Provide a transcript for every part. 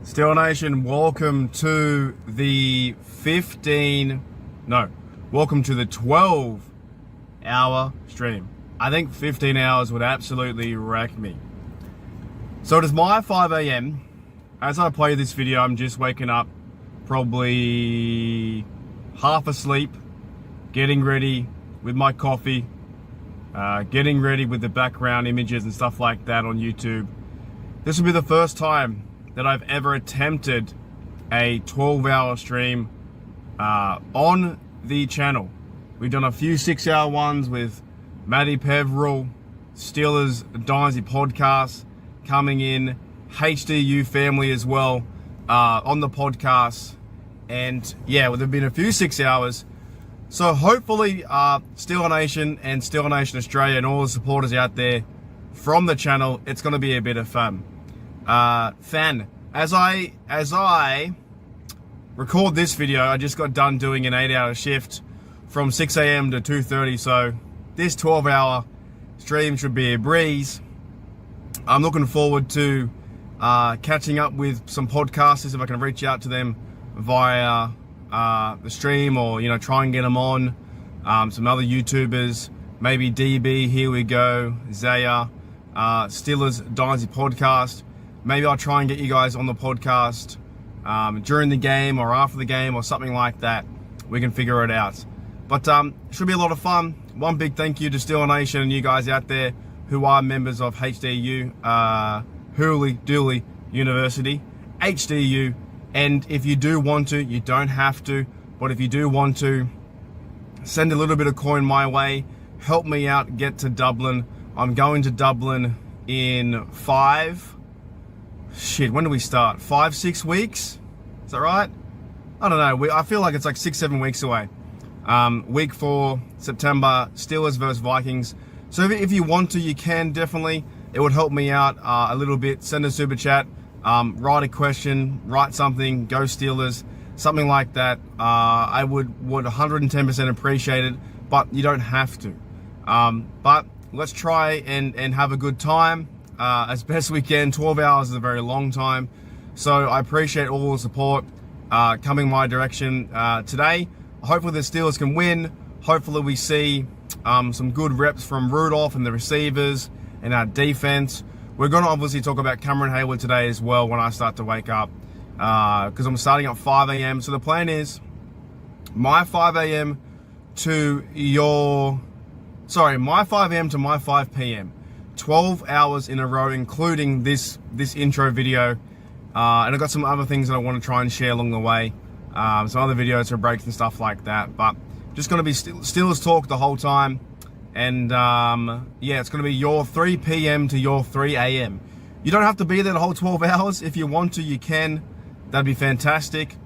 Steelers Nation, welcome to the 12-hour stream. I think 15 hours would absolutely wreck me. So it is my 5 a.m. As I play this video, I'm just waking up, probably half asleep, getting ready with my coffee, getting ready with the background images and stuff like that on YouTube. This will be the first time that I've ever attempted a 12-hour stream on the channel. We've done a few 6-hour ones with Matty Peveril, Steelers Dynasty podcast coming in, HDU family as well on the podcast. And yeah, well, there've been a few 6 hours. So hopefully Steelers Nation and Steelers Nation Australia and all the supporters out there from the channel, it's going to be a bit of fun. As I record this video, I just got done doing an 8-hour shift from 6 a.m. to 2:30, so this 12-hour stream should be a breeze. I'm looking forward to catching up with some podcasters if I can reach out to them via the stream, or try and get them on. Some other YouTubers, maybe DB, Here We Go, Zaya, Steelers Dynasty podcast. Maybe I'll try and get you guys on the podcast during the game or after the game or something like that. We can figure it out. But it should be a lot of fun. One big thank you to Steelers Nation and you guys out there who are members of HDU, Hooley Dooley University, HDU. And if you do want to, you don't have to, but if you do want to, send a little bit of coin my way. Help me out, get to Dublin. I'm going to Dublin in when do we start? 5-6 weeks? Is that right? I don't know. I feel like it's like 6-7 weeks away. Week 4, September, Steelers versus Vikings. So if you want to, you can definitely. It would help me out a little bit. Send a super chat, write a question, write something, go Steelers, something like that. I would 110% appreciate it, but you don't have to. But let's try and have a good time. As best we can. 12 hours is a very long time, so I appreciate all the support coming my direction today. Hopefully the Steelers can win. Hopefully we see some good reps from Rudolph and the receivers and our defense. We're going to obviously talk about Cameron Heyward today as well when I start to wake up, because I'm starting at 5 a.m. So the plan is my 5 a.m. to my 5 a.m. to my 5 p.m. 12 hours in a row, including this intro video, and I've got some other things that I want to try and share along the way, some other videos for breaks and stuff like that. But just going to be Steelers talk the whole time, and yeah, it's going to be your 3 p.m. to your 3 a.m. You don't have to be there the whole 12 hours. If you want to, you can. That'd be fantastic.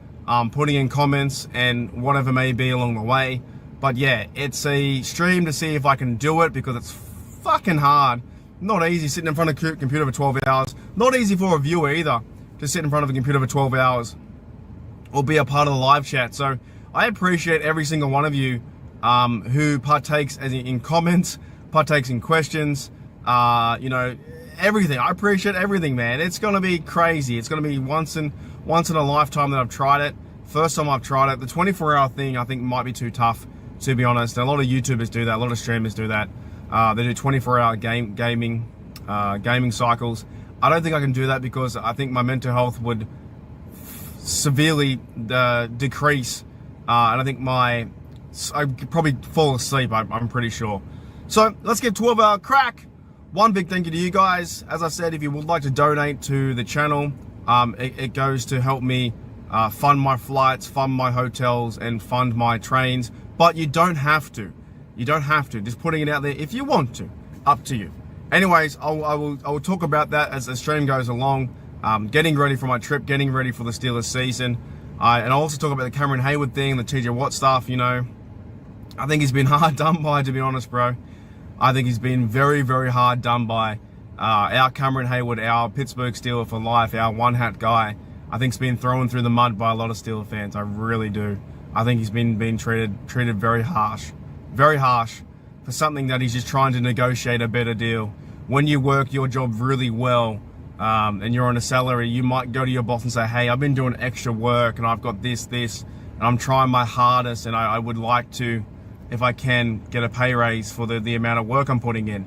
Putting in comments and whatever may be along the way. But yeah, it's a stream to see if I can do it, because it's fucking hard. Not easy sitting in front of a computer for 12 hours. Not easy for a viewer either to sit in front of a computer for 12 hours or be a part of the live chat. So I appreciate every single one of you who partakes in comments, partakes in questions, everything. I appreciate everything, man. It's going to be crazy. It's going to be once in a lifetime that I've tried it. First time I've tried it. The 24-hour thing I think might be too tough, to be honest. And a lot of YouTubers do that. A lot of streamers do that. They do 24-hour gaming cycles. I don't think I can do that, because I think my mental health would severely decrease, and I think I'd probably fall asleep. I'm pretty sure. So let's get 12-hour crack. One big thank you to you guys. As I said, if you would like to donate to the channel, it goes to help me fund my flights, fund my hotels, and fund my trains. But you don't have to. You don't have to. Just putting it out there if you want to. Up to you. Anyways, I will talk about that as the stream goes along. Getting ready for my trip, getting ready for the Steelers season. And I'll also talk about the Cameron Heyward thing, the TJ Watt stuff. I think he's been hard done by, to be honest, bro. I think he's been very, very hard done by. Our Cameron Heyward, our Pittsburgh Steeler for life, our one-hat guy, I think he's been thrown through the mud by a lot of Steelers fans. I really do. I think he's been treated very harsh for something that he's just trying to negotiate a better deal. When you work your job really well, and you're on a salary, you might go to your boss and say, hey, I've been doing extra work and I've got this, and I'm trying my hardest, and I would like to, if I can, get a pay raise for the amount of work I'm putting in.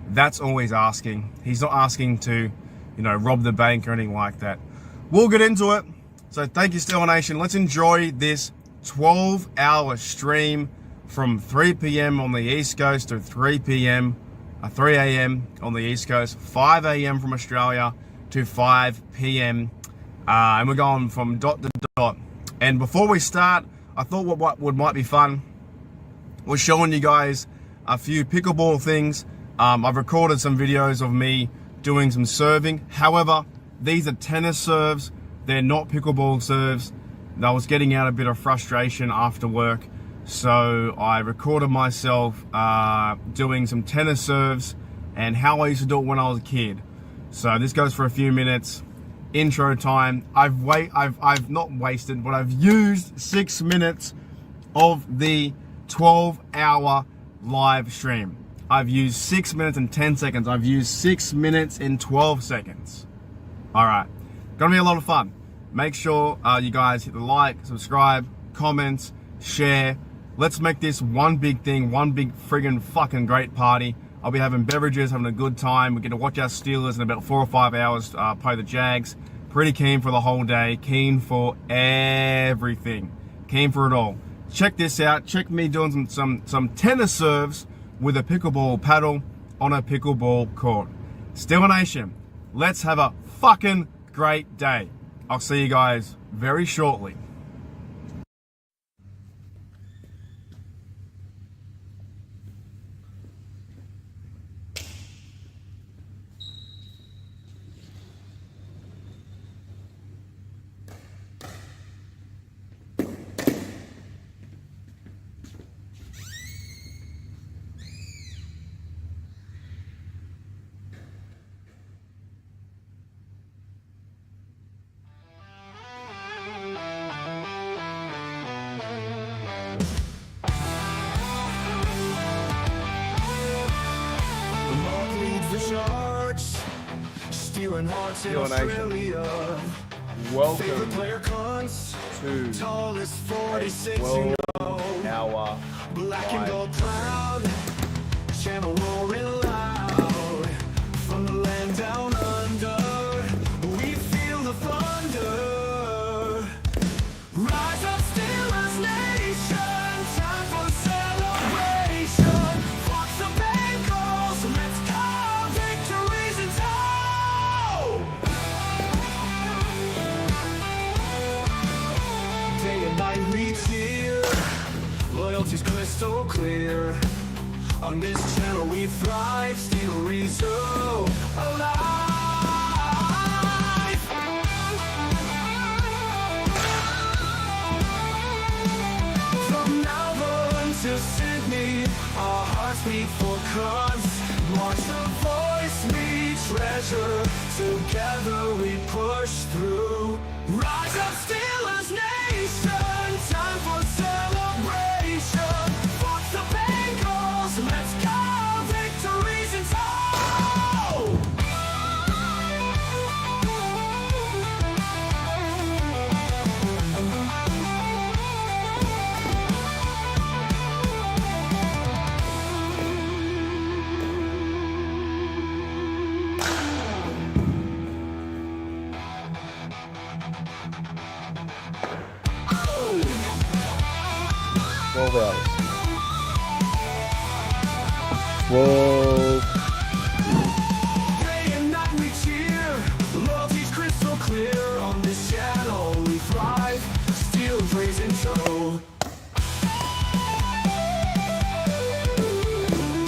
That's always asking. He's not asking to, you know, rob the bank or anything like that. We'll get into it. So thank you, Steelers Nation. Let's enjoy this 12-hour stream from 3 p.m. on the East Coast to 3 a.m. on the East Coast, 5 a.m. from Australia to 5 p.m. And we're going from dot to dot. And before we start, I thought what might be fun was showing you guys a few pickleball things. I've recorded some videos of me doing some serving. However, these are tennis serves. They're not pickleball serves. I was getting out a bit of frustration after work, so I recorded myself doing some tennis serves and how I used to do it when I was a kid. So this goes for a few minutes. Intro time. I've not wasted, but I've used 6 minutes of the 12-hour live stream. I've used 6 minutes and 10 seconds. I've used 6 minutes and 12 seconds. All right, gonna be a lot of fun. Make sure you guys hit the like, subscribe, comments, share. Let's make this one big thing, one big friggin' fucking great party. I'll be having beverages, having a good time. We're gonna watch our Steelers in about 4 or 5 hours play the Jags. Pretty keen for the whole day, keen for everything, keen for it all. Check this out. Check me doing some tennis serves with a pickleball paddle on a pickleball court. Steelers Nation, let's have a fucking great day. I'll see you guys very shortly. Stealing hearts in Australia. Welcome to tallest 46 12-hour black and gold cloud, channel roaring loud from the land down under. We feel the thunder. Rise up, Steelers Nation, time for celebration. Fuck the Bengals, let's call victories in tow. Day and night we cheer, loyalty's crystal clear. On this channel we thrive, Steelers so alive. From Melbourne to Sydney, our hearts beat for cause. March the voice we treasure, together we push through. Rise up, Steelers Nation, time for celebration. Fuck the Bengals, let's go, victories in tow. Day and night we cheer, loyalty's crystal clear. On this channel we thrive, Steelers raising show.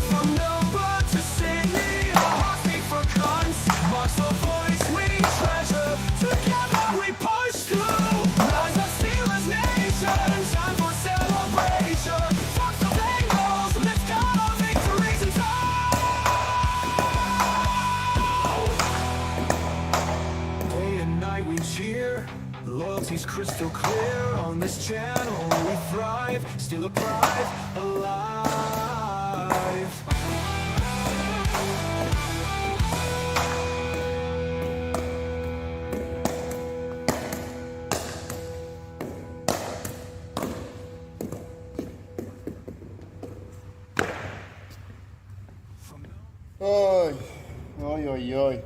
From Melbourne to Sydney, our hearts beat for cons. March the voice we treasure, together we push through. Rise up, Steelers Nation, time for celebration. Fuck the Bengals, let's go, victories in tow. Day and night we cheer, loyalty's crystal clear. On this channel we thrive, still a pride, alive. Oi, oi, oi, oi.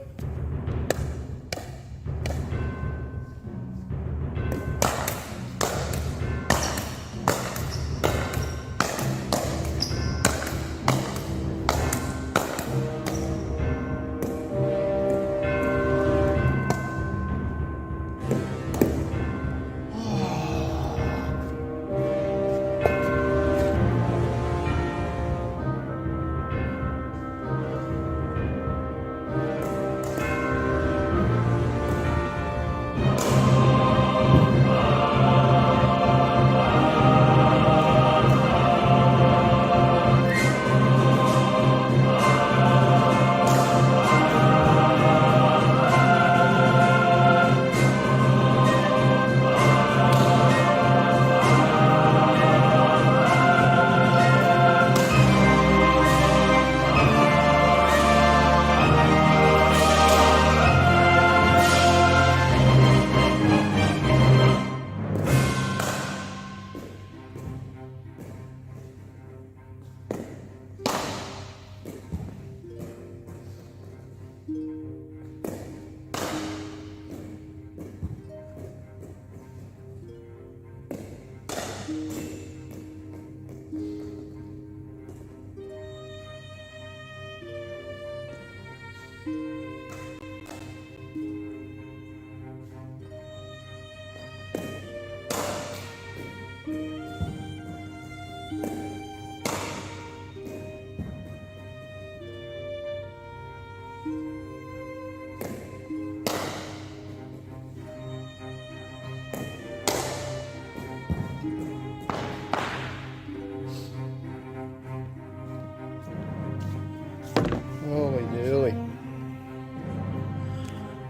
Holy dooly.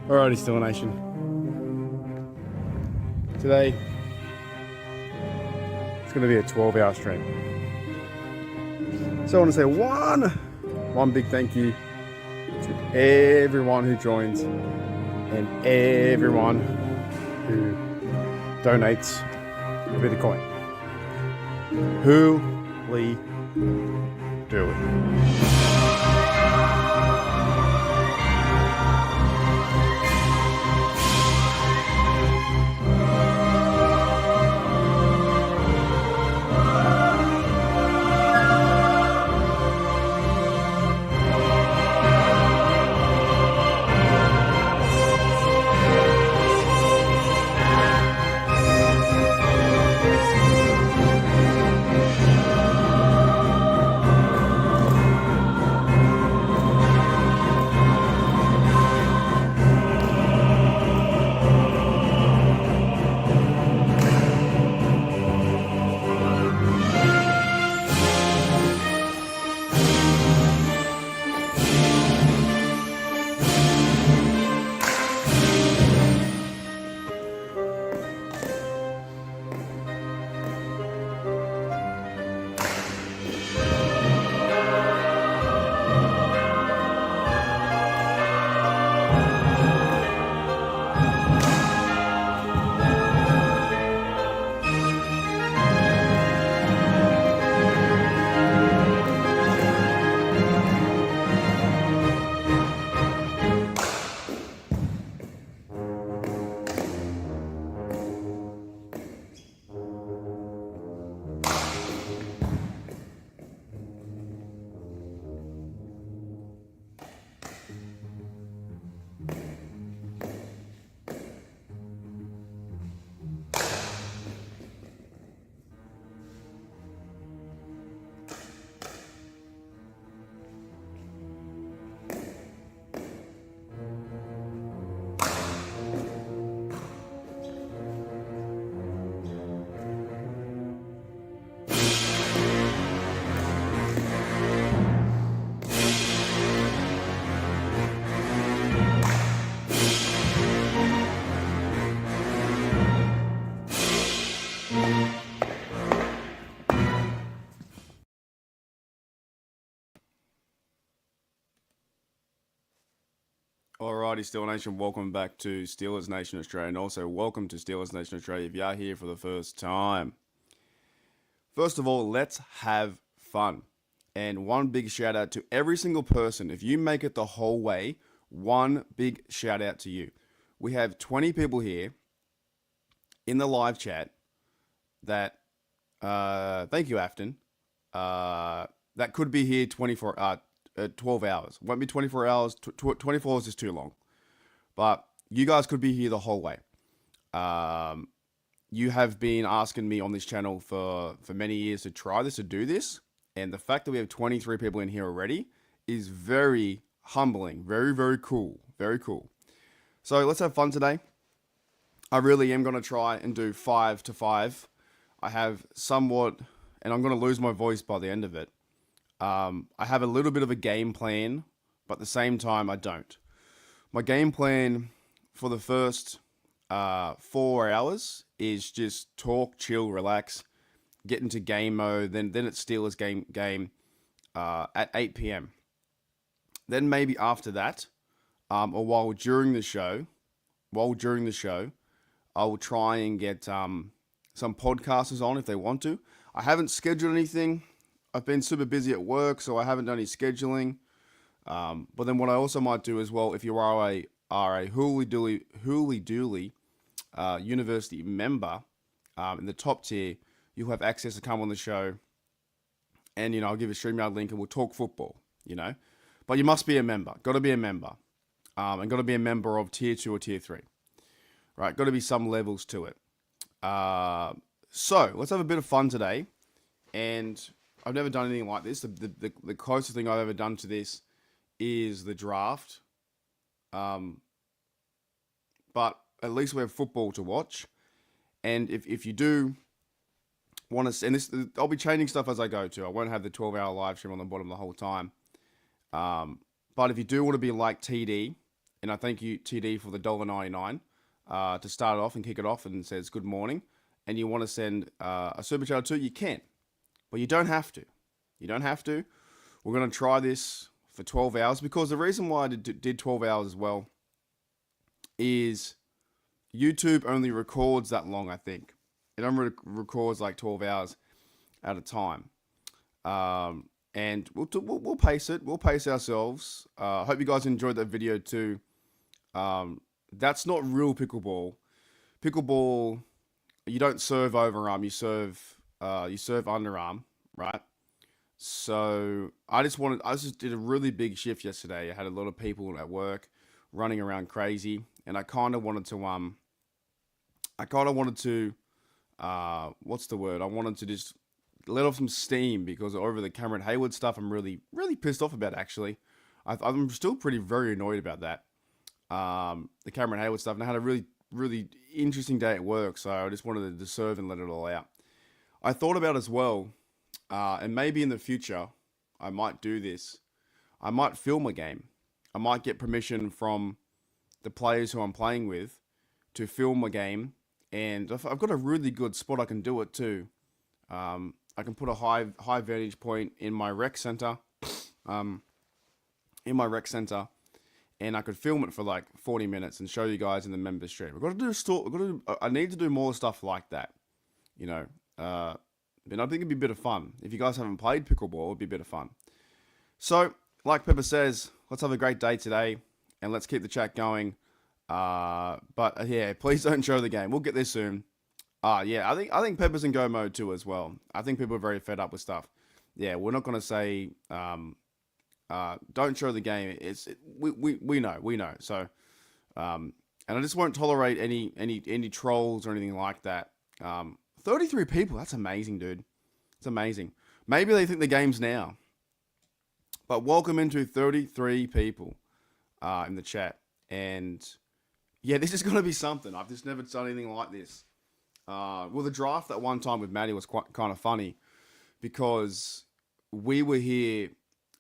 Alrighty, Steelers Nation. Today, it's going to be a 12-hour stream. So I want to say one big thank you to everyone who joins and everyone who donates a bit of coin. Holy dooly. Alrighty, Steelers Nation, welcome back to Steelers Nation Australia, and also welcome to Steelers Nation Australia if you are here for the first time. First of all, let's have fun. And one big shout out to every single person. If you make it the whole way, one big shout out to you. We have 20 people here in the live chat that, thank you, Afton, that could be here 12 hours. Won't be 24 hours. 24 hours is too long. But you guys could be here the whole way. You have been asking me on this channel for many years to try this, to do this. And the fact that we have 23 people in here already is very humbling. Very, very cool. Very cool. So let's have fun today. I really am going to try and do 5 to 5. I have somewhat, and I'm going to lose my voice by the end of it. I have a little bit of a game plan, but at the same time, I don't. My game plan for the first 4 hours is just talk, chill, relax, get into game mode. Then it's Steelers game at 8 p.m. Then maybe after that, or while during the show, I will try and get some podcasters on if they want to. I haven't scheduled anything. I've been super busy at work, so I haven't done any scheduling. But then what I also might do as well, if you are a Hooly Dooley University member in the top tier, you'll have access to come on the show, and I'll give a StreamYard link and we'll talk football. But you must be a member. Got to be a member, and got to be a member of tier 2 or tier 3. Right? Got to be some levels to it. So let's have a bit of fun today, and I've never done anything like this. The closest thing I've ever done to this is the draft. But at least we have football to watch. And if you do want to, and this, I'll be changing stuff as I go to. I won't have the 12-hour live stream on the bottom the whole time. But if you do want to be like TD, and I thank you TD for the $1.99 to start it off and kick it off and says good morning, and you want to send a super chat too, you can, but you don't have to. You don't have to. We're going to try this for 12 hours because the reason why I did 12 hours as well is YouTube only records that long, I think. It only records like 12 hours at a time. And we'll pace it. We'll pace ourselves. I hope you guys enjoyed that video too. That's not real pickleball. Pickleball, you don't serve overarm. You serve underarm, right? So I just did a really big shift yesterday. I had a lot of people at work running around crazy, and I kind of wanted to what's the word? I wanted to just let off some steam because over the Cameron Heyward stuff, I'm really, really pissed off about actually. I'm still very annoyed about that. The Cameron Heyward stuff, and I had a really, really interesting day at work, so I just wanted to serve and let it all out. I thought about as well, and maybe in the future, I might do this. I might film a game. I might get permission from the players who I'm playing with to film a game, and I've got a really good spot I can do it too. I can put a high vantage point in my rec center, and I could film it for like 40 minutes and show you guys in the members stream. I need to do more stuff like that, but I think it'd be a bit of fun. If you guys haven't played pickleball, it'd be a bit of fun. So, like Pepper says, let's have a great day today, and let's keep the chat going. But yeah, please don't show the game. We'll get there soon. Yeah, I think Pepper's in go mode too as well. I think people are very fed up with stuff. Yeah, we're not gonna say don't show the game. We know. So and I just won't tolerate any trolls or anything like that. 33 people. That's amazing, dude. It's amazing. Maybe they think the game's now. But welcome into 33 people in the chat. And yeah, this is going to be something. I've just never done anything like this. Well, the draft that one time with Maddie was quite kind of funny because we were here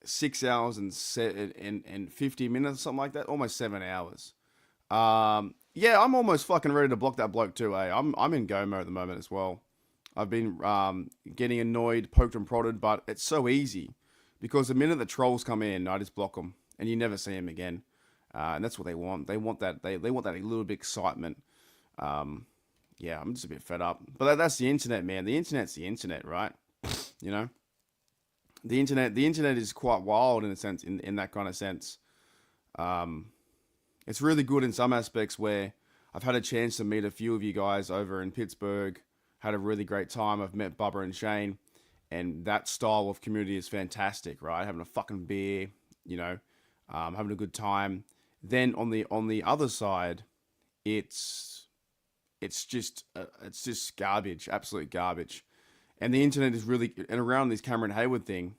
6 hours and 50 minutes, something like that, almost 7 hours. Yeah, I'm almost fucking ready to block that bloke too, eh? I'm in go mode at the moment as well. I've been getting annoyed, poked and prodded, but it's so easy because the minute the trolls come in, I just block them and you never see them again. And that's what they want. They want that. They want that little bit of excitement. Yeah, I'm just a bit fed up. But that's the internet, man. The internet's the internet, right? the internet is quite wild in a sense, in that kind of sense. It's really good in some aspects where I've had a chance to meet a few of you guys over in Pittsburgh, had a really great time. I've met Bubba and Shane, and that style of community is fantastic, right? Having a fucking beer, you know, having a good time. Then on the other side, it's just garbage, absolute garbage. And the internet is really, and around this Cameron Heyward thing,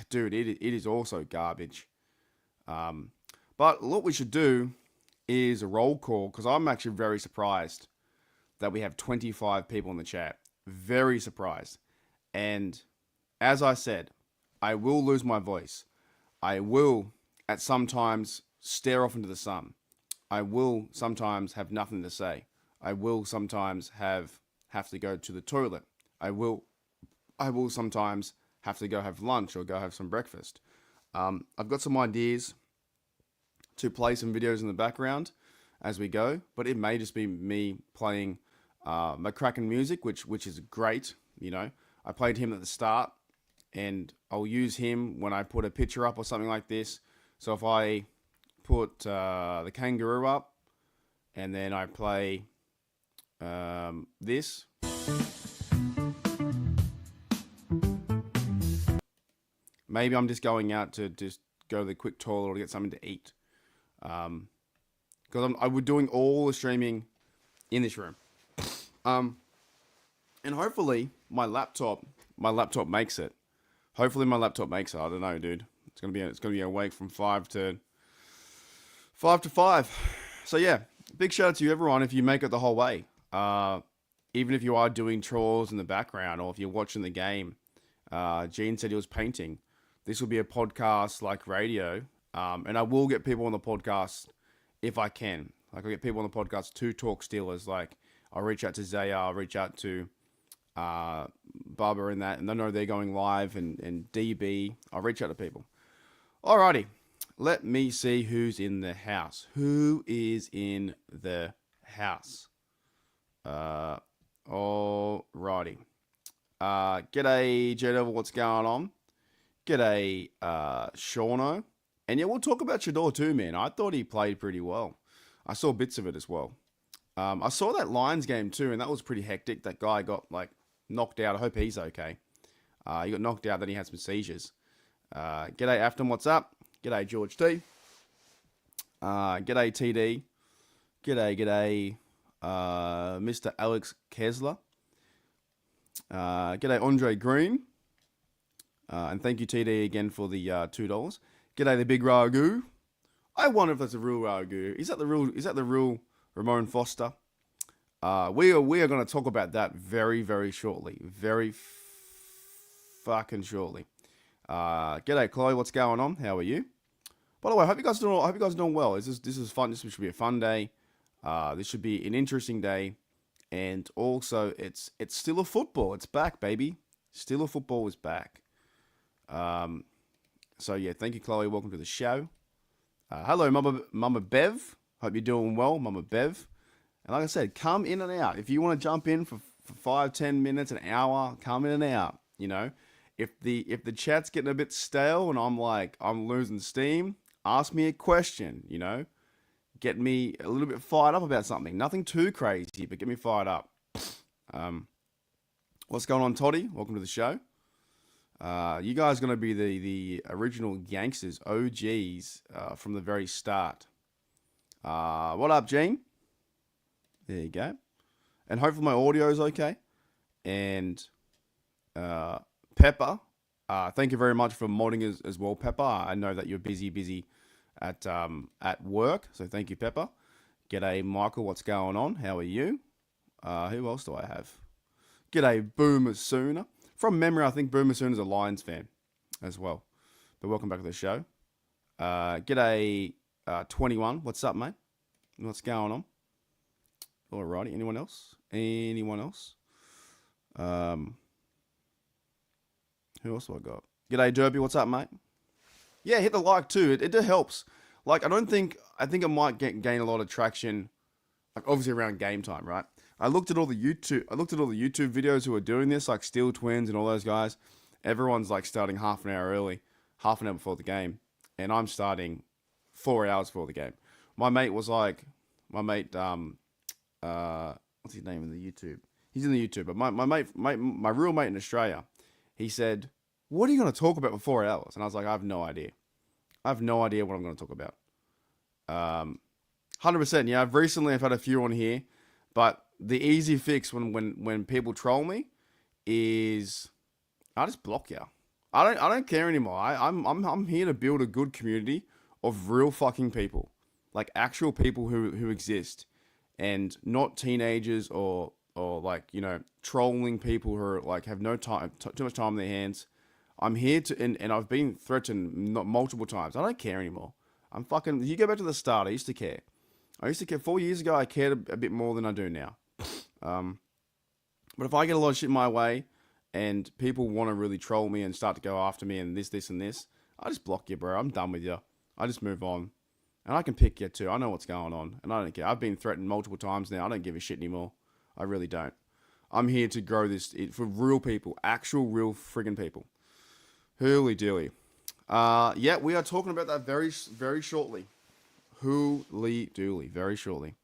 dude, it is also garbage. But what we should do is a roll call, because I'm actually very surprised that we have 25 people in the chat. Very surprised. And as I said, I will lose my voice. I will at sometimes stare off into the sun. I will sometimes have nothing to say. I will sometimes have to go to the toilet. I will sometimes have to go have lunch or go have some breakfast. I've got some ideas to play some videos in the background as we go, but it may just be me playing McCracken music, which is great. You know, I played him at the start, and I'll use him when I put a picture up or something like this. So if I put the kangaroo up, and then I play this. Maybe I'm just going out to just go to the quick toilet or to get something to eat. Because I was doing all the streaming in this room. And hopefully my laptop makes it. Hopefully my laptop makes it. I don't know, dude. It's gonna be awake from 5 to 5. So yeah, big shout out to you everyone if you make it the whole way. Even if you are doing chores in the background or if you're watching the game. Gene said he was painting. This will be a podcast like radio. And I will get people on the podcast if I can. Like, I'll get people on the podcast to talk Steelers. Like, I'll reach out to Zaya, I'll reach out to Bubba and that, and they know they're going live, and DB. I'll reach out to people. Alrighty, let me see who's in the house. Who is in the house? Alrighty. G'day, J-Devil, what's going on? G'day, Shauno. And yeah, we'll talk about Shador too, man. I thought he played pretty well. I saw bits of it as well. I saw that Lions game too, and that was pretty hectic. That guy got like knocked out. I hope he's okay. He got knocked out, then he had some seizures. G'day, Afton, what's up? G'day, George T. G'day, TD. G'day, Mr. Alex Kessler. G'day, Andre Green. And thank you, TD, again for the $2. G'day, the big Ragu. I wonder if that's a real Ragu. Is that the real Ramon Foster? We are going to talk about that very, very shortly. Very fucking shortly. G'day, Chloe. What's going on? How are you? By the way, I hope you guys are doing well. This is fun. This should be a fun day. This should be an interesting day. And also, it's still a football. It's back, baby. Still a football is back. So yeah, thank you, Chloe. Welcome to the show. Hello, Mama Bev. Hope you're doing well, Mama Bev. And like I said, come in and out. If you want to jump in for 5, 10 minutes, an hour, come in and out. You know, if the chat's getting a bit stale and I'm losing steam, ask me a question. You know, get me a little bit fired up about something. Nothing too crazy, but get me fired up. What's going on, Toddy? Welcome to the show. You guys are going to be the original gangsters, OGs, from the very start. What up, Gene? There you go. And hopefully my audio is okay. And Pepper, thank you very much for modding as well, Pepper. I know that you're busy at work, so thank you, Pepper. G'day, Michael. What's going on? How are you? Who else do I have? G'day, Boomer Sooner. From memory, I think Boomer Sooner is a Lions fan as well. But welcome back to the show. G'day, 21. What's up, mate? What's going on? Alrighty. Anyone else? Who else do I got? G'day, Derby. What's up, mate? Yeah, hit the like too. It helps. Like, I think it might gain a lot of traction, like obviously around game time, right? I looked at all the YouTube videos who are doing this, like Steel Twins and all those guys, everyone's like starting half an hour early, half an hour before the game, and I'm starting 4 hours before the game. My mate, what's his name in the YouTube? He's in the YouTube, but my real mate in Australia, he said, "What are you going to talk about for 4 hours?" And I was like, "I have no idea. I have no idea what I'm going to talk about." 100%. Yeah, I've had a few on here, but the easy fix when people troll me is I just block you. I don't care anymore. I'm here to build a good community of real fucking people, like actual people who exist, and not teenagers or like, you know, trolling people who are like have no time, too much time on their hands. I'm here to, and I've been threatened multiple times. I don't care anymore. I'm fucking. You go back to the start. I used to care. 4 years ago. I cared a bit more than I do now. But if I get a lot of shit my way, and people want to really troll me and start to go after me and this and this, I just block you, bro. I'm done with you. I just move on. And I can pick you too. I know what's going on, and I don't care. I've been threatened multiple times now. I don't give a shit anymore. I really don't. I'm here to grow this for real people, actual real friggin' people. Hooly dooly. Yeah, we are talking about that very shortly. Hooly dooly, very shortly.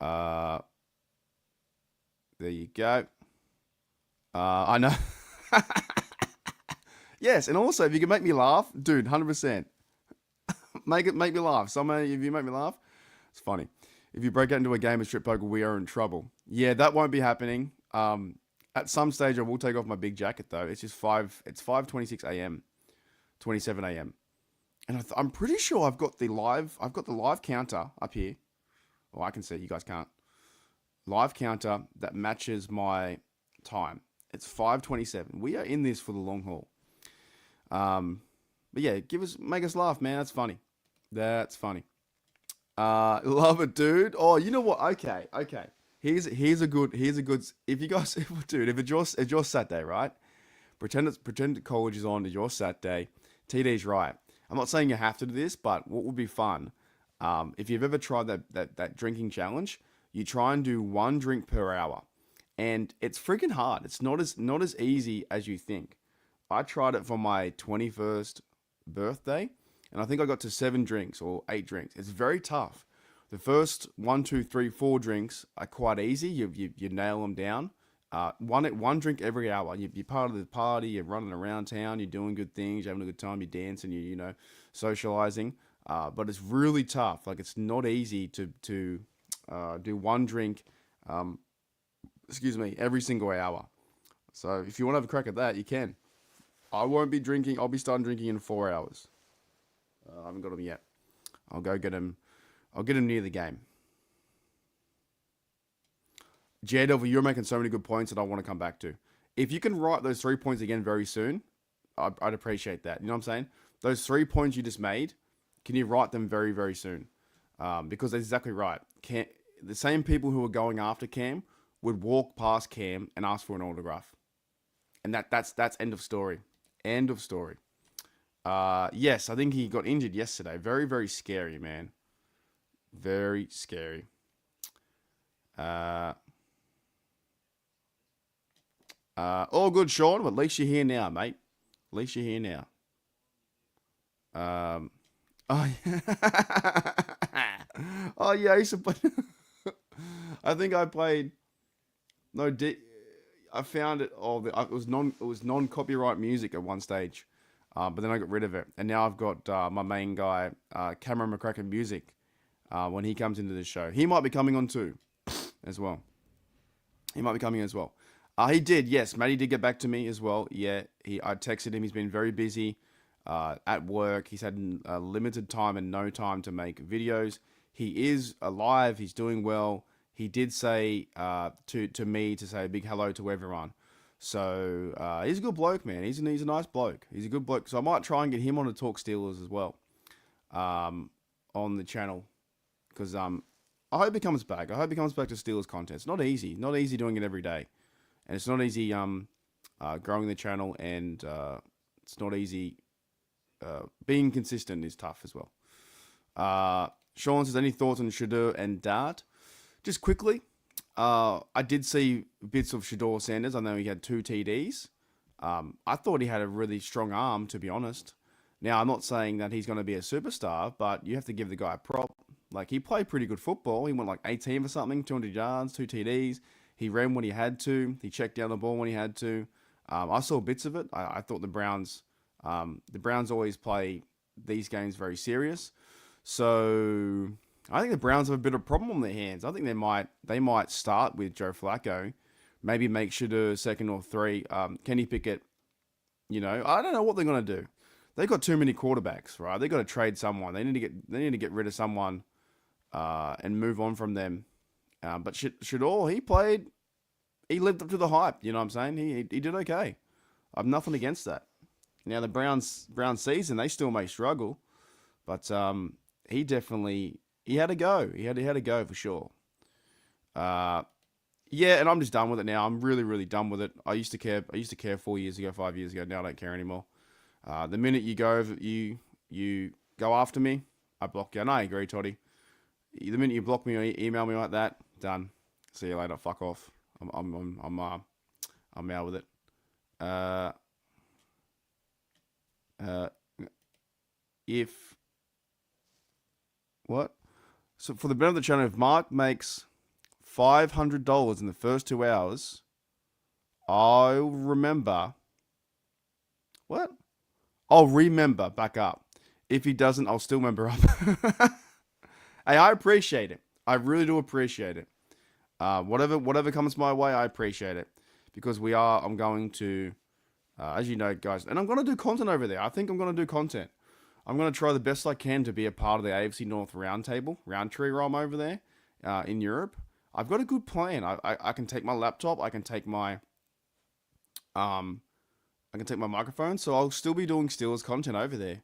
There you go. I know. Yes, and also if you can make me laugh, dude, 100%. Make me laugh. Somehow, if you make me laugh, it's funny. If you break out into a game of strip poker, we are in trouble. Yeah, that won't be happening. At some stage, I will take off my big jacket though. It's just 5:26 a.m., 27 a.m. And I'm pretty sure I've got the live counter up here. Oh, I can see. You guys can't. Live counter that matches my time. It's 5:27. We are in this for the long haul. But yeah, make us laugh, man. That's funny. That's funny. Love it, dude. Oh, you know what? Okay. Here's a good. If you guys, dude, if it's your sat day, right? Pretend college is on. It's your sat day. TD's right. I'm not saying you have to do this, but what would be fun? If you've ever tried that drinking challenge, you try and do 1 drink per hour, and it's freaking hard. It's not as easy as you think. I tried it for my 21st birthday, and I think I got to 7 drinks or 8 drinks. It's very tough. The first 1, 2, 3, 4 drinks are quite easy. You nail them down. One drink every hour. You're part of the party. You're running around town. You're doing good things. You're having a good time. You're dancing. You know, socializing. But it's really tough. Like, it's not easy to do 1 drink. Every single hour. So if you want to have a crack at that, you can. I won't be drinking. I'll be starting drinking in 4 hours. I haven't got them yet. I'll go get them. I'll get them near the game. JW, you're making so many good points that I want to come back to. If you can write those 3 points again very soon, I'd appreciate that. You know what I'm saying? Those 3 points you just made, can you write them very, very soon? Because that's exactly right. The same people who are going after Cam would walk past Cam and ask for an autograph. And that's end of story. End of story. Yes, I think he got injured yesterday. Very, very scary, man. Very scary. All good, Sean, but at least you're here now, mate. At least you're here now. Oh, yeah, I used to play. I think I played. I found it. It was non-copyright music at one stage, but then I got rid of it, and now I've got my main guy, Cameron McCracken Music. When he comes into the show, he might be coming on too, as well. He might be coming as well. He did, yes. Matty did get back to me as well. Yeah, I texted him. He's been very busy at work. He's had limited time and no time to make videos. He is alive. He's doing well. He did say to me to say a big hello to everyone. So he's a good bloke, man. He's a nice bloke. He's a good bloke. So I might try and get him on to talk Steelers as well on the channel. Because I hope he comes back. I hope he comes back to Steelers content. It's not easy. Not easy doing it every day. And it's not easy growing the channel. And it's not easy. Being consistent is tough as well. Sean says, any thoughts on Shador and Dart? Just quickly, I did see bits of Shador Sanders. I know he had 2 TDs. I thought he had a really strong arm, to be honest. Now, I'm not saying that he's going to be a superstar, but you have to give the guy a prop. Like, he played pretty good football. He went like 18 or something, 200 yards, 2 TDs. He ran when he had to. He checked down the ball when he had to. I saw bits of it. I thought the Browns always play these games very serious. So I think the Browns have a bit of a problem on their hands. I think they might start with Joe Flacco, maybe make Shedeur second or three. Kenny Pickett, I don't know what they're gonna do. They got too many quarterbacks, right? They got to trade someone. They need to get rid of someone and move on from them. But Shedeur, he lived up to the hype. You know what I'm saying? He did okay. I've nothing against that. Now the Browns season, they still may struggle, but he had a go. He had a go for sure. Yeah, and I'm just done with it now. I'm really, really done with it. I used to care 4 years ago, 5 years ago. Now I don't care anymore. The minute you go after me, I block you. And I agree, Toddy. The minute you block me or email me like that, done. See you later. Fuck off. I'm out with it. So for the benefit of the channel, if Mark makes $500 in the first 2 hours, I'll remember. What? I'll remember back up. If he doesn't, I'll still member up. Hey, I appreciate it. I really do appreciate it. Whatever comes my way, I appreciate it. Because I'm going to, as you know, guys, and I'm going to do content over there. I think I'm going to do content. I'm going to try the best I can to be a part of the AFC North Roundtable, Roundtree ROM over there in Europe. I've got a good plan. I can take my laptop. I can take my microphone. So I'll still be doing Steelers content over there.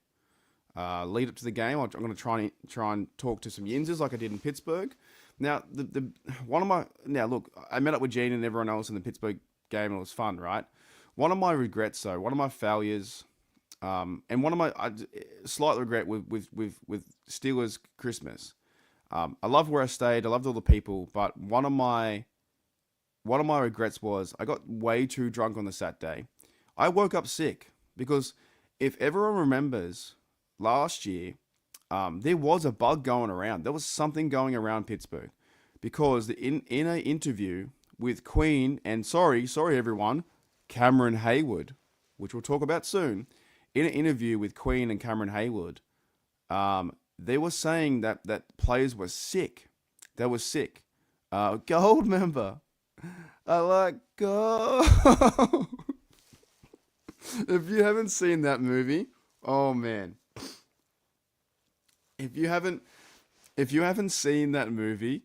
Lead up to the game, I'm going to try and talk to some Yinzers like I did in Pittsburgh. Now, look, I met up with Gene and everyone else in the Pittsburgh game, and it was fun, right? One of my regrets, though, one of my failures, and one of my slight regret with Steelers Christmas. I loved where I stayed. I loved all the people, but one of my regrets was I got way too drunk on the Saturday. I woke up sick because if everyone remembers last year, there was a bug going around. There was something going around Pittsburgh because in an interview with Queen and sorry everyone, Cameron Heyward, which we'll talk about soon, in an interview with Queen and Cameron Heyward, they were saying that players were sick. They were sick. Gold member. I like gold. If you haven't seen that movie, oh man. If you haven't seen that movie,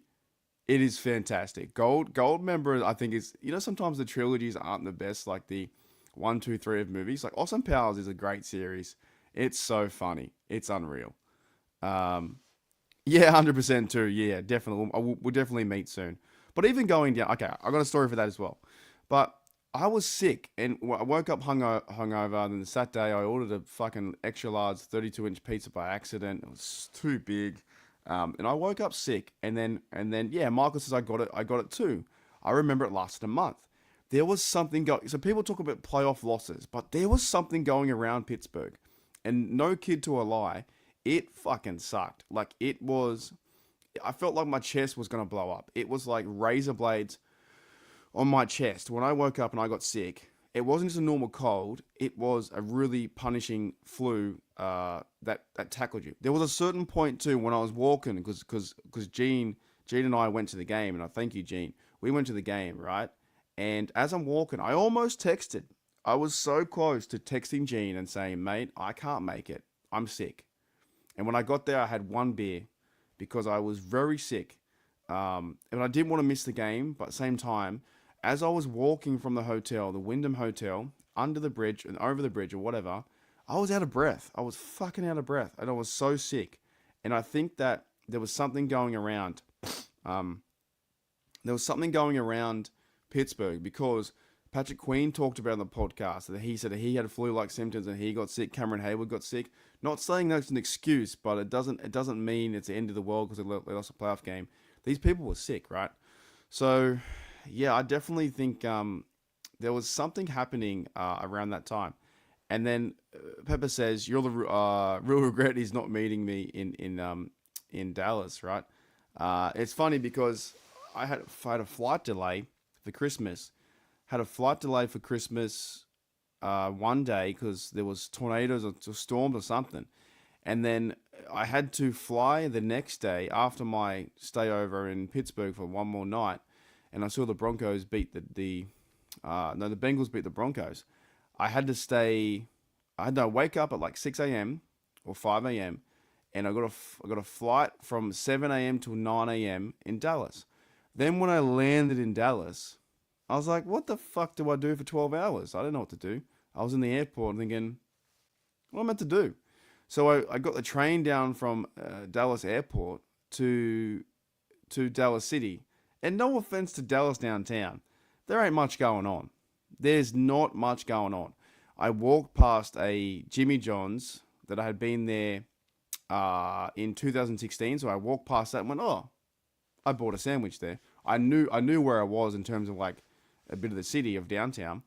it is fantastic. Gold member, I think is, sometimes the trilogies aren't the best, like the 1, 2, 3 of movies. Like Austin Powers is a great series. It's so funny. It's unreal. Yeah, 100% too. Yeah, definitely. We'll definitely meet soon. But even going down, okay, I got a story for that as well. But I was sick and I woke up hungover. And then the Saturday I ordered a fucking extra large 32-inch pizza by accident. It was too big. And I woke up sick. And then yeah, Michael says I got it too. I remember it lasted a month. There was something going. So people talk about playoff losses, but there was something going around Pittsburgh. And no kid to a lie, it fucking sucked. Like I felt like my chest was going to blow up. It was like razor blades on my chest. When I woke up and I got sick, it wasn't just a normal cold. It was a really punishing flu that tackled you. There was a certain point too when I was walking, because Gene and I went to the game, and I thank you, Gene. We went to the game, right? And as I'm walking, I almost texted. I was so close to texting Gene and saying, mate, I can't make it. I'm sick. And when I got there, I had one beer because I was very sick. And I didn't want to miss the game, but at the same time, as I was walking from the hotel, the Wyndham Hotel, under the bridge and over the bridge or whatever, I was out of breath. I was fucking out of breath. And I was so sick. And I think that there was something going around. There was something going around Pittsburgh because Patrick Queen talked about on the podcast that he said that he had flu-like symptoms and he got sick. Cameron Heyward got sick. Not saying that's an excuse, but it doesn't mean it's the end of the world because they lost a playoff game. These people were sick, right? So, yeah, I definitely think there was something happening around that time. And then Pepper says, "You're the real regret is not meeting me in Dallas, right?" It's funny because I had a flight delay for Christmas. Had a flight delay for Christmas one day because there was tornadoes or storms or something, and then I had to fly the next day after my stay over in Pittsburgh for one more night, and I saw the Broncos beat the Bengals beat the Broncos. I had to wake up at like 6 a.m. or 5 a.m. and I got a flight from 7 a.m. till 9 a.m. in Dallas. Then when I landed in Dallas, I was like, what the fuck do I do for 12 hours? I didn't know what to do. I was in the airport thinking, what am I meant to do? So I got the train down from Dallas airport to Dallas City. And no offense to Dallas downtown, there ain't much going on. There's not much going on. I walked past a Jimmy John's that I had been there in 2016. So I walked past that and went, oh, I bought a sandwich there. I knew where I was in terms of like a bit of the city of downtown,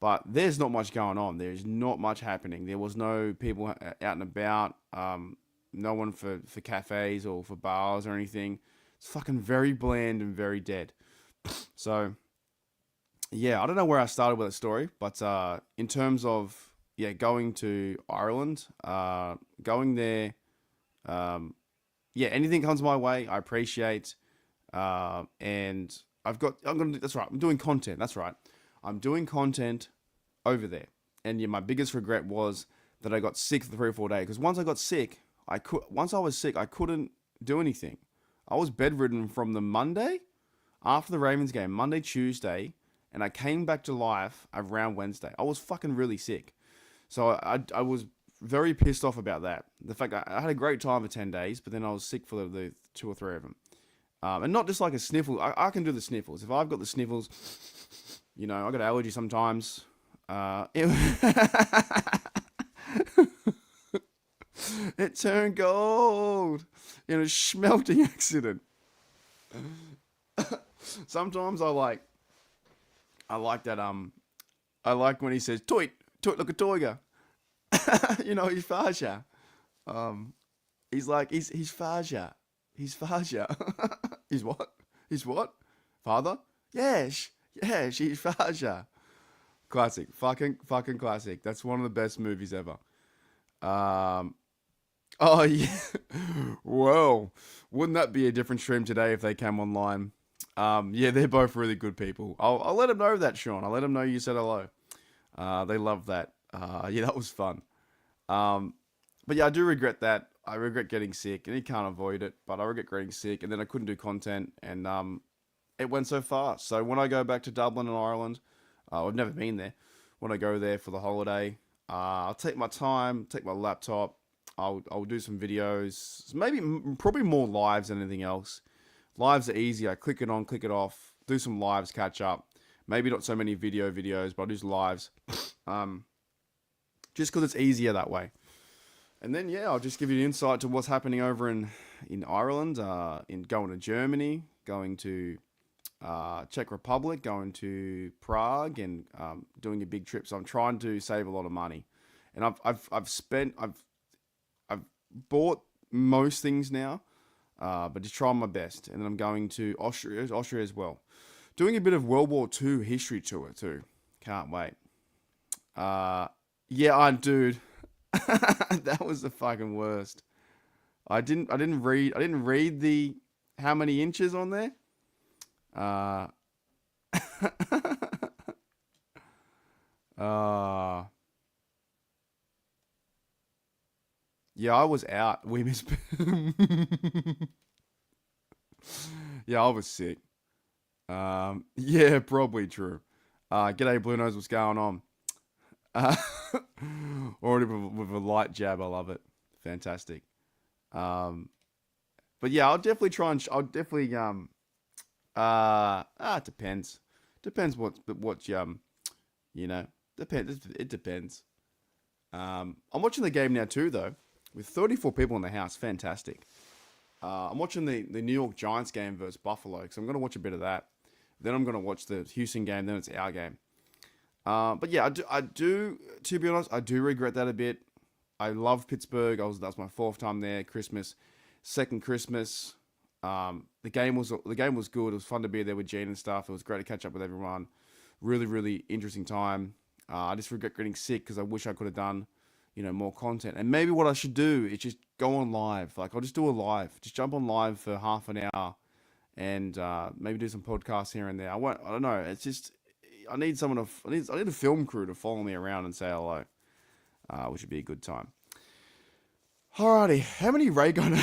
but there's not much going on. There's not much happening. There was no people out and about. No one for cafes or for bars or anything. It's fucking very bland and very dead. So yeah, I don't know where I started with that story, but in terms of going to Ireland, going there, anything comes my way, I appreciate. And that's right. I'm doing content. That's right. I'm doing content over there. And my biggest regret was that I got sick for 3 or 4 days. Because once I got sick, once I was sick, I couldn't do anything. I was bedridden from the Monday after the Ravens game, Monday, Tuesday, and I came back to life around Wednesday. I was fucking really sick. So I was very pissed off about that. The fact I had a great time for 10 days, but then I was sick for the 2 or 3 of them. And not just like a sniffle. I can do the sniffles. If I've got the sniffles, I got allergy sometimes. It turned gold in a smelting accident. Sometimes I like that. I like when he says "toit, toit, look a toiga." He's Faja. He's like he's Faja. He's Faja. He's what? He's what? Father? Yes, he's Faja. Classic. Fucking classic. That's one of the best movies ever. Oh, yeah. Well, wouldn't that be a different stream today if they came online? They're both really good people. I'll let them know that, Sean. I'll let them know you said hello. They love that. That was fun. But yeah, I do regret that. I regret getting sick, and you can't avoid it, but I regret getting sick, and then I couldn't do content, and it went so fast. So when I go back to Dublin and Ireland, I've never been there. When I go there for the holiday, I'll take my time, take my laptop, I'll do some videos, probably more lives than anything else. Lives are easy. I click it on, click it off, do some lives, catch up. Maybe not so many videos, but I'll do some lives. Just because it's easier that way. And then, I'll just give you an insight to what's happening over in Ireland, in going to Germany, going to Czech Republic, going to Prague, and doing a big trip. So I'm trying to save a lot of money. And I've bought most things now, but just trying my best. And then I'm going to Austria as well. Doing a bit of World War II history tour too. Can't wait. Dude. That was the fucking worst. I didn't read the how many inches on there. I was out. We missed. I was sick. Probably true. G'day, Blue Nose. What's going on? Already with a light jab. I love it. Fantastic. But I'll definitely try and I'll definitely it depends. Depends what depends. It depends. I'm watching the game now too, though, with 34 people in the house. Fantastic. I'm watching the New York Giants game versus Buffalo, because I'm going to watch a bit of that. Then I'm going to watch the Houston game. Then it's our game. But yeah, I do. To be honest, I do regret that a bit. I love Pittsburgh. That's my 4th time there. Christmas, second Christmas. The game was good. It was fun to be there with Gene and stuff. It was great to catch up with everyone. Really, really interesting time. I just regret getting sick because I wish I could have done, more content. And maybe what I should do is just go on live. Like I'll just do a live. Just jump on live for half an hour, and maybe do some podcasts here and there. I don't know. It's just I need someone to. I need a film crew to follow me around and say hello, which would be a good time. Alrighty, how many ray gun?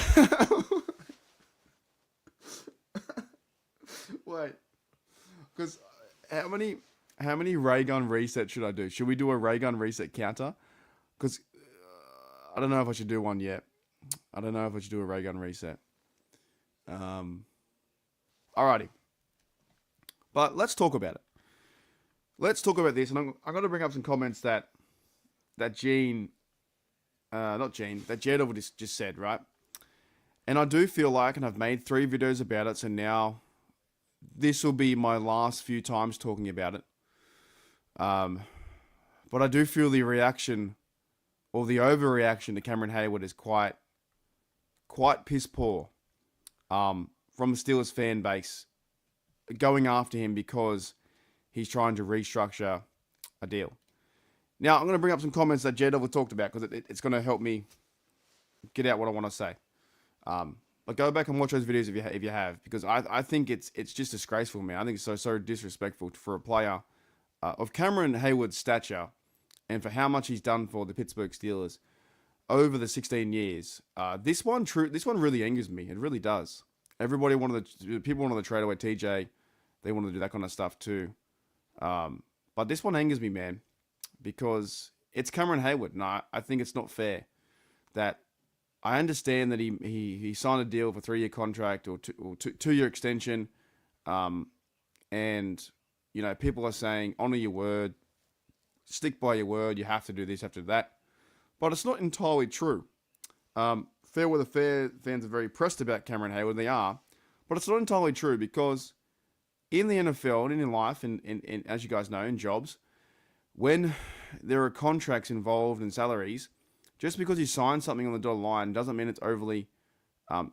Wait, because how many ray gun resets should I do? Should we do a ray gun reset counter? Because I don't know if I should do one yet. I don't know if I should do a ray gun reset. Alrighty, but let's talk about it. Let's talk about this, and I'm going to bring up some comments that Gene, that Jed just said, right? And I do feel like, and I've made 3 videos about it, so now this will be my last few times talking about it. But I do feel the reaction, or the overreaction to Cameron Heyward is quite piss poor from the Steelers fan base, going after him because he's trying to restructure a deal. Now, I'm going to bring up some comments that Jed talked about because it's going to help me get out what I want to say. But go back and watch those videos if you have, because I think it's just disgraceful, man. I think it's so disrespectful for a player of Cameron Heyward's stature and for how much he's done for the Pittsburgh Steelers over the 16 years. This one really angers me. It really does. People wanted to trade away TJ. They wanted to do that kind of stuff too. But this one angers me, man, because it's Cameron Heyward, and I think it's not fair that. I understand that he signed a deal for 3-year contract or 2-year extension, and people are saying honor your word, stick by your word. You have to do this, have to do that, but it's not entirely true. Fair weather fans are very pressed about Cameron Heyward. They are, but it's not entirely true because in the NFL and in life, and as you guys know, in jobs, when there are contracts involved and salaries. Just because you sign something on the dotted line doesn't mean it's overly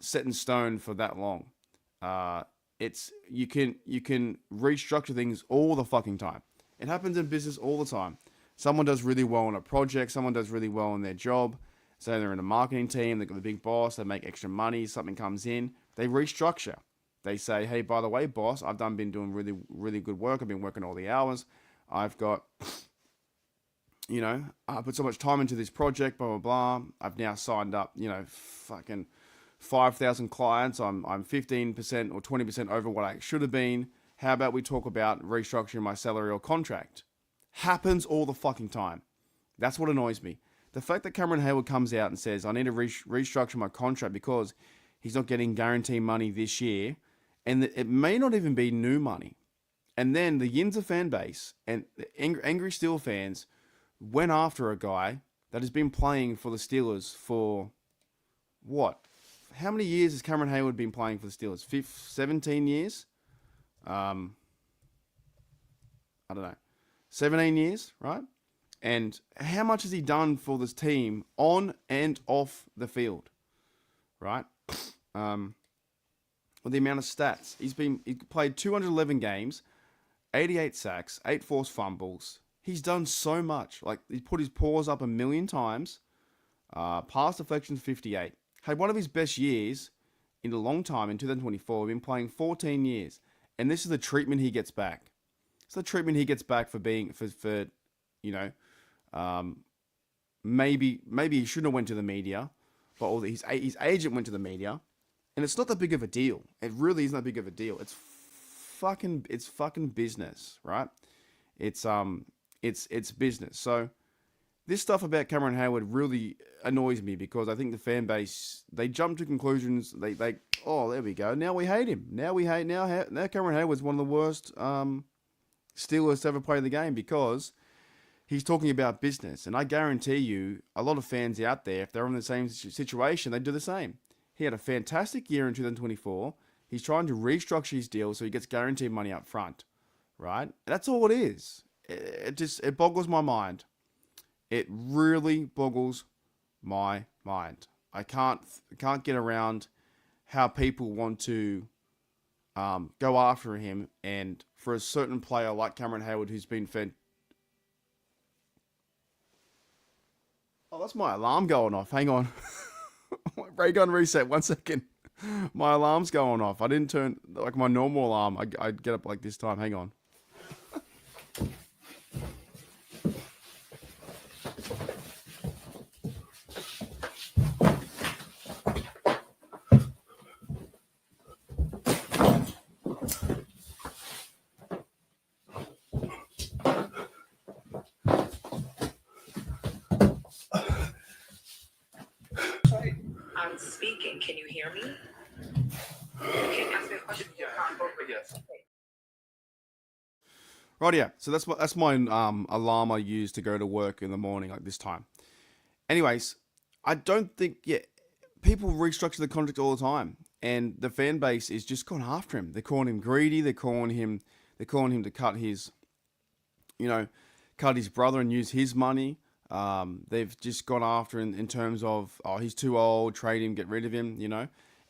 set in stone for that long. You can restructure things all the fucking time. It happens in business all the time. Someone does really well on a project. Someone does really well in their job. Say they're in a marketing team. They've got the big boss. They make extra money. Something comes in. They restructure. They say, hey, by the way, boss, I've been doing really, really good work. I've been working all the hours. I've got... I put so much time into this project, blah, blah, blah. I've now signed up, fucking 5,000 clients. I'm 15% or 20% over what I should have been. How about we talk about restructuring my salary or contract? Happens all the fucking time. That's what annoys me. The fact that Cameron Heyward comes out and says, I need to restructure my contract because he's not getting guaranteed money this year. And it may not even be new money. And then the Yinzer fan base and the angry Steel fans went after a guy that has been playing for the Steelers for what? How many years has Cameron Heyward been playing for the Steelers? 17 years? I don't know. 17 years, right? And how much has he done for this team on and off the field, right? With the amount of stats. He played 211 games, 88 sacks, 8 forced fumbles. He's done so much. Like, he put his paws up 1 million times. Pass deflections 58. Had one of his best years in a long time in 2024. We've been playing 14 years. And this is the treatment he gets back. It's the treatment he gets back for being, maybe he shouldn't have went to the media. But his agent went to the media. And it's not that big of a deal. It really isn't that big of a deal. It's fucking business, right? It's business. So this stuff about Cameron Heyward really annoys me because I think the fan base, they jump to conclusions. They there we go. Now we hate him. Now Cameron Heyward's one of the worst Steelers to ever play the game because he's talking about business. And I guarantee you, a lot of fans out there, if they're in the same situation, they do the same. He had a fantastic year in 2024. He's trying to restructure his deal so he gets guaranteed money up front, right? That's all it is. it boggles my mind. It really boggles my mind. I can't get around how people want to go after him, and for a certain player like Cameron Heyward, who's been fed. Oh, that's my alarm going off. Hang on. Ray gun reset. 1 second. My alarm's going off. I didn't turn like my normal alarm. I'd get up like this time. Hang on. I'm speaking. Can you hear me? Can you ask me a question? Yes. Right, yeah. So that's my alarm I use to go to work in the morning, like this time. Anyways, I don't think people restructure the contract all the time, and the fan base is just gone after him. They're calling him greedy. They're calling him to cut his brother and use his money. They've just gone after in terms of, oh, he's too old, trade him, get rid of him,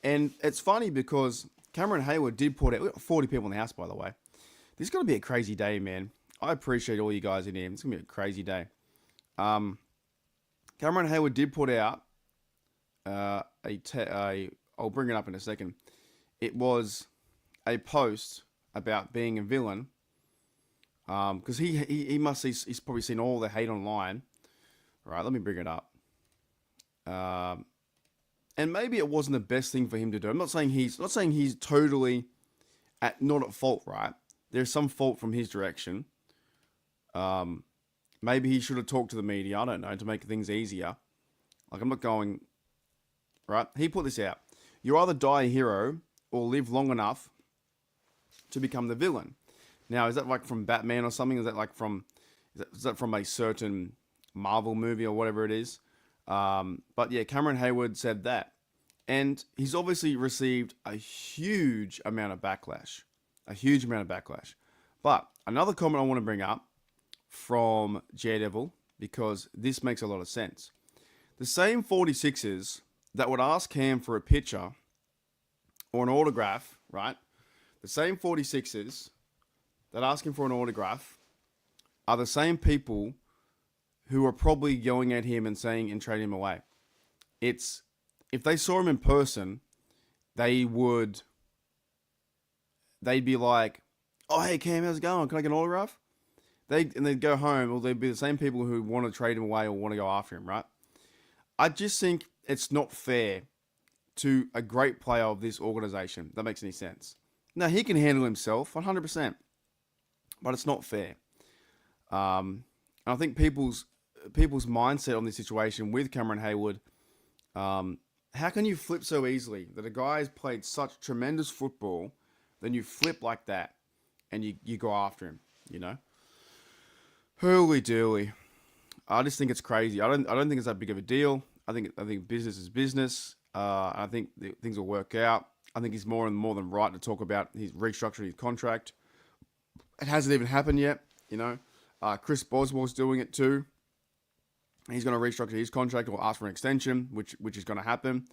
And it's funny because Cameron Heyward did put out, we got 40 people in the house, by the way. This is going to be a crazy day, man. I appreciate all you guys in here. It's going to be a crazy day. Cameron Heyward did put out I'll bring it up in a second. It was a post about being a villain. Because he must see, he's probably seen all the hate online. All right, let me bring it up. And maybe it wasn't the best thing for him to do. I'm not saying he's totally not at fault, right? There's some fault from his direction. Maybe he should have talked to the media, I don't know, to make things easier. Like, I'm not going, right? He put this out. You either die a hero or live long enough to become the villain. Now, is that like from Batman or something? Is that like from a certain Marvel movie or whatever it is? But yeah, Cameron Heyward said that. And he's obviously received a huge amount of backlash. But another comment I want to bring up from Daredevil, because this makes a lot of sense. The same 46ers that would ask Cam for a picture or an autograph, right? The same 46ers that ask him for an autograph are the same people who are probably yelling at him and saying and trading him away. It's, if they saw him in person, they'd be like, oh, hey, Cam, how's it going? Can I get an autograph? They'd go home, or they'd be the same people who want to trade him away or want to go after him, right? I just think it's not fair to a great player of this organization. If that makes any sense. Now, he can handle himself 100%, but it's not fair. And I think people's mindset on this situation with Cameron Heyward, how can you flip so easily that a guy has played such tremendous football, then you flip like that and you go after him, Holy dooly. I just think it's crazy. I don't think it's that big of a deal. I think business is business. I think things will work out. I think he's more than right to talk about his restructuring his contract. It hasn't even happened yet, Chris Boswell's doing it too. He's going to restructure his contract or ask for an extension, which is going to happen.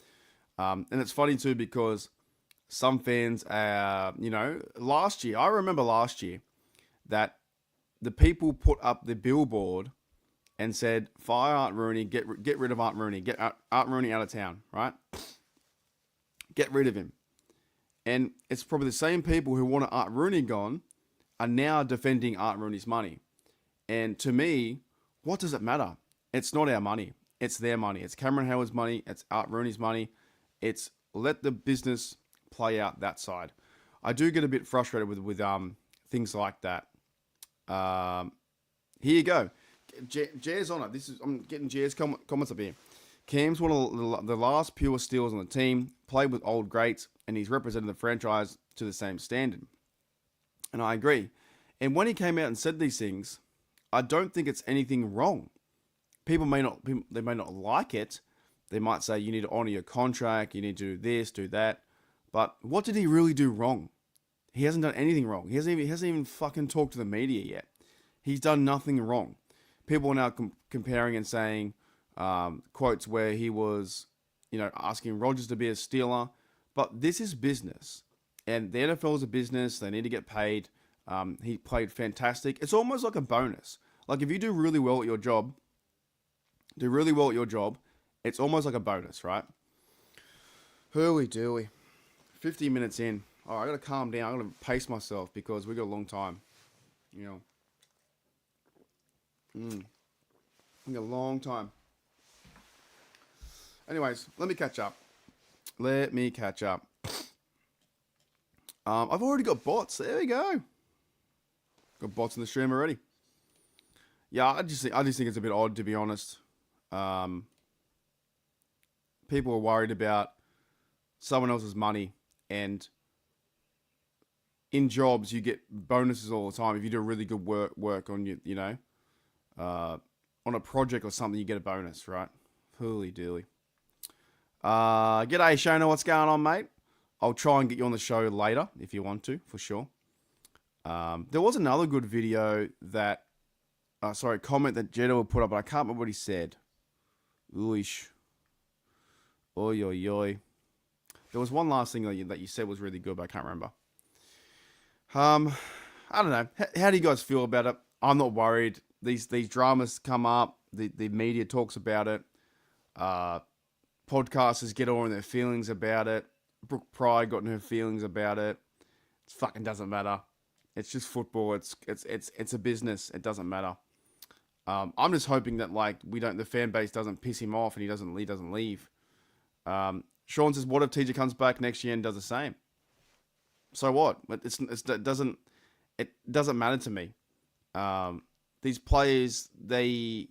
And it's funny too because some fans, last year, I remember last year that the people put up the billboard and said, fire Art Rooney, get rid of Art Rooney, get Art Rooney out of town, right? Get rid of him. And it's probably the same people who want Art Rooney gone are now defending Art Rooney's money. And to me, what does it matter? It's not our money. It's their money. It's Cameron Heyward's money. It's Art Rooney's money. It's let the business play out that side. I do get a bit frustrated with things like that. Here you go. Jay's on it. I'm getting Jay's comments up here. Cam's one of the last pure Steelers on the team, played with old greats, and he's represented the franchise to the same standard. And I agree. And when he came out and said these things, I don't think it's anything wrong. People may not like it. They might say you need to honor your contract, you need to do this, do that. But what did he really do wrong? He hasn't done anything wrong. He hasn't even fucking talked to the media yet. He's done nothing wrong. People are now comparing and saying quotes where he was, asking Rodgers to be a Steeler. But this is business. And the NFL is a business. They need to get paid. He played fantastic. It's almost like a bonus. Like if you do really well at your job, it's almost like a bonus, right? Hurly dooly. 50 minutes in. All right, I got to calm down. I got to pace myself because we got a long time. We got a long time. Anyways, let me catch up. I've already got bots. There we go. Got bots in the stream already. Yeah, I just think it's a bit odd, to be honest. People are worried about someone else's money, and in jobs you get bonuses all the time. If you do really good work on on a project or something, you get a bonus, right? Holy dooly. G'day Shona, what's going on, mate? I'll try and get you on the show later if you want to, for sure. There was another good video that comment that Jeddah would put up, but I can't remember what he said. Ooish. Oi, oi, oi. There was one last thing that you said was really good, but I can't remember. I don't know. How do you guys feel about it? I'm not worried. These dramas come up. The media talks about it. Podcasters get all in their feelings about it. Brooke Pride got in her feelings about it. It fucking doesn't matter. It's just football. It's a business. It doesn't matter. I'm just hoping that the fan base doesn't piss him off and he doesn't leave. Sean says, what if TJ comes back next year and does the same? So what? It doesn't matter to me. These players, they're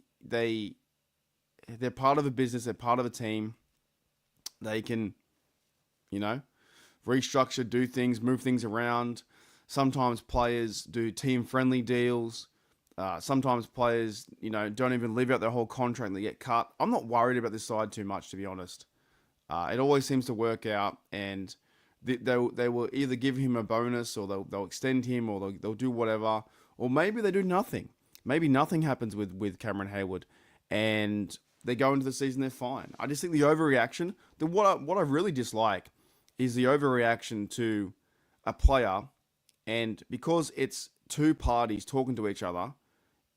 part of a business. They're part of a team. They can, restructure, do things, move things around. Sometimes players do team-friendly deals. Sometimes players, don't even live out their whole contract and they get cut. I'm not worried about this side too much, to be honest. It always seems to work out, and they will either give him a bonus, or they'll extend him, or they'll do whatever, or maybe they do nothing. Maybe nothing happens with Cameron Heyward, and they go into the season, they're fine. I just think the overreaction, what I really dislike is the overreaction to a player, and because it's two parties talking to each other,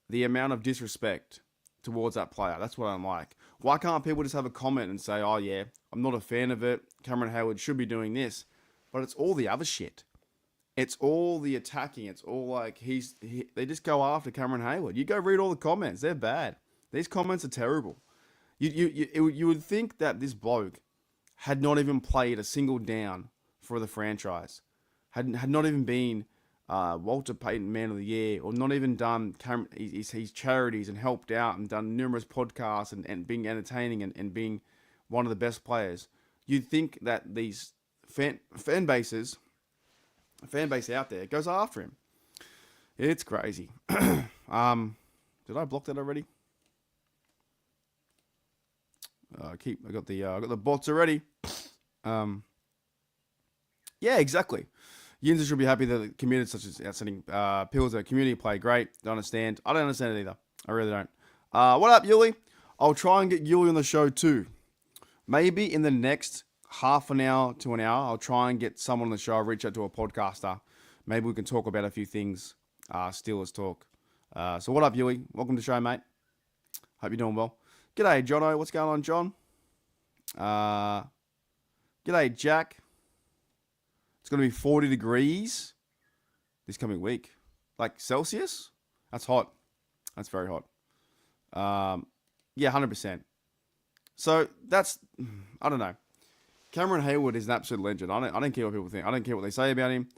the amount of disrespect towards that player. That's what I don't like. Why can't people just have a comment and say, oh yeah, I'm not a fan of it. Cameron Heyward should be doing this. But it's all the other shit. It's all the attacking. It's all like they just go after Cameron Heyward. You go read all the comments. They're bad. These comments are terrible. You would think that this bloke had not even played a single down for the franchise. Had not even been Walter Payton Man of the Year, or not even done his charities and helped out and done numerous podcasts and being entertaining and being one of the best players. You'd think that these fan base out there goes after him. It's crazy. Did I block that already? I got the bots already. Yeah, exactly. Yinza should be happy that the community such as outstanding Pills, the community play great. Don't understand. I don't understand it either. I really don't. What up, Yuli? I'll try and get Yuli on the show too. Maybe in the next half an hour to an hour, I'll try and get someone on the show. I'll reach out to a podcaster. Maybe we can talk about a few things. Steelers talk. So what up, Yuli? Welcome to the show, mate. Hope you're doing well. G'day, Jono. What's going on, John? G'day, Jack. It's going to be 40 degrees this coming week. Like Celsius? That's hot. That's very hot. Yeah, 100%. So that's, I don't know. Cameron Heyward is an absolute legend. I don't care what people think. I don't care what they say about him.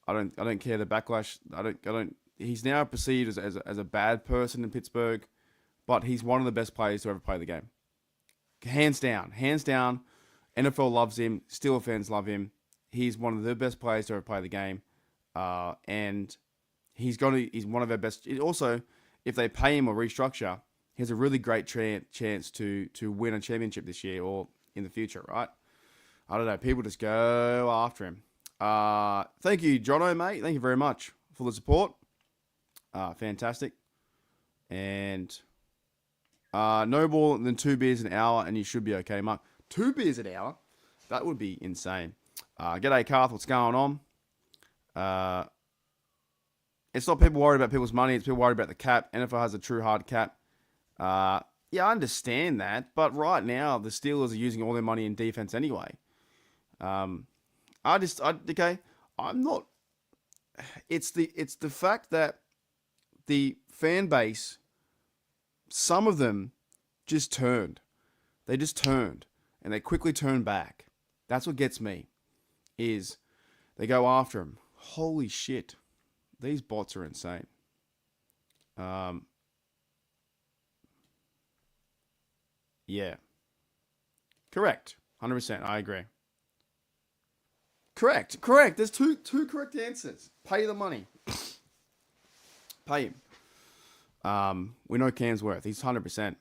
I don't care the backlash. He's now perceived as a bad person in Pittsburgh, but he's one of the best players to ever play the game. Hands down. NFL loves him. Steelers fans love him. He's one of the best players to ever play the game. And he's one of our best. Also, if they pay him or restructure, he has a really great chance to win a championship this year or in the future, right? I don't know. People just go after him. Thank you, Jono, mate. Thank you very much for the support. Fantastic. And no more than 2 beers an hour, and you should be okay, Mark. 2 beers an hour? That would be insane. G'day, Carth. What's going on? It's not people worried about people's money. It's people worried about the cap. NFL has a true hard cap. Yeah, I understand that. But right now, the Steelers are using all their money in defense anyway. Okay, I'm not... It's the fact that the fan base, some of them just turned. They just turned. And they quickly turned back. That's what gets me. Is they go after him. Holy shit. These bots are insane. Yeah. Correct. 100%. I agree. Correct. There's two correct answers. Pay the money. Pay him. We know Cam's worth. He's 100%.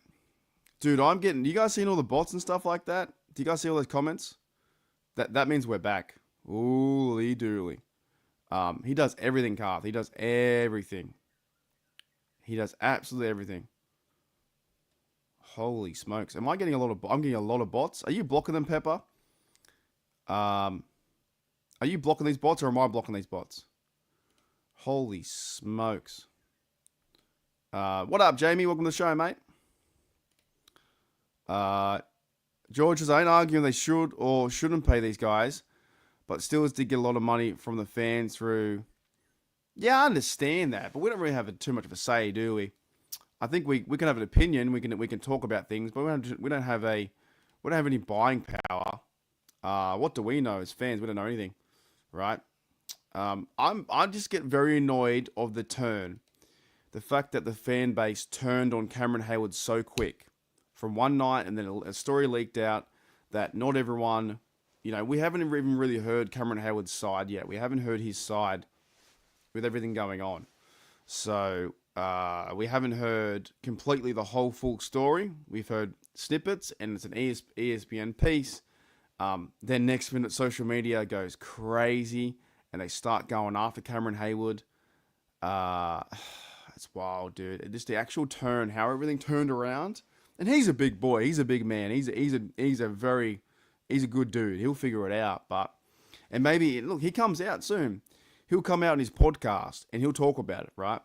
Dude, I'm getting... You guys seen all the bots and stuff like that? Do you guys see all those comments? That means we're back. Ooly dooly. He does everything, Carth. He does everything. He does absolutely everything. Holy smokes. Am I getting a lot of... I'm getting a lot of bots. Are you blocking them, Pepper? Are you blocking these bots or am I blocking these bots? Holy smokes. What up, Jamie? Welcome to the show, mate. George says, I ain't arguing they should or shouldn't pay these guys, but Steelers did get a lot of money from the fans through... Yeah, I understand that, but we don't really have too much of a say, do we? I think we can have an opinion, we can talk about things, but we don't have any buying power. What do we know as fans? We don't know anything, right? I just get very annoyed of the fact that the fan base turned on Cameron Heyward so quick from one night, and then a story leaked out that not everyone, we haven't even really heard Cameron Heyward's side yet. We haven't heard his side with everything going on. So we haven't heard completely the whole full story. We've heard snippets, and it's an ESPN piece. Then next minute, social media goes crazy, and they start going after Cameron Heyward. It's wild, dude. Just the actual turn, how everything turned around. And he's a big boy. He's a big man. He's a good dude. He'll figure it out. And maybe, look, he comes out soon. He'll come out in his podcast and he'll talk about it, right?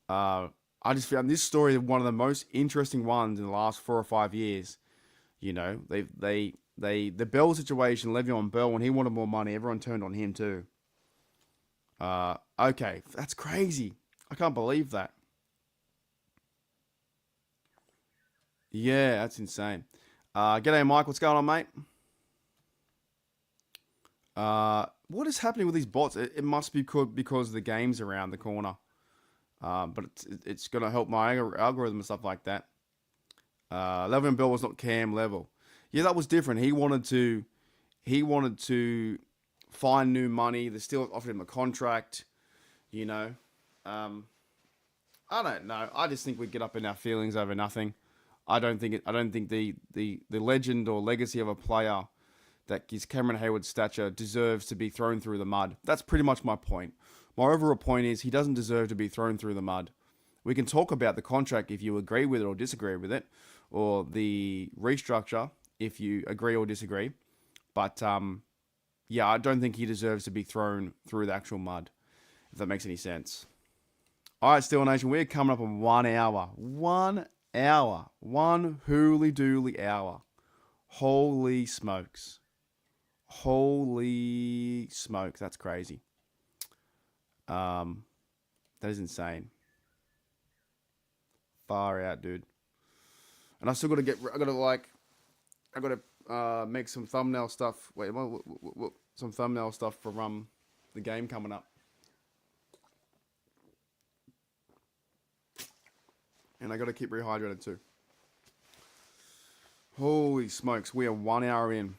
I just found this story one of the most interesting ones in the last 4 or 5 years. The Bell situation, Le'Veon Bell, when he wanted more money, everyone turned on him too. Okay, that's crazy. I can't believe that. Yeah, that's insane. G'day, Mike. What's going on, mate? What is happening with these bots? It must be because the game's around the corner. But it's going to help my algorithm and stuff like that. Le'Veon Bell was not Cam level. Yeah, that was different. He wanted to find new money. The Steelers offered him a contract. I don't know. I just think we get up in our feelings over nothing. I don't think the legend or legacy of a player that gives Cameron Heyward's stature deserves to be thrown through the mud. That's pretty much my point. My overall point is he doesn't deserve to be thrown through the mud. We can talk about the contract if you agree with it or disagree with it, or the restructure if you agree or disagree. But yeah, I don't think he deserves to be thrown through the actual mud, if that makes any sense. All right, Steel Nation, we're coming up on 1 hour. 1 hour. One hooly-dooly hour. Holy smokes. Holy smokes. That's crazy. That is insane. Far out, dude. And I still got to make some thumbnail stuff. Wait, some thumbnail stuff for the game coming up. And I got to keep rehydrated too. Holy smokes, we are 1 hour in.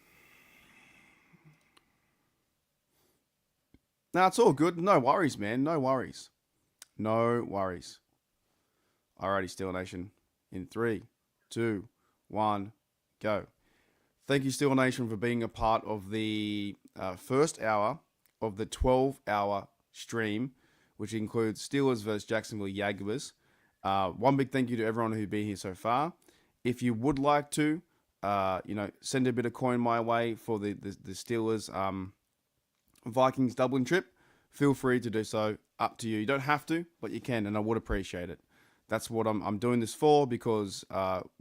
Nah, it's all good. No worries, man. No worries. No worries. Alrighty, Steel Nation. In 3, 2, 1, go. Thank you, Steel Nation, for being a part of the first hour of the 12-hour stream, which includes Steelers versus Jacksonville Jaguars. One big thank you to everyone who's been here so far. If you would like to, send a bit of coin my way for the Steelers Vikings Dublin trip, feel free to do so. Up to you. You don't have to, but you can, and I would appreciate it. That's what I'm doing this for, because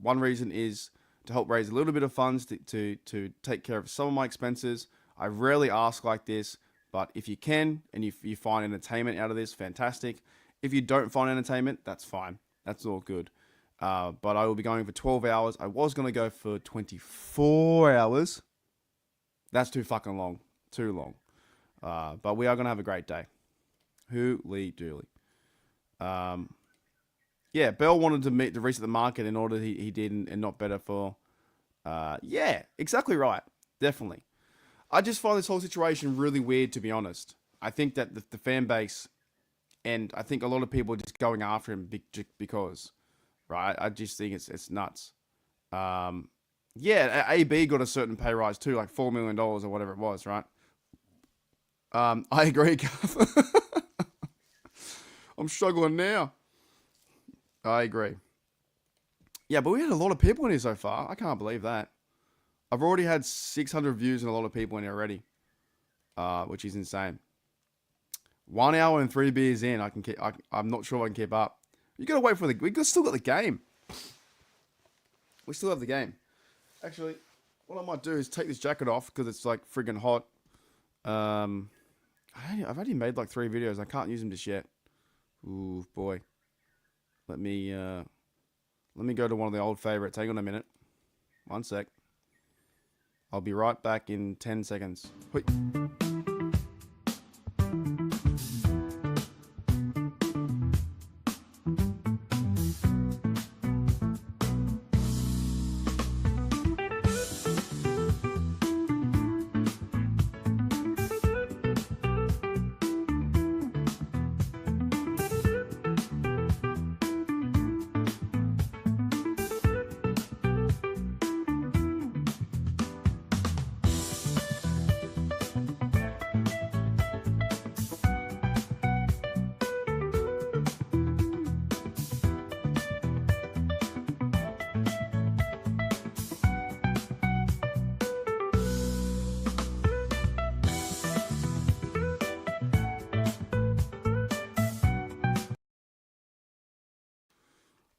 one reason is to help raise a little bit of funds to take care of some of my expenses. I rarely ask like this, but if you can and you find entertainment out of this, fantastic. If you don't find entertainment, that's fine. That's all good. But I will be going for 12 hours. I was going to go for 24 hours. That's too fucking long. Too long. But we are going to have a great day. Hooly dooly. Yeah, Bell wanted to reset the market in order he did, and not better for... yeah, exactly right. Definitely. I just find this whole situation really weird, to be honest. I think that the fan base, and I think a lot of people are just going after him because, right? I just think it's nuts. Yeah, AB got a certain pay rise too, like $4 million or whatever it was, right? I agree, Gav. I'm struggling now. I agree. Yeah, but we had a lot of people in here so far. I can't believe that. I've already had 600 views and a lot of people in here already, which is insane. 1 hour and 3 beers in, I'm not sure I can keep up. You gotta wait for we still got the game. We still have the game. Actually, what I might do is take this jacket off because it's like friggin' hot. I've already made like 3 videos. I can't use them just yet. Ooh, boy. Let me go to one of the old favorites. Hang on a minute. 1 sec. I'll be right back in 10 seconds. Hui.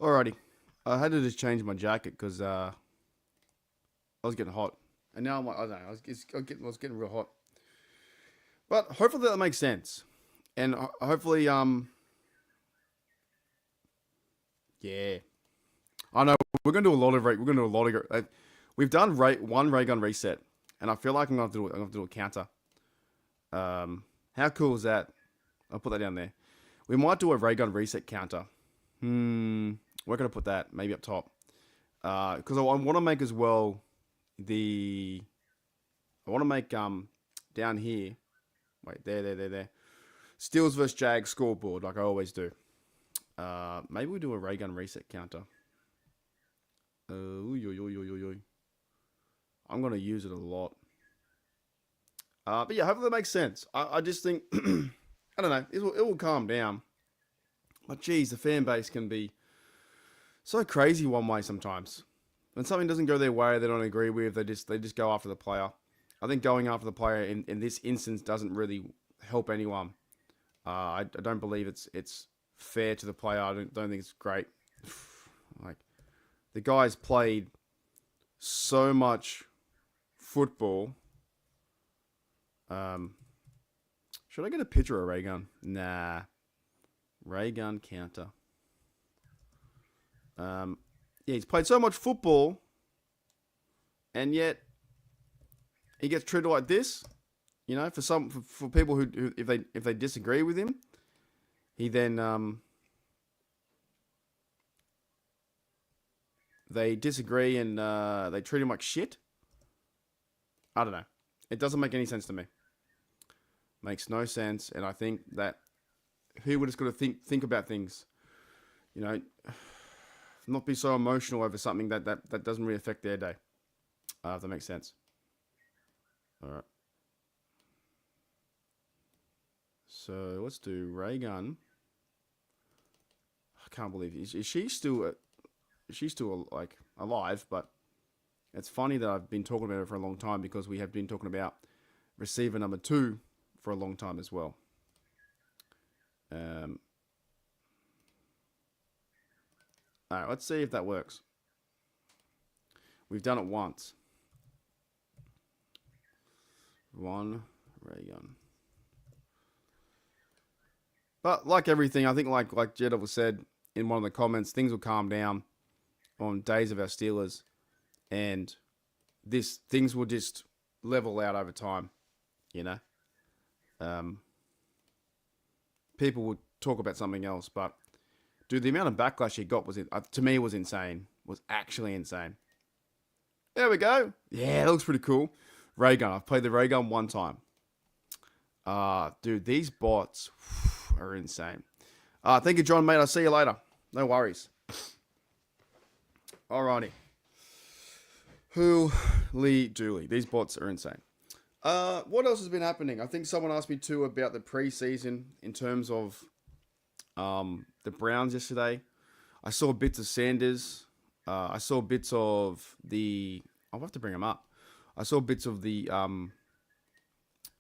Alrighty, I had to just change my jacket because I was getting hot, and now I don't know, I was getting real hot. But hopefully that makes sense, and hopefully yeah, I know we're gonna do a lot of we've done one ray gun reset, and I feel like I'm gonna have to do a counter. How cool is that? I'll put that down there. We might do a ray gun reset counter. We're going to put that maybe up top. Because I want to make as well I want to make down here. Wait, there. Steelers vs Jags scoreboard, like I always do. Maybe we do a ray gun reset counter. I'm going to use it a lot. But yeah, hopefully that makes sense. I just think, I don't know, it will calm down. But geez, the fan base can be so crazy one way sometimes. When something doesn't go their way, they don't agree with, they just go after the player. I think going after the player in this instance doesn't really help anyone. I don't believe it's fair to the player. I don't think it's great. Like, the guy's played so much football. Should I get a picture of a ray gun? Nah. Ray gun counter. Yeah, he's played so much football, and yet he gets treated like this. You know, for people who if they disagree with him, he then they disagree and they treat him like shit. I don't know. It doesn't make any sense to me. Makes no sense, and I think that Heyward has got to think about things. You know, not be so emotional over something that doesn't really affect their day. If that makes sense. All right. So let's do ray gun. I can't believe is she still like alive? But it's funny that I've been talking about her for a long time because we have been talking about receiver number 2 for a long time as well. All right, let's see if that works. We've done it once. One ray gun. But like everything, I think like Jedov said in one of the comments, things will calm down on days of our Steelers, and things will just level out over time. You know, people would talk about something else, but dude, the amount of backlash he got to me was insane. Was actually insane. There we go. Yeah, that looks pretty cool. Ray gun. I've played the ray gun one time. Dude, these bots are insane. Thank you, John, mate. I'll see you later. No worries. Alrighty. Holy dooly. These bots are insane. What else has been happening? I think someone asked me too about the preseason in terms of the Browns yesterday. I saw bits of Sanders. I saw bits of the... I'll have to bring them up. I saw bits of the...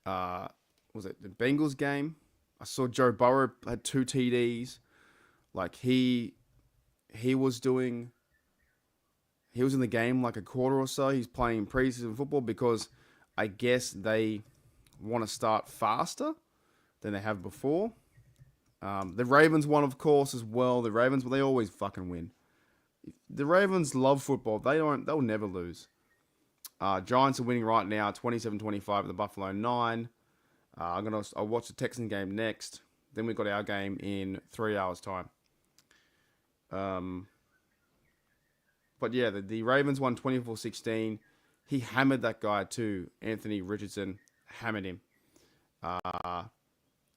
was it the Bengals game? I saw Joe Burrow had 2 TDs. Like he was doing... He was in the game like a quarter or so. He's playing preseason football because I guess they want to start faster than they have before. The Ravens won, of course, as well. The Ravens, they always fucking win. The Ravens love football. They'll never lose. Giants are winning right now, 27-25 at the Buffalo 9. I'll watch the Texan game next. Then we've got our game in 3 hours' time. But yeah, the Ravens won 24-16. He hammered that guy too. Anthony Richardson hammered him.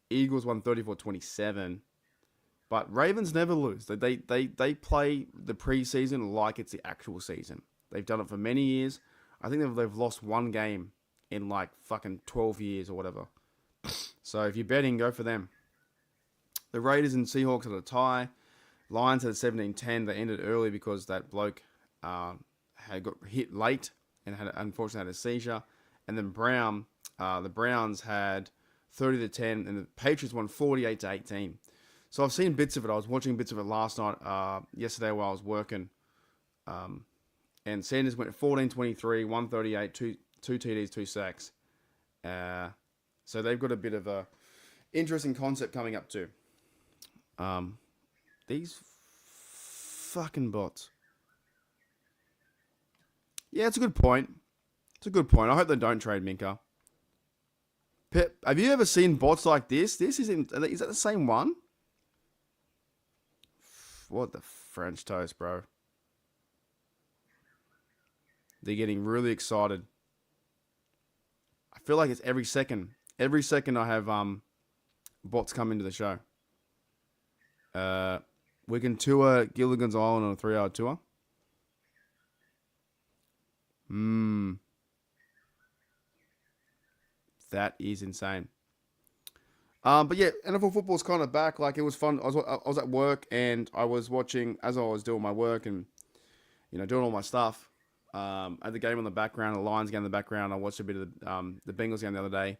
Eagles won 34-27. But Ravens never lose. They play the preseason like it's the actual season. They've done it for many years. I think they've lost one game in like fucking 12 years or whatever. So if you're betting, go for them. The Raiders and Seahawks had a tie. Lions had a 17-10. They ended early because that bloke had got hit late and unfortunately had a seizure. And then the Browns had 30-10, and the Patriots won 48-18. So I've seen bits of it. I was watching bits of it last night, yesterday while I was working. And Sanders went 14-23, 138, 2 TDs, 2 sacks. So they've got a bit of a interesting concept coming up too. These fucking bots. Yeah, it's a good point. It's a good point. I hope they don't trade Minka. Pip, have you ever seen bots like this? Is that the same one? What the French toast, bro. They're getting really excited. I feel like it's every second. Every second I have bots come into the show. We can tour Gilligan's Island on a 3-hour tour. That is insane. But yeah, NFL football's kind of back. Like, it was fun. I was at work and I was watching as I was doing my work and, you know, doing all my stuff. I had the game on the background, the Lions game in the background. I watched a bit of the Bengals game the other day.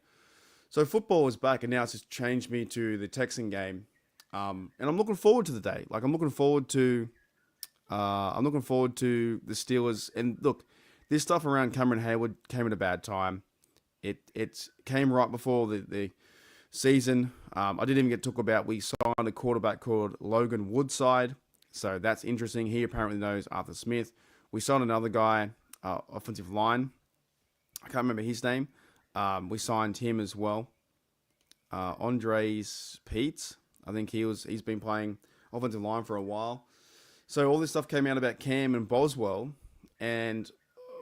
So football is back, and now it's just changed me to the Texan game. And I'm looking forward to the day. Like, I'm looking forward to the Steelers. And look, this stuff around Cameron Heyward came at a bad time. It came right before the season. I didn't even get to talk about, we signed a quarterback called Logan Woodside. So that's interesting. He apparently knows Arthur Smith. We signed another guy, offensive line. I can't remember his name. We signed him as well. Andres Peets. I think he's been playing offensive line for a while. So all this stuff came out about Cam and Boswell, and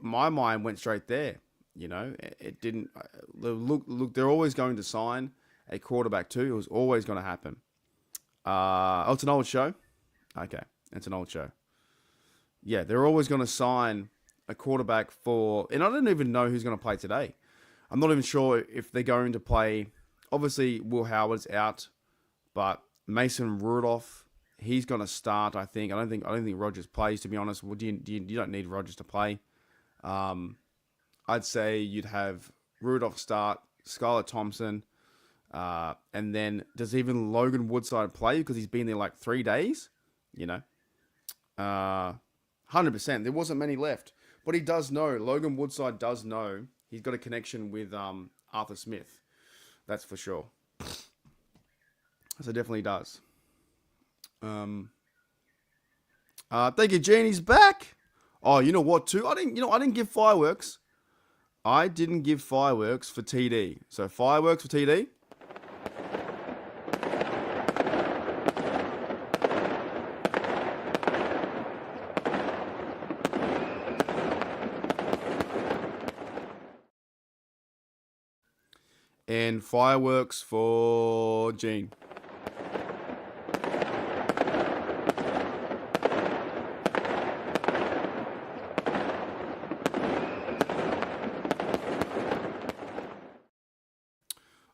my mind went straight there. You know, it didn't look. They're always going to sign a quarterback too. It was always going to happen. It's an old show. Okay, it's an old show. Yeah, they're always going to sign a quarterback for, and I don't even know who's going to play today. I'm not even sure if they're going to play. Obviously, Will Howard's out, but Mason Rudolph, He's going to start, I think. I don't think Rodgers plays, to be honest. Well, you don't need Rodgers to play. I'd say you'd have Rudolph start, Skylar Thompson, and then does even Logan Woodside play because he's been there like 3 days? 100%. There wasn't many left. But he does know, Logan Woodside does know he's got a connection with Arthur Smith. That's for sure. So definitely does. Thank you, Gene. He's back. Oh, you know what, too? I didn't give fireworks. I didn't give fireworks for TD. So fireworks for TD. And fireworks for Gene.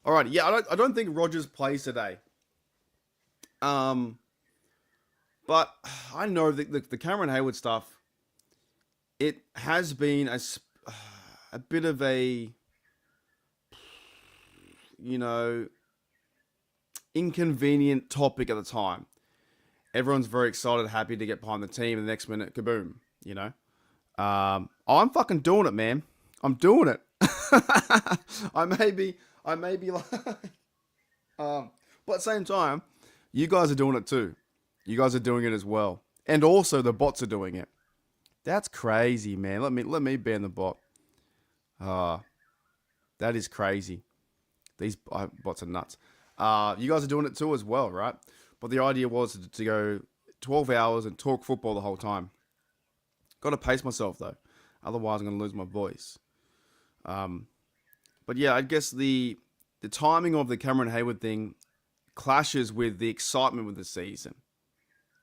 Alright, yeah, I don't think Rodgers plays today. But I know that the Cameron Heyward stuff, it has been a bit of a, inconvenient topic at the time. Everyone's very excited, happy to get behind the team, and the next minute, kaboom, I'm fucking doing it, man. I'm doing it. I may be like, but at the same time, you guys are doing it too. You guys are doing it as well. And also the bots are doing it. That's crazy, man. Let me ban the bot. That is crazy. These bots are nuts. You guys are doing it too as well, right? But the idea was to go 12 hours and talk football the whole time. Got to pace myself though. Otherwise I'm going to lose my voice. But yeah, I guess the timing of the Cameron Heyward thing clashes with the excitement with the season.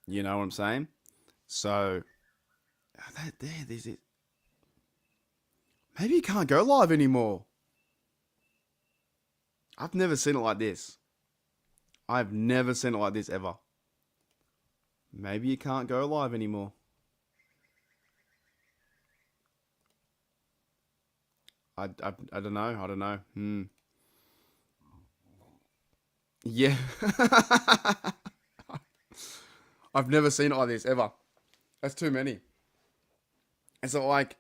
You know what I'm saying? So, there's it. Maybe you can't go live anymore. I've never seen it like this. I've never seen it like this ever. Maybe you can't go live anymore. I don't know. Yeah. I've never seen it like this ever. That's too many. And so like,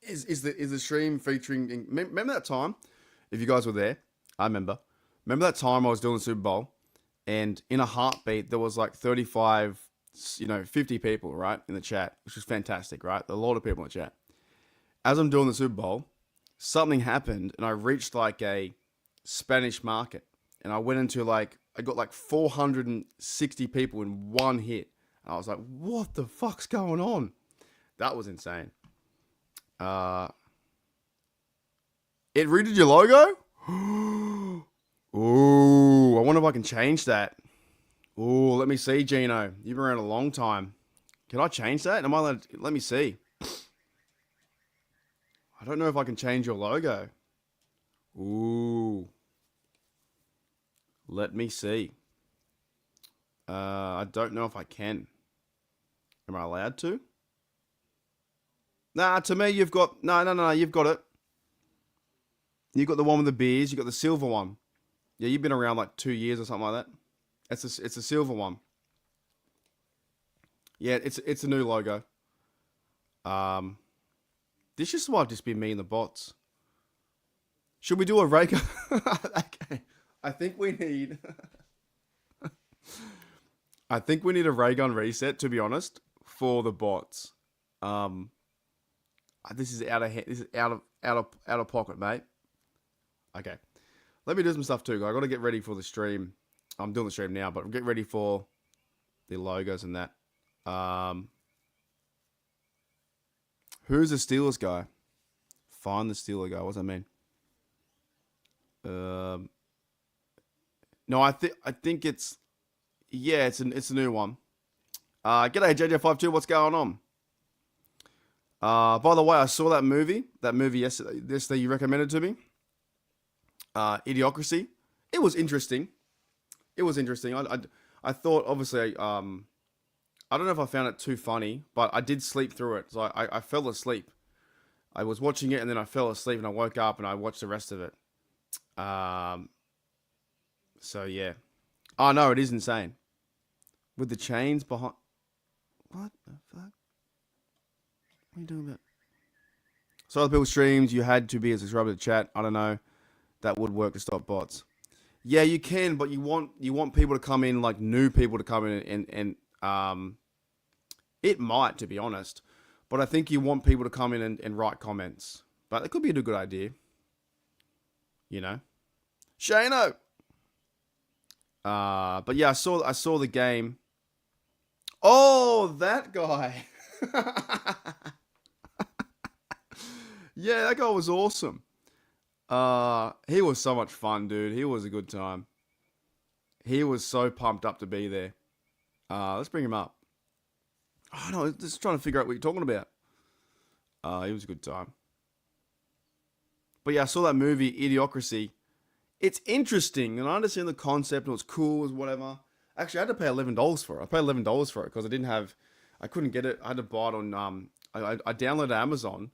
is the stream featuring? Remember that time? If you guys were there, I remember. Remember that time I was doing the Super Bowl, and in a heartbeat there was like 35, 50 people right in the chat, which was fantastic, right? A lot of people in the chat. As I'm doing the Super Bowl, something happened, and I reached like a Spanish market, and I went into I got like 460 people in one hit. And I was like, what the fuck's going on? That was insane. It redid your logo? Ooh, I wonder if I can change that. Ooh, let me see, Gino. You've been around a long time. Can I change that? Am I allowed to, let me see. I don't know if I can change your logo. Ooh. Let me see. I don't know if I can. Am I allowed to? Nah, to me, you've got... No, you've got it. You've got the one with the beers. You've got the silver one. Yeah, you've been around like 2 years or something like that. It's a silver one. Yeah, it's a new logo. This just might just be me and the bots. Should we do a rake? Okay. I think we need a ray gun reset, to be honest, for the bots. This is out of this is out of pocket, mate. Okay. Let me do some stuff too. I got to get ready for the stream. I'm doing the stream now, but I'm getting ready for the logos and that. Who's the Steelers guy? Find the Steelers guy. What does that mean? No, I think it's it's a new one. G'day JJ52. What's going on? By the way, I saw that movie yesterday you recommended to me. Idiocracy. It was interesting. I I thought, obviously, I don't know if I found it too funny, but I did sleep through it. So I fell asleep. I was watching it and then I fell asleep and I woke up and I watched the rest of it. So yeah. Oh no, it is insane. With the chains behind. What the fuck? What are you doing about? So other people's streams, you had to be a subscriber to chat. I don't know. That would work to stop bots. Yeah, you can, but you want people to come in, like new people to come in and it might, to be honest. But I think you want people to come in and write comments. But it could be a good idea. You know? Shano! But yeah, I saw the game. Oh, that guy. Yeah, that guy was awesome. He was so much fun, dude. He was a good time. He was so pumped up to be there. Let's bring him up. Oh no, just trying to figure out what you're talking about. It was a good time. But yeah, I saw that movie, Idiocracy. It's interesting, and I understand the concept, and it's cool, it's whatever. Actually, I had to pay $11 for it. I paid $11 for it because I couldn't get it. I had to buy it on, I downloaded Amazon,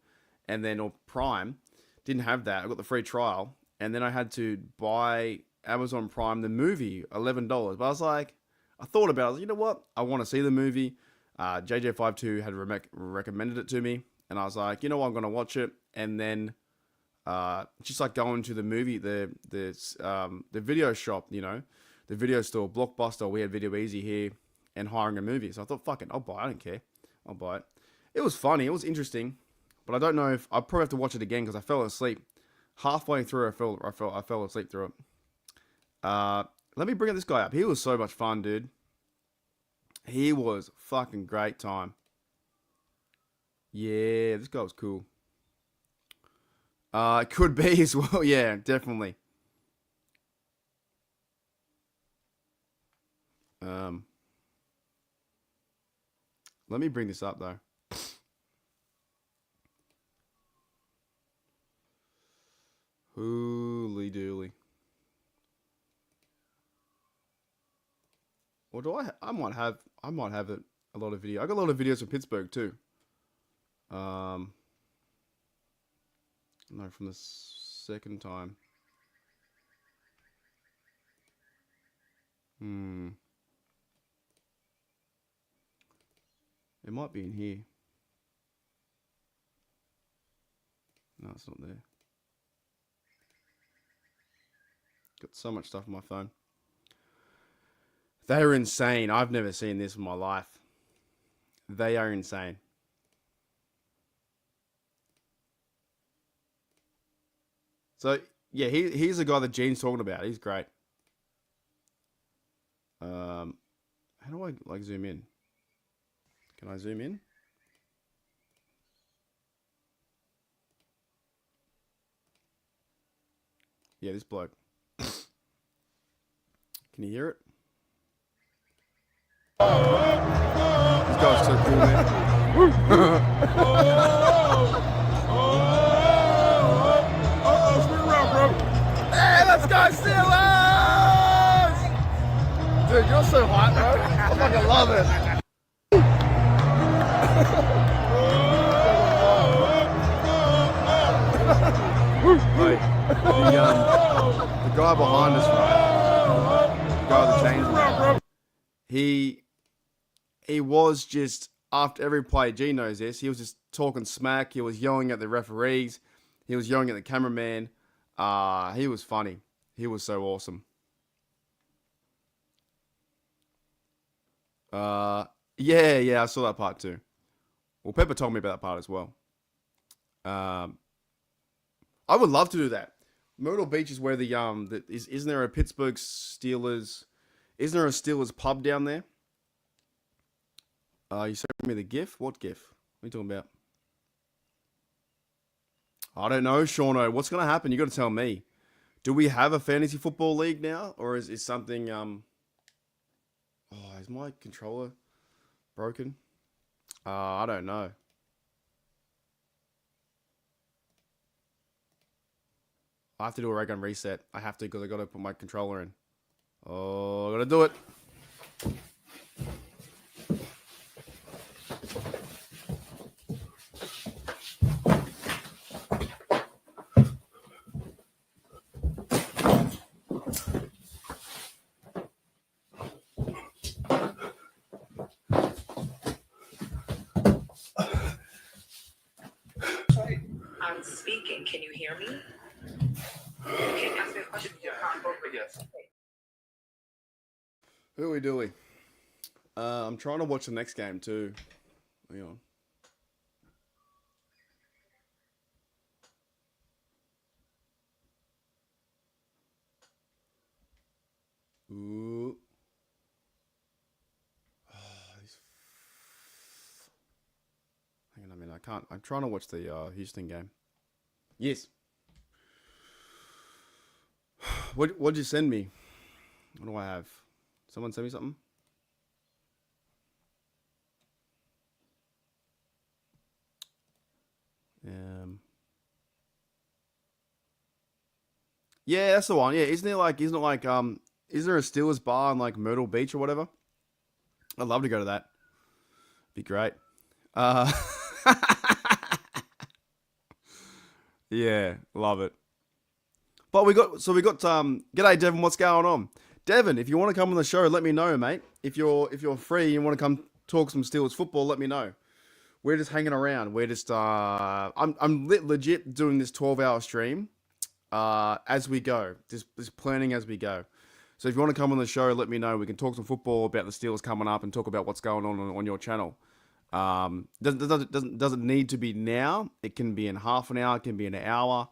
and then, or Prime. Didn't have that. I got the free trial, and then I had to buy Amazon Prime, the movie, $11. But I was like, I thought about it. I was like, you know what? I want to see the movie. JJ52 had recommended it to me, and I was like, you know what? I'm going to watch it. And then just like going to the movie, the video shop, you know, the video store, Blockbuster, we had Video Easy here, and hiring a movie. So I thought, fuck it, I'll buy it. I don't care. I'll buy it. It was funny. It was interesting. But I don't know if I'll probably have to watch it again because I fell asleep halfway through. I fell asleep through it. Let me bring this guy up. He was so much fun, dude. He was fucking great time. Yeah, this guy was cool. It could be as well. Yeah, definitely. Let me bring this up though. Holy dooly. Or do I might have it a lot of video. I got a lot of videos from Pittsburgh too. No, from the second time. It might be in here. No, it's not there. Got so much stuff on my phone. They are insane. I've never seen this in my life. They are insane. So, yeah, he's the guy that Gene's talking about. He's great. How do I, like, zoom in? Can I zoom in? Yeah, this bloke. Can you hear it? This guy's so cool, man. Spin around, bro. Hey, let's go Steelers! Dude, you're so hot, bro. I fucking love it. Wait, the guy behind us, right? The guy with the chains around. He was just, after every play, G knows this, he was just talking smack. He was yelling at the referees. He was yelling at the cameraman. He was funny. He was so awesome. Yeah, I saw that part too. Well, Pepper told me about that part as well. I would love to do that. Myrtle Beach is where isn't there a Pittsburgh Steelers? Isn't there a Steelers pub down there? You sent me the GIF? What GIF? What are you talking about? I don't know, Shauno. What's going to happen? You got to tell me. Do we have a fantasy football league now? Or is something, Oh, is my controller broken? I don't know. I have to do a ray gun reset. I have to because I got to put my controller in. Oh, I got to do it. I'm speaking. Can you hear me? Can you ask me a question? Yes. Hooey dooey. I'm trying to watch the next game too. Hang on. Ooh. Hang on a minute. I can't. I'm trying to watch the Houston game. Yes. What'd you send me? What do I have? Someone send me something? Yeah, that's the one. Yeah, isn't it like, is there a Steelers bar in like Myrtle Beach or whatever? I'd love to go to that. Be great. Yeah, love it. But we got g'day Devin, what's going on? Devin, if you want to come on the show, let me know, mate. If you're free and you want to come talk some Steelers football, let me know. We're just hanging around. We're just I'm legit doing this 12-hour stream as we go. Just planning as we go. So if you want to come on the show, let me know. We can talk some football about the Steelers coming up and talk about what's going on your channel. Doesn't need to be now. It can be in half an hour. It can be an hour.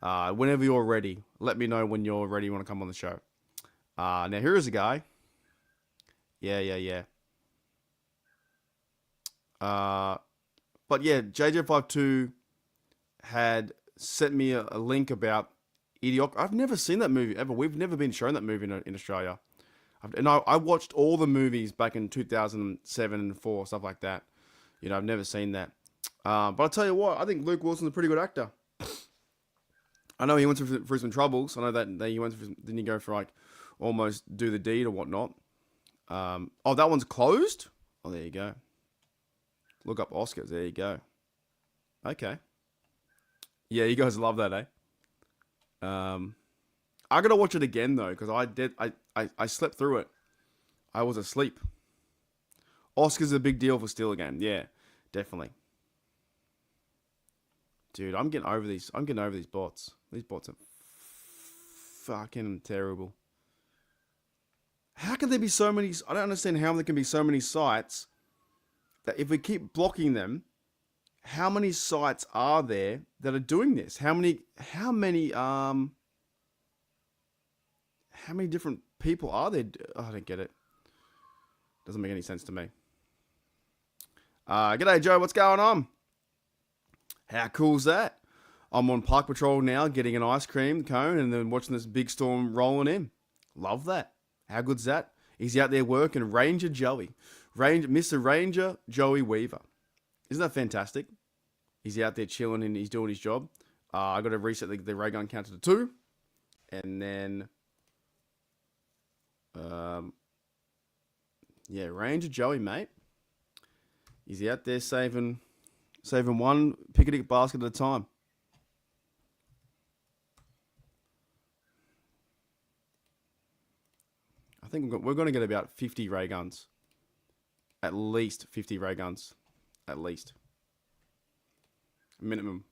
Whenever you're ready, let me know when you're ready. You want to come on the show. Now here is a guy. Yeah. But yeah, JJ52 had sent me a link about Idiocracy. I've never seen that movie ever. We've never been shown that movie in Australia. I watched all the movies back in 2007 and 4, stuff like that. You know, I've never seen that. But I'll tell you what, I think Luke Wilson's a pretty good actor. I know he went through some troubles. I know that he went through, didn't he go for like almost do the deed or whatnot? Oh, that one's closed? Oh, there you go. Look up Oscars. There you go. Okay. Yeah, you guys love that, eh? I gotta watch it again though, because I slept through it. I was asleep. Oscars is a big deal for Steeler game. Yeah, definitely. Dude, I'm getting over these bots. These bots are fucking terrible. How can there be so many? I don't understand how there can be so many sites that if we keep blocking them, how many sites are there that are doing this? How many different people are there? Oh, I don't get it. Doesn't make any sense to me. G'day, Joe. What's going on? How cool's that? I'm on Park Patrol now, getting an ice cream cone and then watching this big storm rolling in. Love that. How good's that? He's out there working. Ranger Joey. Mr. Ranger Joey Weaver. Isn't that fantastic? He's out there chilling and he's doing his job. I got to reset the ray gun counter to 2. And then... yeah, Ranger Joey, mate. He's out there saving one picnic basket at a time. I think we're going to get about 50 ray guns. At least 50 ray guns. At least. Minimum.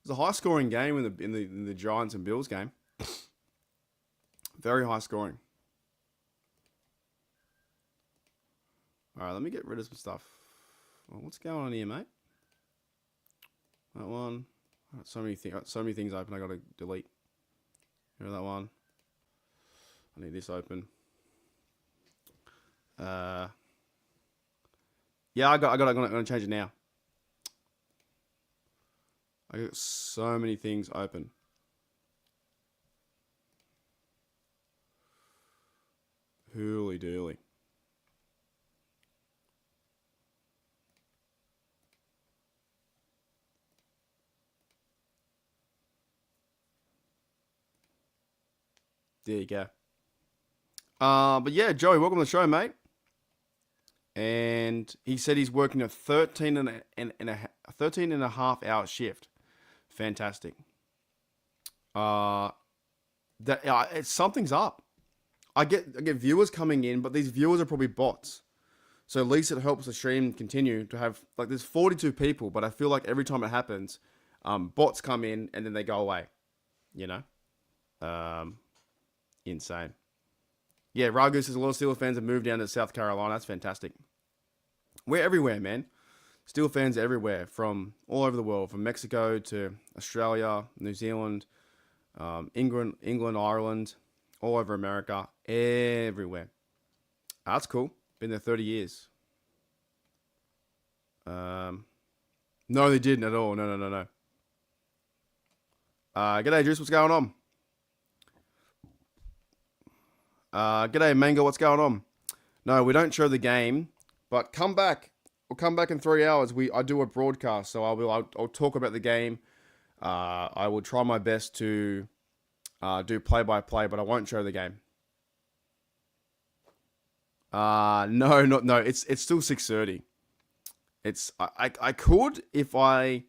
It's a high-scoring game in the Giants and Bills game. Very high scoring. All right, let me get rid of some stuff. Well, what's going on here, mate? That one. So many things open. I got to delete. Here's that one. I need this open. Yeah, I'm gonna change it now. I got so many things open. Hooly dooly. There you go. But yeah, Joey, welcome to the show, mate. And he said he's working a 13 and a half hour shift. Fantastic. Something's up. I get viewers coming in, but these viewers are probably bots. So at least it helps the stream continue to have, like, there's 42 people, but I feel like every time it happens, bots come in and then they go away. You know? Insane. Yeah, Ragu says a lot of Steelers fans have moved down to South Carolina. That's fantastic. We're everywhere, man. Steel fans are everywhere, from all over the world, from Mexico to Australia, New Zealand, England, Ireland, all over America, everywhere. That's cool. Been there 30 years. No, they didn't at all. No. G'day, Juice. What's going on? G'day, Mango. What's going on? No, we don't show the game, but come back. We'll come back in 3 hours. I do a broadcast, so I'll talk about the game. I will try my best to do play-by-play, but I won't show the game. No. It's still 6:30. I could, if I,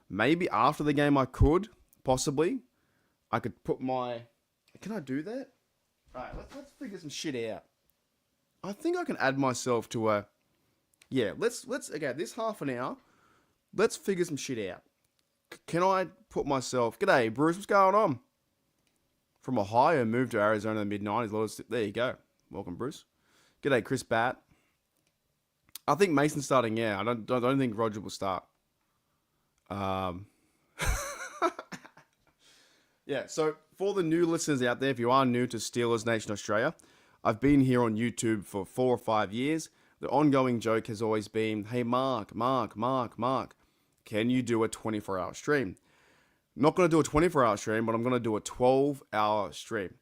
maybe after the game I could, possibly. I could put my, can I do that? Alright, let's figure some shit out. I think I can add myself to a, yeah, let's okay, this half an hour, let's figure some shit out. Can I put myself, g'day Bruce, what's going on? From Ohio, moved to Arizona in the mid-90s. There you go. Welcome, Bruce. G'day, Chris Batt. I think Mason's starting, yeah. I don't think Roger will start. Yeah, so for the new listeners out there, if you are new to Steelers Nation Australia, I've been here on YouTube for 4 or 5 years. The ongoing joke has always been, hey, Mark, can you do a 24-hour stream? I'm not going to do a 24-hour stream, but I'm going to do a 12-hour stream.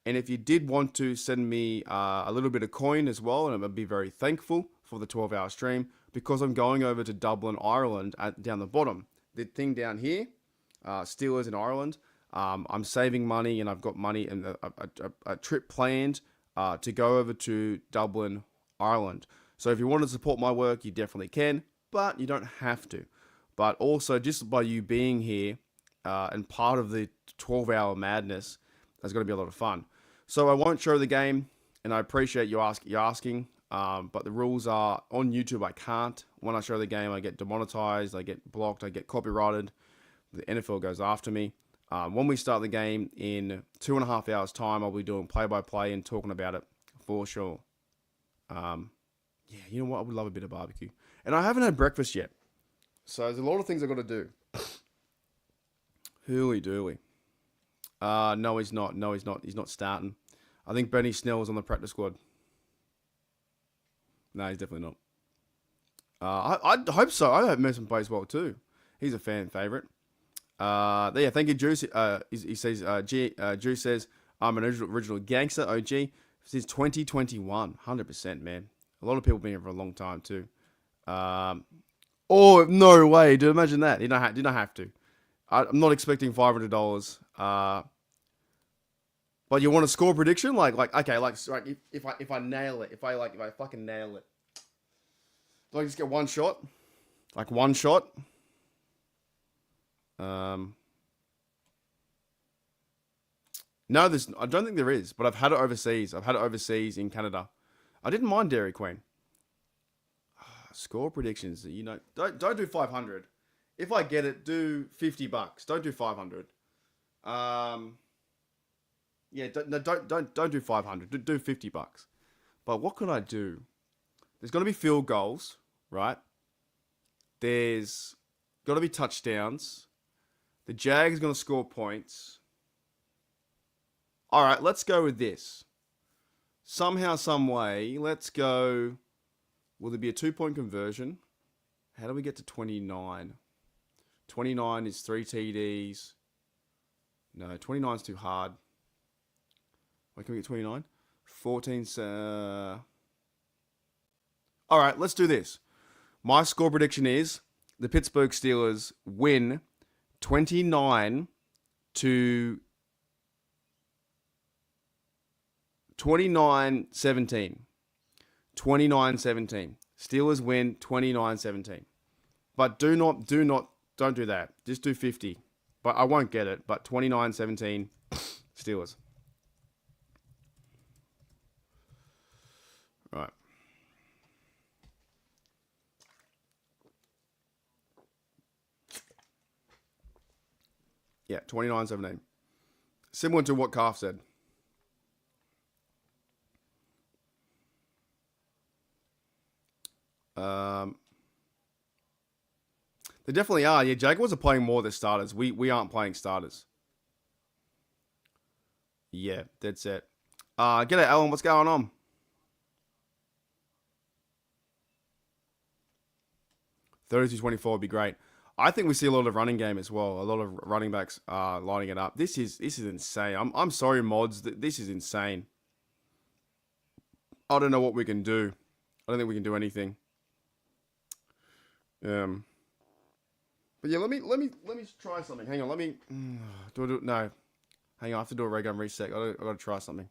And if you did want to send me a little bit of coin as well, and I'd be very thankful for the 12-hour stream, because I'm going over to Dublin, Ireland, down the bottom. The thing down here, Steelers in Ireland, I'm saving money, and I've got money and a trip planned to go over to Dublin, Ireland. So if you want to support my work, you definitely can, but you don't have to. But also, just by you being here and part of the 12-hour madness, that's going to be a lot of fun. So I won't show the game, and I appreciate you asking. But the rules are, on YouTube, I can't. When I show the game, I get demonetized, I get blocked, I get copyrighted. The NFL goes after me. When we start the game in 2.5 hours' time, I'll be doing play-by-play and talking about it for sure. Yeah, you know what? I would love a bit of barbecue. And I haven't had breakfast yet. So there's a lot of things I've got to do. Hooly dooly. No, he's not. No, he's not. He's not starting. I think Benny Snell's on the practice squad. No, he's definitely not. I hope so. I hope Mason plays well too. He's a fan favourite. Yeah, thank you, Juice. He says, Juice says, I'm an original gangster, OG, since 2021. 100%, man. A lot of people been here for a long time too. Oh, no way, dude. Imagine that. You don't have to. I'm not expecting $500. But you want a score prediction? Okay, if I nail it, if I fucking nail it, do I just get one shot? Like one shot? No, I don't think there is, but I've had it overseas. I've had it overseas in Canada. I didn't mind Dairy Queen. Score predictions, you know, don't do 500. If I get it, do $50. Don't do 500. Yeah, don't do 500. Do $50. But what could I do? There's got to be field goals, right? There's got to be touchdowns. The Jags going to score points. All right, let's go with this. Somehow, some way, let's go. Will there be a 2-point conversion? How do we get to 29? 29 is 3 TDs. No, 29 is too hard. Wait, can we get 29? 14. All right, let's do this. My score prediction is the Pittsburgh Steelers win 29 to 29-17. 29-17. Steelers win 29-17. But don't do that. Just do 50. But I won't get it. But 29-17 Steelers. Right. Yeah, 29-17. Similar to what Calf said. They definitely are. Yeah, Jaguars are playing more than starters. We aren't playing starters. Yeah, dead set. G'day, Alan. What's going on? $32-24 would be great. I think we see a lot of running game as well. A lot of running backs lining it up. This is insane. I'm sorry, mods. This is insane. I don't know what we can do. I don't think we can do anything. But yeah, let me try something. Hang on, let me do no. Hang on, I have to do a ray gun reset. I gotta try something.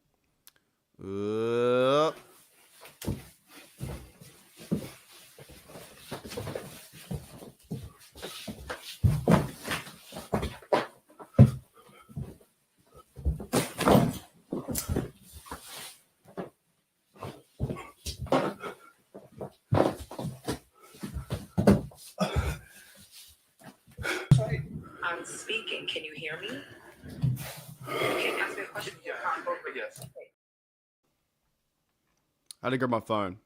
I'm speaking. Can you hear me? Can you ask me a question? Yes. I had to grab my phone.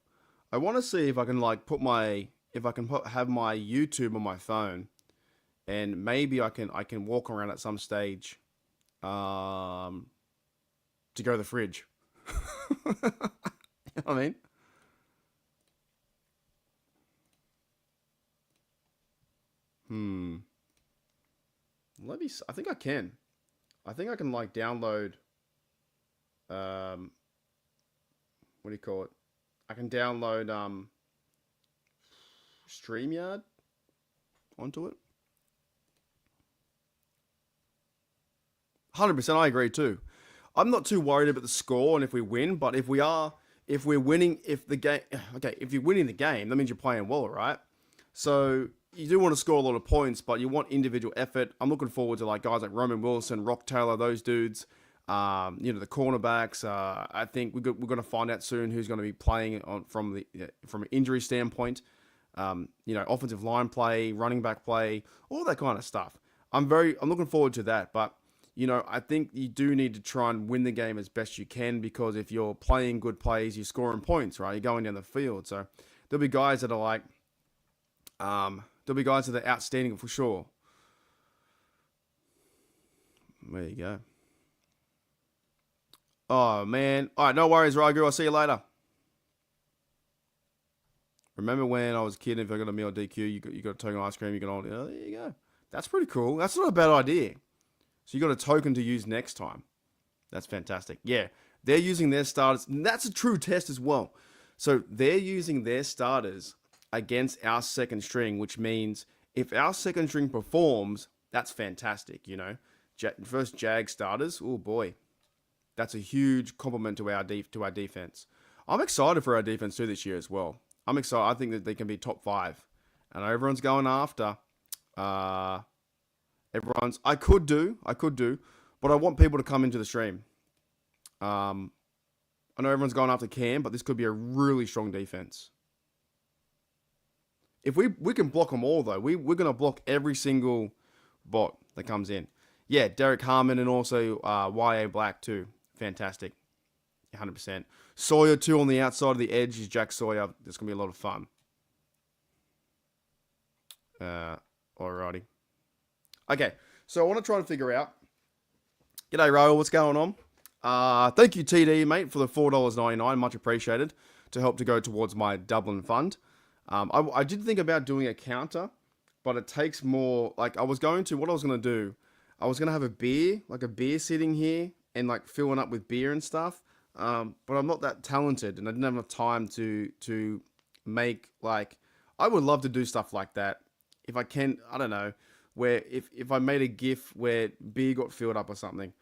I want to see if I can like have my YouTube on my phone, and maybe I can walk around at some stage, to go to the fridge. You know what I mean? I think I can. I think I can like download. What do you call it? I can download StreamYard onto it. 100%, I agree too. I'm not too worried about the score and if we win, but if you're winning the game, that means you're playing well, right? So you do want to score a lot of points, but you want individual effort. I'm looking forward to like guys like Roman Wilson, Rock Taylor, those dudes. The cornerbacks. I think we're going to find out soon who's going to be playing from an injury standpoint. Offensive line play, running back play, all that kind of stuff. I'm looking forward to that. But I think you do need to try and win the game as best you can, because if you're playing good plays, you're scoring points, right? You're going down the field. So there'll be guys that are like, there'll be guys that are outstanding for sure. There you go. Oh, man. All right, no worries, Ragu. I'll see you later. Remember when I was a kid, if I got a meal DQ, you got a token of ice cream, you got on. Oh, there you go. That's pretty cool. That's not a bad idea. So you got a token to use next time. That's fantastic. Yeah, they're using their starters. That's a true test as well. So they're using their starters against our second string, which means if our second string performs, that's fantastic, First Jag starters, oh boy. That's a huge compliment to our defense. I'm excited for our defense too this year as well. I'm excited. I think that they can be top 5. And everyone's going after. I could do, but I want people to come into the stream. I know everyone's going after Cam, but this could be a really strong defense. If we can block them all, though, we're going to block every single bot that comes in. Yeah, Derek Harmon and also YA Black too. Fantastic. 100%. Sawyer too on the outside of the edge is Jack Sawyer. There's going to be a lot of fun. Alrighty. Okay, so I want to try and figure out. G'day, Raul. What's going on? Thank you, TD, mate, for the $4.99. Much appreciated. To help to go towards my Dublin fund. I did think about doing a counter, but it takes more. Like, what I was going to do, I was going to have a beer sitting here and like filling up with beer and stuff. But I'm not that talented and I didn't have enough time to make like, I would love to do stuff like that. If I can, I don't know, where if I made a GIF where beer got filled up or something.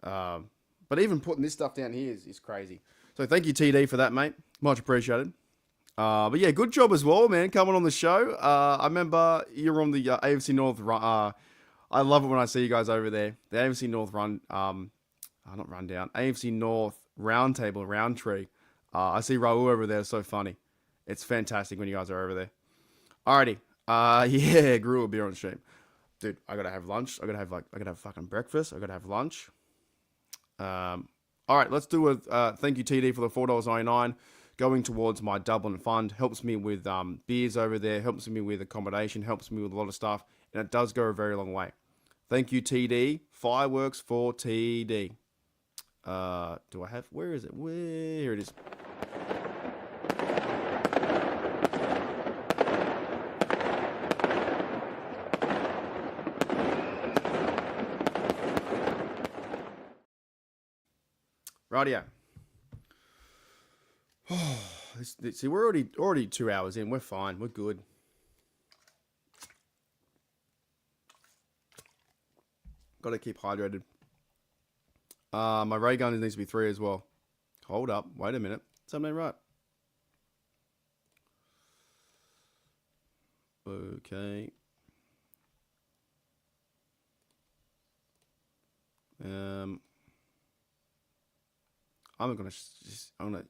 But But even putting this stuff down here is crazy. So thank you, TD, for that, mate. Much appreciated. But yeah, good job as well, man, coming on the show. I remember you're on the AFC North run. I love it when I see you guys over there. The AFC North run, not rundown, AFC North Roundtable, Roundtree. I see Raul over there. It's so funny. It's fantastic when you guys are over there. Alrighty. Yeah, grew a beer on stream. Dude, I gotta have lunch. I gotta have fucking breakfast. I gotta have lunch. Alright, let's do a thank you, TD, for the $4.99 going towards my Dublin fund. Helps me with beers over there, helps me with accommodation, helps me with a lot of stuff, and it does go a very long way. Thank you, TD. Fireworks for TD. Do I have, where is it? Here it is. Rightio. See, we're already 2 hours in. We're fine. We're good. Got to keep hydrated. My ray gun needs to be 3 as well. Hold up. Wait a minute. Something ain't right. Okay.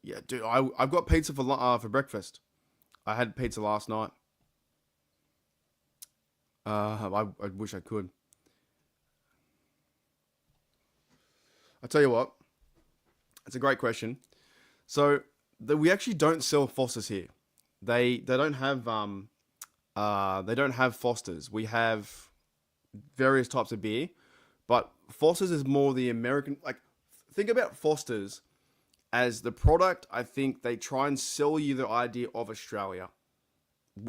Yeah, dude, I've got pizza for breakfast. I had pizza last night. I wish I could. I tell you what, it's a great question. So we actually don't sell Fosters here. They don't have Fosters. We have various types of beer, but Fosters is more the American. Like, think about Fosters as the product. I think they try and sell you the idea of Australia.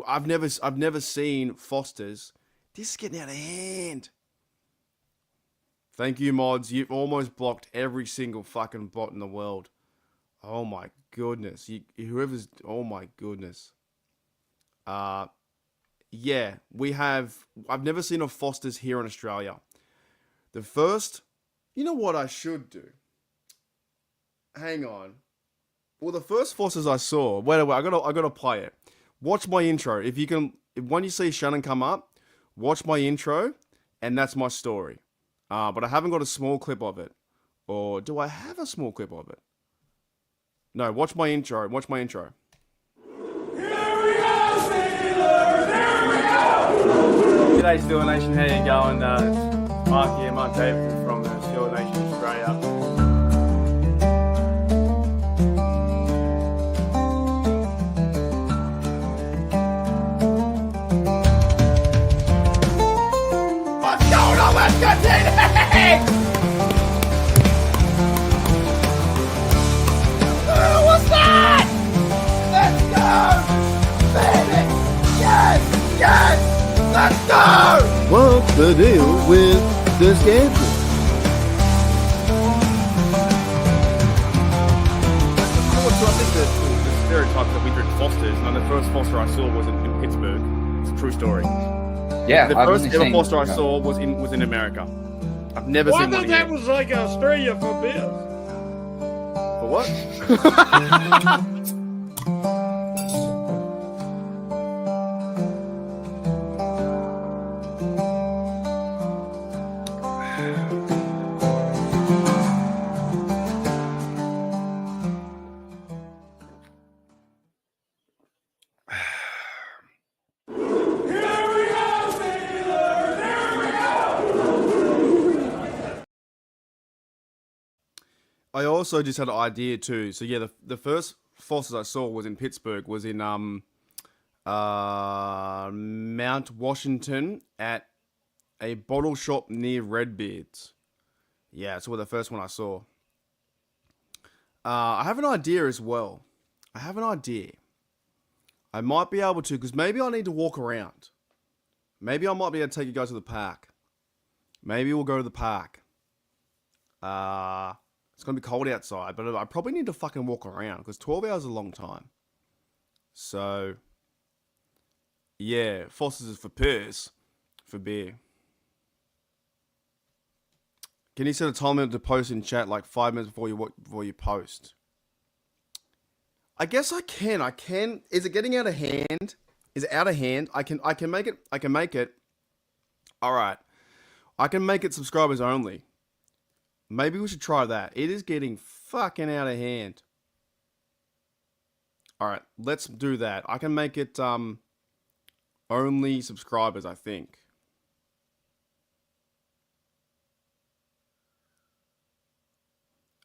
I've never seen Fosters. This is getting out of hand. Thank you, mods. You've almost blocked every single fucking bot in the world. Oh my goodness. Whoever's... Oh my goodness. Yeah, we have... I've never seen a Foster's here in Australia. The first... You know what I should do? Hang on. Well, the first Foster's I saw... Wait, I gotta play it. Watch my intro. If you can... When you see Shannon come up, watch my intro, and that's my story. But I haven't got a small clip of it. Or do I have a small clip of it? No, watch my intro. Watch my intro. Here we go, Steelers! Here we go! G'day, Steelers Nation. How you going? It's Mark here, Mark Davidson from the Steelers Nation Australia. What's going on? Let's continue! What's that? Let's go! Baby! Yes! Yes! Let's go! What's the deal with the schedule? So I think the stereotype that we drink Fosters, and the first Foster I saw was in Pittsburgh. It's a true story. Yeah, The I've first only ever seen- Foster I saw was in America. I've never Well, I seen one thought that here. was like Australia for biz. For what? Here we go, Steelers! Here we go! I also just had an idea too. So yeah, the first Fosters I saw was in Pittsburgh, was in Mount Washington at a bottle shop near Redbeards. Yeah, that's where the first one I saw. I have an idea as well. I have an idea. I might be able to, because maybe I need to walk around. Maybe I might be able to take you guys to the park. Maybe we'll go to the park. It's going to be cold outside, but I probably need to fucking walk around, because 12 hours is a long time. So, yeah, Foster's is for piss, for beer. Can you set a time limit to post in chat like 5 minutes before you post? I guess I can. Is it getting out of hand? Is it out of hand? I can make it. All right. I can make it subscribers only. Maybe we should try that. It is getting fucking out of hand. All right, let's do that. I can make it only subscribers, I think.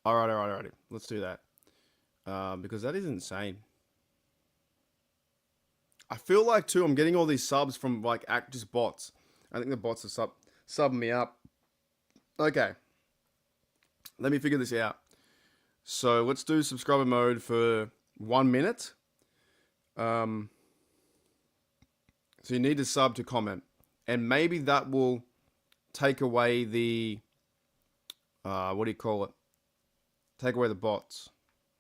All right. Let's do that. Because that is insane. I feel like too, I'm getting all these subs from like just bots. I think the bots are subbing me up. Okay. Let me figure this out. So let's do subscriber mode for 1 minute. So you need to sub to comment. And maybe that will take away the, what do you call it? Take away the bots.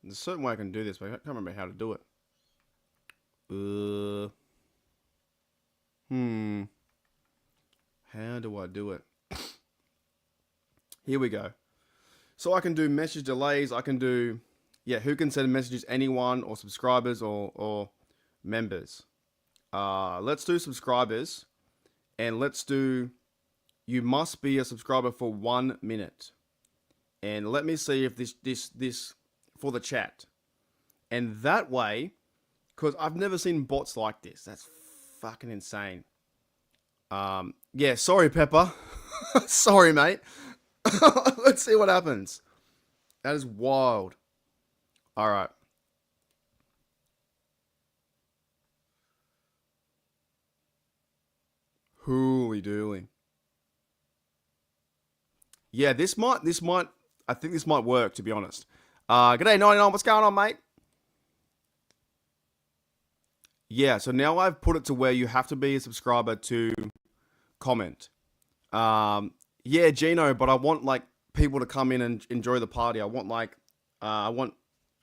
There's a certain way I can do this, but I can't remember how to do it. How do I do it? Here we go. So I can do message delays. I can do, who can send messages? Anyone or subscribers or members. Let's do subscribers. And let's do, you must be a subscriber for 1 minute. And let me see if this for the chat. And that way, because I've never seen bots like this. That's fucking insane. Yeah, sorry, Pepper. Sorry, mate. Let's see what happens. That is wild. All right. Holy dooly. Yeah, this might, I think this might work, to be honest. G'day, 99, what's going on, mate? Yeah, so now I've put it to where you have to be a subscriber to comment. Yeah, Gino, but I want like people to come in and enjoy the party. I want like, I want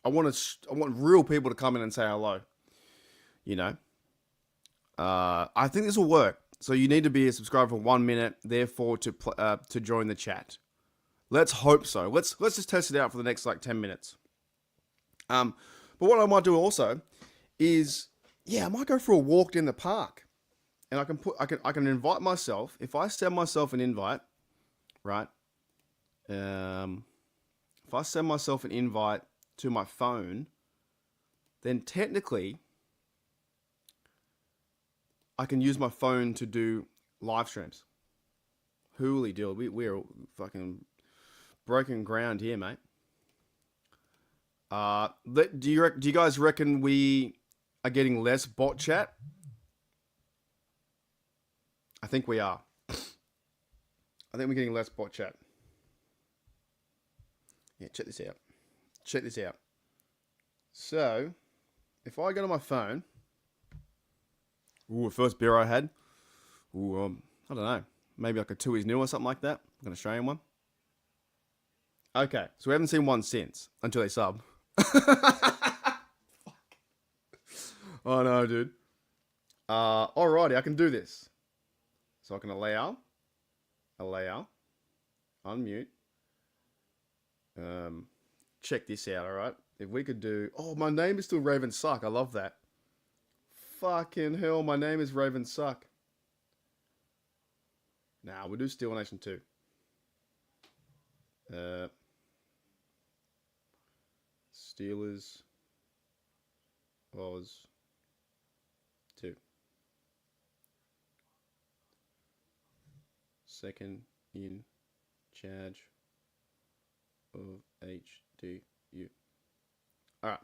real people to come in and say hello. You know, I think this will work. So you need to be a subscriber for 1 minute, therefore to join the chat. Let's hope so. Let's just test it out for the next like 10 minutes. But what I might do also is, I might go for a walk in the park, and I can invite myself. If I send myself an invite, right? If I send myself an invite to my phone, then technically I can use my phone to do live streams. Holy deal. We're fucking broken ground here, mate. Do you guys reckon we are getting less bot chat? I think we are. I think we're getting less bot chat. Yeah, check this out. Check this out. So, if I go to my phone, the first beer I had, I don't know, maybe like a Tooheys New or something like that, like an Australian one. Okay, so we haven't seen one since, until they sub. Oh no, dude. Alrighty, I can do this. So I can allow, unmute. Check this out, alright? If we could do, my name is still Raven Suck, I love that. Fucking hell, my name is Raven Suck. Nah, we'll do Steel Nation 2. Steelers was 2. Second in charge of HDU. Alright.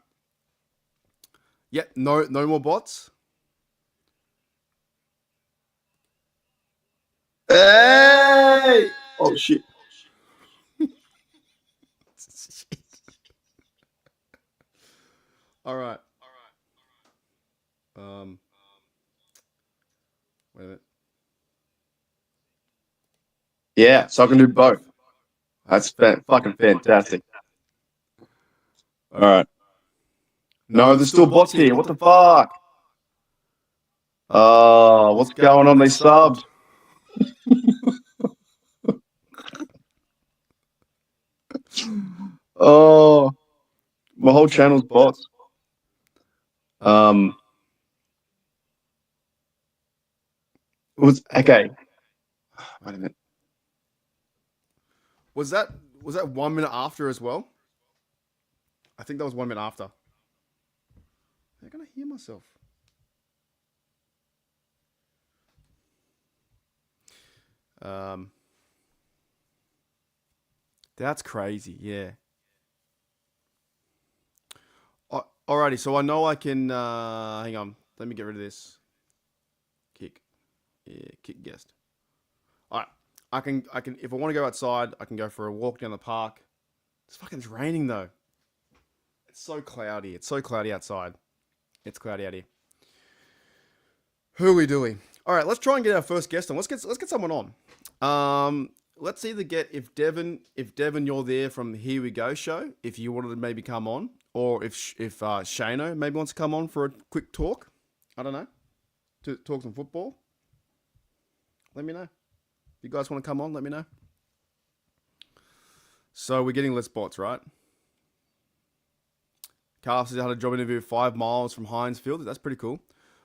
Yep, no more bots. Hey! Oh shit. All right. Wait a minute. Yeah, so I can do both. That's fucking fantastic. All right. No, there's still bots here. What the fuck? What's going on? They subbed. Oh, my whole channel's bots. It was okay. Wait a minute. Was that 1 minute after as well? I think that was 1 minute after. I'm gonna hear myself. That's crazy. Yeah. Alrighty, so I know I can. Hang on. Let me get rid of this. Kick. Yeah, kick guest. Alright. I can. If I want to go outside, I can go for a walk down the park. It's raining though. It's so cloudy. It's so cloudy outside. It's cloudy out here. Who are we doing? All right, let's try and get our first guest on. Let's get someone on. Let's either get if Devon, you're there from the Here We Go show, if you wanted to maybe come on, or if Shano maybe wants to come on for a quick talk. I don't know. To talk some football. Let me know. If you guys want to come on, let me know. So we're getting less bots, right? Carl says I had a job interview 5 miles from Heinz Field. That's pretty cool.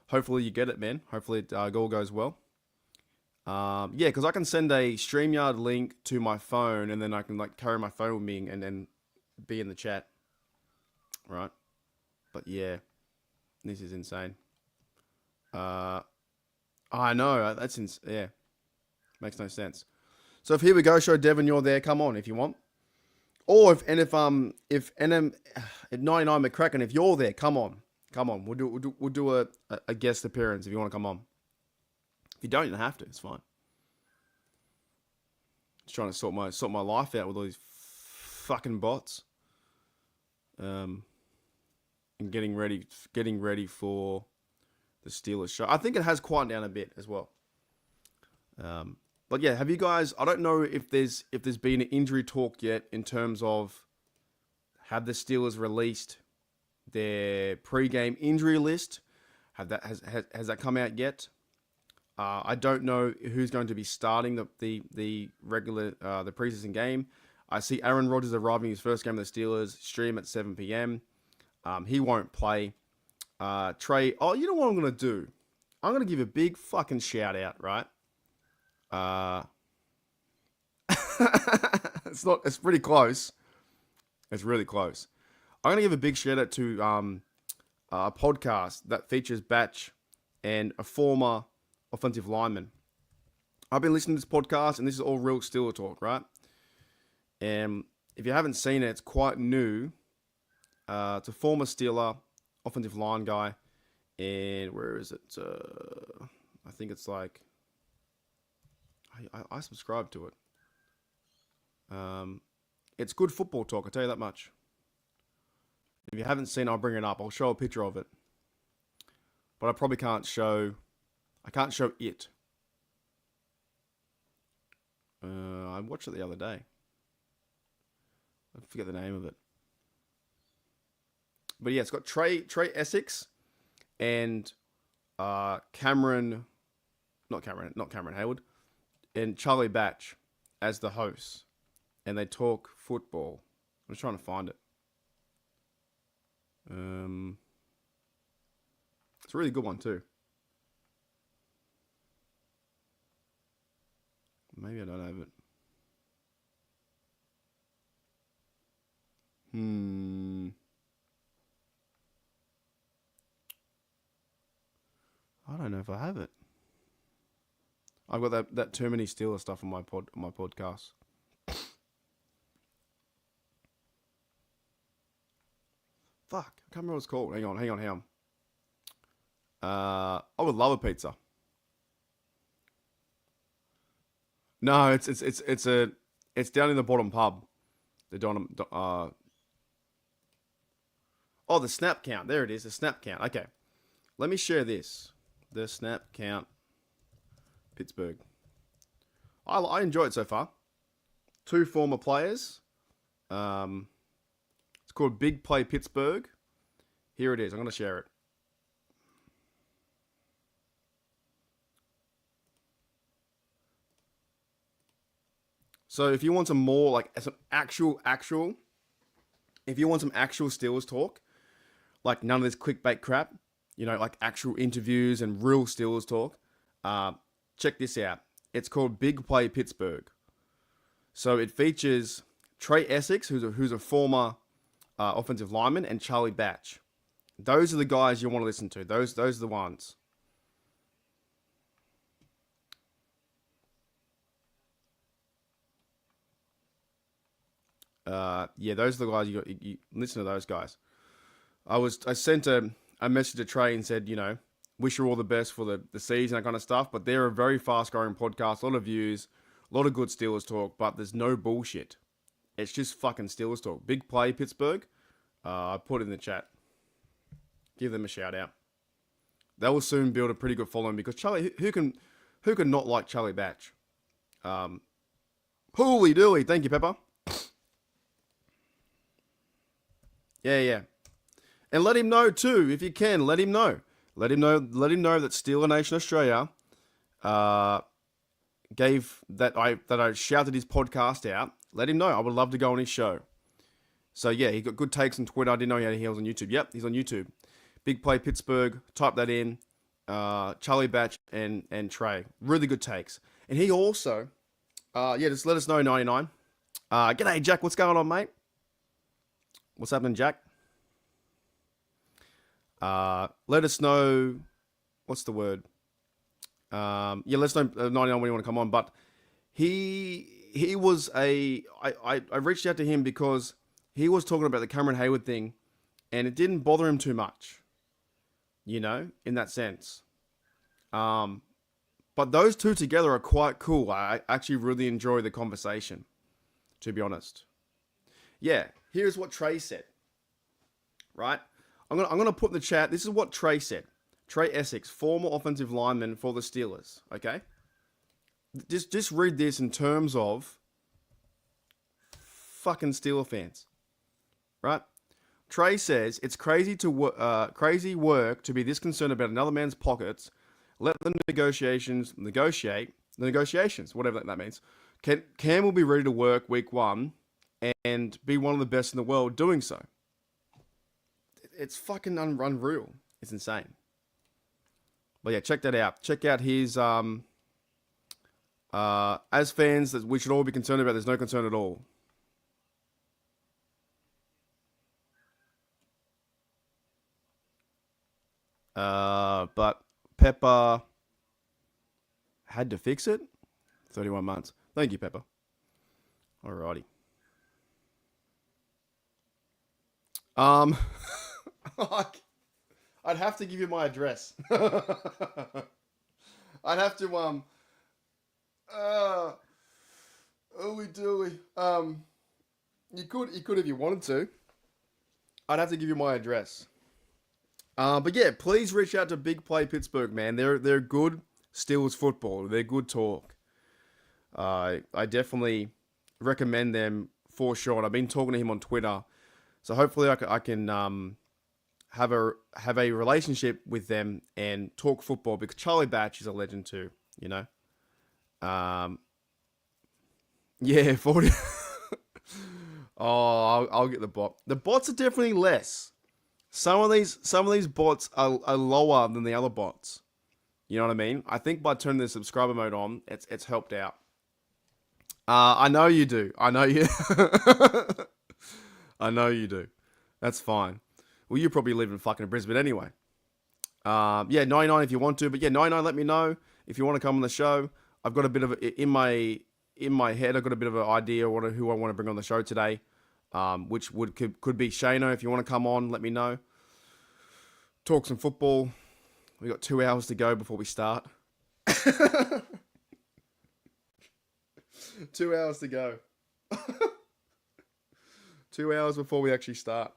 Hopefully you get it, man. Hopefully it all goes well. Yeah, because I can send a StreamYard link to my phone, and then I can like carry my phone with me and then be in the chat. Right? But yeah, this is insane. I know. Yeah. Makes no sense. So if Here We Go show, Devon, you're there, come on if you want. Or if NM at 99 McCracken, if you're there, come on. We'll do a guest appearance if you want to come on. If you don't, you don't have to. It's fine. Just trying to sort my life out with all these fucking bots. And getting ready for the Steelers show. I think it has quieted down a bit as well. But yeah, have you guys? I don't know if there's been an injury talk yet in terms of have the Steelers released their pre-game injury list. Has that come out yet? I don't know who's going to be starting the regular the preseason game. I see Aaron Rodgers arriving his first game of the Steelers stream at 7 p.m. He won't play. Trey, oh, you know what I'm gonna do? I'm gonna give a big fucking shout out, right? It's pretty close. It's really close. I'm gonna give a big shout out to a podcast that features Batch and a former offensive lineman. I've been listening to this podcast, and this is all real Steeler talk, right? And if you haven't seen it, it's quite new. It's a former Steeler offensive line guy, and where is it? I think it's like I subscribe to it. It's good football talk, I'll tell you that much. If you haven't seen it, I'll bring it up. I'll show a picture of it. But I probably can't show... I can't show it. I watched it the other day. I forget the name of it. But yeah, it's got Trey Essex and Cameron Heyward and Charlie Batch as the hosts. And they talk football. I'm just trying to find it. It's a really good one too. Maybe I don't have it. I don't know if I have it. I've got that too many Steelers stuff on my podcast. Fuck, I can't remember what it's called. Hang on. I would love a pizza. No, it's down in the bottom pub. The snap count. There it is. The snap count. Okay, let me share this. The snap count. Pittsburgh. I enjoy it so far. 2 former players. It's called Big Play Pittsburgh. Here it is. I'm going to share it. So if you want some more, like some actual if you want some actual Steelers talk, like none of this clickbait crap, you know, like actual interviews and real Steelers talk, check this out. It's called Big Play Pittsburgh. So it features Trey Essex, who's a former offensive lineman, and Charlie Batch. Those are the guys you want to listen to. Those are the ones. Yeah, those are the guys you listen to those guys. I sent a message to Trey and said, you know, wish you all the best for the season, that kind of stuff. But they're a very fast growing podcast, a lot of views, a lot of good Steelers talk, but there's no bullshit. It's just fucking Steelers talk. Big Play Pittsburgh. I put it in the chat. Give them a shout out. They will soon build a pretty good following because Charlie, who can not like Charlie Batch? Holy dooly, thank you, Pepper. Yeah. And let him know too, if you can. Let him know. Let him know that Steelers Nation Australia gave that I shouted his podcast out. Let him know. I would love to go on his show. So yeah, he got good takes on Twitter. I didn't know he was on YouTube. Yep, he's on YouTube. Big Play Pittsburgh. Type that in. Charlie Batch and Trey. Really good takes. And he also, just let us know, 99. G'day, Jack. What's going on, mate? What's happening, Jack? Let us know. What's the word? Let us know, 99, when you want to come on. But he was I reached out to him because he was talking about the Cameron Heyward thing, and it didn't bother him too much. You know, in that sense. But those two together are quite cool. I actually really enjoy the conversation, to be honest. Yeah, here's what Trey said. Right? I'm gonna put in the chat. This is what Trey said. Trey Essex, former offensive lineman for the Steelers. Okay? Just read this in terms of fucking Steeler fans. Right? Trey says, it's crazy work to be this concerned about another man's pockets. Let the negotiations, whatever that means. Cam will be ready to work week 1 and be one of the best in the world doing so. It's fucking unreal. It's insane. But yeah, check that out. Check out his, as fans, that we should all be concerned about, there's no concern at all. But Pepper had to fix it. 31 months. Thank you, Pepper. Alrighty. I'd have to give you my address. I'd have to, you could if you wanted to. I'd have to give you my address. But yeah, please reach out to Big Play Pittsburgh, man. They're good Steelers football. They're good talk. I definitely recommend them for sure. And I've been talking to him on Twitter, so hopefully I can have a relationship with them and talk football, because Charlie Batch is a legend too. You know. Yeah, 40. Oh, I'll get the bot. The bots are definitely less. Some of these bots are lower than the other bots. You know what I mean? I think by turning the subscriber mode on, it's helped out. I know you do. I know you. I know you do. That's fine. Well, you probably live in fucking Brisbane anyway. Yeah, 99 if you want to, but yeah, 99. Let me know if you want to come on the show. I've got a bit of in my head. I've got a bit of an idea who I want to bring on the show today. Which could be Shano. If you want to come on, let me know. Talk some football. We got 2 hours to go before we start. 2 hours to go. 2 hours before we actually start.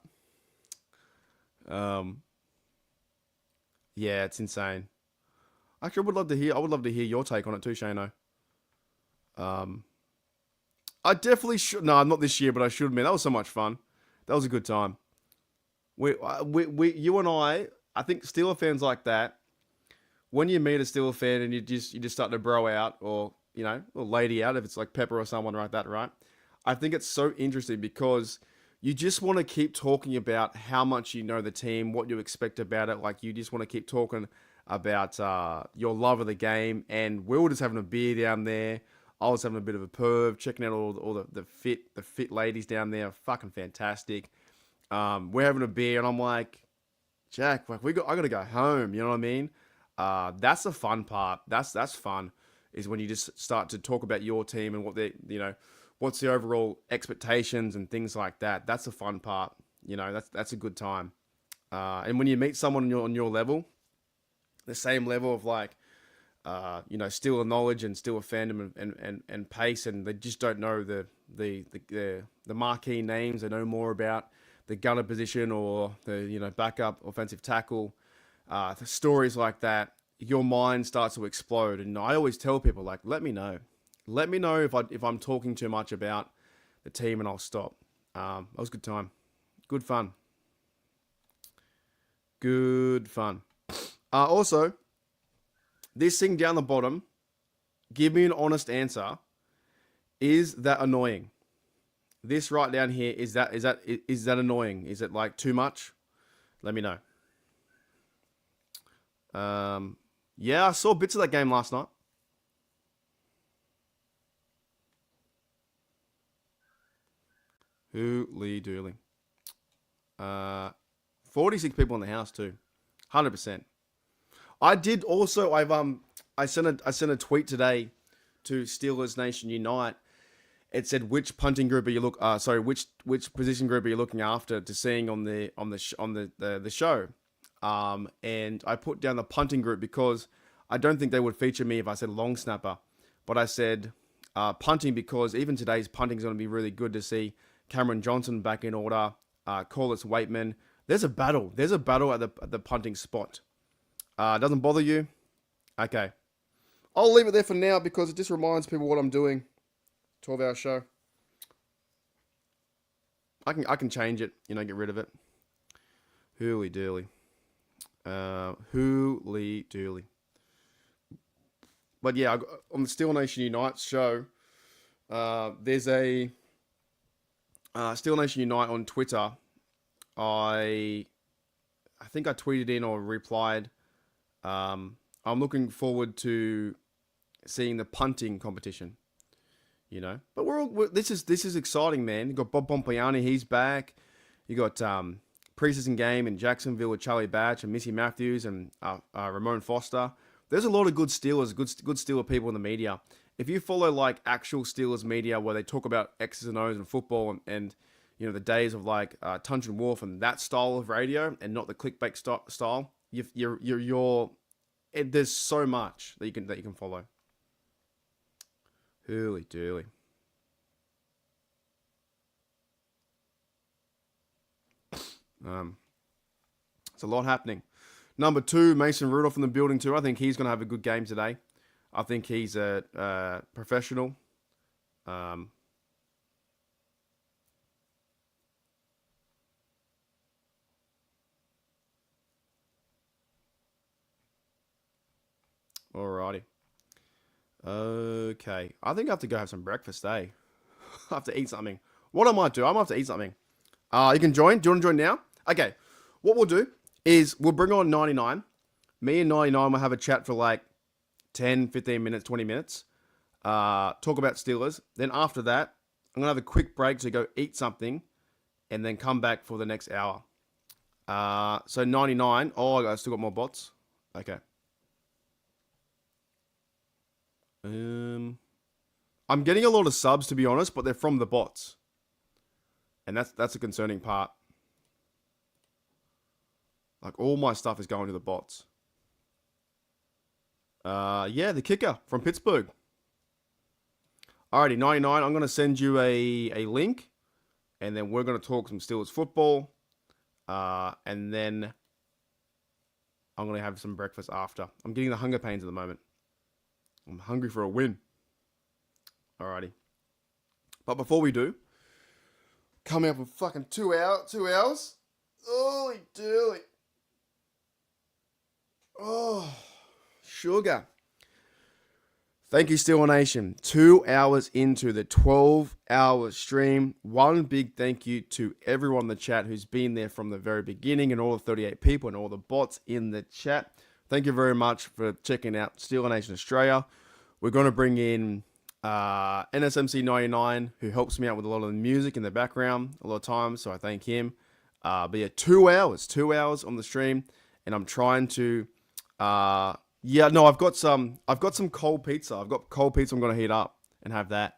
Yeah, it's insane. Actually, I would love to hear your take on it too, Shano. I definitely should. No, not this year, but I should admit that was so much fun. That was a good time. You and I think Steeler fans like that. When you meet a Steeler fan and you just start to bro out, or or lady out, if it's like Pepper or someone like that, right? I think it's so interesting because you just want to keep talking about how much you know the team, what you expect about it. Like, you just want to keep talking about your love of the game. And we were just having a beer down there. I was having a bit of a perv, checking out all the fit ladies down there. Fucking fantastic. We're having a beer, and I'm like, Jack, like I gotta go home. You know what I mean? That's the fun part. That's fun, is when you just start to talk about your team and what they, what's the overall expectations and things like that. That's the fun part. That's a good time. And when you meet someone on your level, the same level of like, still a knowledge and still a fandom and pace, and they just don't know the marquee names. They know more about the gunner position or the backup offensive tackle. The stories like that, your mind starts to explode. And I always tell people, like, let me know if I'm talking too much about the team, and I'll stop. That was a good time, good fun. Also, this thing down the bottom, give me an honest answer. Is that annoying? This right down here, is that annoying? Is it like too much? Let me know. Yeah, I saw bits of that game last night. Holy dooly. 46 people in the house too. 100%. I did also. I sent a tweet today to Steelers Nation Unite. It said, which punting group are you which position group are you looking after to seeing on the show? And I put down the punting group because I don't think they would feature me if I said long snapper, but I said punting because even today's punting is going to be really good to see. Cameron Johnson back in order. Corliss Waitman. There's a battle. There's a battle at the punting spot. Doesn't bother you? Okay. I'll leave it there for now because it just reminds people what I'm doing. 12-hour show. I can change it, get rid of it. Hooly dooly. Hooly dooly. But yeah, on the Steel Nation Unite show, there's a Steel Nation Unite on Twitter. I think I tweeted in or replied. I'm looking forward to seeing the punting competition. But this is exciting, man. You got Bob Pompliani, he's back. You got preseason game in Jacksonville with Charlie Batch and Missy Matthews and Ramon Foster. There's a lot of good Steelers, good Steeler people in the media. If you follow like actual Steelers media where they talk about X's and O's and football and the days of like Tunch and Wolf and that style of radio and not the clickbait style, there's so much that you can follow. Hooly dooly. It's a lot happening. Number 2, Mason Rudolph in the building too. I think he's going to have a good game today. I think he's a professional. Alrighty. Okay. I think I have to go have some breakfast, eh? I have to eat something. What I might do, I might have to eat something. You can join. Do you want to join now? Okay. What we'll do is we'll bring on 99. Me and 99 will have a chat for like 10, 15 minutes, 20 minutes. Talk about Steelers. Then after that, I'm going to have a quick break to go eat something and then come back for the next hour. So 99. Oh, I still got more bots. Okay. I'm getting a lot of subs, to be honest, but they're from the bots. And that's a concerning part. Like, all my stuff is going to the bots. Yeah, the kicker from Pittsburgh. Alrighty, 99, I'm going to send you a link. And then we're going to talk some Steelers football. And then I'm going to have some breakfast after. I'm getting the hunger pains at the moment. I'm hungry for a win. Alrighty. But before we do, coming up in fucking 2 hours. Holy dooly. Oh, sugar. Thank you, Steelers Nation. 2 hours into the 12-hour stream. One big thank you to everyone in the chat who's been there from the very beginning and all the 38 people and all the bots in the chat. Thank you very much for checking out Steelers Nation Australia. We're going to bring in NSMC99, who helps me out with a lot of the music in the background a lot of times, so I thank him. But yeah, 2 hours on the stream, and I'm trying to... I've got some cold pizza. I've got cold pizza I'm going to heat up and have that.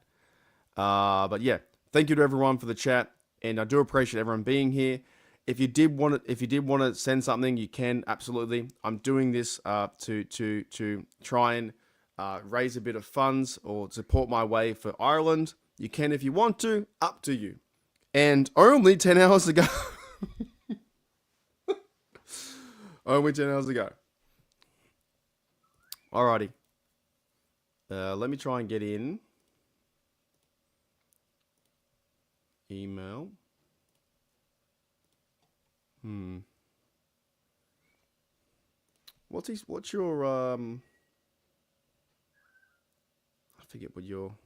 But yeah, thank you to everyone for the chat, and I do appreciate everyone being here. If you did want to send something, you can absolutely. I'm doing this to try and raise a bit of funds or support my way for Ireland. You can if you want to, up to you. And only 10 hours ago. Only 10 hours ago. Alrighty. Let me try and get in. Email. What's your I forget what your...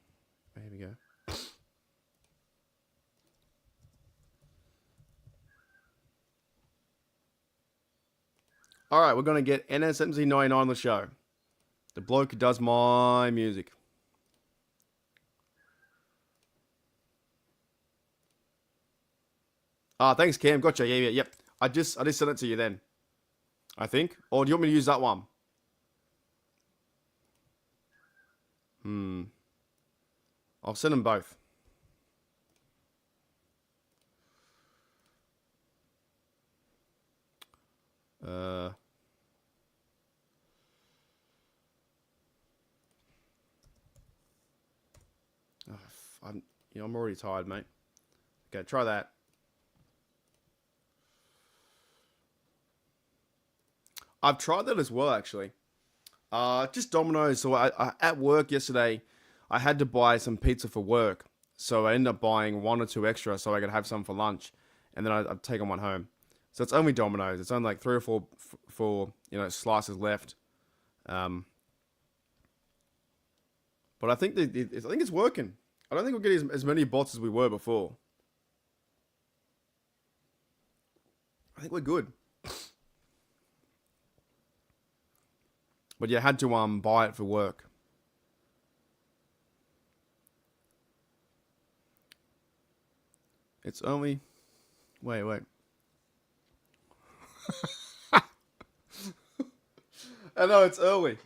Here we go. Alright, we're going to get NSMC99 on the show. The bloke who does my music. Thanks, Cam. Gotcha. Yeah. Yep. I just sent it to you then. I think. Or do you want me to use that one? I'll send them both. I'm already tired, mate. Okay, try that. I've tried that as well, actually. Just Domino's. So I at work yesterday, I had to buy some pizza for work. So I ended up buying 1 or 2 extra so I could have some for lunch. And then I'd taken one home. So it's only Domino's. It's only like 3 or 4 slices left. But I think it's working. I don't think we'll get as many bots as we were before. I think we're good. But you had to buy it for work. It's only... Wait. I know, it's early.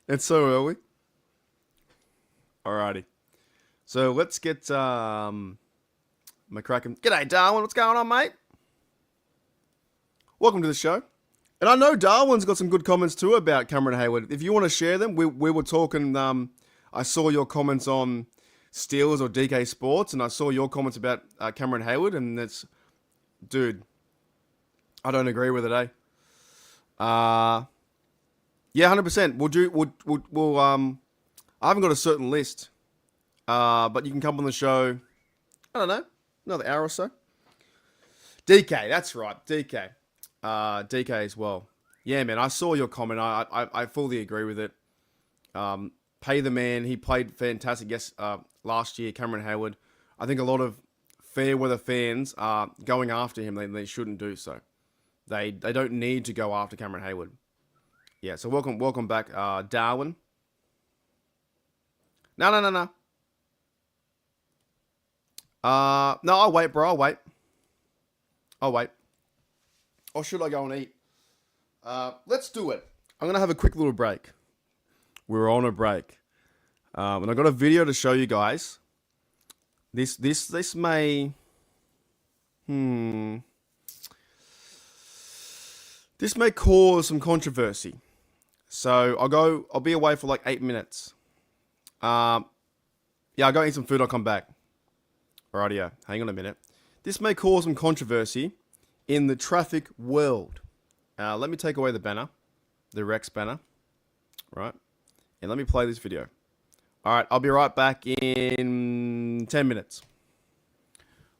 It's so early. Alrighty. So let's get McCracken. G'day, Darwin. What's going on, mate? Welcome to the show. And I know Darwin's got some good comments too about Cameron Heyward. If you want to share them, we were talking. I saw your comments on Steelers or DK Sports, and I saw your comments about Cameron Heyward, and it's, dude, I don't agree with it, eh? Yeah, 100%. We'll I haven't got a certain list, but you can come on the show. I don't know, another hour or so. DK, that's right, DK. DK as well. Yeah, man, I saw your comment. I fully agree with it. Pay the man. He played fantastic. Yes, last year, Cameron Heyward. I think a lot of fair weather fans are going after him. They shouldn't do so. They don't need to go after Cameron Heyward. Yeah. So welcome back, Darwin. No. No, I'll wait, bro. I'll wait. Or should I go and eat? Let's do it. I'm going to have a quick little break. We're on a break. And I've got a video to show you guys. This may... This may cause some controversy. So I'll be away for like 8 minutes. Yeah, I'll go eat some food. I'll come back. Alrighty, hang on a minute. This may cause some controversy in the traffic world. Let me take away the banner, the Rex banner, right? And let me play this video. All right, I'll be right back in 10 minutes.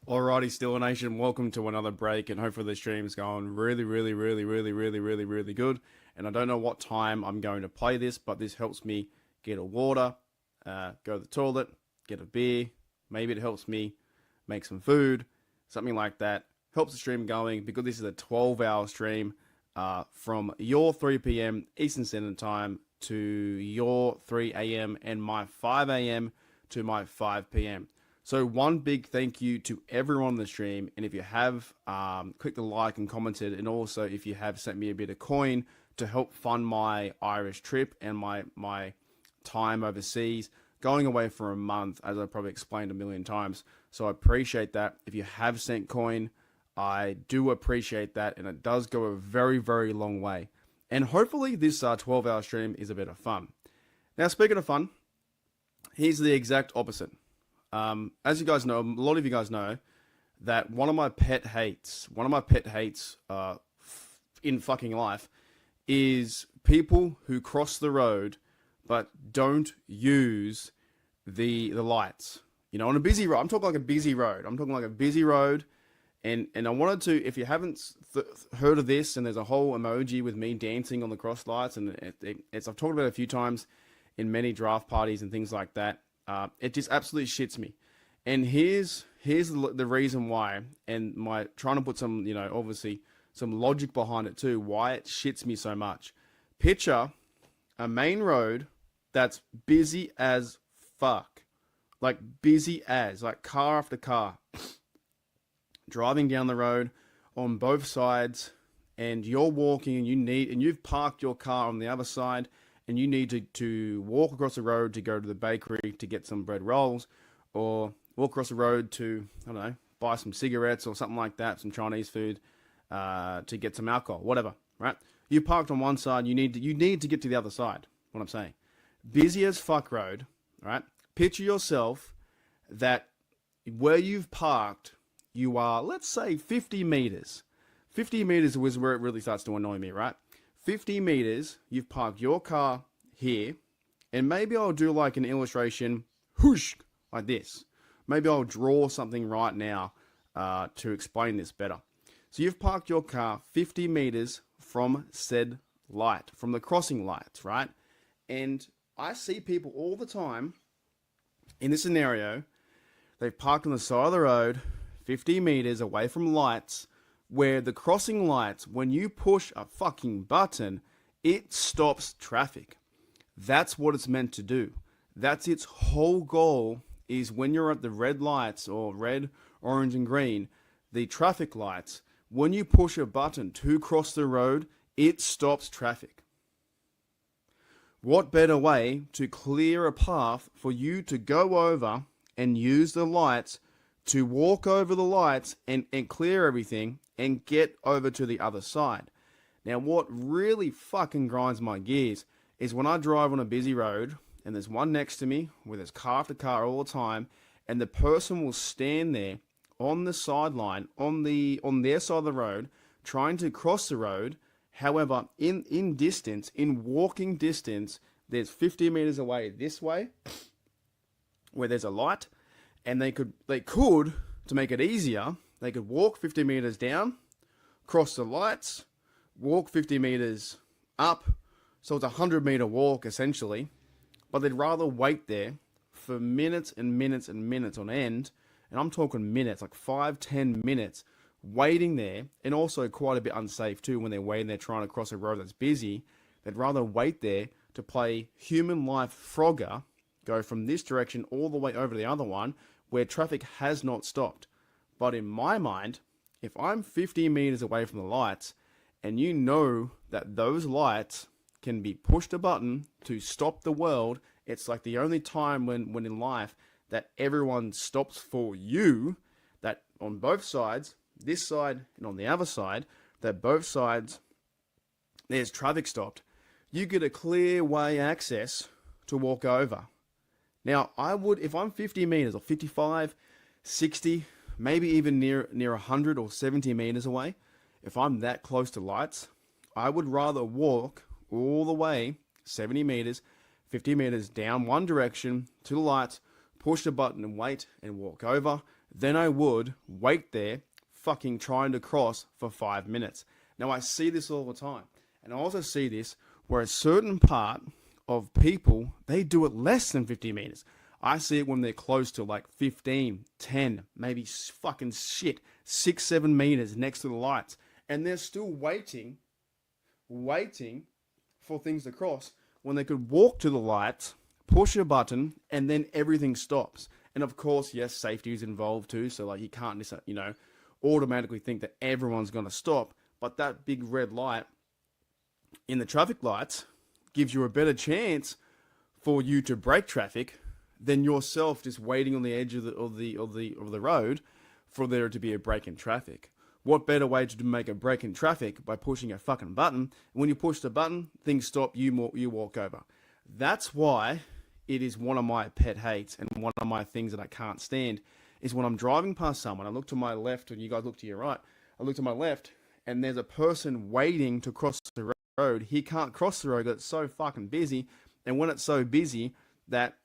Alrighty, Steelers Nation, welcome to another break, and hopefully the stream's going really good. And I don't know what time I'm going to play this, but this helps me get a water, go to the toilet, get a beer. Maybe it helps me make some food, something like that. Helps the stream going because this is a 12-hour stream from your 3 p.m. Eastern Standard Time to your 3 a.m. and my 5 a.m. to my 5 p.m. So one big thank you to everyone on the stream. And if you have clicked the like and commented, and also if you have sent me a bit of coin to help fund my Irish trip and my time overseas, going away for a month, as I probably explained a million times. So I appreciate that. If you have sent coin, I do appreciate that, and it does go a very, very long way. And hopefully this 12-hour stream is a bit of fun. Now, speaking of fun, here's the exact opposite. As you guys know, a lot of you guys know that one of my pet hates in fucking life is people who cross the road but don't use the lights. You know, on a busy road, I'm talking like a busy road. And I wanted to, if you haven't heard of this, and there's a whole emoji with me dancing on the cross lights, and it's I've talked about it a few times in many draft parties and things like that. It just absolutely shits me. And here's the reason why, and my trying to put some, you know, obviously some logic behind it too, why it shits me so much. Picture a main road that's busy as fuck. Like car after car. Driving down the road on both sides, and you're walking and you've parked your car on the other side, and you need to walk across the road to go to the bakery to get some bread rolls, or walk across the road to, I don't know, buy some cigarettes or something like that, some Chinese food, to get some alcohol, whatever, right? You parked on one side, you need to get to the other side, what I'm saying. Busy as fuck road, right? Picture yourself that where you've parked, you are, let's say, 50 meters. 50 meters was where it really starts to annoy me, right? 50 meters, you've parked your car here, and maybe I'll do like an illustration, whoosh, like this. Maybe I'll draw something right now to explain this better. So you've parked your car 50 meters from said light, from the crossing lights, right? And I see people all the time in this scenario, they've parked on the side of the road, 50 meters away from lights, where the crossing lights, when you push a fucking button, it stops traffic. That's what it's meant to do. That's its whole goal, is when you're at the red lights, or red, orange, and green, the traffic lights, when you push a button to cross the road, it stops traffic. What better way to clear a path for you to go over and use the lights, to walk over the lights and clear everything and get over to the other side. Now, what really fucking grinds my gears is when I drive on a busy road and there's one next to me where there's car after car all the time, and the person will stand there on the sideline, on their side of the road, trying to cross the road. However, in walking distance, there's 50 meters away this way where there's a light. And they could, to make it easier, they could walk 50 meters down, cross the lights, walk 50 meters up. So it's a 100-meter walk, essentially. But they'd rather wait there for minutes and minutes and minutes on end. And I'm talking minutes, like 5-10 minutes, waiting there. And also quite a bit unsafe, too, when they're waiting there trying to cross a road that's busy. They'd rather wait there to play human life Frogger, go from this direction all the way over to the other one, where traffic has not stopped. But in my mind, if I'm 50 meters away from the lights, and you know that those lights can be pushed a button to stop the world, it's like the only time when in life that everyone stops for you, that on both sides, this side and on the other side, that both sides, there's traffic stopped. You get a clear way access to walk over. Now, I would, if I'm 50 meters or 55, 60, maybe even near 100 or 70 meters away, if I'm that close to lights, I would rather walk all the way 70 meters, 50 meters down one direction to the lights, push the button and wait and walk over, than I would wait there fucking trying to cross for 5 minutes. Now, I see this all the time. And I also see this where a certain part of people, they do it less than 50 meters. I see it when they're close to like 15, 10, maybe fucking 6, 7 meters next to the lights. And they're still waiting for things to cross when they could walk to the lights, push a button, and then everything stops. And of course, yes, safety is involved too. So like you can't just, automatically think that everyone's going to stop. But that big red light in the traffic lights gives you a better chance for you to break traffic than yourself just waiting on the edge of the road for there to be a break in traffic. What better way to make a break in traffic by pushing a fucking button? When you push the button, things stop, you walk over. That's why it is one of my pet hates and one of my things that I can't stand is when I'm driving past someone, I look to my left and you guys look to your right, I look to my left and there's a person waiting to cross the road. He can't cross the road because it's so fucking busy. And when it's so busy that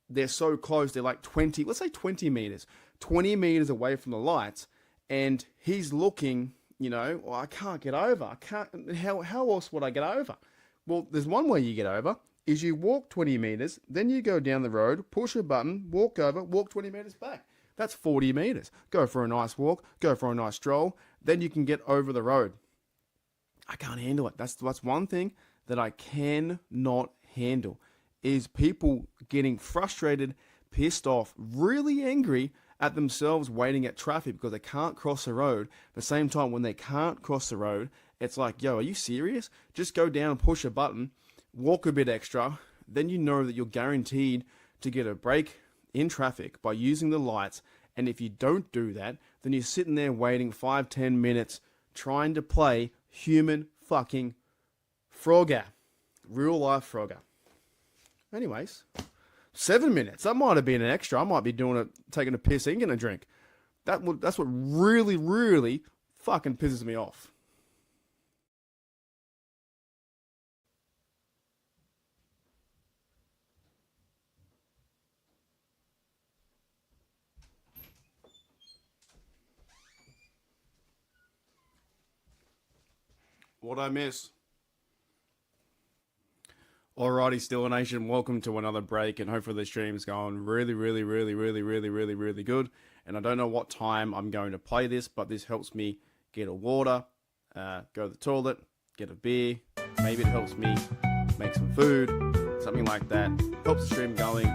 they're so close, they're like 20 meters away from the lights, and he's looking, well, I can't get over. How else would I get over? Well, there's one way you get over, is you walk 20 meters, then you go down the road, push a button, walk over, walk 20 meters back. That's 40 meters. Go for a nice walk, go for a nice stroll, then you can get over the road. I can't handle it. That's one thing that I cannot handle, is people getting frustrated, pissed off, really angry at themselves waiting at traffic because they can't cross the road. At the same time, when they can't cross the road, it's like, yo, are you serious? Just go down and push a button, walk a bit extra, then you know that you're guaranteed to get a break in traffic by using the lights. And if you don't do that, then you're sitting there waiting 5-10 minutes trying to play human fucking Frogger. Real life Frogger. Anyways, 7 minutes. That might have been an extra. I might be doing it, taking a piss, eating a drink. That's what really, really fucking pisses me off. What'd I miss? Alrighty, Steelers Nation, welcome to another break, and hopefully the stream's going really, really, really, really, really, really, really good. And I don't know what time I'm going to play this, but this helps me get a water, go to the toilet, get a beer. Maybe it helps me make some food, something like that. Helps the stream going.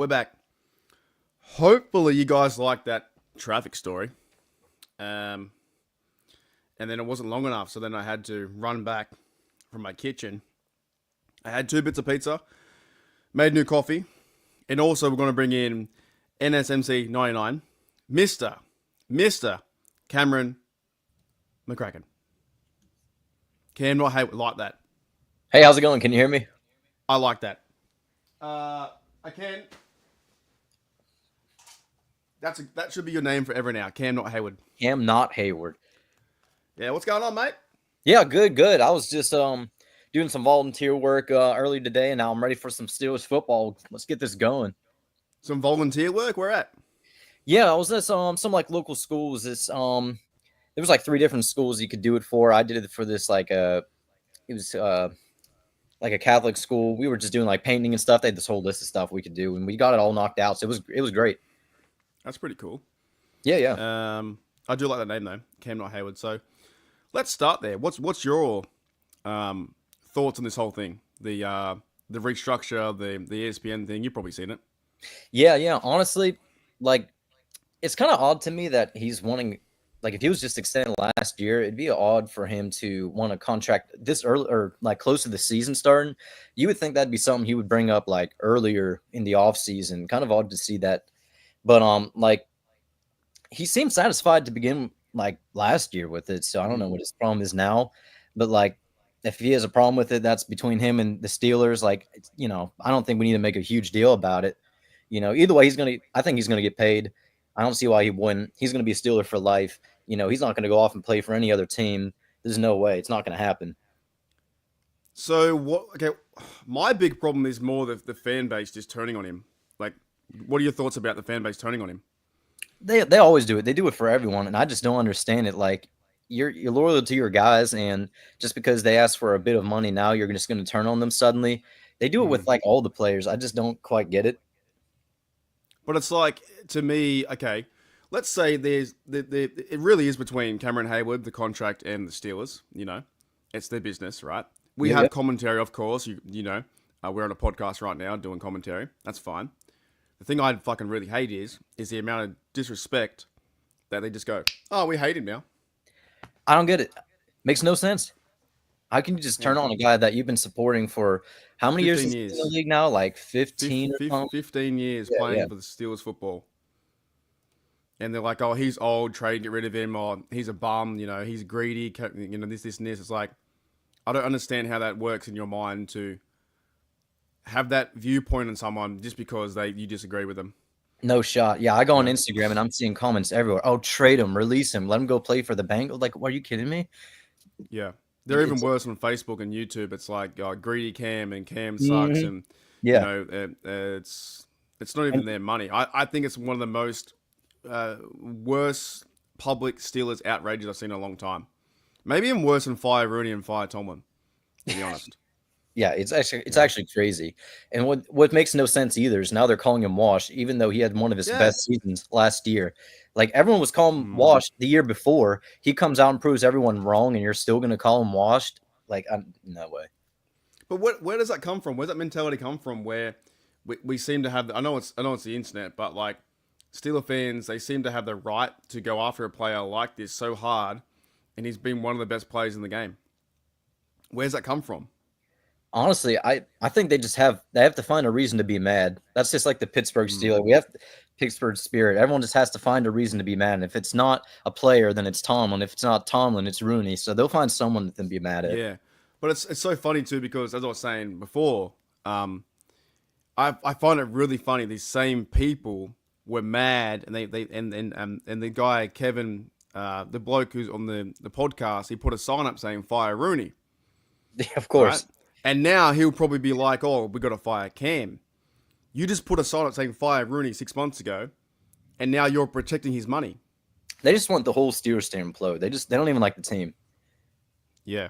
We're back. Hopefully you guys like that traffic story. And then it wasn't long enough, so then I had to run back from my kitchen. I had 2 bits of pizza, made new coffee, and also we're going to bring in NSMC 99, Mr. Cameron McCracken. Cam not hate like that. Hey, how's it going? Can you hear me? I like that. I can. That should be your name forever now. Cam not Heyward. Cam, not Heyward. Yeah, what's going on, mate? Yeah, good. I was just doing some volunteer work early today, and now I'm ready for some Steelers football. Let's get this going. Some volunteer work? Where at? Yeah, I was at some like local schools. There was like 3 different schools you could do it for. I did it for this like it was like a Catholic school. We were just doing like painting and stuff. They had this whole list of stuff we could do, and we got it all knocked out. So it was great. That's pretty cool. Yeah. I do like that name though, Cam not Heyward. So let's start there. What's your thoughts on this whole thing? The restructure, the ESPN thing. You've probably seen it. Yeah. Honestly, like it's kind of odd to me that he's wanting. Like if he was just extended last year, it'd be odd for him to want a contract this early or like close to the season starting. You would think that'd be something he would bring up like earlier in the off season. Kind of odd to see that, but like he seemed satisfied to begin like last year with it. So I don't know what his problem is now, but like if he has a problem with it, that's between him and the Steelers. Like I don't think we need to make a huge deal about it. Either way, I think he's gonna get paid. I don't see why he wouldn't. He's going to be a Steeler for life. He's not going to go off and play for any other team. There's no way. It's not going to happen. So what? Okay, my big problem is more the fan base just turning on him. Like, what are your thoughts about the fan base turning on him? They always do it. They do it for everyone, and I just don't understand it. Like, you're loyal to your guys, and just because they ask for a bit of money now, you're just going to turn on them suddenly. They do it with like all the players. I just don't quite get it. But it's like, to me, okay, let's say it really is between Cameron Heyward, the contract, and the Steelers. It's their business, right? We have commentary, of course. We're on a podcast right now doing commentary. That's fine. The thing I fucking really hate is the amount of disrespect that they just go, oh, we hate him now. I don't get it. Makes no sense. How can you just turn on a guy that you've been supporting for how many years in the league now? Like 15 15 years playing for the Steelers football. And they're like, oh, he's old, trade, get rid of him, or he's a bum, he's greedy, this, and this. It's like, I don't understand how that works in your mind to have that viewpoint on someone just because you disagree with them. No shot. Yeah, I go on Instagram and I'm seeing comments everywhere. Oh, trade him, release him, let him go play for the Bengals. Like, are you kidding me? Yeah. They're even worse on Facebook and YouTube. It's like greedy Cam and Cam sucks, and it's not even their money. I think it's one of the most worst public Steelers outrages I've seen in a long time. Maybe even worse than fire Rooney and fire Tomlin, to be honest. Yeah, it's actually crazy. And what makes no sense either is now they're calling him washed, even though he had one of his best seasons last year. Like everyone was calling him washed the year before. He comes out and proves everyone wrong, and you're still going to call him washed? Like, no way. But where does that come from? Where's that mentality come from? Where we seem to have, I know it's the internet, but like Steeler fans, they seem to have the right to go after a player like this so hard, and he's been one of the best players in the game. Where's that come from? Honestly, I think they have to find a reason to be mad. That's just like the Pittsburgh Steelers. We have Pittsburgh spirit. Everyone just has to find a reason to be mad. And if it's not a player, then it's Tomlin. If it's not Tomlin, it's Rooney. So they'll find someone to be mad at. Yeah, but it's so funny too because as I was saying before, I find it really funny. These same people were mad, and and the guy Kevin, the bloke who's on the podcast, he put a sign up saying "Fire Rooney." Yeah, of course. Right? And now he'll probably be like, "Oh, we got to fire Cam." You just put a sign up saying "Fire Rooney" 6 months ago, and now you're protecting his money. They just want the whole Steelers to implode. They don't even like the team. Yeah.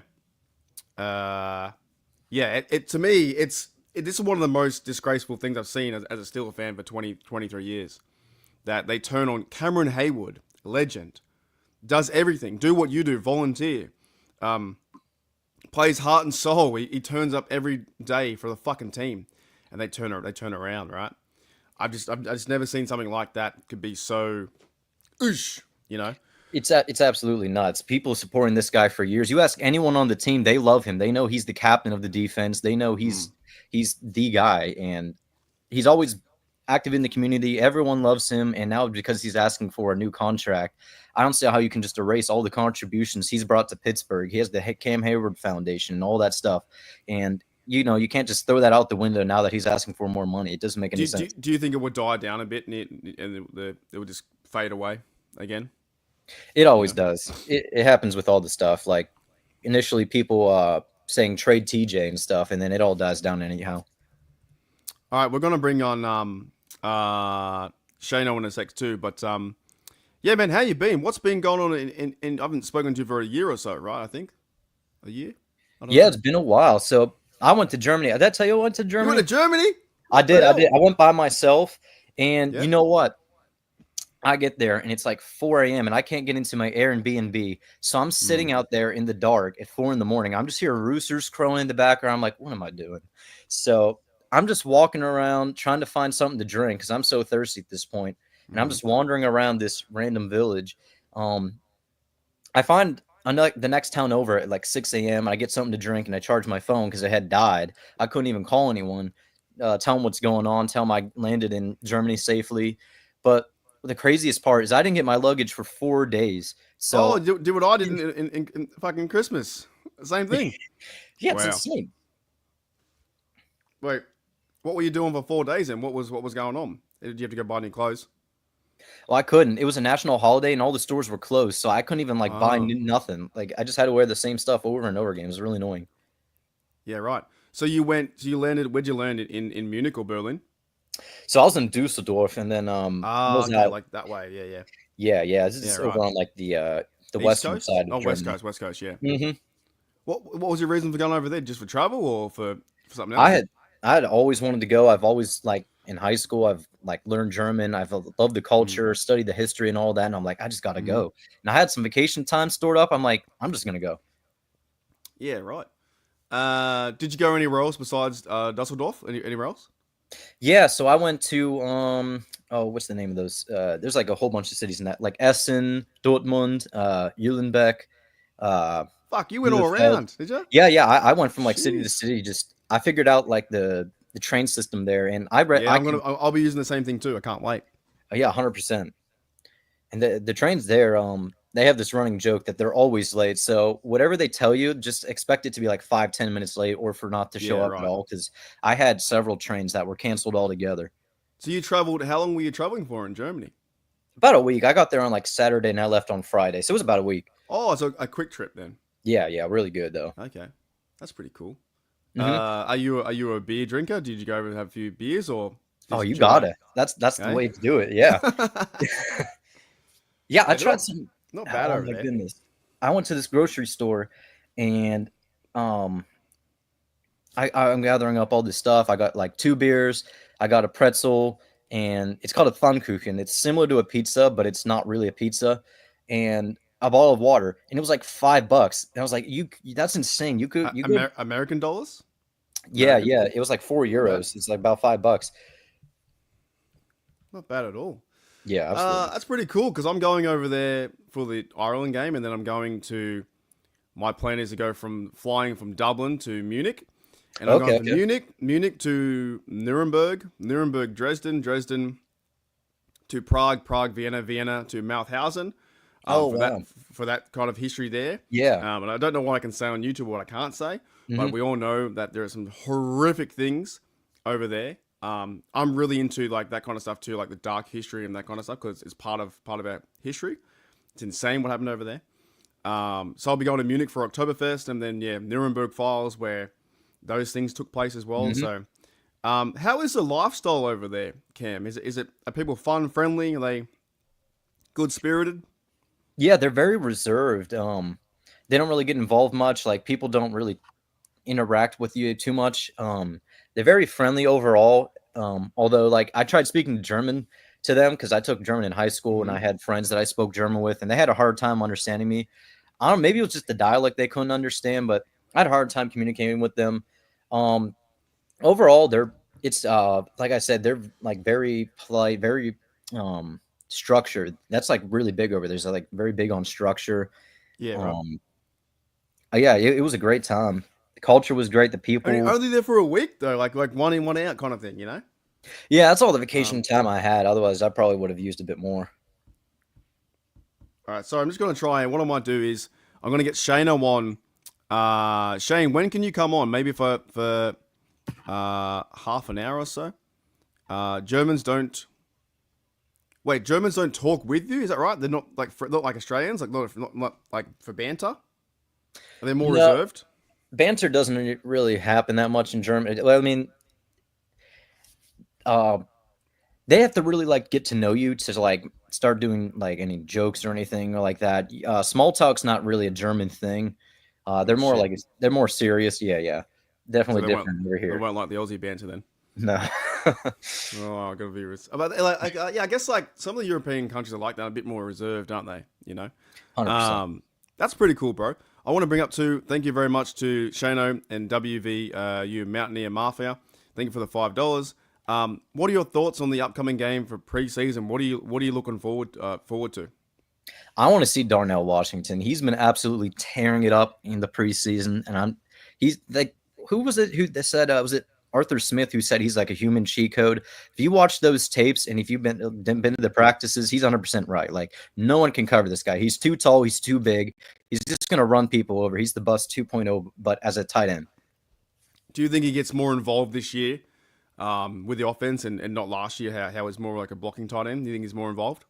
To me, this is one of the most disgraceful things I've seen as a Steelers fan for 23 years. That they turn on Cameron Heyward, legend, does everything, do what you do, volunteer, plays heart and soul. He turns up every day for the fucking team, and they turn around, right? I've just never seen something like that could be so, oosh, you know. It's absolutely nuts. People supporting this guy for years. You ask anyone on the team, they love him. They know he's the captain of the defense. They know he's the guy, and he's always active in the community. Everyone loves him, and now because he's asking for a new contract, I don't see how you can just erase all the contributions he's brought to Pittsburgh. He has the Cam Heyward Foundation and all that stuff, and you can't just throw that out the window now that he's asking for more money. It doesn't make any sense. Do you think it would die down a bit and it would just fade away again? It always does. It happens with all the stuff. Like initially, people saying trade TJ and stuff, and then it all dies down anyhow. All right, we're gonna bring on Shano in a sec too, but yeah, man, how you been? What's been going on in I haven't spoken to you for a year or so, right? I think a year. Yeah, it's been a while. So I went to Germany. Did I tell you I went to Germany? You went to Germany? I did. I went by myself, and Yeah. you know what? I get there and it's like 4 a.m. and I can't get into my Airbnb. So I'm sitting out there in the dark at 4 a.m. I'm just hearing roosters crowing in the background. I'm like, what am I doing? So I'm just walking around trying to find something to drink because I'm so thirsty at this point. And I'm just wandering around this random village. I find the next town over at like 6 a.m. I get something to drink and I charge my phone because it had died. I couldn't even call anyone, tell them what's going on, tell them I landed in Germany safely. But the craziest part is I didn't get my luggage for 4 days. So do what I did in fucking Christmas. Same thing. yeah, Wow. it's insane. Wait, what were you doing for 4 days and what was going on? Did you have to go buy new clothes? Well, I couldn't. It was a national holiday and all the stores were closed, so I couldn't even buy nothing. Like I just had to wear the same stuff over and over again. It was really annoying. Yeah, right. So you landed. Where'd you land in Munich or Berlin? So I was in Dusseldorf, and then Okay, like that way. yeah. This is over on like the East western Coast? side. Of West Germany. Coast, yeah. Mm-hmm. What was your reason for going over there? Just for travel or for something else? I had always wanted to go. I've always in high school, I've learned German. I've loved the culture, studied the history and all that. And I'm like, I just got to go. And I had some vacation time stored up. I'm like, I'm just going to go. Yeah, right. Did you go anywhere else besides Dusseldorf? Anywhere else? Yeah. So I went to, what's the name of those? There's like a whole bunch of cities in that, like Essen, Dortmund, Jülenbeck. Fuck, you went all Bielefeld. around, did you? Yeah. I went from city to Jeez. city. I figured out the train system there, and I'll be using the same thing too. I can't wait. Yeah, 100%. And the trains there, they have this running joke that they're always late. So whatever they tell you, just expect it to be like 5-10 minutes late, or for not to show up at all. Because I had several trains that were canceled altogether. So you traveled. How long were you traveling for in Germany? About a week. I got there on Saturday, and I left on Friday, so it was about a week. Oh, so a quick trip then. Yeah, really good though. Okay, that's pretty cool. Mhm. Are you a beer drinker? Did you go over and have a few beers or? Oh, you chill got out? it. That's Okay. the way to do it. Yeah, yeah. I tried some. Not bad Oh over my there. goodness! I went to this grocery store, and I'm gathering up all this stuff. I got 2 beers. I got a pretzel, and it's called a Pfannkuchen. It's similar to a pizza, but it's not really a pizza. And a bottle of water, and it was like $5. And I was like, that's insane. You could American dollars? yeah, American? yeah. It was like €4. It's like about $5. Not bad at all. Yeah, absolutely. That's pretty cool because I'm going over there for the Ireland game, and then I'm going to. My plan is to go flying from Dublin to Munich, and I'm going from Munich to Nuremberg, Dresden to Prague, Vienna to Mauthausen. For that kind of history there. Yeah. And I don't know what I can say on YouTube, what I can't say, but we all know that there are some horrific things over there. I'm really into that kind of stuff too, like the dark history and that kind of stuff, because it's part of our history. It's insane what happened over there. So I'll be going to Munich for Oktoberfest, and then Nuremberg Files, where those things took place as well. So, how is the lifestyle over there, Cam? Are people fun, friendly? Are they good spirited? Yeah, they're very reserved. They don't really get involved much. People don't really interact with you too much. They're very friendly overall. Although I tried speaking German to them because I took German in high school and I had friends that I spoke German with, and they had a hard time understanding me. I don't know, maybe it was just the dialect they couldn't understand, but I had a hard time communicating with them. Overall, they're It's like I said, they're like very polite, very structured. That's like really big over there. They're like very big on structure. Yeah, right. Yeah, it was a great time. The culture was great. The people. Only there for a week though, like one in, one out kind of thing, you know? Yeah, that's all the vacation time I had. Otherwise, I probably would have used a bit more. All right, so I'm just going to try, and what I might do is I'm going to get Shane on. Shane, when can you come on? Maybe for half an hour or so. Germans don't talk with you. Is that right? They're not like Australians, like not like for banter. Are they more reserved? Banter doesn't really happen that much in Germany. Well, I mean, they have to really like get to know you to like start doing like any jokes or anything like that. Small talk's not really a German thing. They're more like they're more serious. Yeah, definitely different over here. They won't like the Aussie banter then. No. Oh, I gotta be but yeah, I guess like some of the European countries are like that, a bit more reserved, aren't they? You know, 100%. That's pretty cool, bro. I want to bring up thank you very much to Shano and WVU Mountaineer Mafia. Thank you for the $5. What are your thoughts on the upcoming game for preseason? What are you looking forward to? I want to see Darnell Washington. He's been absolutely tearing it up in the preseason, and he's like, who was it who said was it Arthur Smith who said he's like a human cheat code? If you watch those tapes and if you've been to the practices, he's 100% right. Like no one can cover this guy. He's too tall. He's too big. He's just gonna run people over. He's the Bus 2.0, but as a tight end. Do you think he gets more involved this year with the offense and not last year? How he's more like a blocking tight end? Do you think he's more involved?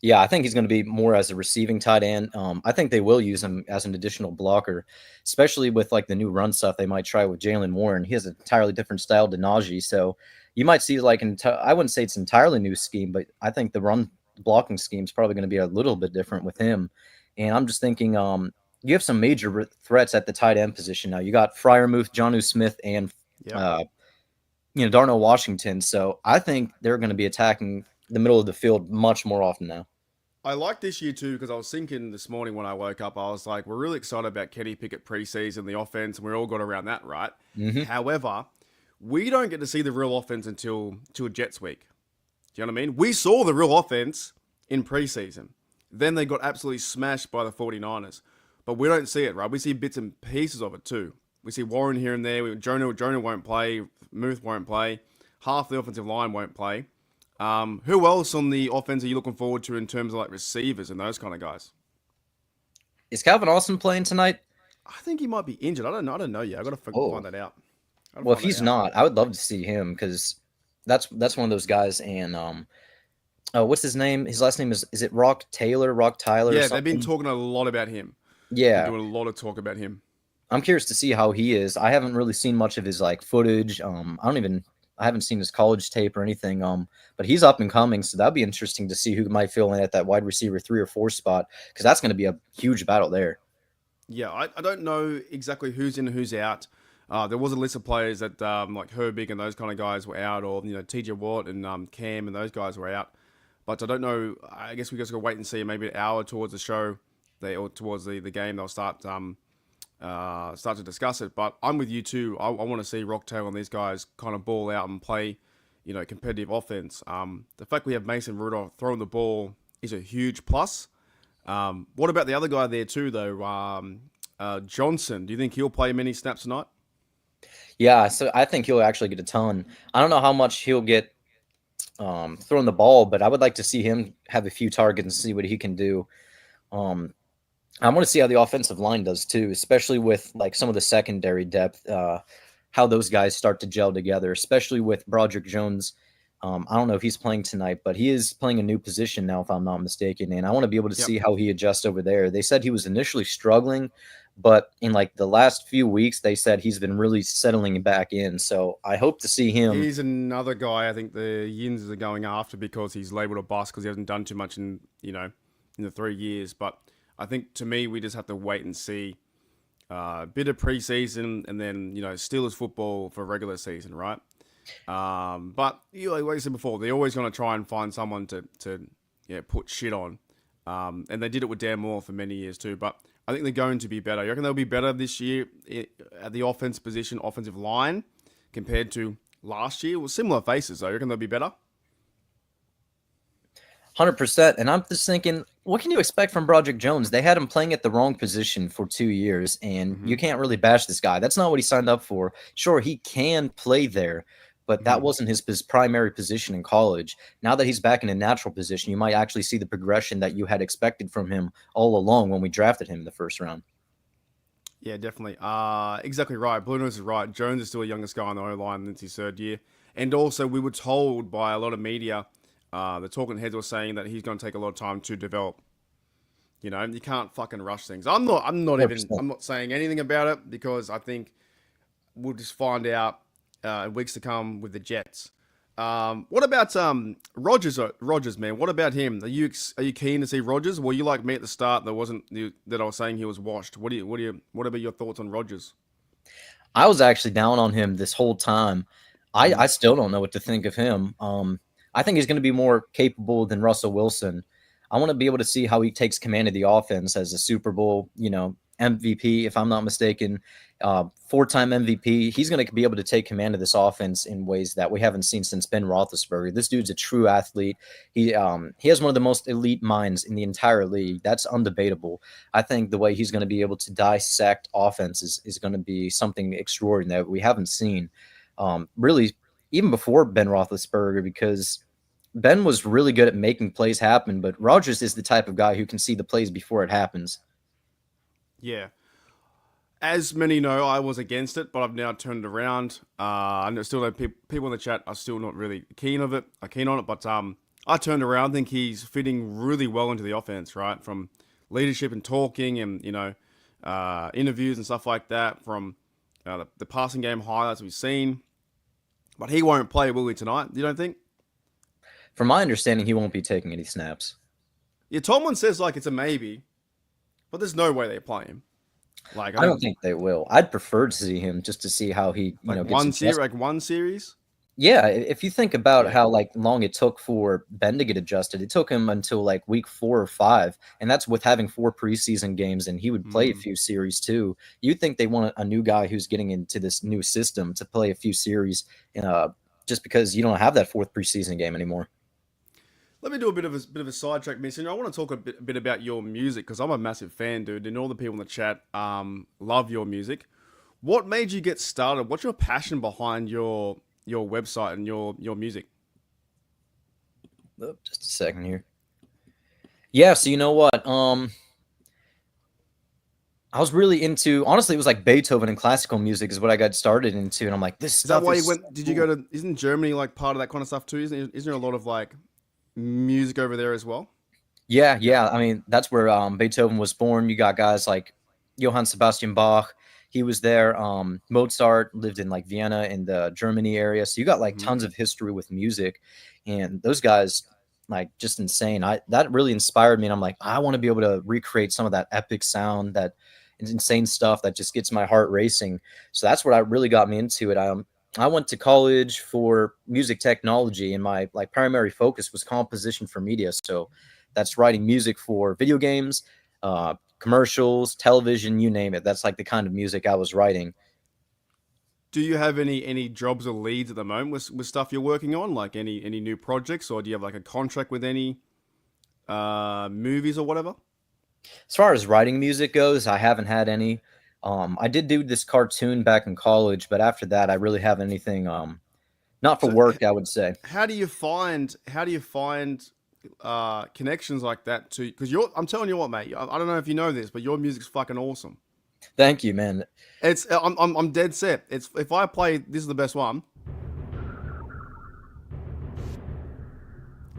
Yeah, I think he's going to be more as a receiving tight end. I think they will use him as an additional blocker, especially with like the new run stuff they might try with Jalen Warren. He has an entirely different style to Najee, so you might see like I wouldn't say it's an entirely new scheme, but I think the run blocking scheme is probably going to be a little bit different with him. And I'm just thinking, you have some major threats at the tight end position now. You got Freiermuth, Jonnu Smith, and Darnell Washington. So I think they're going to be attacking the middle of the field much more often now. I like this year too because I was thinking this morning when I woke up, I was like, we're really excited about Kenny Pickett preseason, the offense, and we all got around that, right? Mm-hmm. However, we don't get to see the real offense until Jets week. Do you know what I mean? We saw the real offense in preseason. Then they got absolutely smashed by the 49ers. But we don't see it, right? We see bits and pieces of it too. We see Warren here and there. Jonah won't play. Muth won't play. Half the offensive line won't play. Who else on the offense are you looking forward to in terms of like receivers and those kind of guys? Is Calvin Austin playing tonight? I think he might be injured. I don't know yet. I got to find that out. Well, if he's not, I would love to see him because that's one of those guys. And what's his name? His last name is it Rock Tyler? Yeah, they've been talking a lot about him. Yeah, doing a lot of talk about him. I'm curious to see how he is. I haven't really seen much of his like footage. I haven't seen his college tape or anything. But he's up and coming, so that'd be interesting to see who might fill in at that wide receiver 3 or 4 spot because that's going to be a huge battle there. Yeah, I don't know exactly who's in and who's out. There was a list of players that like Herbig and those kind of guys were out, or TJ Watt and Cam and those guys were out. But I don't know. I guess we just got to wait and see. Maybe an hour towards the show, or towards the game, they'll start to discuss it. But I'm with you too. I want to see Rocktail and these guys kind of ball out and play, competitive offense. The fact we have Mason Rudolph throwing the ball is a huge plus. What about the other guy there too, though? Johnson. Do you think he'll play many snaps tonight? Yeah, so I think he'll actually get a ton. I don't know how much he'll get throwing the ball, but I would like to see him have a few targets and see what he can do. I want to see how the offensive line does too, especially with like some of the secondary depth, how those guys start to gel together, especially with Broderick Jones. I don't know if he's playing tonight, but he is playing a new position now, if I'm not mistaken. And I want to be able to see how he adjusts over there. They said he was initially struggling, but in like the last few weeks, they said he's been really settling back in. So I hope to see him. He's another guy I think the Yins are going after because he's labeled a bust because he hasn't done too much in the 3 years. But I think to me, we just have to wait and see a bit of preseason and then, Steelers football for regular season, right? But like I said before, they're always going to try and find someone to put shit on. And they did it with Dan Moore for many years too. But I think they're going to be better. You reckon they'll be better this year at the offensive line compared to last year. Well, similar faces, though. You reckon they'll be better? 100%. And I'm just thinking, what can you expect from Broderick Jones? They had him playing at the wrong position for 2 years, and you can't really bash this guy. That's not what he signed up for. Sure, he can play there, but that wasn't his primary position in college. Now that he's back in a natural position, you might actually see the progression that you had expected from him all along when we drafted him in the first round. Yeah, definitely. Exactly right. Blue Nose is right. Jones is still the youngest guy on the O-line since his third year. And also, we were told by a lot of media, the talking heads were saying that he's going to take a lot of time to develop. You know, you can't fucking rush things. I'm not saying anything about it because I think we'll just find out in weeks to come with the Jets. What about Rodgers? Rodgers, man. What about him? Are you keen to see Rodgers? Well, you like me at the start. That I was saying he was washed. What about your thoughts on Rodgers? I was actually down on him this whole time. I still don't know what to think of him. I think he's going to be more capable than Russell Wilson. I want to be able to see how he takes command of the offense as a Super Bowl, MVP, if I'm not mistaken, 4-time MVP. He's going to be able to take command of this offense in ways that we haven't seen since Ben Roethlisberger. This dude's a true athlete. He has one of the most elite minds in the entire league. That's undebatable. I think the way he's going to be able to dissect offenses is going to be something extraordinary that we haven't seen, really, even before Ben Roethlisberger, because Ben was really good at making plays happen, but Rodgers is the type of guy who can see the plays before it happens. Yeah. As many know, I was against it, but I've now turned it around. I know still know people in the chat are still not really keen on it, but I turned around. I think he's fitting really well into the offense, right? From leadership and talking and, interviews and stuff like that, from the passing game highlights we've seen. But he won't play, will he, tonight? You don't think? From my understanding, he won't be taking any snaps. Yeah, Tomlin says it's a maybe, but there's no way they play him. I don't think they will. I'd prefer to see him just to see how he, gets one series. Yeah, if you think about how long it took for Ben to get adjusted, it took him until week 4 or 5, and that's with having 4 preseason games, and he would play a few series too. You'd think they want a new guy who's getting into this new system to play a few series, just because you don't have that 4th preseason game anymore. Let me do a bit of a sidetrack, Mason. I want to talk a bit about your music because I'm a massive fan, dude, and all the people in the chat love your music. What made you get started? What's your passion behind your website and your music? Just a second here. Yeah, so you know what? I was really into, honestly, it was Beethoven and classical music is what I got started into, and I'm like, this is that why you went? Did you go to? Isn't Germany part of that kind of stuff too? Isn't there a lot of music over there as well? Yeah. I mean, that's where Beethoven was born. You got guys like Johann Sebastian Bach. He was there. Mozart lived in Vienna in the Germany area. So you got tons of history with music, and those guys just insane. That really inspired me, and I'm like, I want to be able to recreate some of that epic sound, that insane stuff that just gets my heart racing. So that's what really got me into it. I went to college for music technology, and my primary focus was composition for media. So that's writing music for video games, commercials, television, you name it. That's the kind of music I was writing. Do you have any jobs or leads at the moment with stuff you're working on? Any new projects, or do you have a contract with any movies or whatever? As far as writing music goes, I haven't had any. I did do this cartoon back in college, but after that, I really haven't anything. Not for work, I would say. How do you find connections like that too? Because I'm telling you what, mate. I don't know if you know this, but your music's fucking awesome. Thank you, man. I'm dead set. If I play, this is the best one.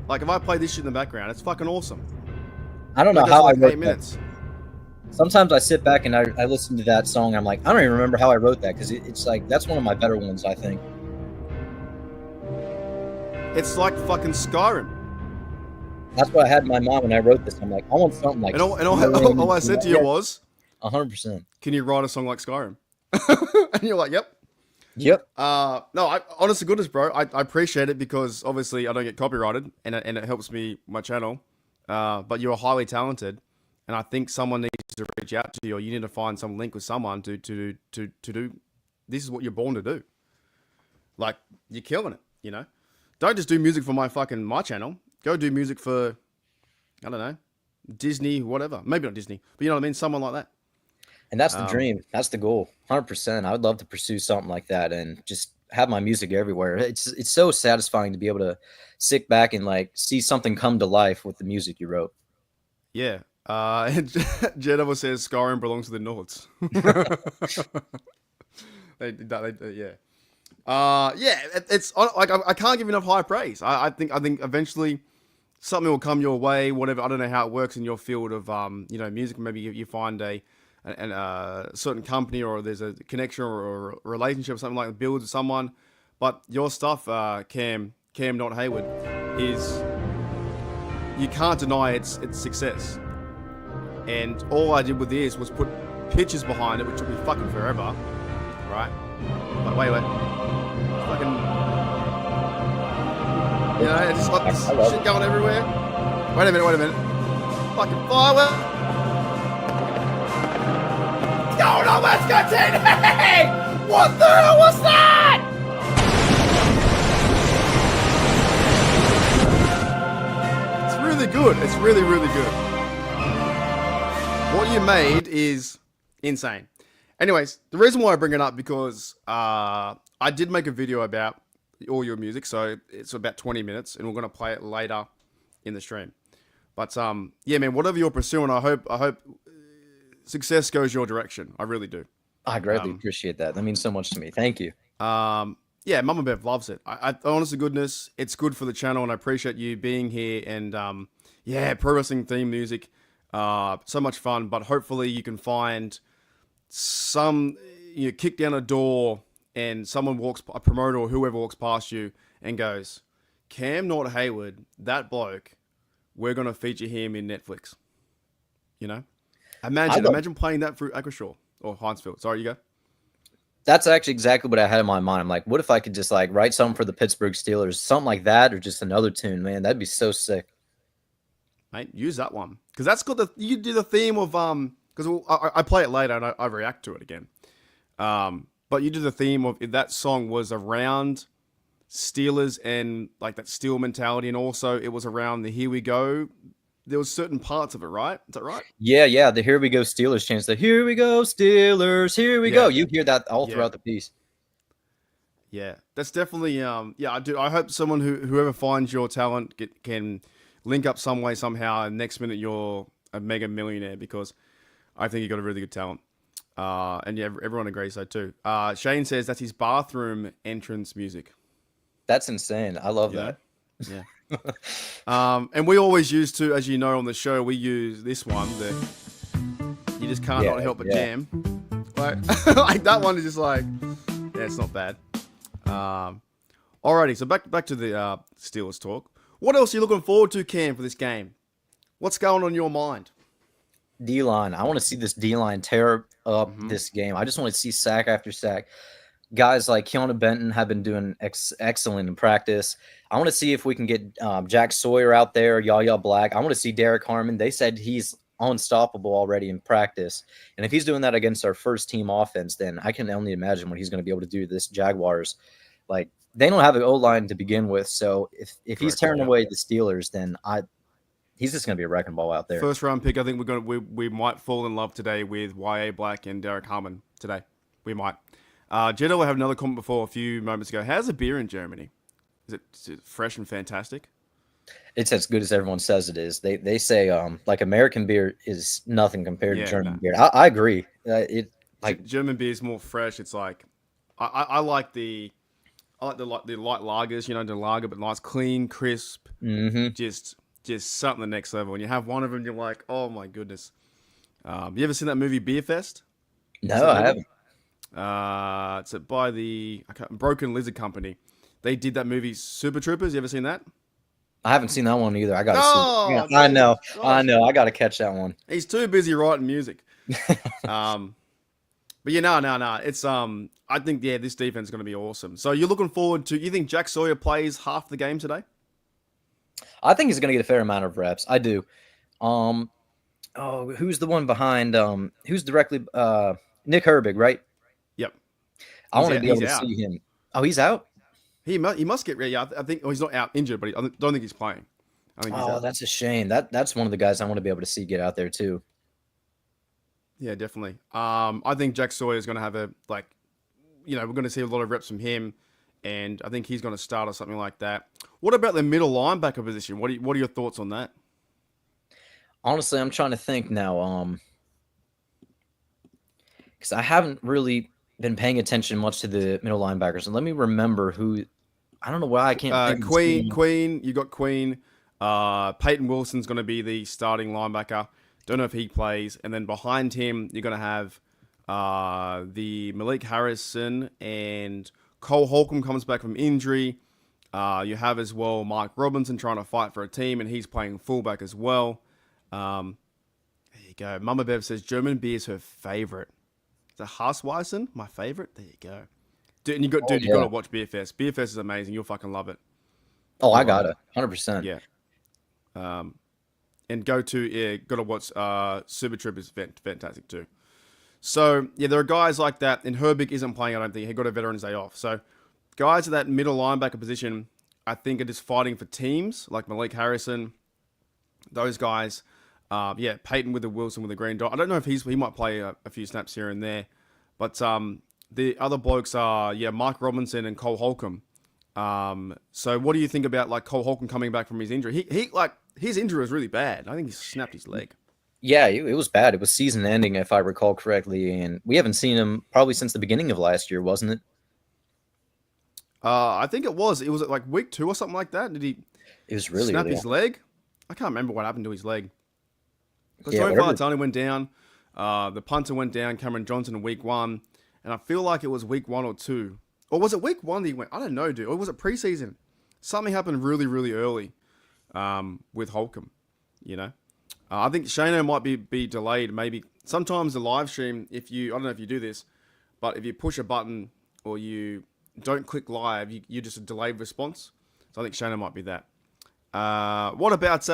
If I play this shit in the background, it's fucking awesome. I don't know how I wrote 8 minutes. Sometimes I sit back and I listen to that song and I'm like, I don't even remember how I wrote that, because it's that's one of my better ones, I think. It's like fucking Skyrim. That's what I had in my mind when I wrote this. I'm like, I want something like. And all I said to you was, 100%. Can you write a song like Skyrim? And you're like, yep. No, honest to goodness, bro. I appreciate it because obviously I don't get copyrighted and it helps me, my channel. But you're highly talented. And I think someone needs to reach out to you, or you need to find some link with someone to do. This is what you're born to do. like you're killing it. You know, don't just do music for my channel. Go do music for, I don't know, Disney, whatever. Maybe not Disney, but you know what I mean. Someone like that. And that's the dream. That's the goal. 100%. I would love to pursue something like that and just have my music everywhere. It's so satisfying to be able to sit back and like see something come to life with the music you wrote. Yeah. Jennifer says Skyrim belongs to the Nords. It's like I can't give enough high praise. I think eventually something will come your way. Whatever, I don't know how it works in your field of music. Maybe you find a certain company or there's a connection or a relationship or something like that builds with someone. But your stuff, Cam not Heyward, is you can't deny its success. And all I did with this was put pictures behind it, which took me fucking forever, right? But wait, fucking, it's just got this shit going everywhere. Wait a minute, fucking firework. Going on, let's continue! Hey! What the hell was that? It's really good. It's really, really good. What you made is insane. Anyways, the reason why I bring it up because I did make a video about all your music, so it's about 20 minutes, and we're gonna play it later in the stream. But yeah, man, whatever you're pursuing, I hope success goes your direction. I really do. I greatly appreciate that. That means so much to me. Thank you. Yeah, Mama Bev loves it. I honest to goodness, it's good for the channel, and I appreciate you being here. And yeah, pro wrestling theme music, so much fun. But hopefully, you can find some kick down a door, and someone a promoter or whoever walks past you and goes, "Cam, not Heyward, that bloke. We're gonna feature him in Netflix." You know. Imagine playing that through Acrishaw or Hinesfield. Sorry, you go. That's actually exactly what I had in my mind. I'm like, what if I could just like write something for the Pittsburgh Steelers, something like that, or just another tune, man? That'd be so sick. Mate, use that one because that's got you do the theme of because I play it later and I react to it again. But you do the theme of that song was around Steelers and like that Steel mentality, and also it was around the Here We Go. There was certain parts of it, right? Is that right? Yeah. The Here We Go Steelers chants. The Here We Go Steelers. Here we go. You hear that all throughout the piece. Yeah, that's definitely. Yeah, I do. I hope someone whoever finds your talent can link up some way somehow, and next minute you're a mega millionaire because I think you got a really good talent. And yeah, everyone agrees so too. Shane says that's his bathroom entrance music. That's insane. I love that. Yeah. And we always used to, as you know, on the show, we use this one that you just can't not help but jam. Like, like that one is just like, yeah, it's not bad. Alrighty, so back to the Steelers talk. What else are you looking forward to, Cam, for this game? What's going on in your mind? D-line. I want to see this D-line tear up this game. I just want to see sack after sack. Guys like Keanu Benton have been doing excellent in practice. I want to see if we can get Jack Sawyer out there, Yaya Black. I want to see Derek Harmon. They said he's unstoppable already in practice. And if he's doing that against our first team offense, then I can only imagine what he's going to be able to do to this Jaguars. Like, they don't have an O-line to begin with. So if he's tearing away the Steelers, then he's just going to be a wrecking ball out there. First round pick, I think we might fall in love today with Yaya Black and Derek Harmon today. We might. Jeddah will have another comment before a few moments ago. How's the beer in Germany? Is it fresh and fantastic? It's as good as everyone says it is. They say like American beer is nothing compared to German beer. I agree. German beer is more fresh. It's like I like the light lagers, the lager, but nice, clean, crisp. Just something the next level. When you have one of them, you're like, oh my goodness. You ever seen that movie Beer Fest? No, I haven't. It's by the Broken Lizard Company. They did that movie Super Troopers. You ever seen that? I haven't seen that one either. I got to see. I know. I got to catch that one. He's too busy writing music. But yeah, no. It's I think this defense is going to be awesome. So you're looking forward to? You think Jack Sawyer plays half the game today? I think he's going to get a fair amount of reps. I do. Who's the one behind? Who's directly? Nick Herbig, right? Yep. I want to be able to see him. Oh, he's out? He must get ready. Yeah, I think he's not out injured, but I don't think he's playing. I think he's out. That's a shame. That's one of the guys I want to be able to see get out there too. Yeah, definitely. I think Jack Sawyer is going to have we're going to see a lot of reps from him, and I think he's going to start or something like that. What about the middle linebacker position? What are your thoughts on that? Honestly, I'm trying to think now. Because I haven't really been paying attention much to the middle linebackers, and let me remember who. I don't know why I can't. Think Queen. You got Queen. Peyton Wilson's going to be the starting linebacker. Don't know if he plays. And then behind him, you're going to have the Malik Harrison and Cole Holcomb comes back from injury. You have as well Mike Robinson trying to fight for a team, and he's playing fullback as well. There you go. Mama Bev says German beer is her favorite. The Haasweissen, my favorite. There you go. Dude, and you got to watch Beer Fest. Beer Fest is amazing. You'll fucking love it. Oh, I got it. 100%. Yeah. And got to watch Super Trip is fantastic too. So, yeah, there are guys like that, and Herbig isn't playing, I don't think. He got a Veterans Day off. So, guys at that middle linebacker position, I think are just fighting for teams, like Malik Harrison, those guys. Peyton with the Wilson with the green dot. I don't know if he might play a few snaps here and there. But the other blokes are, Mike Robinson and Cole Holcomb. So what do you think about like Cole Holcomb coming back from his injury? His injury was really bad. I think he snapped his leg. Yeah, it was bad. It was season ending, if I recall correctly, and we haven't seen him probably since the beginning of last year, wasn't it? I think it was. It was like week 2 or something like that. Did he? It was really snap really his leg. I can't remember what happened to his leg. Because Yeah, Tony whatever. Fartani went down. The punter went down. Cameron Johnson in week 1, and I feel like it was week 1 or 2, or was it week 1 that he went? I don't know, dude. Or was it preseason? Something happened really, really early with Holcomb. You know, I think Shano might be delayed. Maybe sometimes the live stream, I don't know if you do this, but if you push a button or you don't click live, you just a delayed response. So I think Shano might be that. What about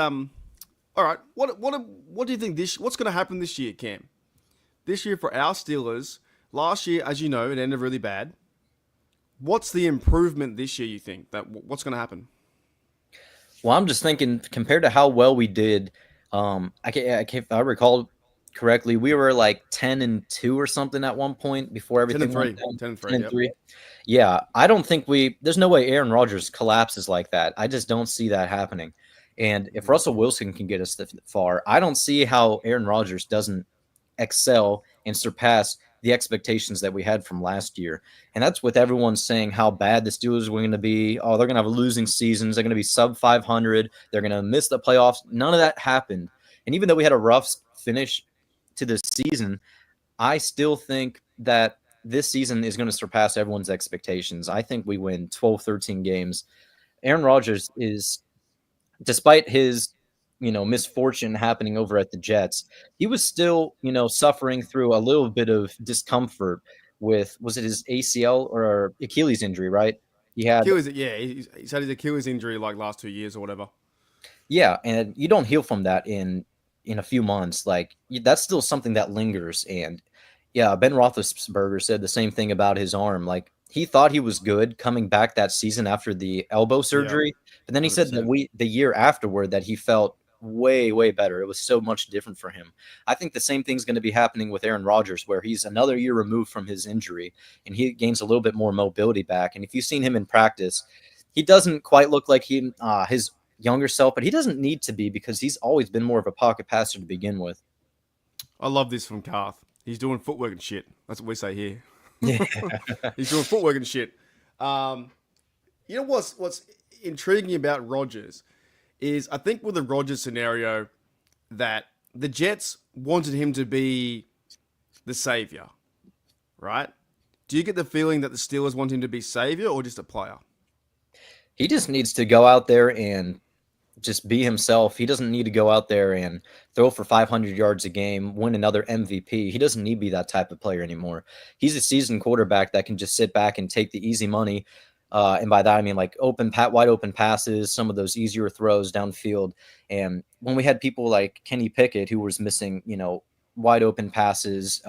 all right, what do you think what's going to happen this year, Cam? This year for our Steelers, last year, as you know, it ended really bad. What's the improvement this year, you think? What's going to happen? Well, I'm just thinking compared to how well we did, if I recall correctly, we were like 10-2 or something at one point before everything 10-3. went down. 10-3. 10-3. Yeah, I don't think there's no way Aaron Rodgers collapses like that. I just don't see that happening. And if Russell Wilson can get us that far, I don't see how Aaron Rodgers doesn't excel and surpass the expectations that we had from last year. And that's with everyone saying how bad the Steelers were going to be. Oh, they're going to have losing seasons. They're going to be sub 500. They're going to miss the playoffs. None of that happened. And even though we had a rough finish to the season, I still think that this season is going to surpass everyone's expectations. I think we win 12, 13 games. Aaron Rodgers is, despite his, misfortune happening over at the Jets, he was still, suffering through a little bit of discomfort with, was it his ACL or Achilles injury, right? He had Achilles, he's had his Achilles injury like last 2 years or whatever. Yeah, and you don't heal from that in a few months. Like, that's still something that lingers. And yeah, Ben Roethlisberger said the same thing about his arm. Like, he thought he was good coming back that season after the elbow surgery, but then he 100%. Said that the year afterward that he felt way, way better. It was so much different for him. I think the same thing's going to be happening with Aaron Rodgers, where he's another year removed from his injury and he gains a little bit more mobility back. And if you've seen him in practice, he doesn't quite look like his younger self, but he doesn't need to be because he's always been more of a pocket passer to begin with. I love this from Karth. He's doing footwork and shit. That's what we say here. Yeah. He's doing footwork and shit. You know what's intriguing about Rodgers is I think with the Rodgers scenario that the Jets wanted him to be the savior, right? Do you get the feeling that the Steelers want him to be savior or just a player? He just needs to go out there and just be himself. He doesn't need to go out there and throw for 500 yards a game, win another MVP. He doesn't need to be that type of player anymore. He's a seasoned quarterback that can just sit back and take the easy money. And by that, I mean like wide open passes, some of those easier throws downfield. And when we had people like Kenny Pickett, who was missing, wide open passes,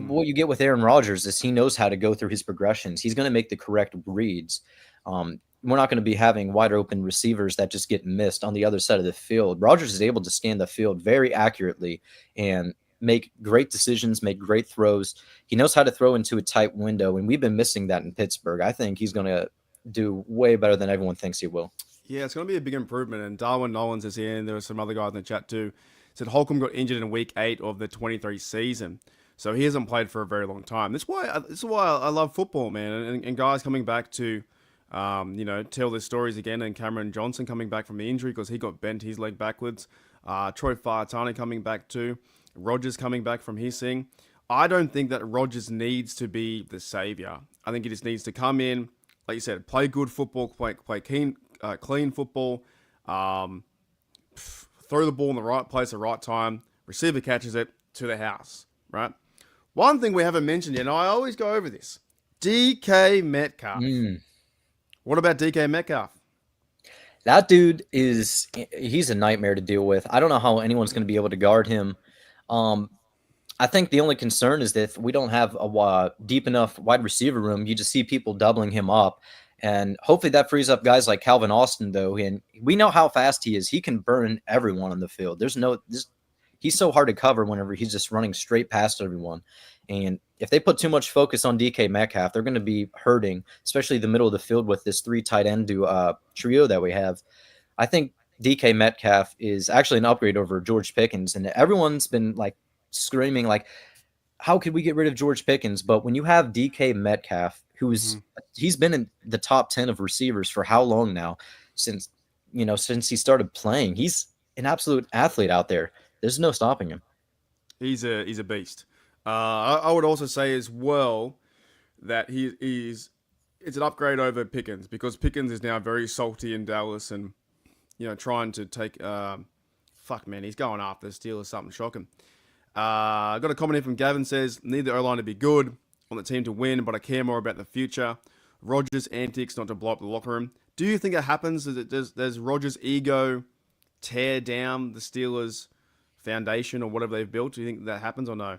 what you get with Aaron Rodgers is he knows how to go through his progressions. He's going to make the correct reads. We're not going to be having wide open receivers that just get missed on the other side of the field. Rodgers is able to scan the field very accurately and make great decisions, make great throws. He knows how to throw into a tight window, and we've been missing that in Pittsburgh. I think he's going to do way better than everyone thinks he will. Yeah, it's going to be a big improvement. And Darwin Nolans is here, and there were some other guys in the chat too. Said Holcomb got injured in week 8 of the 23 season. So he hasn't played for a very long time. This is why I love football, man. And guys coming back to, tell their stories again. And Cameron Johnson coming back from the injury because he got bent his leg backwards. Troy Fahatani coming back too. Rodgers coming back from his thing. I don't think that Rodgers needs to be the savior. I think he just needs to come in, like you said, play good football, play clean football, throw the ball in the right place at the right time. Receiver catches it to the house, right? One thing we haven't mentioned yet, and I always go over this, DK Metcalf. What about DK Metcalf? That dude he's a nightmare to deal with. I don't know how anyone's going to be able to guard him. I think the only concern is that if we don't have a deep enough wide receiver room, you just see people doubling him up. And hopefully that frees up guys like Calvin Austin, though. And we know how fast he is. He can burn everyone on the field. He's so hard to cover whenever he's just running straight past everyone. And if they put too much focus on DK Metcalf, they're going to be hurting, especially the middle of the field with this 3 tight end trio that we have. I think DK Metcalf is actually an upgrade over George Pickens. And everyone's been like screaming, like, how could we get rid of George Pickens? But when you have DK Metcalf, he's been in the top 10 of receivers for how long now? Since he started playing. He's an absolute athlete out there. There's no stopping him. He's a beast. I would also say as well that it's an upgrade over Pickens because Pickens is now very salty in Dallas and trying to take he's going after the Steelers, something shocking. I got a comment here from Gavin, says need the O-line to be good, want the team to win, but I care more about the future. Rodgers' antics not to blow up the locker room. Do you think it happens? Does Rodgers' ego tear down the Steelers' foundation or whatever they've built? Do you think that happens or no?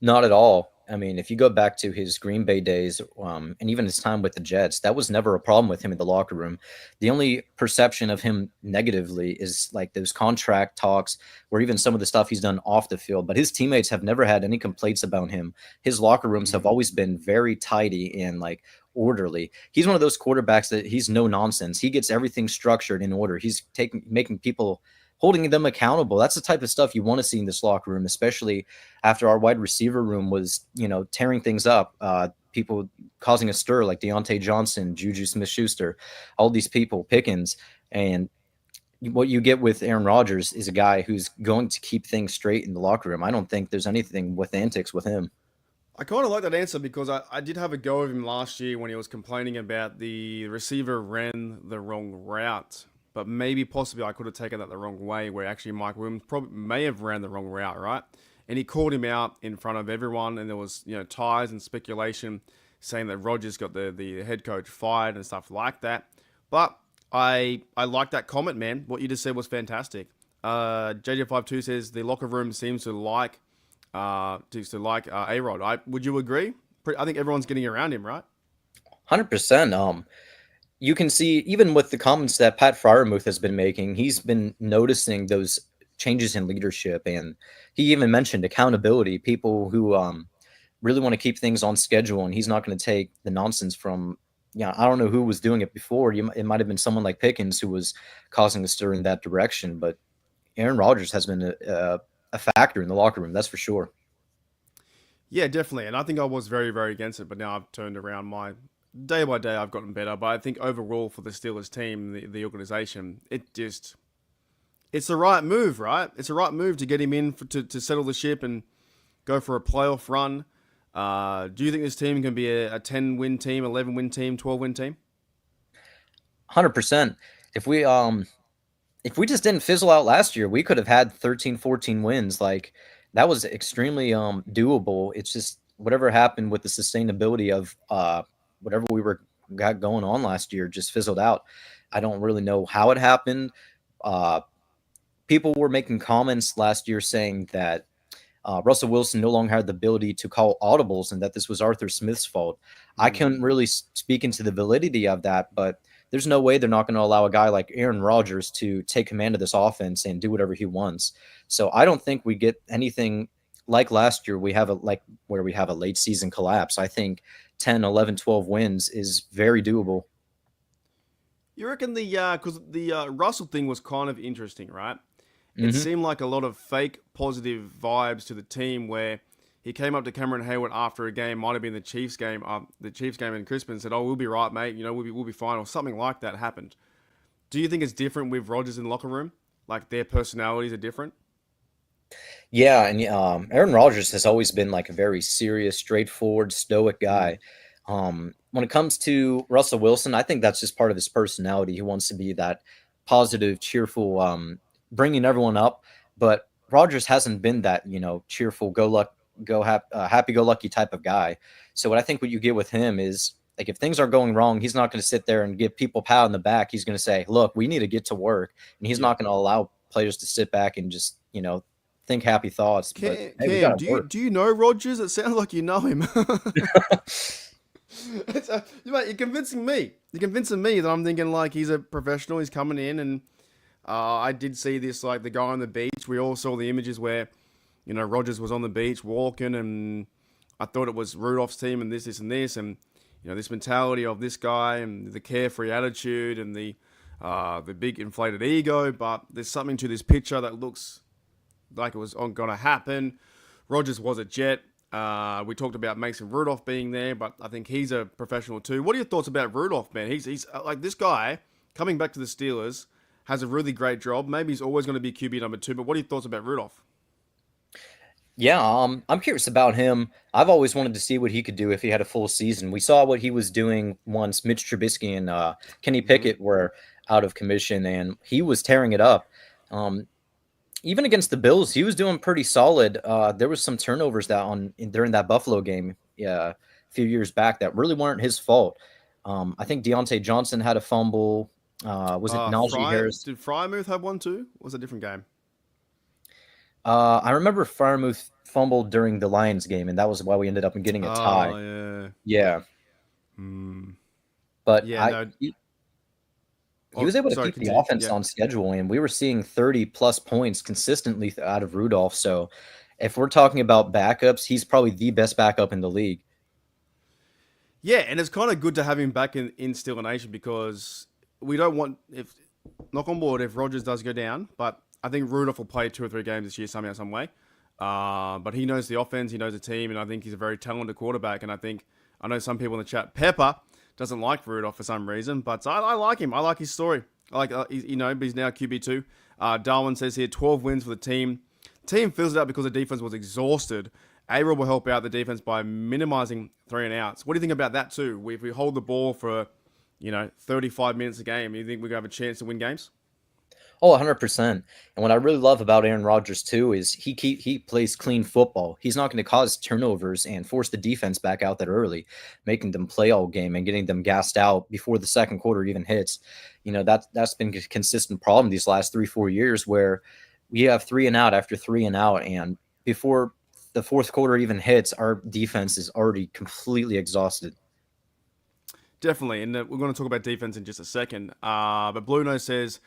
Not at all. I mean, if you go back to his Green Bay days and even his time with the Jets, that was never a problem with him in the locker room. The only perception of him negatively is like those contract talks or even some of the stuff he's done off the field. But his teammates have never had any complaints about him. His locker rooms have always been very tidy and like orderly. He's one of those quarterbacks that he's no nonsense. He gets everything structured in order. He's making people holding them accountable. That's the type of stuff you want to see in this locker room, especially after our wide receiver room was, tearing things up. People causing a stir like Deontay Johnson, Juju Smith-Schuster, all these people, Pickens. And what you get with Aaron Rodgers is a guy who's going to keep things straight in the locker room. I don't think there's anything with antics with him. I kind of like that answer because I did have a go of him last year when he was complaining about the receiver ran the wrong route. But maybe possibly I could have taken that the wrong way where actually Mike Williams probably may have ran the wrong route, right? And he called him out in front of everyone and there was, ties and speculation saying that Rodgers got the head coach fired and stuff like that. But I like that comment, man. What you just said was fantastic. JJ52 says the locker room seems to like A-Rod. Would you agree? I think everyone's getting around him, right? 100%. You can see even with the comments that Pat Freiermuth has been making, he's been noticing those changes in leadership. And he even mentioned accountability, people who really want to keep things on schedule. And he's not going to take the nonsense from, I don't know who was doing it before. It might have been someone like Pickens who was causing a stir in that direction. But Aaron Rodgers has been a factor in the locker room, that's for sure. Yeah, definitely. And I think I was very, very against it. But now I've turned around my... Day by day, I've gotten better, but I think overall for the Steelers team, the organization, it's the right move, right? It's the right move to get him in to settle the ship and go for a playoff run. Do you think this team can be a 10-win team, 11-win team, 12-win team? 100%. If we just didn't fizzle out last year, we could have had 13, 14 wins. Like that was extremely doable. It's just whatever happened with the sustainability of whatever we got going on last year just fizzled out. I don't really know how it happened. People were making comments last year saying that Russell Wilson no longer had the ability to call audibles and that this was Arthur Smith's fault. I couldn't really speak into the validity of that, but there's no way they're not going to allow a guy like Aaron Rodgers to take command of this offense and do whatever he wants. So I don't think we get anything like last year. We have where we have a late season collapse. I think 10, 11, 12 wins is very doable. You reckon because the Russell thing was kind of interesting, right? It seemed like a lot of fake positive vibes to the team where he came up to Cameron Heyward after a game, might have been the Chiefs game in Crispin, and said, "Oh, we'll be right, mate. We'll be fine," or something like that happened. Do you think it's different with Rodgers in the locker room? Like their personalities are different? Yeah, and Aaron Rodgers has always been like a very serious, straightforward, stoic guy. When it comes to Russell Wilson, I think that's just part of his personality. He wants to be that positive, cheerful, bringing everyone up. But Rodgers hasn't been that, cheerful, happy-go-lucky type of guy. So what you get with him is, like, if things are going wrong, he's not going to sit there and give people a pat on the back. He's going to say, "Look, we need to get to work," and he's not going to allow players to sit back and just, think happy thoughts. Cam, do you know Rodgers? It sounds like you know him. Mate, you're convincing me. You're convincing me that I'm thinking like he's a professional. He's coming in, and I did see this, like the guy on the beach. We all saw the images where, Rodgers was on the beach walking, and I thought it was Rudolph's team and this, and this, and this mentality of this guy and the carefree attitude and the big inflated ego. But there's something to this picture that looks like it was going to happen. Rodgers was a Jet. We talked about Mason Rudolph being there, but I think he's a professional too. What are your thoughts about Rudolph, man? He's like, this guy coming back to the Steelers has a really great job. Maybe he's always going to be QB number 2, but what are your thoughts about Rudolph? Yeah, I'm curious about him. I've always wanted to see what he could do if he had a full season. We saw what he was doing once Mitch Trubisky and Kenny Pickett were out of commission, and he was tearing it up. Even against the Bills, he was doing pretty solid. There was some turnovers during that Buffalo game a few years back that really weren't his fault. I think Deontay Johnson had a fumble. Was it Najee Harris? Did Freiermuth have one too? Or was it a different game? I remember Freiermuth fumbled during the Lions game, and that was why we ended up getting a tie. Oh, yeah. But yeah, he was able to keep the offense on schedule, and we were seeing 30-plus points consistently out of Rudolph. So if we're talking about backups, he's probably the best backup in the league. Yeah, and it's kind of good to have him back in Steelers Nation because we don't want, knock on wood, if Rodgers does go down, but I think Rudolph will play 2 or 3 games this year somehow, some way. But he knows the offense, he knows the team, and I think he's a very talented quarterback. And I know some people in the chat, Pepper doesn't like Rudolph for some reason, but I like him. I like his story. I like, but he's now QB2. Darwin says here, 12 wins for the team. Team fills it out because the defense was exhausted. A-Rob will help out the defense by minimizing 3 and outs. What do you think about that too? If we hold the ball for, 35 minutes a game, do you think we're going to have a chance to win games? Oh, 100%. And what I really love about Aaron Rodgers too is he plays clean football. He's not going to cause turnovers and force the defense back out there early, making them play all game and getting them gassed out before the second quarter even hits. That's been a consistent problem these last 3-4 years where we have 3 and out after 3 and out, and before the fourth quarter even hits, our defense is already completely exhausted. Definitely, and we're going to talk about defense in just a second. But Blue Nose says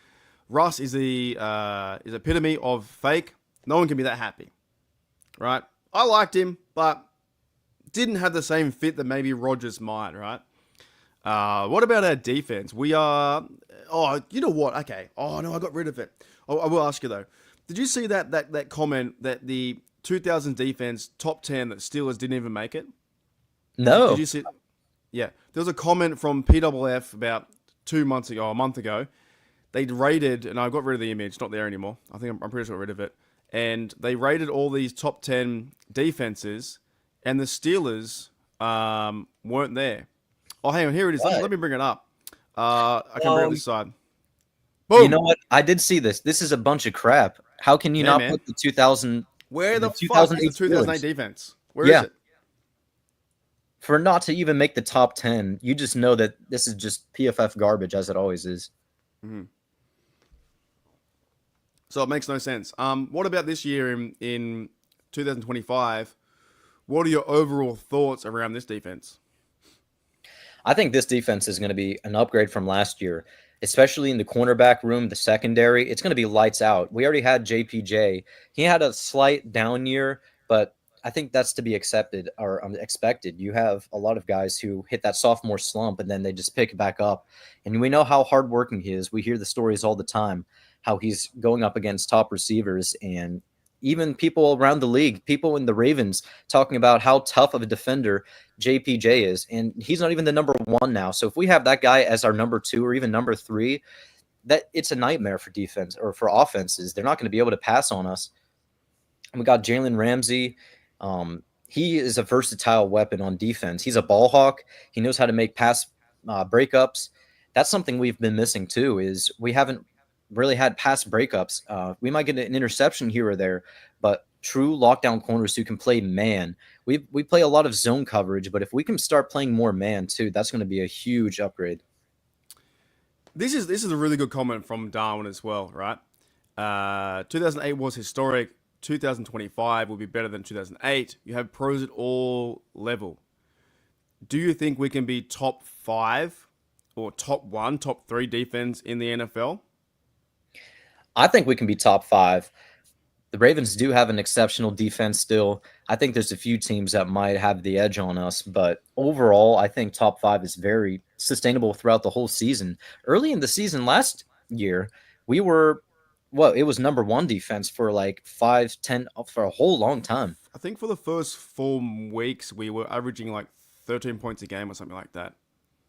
Russ is the epitome of fake. No one can be that happy, right? I liked him, but didn't have the same fit that maybe Rodgers might, right? What about our defense? We are. Oh, you know what? Okay. Oh no, I got rid of it. I will ask you though. Did you see that comment that the 2000 defense top 10 that Steelers didn't even make it? No. Did you see? Yeah, there was a comment from PWF about a month ago. They'd rated, and I got rid of the image, not there anymore. I think I'm pretty sure I got rid of it. And they rated all these top 10 defenses, and the Steelers weren't there. Oh, hang on, here it is. Let me bring it up. I can bring it this side. Boom. You know what? I did see this. This is a bunch of crap. How can you not put the 2000? Where the fuck is the 2008 defense? Where is it? For not to even make the top 10, you just know that this is just PFF garbage, as it always is. Mm-hmm. So it makes no sense. What about this year in 2025. What are your overall thoughts around this defense? I think this defense is going to be an upgrade from last year, especially in the cornerback room, the secondary. It's going to be lights out. We already had JPJ. He had a slight down year, but I think that's to be accepted or expected. You have a lot of guys who hit that sophomore slump and then they just pick it back up. And we know how hardworking he is. We hear the stories all the time, how he's going up against top receivers and even people around the league, people in the Ravens talking about how tough of a defender JPJ is. And he's not even the number one now. So if we have that guy as our number 2 or even number 3, that it's a nightmare for defense or for offenses. They're not going to be able to pass on us. And we got Jalen Ramsey. He is a versatile weapon on defense. He's a ball hawk. He knows how to make pass breakups. That's something we've been missing too, is we haven't really had pass breakups. We might get an interception here or there, but true lockdown corners who can play man. We play a lot of zone coverage, but if we can start playing more man too, that's going to be a huge upgrade. This is a really good comment from Darwin as well, right? 2008 was historic. 2025 will be better than 2008. You have pros at all level. Do you think we can be top 5 or top 1, top 3 defense in the NFL? I think we can be top 5. The Ravens do have an exceptional defense still. I think there's a few teams that might have the edge on us, but overall, I think top 5 is very sustainable throughout the whole season. Early in the season last year, we were, it was number 1 defense for like 5-10 for a whole long time. I think for the first 4 weeks, we were averaging like 13 points a game or something like that.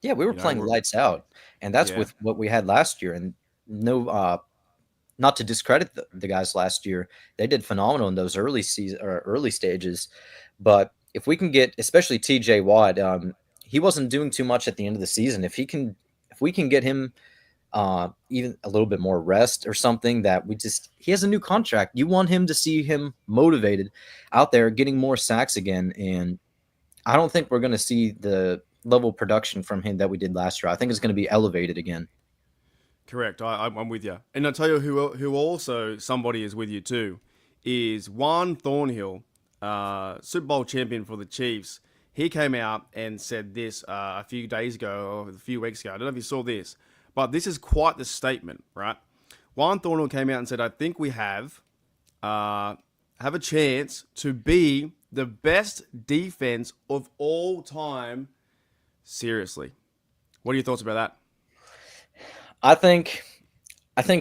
Yeah, we were playing lights out, and that's with what we had last year. And no, not to discredit the guys last year, they did phenomenal in those early stages. But if we can get, especially TJ Watt, he wasn't doing too much at the end of the season. If we can get him even a little bit more rest or something, he has a new contract. You want him to see him motivated out there, getting more sacks again. And I don't think we're going to see the level of production from him that we did last year. I think it's going to be elevated again. Correct. I'm with you. And I'll tell you who also somebody is with you too is Juan Thornhill, Super Bowl champion for the Chiefs. He came out and said this a few days ago or a few weeks ago. I don't know if you saw this, but this is quite the statement, right? Juan Thornhill came out and said, I think we have a chance to be the best defense of all time. Seriously. What are your thoughts about that? I think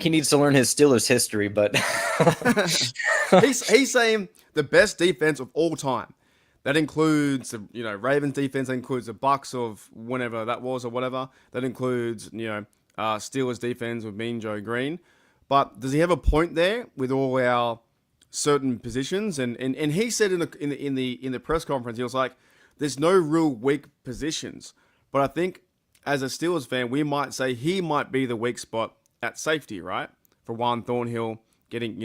he needs to learn his Steelers history, but he's saying the best defense of all time. That includes the Ravens defense. That includes the Bucks of whenever that was or whatever. That includes Steelers defense with Mean Joe Green. But does he have a point there with all our certain positions? And he said in the press conference, he was like, "There's no real weak positions." But I think as a Steelers fan, we might say he might be the weak spot at safety, right? For Juan Thornhill getting,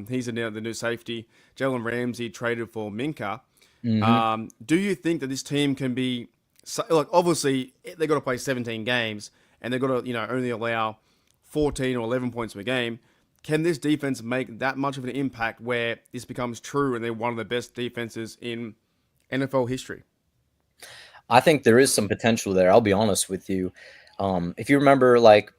he's the new safety. Jalen Ramsey traded for Minka. Mm-hmm. Do you think that this team can be, like, obviously they've got to play 17 games and they've got to, only allow 14 or 11 points per game. Can this defense make that much of an impact where this becomes true and they're one of the best defenses in NFL history? I think there is some potential there. I'll be honest with you. If you remember, like,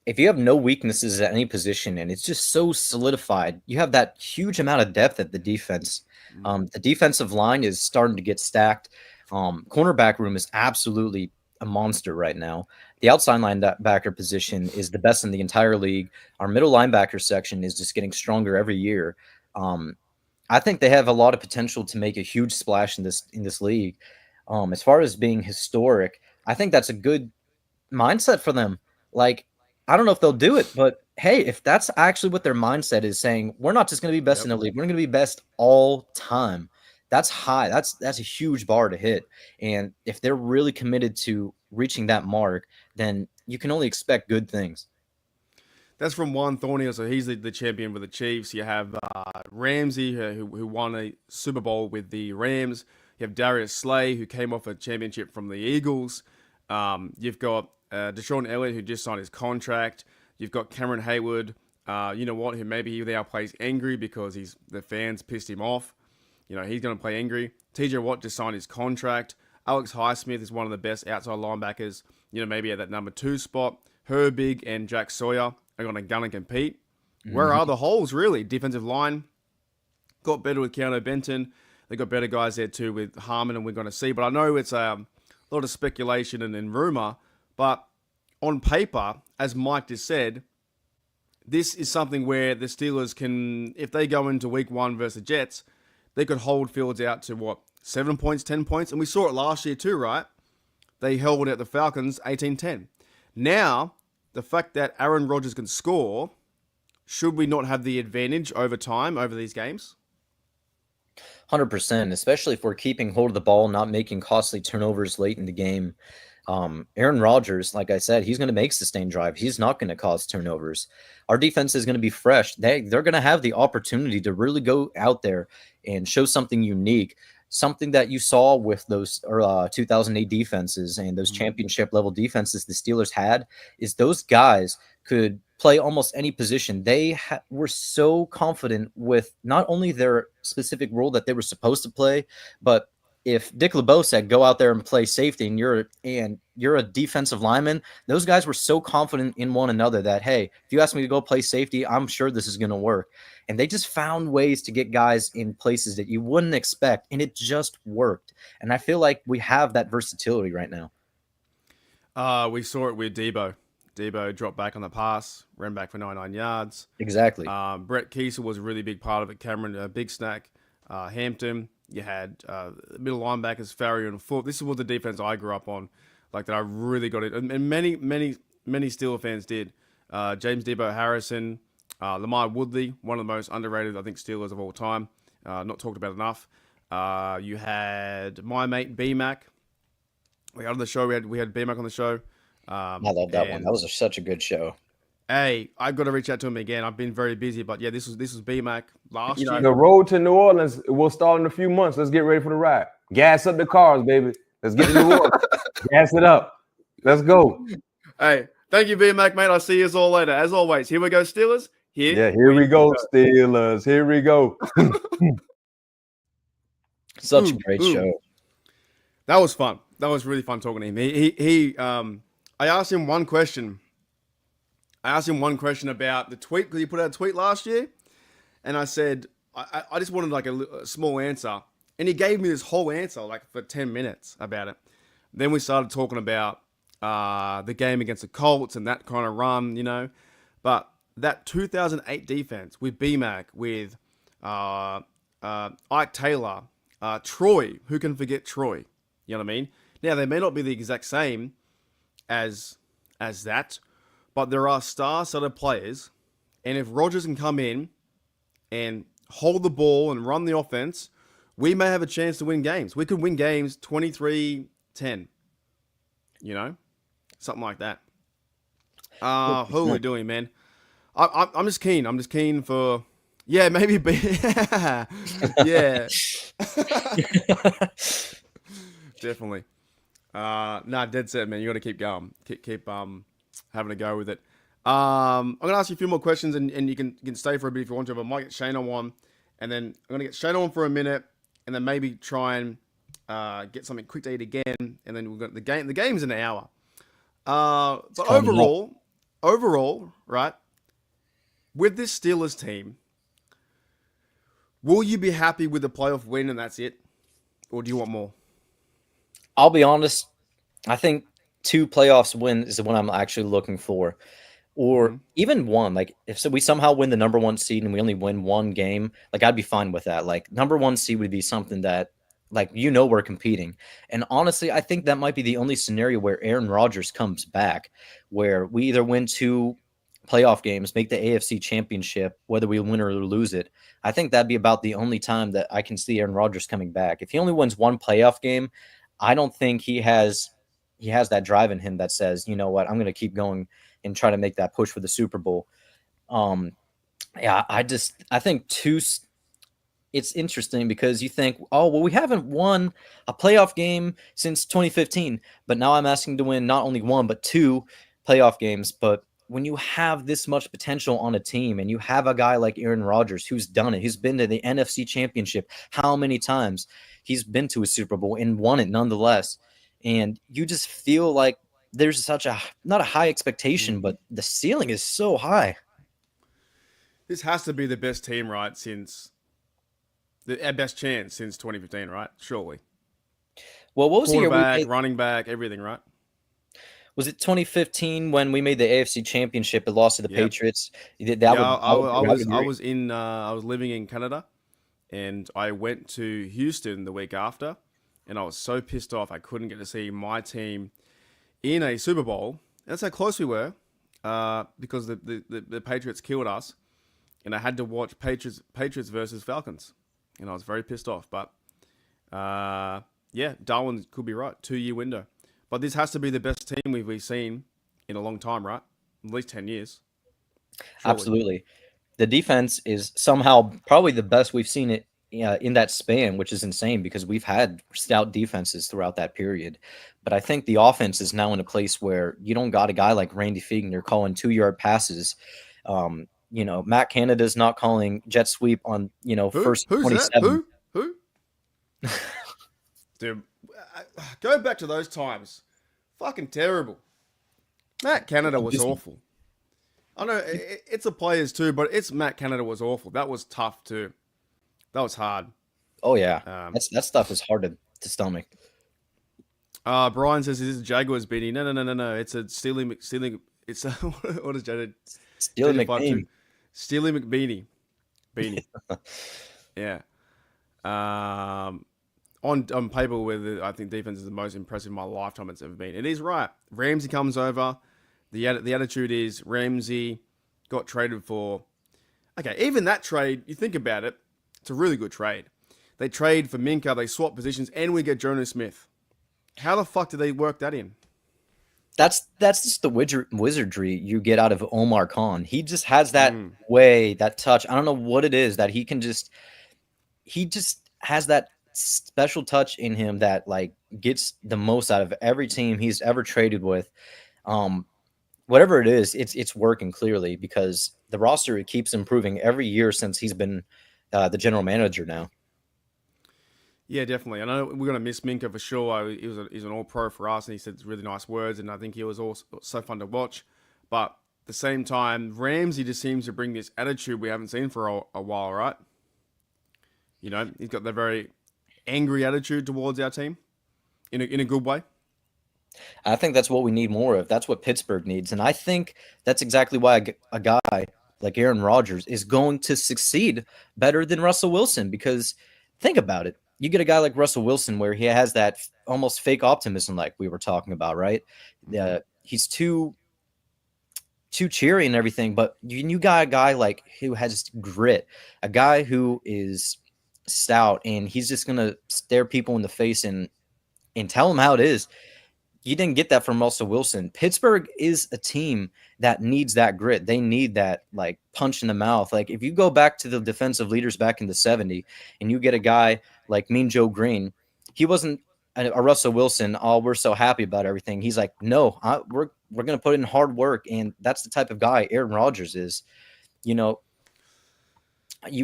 if you have no weaknesses at any position and it's just so solidified, you have that huge amount of depth at the defense. The defensive line is starting to get stacked. Cornerback room is absolutely a monster right now. The outside linebacker position is the best in the entire league. Our middle linebacker section is just getting stronger every year. I think they have a lot of potential to make a huge splash in this league. As far as being historic, I think that's a good mindset for them. Like, I don't know if they'll do it, but hey, if that's actually what their mindset is, saying we're not just going to be best in the league, we're going to be best all time. That's high. That's a huge bar to hit. And if they're really committed to reaching that mark, then you can only expect good things. That's from Juan Thornhill, so he's the champion with the Chiefs. You have Ramsey, who won a Super Bowl with the Rams. You have Darius Slay, who came off a championship from the Eagles. You've got Deshaun Elliott, who just signed his contract. You've got Cameron Heyward, who maybe he now plays angry because the fans pissed him off. You know, he's going to play angry. TJ Watt just signed his contract. Alex Highsmith is one of the best outside linebackers, you know, maybe at that number 2 spot. Herbig and Jack Sawyer are going to gun and compete. Where are the holes, really? Defensive line got better with Keanu Benton. They got better guys there too with Harmon, and we're going to see. But I know it's a lot of speculation and rumor. But on paper, as Mike just said, this is something where the Steelers can, if they go into week 1 versus the Jets, they could hold Fields out to 7 points, 10 points? And we saw it last year too, right? They held out the Falcons 18-10. Now, the fact that Aaron Rodgers can score, should we not have the advantage over time over these games? 100%, especially if we're keeping hold of the ball, not making costly turnovers late in the game. Aaron Rodgers, like I said, he's going to make sustained drive. He's not going to cause turnovers. Our defense is going to be fresh. They're going to have the opportunity to really go out there and show something unique, something that you saw with those 2008 defenses and those championship level defenses the Steelers had, is those guys could play almost any position. They were so confident with not only their specific role that they were supposed to play, but if Dick LeBeau said, go out there and play safety and you're a defensive lineman, those guys were so confident in one another that, hey, if you ask me to go play safety, I'm sure this is going to work. And they just found ways to get guys in places that you wouldn't expect, and it just worked. And I feel like we have that versatility right now. We saw it with Debo. Debo dropped back on the pass, ran back for 99 yards. Exactly. Brett Kiesel was a really big part of it. Cameron, Big Snack, Hampton. You had middle linebackers, Farrier and Foote. This is what the defense I grew up on, like that I really got it. And many Steelers fans did. James Debo Harrison, Lamar Woodley, one of the most underrated, I think, Steelers of all time. Not talked about enough. You had my mate B-Mac. We had on the show. We had B-Mac on the show. I love that one. That was such a good show. Hey, I've got to reach out to him again. I've been very busy, but yeah, this was B-Mac last year. The road to New Orleans will start in a few months. Let's get ready for the ride. Gas up the cars, baby. Let's get to New Orleans. Gas it up. Let's go. Hey, thank you, B-Mac, mate. I'll see you all later. As always, here we go, Steelers. Here we go, Steelers. Here we go. Such a great show. That was fun. That was really fun talking to him. I asked him one question. About the tweet, because he put out a tweet last year, and I said, I just wanted like a small answer, and he gave me this whole answer like for 10 minutes about it. Then we started talking about the game against the Colts and that kind of run, you know, but that 2008 defense with B-Mac, with Ike Taylor, Troy, who can forget Troy? You know what I mean? Now, they may not be the exact same as that, but there are star-studded players, and if Rodgers can come in and hold the ball and run the offense, we may have a chance to win games. We could win games 23-10, you know? Something like that. Who are we doing, man? I'm just keen. I'm just keen for... Yeah, maybe... yeah. Definitely. Dead set, man. You got to keep going. Keep having a go with it. I'm going to ask you a few more questions, and you can stay for a bit if you want to, but I might get Shane on one, and then I'm going to get Shane on for a minute, and then maybe try and get something quick to eat again, and then we've got the game. The game's in an hour. But overall, right, with this Steelers team, will you be happy with the playoff win and that's it? Or do you want more? I'll be honest. I think 2 playoffs win is the one I'm actually looking for. Or even one. Like, if we somehow win the number 1 seed and we only win 1 game, like, I'd be fine with that. Like, number 1 seed would be something that, like, we're competing. And honestly, I think that might be the only scenario where Aaron Rodgers comes back, where we either win 2 playoff games, make the AFC Championship, whether we win or lose it. I think that'd be about the only time that I can see Aaron Rodgers coming back. If he only wins 1 playoff game, I don't think he has that drive in him that says, you know what, I'm going to keep going and try to make that push for the Super Bowl. I think 2, it's interesting because you think, oh, well, we haven't won a playoff game since 2015, but now I'm asking to win not only 1, but 2 playoff games. But when you have this much potential on a team and you have a guy like Aaron Rodgers who's done it, who's been to the NFC Championship how many times? He's been to a Super Bowl and won it nonetheless. And you just feel like there's such a, not a high expectation, but the ceiling is so high. This has to be the best team, right, since our best chance since 2015, right? Surely. Well, what was the year we Quarterback, made? running back, everything, right? Was it 2015 when we made the AFC Championship and lost to the Yep. Patriots? That Yeah, I I was living in Canada, and I went to Houston the week after, and I was so pissed off I couldn't get to see my team in a Super Bowl. That's how close we were, because the Patriots killed us, and I had to watch Patriots versus Falcons, and I was very pissed off. But yeah, Darwin could be right. 2-year window. But this has to be the best team we've seen in a long time, right? At least 10 years. Surely. Absolutely. The defense is somehow probably the best we've seen it in that span, which is insane because we've had stout defenses throughout that period. But I think the offense is now in a place where you don't got a guy like Randy Fiegner calling 2-yard passes. Matt Canada's not calling jet sweep on, first Who's 27. that? Who? Dude, go back to those times. Fucking terrible. Matt Canada was awful. I know it's the players too, but Matt Canada was awful. That was tough too. That was hard. Oh yeah, that stuff is hard to stomach. Brian says, "Is this a Jaguars beanie?" No. It's a Steely. It's a, what is Jared? Steely McBean. Steely McBeanie. Beanie. Yeah. On paper, where I think defense is the most impressive in my lifetime it's ever been. It is right. Ramsey comes over. The attitude is Ramsey got traded for. Okay, even that trade, you think about it, it's a really good trade. They trade for Minka, they swap positions, and we get Jonas Smith. How the fuck did they work that in? That's just the wizardry you get out of Omar Khan. He just has that way, that touch. I don't know what it is that he just has that special touch in him that like gets the most out of every team he's ever traded with. Whatever it is, it's working clearly because the roster, it keeps improving every year since he's been the general manager now. Yeah, definitely. I know we're going to miss Minka for sure. He's an all-pro for us, and he said really nice words, and I think he was also so fun to watch. But at the same time, Ramsey just seems to bring this attitude we haven't seen for a while, right? He's got the very angry attitude towards our team in a good way. I think that's what we need more of. That's what Pittsburgh needs. And I think that's exactly why a guy like Aaron Rodgers is going to succeed better than Russell Wilson. Because think about it. You get a guy like Russell Wilson where he has that almost fake optimism like we were talking about, right? He's too cheery and everything. But you got a guy like who has grit, a guy who is stout, and he's just going to stare people in the face and tell them how it is. You didn't get that from Russell Wilson. Pittsburgh is a team that needs that grit. They need that like punch in the mouth. Like if you go back to the defensive leaders back in the 70s and you get a guy like Mean Joe Green, he wasn't a Russell Wilson. Oh, we're so happy about everything. He's like, no, we're going to put in hard work. And that's the type of guy Aaron Rodgers is. You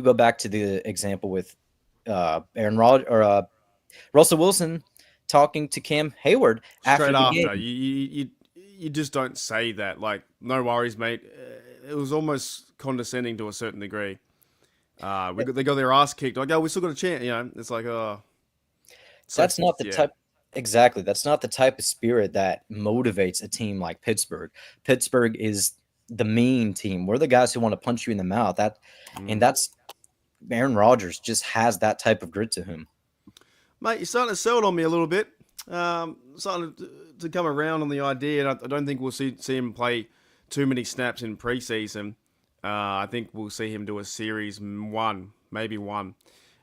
go back to the example with Russell Wilson talking to Cam Heyward Straight after the game. You just don't say that. Like, no worries, mate. It was almost condescending to a certain degree. They got their ass kicked. Like, oh, we still got a chance. It's like, that's not the type. Exactly. That's not the type of spirit that motivates a team like Pittsburgh. Pittsburgh is the mean team. We're the guys who want to punch you in the mouth. And that's Aaron Rodgers just has that type of grit to him. Mate, you're starting to sell it on me a little bit. Starting to come around on the idea, and I don't think we'll see him play too many snaps in preseason. I think we'll see him do a series maybe one.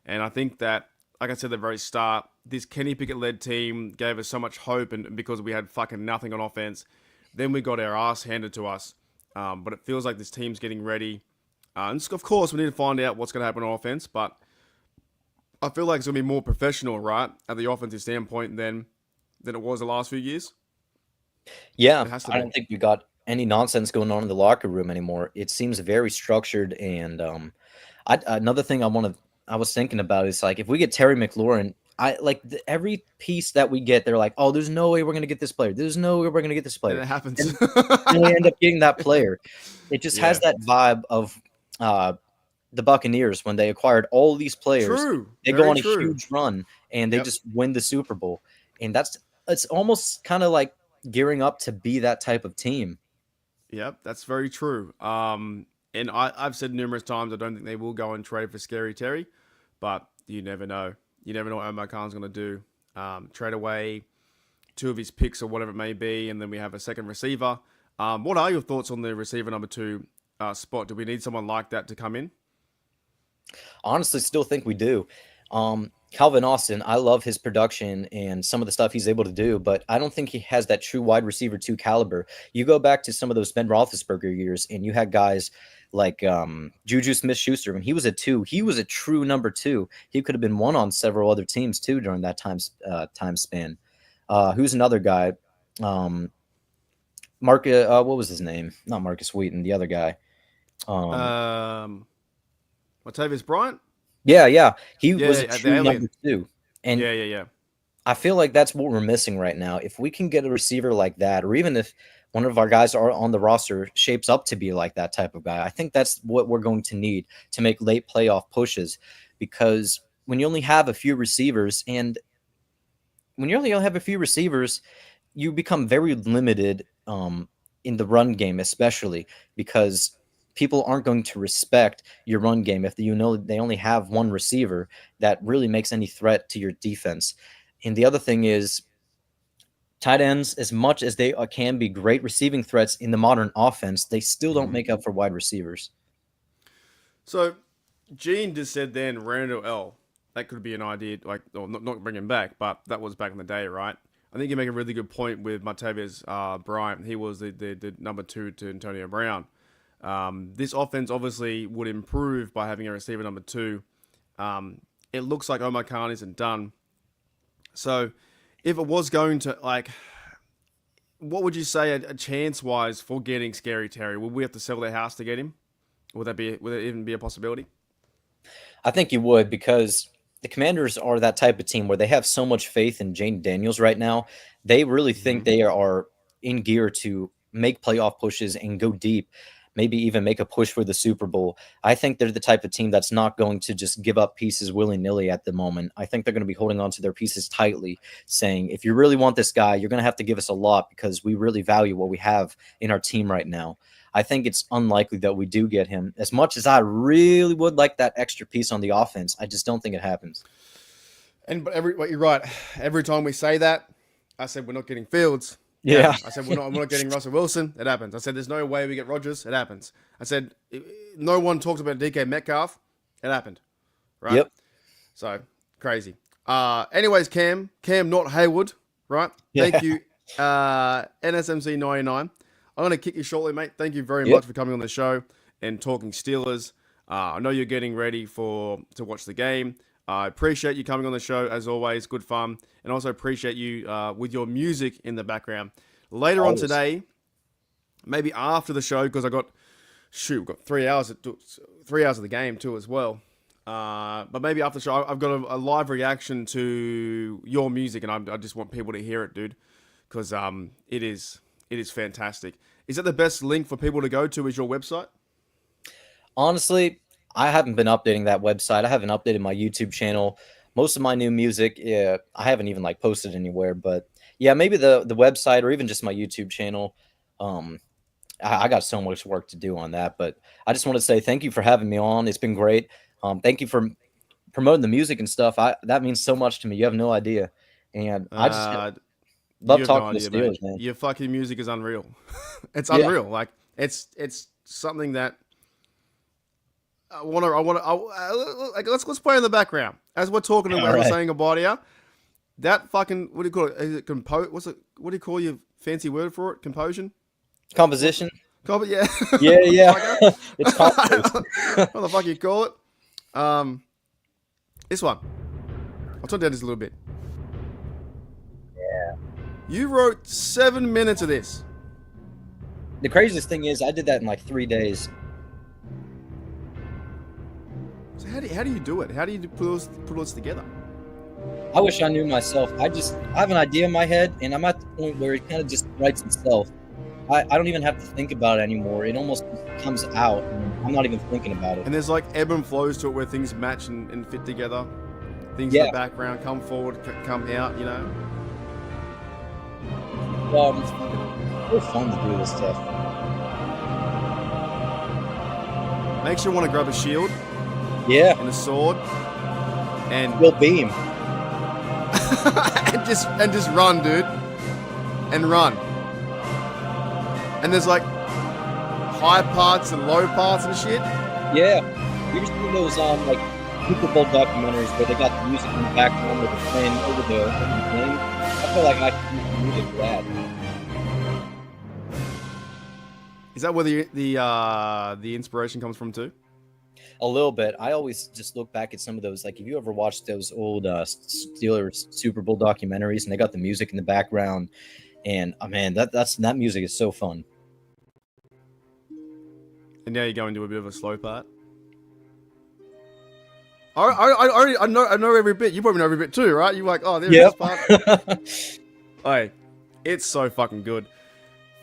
And I think that, like I said at the very start, this Kenny Pickett-led team gave us so much hope, and because we had fucking nothing on offense, then we got our ass handed to us. But it feels like this team's getting ready. And of course, we need to find out what's going to happen on offense, but I feel like it's going to be more professional, right, at the offensive standpoint than it was the last few years. Yeah, I don't think we got any nonsense going on in the locker room anymore. It seems very structured. And another thing I was thinking about is like if we get Terry McLaurin, every piece that we get, they're like, oh, there's no way we're gonna get this player. There's no way we're gonna get this player. And it happens. And we end up getting that player. It just has that vibe of the Buccaneers when they acquired all these players. True. They Very go on a true. huge run and they just win the Super Bowl. And it's almost kind of like gearing up to be that type of team. Yep, that's very true. And I've said numerous times I don't think they will go and trade for Scary Terry, but you never know. You never know what Omar Khan's going to do. Trade away 2 of his picks or whatever it may be, and then we have a second receiver. What are your thoughts on the receiver number 2 spot? Do we need someone like that to come in? Honestly, still think we do. Calvin Austin, I love his production and some of the stuff he's able to do, but I don't think he has that true wide receiver 2 caliber. You go back to some of those Ben Roethlisberger years, and you had guys like Juju Smith-Schuster. When he was a 2, he was a true number 2. He could have been 1 on several other teams too during that time span. Who's another guy? What was his name? Not Marcus Wheaton, the other guy. Latavius Bryant? Yeah. He was a the true alien. number 2. And Yeah. I feel like that's what we're missing right now. If we can get a receiver like that, or even if one of our guys are on the roster shapes up to be like that type of guy, I think that's what we're going to need to make late playoff pushes. Because when you only have a few receivers, you become very limited in the run game, especially because people aren't going to respect your run game if they only have one receiver that really makes any threat to your defense. And the other thing is, tight ends, as much as they can be great receiving threats in the modern offense, they still don't make up for wide receivers. So, Gene just said then Randall L. That could be an idea, not bring him back, but that was back in the day, right? I think you make a really good point with Latavius Bryant. He was the number 2 to Antonio Brown. This offense obviously would improve by having a receiver number 2. It looks like Omar Khan isn't done. So, if it was going to, what would you say a chance-wise for getting Scary Terry? Would we have to sell their house to get him? Would it even be a possibility? I think you would, because the Commanders are that type of team where they have so much faith in Jane Daniels right now. They really think they are in gear to make playoff pushes and go deep, maybe even make a push for the Super Bowl. I think they're the type of team that's not going to just give up pieces willy-nilly at the moment. I think they're going to be holding on to their pieces tightly, saying, if you really want this guy, you're going to have to give us a lot because we really value what we have in our team right now. I think it's unlikely that we do get him. As much as I really would like that extra piece on the offense, I just don't think it happens. But you're right. Every time we say that, I said we're not getting Fields. Yeah. I said we're not getting Russell Wilson. It happens. I said there's no way we get Rodgers. It happens. I said no one talks about DK Metcalf. It happened. Right? Yep. So, crazy. Anyways, Cam, not Heyward, right? Yeah. Thank you, NSMC 99. I'm going to kick you shortly, mate. Thank you very much for coming on the show and talking Steelers. I know you're getting ready to watch the game. I appreciate you coming on the show, as always. Good fun. And also appreciate you with your music in the background. Later on today, maybe after the show, because we've got 3 hours of the game too as well. But maybe after the show, I've got a live reaction to your music, and I just want people to hear it, dude, because it is fantastic. Is that the best link for people to go to? Is your website? Honestly, I haven't been updating that website. I haven't updated my YouTube channel. Most of my new music, I haven't even posted anywhere. But yeah, maybe the website or even just my YouTube channel. I got so much work to do on that. But I just want to say thank you for having me on. It's been great. Thank you for promoting the music and stuff. That means so much to me. You have no idea. And I just love talking to Steelers, man. Your fucking music is unreal. It's unreal. It's something that let's play in the background as we're talking and we're saying about here. That fucking, what do you call it? Is it what do you call your fancy word for it? Composition? Composition? Yeah. Yeah. It's composition. What the fuck you call it? This one. I'll turn down just a little bit. Yeah. You wrote 7 minutes of this. The craziest thing is I did that in like 3 days. So how do you do it? How do you put those together? I wish I knew myself. I have an idea in my head, and I'm at the point where it kind of just writes itself. I don't even have to think about it anymore. It almost comes out, and I'm not even thinking about it. And there's like ebb and flows to it where things match and fit together. Things in the background come forward, come out, you know? It's so fun to do this stuff. Makes you want to grab a shield. Yeah. And a sword. And Will beam. and just run, dude. And run. And there's like high parts and low parts and shit. Yeah. You ever seen those like Super Bowl documentaries where they got the music in the background with the playing over the thing? I feel like I can use the music for that. Is that where the inspiration comes from too? A little bit. I always just look back at some of those. Like, if you ever watched those old Steelers Super Bowl documentaries, and they got the music in the background, and man, that music is so fun. And now you go into a bit of a slow part. I know every bit. You probably know every bit too, right? You're like, oh, there's this part. Hey, it's so fucking good.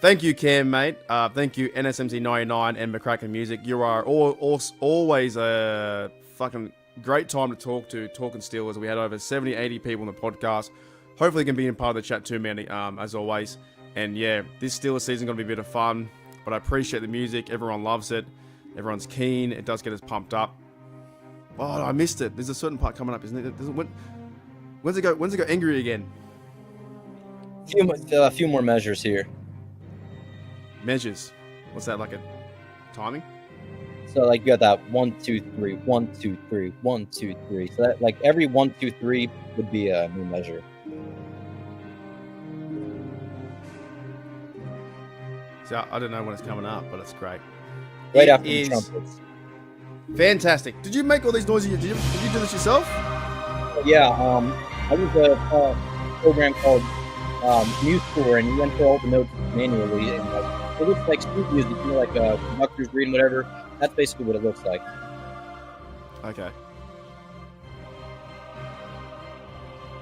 Thank you, Cam, mate. Thank you, NSMT99 and McCracken Music. You are always a fucking great time to talk to, talking Steelers. We had over 70, 80 people on the podcast. Hopefully, you can be in part of the chat too, man, as always. And yeah, this Steelers season is going to be a bit of fun. But I appreciate the music. Everyone loves it. Everyone's keen. It does get us pumped up. Oh, I missed it. There's a certain part coming up, isn't it? When's it go angry again? A few more measures here. Measures. What's that, like a timing? So like you got that 1, 2, 3, 1, 2, 3, 1, 2, 3. So that like every 1, 2, 3 would be a new measure. So I don't know when it's coming up, but it's great. Right after the trumpets. Fantastic. Did you make all these noises? Did you do this yourself? Yeah. I was a program called MuseScore, and you went through all the notes manually, and it looks like street music, you know, like conductors reading whatever. That's basically what it looks like. Okay.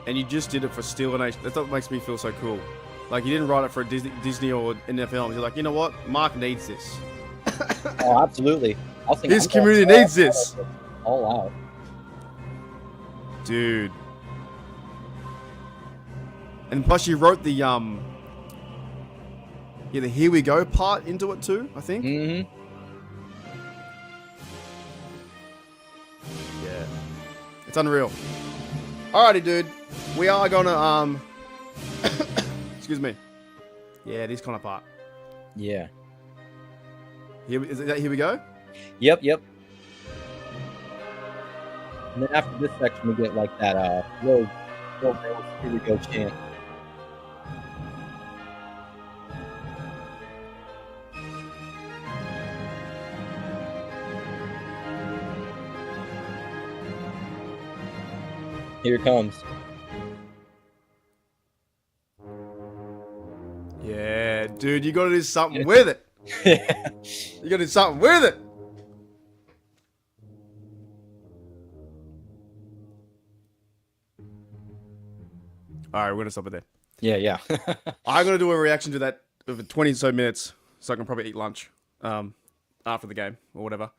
And you just did it for Steelers Nation. That's what makes me feel so cool. Like, you didn't write it for Disney or NFL. You're like, you know what? Mark needs this. Oh, absolutely. His community needs this. All out. Dude. And plus you wrote the the Here We Go part into it too, I think. Mm-hmm. Yeah. It's unreal. Alrighty, dude. We are gonna excuse me. Yeah, this kind of part. Yeah. Is that Here We Go? Yep. And then after this section, we get like that little Here We Go chant. Here it comes. Yeah, dude, you gotta do something with it. You gotta do something with it. All right, we're gonna stop it there. Yeah. I'm gonna do a reaction to that over 20 so minutes, so I can probably eat lunch after the game or whatever.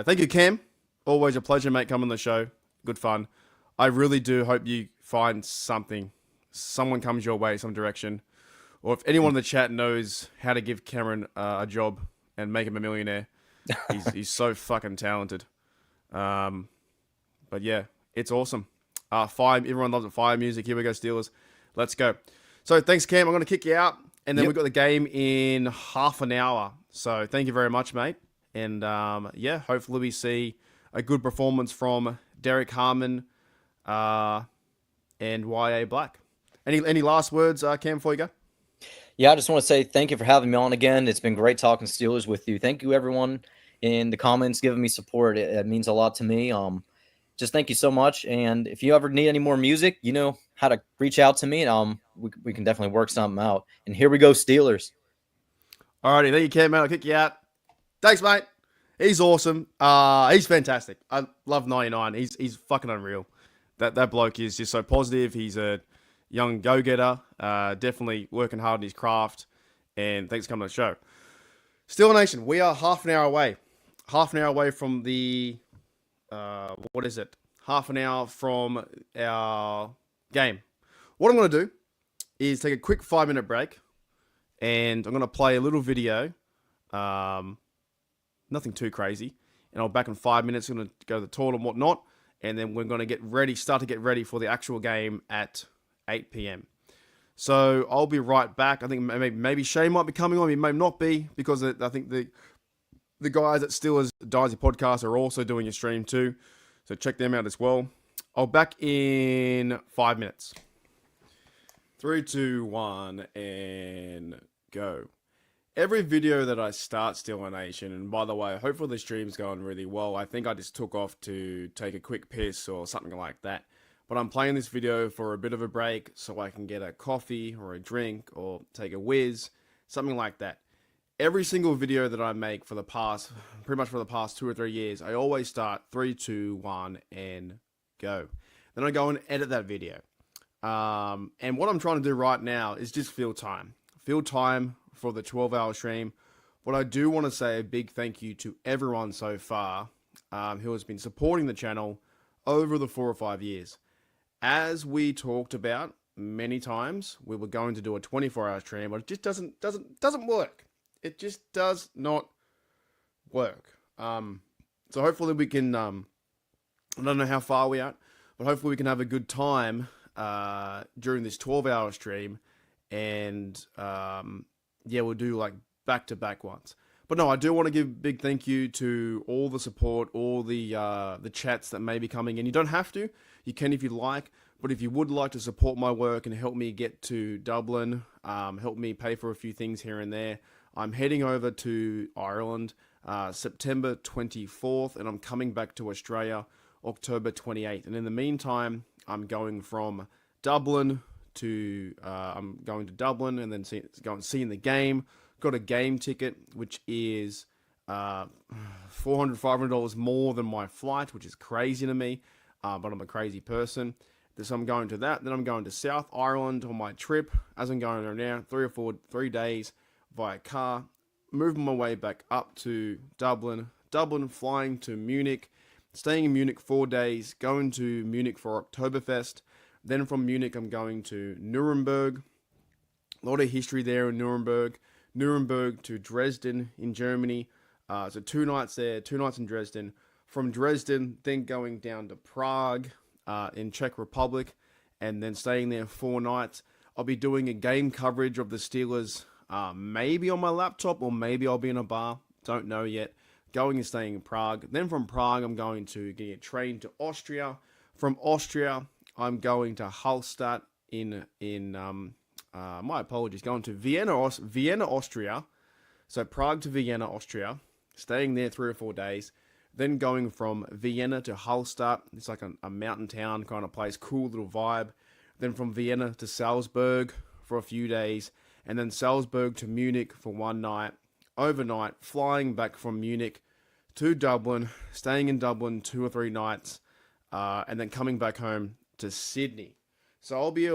Thank you, Cam. Always a pleasure, mate. Come on the show. Good fun. I really do hope you find something. Someone comes your way, some direction. Or if anyone in the chat knows how to give Cameron a job and make him a millionaire, he's so fucking talented. But yeah, it's awesome. Fire, everyone loves it. Fire music. Here we go, Steelers. Let's go. So thanks, Cam. I'm going to kick you out. And then we've got the game in half an hour. So thank you very much, mate. And yeah, hopefully we see a good performance from Derek Harmon and YA Black. Any last words, Cam, before you go? Yeah, I just want to say thank you for having me on again. It's been great talking Steelers with you. Thank you, everyone in the comments giving me support. It means a lot to me. Just thank you so much. And if you ever need any more music, you know how to reach out to me. We can definitely work something out. And here we go, Steelers. Alrighty, there you can, mate. I'll kick you out. Thanks, mate. He's awesome. He's fantastic. I love 99. He's fucking unreal. That bloke is just so positive. He's a young go-getter. Definitely working hard in his craft. And thanks for coming on the show. Steelers Nation, we are half an hour away. Half an hour away from the... what is it? Half an hour from our game. What I'm going to do is take a quick 5-minute break. And I'm going to play a little video. Nothing too crazy. And I'll be back in 5 minutes. I'm going to go to the toilet and whatnot. And then we're going to start to get ready for the actual game at 8 p.m. So I'll be right back. I think maybe Shay might be coming on. He may not be, because I think the guys at Steelers Dynasty Podcast are also doing a stream too. So check them out as well. I'll be back in 5 minutes. 3, 2, 1, and go. Every video that I start Steelers Nation, and by the way, hopefully the stream's going really well. I think I just took off to take a quick piss or something like that. But I'm playing this video for a bit of a break so I can get a coffee or a drink or take a whiz, something like that. Every single video that I make pretty much for the past 2 or 3 years, I always start 3, 2, 1, and go. Then I go and edit that video. And what I'm trying to do right now is just fill time. Fill time for the 12-hour stream. But I do want to say a big thank you to everyone so far who has been supporting the channel over the 4 or 5 years. As we talked about many times, we were going to do a 24-hour stream, but it just doesn't work. It just does not work. So hopefully we can, I don't know how far we are, but hopefully we can have a good time during this 12-hour stream, and yeah, we'll do like back-to-back ones. But no, I do want to give a big thank you to all the support, all the chats that may be coming in. You don't have to. You can if you'd like. But if you would like to support my work and help me get to Dublin, help me pay for a few things here and there, I'm heading over to Ireland September 24th, and I'm coming back to Australia October 28th. And in the meantime, I'm going from Dublin to and then seeing the game. Got a game ticket, which is $400, $500 more than my flight, which is crazy to me, but I'm a crazy person. So I'm going to that. Then I'm going to South Ireland on my trip. As I'm going there now, 3 days via car, moving my way back up to Dublin, flying to Munich, staying in Munich 4 days, going to Munich for Oktoberfest. Then from Munich, I'm going to Nuremberg. A lot of history there in Nuremberg. Nuremberg to Dresden in Germany. So 2 nights there, 2 nights in Dresden. From Dresden, then going down to Prague in Czech Republic, and then staying there 4 nights. I'll be doing a game coverage of the Steelers, maybe on my laptop, or maybe I'll be in a bar. Don't know yet. Going and staying in Prague. Then from Prague, I'm going to get a train to Austria. From Austria, I'm going to Hallstatt my apologies, going to Vienna, Austria. So Prague to Vienna, Austria, staying there 3 or 4 days. Then going from Vienna to Hallstatt. It's like a mountain town kind of place, cool little vibe. Then from Vienna to Salzburg for a few days. And then Salzburg to Munich for 1 night. Overnight, flying back from Munich to Dublin, staying in Dublin 2 or 3 nights, and then coming back home to Sydney. So I'll be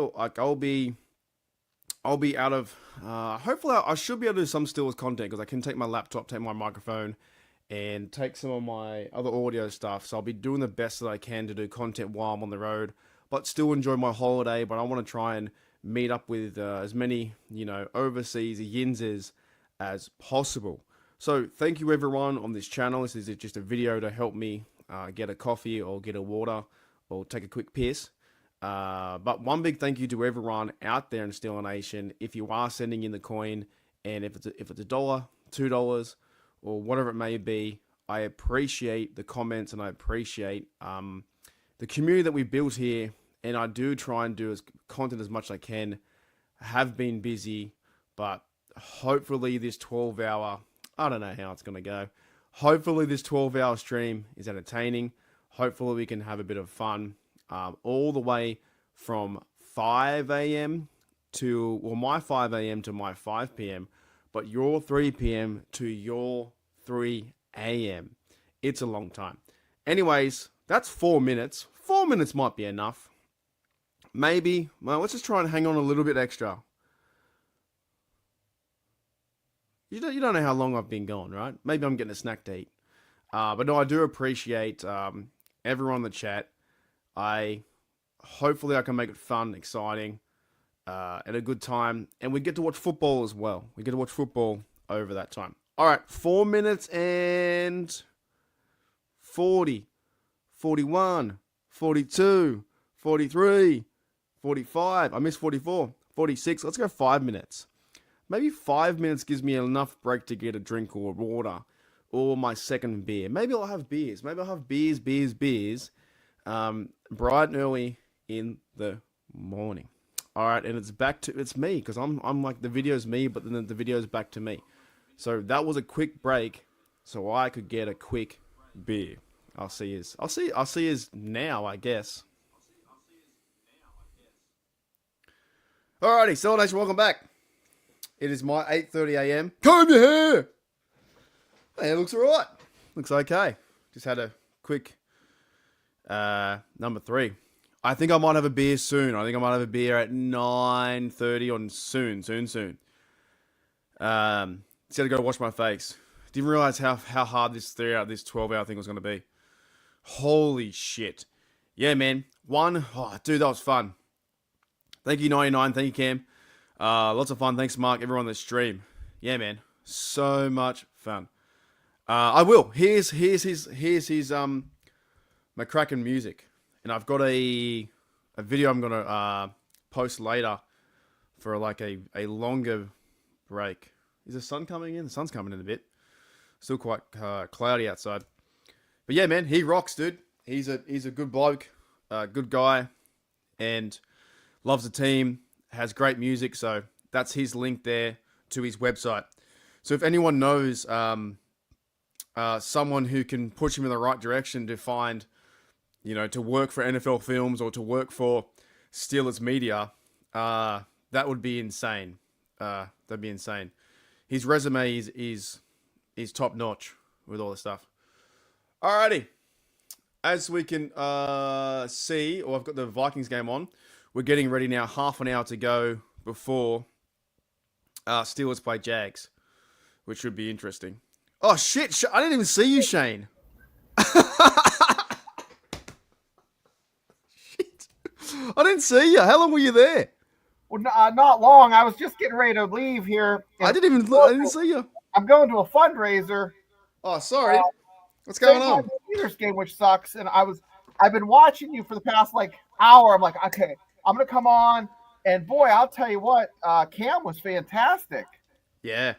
out of, hopefully I should be able to do some Steelers content, because I can take my laptop, take my microphone, and take some of my other audio stuff. So I'll be doing the best that I can to do content while I'm on the road, but still enjoy my holiday. But I want to try and meet up with as many, overseas yinzers as possible. So thank you everyone on this channel. This is just a video to help me get a coffee or get a water or take a quick piss. But one big thank you to everyone out there in Steelers Nation. If you are sending in the coin, and if it's $1, $2, or whatever it may be, I appreciate the comments, and I appreciate the community that we built here. And I do try and do content as much as I can. I have been busy, but hopefully this 12-hour, I don't know how it's going to go. Hopefully this 12-hour stream is entertaining. Hopefully we can have a bit of fun. All the way from 5 a.m. to, my 5 a.m. to my 5 p.m. but your 3 p.m. to your 3 a.m. It's a long time. Anyways, that's 4 minutes. 4 minutes might be enough. Maybe. Well, let's just try and hang on a little bit extra. You don't know how long I've been gone, right? Maybe I'm getting a snack to eat. But no, I do appreciate everyone in the chat. Hopefully I can make it fun, exciting, and a good time. And we get to watch football as well. We get to watch football over that time. All right, 4 minutes and 40, 41, 42, 43, 45. I missed 44, 46. Let's go 5 minutes. Maybe 5 minutes gives me enough break to get a drink or water or my second beer. Maybe I'll have beers. Maybe I'll have beers. Bright and early in the morning. All right, and it's me because I'm like the video's me, but then the video's back to me. So that was a quick break, so I could get a quick beer. I'll see you now, I guess. Alrighty, Steelers Nation, welcome back. It is my 8:30 a.m. Comb your hair. Hey, it looks alright. Looks okay. Just had a quick number 3. I think I might have a beer soon. I think I might have a beer at 9:30 on soon. Just had to go wash my face. Didn't realize how hard this 12-hour thing was going to be. Holy shit. Yeah, man. Dude, that was fun. Thank you, 99. Thank you, Cam. Lots of fun. Thanks, Mark. Everyone on the stream. Yeah, man. So much fun. I will. Here's his McCracken music. And I've got a video I'm going to post later for like a longer break. Is the sun coming in? The sun's coming in a bit. Still quite cloudy outside. But yeah, man, he rocks, dude. He's a good bloke, good guy, and loves the team, has great music. So that's his link there to his website. So if anyone knows someone who can push him in the right direction to find, to work for NFL Films or to work for Steelers Media, that would be insane. That'd be insane. His resume is top notch with all this stuff. Alrighty. As we can see, I've got the Vikings game on. We're getting ready now. Half an hour to go before Steelers play Jags, which should be interesting. Oh, shit. I didn't even see you, Shane. Shit. I didn't see you. How long were you there? Well, not long. I was just getting ready to leave here. I didn't see you. I'm going to a fundraiser. Oh, sorry. What's going on? Steelers game, which sucks. And I've been watching you for the past hour. I'm like, okay, I'm gonna come on. And boy, I'll tell you what, Cam was fantastic. Yeah,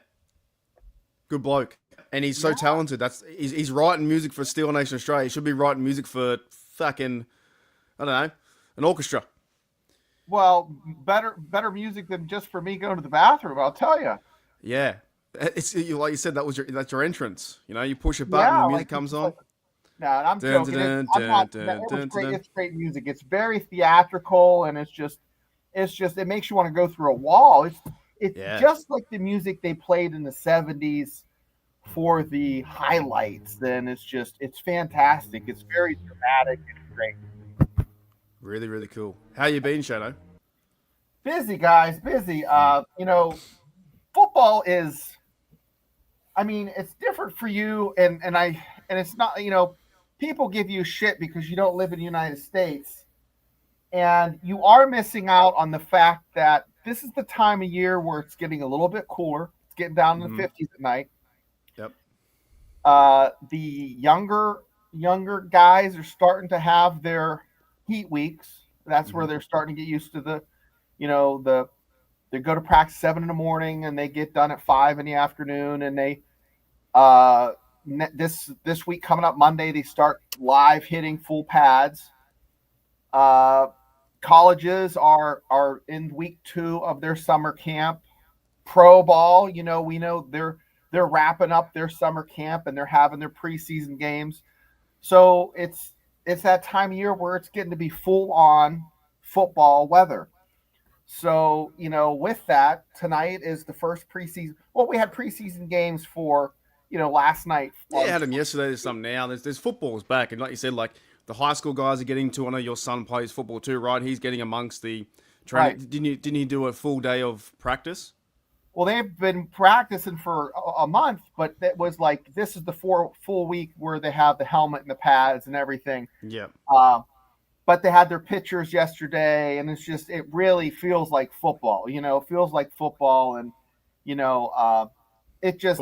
good bloke, and he's so talented. He's writing music for Steelers Nation Australia. He should be writing music for fucking, I don't know, an orchestra. Well, better music than just for me going to the bathroom, I'll tell you. Yeah, it's like you said, that's your entrance. You push a button, the music comes on. No, and I'm joking. It's great music. It's very theatrical, and it's just it makes you want to go through a wall. It's just like the music they played in the 70s for the highlights. Then it's fantastic. It's very dramatic. It's great. Really, really cool. How you been, Shadow? Busy, guys. Busy. Football is, it's different for you, and it's not, people give you shit because you don't live in the United States, and you are missing out on the fact that this is the time of year where it's getting a little bit cooler. It's getting down in the 50s at night. Yep. The younger guys are starting to have their heat weeks. That's where they're starting to get used to they go to practice 7 in the morning and they get done at 5 in the afternoon, and they this week coming up Monday they start live hitting full pads. Colleges are in week 2 of their summer camp. Pro ball, we know they're wrapping up their summer camp and they're having their preseason games. So it's that time of year where it's getting to be full on football weather. So, with that, tonight is the first preseason. Well, we had preseason games for, last night. Yeah, I had them yesterday. There's some now. There's football's back, and like you said, like the high school guys are getting to. I know your son plays football too, right? He's getting amongst the training. Right. Didn't he do a full day of practice? Well, they've been practicing for a month, but it was like this is the full week where they have the helmet and the pads and everything. Yeah. But they had their pictures yesterday, and it really feels like football. It feels like football, and it's just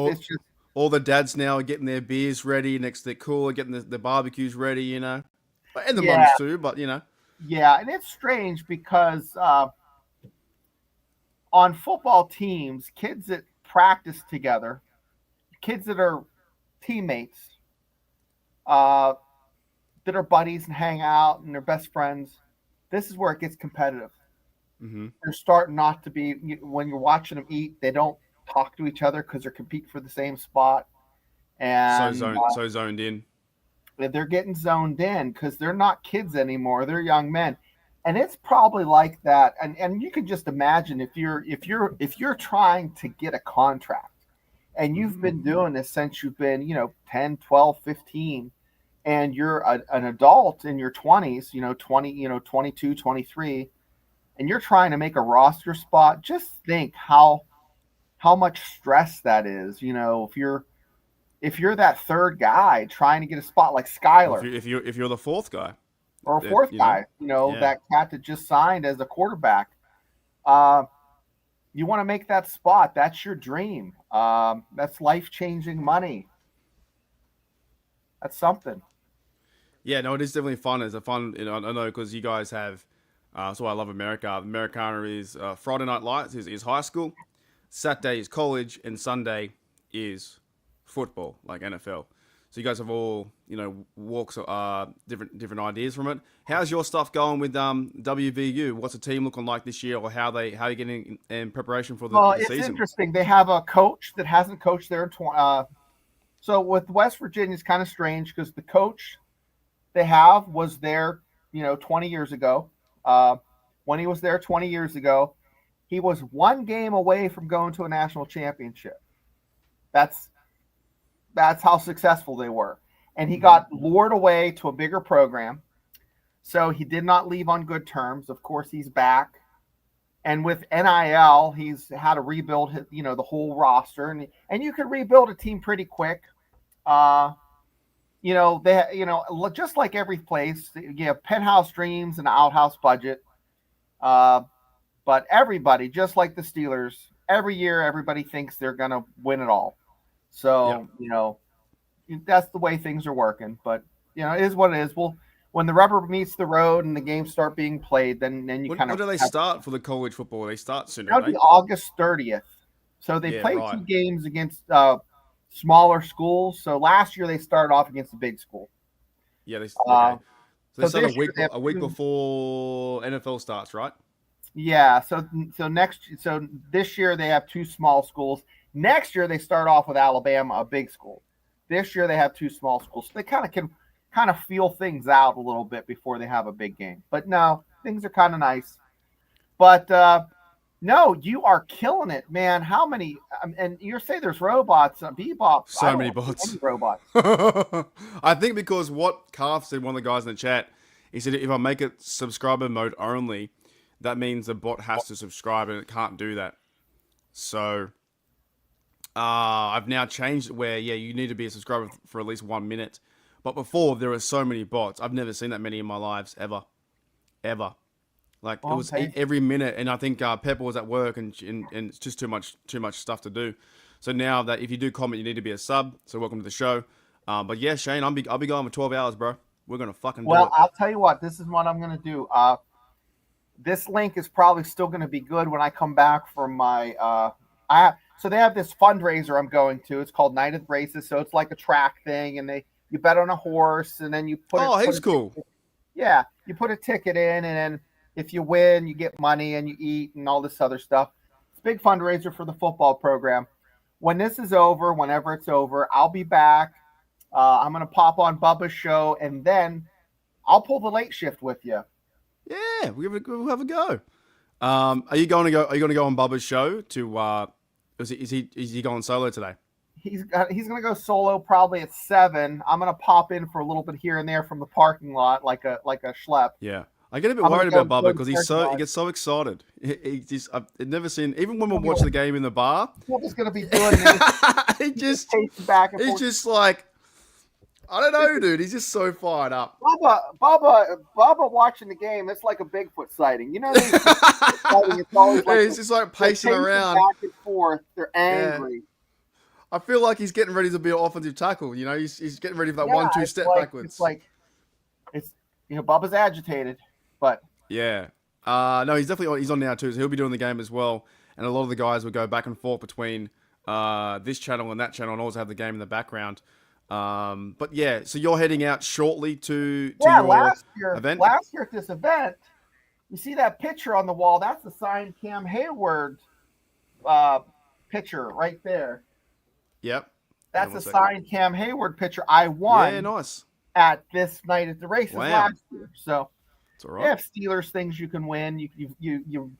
all the dads now are getting their beers ready next to their cooler, getting the barbecues ready, and the mums too. But yeah, and it's strange because on football teams, kids that practice together, kids that are teammates, that are buddies and hang out and they're best friends, this is where it gets competitive. Mm-hmm. They're starting not to be, when you're watching them eat, they don't talk to each other because they're competing for the same spot. And so zoned in. They're getting zoned in because they're not kids anymore. They're young men. And it's probably like that. And you can just imagine if you're trying to get a contract and you've been doing this since you've been, 10, 12, 15, and you're an adult in your 20s, 22, 23, and you're trying to make a roster spot, just think how much stress that is. If you're that third guy trying to get a spot like Skyler. If you're the fourth guy. Or a fourth guy, that cat that just signed as a quarterback. You want to make that spot. That's your dream. That's life-changing money. That's something. Yeah, no, it is definitely fun. It's a fun, I know because you guys have, that's why I love America. Americana is Friday Night Lights is high school, Saturday is college, and Sunday is football, like NFL. So you guys have all, walks, different ideas from it. How's your stuff going with WVU? What's the team looking like this year, or how are you getting in preparation for the season? It's interesting. They have a coach that hasn't coached there. So with West Virginia, it's kind of strange because the coach they have was there, 20 years ago. When he was there 20 years ago, he was one game away from going to a national championship. That's how successful they were. And he got lured away to a bigger program. So he did not leave on good terms. Of course, he's back. And with NIL, he's had to rebuild the whole roster. And you can rebuild a team pretty quick. Just like every place, you have penthouse dreams and outhouse budget. But everybody, just like the Steelers, every year everybody thinks they're going to win it all. So, that's the way things are working. But, it is what it is. Well, when the rubber meets the road and the games start being played, then you kind of... When do they start for the college football? They start soon, That'll be August 30th. So they play 2 games against smaller schools. So last year they started off against the big school. Yeah, they start a week 2 before NFL starts, right? Yeah. So this year they have 2 small schools. Next year they start off with Alabama, a big school. This year they have 2 small schools. So they can feel things out a little bit before they have a big game. But no, things are kind of nice. But no, you are killing it, man. How many? And you say there's robots, Bebop. So many bots. Robots. I think because what Calf said, one of the guys in the chat, he said if I make it subscriber mode only, that means the bot has to subscribe and it can't do that. So I've now changed it where, you need to be a subscriber for at least 1 minute. But before, there were so many bots. I've never seen that many in my lives, ever. Like, it was every minute. And I think Pepper was at work and it's just too much stuff to do. So now that if you do comment, you need to be a sub. So welcome to the show. But yeah, Shane, I'll be going for 12 hours, bro. We're going to fucking do it. Well, I'll tell you what. This is what I'm going to do. This link is probably still going to be good when I come back from my so they have this fundraiser I'm going to. It's called Night of the Races. So it's like a track thing, and you bet on a horse, and then you put it's cool. Yeah, you put a ticket in, and then if you win, you get money and you eat and all this other stuff. It's a big fundraiser for the football program. When this is over, whenever it's over, I'll be back. I'm going to pop on Bubba's show, and then I'll pull the late shift with you. Yeah, we'll have a go. Are you going to go? Are you going to go on Bubba's show to? Is he going solo today? He's gonna go solo probably at 7. I'm gonna pop in for a little bit here and there from the parking lot, like a schlep. Yeah, I get a bit I'm worried gonna about go Bubba because he gets so excited. I've never seen, even when we watch the game in the bar. Bubba's gonna be doing this. he just pacing back and he's forth. just like, I don't know, dude. He's just so fired up. Bubba watching the game. It's like a Bigfoot sighting. You know, it's always like he's just like pacing around back and forth. They're angry. Yeah. I feel like he's getting ready to be an offensive tackle. You know, he's getting ready for that 1-2 step backwards. It's Bubba's agitated, but yeah. No, he's on now too, so he'll be doing the game as well. And a lot of the guys will go back and forth between this channel and that channel, and also have the game in the background. But yeah, so you're heading out shortly to your event. Last year at this event, you see that picture on the wall? That's the signed Cam Heyward picture right there. Yep. That's a signed Cam Heyward picture. I won. Yeah, nice. At this night at the races last year. So it's all right. If Steelers things you can win, you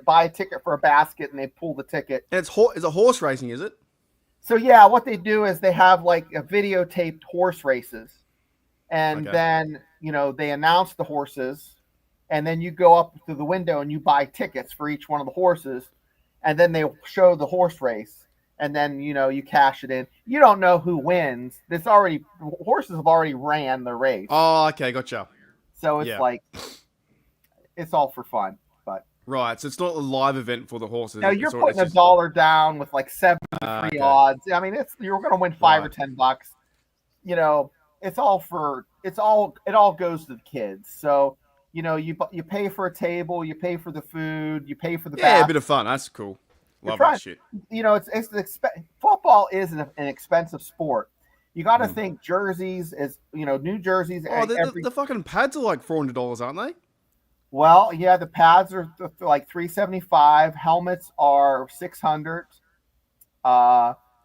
buy a ticket for a basket and they pull the ticket. And it's a horse racing, is it? So yeah, what they do is they have like a videotaped horse races, and then they announce the horses, and then you go up to the window and you buy tickets for each one of the horses, and then they show the horse race, and then you cash it in. You don't know who wins. Horses have already ran the race. Oh, okay, gotcha. So it's like it's all for fun. Right, so it's not a live event for the horses. Now you're putting $1 down with like 73 odds. I mean, you're going to win $5 or $10. It all goes to the kids. So you pay for a table, you pay for the food, you pay for the a bit of fun. That's cool. Love that shit. Football is an expensive sport. You got to think jerseys is new jerseys. Oh, the fucking pads are like $400, aren't they? Well, yeah, the pads are like $375. Helmets are $600.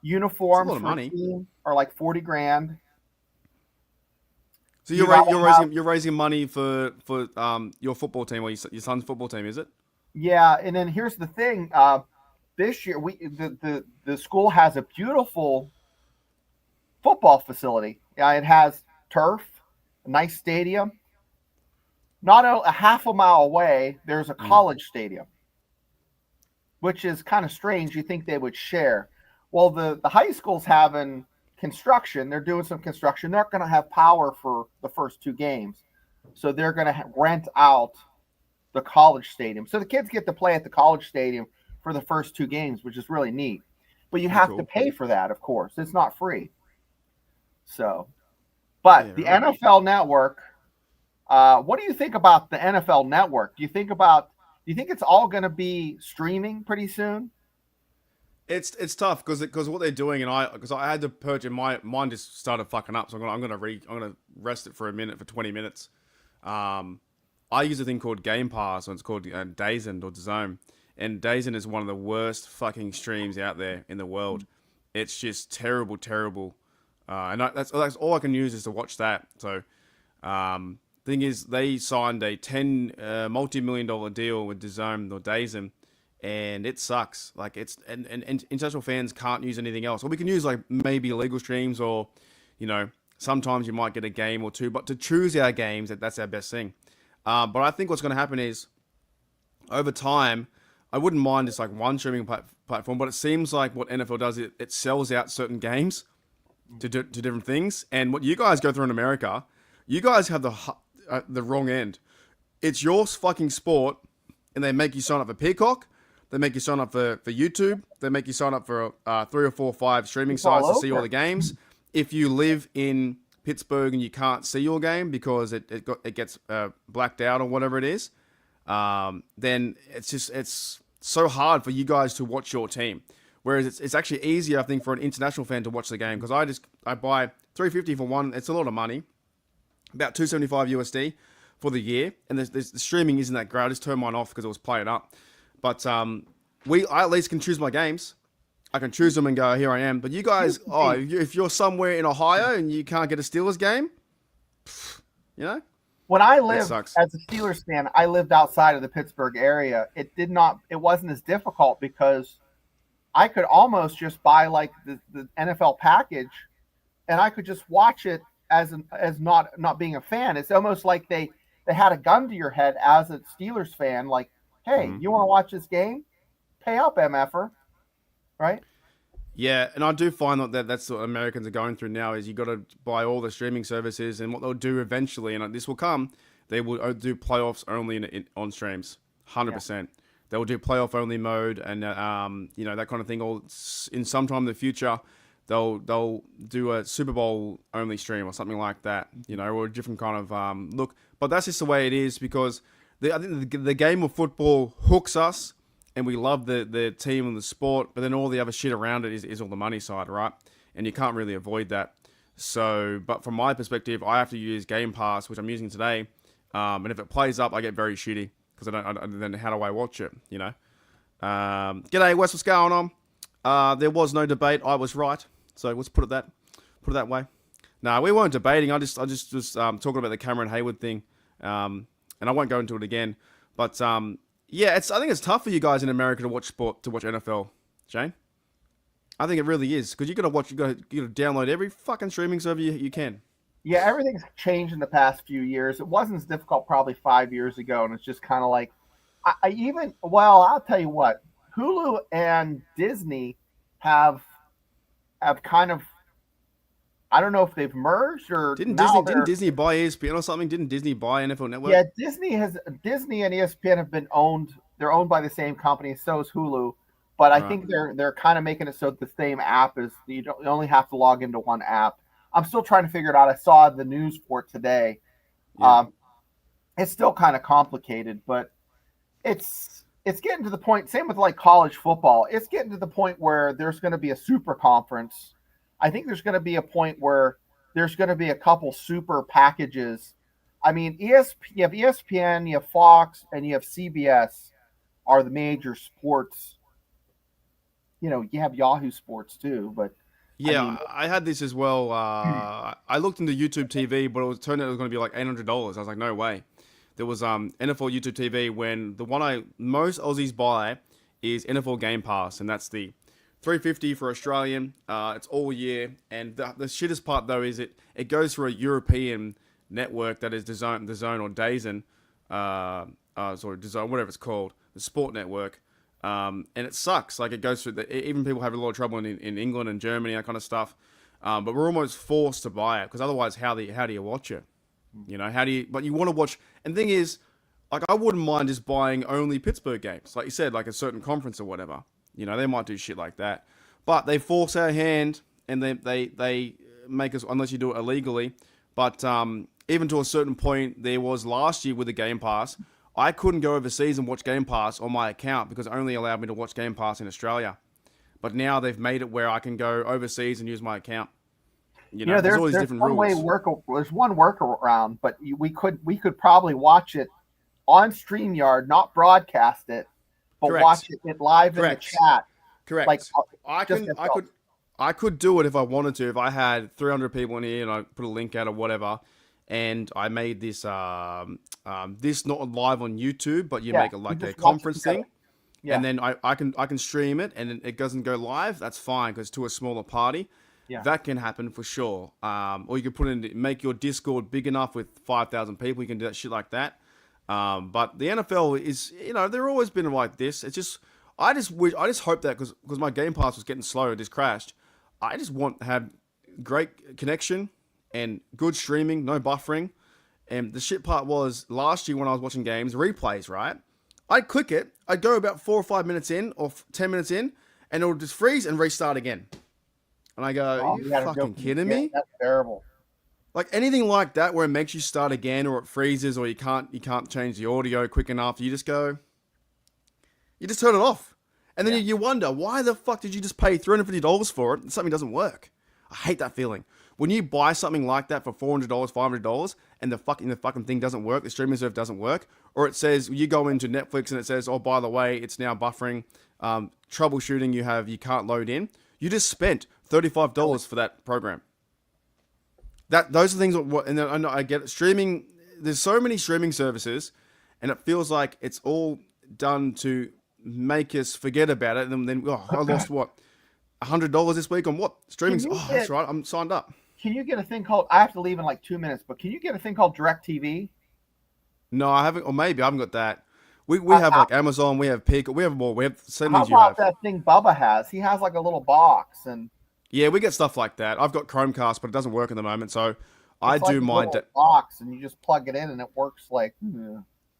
Uniforms for the team are like $40,000. So you're raising money for your football team or your son's football team, is it? Yeah, and then here's the thing. This year the school has a beautiful football facility. Yeah, it has turf, a nice stadium. Not a half a mile away, there's a college stadium, which is kind of strange. You think they would share. Well, the high school's having construction. They're doing some construction. They're not going to have power for the first 2 games. So they're going to rent out the college stadium. So the kids get to play at the college stadium for the first 2 games, which is really neat. But you have to pay for that, of course. It's not free. So, but the NFL Network... what do you think about the NFL Network? Do you think it's all going to be streaming pretty soon? It's tough because what they're doing, and I had to purchase mine just started fucking up, so I'm gonna rest it for a minute for 20 minutes. I use a thing called Game Pass, and it's called DAZN or DAZN, and DAZN is one of the worst fucking streams out there in the world. It's just terrible, and that's all I can use is to watch that. So. Thing is, they signed a $10 multi-million deal with DAZN, and it sucks. Like and international fans can't use anything else. Or we can use like maybe illegal streams, or sometimes you might get a game or 2. But to choose our games, that's our best thing. But I think what's going to happen is, over time, I wouldn't mind just like one streaming platform. But it seems like what NFL does, it sells out certain games to different things. And what you guys go through in America, you guys have the wrong end. It's your fucking sport, and they make you sign up for Peacock. They make you sign up for YouTube. They make you sign up for 3 or 4 or 5 streaming sites to see all the games. If you live in Pittsburgh and you can't see your game because it gets blacked out or whatever it is, then it's so hard for you guys to watch your team. Whereas it's actually easier, I think, for an international fan to watch the game, because I buy $350 for one. It's a lot of money. About $275 USD for the year, and the streaming isn't that great. I just turned mine off because it was playing up. But I at least can choose my games. I can choose them and go, here I am. But you guys, if you're somewhere in Ohio and you can't get a Steelers game, When I It lived sucks. as a Steelers fan, I lived outside of the Pittsburgh area. It wasn't as difficult because I could almost just buy like the NFL package, and I could just watch it as not being a fan. It's almost like they had a gun to your head as a Steelers fan, like, hey, you want to watch this game? Pay up, MFer, right? Yeah, and I do find that that's what Americans are going through now is you got to buy all the streaming services, and what they'll do eventually, and this will come, they will do playoffs only on streams, 100%. They'll do playoff only mode, and that kind of thing. Or in some time in the future, they'll do a Super Bowl only stream or something like that, or a different kind of look. But that's just the way it is because I think the game of football hooks us. And we love the team and the sport, but then all the other shit around it is all the money side, right? And you can't really avoid that. So, but from my perspective, I have to use Game Pass, which I'm using today. And if it plays up, I get very shitty because then how do I watch it? G'day, Wes, what's going on? There was no debate. I was right. So let's put it that way. No, we weren't debating. I just was talking about the Cameron Heyward thing, and I won't go into it again. But yeah, I think it's tough for you guys in America to watch NFL, Shane. I think it really is because you got to download every fucking streaming server you can. Yeah, everything's changed in the past few years. It wasn't as difficult probably 5 years ago, and it's just kind of like, I'll tell you what, Hulu and Disney have kind of, I don't know if they've merged or didn't Disney buy ESPN or something? Didn't Disney buy NFL Network? Yeah, Disney and ESPN have been owned. They're owned by the same company. So is Hulu, but I think they're kind of making it so the same app is you only have to log into one app. I'm still trying to figure it out. I saw the news for it today. Yeah. It's still kind of complicated, but it's getting to the point. Same with like college football. It's getting to the point where there's going to be a super conference. I think there's going to be a point where there's going to be a couple super packages. I mean, you have ESPN, you have Fox, and you have CBS are the major sports. You have Yahoo Sports too, but yeah, I had this as well. I looked into YouTube TV, but it turned out it was going to be like $800. I was like, no way. There was NFL YouTube TV when the one most Aussies buy is NFL Game Pass, and that's the $350 for Australian. It's all year, and the shittest part though is it goes through a European network that is DAZN or DAZN, DAZN, whatever it's called, the sport network. And it sucks. Like it goes through even people have a lot of trouble in England and Germany, that kind of stuff. But we're almost forced to buy it because otherwise, how do you watch it? But you want to watch. And the thing is, like I wouldn't mind just buying only Pittsburgh games, like you said, like a certain conference or whatever. They might do shit like that, but they force our hand and they make us, unless you do it illegally. But even to a certain point, there was last year with the Game Pass, I couldn't go overseas and watch Game Pass on my account because it only allowed me to watch Game Pass in Australia. But now they've made it where I can go overseas and use my account. There's all these different rules. There's one workaround, but we could probably watch it on StreamYard, not broadcast it. But Correct. watch it live Correct. in the chat. Correct. Like I could do it if I wanted to. If I had 300 people in here and I put a link out or whatever, and I made this this not live on YouTube, but you make it like a conference thing, and then I can stream it and it doesn't go live. That's fine because to a smaller party. Yeah. That can happen for sure. Or you can make your Discord big enough with 5,000 people. You can do that shit like that. But the NFL is, they're always been like this. It's just, I just hope that because my Game Pass was getting slow, it just crashed. I just want to have great connection and good streaming, no buffering. And the shit part was last year when I was watching games, replays, right? I'd click it, I'd go about 4 or 5 minutes in or 10 minutes in, and it would just freeze and restart again. And I go, are you fucking kidding me? That's terrible. Like anything like that where it makes you start again or it freezes or you can't change the audio quick enough, you just turn it off. And then you wonder, why the fuck did you just pay $350 for it and something doesn't work? I hate that feeling. When you buy something like that for $400, $500 and the fucking thing doesn't work, the streaming service doesn't work, or it says, you go into Netflix and it says, oh, by the way, it's now buffering, troubleshooting you can't load in. You just spent $35 for that program. Those are things. And then I get it. Streaming there's so many streaming services, and it feels like it's all done to make us forget about it. And then I lost what, $100 this week on what streaming? That's right, I'm signed up. Can you get a thing called? I have to leave in like 2 minutes, but can you get a thing called DirecTV? No, I haven't, or maybe I haven't got that. We have like Amazon, we have Pick, we have more. We have same How things you have. about that thing Bubba has? He has like a little box, and yeah, we get stuff like that. I've got Chromecast, but it doesn't work at the moment, so I do my box, and you just plug it in, and it works like.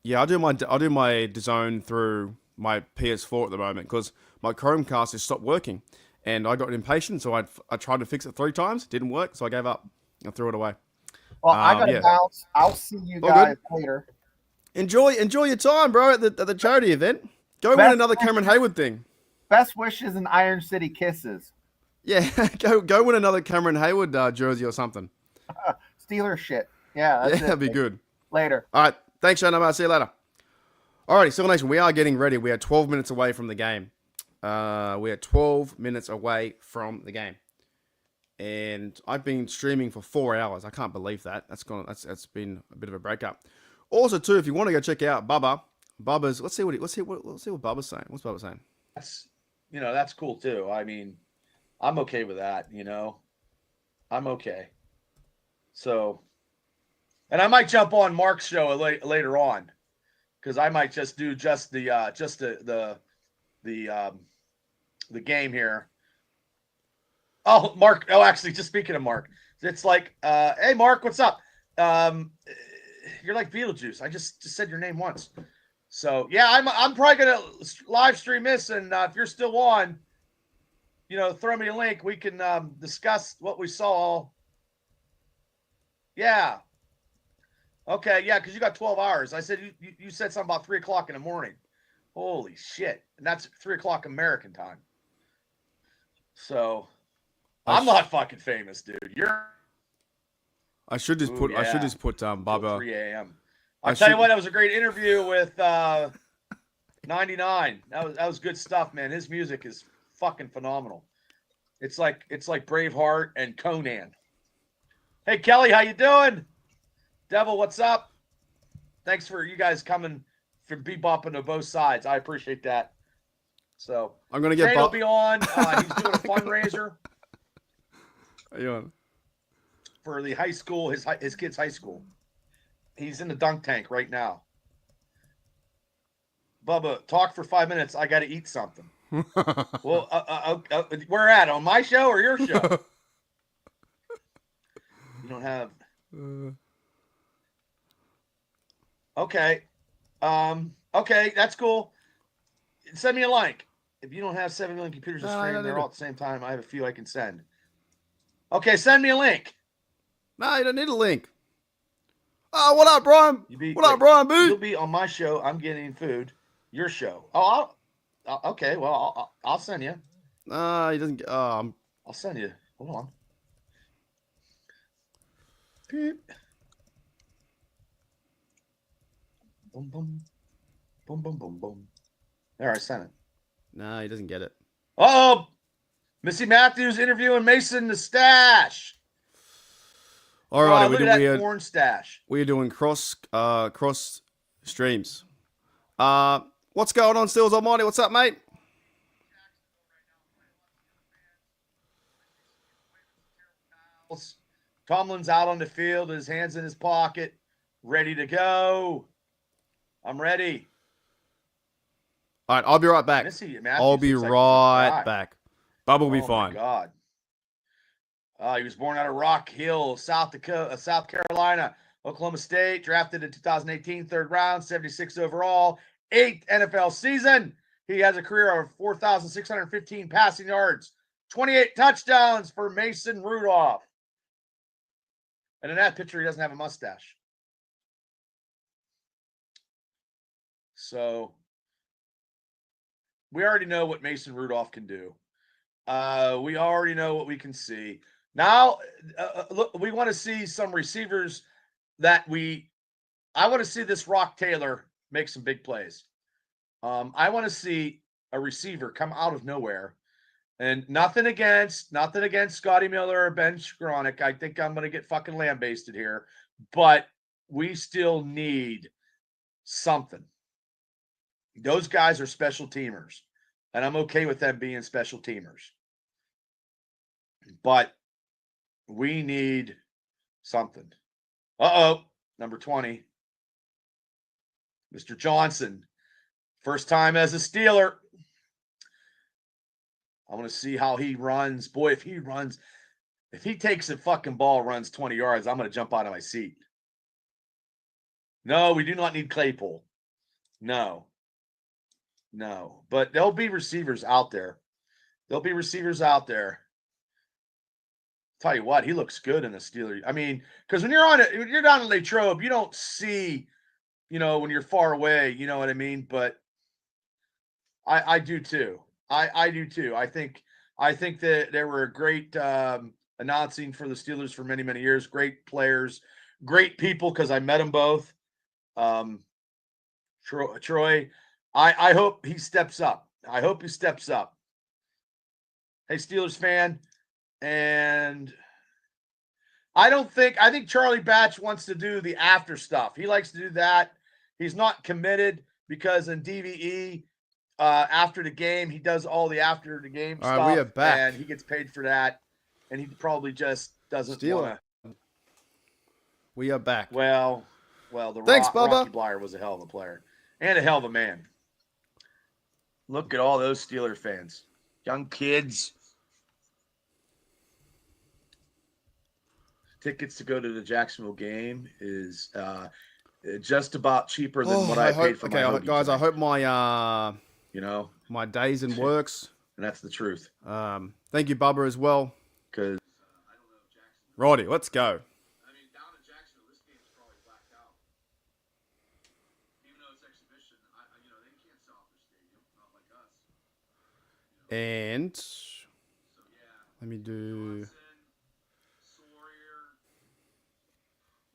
Yeah, I do my DAZN through my PS4 at the moment because my Chromecast has stopped working, and I got impatient, so I tried to fix it 3 times, didn't work, so I gave up and threw it away. Well, I gotta bounce. I'll see you guys later. Enjoy your time, bro, at the charity event. Go win another Cameron Heyward thing. Best wishes and Iron City kisses. Yeah, go win another Cameron Heyward jersey or something. Steelers shit. Yeah, that'd be good. Later. All right, thanks, Shane. I'll see you later. Alrighty, Steelers Nation, we are getting ready. We are 12 minutes away from the game. We are 12 minutes away from the game. And I've been streaming for 4 hours. I can't believe that. That's been a bit of a breakup. Also, too, if you want to go check out Bubba's, let's see what Bubba's saying. What's Bubba saying? That's cool too. I mean, I'm okay with that. I'm okay. So, and I might jump on Mark's show later on, because I might just do the game here. Oh, Mark. Oh, actually, just speaking of Mark, it's like, hey, Mark, what's up? You're like Beetlejuice. I just said your name once. So yeah, I'm probably gonna live stream this, and if you're still on, throw me a link. We can discuss what we saw. Yeah. Okay. Yeah, because you got 12 hours. I said you said something about 3 o'clock in the morning. Holy shit! And that's 3 o'clock American time. So I'm not fucking famous, dude. I should just put Bubba. 3 a.m. I'll tell you what, that was a great interview with 99. That was good stuff, man. His music is fucking phenomenal. It's like Braveheart and Conan. Hey Kelly, how you doing? Devil, what's up? Thanks for you guys coming from bebopping to both sides. I appreciate that. So I'm gonna get Shane will be on. He's doing a fundraiser. Are you on? For the high school, his kid's high school. He's in the dunk tank right now. Bubba, talk for 5 minutes. I got to eat something. Well, where at? On my show or your show? You don't have. Okay. Okay, that's cool. Send me a link. If you don't have 7 million computers to stream, they're all at the same time. I have a few I can send. Okay, send me a link. No, you don't need a link. Oh, what up, Brian? What up, Brian? Boo? You'll be on my show. I'm getting food. Your show. Oh, okay. Well, I'll send you. He doesn't. I'll send you. Hold on. Beep. Boom, boom, boom, boom, boom, boom. There, I sent it. No, he doesn't get it. Oh, Missy Matthews interviewing Mason the Stash. All right, look at that porn stash. We're doing cross streams. What's going on, Steelers Almighty? What's up, mate? Tomlin's out on the field, his hands in his pocket, ready to go. I'm ready. All right, I'll be right back. I'll be right back. Bubba will be fine. Oh, my God. He was born out of Rock Hill, South Carolina, Oklahoma State, drafted in 2018, 3rd round, 76 overall, 8th NFL season. He has a career of 4,615 passing yards, 28 touchdowns for Mason Rudolph. And in that picture, he doesn't have a mustache. So we already know what Mason Rudolph can do. We already know what we can see. Now, look, we want to see some receivers I want to see this Rock Taylor make some big plays. I want to see a receiver come out of nowhere. And nothing against Scotty Miller or Ben Skowronek. I think I'm going to get fucking lambasted here. But we still need something. Those guys are special teamers, and I'm okay with them being special teamers. But we need something. Uh-oh, number 20. Mr. Johnson, first time as a Steeler. I want to see how he runs. Boy, if he takes a fucking ball, runs 20 yards, I'm going to jump out of my seat. No, we do not need Claypool. No. But there'll be receivers out there. Tell you what, he looks good in the Steelers. I mean, because when you're down in Latrobe, you don't see, when you're far away, you know what I mean? But I do too. I do too. I think that there were great announcing for the Steelers for many, many years. Great players, great people, because I met them both. Troy, I hope he steps up. Hey, Steelers fan. And I think Charlie Batch wants to do the after stuff. He likes to do that. He's not committed because in DVE, after the game, he does all the after the game stuff. All right, we are back. And he gets paid for that. And he probably just doesn't want to. We are back. Well, Thanks, Bubba. Rocky Blyer was a hell of a player and a hell of a man. Look at all those Steeler fans. Young kids. Tickets to go to the Jacksonville game is just about cheaper than what I paid for my hoagie guys, tonight. I hope my my days and works. And that's the truth. Thank you, Bubba, as well. Because Righty, let's go. I mean, down in Jacksonville, this game's probably blacked out. Even though it's exhibition, they can't sell out their stadium, not like us. And let me do. Johnson, Sawyer,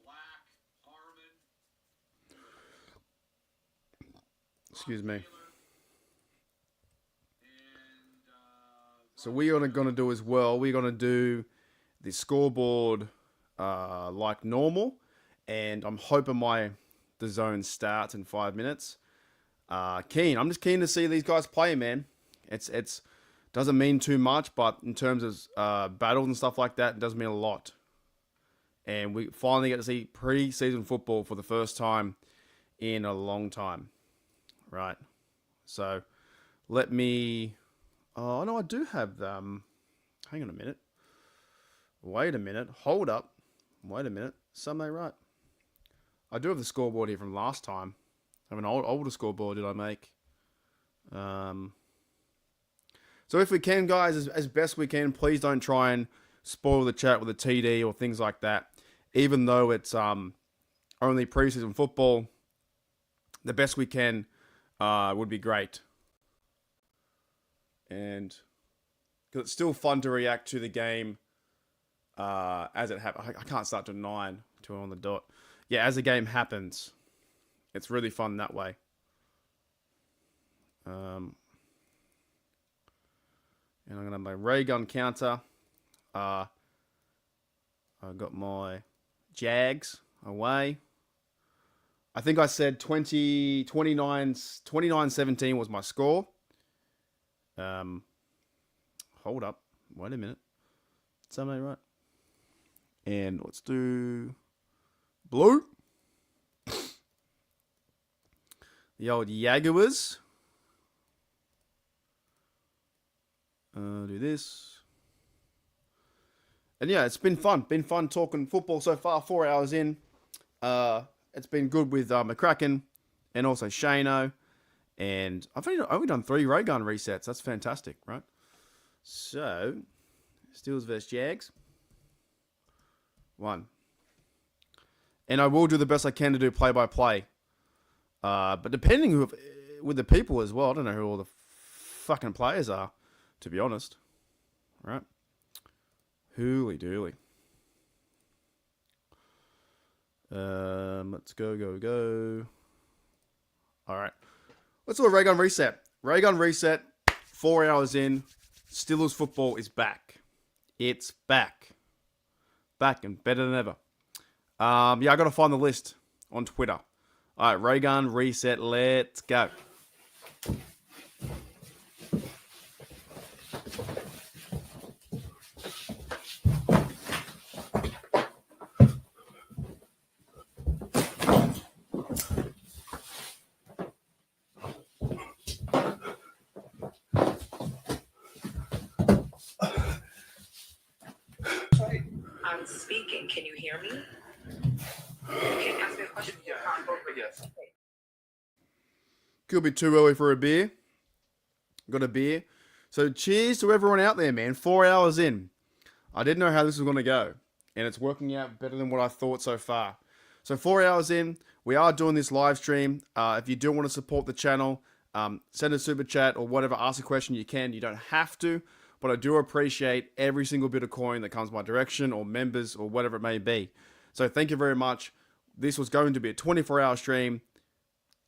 Black, Harmon. Excuse me. So we are going to do as well. We're going to do the scoreboard like normal, and I'm hoping the zone starts in 5 minutes. I'm just keen to see these guys play, man. It's doesn't mean too much, but in terms of battles and stuff like that, it does mean a lot. And we finally get to see preseason football for the first time in a long time, right? So let me. Oh no, I do have them. Hang on a minute. Wait a minute. Hold up. Wait a minute. Something right. I do have the scoreboard here from last time. I have an older scoreboard did I make. So if we can, guys, as best we can, please don't try and spoil the chat with a TD or things like that. Even though it's only preseason football, the best we can would be great. And because it's still fun to react to the game as it happens. I can't start till 9 till on the dot. Yeah, as the game happens, it's really fun that way. And I'm gonna have my ray gun counter. I got my Jags away. I think I said 29-17 was my score. Hold up. Wait a minute. Something right. And let's do blue. The old Jaguars. Do this. And yeah, it's been fun. Been fun talking football so far. 4 hours in. It's been good with McCracken and also Shano. And I've only done 3 ray gun resets. That's fantastic, right? So, Steelers versus Jags. 1. And I will do the best I can to do play-by-play. But depending with the people as well, I don't know who all the fucking players are, to be honest. Right? Hooly dooly. Let's go. All right. Let's do a ray gun reset. Ray gun reset. 4 hours in. Steelers football is back. It's back. Back and better than ever. Yeah, I got to find the list. on Twitter. All right, ray gun, reset, let's go. I'm speaking. Can you hear me? Can you ask me a question? Yes. Could be too early for a beer. Got a beer. So cheers to everyone out there, man. 4 hours in. I didn't know how this was going to go. And it's working out better than what I thought so far. So 4 hours in, we are doing this live stream. If you do want to support the channel, send a super chat or whatever. Ask a question you can. You don't have to. But I do appreciate every single bit of coin that comes my direction or members or whatever it may be. So thank you very much. This was going to be a 24-hour stream.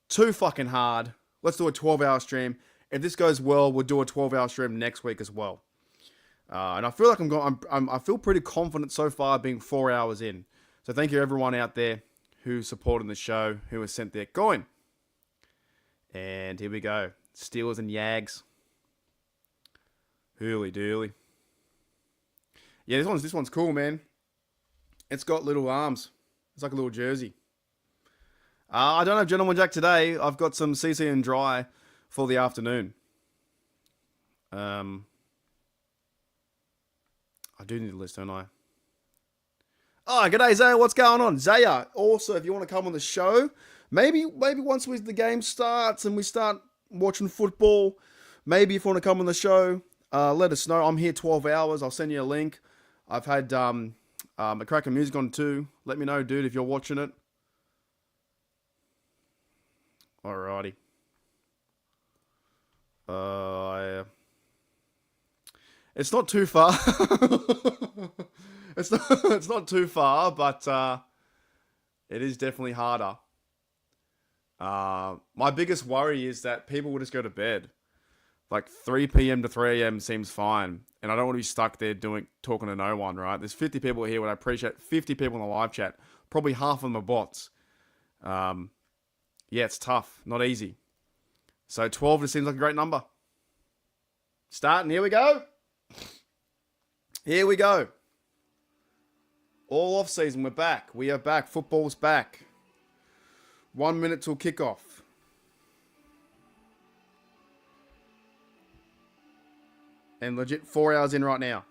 Too fucking hard. Let's do a 12-hour stream. If this goes well, we'll do a 12-hour stream next week as well. And I feel like I feel pretty confident so far being 4 hours in. So thank you everyone out there who's supporting the show, who has sent their coin. And here we go. Steelers and Yags. Hooly dooly. Yeah, this one's cool, man. It's got little arms. It's like a little jersey. I don't have Gentleman Jack today. I've got some CC and Dry for the afternoon. I do need a list, don't I? Oh, g'day, Zaya. What's going on? Zaya, also, if you want to come on the show, maybe once the game starts and we start watching football, maybe if you want to come on the show, let us know. I'm here 12 hours. I'll send you a link. I've had a crack of music on too. Let me know, dude, if you're watching it. Alrighty. It's not too far. It's not too far, but it is definitely harder. My biggest worry is that people will just go to bed. Like 3 p.m. to 3 a.m. seems fine. And I don't want to be stuck there talking to no one, right? There's 50 people here, and I appreciate 50 people in the live chat. Probably half of them are bots. Yeah, it's tough. Not easy. So 12 just seems like a great number. Starting. Here we go. Here we go. All off season. We're back. We are back. Football's back. 1 minute till kickoff. And legit 4 hours in right now.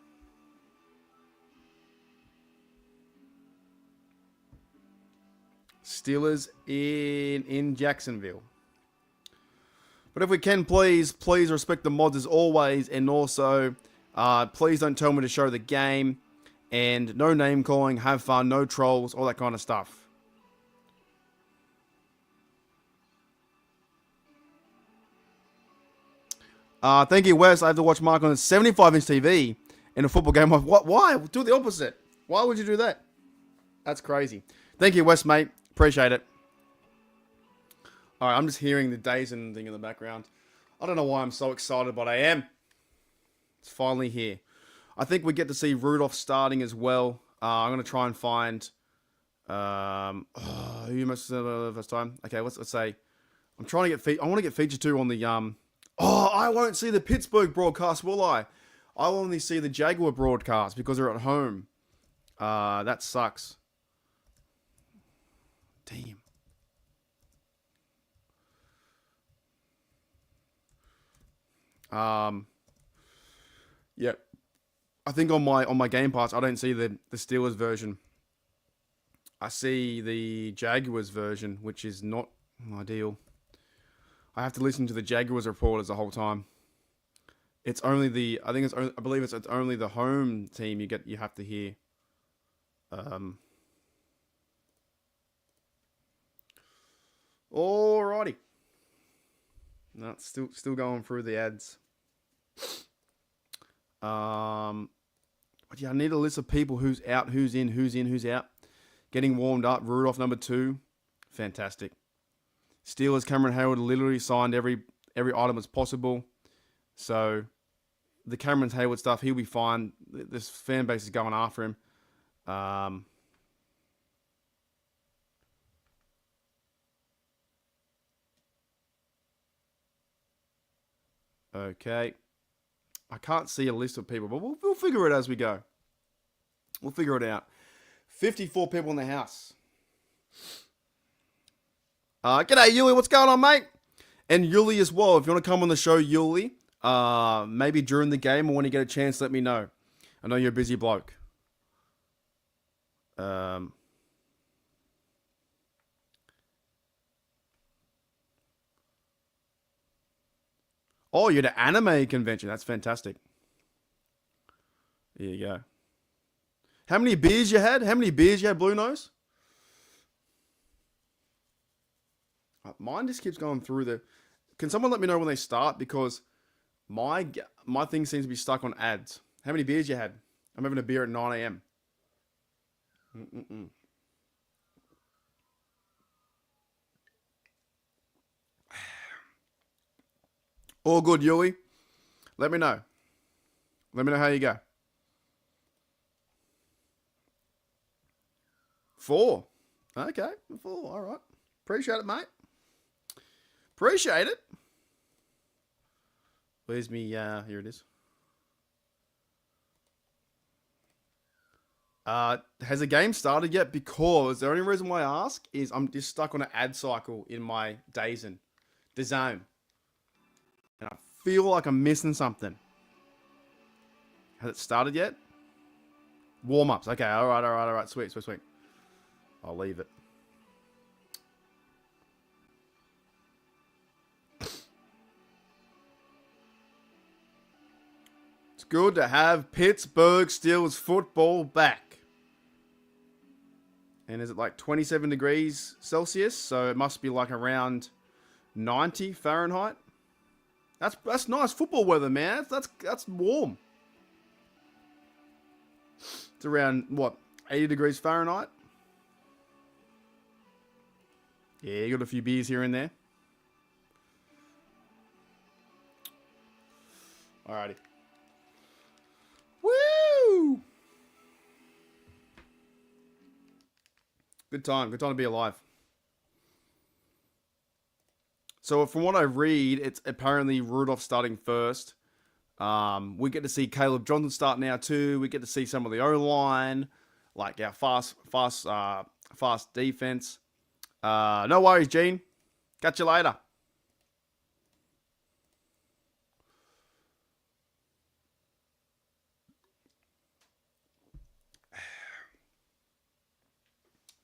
Steelers in Jacksonville. But if we can, please respect the mods as always. And also, please don't tell me to show the game. And no name calling, have fun, no trolls, all that kind of stuff. Thank you, Wes. I have to watch Mark on a 75-inch TV in a football game. What? Why? Do the opposite. Why would you do that? That's crazy. Thank you, Wes, mate. Appreciate it. All right, I'm just hearing the Dazen thing in the background. I don't know why I'm so excited, but I am. It's finally here. I think we get to see Rudolph starting as well. I'm going to try and find... who you must have the first time? Okay, let's say... I'm trying to get... I want to get featured too on the... Oh, I won't see the Pittsburgh broadcast, will I? I'll only see the Jaguar broadcast because they're at home. That sucks. Damn. Yeah. I think on my Game Pass, I don't see the Steelers version. I see the Jaguars version, which is not ideal. I have to listen to the Jaguars reporters the whole time. It's only I believe it's only the home team you have to hear. Alrighty. No, it's still going through the ads. But yeah, I need a list of people who's out, who's in, who's out. Getting warmed up. Rudolph number 2. Fantastic. Steelers, Cameron Heyward literally signed every item as possible. So the Cameron Heyward stuff, he'll be fine. This fan base is going after him. Okay. I can't see a list of people, but we'll figure it as we go. We'll figure it out. 54 people in the house. G'day, Yuli. What's going on, mate? And Yuli as well. If you want to come on the show, Yuli, maybe during the game or when you get a chance, let me know. I know you're a busy bloke. Oh, you're at an anime convention. That's fantastic. There you go. How many beers you had? How many beers you had, Blue Nose? Mine just keeps going through the... Can someone let me know when they start? Because my thing seems to be stuck on ads. How many beers you had? I'm having a beer at 9 a.m. All good, Yuli. Let me know. Let me know how you go. 4. Okay, 4. All right. Appreciate it, mate. Appreciate it. Where's me? Here it is. Has the game started yet? Because the only reason why I ask is I'm just stuck on an ad cycle in my DAZN. And I feel like I'm missing something. Has it started yet? Warm-ups. Okay, all right. Sweet. I'll leave it. It's good to have Pittsburgh Steelers football back. And is it like 27 degrees Celsius? So it must be like around 90 Fahrenheit. That's nice football weather, man. That's warm. It's around, what, 80 degrees Fahrenheit? Yeah, you got a few beers here and there. Alrighty. Woo! Good time to be alive. So from what I read, it's apparently Rudolph starting first. We get to see Caleb Johnson start now too. We get to see some of the O-line, like our fast defense. No worries, Gene. Catch you later.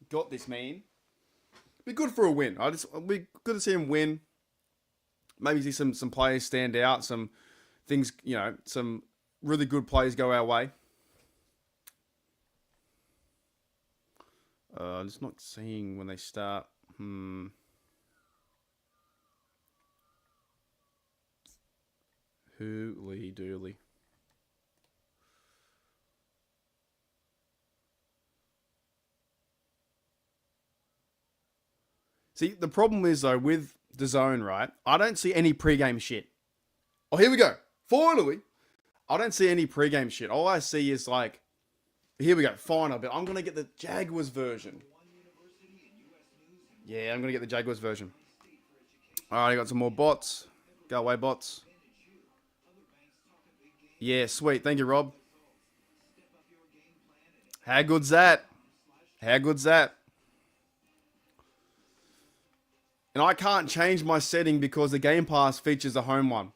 Got this, man. Be good for a win. Be good to see him win. Maybe see some players stand out. Some things, some really good players go our way. I'm just not seeing when they start. Holy dooly. See, the problem is, though, with the zone, right? I don't see any pregame shit. Oh, here we go. Finally. I don't see any pregame shit. All I see is like, here we go. Final, but I'm going to get the Jaguars version. Yeah, I'm going to get the Jaguars version. All right, I got some more bots. Go away, bots. Yeah, sweet. Thank you, Rob. How good's that? How good's that? And I can't change my setting because the Game Pass features a home one.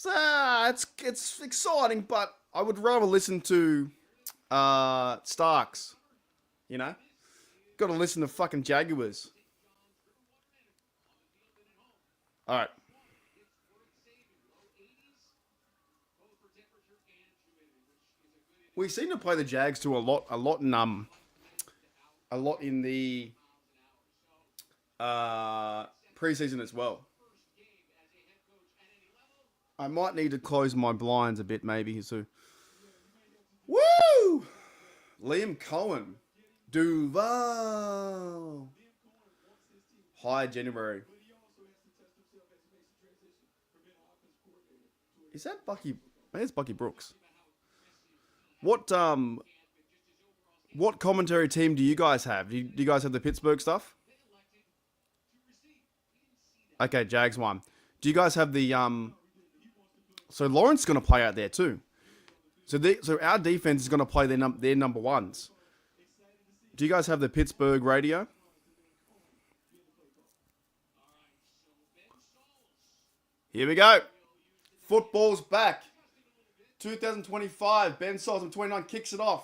It's exciting, but I would rather listen to Starks. Got to listen to fucking Jaguars. All right. We seem to play the Jags to a lot in the preseason as well. I might need to close my blinds a bit, maybe. So, woo! Liam Cohen, Duval. Hi, January. Is that Bucky? There's Bucky Brooks. What commentary team do you guys have? Do you guys have the Pittsburgh stuff? Okay, Jags won. Do you guys have the So Lawrence is going to play out there too. So our defense is going to play their number ones. Do you guys have the Pittsburgh radio? Here we go. Football's back. 2025. Ben Sauls from 29 kicks it off.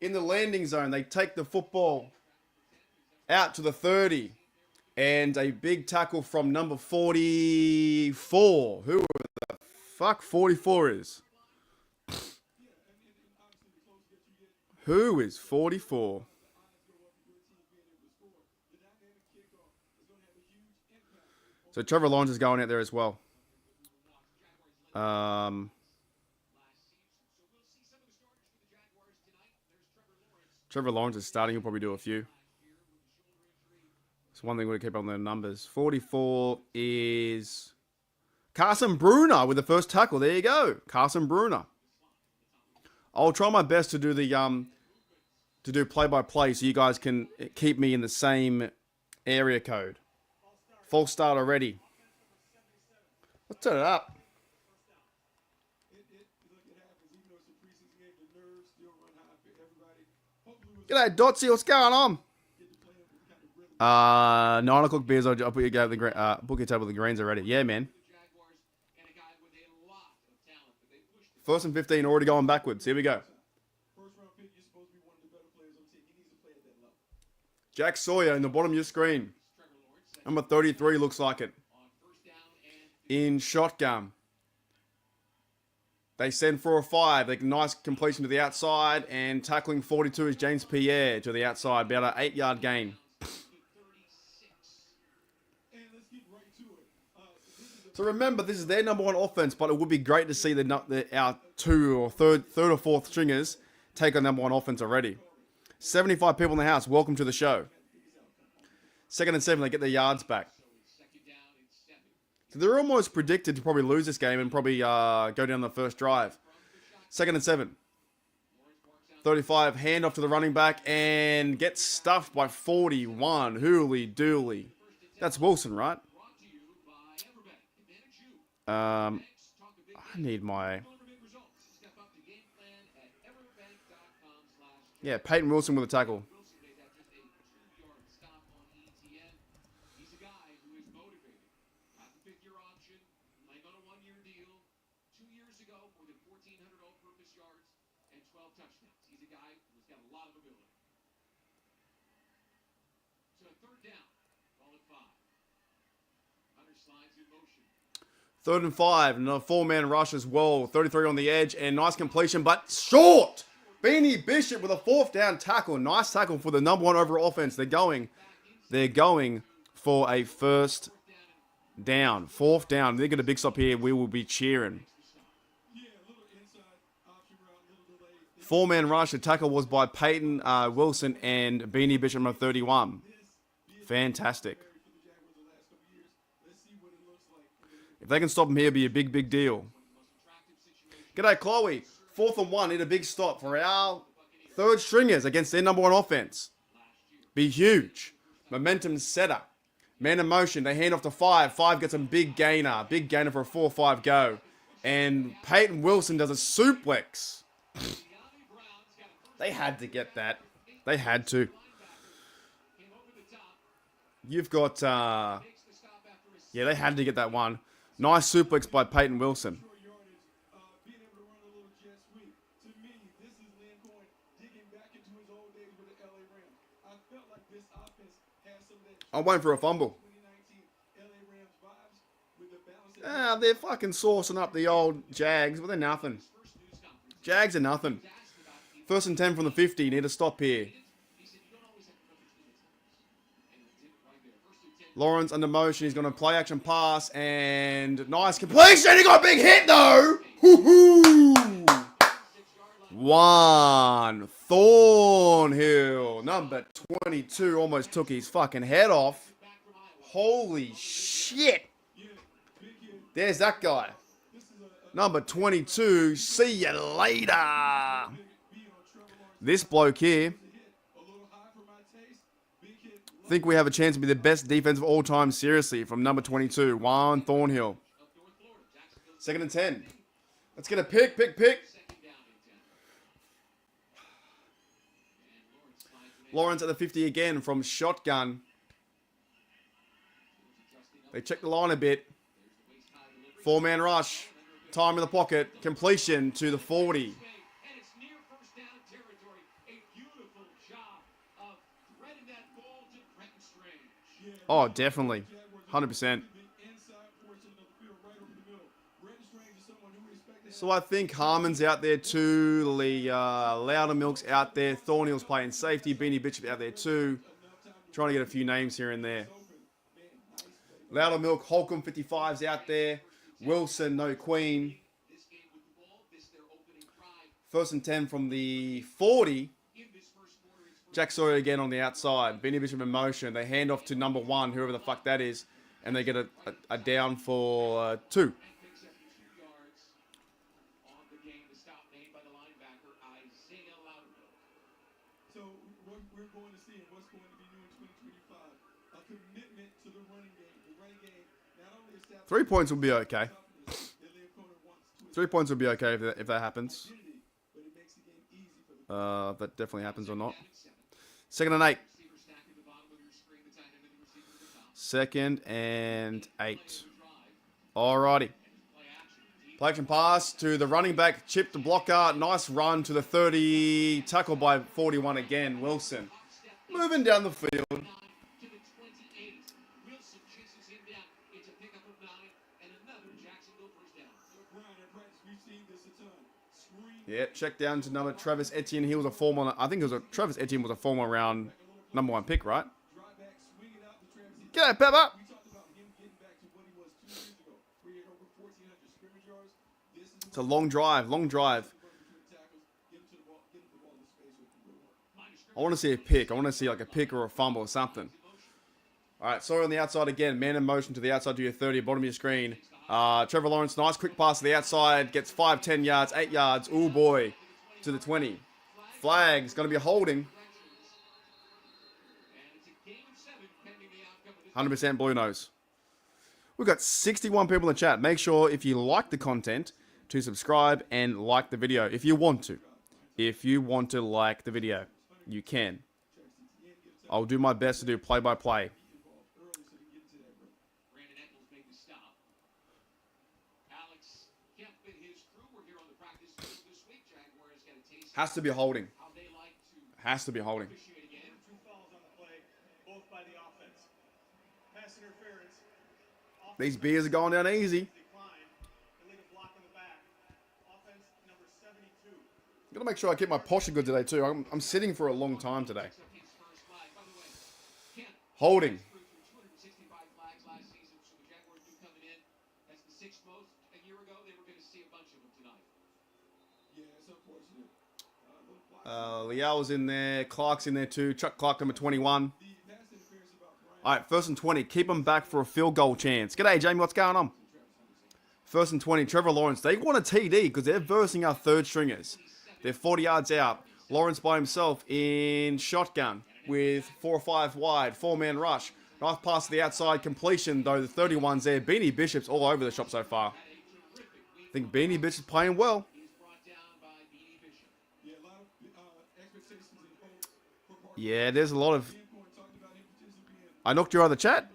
In the landing zone, they take the football out to the 30. And a big tackle from number 44. Who the fuck 44 is? Who is 44? So Trevor Lawrence is going out there as well. Trevor Lawrence is starting. He'll probably do a few. So one thing we're going to keep on the numbers. 44 is Carson Bruner with the first tackle. There you go. Carson Bruner. I'll try my best to do the to do play-by-play so you guys can keep me in the same area code. False start already. Let's turn it up. G'day, Dotsy. What's going on? 9 o'clock beers. I'll put you book your table with the greens already. Yeah, man. First and 15, already going backwards. Here we go. Jack Sawyer in the bottom of your screen. Number 33 looks like it. In shotgun. They send for a 5. They nice completion to the outside. And tackling 42 is James Pierre to the outside. About an 8-yard gain. So remember, this is their number one offense, but it would be great to see our third or fourth stringers take on number one offense already. 75 people in the house. Welcome to the show. 2nd and 7, they get their yards back. So they're almost predicted to probably lose this game and probably go down the first drive. 2nd and 7. 35, handoff to the running back and gets stuffed by 41. Hooly dooly. That's Wilson, right? I need my... Yeah, Peyton Wilson with a tackle. Third and 5, and a 4-man rush as well. 33 on the edge, and nice completion, but short! Beanie Bishop with a 4th down tackle. Nice tackle for the number one overall offense. They're going for a first down. 4th down. They get a big stop here. We will be cheering. 4-man rush. The tackle was by Peyton Wilson and Beanie Bishop number 31. Fantastic. If they can stop him here, it'll be a big, big deal. G'day, Chloe. 4th and 1. Need a big stop for our third stringers against their number one offense. Be huge. Momentum setter. Man in motion. They hand off to 5. 5 gets a big gainer. Big gainer for a 4-5 go. And Peyton Wilson does a suplex. They had to get that. They had to. You've got... yeah, they had to get that one. Nice suplex by Peyton Wilson. I'm waiting for a fumble. They're fucking saucing up the old Jags, but they're nothing. Jags are nothing. 1st and 10 from the 50. Need a stop here. Lawrence under motion. He's going to play action pass and nice completion. He got a big hit though. Woo-hoo. 1. Thornhill, number 22, almost took his fucking head off. Holy shit. There's that guy. Number 22, see you later. This bloke here, Think we have a chance to be the best defense of all time, seriously, from number 22, Juan Thornhill. 2nd and 10. Let's get a pick. Lawrence at the 50 again from shotgun. They check the line a bit. 4-man rush. Time in the pocket. Completion to the 40. Oh, definitely. 100%. So I think Harmon's out there too. Loudermilk's out there. Thornhill's playing safety. Beanie Bishop out there too. Trying to get a few names here and there. Loudermilk, Holcomb 55's out there. Wilson, no Queen. 1st and 10 from the 40. Jack Sawyer again on the outside. Beanie Bishop in motion. They hand off to number 1, whoever the fuck that is. And they get a down for 2. So what we're going to see and what's going to be new in 2025, a commitment to the running game. The running game not only establishes 3 points will be okay. 3 points will be okay if that happens. That definitely happens or not. 2nd and 8. 2nd and 8. Alrighty. Play action pass to the running back. Chip the blocker. Nice run to the 30. Tackle by 41 again. Wilson. Moving down the field. Yeah, check down to number Travis Etienne. He was a former, I think it was Travis Etienne was a former round number 1 pick, right? G'day, Pepper. It's a long drive. I want to see a pick. I want to see like a pick or a fumble or something. All right, Sawyer on the outside again. Man in motion to the outside to your 30, bottom of your screen. Trevor Lawrence, nice quick pass to the outside. Gets 5, 10 yards, 8 yards. Oh boy, to the 20. Flag's going to be a holding. 100% blue nose. We've got 61 people in the chat. Make sure if you like the content to subscribe and like the video. If you want to. If you want to like the video, you can. I'll do my best to do play-by-play. Has to be holding. Has to be holding. These beers are going down easy. Gotta make sure I keep my posture good today too. I'm sitting for a long time today. Holding. Liao's in there. Clark's in there too. Chuck Clark, number 21. All right, 1st and 20. Keep them back for a field goal chance. G'day, Jamie. What's going on? 1st and 20. Trevor Lawrence. They want a TD because they're versing our 3rd stringers. They're 40 yards out. Lawrence by himself in shotgun with 4 or 5 wide. 4-man rush. Nice pass to the outside. Completion, though. The 31's there. Beanie Bishop's all over the shop so far. I think Beanie Bishop's playing well. Yeah, there's a lot of... I knocked you out of the chat?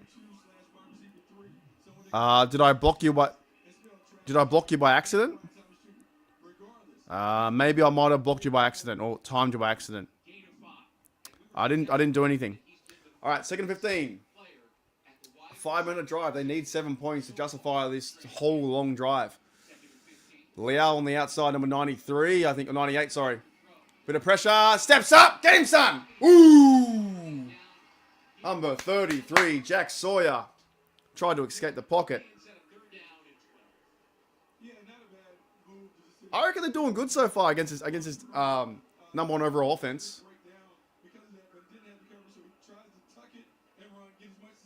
Did I block you by accident? Maybe I might have blocked you by accident or timed you by accident. I didn't do anything. All right, 2nd and 15. A 5-minute drive. They need 7 points to justify this whole long drive. Liao on the outside, number 93. I think, or 98, sorry. Bit of pressure. Steps up. Get him, son. Ooh. Number 33, Jack Sawyer. Tried to escape the pocket. I reckon they're doing good so far against his number 1 overall offense.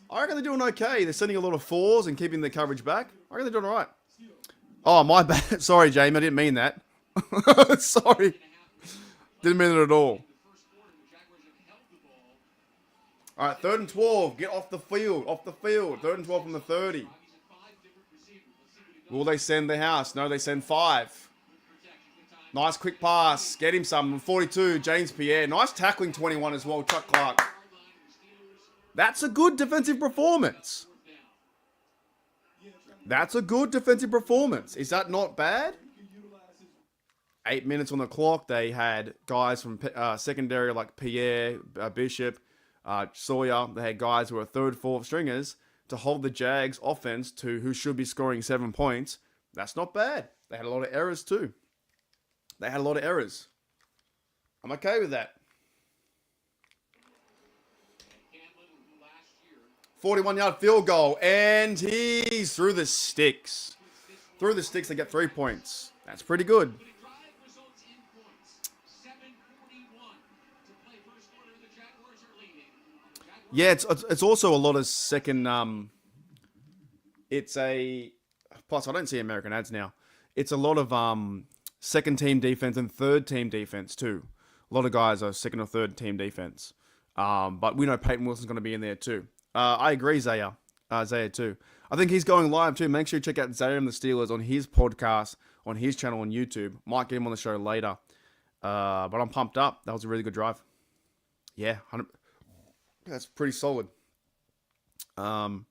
I reckon they're doing okay. They're sending a lot of 4s and keeping the coverage back. I reckon they're doing all right. Oh, my bad. Sorry, Jamie. I didn't mean that. Sorry. Didn't mean it at all. All right, 3rd and 12. Get off the field. Off the field. 3rd and 12 from the 30. Will they send the house? No, they send 5. Nice quick pass. Get him some. 42, James Pierre. Nice tackling, 21 as well, Chuck Clark. That's a good defensive performance. That's a good defensive performance. Is that not bad? 8 minutes on the clock. They had guys from secondary like Pierre, Bishop, Sawyer. They had guys who were 3rd, 4th stringers to hold the Jags offense to who should be scoring 7 points. That's not bad. They had a lot of errors too. They had a lot of errors. I'm okay with that. 41-yard field goal, and he's through the sticks. Through the sticks, they get 3 points. That's pretty good. Yeah, it's also a lot of second. It's a plus. I don't see American ads now. It's a lot of second team defense and third team defense too. A lot of guys are second or third team defense. But we know Peyton Wilson's going to be in there too. I agree, Zaya too. I think he's going live too. Make sure you check out Zaya and the Steelers on his podcast, on his channel on YouTube. Might get him on the show later. But I'm pumped up. That was a really good drive. Yeah, 100. That's pretty solid. BD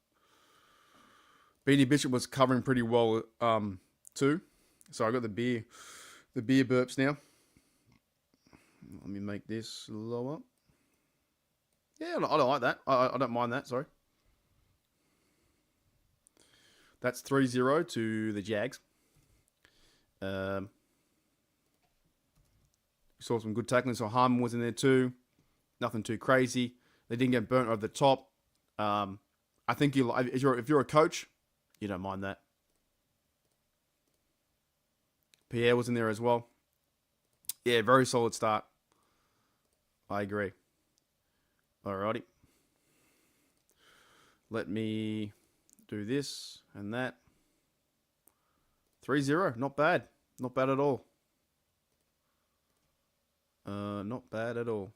Bishop was covering pretty well too. So I got the beer burps now. Let me make this lower. Yeah, I don't like that. I don't mind that, sorry. That's 3-0 to the Jags. We saw some good tackling. So Harmon was in there too. Nothing too crazy. They didn't get burnt over the top. I think if you're a coach, you don't mind that. Pierre was in there as well. Yeah, very solid start. I agree. Alrighty. Let me do this and that. 3-0. Not bad. Not bad at all. Not bad at all.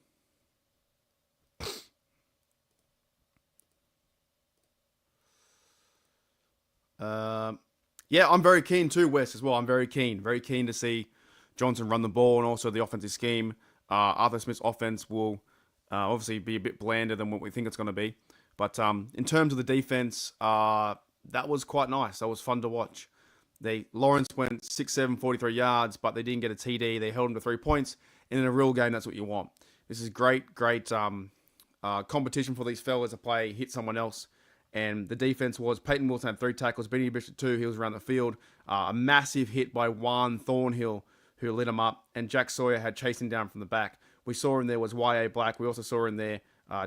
Yeah, I'm very keen too, Wes, as well. I'm very keen to see Johnson run the ball and also the offensive scheme. Arthur Smith's offense will obviously be a bit blander than what we think it's going to be. But in terms of the defense, that was quite nice. That was fun to watch. Lawrence went 6-7, 43 yards, but they didn't get a TD. They held him to 3 points. And in a real game, that's what you want. This is great competition for these fellas to play, hit someone else. And the defense was Peyton Wilson had 3 tackles, Benny Bishop 2, he was around the field. A massive hit by Juan Thornhill, who lit him up. And Jack Sawyer had chasing down from the back. We saw in there was Y.A. Black. We also saw in there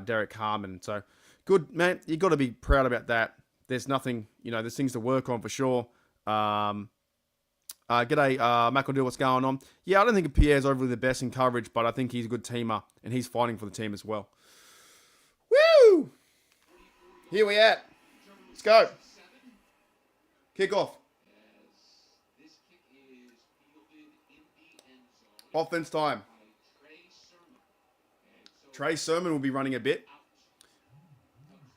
Derek Harmon. So, good, man. You got to be proud about that. There's nothing, there's things to work on for sure. G'day, McEldew, what's going on? Yeah, I don't think Pierre's overly the best in coverage, but I think he's a good teamer, and he's fighting for the team as well. Woo! Here we at. Let's go. Kick off. Offense time. Trey Sermon will be running a bit.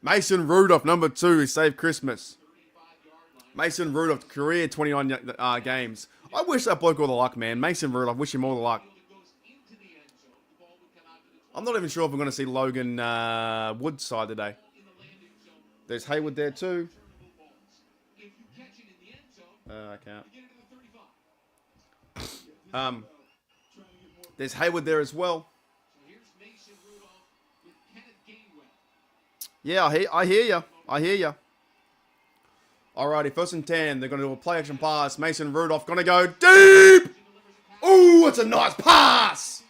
Mason Rudolph, number 2, saved Christmas. Mason Rudolph, career 29 games. I wish that bloke all the luck, man. Mason Rudolph, wish him all the luck. I'm not even sure if we're going to see Logan Woodside today. There's Heyward there too. I can't. There's Heyward there as well. Yeah, I hear you. Alrighty, 1st and 10. They're going to do a play action pass. Mason Rudolph going to go deep. Ooh, it's a nice pass.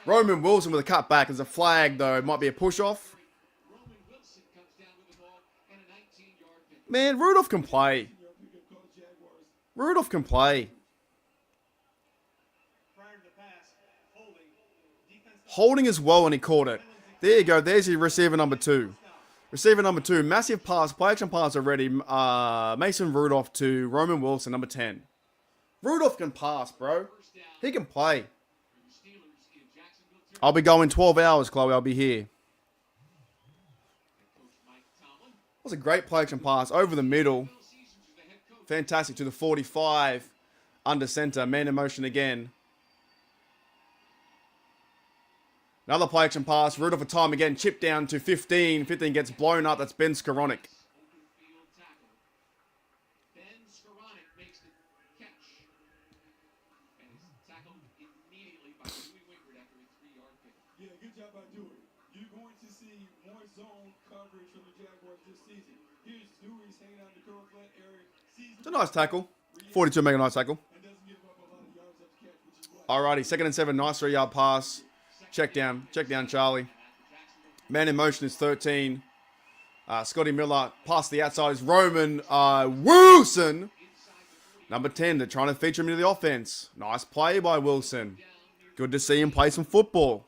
Roman Wilson with a cut back. There's a flag though. It might be a push off. Man, Rudolph can play. Holding as well, and he caught it. There you go. There's your receiver number 2. Massive pass. Play action pass already. Mason Rudolph to Roman Wilson, number 10. Rudolph can pass, bro. He can play. I'll be going 12 hours, Chloe. I'll be here. was a great play action pass over the middle. Fantastic to the 45. Under center. Man in motion again. Another play action pass. Rudolph for time again. Chip down to 15. 15 gets blown up. That's Ben Skoranek. Good job by Dewey. You're going to see more zone coverage from the Jaguars this season. Here's Dewey's hanging out in the curl flat area. It's a nice tackle. 42 make a nice tackle. Alrighty, 2nd and 7. Nice 3-yard pass. Check down. Check down, Charlie. Man in motion is 13. Scotty Miller past the outside is Roman Wilson. Number 10. They're trying to feature him into the offense. Nice play by Wilson. Good to see him play some football.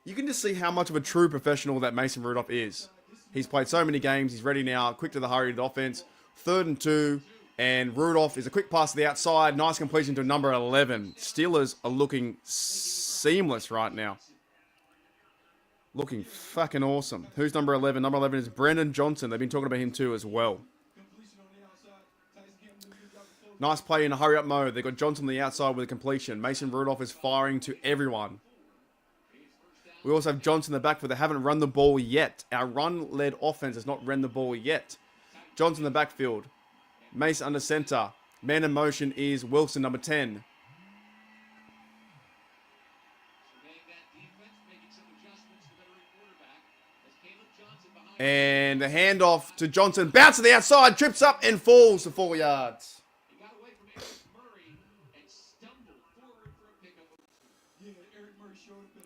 You can just see how much of a true professional that Mason Rudolph is. He's played so many games. He's ready now. Quick to the hurry to the offense. 3rd and 2. And Rudolph is a quick pass to the outside. Nice completion to number 11. Steelers are looking seamless right now. Looking fucking awesome. Who's number 11? Number 11 is Brendan Johnson. They've been talking about him too as well. Nice play in a hurry-up mode. They've got Johnson on the outside with a completion. Mason Rudolph is firing to everyone. We also have Johnson in the backfield. They haven't run the ball yet. Our run-led offense has not run the ball yet. Johnson in the backfield. Mace under center. Man in motion is Wilson, number 10. And the handoff to Johnson. Bounce to the outside. Trips up and falls to 4 yards.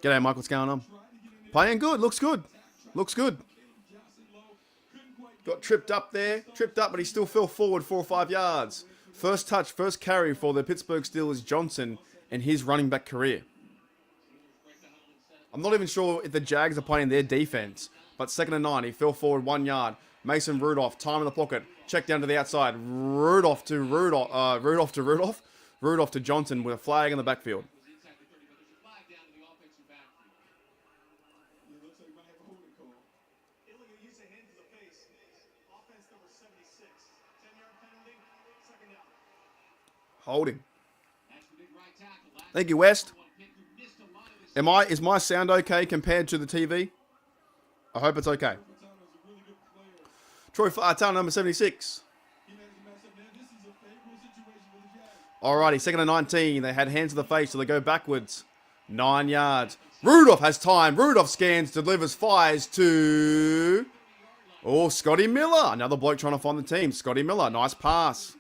G'day, Mike. What's going on? Playing good. Looks good. Looks good. Got tripped up there. Tripped up, but he still fell forward 4 or 5 yards. First touch, first carry for the Pittsburgh Steelers, Johnson, and his running back career. I'm not even sure if the Jags are playing their defense, but 2nd and 9. He fell forward 1 yard. Mason Rudolph, time in the pocket. Check down to the outside. Rudolph to Johnson with a flag in the backfield. Holding. Thank you, West. Is my sound okay compared to the TV? I hope it's okay. Troy Fartown, number 76. Alrighty, 2nd and 19. They had hands to the face, so they go backwards. 9 yards. Rudolph has time. Rudolph scans, delivers, fires to... Oh, Scotty Miller. Another bloke trying to find the team. Scotty Miller, nice pass.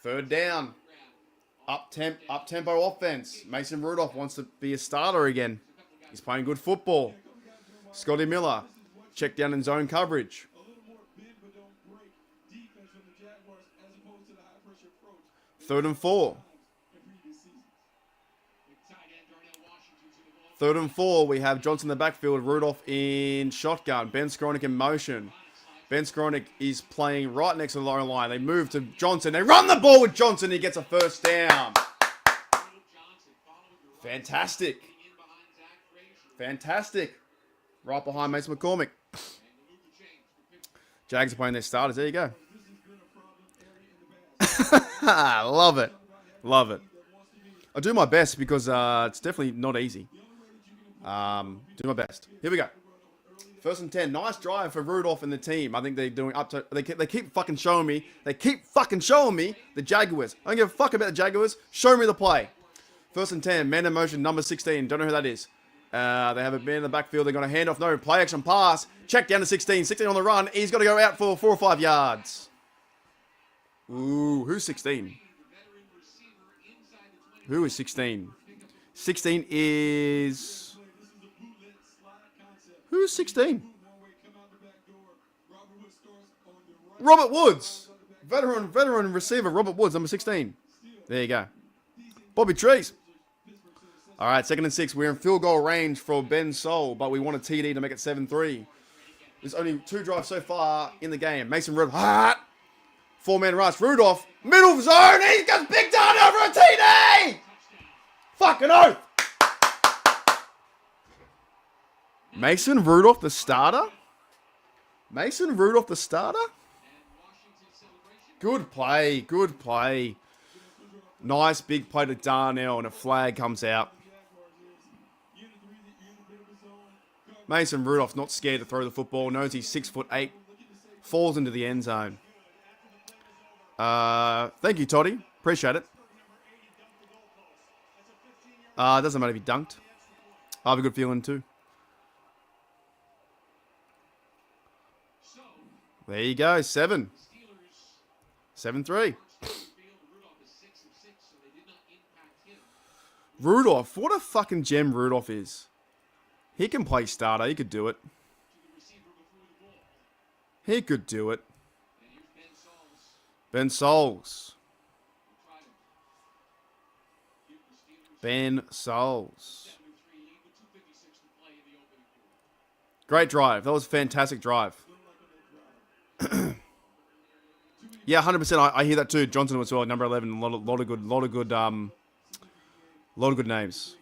3rd down. Up-tempo offense. Mason Rudolph wants to be a starter again. He's playing good football. Scotty Miller. Check down in zone coverage. 3rd and 4. 3rd and 4. We have Johnson in the backfield. Rudolph in shotgun. Ben Skoranek in motion. Ben Skoranek is playing right next to the low line. They move to Johnson. They run the ball with Johnson. He gets a 1st down. Fantastic. Fantastic. Right behind Mason McCormick. Jags are playing their starters. There you go. Love it. Love it. I do my best because it's definitely not easy. Do my best. Here we go. 1st and 10. Nice drive for Rudolph and the team. I think they're doing up to... They keep fucking showing me. They keep fucking showing me the Jaguars. I don't give a fuck about the Jaguars. Show me the play. 1st and 10. Man in motion, number 16. Don't know who that is. They have a man in the backfield. They're going to hand off. No, play action pass. Check down to 16. 16 on the run. He's got to go out for 4 or 5 yards. Ooh, who's 16? Who is 16? 16 is... Who's 16? Robert Woods. Veteran receiver, Robert Woods, number 16. There you go. Bobby Trees. All right, 2nd and 6. We're in field goal range for Ben Sol, but we want a TD to make it 7-3. There's only 2 drives so far in the game. Mason Rudolph. 4-man rush. Rudolph. Middle zone. He gets big down over a TD. Fucking oath. Mason Rudolph, the starter? Mason Rudolph, the starter? Good play. Good play. Nice big play to Darnell, and a flag comes out. Mason Rudolph's not scared to throw the football. Knows he's 6'8". Falls into the end zone. Thank you, Toddy. Appreciate it. Doesn't matter if he dunked. I have a good feeling too. There you go. 7. 7-3. Rudolph. What a fucking gem Rudolph is. He can play starter. He could do it. He could do it. Ben Souls. Ben Souls. Great drive. That was a fantastic drive. Yeah, 100%. I hear that too. Johnson as well, number 11. A lot of good names.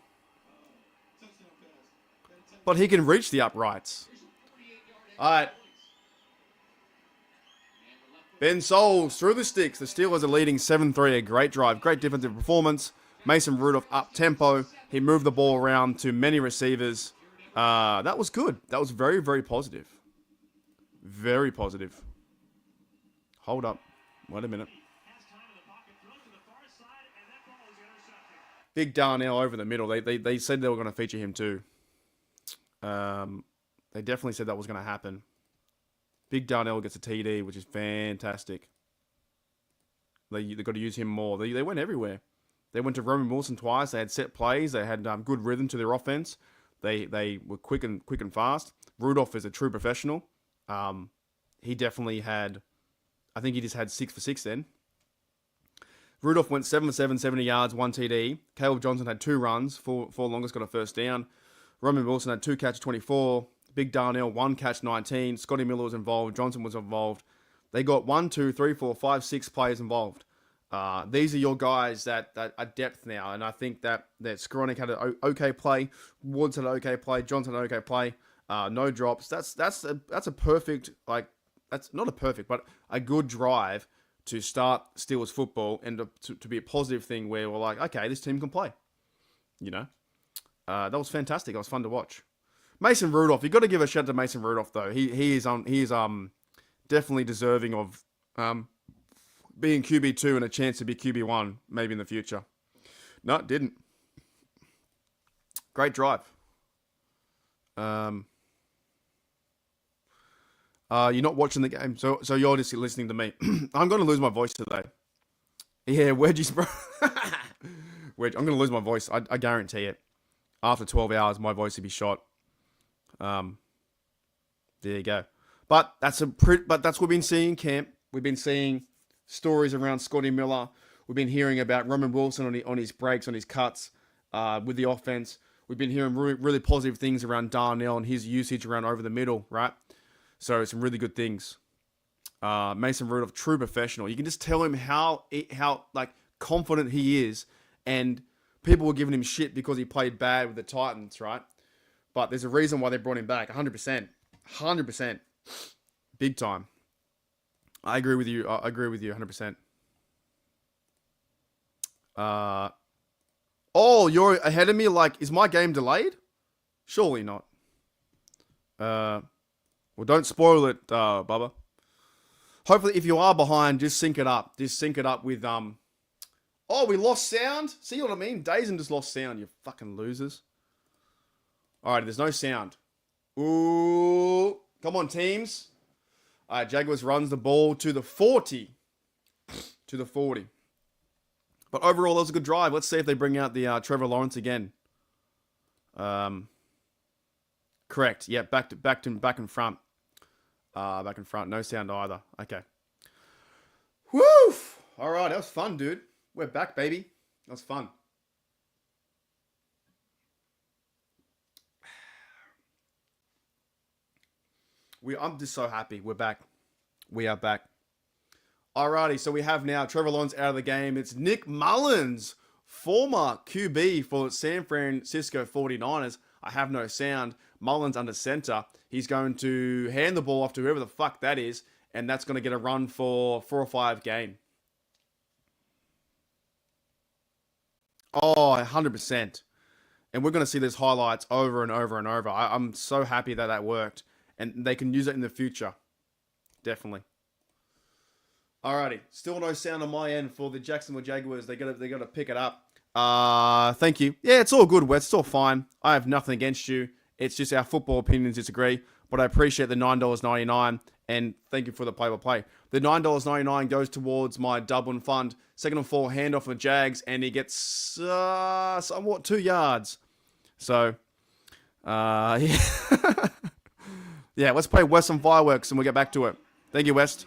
But he can reach the uprights. All right. Ben Souls through the sticks. The Steelers are leading 7-3. A great drive. Great defensive performance. Mason Rudolph up tempo. He moved the ball around to many receivers. That was good. That was very, very positive. Very positive. Hold up. Wait a minute. Big Darnell over the middle. They said they were going to feature him too. They definitely said that was going to happen. Big Darnell gets a TD, which is fantastic. They've got to use him more. They went everywhere. They went to Roman Wilson twice. They had set plays. They had good rhythm to their offense. They were quick and fast. Rudolph is a true professional. He definitely had, I think he just had 6 for 6 then. Rudolph went 7 for 7, 70 yards, 1 TD. Caleb Johnson had 2 runs, 4 longest, got a first down. Roman Wilson had 2 catches, 24. Big Darnell, 1 catch, 19. Scotty Miller was involved. Johnson was involved. They got 1, 2, 3, 4, 5, 6 players involved. These are your guys that are depth now, and I think that Skowronek had an okay play. Woods had an okay play. Johnson had an okay play. No drops. That's a perfect, like, that's not a perfect, but a good drive to start Steelers football and to be a positive thing where we're like, okay, this team can play. You know, that was fantastic. It was fun to watch. Mason Rudolph, you got to give a shout out to Mason Rudolph though. He is definitely deserving of being QB2 and a chance to be QB1 maybe in the future. No, it didn't. Great drive. You're not watching the game, so you're just listening to me. I'm going to lose my voice today. Yeah, wedgies, bro. I'm going to lose my voice. I guarantee it. After 12 hours, my voice will be shot. There you go. But that's what we've been seeing in camp. We've been seeing stories around Scotty Miller. We've been hearing about Roman Wilson on his breaks, on his cuts, with the offense. We've been hearing really positive things around Darnell and his usage around over the middle, right? So some really good things. Mason Rudolph, true professional. You can just tell him how like confident he is, and people were giving him shit because he played bad with the Titans, right? But there's a reason why they brought him back. 100%, 100%, big time. I agree with you. I agree with you 100%. Oh, you're ahead of me. Like, is my game delayed? Surely not. Well, don't spoil it, Bubba. Hopefully, if you are behind, just sync it up. Just sync it up with Oh, we lost sound. See what I mean? Dazen just lost sound. You fucking losers. All right, there's no sound. Ooh, come on, teams. All right, Jaguars runs the ball to the 40. To the 40. But overall, that was a good drive. Let's see if they bring out the Trevor Lawrence again. Correct. Yeah, back in front. Back in front. No sound either. Okay. Woo! All right, that was fun, dude. We're back, baby. That was fun. I'm just so happy. We're back. We are back. Alrighty, so we have now Trevor Lawrence out of the game. It's Nick Mullins, former QB for San Francisco 49ers. I have no sound. Mullins under center. He's going to hand the ball off to whoever the fuck that is, and that's going to get a run for 4 or 5 game. Oh, 100%. And we're going to see these highlights over and over and over. I'm so happy that that worked. And they can use it in the future. Definitely. Alrighty. Still no sound on my end for the Jacksonville Jaguars. They got to pick it up. Thank you. Yeah, it's all good, Wes. It's all fine. I have nothing against you. It's just our football opinions disagree. But I appreciate the $9.99. And thank you for the play-by-play. The $9.99 goes towards my Dublin fund. 2nd and 4 handoff for Jags. And he gets somewhat 2 yards. So, yeah. Yeah, let's play West some fireworks and we'll get back to it. Thank you, West.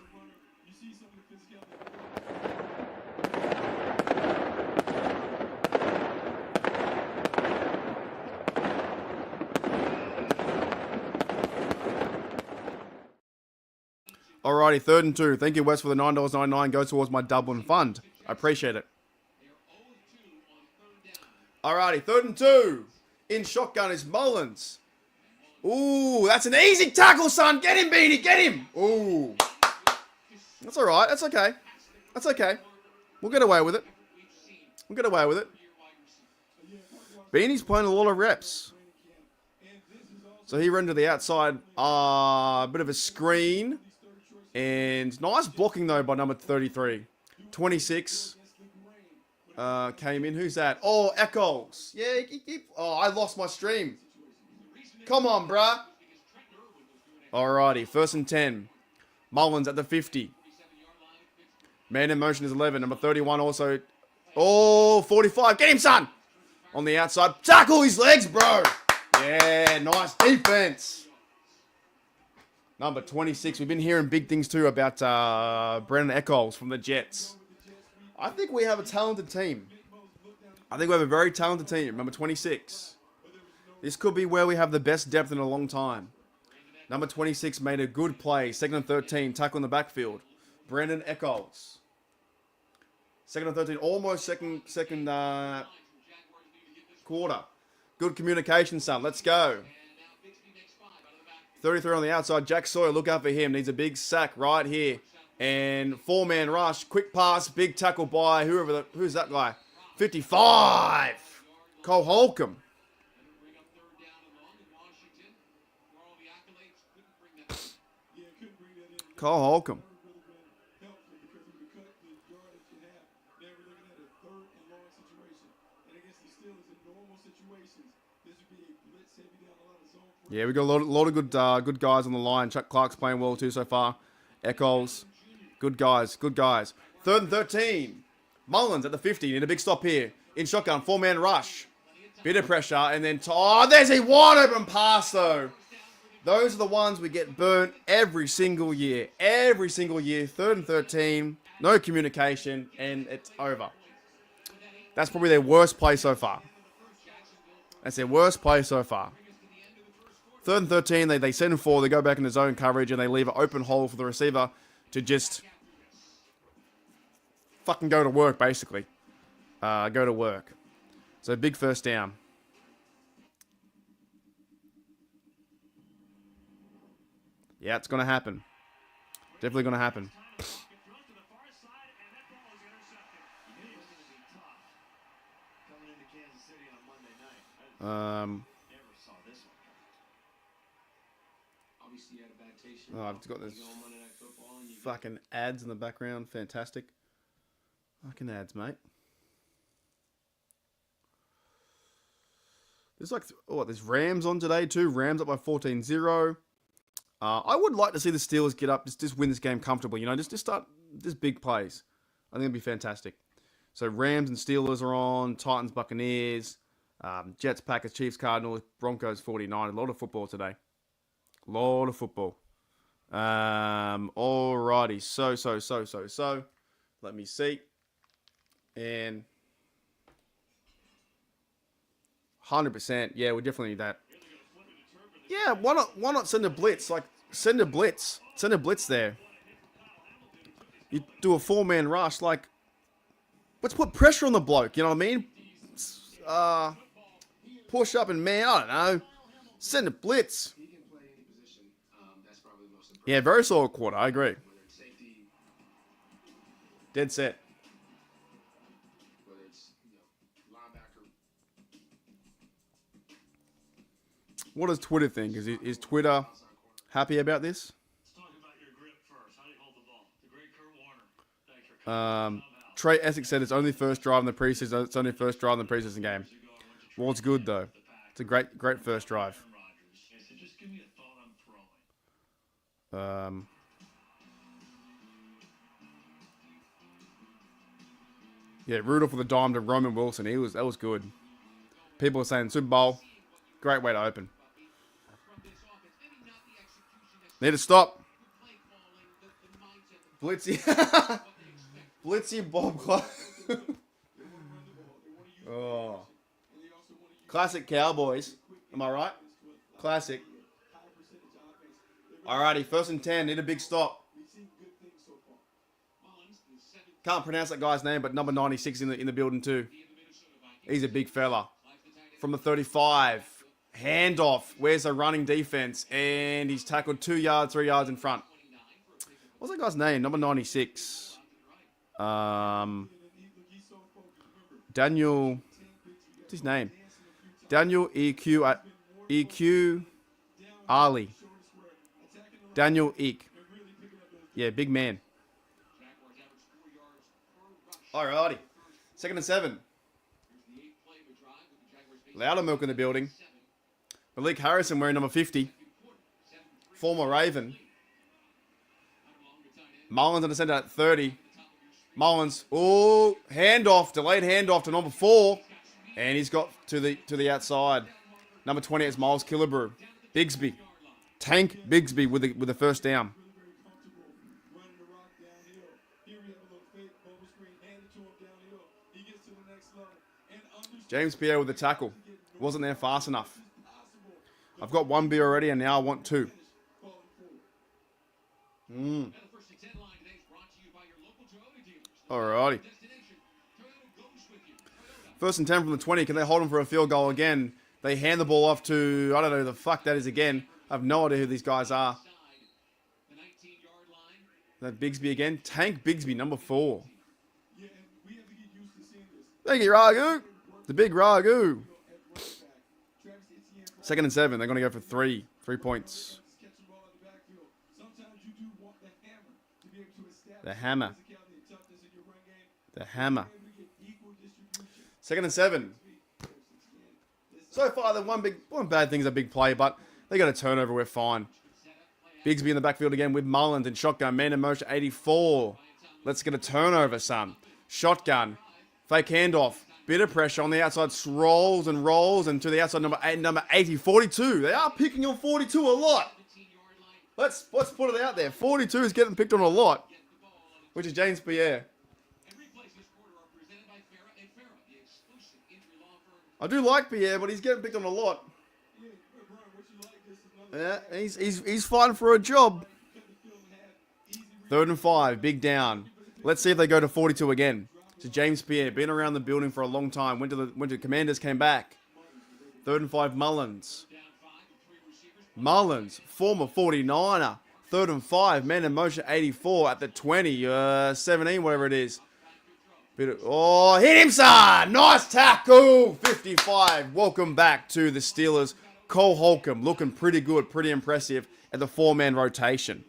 Alrighty, 3rd and 2. Thank you, West, for the $9.99. Goes towards my Dublin fund. I appreciate it. Alrighty, 3rd and 2. In shotgun is Mullins. Ooh, that's an easy tackle, son. Get him, Beanie. Get him. Ooh. That's all right. That's okay. That's okay. We'll get away with it. We'll get away with it. Beanie's playing a lot of reps. So he ran to the outside. A bit of a screen. And nice blocking, though, by number 33. 26. Came in. Who's that? Oh, Echoes. Yeah. Oh, I lost my stream. Come on, bruh. Alrighty. 1st and 10. Mullins at the 50. Man in motion is 11. Number 31 also. Oh, 45. Get him, son. On the outside. Tackle his legs, bro. Yeah, nice defense. Number 26. We've been hearing big things, too, about Brennan Echols from the Jets. I think we have a talented team. I think we have a very talented team. Number 26. This could be where we have the best depth in a long time. Number 26 made a good play. 2nd and 13. Tackle in the backfield. Brennan Echols. 2nd and 13. Almost second quarter. Good communication, son. Let's go. 33 on the outside. Jack Sawyer, look out for him. Needs a big sack right here. And 4-man rush. Quick pass. Big tackle by who's that guy? 55. Cole Holcomb. Cole Holcomb. Yeah, we got a lot of good guys on the line. Chuck Clark's playing well too so far. Echols, good guys. 3rd and 13. Mullins at the 50. Need a big stop here. In shotgun, 4-man rush. Bit of pressure, and then there's a wide open pass though. Those are the ones we get burnt every single year. 3rd and 13. No communication, and it's over. That's probably their worst play so far. 3rd and 13, they send 4, they go back into zone coverage, and they leave an open hole for the receiver to just fucking go to work, basically. Go to work. So, big 1st down. Yeah, it's going to happen. Definitely going to happen. Oh, I've got this fucking ads in the background. Fantastic. Fucking ads, mate. There's there's Rams on today too. Rams up by 14-0. I would like to see the Steelers get up, just win this game comfortably. You know, just start just big plays. I think it'd be fantastic. So Rams and Steelers are on. Titans, Buccaneers, Jets, Packers, Chiefs, Cardinals, Broncos, 49. A lot of football today. Alrighty. So. Let me see. And 100%. Yeah, we definitely need that. Yeah, why not send a blitz? Like, send a blitz. Send a blitz there. You do a 4-man rush. Like, let's put pressure on the bloke. You know what I mean? push up and man, I don't know. Send a blitz. Yeah, very solid quarter. I agree. Dead set. What does Twitter think? Is Twitter happy about this? Trey Essex said it's only first drive in the preseason. It's only first drive in the preseason game. Well, it's good though. It's a great first drive. Yeah, Rudolph with a dime to Roman Wilson. That was good. People are saying Super Bowl, great way to open. Need to stop. Blitzy. Blitzy Bob Clark. Oh. Classic Cowboys. Am I right? Classic. Alrighty, 1st and 10. Need a big stop. Can't pronounce that guy's name, but number 96 in the building too. He's a big fella. From the 35. Handoff. Where's the running defense? And he's tackled 2 yards, 3 yards in front. What's that guy's name? Number 96. Daniel. What's his name? Daniel EQ Ali. Daniel Eek. Yeah, big man. Alrighty. 2nd and 7. Loudermilk in the building. Malik Harrison wearing number 50. Former Raven. Mullins in the center at 30. Mullins. Oh, handoff. Delayed handoff to number 4. And he's got to the outside. Number 20 is Miles Killebrew. Bigsby. Tank Bigsby with the first down. James Pierre with the tackle. Wasn't there fast enough. I've got 1 beer already and now I want 2. Alrighty. 1st and 10 from the 20. Can they hold him for a field goal again? They hand the ball off to, I don't know who the fuck that is again. I have no idea who these guys are. That Bigsby again. Tank Bigsby, number 4. Thank you, Ragu. The big Ragu. 2nd and 7. They're going to go for 3 points. The hammer. The hammer. 2nd and 7. So far, the one bad thing is a big play, but they got a turnover. We're fine. Bigsby in the backfield again with Mullins and shotgun. Man in motion, 84. Let's get a turnover, son. Shotgun. Fake handoff. Bit of pressure on the outside. Rolls and to the outside number 80. 42. They are picking on 42 a lot. Let's put it out there. 42 is getting picked on a lot, which is James Pierre. I do like Pierre, but he's getting picked on a lot. Yeah, he's fighting for a job. 3rd and 5, big down. Let's see if they go to 42 again. So James Pierre, been around the building for a long time. Went to the Commanders, came back. 3rd and 5, Mullins. Mullins, former 49er. 3rd and 5, man in motion, 84 at the 20, 17, whatever it is. Oh, hit him, son! Nice tackle! 55. Welcome back to the Steelers. Cole Holcomb looking pretty good, pretty impressive at the 4-man rotation.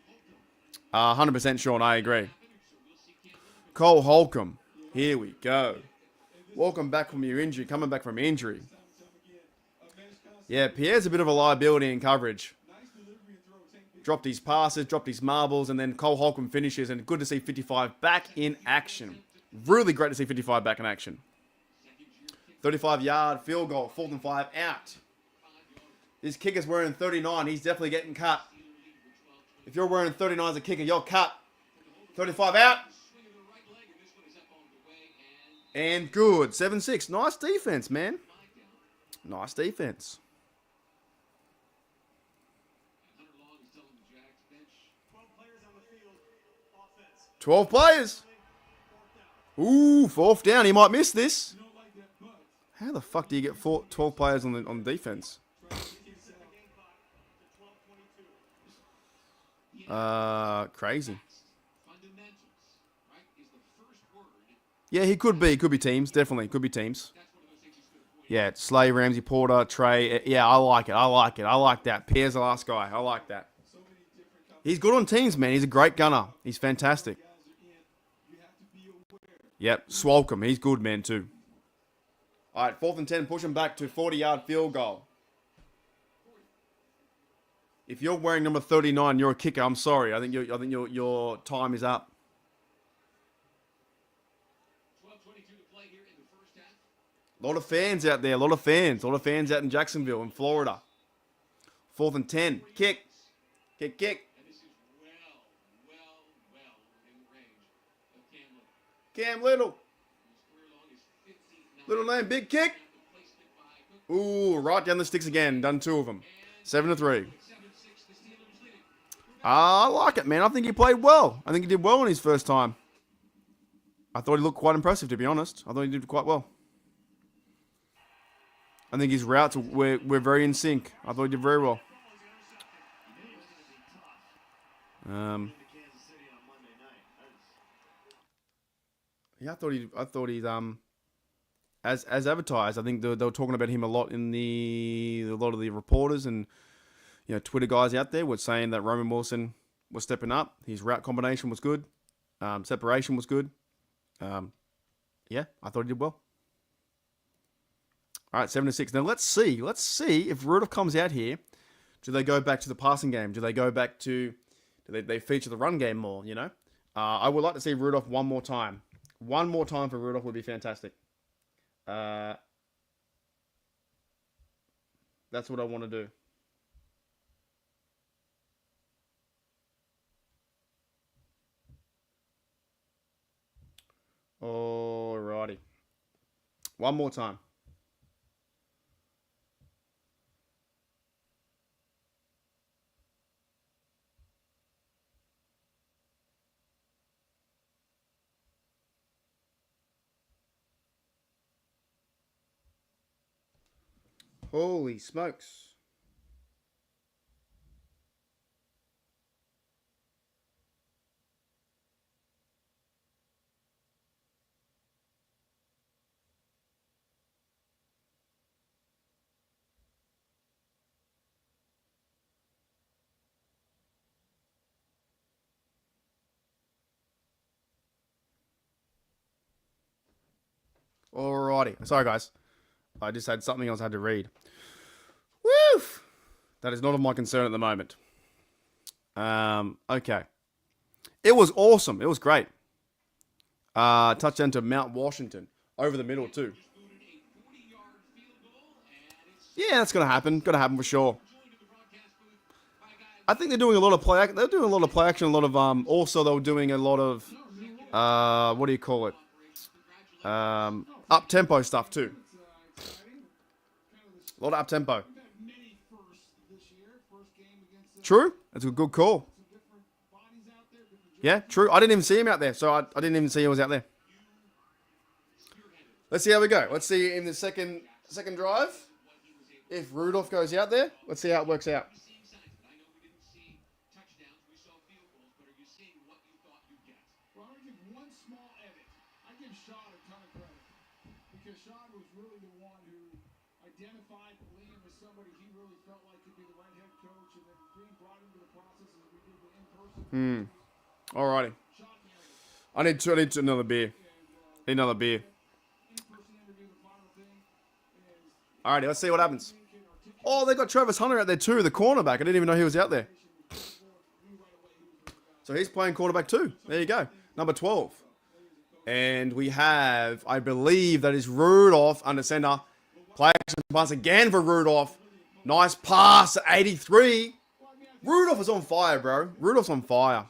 100% Sean, I agree. Cole Holcomb. Here we go. Welcome back from your injury, coming back from injury. Yeah, Pierre's a bit of a liability in coverage. Dropped his passes, dropped his marbles, and then Cole Holcomb finishes, and good to see 55 back in action. Really great to see 55 back in action. 35-yard field goal, 4th and 5 out. This kicker's wearing 39. He's definitely getting cut. If you're wearing 39 as a kicker, you're cut. 35 out. And good. 7-6. Nice defense, man. Nice defense. 12 players. Ooh, 4th down. He might miss this. How the fuck do you get 12 players on defense? Crazy. Yeah, he could be. Could be teams. Definitely. Could be teams. Yeah, Slay, Ramsey, Porter, Trey. Yeah, I like it. I like it. I like that. Pierre's the last guy. I like that. He's good on teams, man. He's a great gunner. He's fantastic. Yep, Swalcombe. He's good, man, too. All right, 4th and 10. Push him back to 40-yard field goal. If you're wearing number 39, you're a kicker. I'm sorry. I think your time is up. A lot of fans out there. A lot of fans. A lot of fans out in Jacksonville, in Florida. 4th and 10. Kick. Kick, kick. Cam Little. Little name, big kick. Ooh, right down the sticks again. Done 2 of them. 7-3. I like it, man. I think he played well. I think he did well in his first time. I thought he looked quite impressive, to be honest. I thought he did quite well. I think his routes were very in sync. I thought he did very well. Yeah, I thought he's as advertised. I think they were talking about him a lot in a lot of the reporters and Twitter guys out there were saying that Roman Wilson was stepping up. His route combination was good. Separation was good. Yeah, I thought he did well. All right, 7-6. Now let's see if Rudolph comes out here. Do they go back to the passing game? Do they go back to? Do they feature the run game more? I would like to see Rudolph one more time. One more time for Rudolph would be fantastic. That's what I want to do. Alrighty. One more time. Holy smokes. Alrighty. Sorry, guys. I just had something else I had to read. Woo! That is not of my concern at the moment. Okay. It was awesome. It was great. Touchdown to Mount Washington. Over the middle, too. Yeah, that's going to happen. Going to happen for sure. I think they're doing a lot of play action. They're doing a lot of play action. A lot of, also, they were doing a lot of, what do you call it? Up-tempo stuff, too. A lot of up-tempo. True. That's a good call. Yeah, true. I didn't even see him out there, so I didn't even see he was out there. Let's see how we go. Let's see in the second drive if Rudolph goes out there. Let's see how it works out. Alrighty. I need another beer. Need another beer. Alrighty, let's see what happens. Oh, they got Travis Hunter out there too, the cornerback. I didn't even know he was out there. So he's playing quarterback too. There you go. Number 12. And we have, I believe that is Rudolph under center. Play action pass again for Rudolph. Nice pass at 83. Rudolph is on fire, bro. Rudolph's on fire.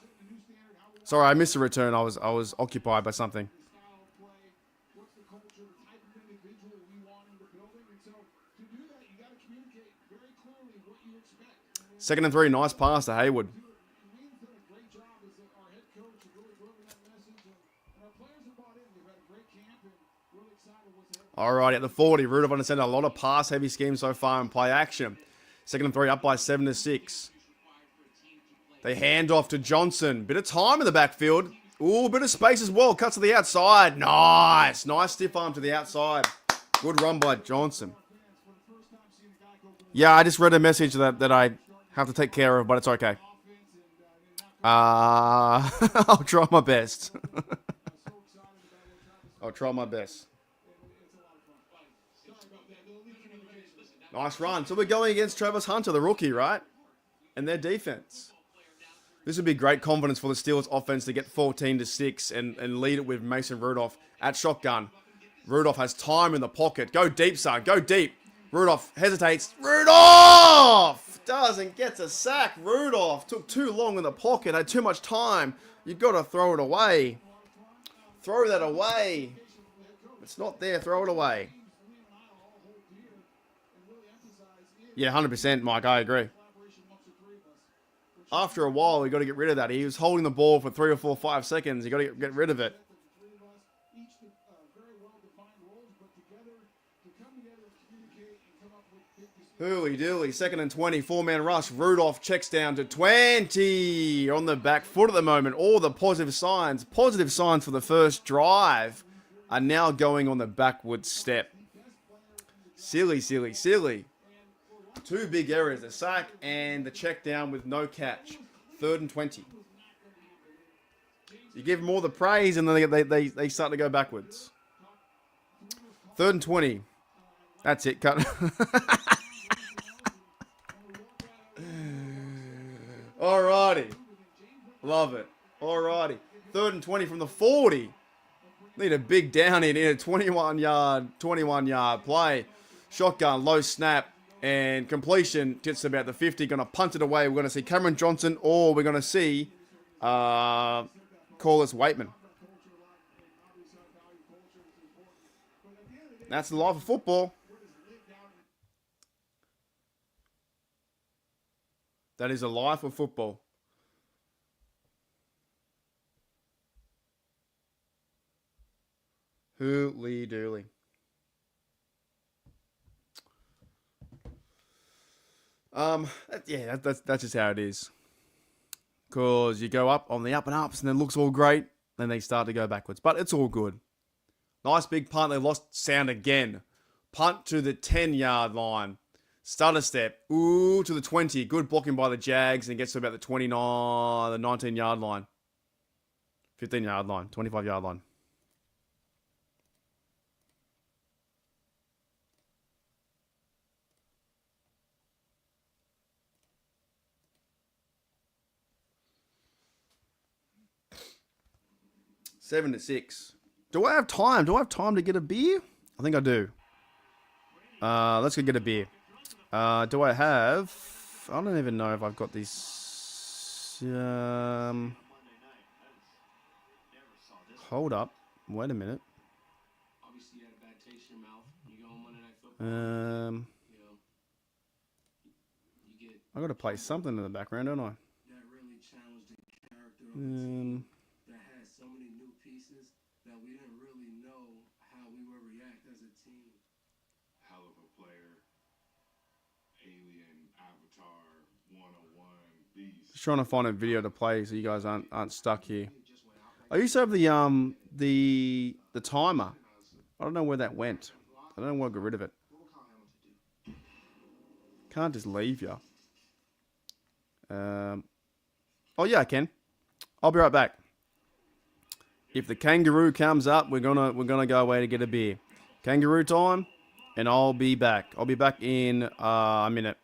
Sorry, I missed the return. I was occupied by something. 2nd and 3. Nice pass to Heyward. All right, at the 40, Rudolph understand a lot of pass-heavy schemes so far in play action. Second and 3 up by 7-6. They hand off to Johnson. Bit of time in the backfield. Ooh, bit of space as well. Cuts to the outside. Nice. Nice stiff arm to the outside. Good run by Johnson. Yeah, I just read a message that I have to take care of, but it's okay. I'll try my best. I'll try my best. Nice run. So we're going against Travis Hunter, the rookie, right? And their defense. This would be great confidence for the Steelers offense to get 14-6 and lead it with Mason Rudolph at shotgun. Rudolph has time in the pocket. Go deep, son. Go deep. Rudolph hesitates. Rudolph doesn't get to sack. Rudolph took too long in the pocket. Had too much time. You've got to throw it away. Throw that away. It's not there. Throw it away. Yeah, 100%, Mike. I agree. After a while, you got to get rid of that. He was holding the ball for 3 or 4, 5 seconds. You got to get rid of it. Hooey dooly, 2nd and 20, 4-man rush. Rudolph checks down to 20 on the back foot at the moment. All the positive signs for the first drive are now going on the backward step. Silly. 2 big errors, the sack and the check down with no catch. 3rd and 20. You give them all the praise and then they start to go backwards. 3rd and 20. That's it, cut. Alrighty. Love it. Alrighty. 3rd and 20 from the 40. Need a big down in a 21 yard play. Shotgun, low snap. And completion gets about the 50. Going to punt it away. We're going to see Cameron Johnson or we're going to see Corliss Waitman. That's the life of football. That is the life of football. Hooly dooly. Yeah, that's just how it is. Because you go up on the up and ups and it looks all great. Then they start to go backwards. But it's all good. Nice big punt. They lost sound again. Punt to the 10-yard line. Stutter step. Ooh, to the 20. Good blocking by the Jags and gets to about the 29, the 19-yard line. 15-yard line. 25-yard line. Seven to 6. Do I have time? Do I have time to get a beer? I think I do. Let's go get a beer. Do I have... I don't even know if I've got this... Hold up. Wait a minute. I got to play something in the background, don't I? Just trying to find a video to play so you guys aren't stuck here. I used to have the timer. I don't know where that went. I don't know why I got rid of it. Can't just leave you. Oh yeah, I can. I'll be right back. If the kangaroo comes up, we're gonna go away to get a beer. Kangaroo time, and I'll be back. I'll be back in a minute.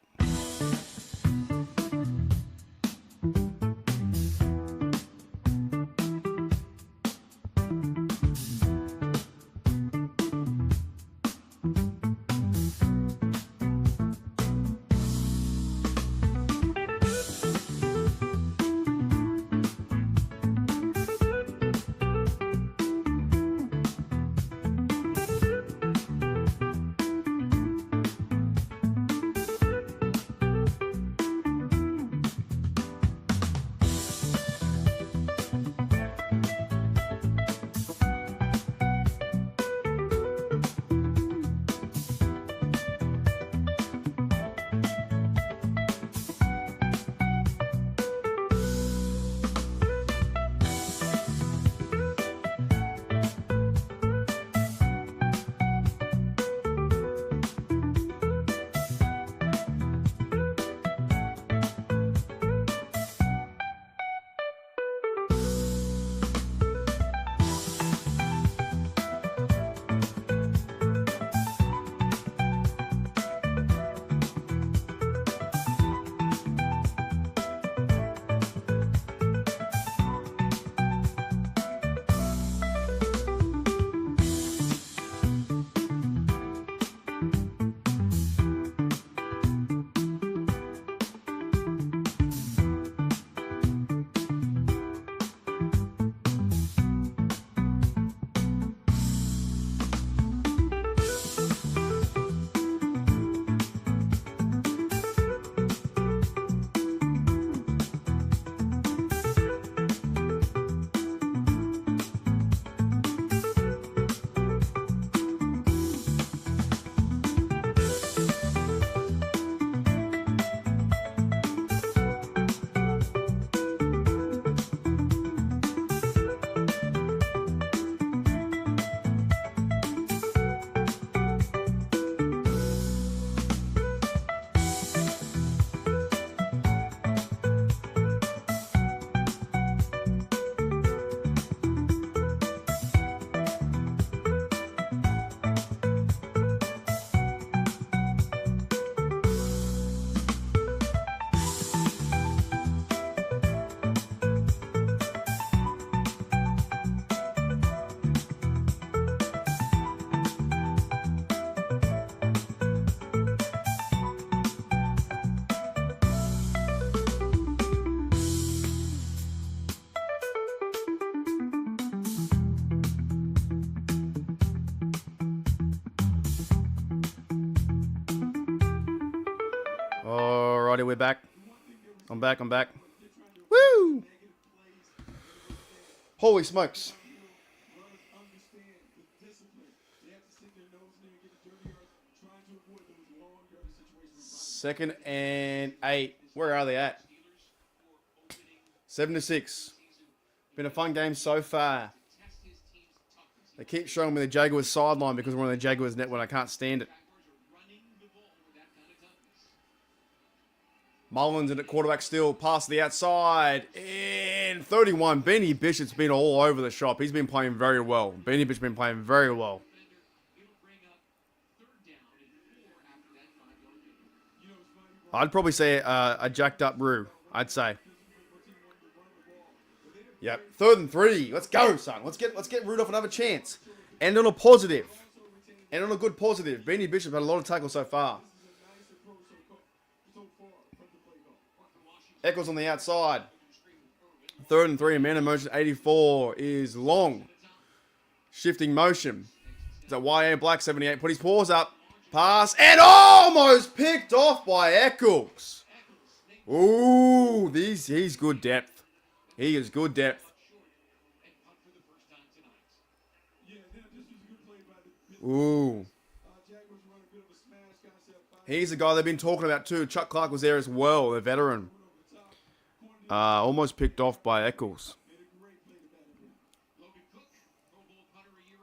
Alrighty, we're back. I'm back. Woo! Holy smokes. Second and 8. Where are they at? 7-6. Been a fun game so far. They keep showing me the Jaguars sideline because we're on the Jaguars network. I can't stand it. Mullins in at quarterback still. Pass to the outside. And 31. Benny Bishop's been all over the shop. He's been playing very well. Benny Bishop's been playing very well. I'd probably say a jacked up Roo. I'd say. Yep. 3rd and 3. Let's go, son. Let's get Rudolph another chance. And on a positive. And on a good positive. Benny Bishop had a lot of tackles so far. Eccles on the outside. 3rd and 3. Man in motion 84 is long. Shifting motion. It's a YA Black 78. Put his paws up. Pass. And almost picked off by Eccles. Ooh, he's good depth. He is good depth. Ooh. He's the guy they've been talking about too. Chuck Clark was there as well, the veteran. Almost picked off by Eccles.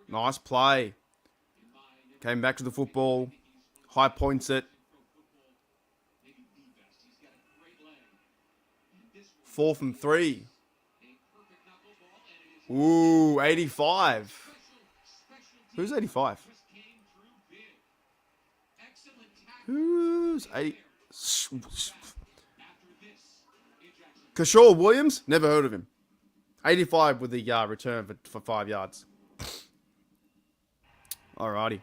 Nice play. Came back to the football. High points it. 4th and 3. Ooh, 85. Who's 85? Who's 80? Kashaw Williams? Never heard of him. 85 with the return for 5 yards. Alrighty.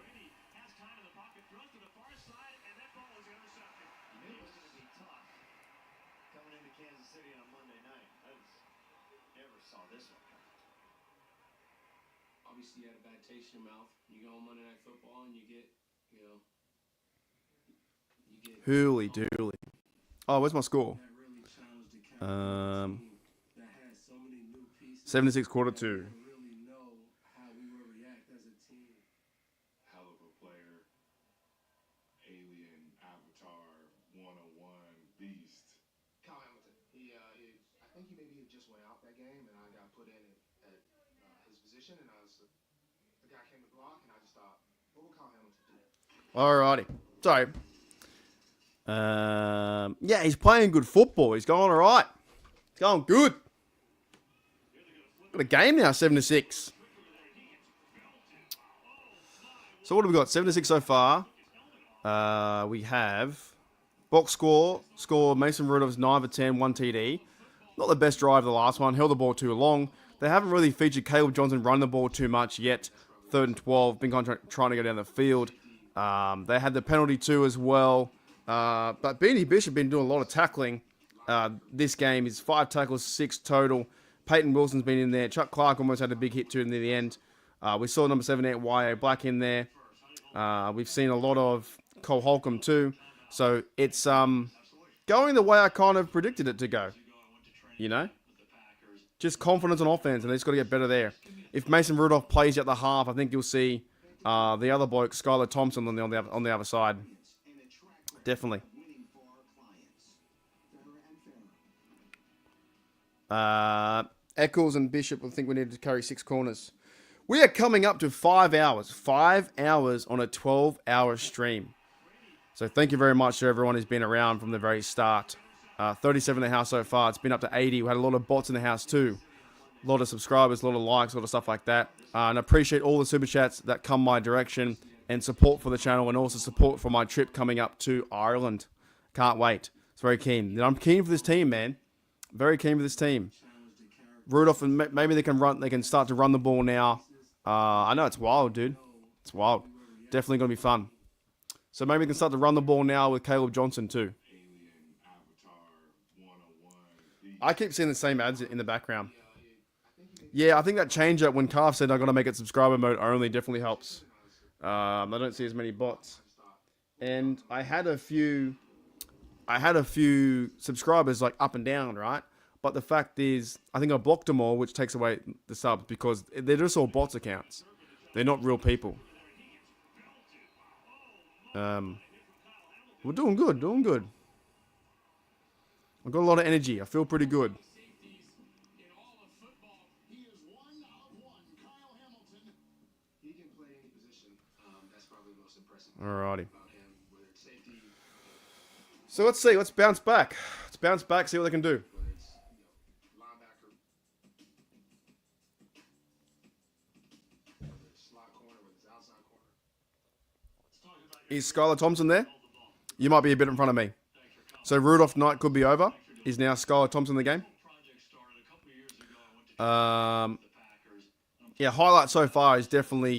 Obviously, you had a bad taste in your mouth. You go on Monday Night Football and you get, Hooly dooly. Oh, where's my score? 76 quarter 2. Alrighty. Sorry. Yeah, he's playing good football. He's going alright. He's going good. Got a game now, 7-6. So what have we got? 7-6 so far. We have box score Mason Rudolph's 9 for 10, 1 TD. Not the best drive of the last one. Held the ball too long. They haven't really featured Caleb Johnson run the ball too much yet. 3rd and 12. Been trying to go down the field. They had the penalty too as well. But Benny Bishop been doing a lot of tackling. This game is 5 tackles, 6 total. Peyton Wilson's been in there. Chuck Clark almost had a big hit too near the end. We saw number 78 YA Black in there. We've seen a lot of Cole Holcomb too. So it's going the way I kind of predicted it to go. You know? Just confidence on offense, and they just got to get better there. If Mason Rudolph plays at the half, I think you'll see the other bloke, Skylar Thompson, on the other side. Definitely. Eccles and Bishop, I think we need to carry 6 corners. We are coming up to 5 hours. 5 hours on a 12-hour stream. So thank you very much to everyone who's been around from the very start. 37 in the house so far. It's been up to 80. We had a lot of bots in the house too. A lot of subscribers, a lot of likes, a lot of stuff like that. And I appreciate all the super chats that come my direction and support for the channel and also support for my trip coming up to Ireland. Can't wait. It's very keen. And I'm keen for this team, man. Very keen for this team. Rudolph, and maybe they can run. They can start to run the ball now. I know it's wild, dude. It's wild. Definitely going to be fun. So maybe we can start to run the ball now with Caleb Johnson too. I keep seeing the same ads in the background. Yeah, I think that change up when Carf said I'm going to make it subscriber mode only definitely helps. I don't see as many bots. And I had a few I had a few subscribers like up and down, right? But the fact is, I think I blocked them all, which takes away the subs because they're just all bots accounts. They're not real people. We're doing good, doing good. I've got a lot of energy. I feel pretty good. Alrighty. So let's see. Let's bounce back. Let's bounce back. See what they can do. Is Skylar Thompson there? You might be a bit in front of me. So Rudolph Knight could be over. Is now Skylar Thompson in the game? Yeah, highlight so far is definitely...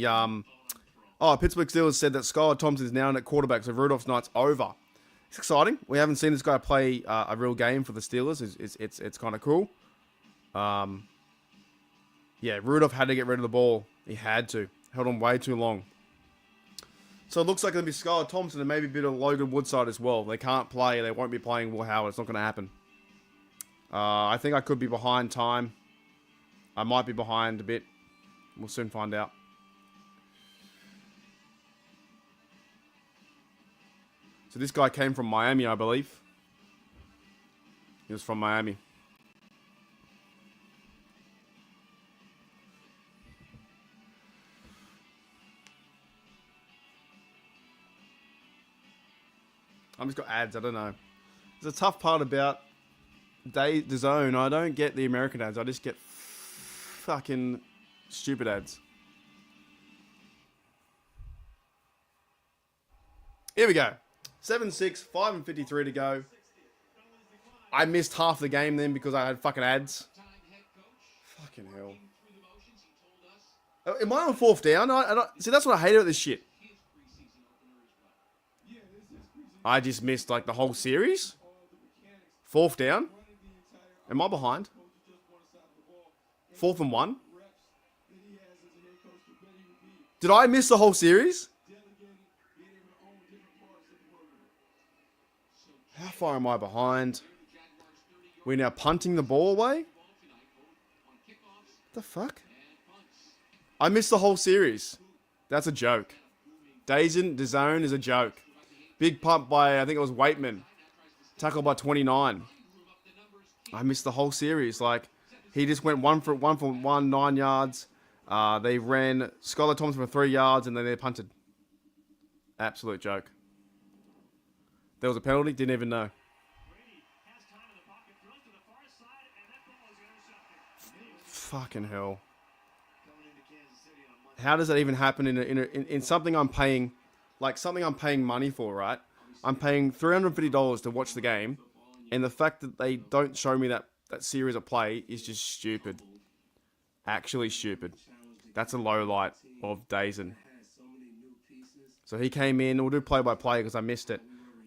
Pittsburgh Steelers said that Skylar Thompson is now in at quarterback, so Rudolph Knight's over. It's exciting. We haven't seen this guy play a real game for the Steelers. It's kind of cool. Yeah, Rudolph had to get rid of the ball. He had to. Held on way too long. So it looks like it'll be Skylar Thompson and maybe a bit of Logan Woodside as well. They can't play. They won't be playing Will Howard. It's not going to happen. I think I could be behind time. I might be behind a bit. We'll soon find out. So this guy came from Miami, I believe. He was from Miami. I've just got ads, I don't know. There's a tough part about the zone. I don't get the American ads. I just get fucking stupid ads. Here we go. 7-6, 5:53 to go. I missed half the game then because I had fucking ads. Fucking hell. Am I on fourth down? See, that's what I hate about this shit. I just missed like the whole series. Fourth down. Am I behind? 4th and 1. Did I miss the whole series? How far am I behind? We're now punting the ball away? What the fuck? I missed the whole series. That's a joke. The zone is a joke. Big pump by, I think it was Waitman. Tackle by 29. I missed the whole series. Like, he just went 1 for 1, 9 yards. They ran Skylar Thompson for 3 yards, and then they punted. Absolute joke. There was a penalty, didn't even know. Fucking hell. How does that even happen in something I'm paying, like something I'm paying money for, right? I'm paying $350 to watch the game, and the fact that they don't show me that series of play is just stupid. Actually stupid. That's a low light of Dazen. So he came in. We'll do play-by-play because I missed it.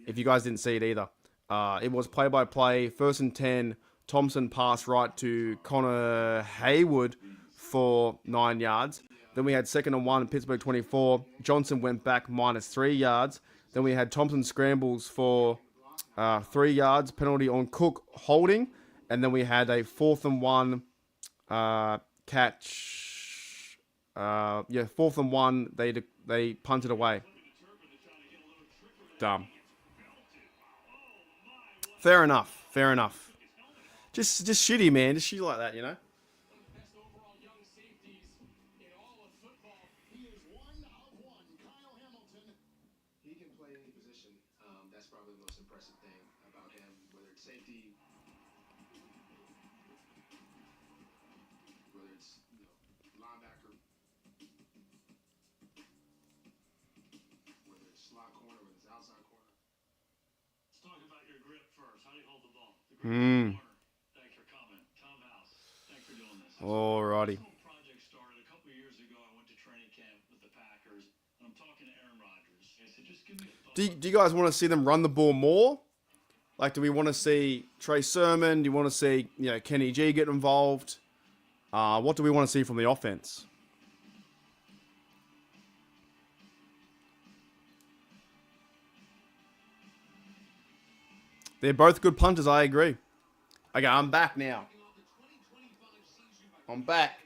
If you guys didn't see it either. It was play-by-play. 1st and 10. Thompson passed right to Connor Heyward for 9 yards. Then we had 2nd and 1, Pittsburgh 24. Johnson went back -3 yards. Then we had Thompson scrambles for 3 yards. Penalty on Cook holding. And then we had a 4th and 1 catch. 4th and 1. They punted away. Dumb. Fair enough. Fair enough. Just shitty, man. Just shitty like that, you know? Alrighty. Do you guys want to see them run the ball more? Like, do we want to see Trey Sermon? Do you want to see, Kenny G get involved? What do we want to see from the offense? They're both good punters, I agree. Okay, I'm back now. I'm back.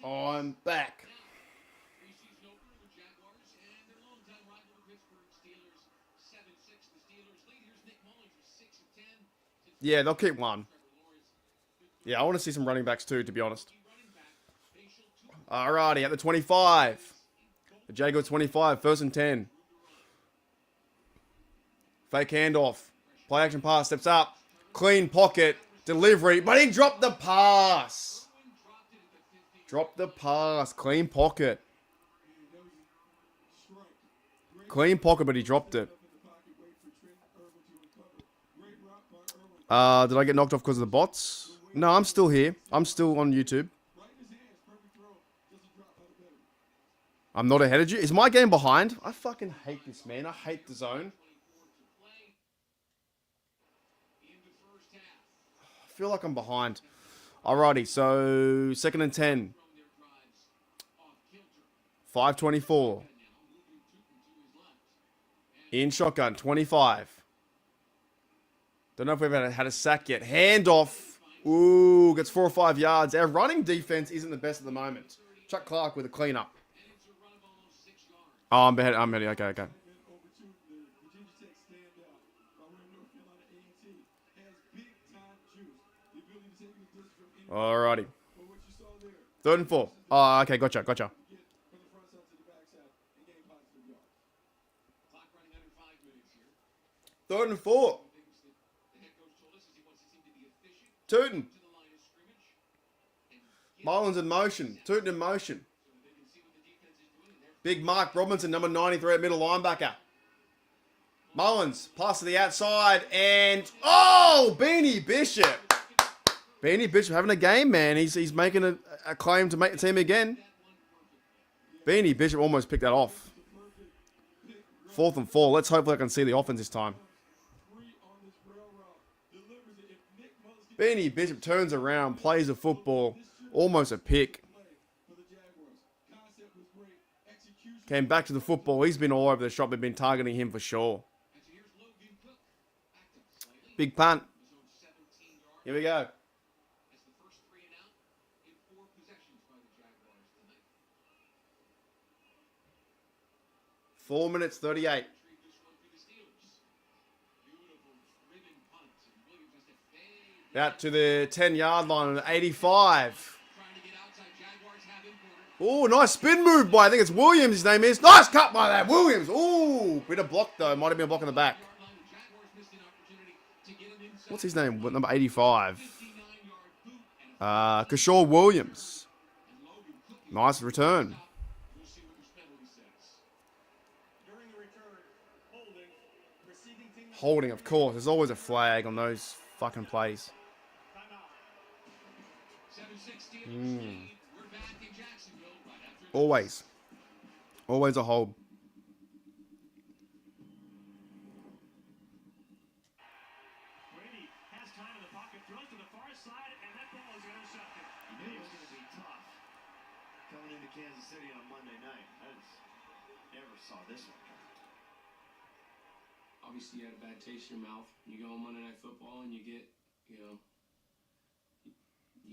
I'm back. Yeah, they'll keep one. Yeah, I want to see some running backs too, to be honest. Alrighty, at the 25. The Jaguars 25, 1st and 10. Fake handoff. Play action pass, steps up. Clean pocket. Delivery, but he dropped the pass. Dropped the pass. Clean pocket. Clean pocket, but he dropped it. Did I get knocked off because of the bots? No, I'm still here. I'm still on YouTube. I'm not ahead of you. Is my game behind? I fucking hate this, man. I hate the zone. I feel like I'm behind. Alrighty, so 2nd and 10. 5:24. In shotgun, 25. Don't know if we've had a sack yet. Handoff. Ooh, gets 4 or 5 yards. Our running defense isn't the best at the moment. Chuck Clark with a cleanup. Oh, I'm ahead. Okay. Alrighty. 3rd and 4. Oh, okay, gotcha. 3rd and 4. Tootin. Mullins in motion. Tootin in motion. Big Mark Robinson, number 93 at middle linebacker. Mullins, pass to the outside, and oh, Beanie Bishop. Beanie Bishop having a game, man. He's making a claim to make the team again. Beanie Bishop almost picked that off. 4th and 4. Let's hope I can see the offense this time. Beanie Bishop turns around, plays a football, almost a pick. Came back to the football. He's been all over the shop. They've been targeting him for sure. Big punt. Here we go. 4 minutes 38. Out to the 10-yard line at 85. Oh, nice spin move by, I think it's Williams, his name is. Nice cut by that, Williams. Oh, bit of block though. Might have been a block in the back. What's his name? Number 85. Keshaw Williams. Nice return. Holding, of course. There's always a flag on those fucking plays. Always. Always a hold. Brady has time in the pocket, throws to the far side, and that ball is intercepted. You knew it was going to be tough coming into Kansas City on Monday night. Never saw this one coming. Obviously, you had a bad taste in your mouth. You go on Monday Night Football and you get, you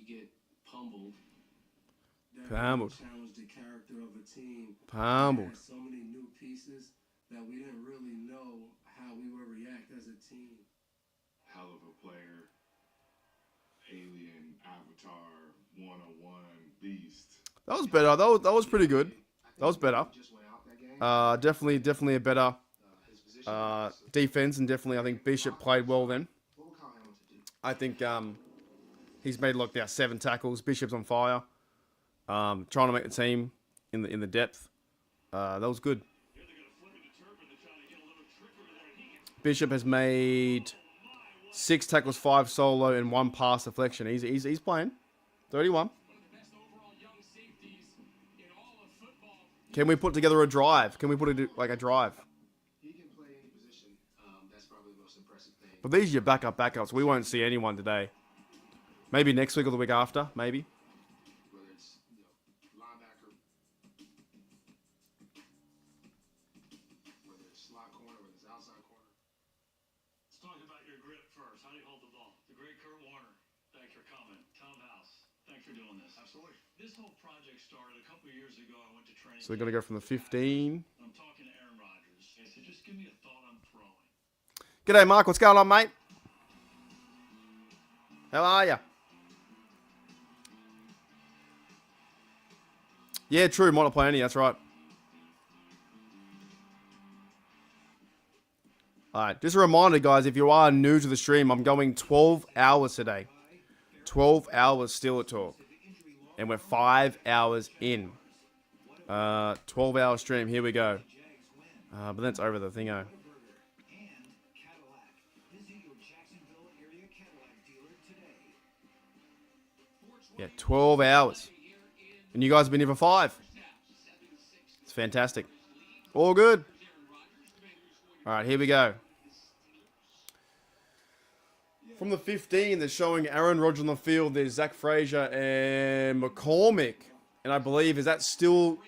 get pummeled. Pummeled. Challenged the character of a team. Pummeled. So many new pieces that we didn't really know how we would react as a team. Hell of a player. Alien, Avatar, 101, Beast. That was better. That was pretty good. That was better. Definitely a better defense, and definitely I think Bishop played well then. I think he's made like now 7 tackles. Bishop's on fire. Trying to make the team in the depth. That was good. Bishop has made 6 tackles, 5 solo, and 1 pass deflection. He's playing. 31. Can we put together a drive? Can we put it like a drive? He can play any position. That's probably the most impressive thing. But these are your backups. We won't see anyone today. Maybe next week or the week after. Maybe. Whether it's linebacker. talk about your grip first. How do you hold the ball? The great Kurt Warner. Thanks for coming. Tom House. Thanks for doing this. Absolutely. This whole project started a couple of years ago. I went to training. So we're going to go from the 15. I'm talking to Aaron Rodgers. I said, just give me a thought on throwing. G'day, Mark. What's going on, mate? How are you? Yeah, true. Might not play any. That's right. Alright, just a reminder, guys, if you are new to the stream, I'm going 12 hours today. 12 hours Steeler talk. And we're 5 hours in. 12-hour stream. Here we go. But then it's over the thingo. Yeah, 12 hours. And you guys have been here for 5. It's fantastic. All good. All right, here we go. From the 15, they're showing Aaron Rodgers on the field. There's Zach Frazier and McCormick. And I believe, is that still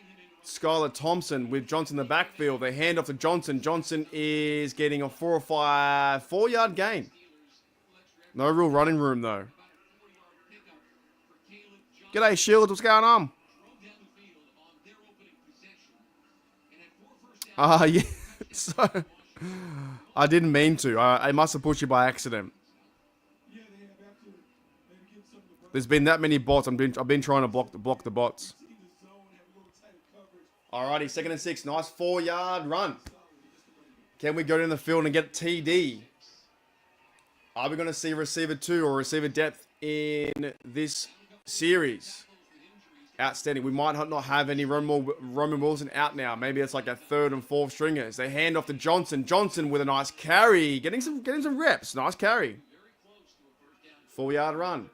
Skylar Thompson with Johnson in the backfield? They hand off to Johnson. Johnson is getting a 4-yard gain. No real running room, though. G'day, Shields. What's going on? Yeah. So, I didn't mean to. I must have pushed you by accident. There's been that many bots. I've been trying to block the bots. Alrighty, 2nd and 6. Nice 4-yard run. Can we go down the field and get TD? Are we going to see receiver 2 or receiver depth in this series? Outstanding. We might not have any Roman Wilson out now. Maybe it's like a 3rd and 4th stringers. They hand off to Johnson. Johnson with a nice carry. Getting some reps. Nice carry. 4-yard run.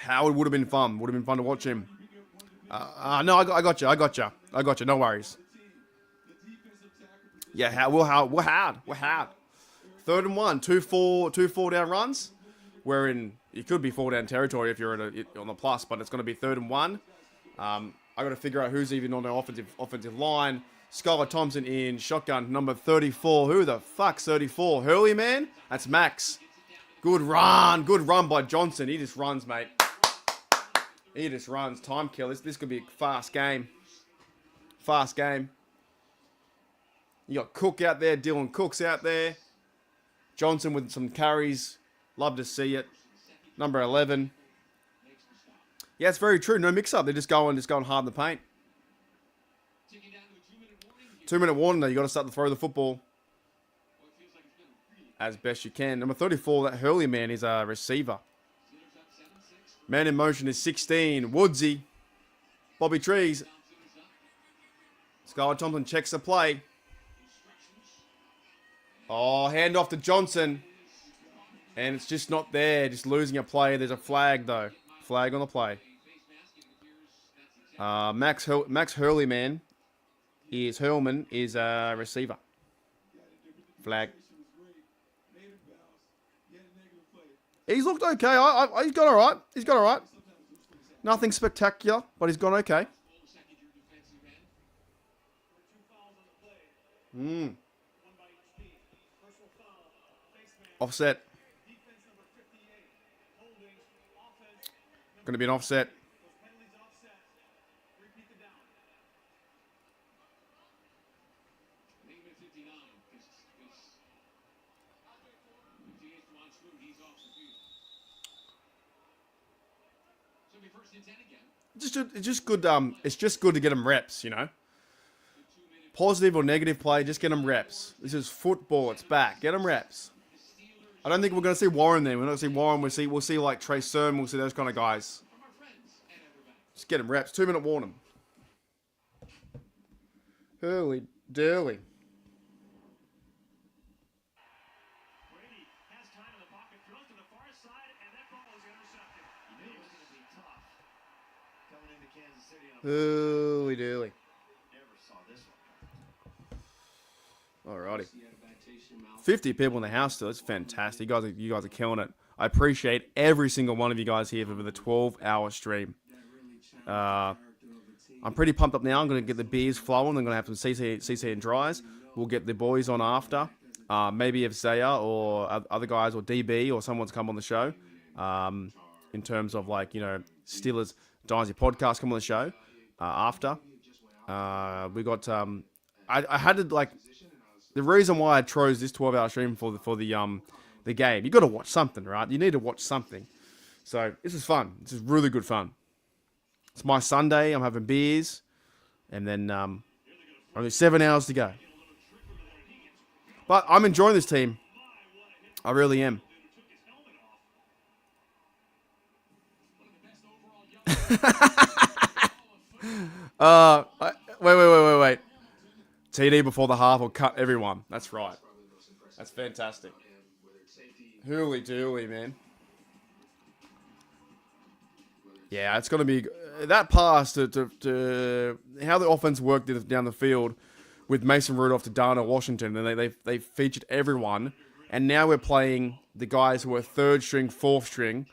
Heyward would have been fun. Would have been fun to watch him. No, I got you. No worries. Yeah, we're hard. 3rd and 1. 2 4-down runs. We're in. It could be 4-down territory if you're on the plus, but it's going to be 3rd and 1. I got to figure out who's even on the offensive line. Skylar Thompson in shotgun, number 34. Who the fuck's 34? Hurley, man? That's Max. Good run by Johnson. He just runs, mate. He just runs. Time kill. This could be a fast game. You got Cook out there. Dylan Cook's out there. Johnson with some carries. Love to see it. Number 11. Yeah, it's very true. No mix-up. They're just going hard in the paint. 2-minute warning, though. You got to start to throw the football as best you can. Number 34, that Hurley man, is a receiver. Man in motion is 16. Woodsy. Bobby Trees. Skylar Thompson checks the play. Oh, hand off to Johnson. And it's just not there. Just losing a play. There's a flag, though. Flag on the play. Max Hurley, man. Hurlman is a receiver. Flag. He's looked okay. He's got all right. Nothing spectacular, but he's gone okay. Offset. Going to be an offset. It's just good. It's just good to get them reps, you know. Positive or negative play, just get them reps. This is football. It's back. Get them reps. I don't think we're going to see Warren there. We're not going to see Warren. We'll see like Trey Sermon. We'll see those kind of guys. Just get them reps. 2-minute warning. Hurley Durley. Hurley Durley. Alrighty. 50 people in the house still. It's fantastic. You guys are killing it. I appreciate every single one of you guys here for the 12-hour stream. I'm pretty pumped up now. I'm going to get the beers flowing. I'm going to have some CC and dries. We'll get the boys on after. Maybe if Zaya or other guys or DB or someone's come on the show. In terms of like, Steelers Dynasty podcast come on the show after. We got, I had to like, the reason why I chose this 12-hour stream for the game, you got to watch something, right? You need to watch something. So this is fun. This is really good fun. It's my Sunday. I'm having beers, and then only 7 hours to go. But I'm enjoying this team. I really am. Wait. TD before the half will cut everyone. That's right. That's fantastic. Hooly dooly, man. Yeah, it's going to be that pass to how the offense worked down the field with Mason Rudolph to Darnell Washington, and they featured everyone, and now we're playing the guys who are third string, fourth string.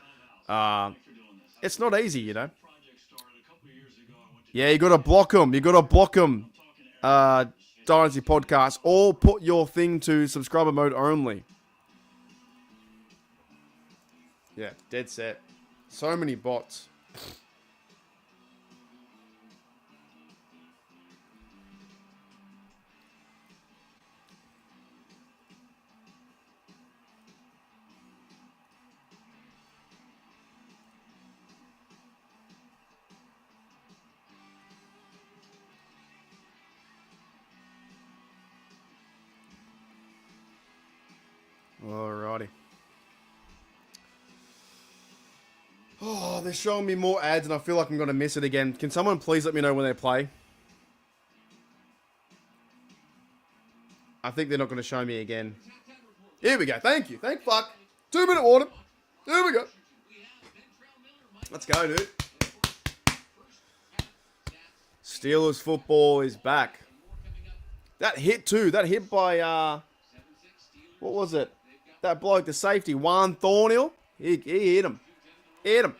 It's not easy, Yeah, you got to block them. Dynasty Podcast, or put your thing to subscriber mode only. Yeah, dead set. So many bots. Alrighty. Oh, they're showing me more ads and I feel like I'm going to miss it again. Can someone please let me know when they play? I think they're not going to show me again. Here we go. Thank you. Thank fuck. 2-minute warning. Here we go. Let's go, dude. Steelers football is back. That hit too. That hit by, what was it? That bloke, the safety, Juan Thornhill. He hit him. Hit him.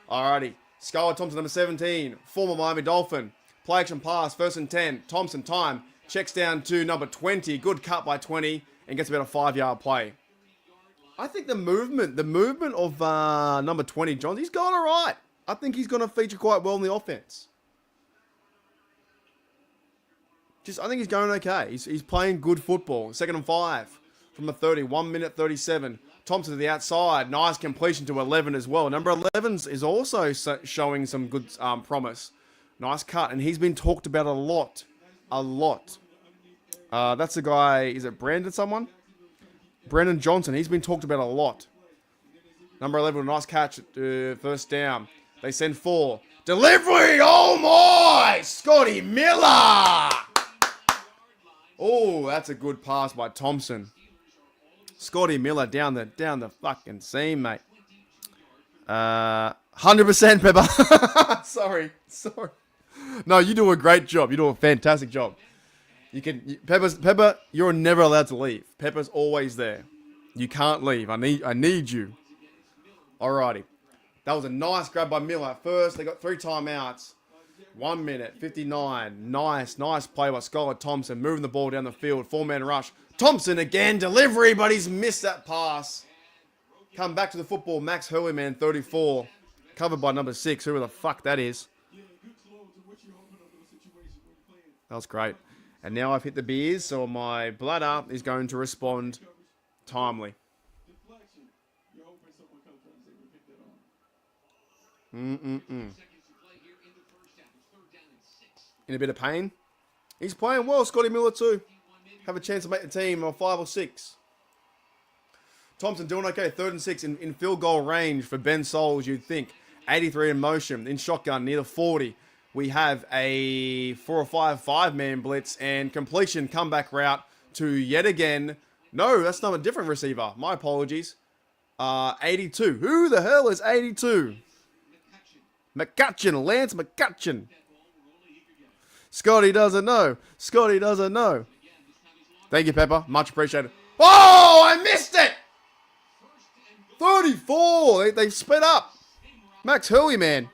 Alrighty. Skylar Thompson, number 17. Former Miami Dolphin. Play action pass. 1st and 10. Thompson time. Checks down to number 20. Good cut by 20. And gets about a 5-yard play. I think the movement of number 20, Johns, he's going alright. I think he's going to feature quite well in the offense. I think he's going okay. He's playing good football. 2nd and 5. From the 30, 1 minute 37. Thompson to the outside. Nice completion to 11 as well. Number 11 is also showing some good promise. Nice cut. And he's been talked about a lot. That's the guy, is it Brandon someone? Brendan Johnson. He's been talked about a lot. Number 11, a nice catch at first down. They send 4. Delivery! Oh my! Scotty Miller! Oh, that's a good pass by Thompson. Scotty Miller down the fucking seam, mate. 100% Pepper. Sorry. No, you do a great job. You do a fantastic job. Pepper, you're never allowed to leave. Pepper's always there. You can't leave. I need you. Alrighty. That was a nice grab by Miller. At first, they got 3 timeouts. 1 minute, 59. Nice play by Skylar Thompson. Moving the ball down the field. 4-man rush. Thompson again. Delivery, but he's missed that pass. Come back to the football. Max Hurley, man, 34. Covered by number 6. Who the fuck that is. That was great. And now I've hit the beers, so my bladder is going to respond timely. In a bit of pain. He's playing well, Scotty Miller too. Have a chance to make the team on 5 or 6. Thompson doing okay, 3rd and 6 in field goal range for Ben Souls, you'd think. 83 in motion, in shotgun, near the 40. We have a 4 or 5-man blitz and completion comeback route to yet again. No, that's not a different receiver. My apologies. 82. Who the hell is 82? McCutcheon, Lance McCutcheon. Scotty doesn't know. Thank you, Pepper. Much appreciated. Oh, I missed it! 34. They sped up. Max Hurley, man.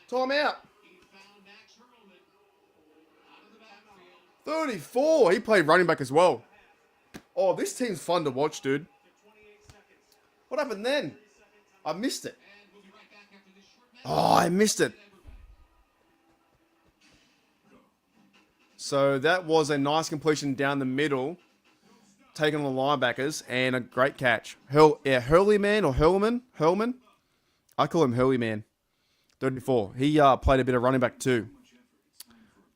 Timeout. 34. He played running back as well. Oh, this team's fun to watch, dude. What happened then? I missed it. Oh, I missed it. So that was a nice completion down the middle, taking on the linebackers, and a great catch. Hurleyman or Hurlman? I call him Hurleyman. 34. He played a bit of running back too.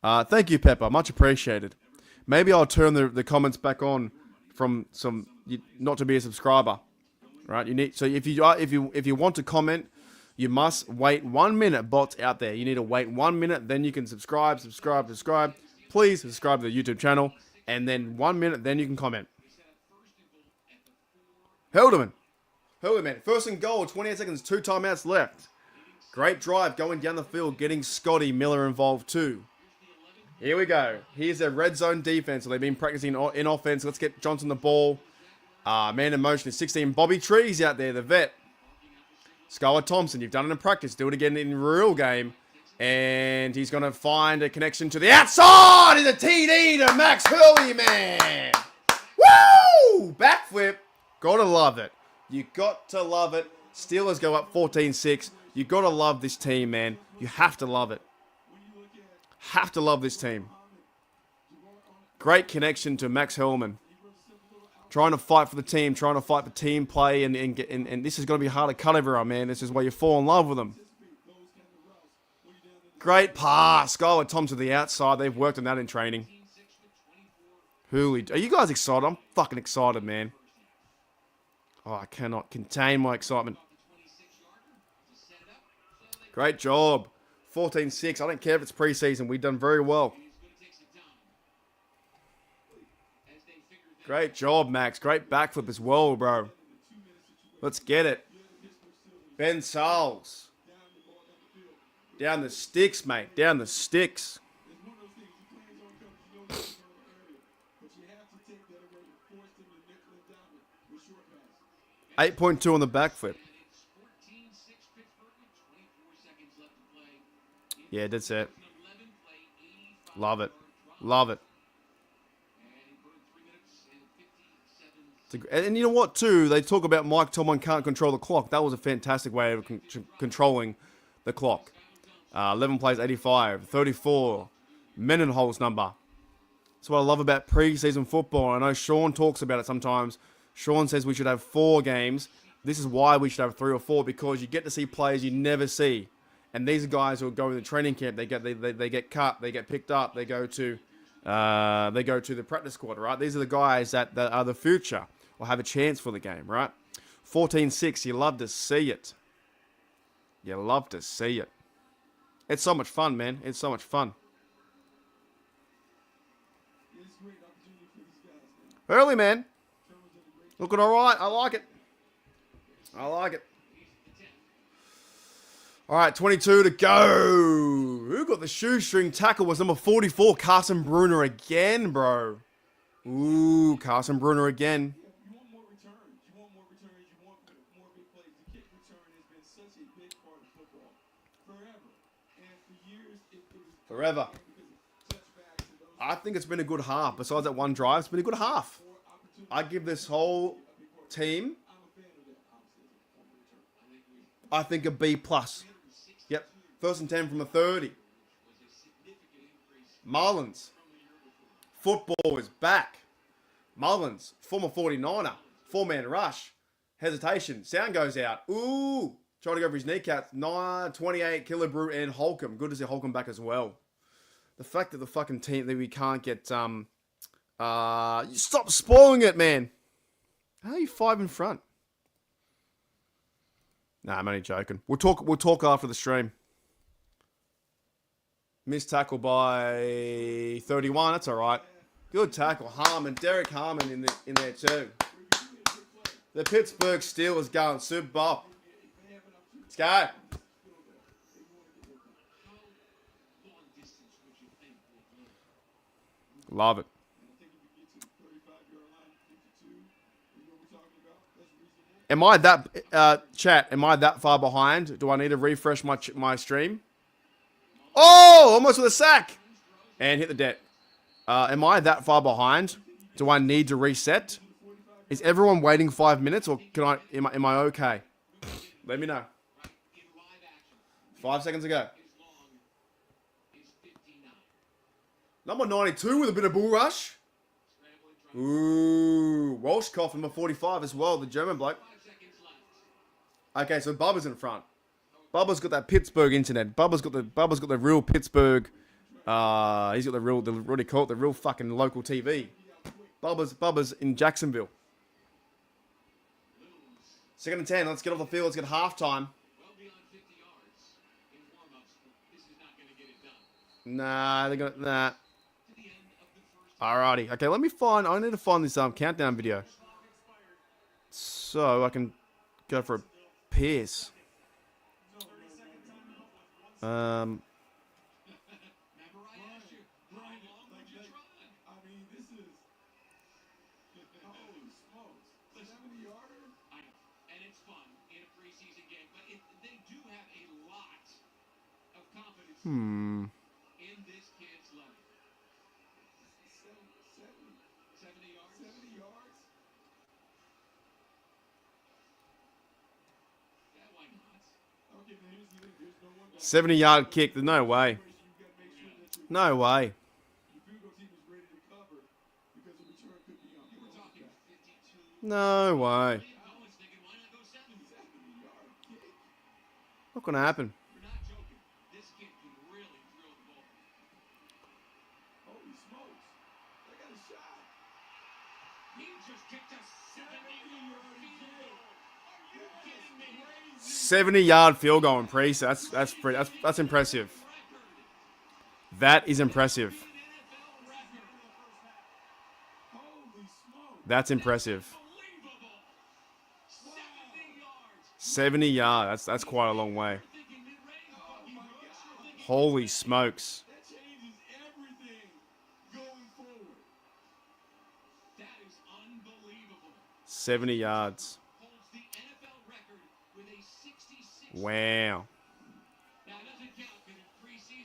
Thank you, Pepper. Much appreciated. Maybe I'll turn the comments back on from some not to be a subscriber. Right? You need, so if you want to comment, you must wait 1 minute. Bots out there, you need to wait 1 minute, then you can subscribe. Please subscribe to the YouTube channel, and then 1 minute, then you can comment. Hurleyman, first and goal, 28 seconds, 2 timeouts left. Great drive going down the field, getting Scotty Miller involved too. Here we go. Here's their red zone defense. So they've been practicing in offense. Let's get Johnson the ball. Man in motion is 16. Bobby Trees out there, the vet. Skylar Thompson, you've done it in practice. Do it again in real game. And he's going to find a connection to the outside. Is a TD to Max Hurleyman. Woo! Backflip. Gotta love it. You got to love it. Steelers go up 14-6. You got to love this team, man. You have to love it. Have to love this team. Great connection to Max Hurleyman. Trying to fight for the team, trying to fight for team play, and this is going to be hard to cut everyone, man. This is where you fall in love with them. Great pass. Skylar Thompson to the outside. They've worked on that in training. Hooli. Are you guys excited? I'm fucking excited, man. Oh, I cannot contain my excitement. Great job. 14-6. I don't care if it's preseason. We've done very well. Great job, Max. Great backflip as well, bro. Let's get it. Ben Sauls. Down the sticks, mate. Down the sticks. 8.2 on the backflip. Yeah, that's it. Love it. Love it. And you know what, too? They talk about Mike Tomlin can't control the clock. That was a fantastic way of controlling the clock. 11 plays, 85, 34. Mendenhall's number. That's what I love about preseason football. I know Sean talks about it sometimes. Sean says we should have 4 games. This is why we should have 3 or 4, because you get to see players you never see. And these are guys who are going to training camp. They get cut. They get picked up. They go to the practice squad, right? These are the guys that are the future or have a chance for the game, right? 14-6. You love to see it. You love to see it. It's so much fun, man. It's so much fun. Early, man. Looking all right. I like it. I like it. All right, 22 to go. Who got the shoestring tackle? Was number 44, Carson Bruner again, bro. Ooh, Carson Bruner again. You want more returns. You want more returns. You want more big plays. The kick return has been such a big part of football forever. And for years, it was Forever. I think it's been a good half. Besides that one drive, it's been a good half. I give this whole team, I think, a B+. Yep. 1st and 10 from the 30. Mullins. Football is back. Mullins, former 49er. 4-man rush. Hesitation. Sound goes out. Ooh. Trying to go for his kneecaps. 28, Killebrew and Holcomb. Good to see Holcomb back as well. The fact that the fucking team, that we can't get, stop spoiling it, man. How are you 5 in front? Nah, I'm only joking. We'll talk after the stream. Missed tackle by 31. That's all right. Good tackle, Harmon. Derek Harmon in there too. The Pittsburgh Steelers going Super Bowl. Let's go. Love it. Am I that chat? Am I that far behind? Do I need to refresh my stream? Oh, almost with a sack. And hit the deck. Am I that far behind? Do I need to reset? Is everyone waiting 5 minutes, or am I okay? Let me know. 5 seconds ago. Number 92 with a bit of bull rush. Ooh, Walshkoff number 45 as well, the German bloke. Okay, so Bubba's in front. Bubba's got that Pittsburgh internet. Bubba's got the real Pittsburgh. He's got the what do you call it? The real fucking local TV. Bubba's in Jacksonville. 2nd and 10. Let's get off the field. Let's get halftime. Nah, they're gonna nah. Alrighty. Okay, let me find. I need to find this countdown video, so I can go for a piss. Hmm. $70 yards. 70-yard kick. There's no way. No way. No way. Not gonna happen. Holy smokes. They got a shot. He just kicked a 70-yard field goal in preseason. That's impressive. That is impressive. That's impressive. 70 yards. That's quite a long way. Holy smokes. 70 yards. Wow.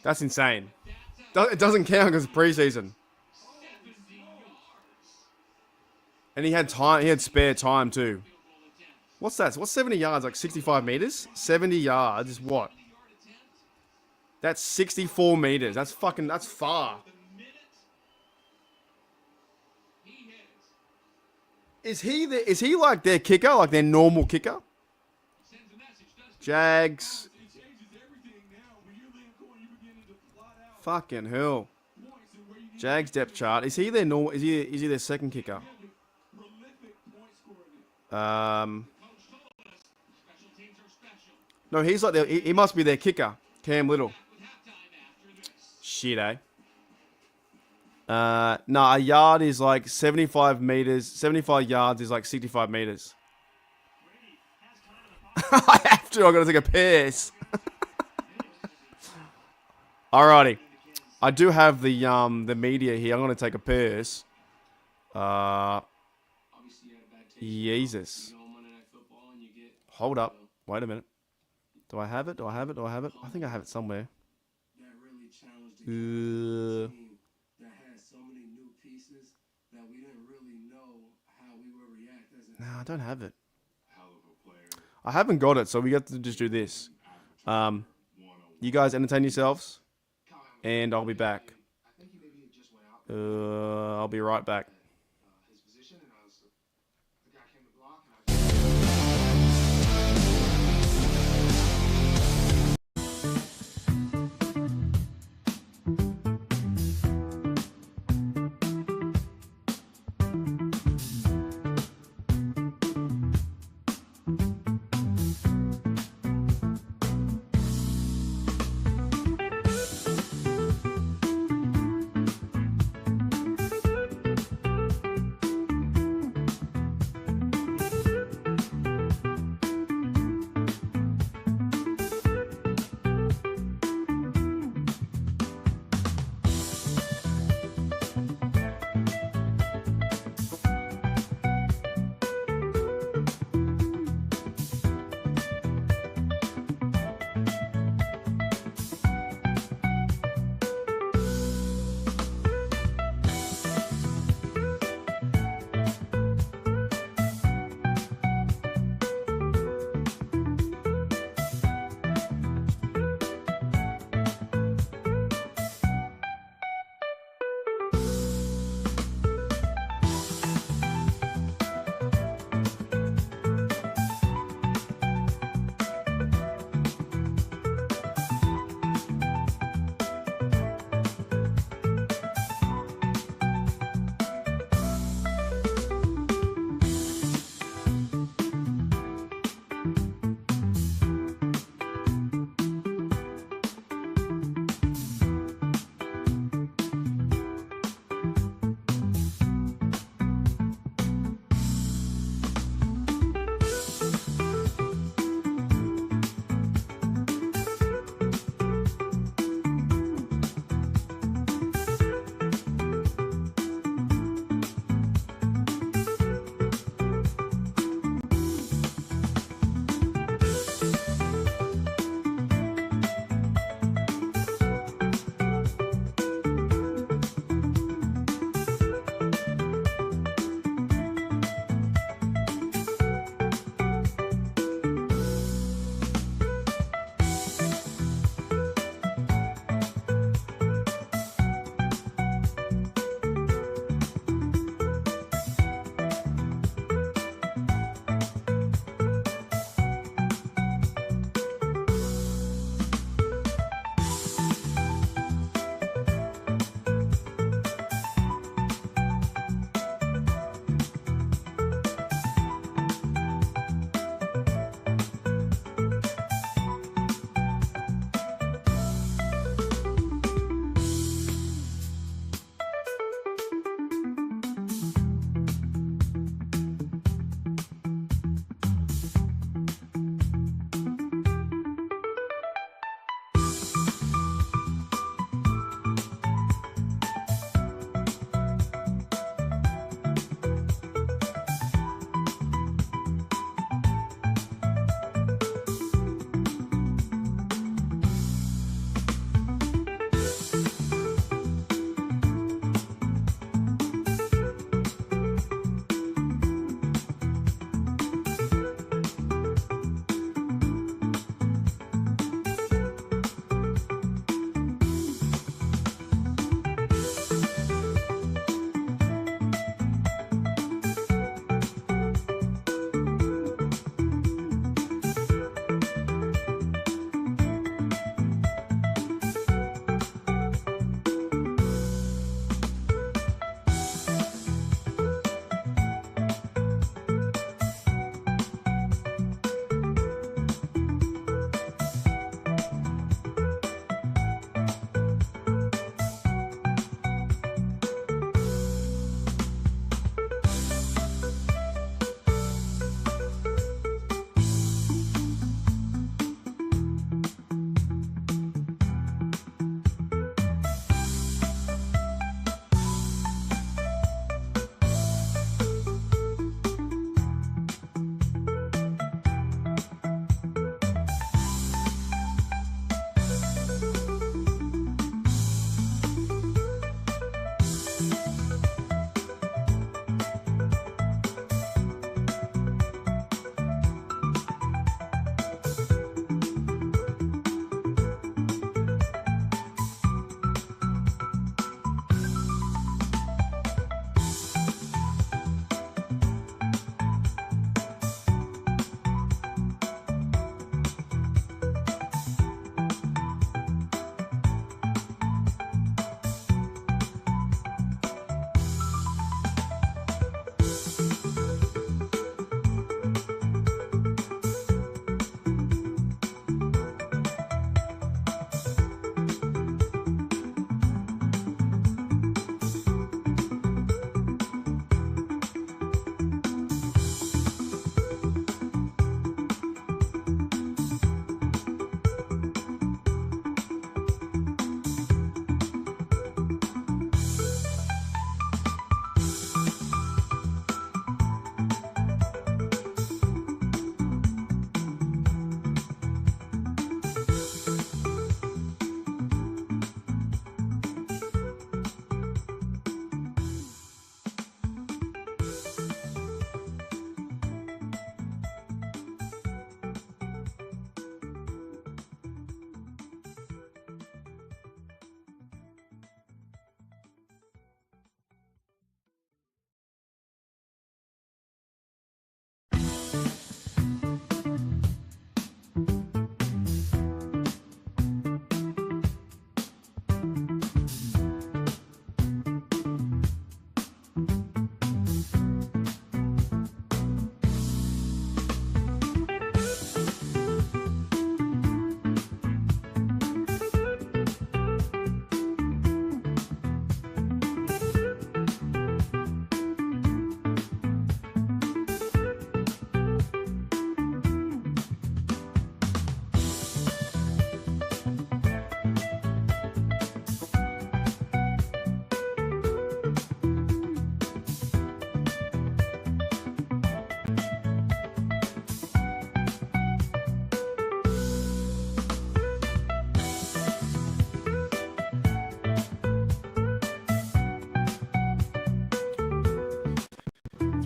That's insane. It doesn't count because it's preseason. And he had time. He had spare time too. What's that? What's 70 yards? Like 65 meters? 70 yards is what? That's 64 meters. That's far. Is he like their kicker? Like their normal kicker? Jags. Fucking hell. Jags depth chart. Is he their normal? Is he their second kicker? No, he's like he must be their kicker. Cam Little. Shit, eh? No, a yard is like 75 meters. 75 yards is like 65 meters. I have to. I gotta take a piss. Alrighty. I do have the media here. I'm gonna take a piss. Jesus. Hold up. Wait a minute. Do I have it? I think I have it somewhere. That has so many new pieces that we didn't really know how we would react as No, I don't have it. I haven't got it, so we got to just do this. You guys entertain yourselves, and I'll be back. I'll be right back.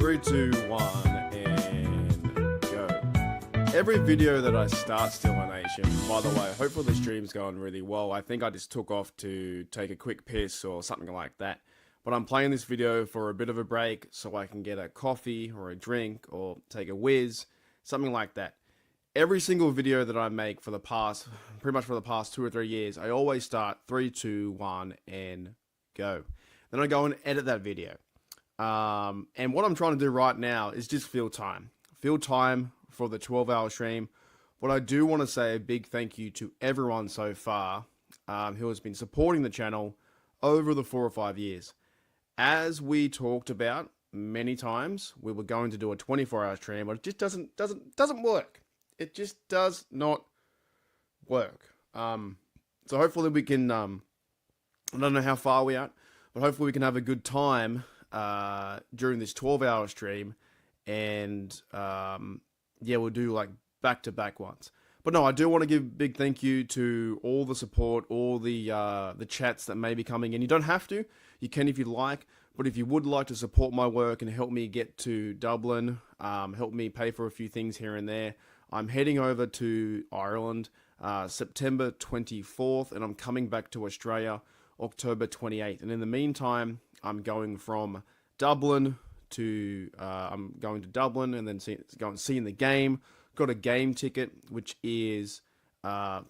3, 2, 1, and go. Every video that I start Steelers Nation, by the way, hopefully the stream's going really well. I think I just took off to take a quick piss or something like that. But I'm playing this video for a bit of a break so I can get a coffee or a drink or take a whiz, something like that. Every single video that I make for the past, pretty much for the past 2 or 3 years, I always start 3, 2, 1, and go. Then I go and edit that video. And what I'm trying to do right now is just fill time. Fill time for the 12-hour stream. But I do want to say a big thank you to everyone so far who has been supporting the channel over the 4 or 5 years. As we talked about many times, we were going to do a 24-hour stream, but it just doesn't work. It just does not work. So hopefully we can, I don't know how far we're at, but hopefully we can have a good time during this 12-hour stream. And yeah, we'll do like back-to-back ones. But no, I do want to give a big thank you to all the support, all the chats that may be coming in. You don't have to. You can if you like. But if you would like to support my work and help me get to Dublin, help me pay for a few things here and there, I'm heading over to Ireland September 24th, and I'm coming back to Australia October 28th. And in the meantime, I'm going from Dublin to and then seeing the game. Got a game ticket, which is $400,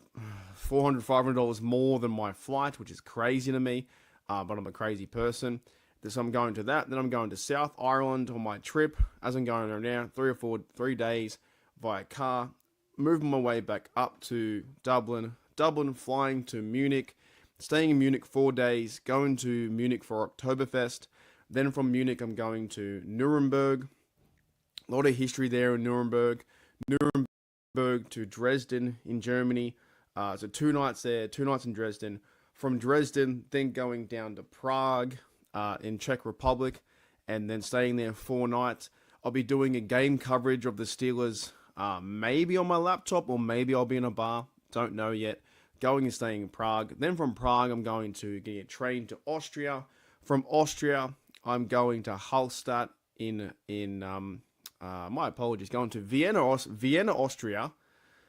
$500 more than my flight, which is crazy to me. But I'm a crazy person. So I'm going to that. Then I'm going to South Ireland on my trip. As I'm going there now, 3 days via car, moving my way back up to Dublin, flying to Munich, staying in Munich 4 days, going to Munich for Oktoberfest. Then from Munich, I'm going to Nuremberg. A lot of history there in Nuremberg. Nuremberg to Dresden in Germany. So 2 nights there, 2 nights in Dresden. From Dresden, then going down to Prague in Czech Republic, and then staying there 4 nights. I'll be doing a game coverage of the Steelers, maybe on my laptop, or maybe I'll be in a bar. Don't know yet. Going and staying in Prague. Then from Prague, I'm going to get a train to Austria. From Austria, I'm going to Hallstatt my apologies, going to Vienna, Austria.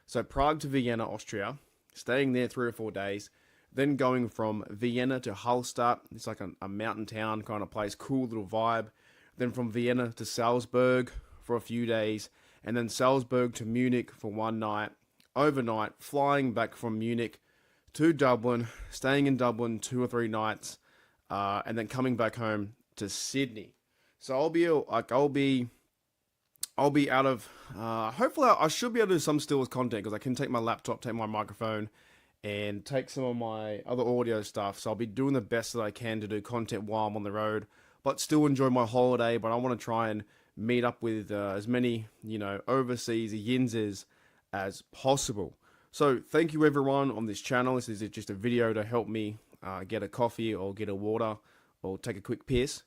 So Prague to Vienna, Austria. Staying there 3 or 4 days. Then going from Vienna to Hallstatt. It's like a mountain town kind of place. Cool little vibe. Then from Vienna to Salzburg for a few days. And then Salzburg to Munich for 1 night. Overnight. Flying back from Munich to Dublin. Staying in Dublin 2 or 3 nights. And then coming back home to Sydney. So I'll be out of, hopefully I should be able to do some Steelers content, because I can take my laptop, take my microphone, and take some of my other audio stuff. So I'll be doing the best that I can to do content while I'm on the road, but still enjoy my holiday. But I want to try and meet up with as many, overseas yinzers as possible. So thank you everyone on this channel. This is just a video to help me get a coffee or get a water or take a quick piss.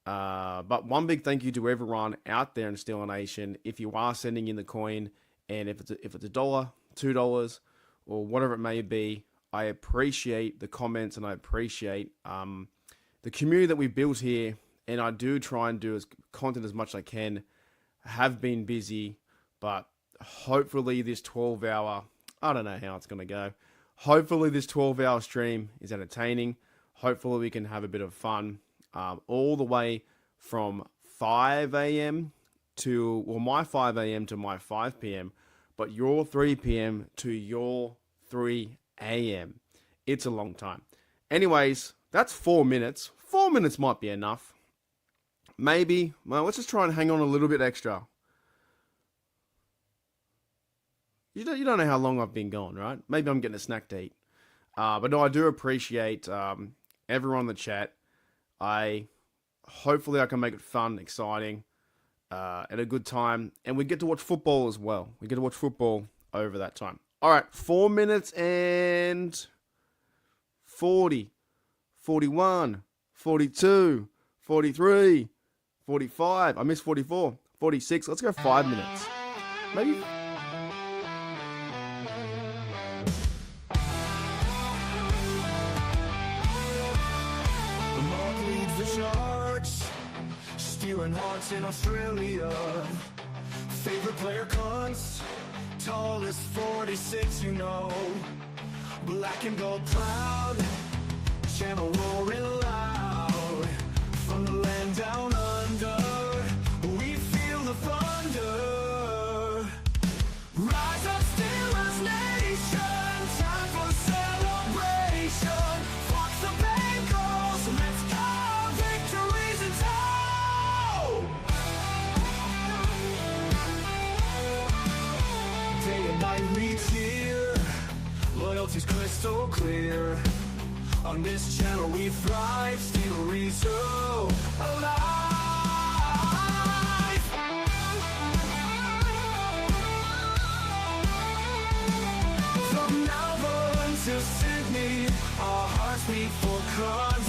But one big thank you to everyone out there in Steelers Nation. If you are sending in the coin, and if it's $1, $2, or whatever it may be, I appreciate the comments, and I appreciate the community that we built here. And I do try and do content as much as I can. I have been busy, but hopefully this 12-hour, I don't know how it's going to go. Hopefully this 12-hour stream is entertaining. Hopefully we can have a bit of fun. All the way from 5 a.m. to, my 5 a.m. to my 5 p.m., but your 3 p.m. to your 3 a.m. It's a long time. Anyways, that's 4 minutes. 4 minutes might be enough. Maybe. Well, let's just try and hang on a little bit extra. You don't know how long I've been gone, right? Maybe I'm getting a snack to eat. But no, I do appreciate everyone in the chat. Hopefully I can make it fun, exciting, and a good time. And we get to watch football as well. We get to watch football over that time. All right, 4 minutes and 40, 41, 42, 43, 45. I missed 44, 46. Let's go 5 minutes. Maybe. stealing hearts in Australia. Favorite player cons, tallest 46, you know. Black and gold proud, channel roaring loud. From the land down under, we feel the thunder. Rise up, Steelers Nation, time for celebration. Fuck the Bengals, let's go, victories in tow. Day and night we cheer, loyalty's crystal clear. On this channel we thrive, Steelers so alive. From Melbourne to Sydney, our hearts beat for cause.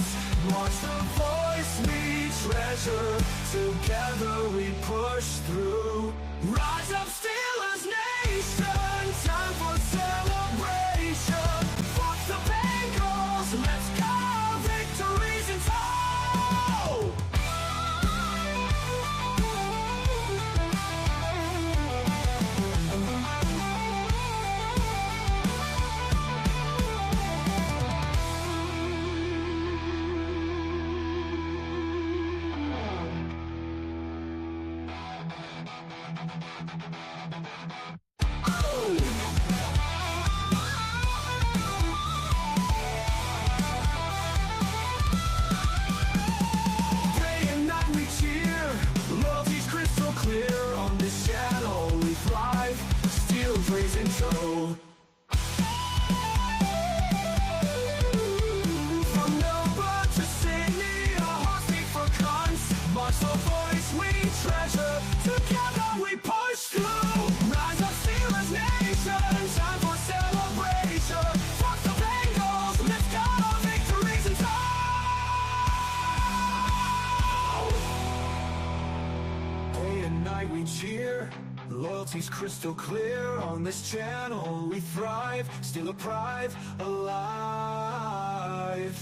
Watch the voice we treasure, together we push through. Rise up, Steelers Nation, time for celebration. Fuck the Bengals, let's go, victories in tow. Day and night we cheer, loyalty's crystal clear. On this channel we thrive, Steelers raising show. From Melbourne to Sydney, our hearts beat for cons. March the voice we treasure, together we push through. Rise up, Steelers Nation, time for celebration. Fuck the Bengals, let's go, victories in tow. Day and night we cheer, loyalty's crystal clear. On this channel we thrive, still a pride alive.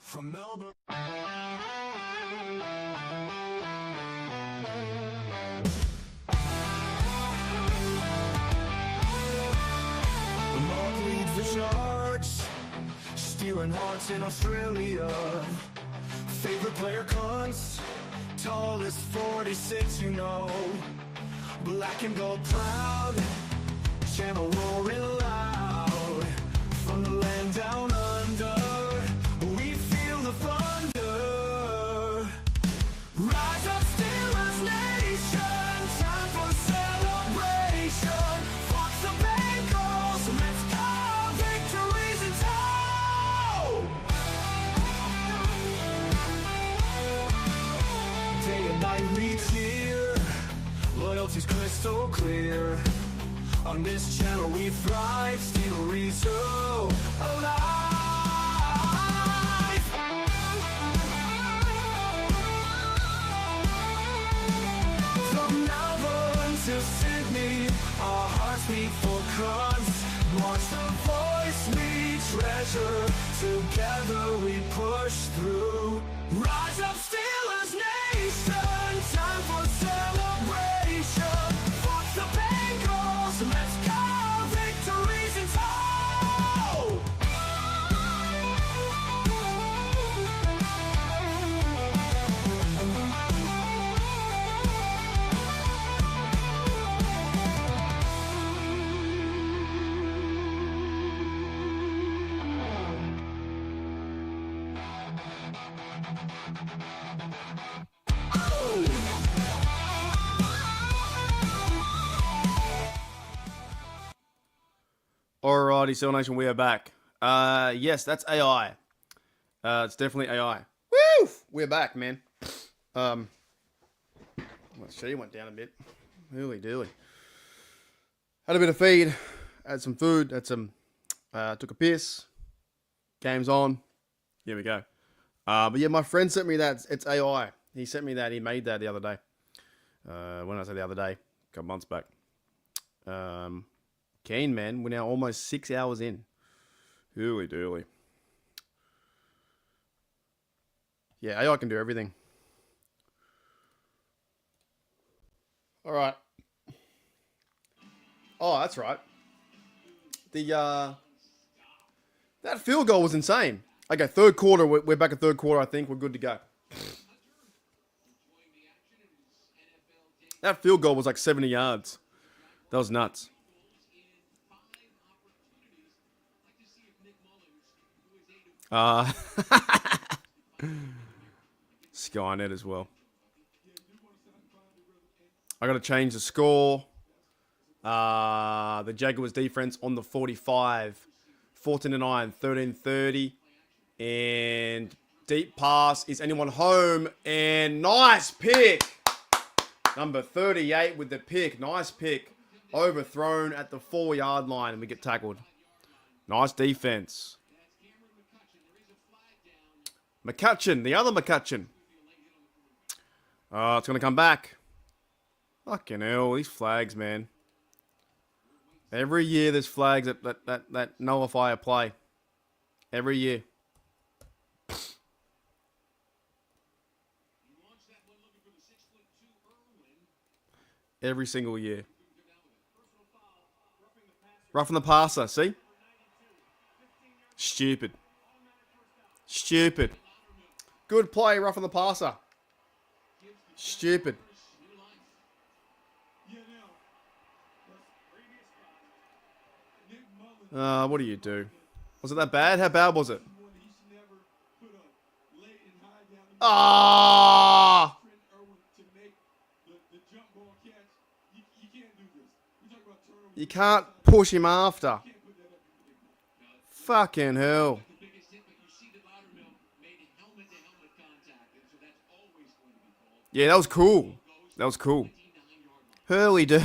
From Melbourne. The Mark leads the charge, stealing hearts in Australia. Favorite player cons, tallest 46, you know. Black and gold proud, channel roaring loud. From the land down under, we feel the thunder. Rise up, Steelers Nation, time for celebration. Fuck the Bengals, let's go, victories in tow. Day and night we cheer, loyalty's crystal clear. On this channel we thrive, Steelers so alive. From Melbourne to Sydney, our hearts beat for cause. Watch the voice we treasure, together we push through. Rise up, Steelers Nation, time for celebration. Fuck the Bengals, let's go, victories in tow. Alrighty, Steelers Nation, we are back. Yes, that's AI. It's definitely AI. Woo! We're back, man. Let's see, went down a bit. Hooly dooly. Had a bit of feed, had some food, had some, took a piss. Game's on. Here we go. But yeah, my friend sent me that. It's AI. He sent me that. He made that the other day. When I say the other day, a couple months back. Keen, man. We're now almost 6 hours in. Hooly dooly. Yeah, AI can do everything. All right. Oh, that's right. That field goal was insane. Okay, third quarter. We're back at third quarter. I think we're good to go. That field goal was like 70 yards. That was nuts. Skynet as well. I got to change the score. The Jaguars defense on the 45. 14-9, 13-30. And deep pass. Is anyone home? And nice pick. Number 38 with the pick. Nice pick. Overthrown at the 4-yard line. And we get tackled. Nice defense. McCutcheon. The other McCutcheon. It's going to come back. Fucking hell. These flags, man. Every year there's flags that nullify a play. Every year. Every single year. Roughing the passer, see? Stupid. Stupid. Good play, roughing the passer. Stupid. What do you do? Was it that bad? How bad was it? Ah! You can't push him after. Fucking hell. Yeah, that was cool. That was cool. Hurley do.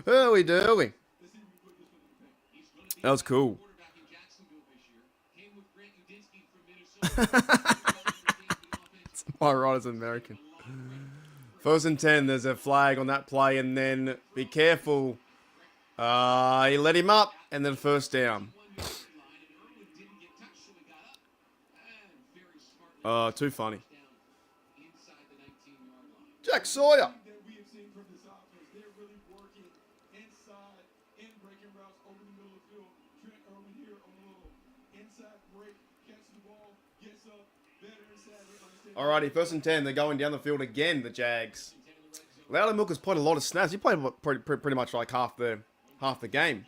Hurley durly. That was cool. My right is American. 1st and 10, there's a flag on that play, and then be careful. He let him up, and then first down. Too funny. Jack Sawyer. Alrighty, 1st and 10. They're going down the field again, the Jags. Loudermilk has played a lot of snaps. He played pretty much like half the game.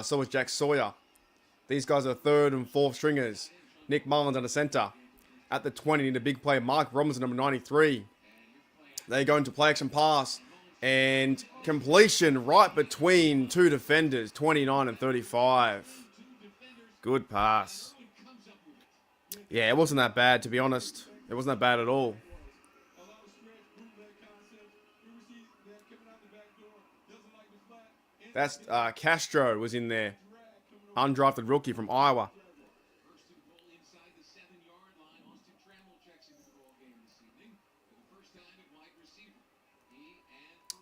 So was Jack Sawyer. These guys are 3rd and 4th stringers. Nick Mullins under center. At the 20, need a big play. Mark Robinson, number 93. They go into play action pass. And completion right between two defenders. 29 and 35. Good pass. Yeah, it wasn't that bad, to be honest. It wasn't that bad at all. That's Castro was in there. Undrafted rookie from Iowa.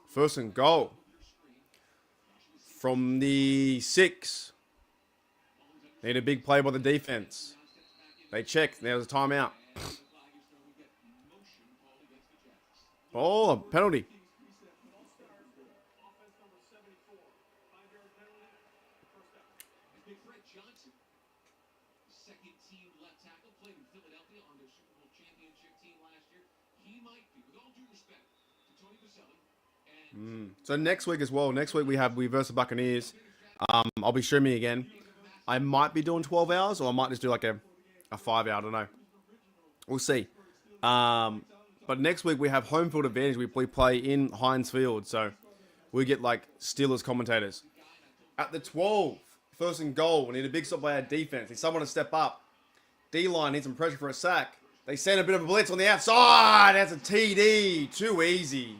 First and goal. From the 6. Need a big play by the defense. They check. There's a timeout. Oh, a penalty. So next week as well. Next week we versus the Buccaneers. I'll be streaming again. I might be doing 12 hours, or I might just do like a 5 hour. I don't know. We'll see. But next week we have home field advantage. We play in Heinz Field, so we get like Steelers commentators. At the 12, 1st and goal. We need a big stop by our defense. Need someone to step up. D-line needs some pressure for a sack. They send a bit of a blitz on the outside. That's a TD. Too easy.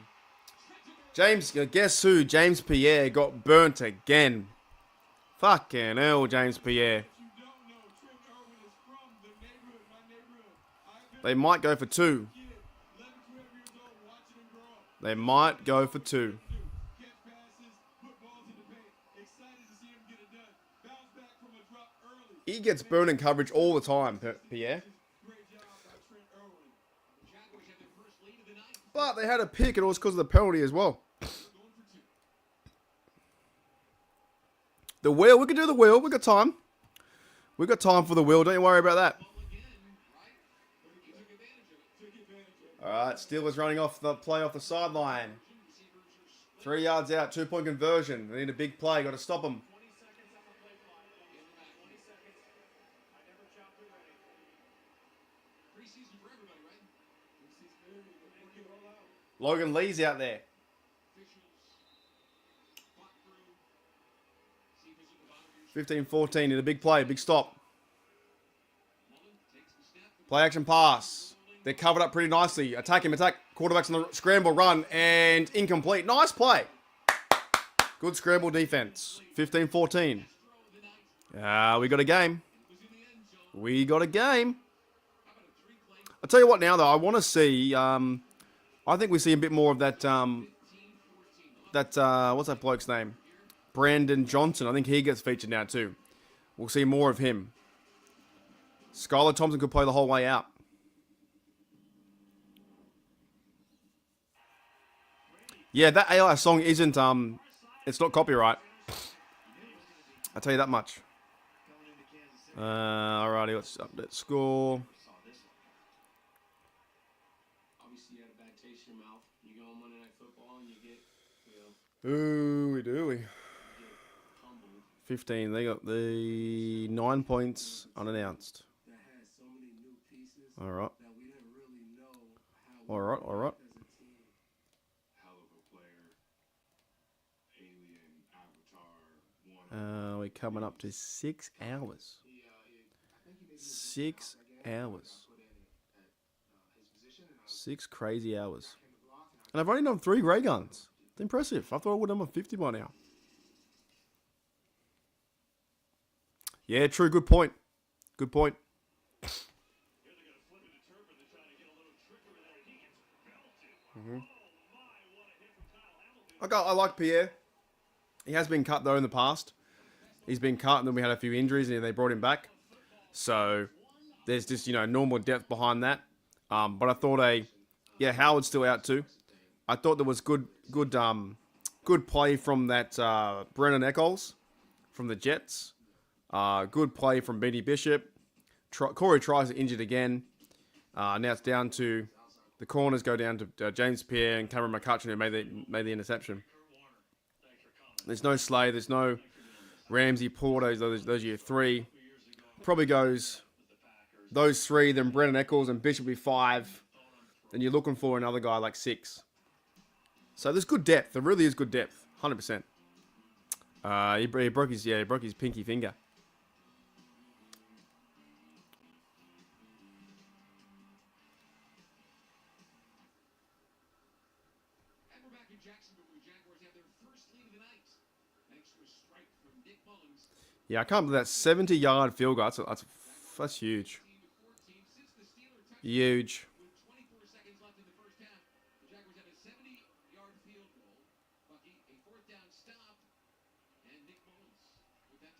Guess who? James Pierre got burnt again. Fucking hell, James Pierre. They might go for 2. They might go for 2. He gets burning coverage all the time, Pierre. But they had a pick, and it was because of the penalty as well. The wheel, we can do the wheel. We got time. We got time for the wheel. Don't you worry about that. All right, Steelers running off the play off the sideline. 3 yards out, 2-point conversion. They need a big play. Got to stop them. Logan Lee's out there. 15-14 in a big play, big stop. Play action pass. They're covered up pretty nicely. Attack him, attack. Quarterback's on the scramble run and incomplete. Nice play. Good scramble defense. 15-14. We got a game. We got a game. I'll tell you what now, though. I want to see... I think we see a bit more of that, what's that bloke's name? Brandon Johnson. I think he gets featured now too. We'll see more of him. Skylar Thompson could play the whole way out. Yeah, that AI song isn't, it's not copyright. I'll tell you that much. Alrighty, let's update score. Ooh, we do. 15. They got the 9 points unannounced. All right. All right. All right. We're coming up to 6 hours. 6 hours. 6 crazy hours. And I've only done 3 ray guns. It's impressive. I thought I would have done 50 by now. Yeah, true. Good point. Good point. I like Pierre. He has been cut, though, in the past. He's been cut, and then we had a few injuries, and they brought him back. So there's just, normal depth behind that. But I thought Howard's still out, too. I thought there was good play from that Brennan Eccles from the Jets. Good play from Benny Bishop. Corey tries to injured again. Now it's down to the corners go down to James Pierre and Cameron McCutcheon, who made the interception. There's no Slay. There's no Ramsey Porter. Those are your 3. Probably goes those 3. Then Brennan Eccles and Bishop will be 5. Then you're looking for another guy like 6. So there's good depth. There really is good depth. 100%. He broke his pinky finger. EverBank in Jacksonville, the Jaguars have their first lead of the night. Thanks to a strike from Nick Mullins. Yeah, I can't believe that 70-yard field goal. That's huge. Huge.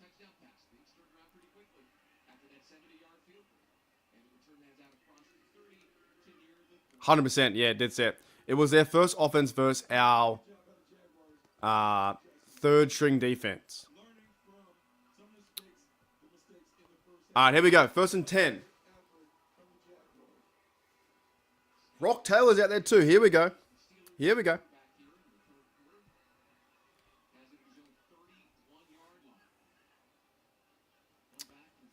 Touchdown pass. Things turned around pretty quickly after that 70-yard field goal. And the return man's out across the 30 to near the 100%, yeah, dead set. It was their first offense versus our third string defense. All right, here we go. 1st and 10. Rock Taylor's out there too. Here we go. Here we go.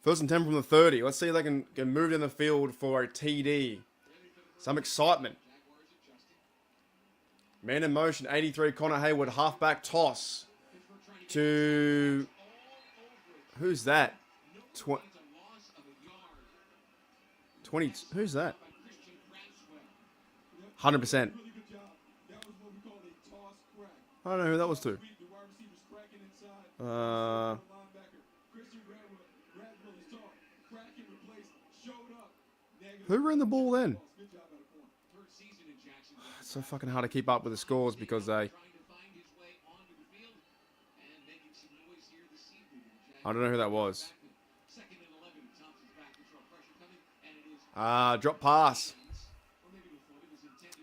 First and 10 from the 30. Let's see if they can move in the field for a TD. Some excitement. Man in motion, 83, Connor Heyward, halfback toss to... Who's that? 20... Who's that? 100%. I don't know who that was to. Who ran the ball then? It's so fucking hard to keep up with the scores because they... I don't know who that was. Drop pass.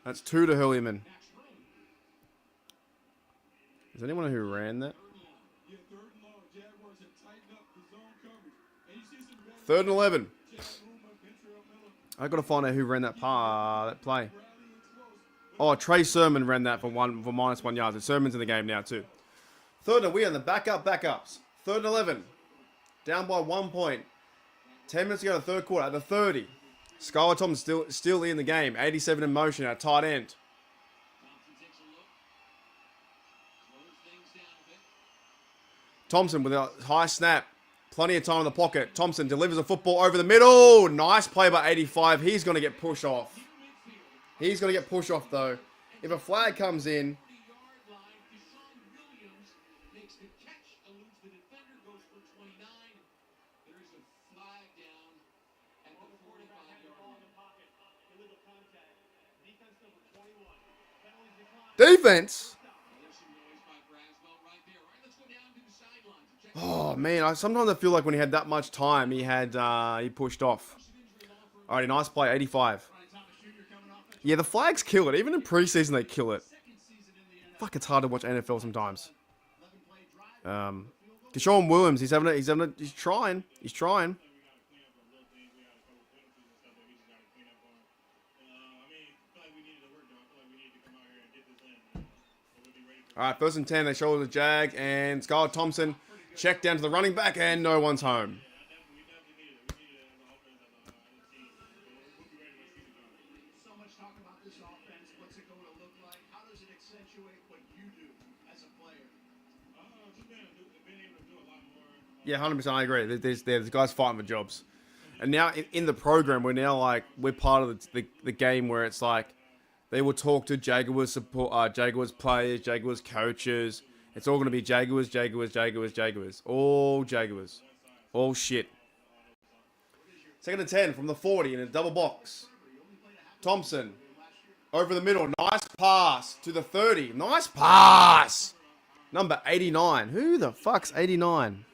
That's 2 to Hurleyman. Is anyone who ran that? 3rd and 11. I got to find out who ran that play. Oh, Trey Sermon ran that for -1 yards. Sermon's in the game now too. 3rd and we are in the backups. 3rd and 11. Down by 1 point. 10 minutes to go in the 3rd quarter at the 30. Skylar Thompson still in the game. 87 in motion at tight end. Thompson with a high snap. Plenty of time in the pocket. Thompson delivers a football over the middle. Nice play by 85. He's going to get pushed off. He's going to get pushed off, though. If a flag comes in... Defense? Oh, man. Sometimes I feel like when he had that much time, he pushed off. Alrighty, nice play. 85. Yeah, the flags kill it. Even in preseason, they kill it. Fuck, it's hard to watch NFL sometimes. Deshaun Williams, he's trying. He's trying. Alright, 1st and 10. They show the Jag and Skylar Thompson. Check down to the running back and no one's home. So much talk about this offense. What's it going to look like? How does it accentuate what you do as a player? Just being able to do a lot more. Yeah, 100%. I agree. There's guys fighting for jobs. And now in the program, we're part of the game where it's like they will talk to Jaguars support, Jaguars players, Jaguars coaches. It's all going to be Jaguars. All Jaguars. All shit. 2nd and 10 from the 40 in a double box. Thompson. Over the middle. Nice pass to the 30. Nice pass. Number 89. Who the fuck's 89?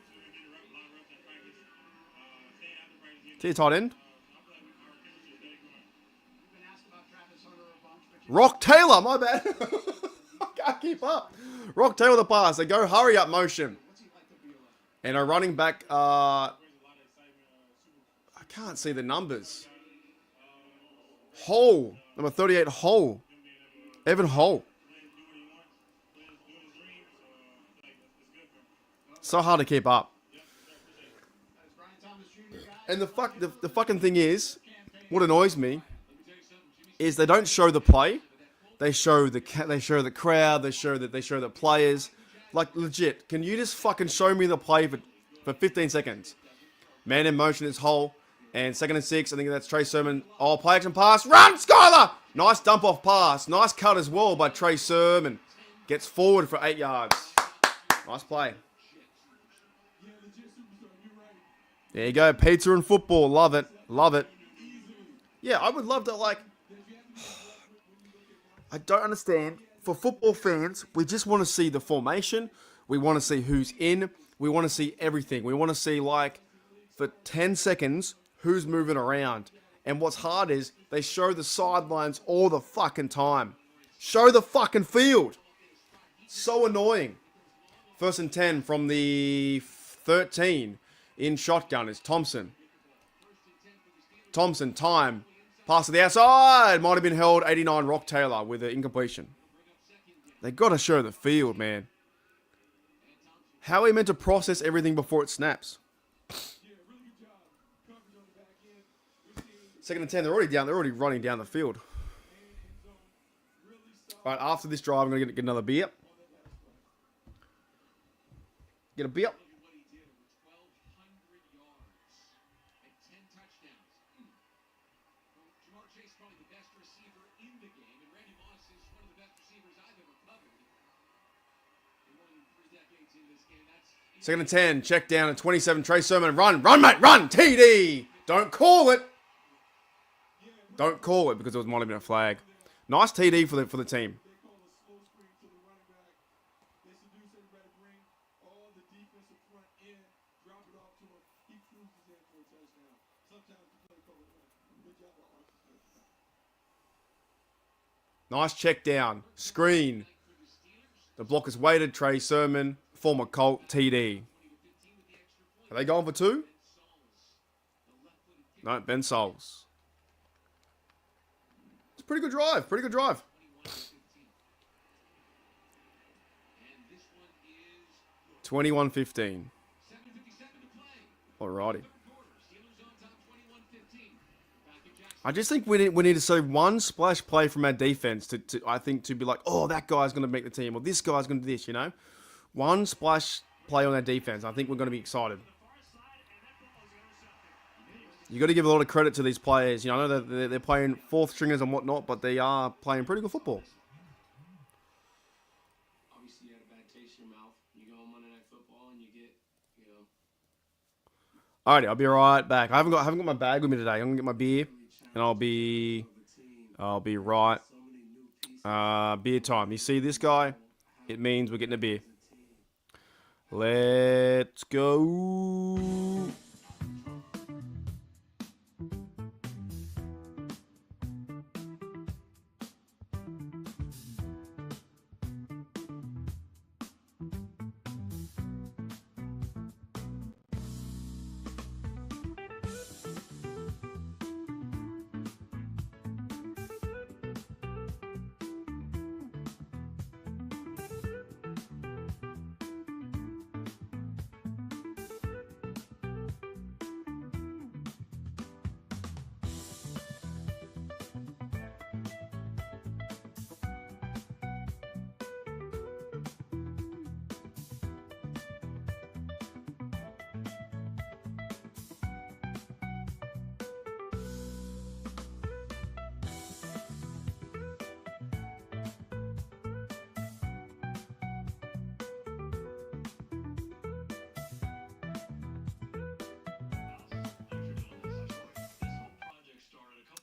To your tight end. Rock Taylor. My bad. I can't keep up. Rock Taylor the pass. They go hurry up motion. And a running back. I can't see the numbers. Hole. Number 38, Hole. Evan Hole. So hard to keep up. And the fucking thing is, what annoys me is they don't show the play. They show the crowd. They show the players. Like, legit, can you just fucking show me the play for 15 seconds? Man in motion is Hole. And 2nd and 6, I think that's Trey Sermon. Oh, play action pass. Run, Skylar! Nice dump off pass. Nice cut as well by Trey Sermon. Gets forward for 8 yards. Nice play. There you go. Pizza and football. Love it. Love it. Yeah, I would love to, like... I don't understand. For football fans, we just want to see the formation. We want to see who's in. We want to see everything. We want to see, like, for 10 seconds, who's moving around. And what's hard is they show the sidelines all the fucking time. Show the fucking field. So annoying. 1st and 10 from the 13 in shotgun is Thompson. Thompson, time. Pass to the outside. Might have been held. 89 Rock Taylor with an incompletion. They got to show the field, man. How are we meant to process everything before it snaps? 2nd and 10. They're already running down the field. All right, after this drive, I'm going to get another beer. Get a beer. Second and 10, check down at 27, Trey Sermon, run, mate, run, TD! Don't call it! Don't call it because it might have been a flag. Nice TD for the team. Nice check down. Screen. The block is weighted. Trey Sermon, former Colt, TD. Are they going for 2? No, Ben Souls. It's a pretty good drive. Pretty good drive. $21-15. Alrighty. I just think we need to see one splash play from our defense to be like, oh, that guy's going to make the team, or this guy's going to do this, you know? One splash play on our defense. I think we're going to be excited. You got to give a lot of credit to these players. You know, I know they're playing fourth stringers and whatnot, but they are playing pretty good football. Obviously, you had a bad taste in your mouth. You go on Monday Night Football and you get, you know. Alrighty, I'll be right back. I haven't got my bag with me today. I'm gonna get my beer, and I'll be right. Beer time. You see this guy? It means we're getting a beer. Let's go.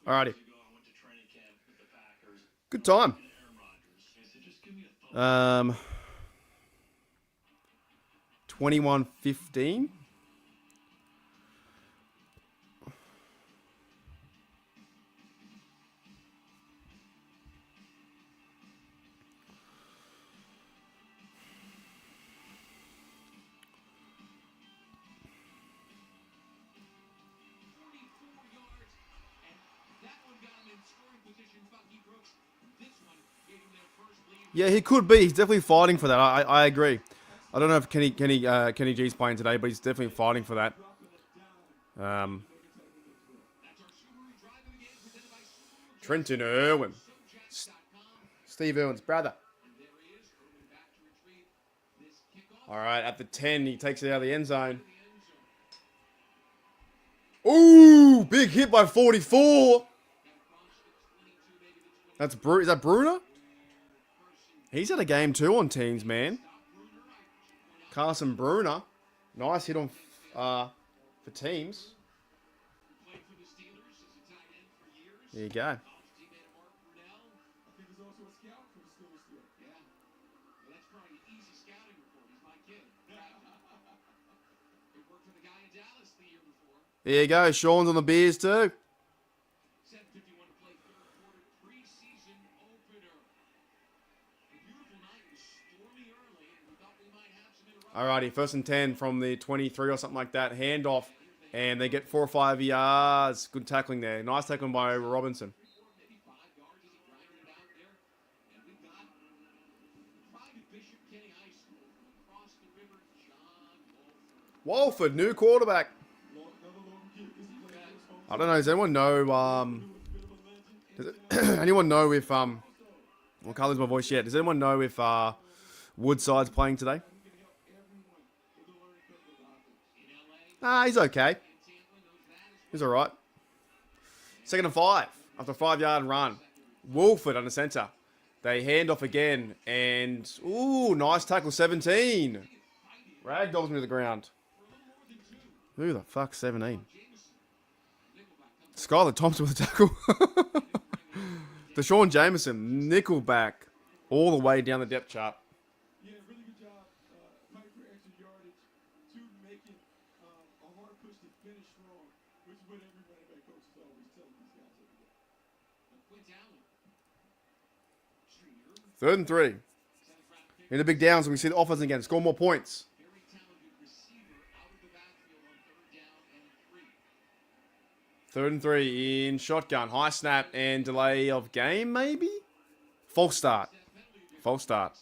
Alrighty. Good time. 21-15. Yeah, he could be. He's definitely fighting for that. I agree. I don't know if Kenny G's playing today, but he's definitely fighting for that. Trenton Irwin. Steve Irwin's brother. All right, at the 10, he takes it out of the end zone. Ooh, big hit by 44. Is that Bruner? He's had a game too on teams, man. Carson Bruner. Nice hit on for teams. There you go. There you go. Sean's on the beers too. Alrighty, 1st and 10 from the 23 or something like that. Handoff, and they get 4 or 5 yards. Good tackling there. Nice tackling by Robinson. Walford, new quarterback. I don't know. Does anyone know? Anyone know if I can't lose my voice yet. Does anyone know if Woodside's playing today? He's okay. He's all right. 2nd and 5 after a 5-yard run. Wolford under center. They hand off again, and ooh, nice tackle. 17. Ragdolls me to the ground. Who the fuck 17? Skylar Thompson with a tackle. Deshaun Jameson, nickelback, all the way down the depth chart. Yeah, really good job. Piper extra yardage. Two, making a hard push to finish strong, which is what every running back coach is always telling these guys every day. Third and 3. In the big downs, we see the offense again. Score more points. Third and 3 in shotgun. High snap and delay of game, maybe? False start. False start.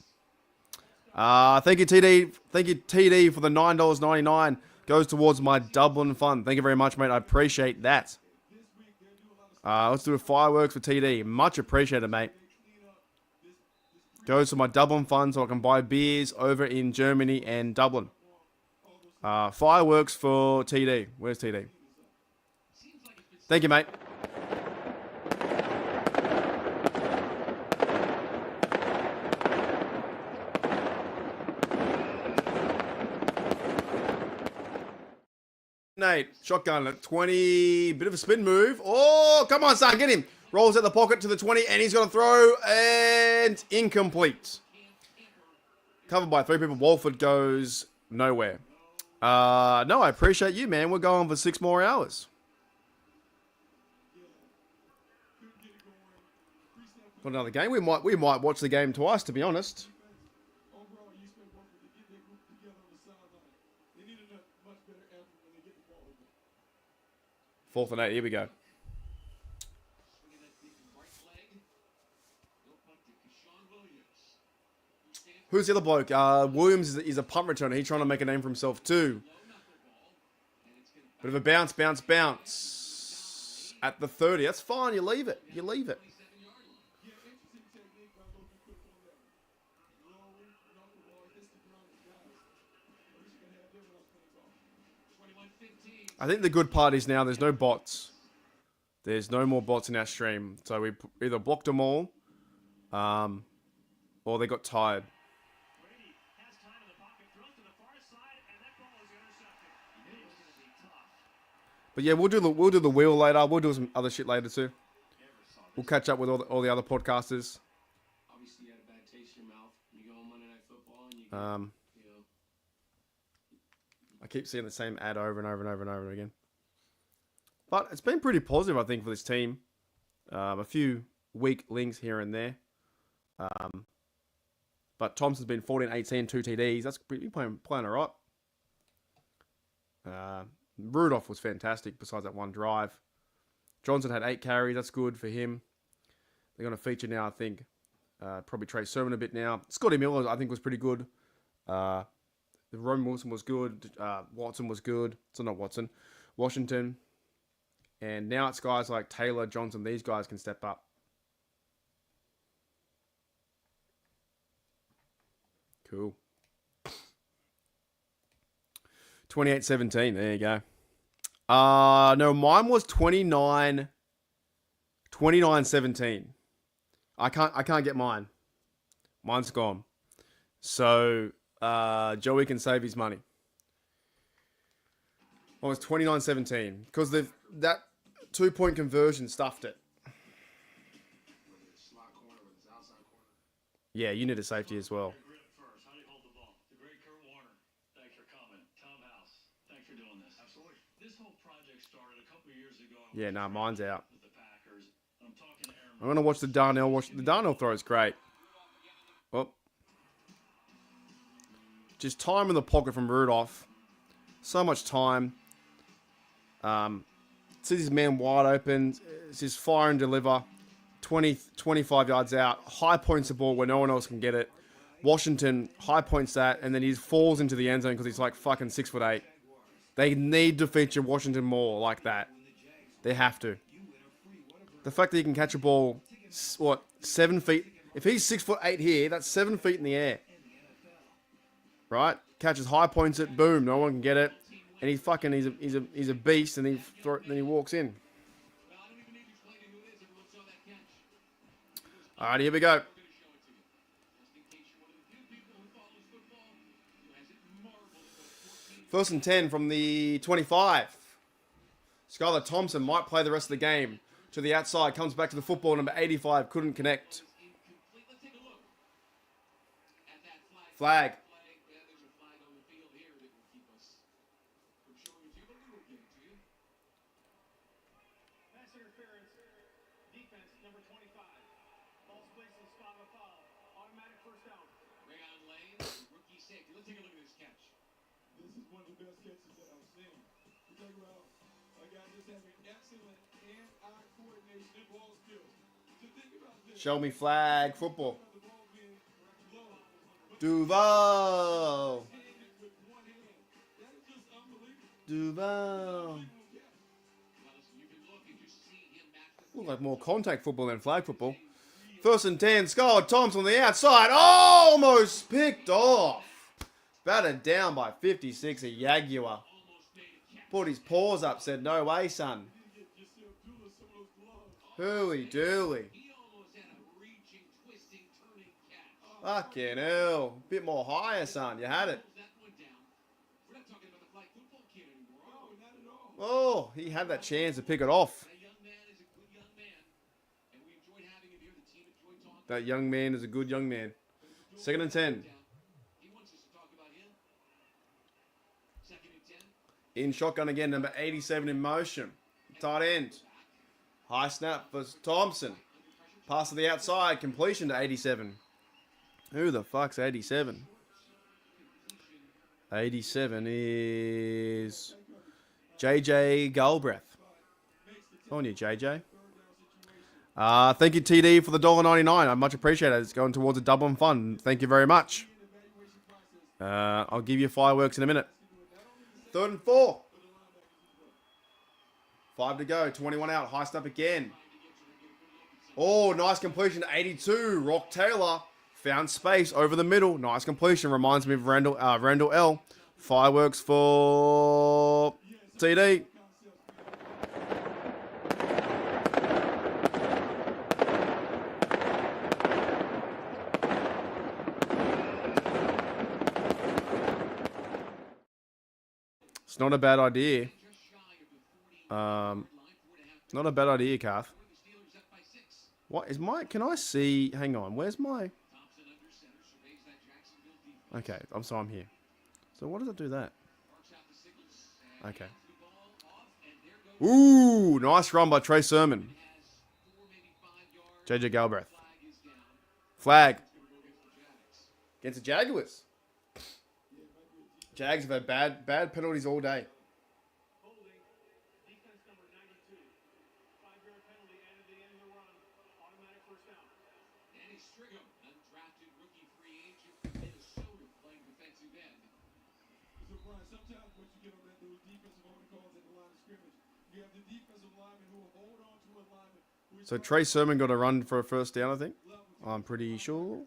Thank you, TD. Thank you, TD, for the $9.99. Goes towards my Dublin fund. Thank you very much, mate. I appreciate that. Let's do a fireworks for TD. Much appreciated, mate. Goes to my Dublin fund so I can buy beers over in Germany and Dublin. Fireworks for TD. Where's TD? Thank you, mate. Nate, shotgun at 20. Bit of a spin move. Oh, come on, son. Get him. Rolls out the pocket to the 20, and he's going to throw, and incomplete. Covered by 3 people. Walford goes nowhere. No, I appreciate you, man. We're going for 6 more hours. For another game. We might watch the game twice, to be honest. Overall, you spent work to get their group together on the sideline. They needed a much better effort when they get the ball again. 4th and 8. Here we go. Who's the other bloke? Williams is a punt returner. He's trying to make a name for himself too. Bit of a bounce. At the 30. That's fine. You leave it. I think the good part is now there's no bots. There's no more bots in our stream. So we either blocked them all, or they got tired. But yeah, we'll do the wheel later. We'll do some other shit later too. We'll catch up with all the other podcasters. Obviously, you had a bad taste in your mouth. You go on Monday Night Football and you know. I keep seeing the same ad over and over again. But it's been pretty positive, I think, for this team. A few weak links here and there. But Thompson's been 14-18, 2 TDs. That's pretty playing all right. Rudolph was fantastic besides that one drive. Johnson had 8 carries. That's good for him. They're going to feature now, I think. Probably Trey Sermon a bit now. Scotty Miller, I think, was pretty good. Roman Wilson was good. Watson was good. So not Watson. Washington. And now it's guys like Taylor, Johnson. These guys can step up. Cool. 28-17. There you go. No, mine was 29-17. I can't get mine. Mine's gone. So Joey can save his money. Mine was 29-17 because that 2-point conversion stuffed it. Yeah, you need a safety as well. Yeah, no, mine's out. I'm going to watch the Darnell. The Darnell throw is great. Oh. Just time in the pocket from Rudolph. So much time. Sees his man wide open. It's just fire and deliver. 25 yards out. High points the ball where no one else can get it. Washington high points that, and then he falls into the end zone because he's like fucking 6'8". They need to feature Washington more like that. They have to. The fact that he can catch a ball, 7 feet. If he's 6'8" here, that's 7 feet in the air. Right? Catches high points it, boom, no one can get it. And he's a beast, and then he walks in. All right, here we go. First and 10 from the 25. Skylar Thompson might play the rest of the game. To the outside, comes back to the football. Number 85 couldn't connect. Flag. This is one of the best catches that I've seen. You talk about a guy just having excellent hand-eye coordination and ball skills. So think about this. Show me flag football. Duval. Duval. Look like more contact football than flag football. 1st and 10. Skylar Thompson on the outside. Almost picked off. Battered down by 56, a Jaguar. Put his paws up, said, no way, son. Hooey dooly. Fucking hell. Bit more higher, son. You had it. Oh, he had that chance to pick it off. That young man is a good young man. 2nd and 10. In shotgun again, number 87 in motion. Tight end. High snap for Thompson. Pass to the outside. Completion to 87. Who the fuck's 87? 87 is JJ Galbraith. On you, JJ. Thank you, TD, for the $1.99. I much appreciate it. It's going towards a double and fun. Thank you very much. I'll give you fireworks in a minute. 3rd and 4. 5 to go. 21 out. High snap again. Oh, nice completion to 82. Rock Taylor found space over the middle. Nice completion. Reminds me of Randall L. Fireworks for TD. It's not a bad idea. Not a bad idea, Kath. What is my... Can I see... Hang on. Where's my... Okay. I'm here. So what does it do that? Okay. Ooh. Nice run by Trey Sermon. JJ Galbraith. Flag. Against the Jaguars. Jags have had bad penalties all day. So Trey Sermon got a run for a first down, I think. I'm pretty sure.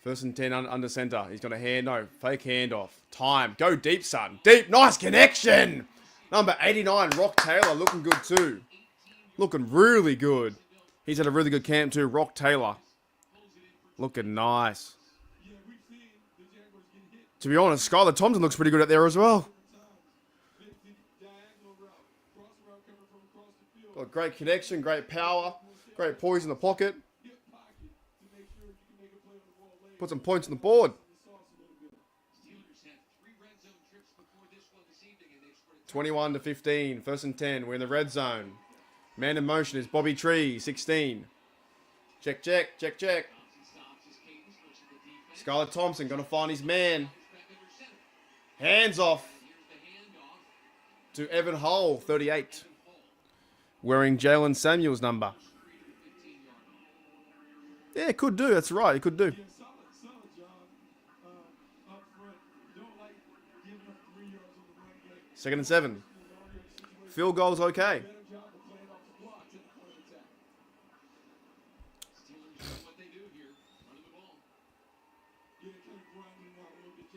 First and 10 under center. He's got a fake handoff. Time. Go deep, son. Deep. Nice connection. Number 89, Rock Taylor, looking good too. Looking really good. He's had a really good camp too. Rock Taylor. Looking nice. To be honest, Skylar Thompson looks pretty good out there as well. Got great connection, great power, great poise in the pocket. Put some points on the board. 21 to 15, 1st and 10. We're in the red zone. Man in motion is Bobby Tree, 16. Check. Skylar Thompson going to find his man. Hands off to Evan Hull, 38. Wearing Jalen Samuels' number. Yeah, it could do. That's right. It could do. 2nd and 7. Field goal's okay.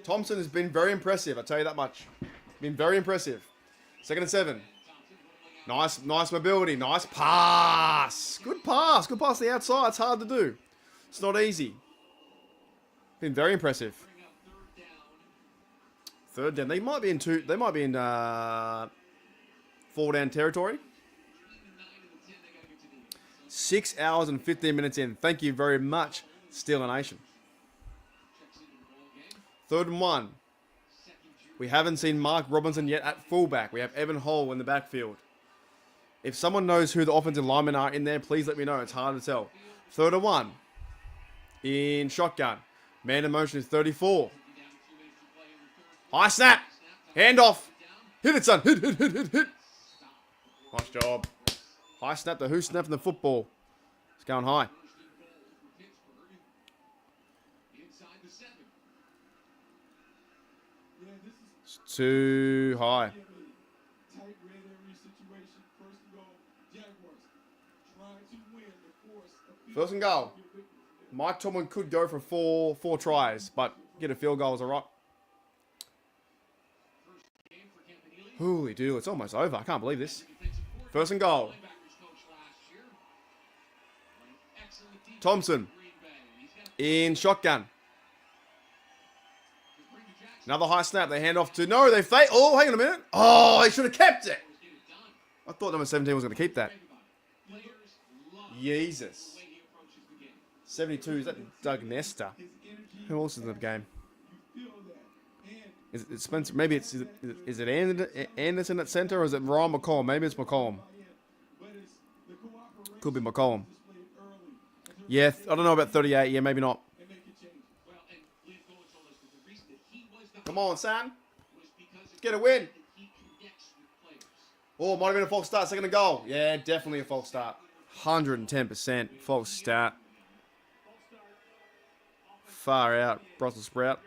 Thompson has been very impressive, I'll tell you that much. Been very impressive. 2nd and 7. Nice mobility. Nice pass. Good pass. Good pass to the outside. It's hard to do. It's not easy. Been very impressive. third down. They might be in two. They might be in 4-down territory. 6 hours and 15 minutes in. Thank you very much, Steelers Nation. 3rd and 1. We haven't seen Mark Robinson yet at fullback. We have Evan Hall in the backfield. If someone knows who the offensive linemen are in there, please let me know. It's hard to tell. 3rd and 1. In shotgun. Man in motion is 34. High snap. Handoff. Hit it, son. Hit. Nice job. High snap. The who snapping the football. It's going high. It's too high. First and goal. Mike Tomlin could go for four tries, but get a field goal is all right. Holy dude, it's almost over. I can't believe this. First and goal. Thompson in shotgun. Another high snap. They hand off to... No, they fake. Oh, hang on a minute. Oh, they should have kept it. I thought number 17 was going to keep that. Jesus. 72, is that Doug Nesta? Who else is in the game? Is it Spencer? Maybe it's... Is it Anderson at center or is it Ryan McCollum? Maybe it's McCollum. Could be McCollum. Yeah, I don't know about 38. Yeah, maybe not. Come on, son. Get a win. Oh, might have been a false start. Second and goal. Yeah, definitely a false start. 110% false start. Far out. Brussels sprout.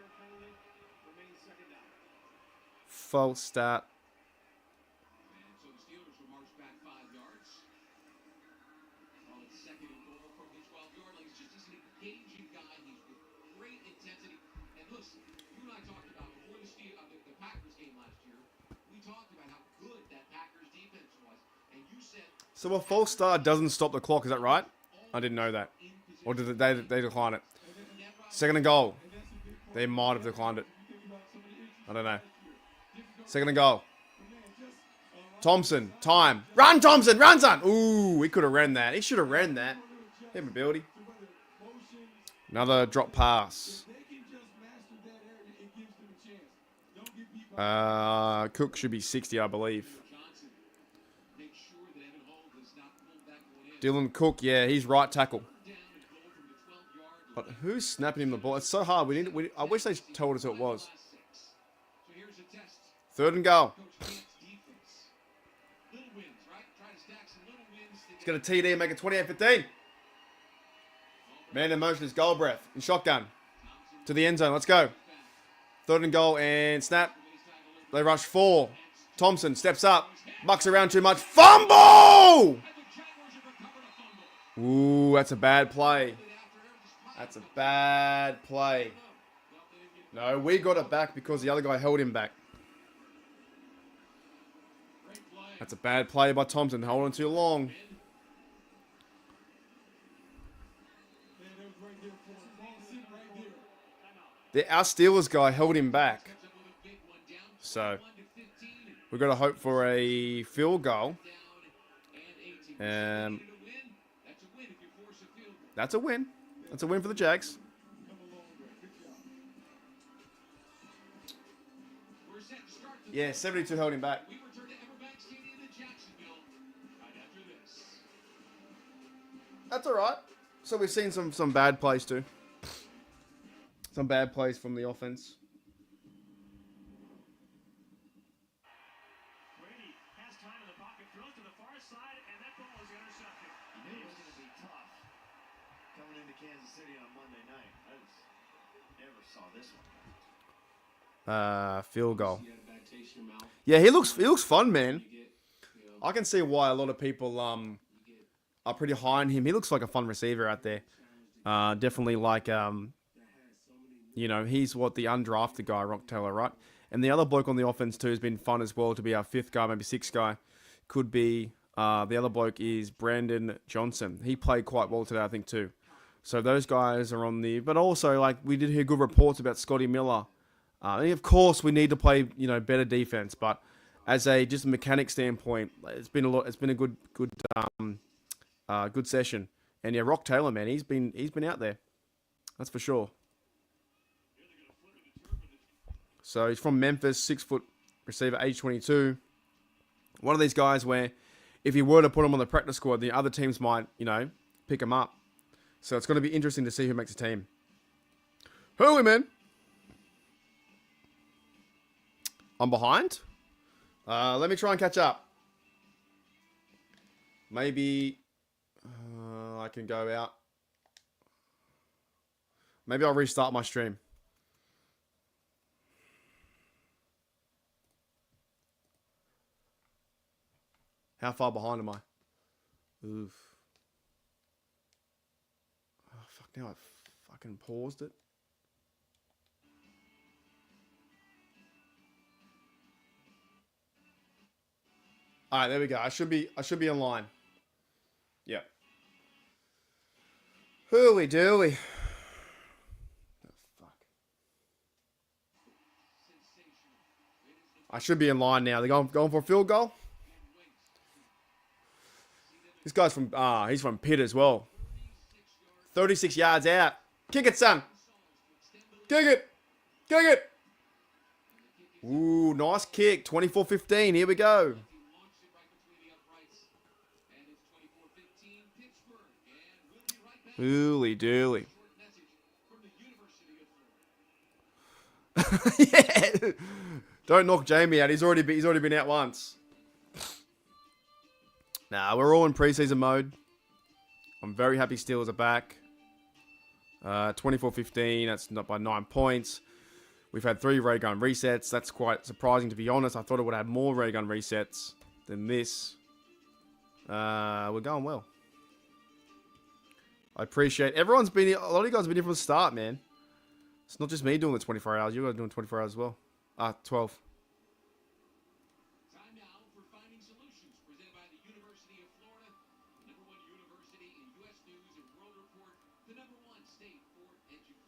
False start. So a false start doesn't stop the clock, is that right? I didn't know that. Or did they decline it? Second and goal. They might have declined it. I don't know. Second and goal. Thompson, time. Run, Thompson, run, son. Ooh, he could have ran that. He should have ran that. Capability. Another drop pass. Cook should be 60, I believe. Dylan Cook, yeah, he's right tackle. But who's snapping him the ball? It's so hard. I wish they told us who it was. Third and goal. He's got a TD and make it 28-15. Man in motion is goal breath in shotgun. To the end zone. Let's go. Third and goal and snap. They rush 4. Thompson steps up. Mucks around too much. Fumble! Ooh, that's a bad play. That's a bad play. No, we got it back because the other guy held him back. That's a bad play by Thompson. Holding too long. Our Steelers guy held him back. So, we've got to hope for a field goal. That's a win. That's a win for the Jags. Yeah, 72 held him back. That's all right. So we've seen some bad plays too. Some bad plays from the offense. Brady has time in the pocket, throws to the far side, and that ball is intercepted. You knew it was going to be tough coming into Kansas City on Monday night. I never saw this one. Field goal. Yeah, he looks fun, man. I can see why a lot of people are pretty high on him. He looks like a fun receiver out there. Definitely like you know, he's the undrafted guy, Rock Taylor, right? And the other bloke on the offense too has been fun as well to be our 5th guy, maybe 6th guy. Could be the other bloke is Brandon Johnson. He played quite well today, I think too. So those guys are on the. But also, like, we did hear good reports about Scotty Miller And of course, we need to play, better defense. But as just a mechanic standpoint, it's been a good session. And yeah, Rock Taylor, man, he's been out there. That's for sure. So he's from Memphis, 6-foot receiver, age 22. One of these guys where if you were to put him on the practice squad, the other teams might, pick him up. So it's going to be interesting to see who makes a team. Hurley, man. I'm behind. Let me try and catch up. Maybe I can go out. Maybe I'll restart my stream. How far behind am I? Oof. Oh, fuck, now I fucking paused it. All right, there we go. I should be in line. Yeah. Hooey dooey. Oh, fuck. I should be in line now. They're going for a field goal. This guy's he's from Pitt as well. 36 yards out. Kick it, son. Kick it. Kick it. Ooh, nice kick. 24-15. Here we go. Ooly dooly. Yeah. Don't knock Jamie out. He's already been out once. Nah, we're all in preseason mode. I'm very happy Steelers are back. 24-15. That's not by 9 points. We've had 3 ray gun resets. That's quite surprising, to be honest. I thought it would have more ray gun resets than this. We're going well. I appreciate everyone's been. A lot of you guys have been here from the start, man. It's not just me doing the 24 hours. You guys are doing 24 hours as well. 12.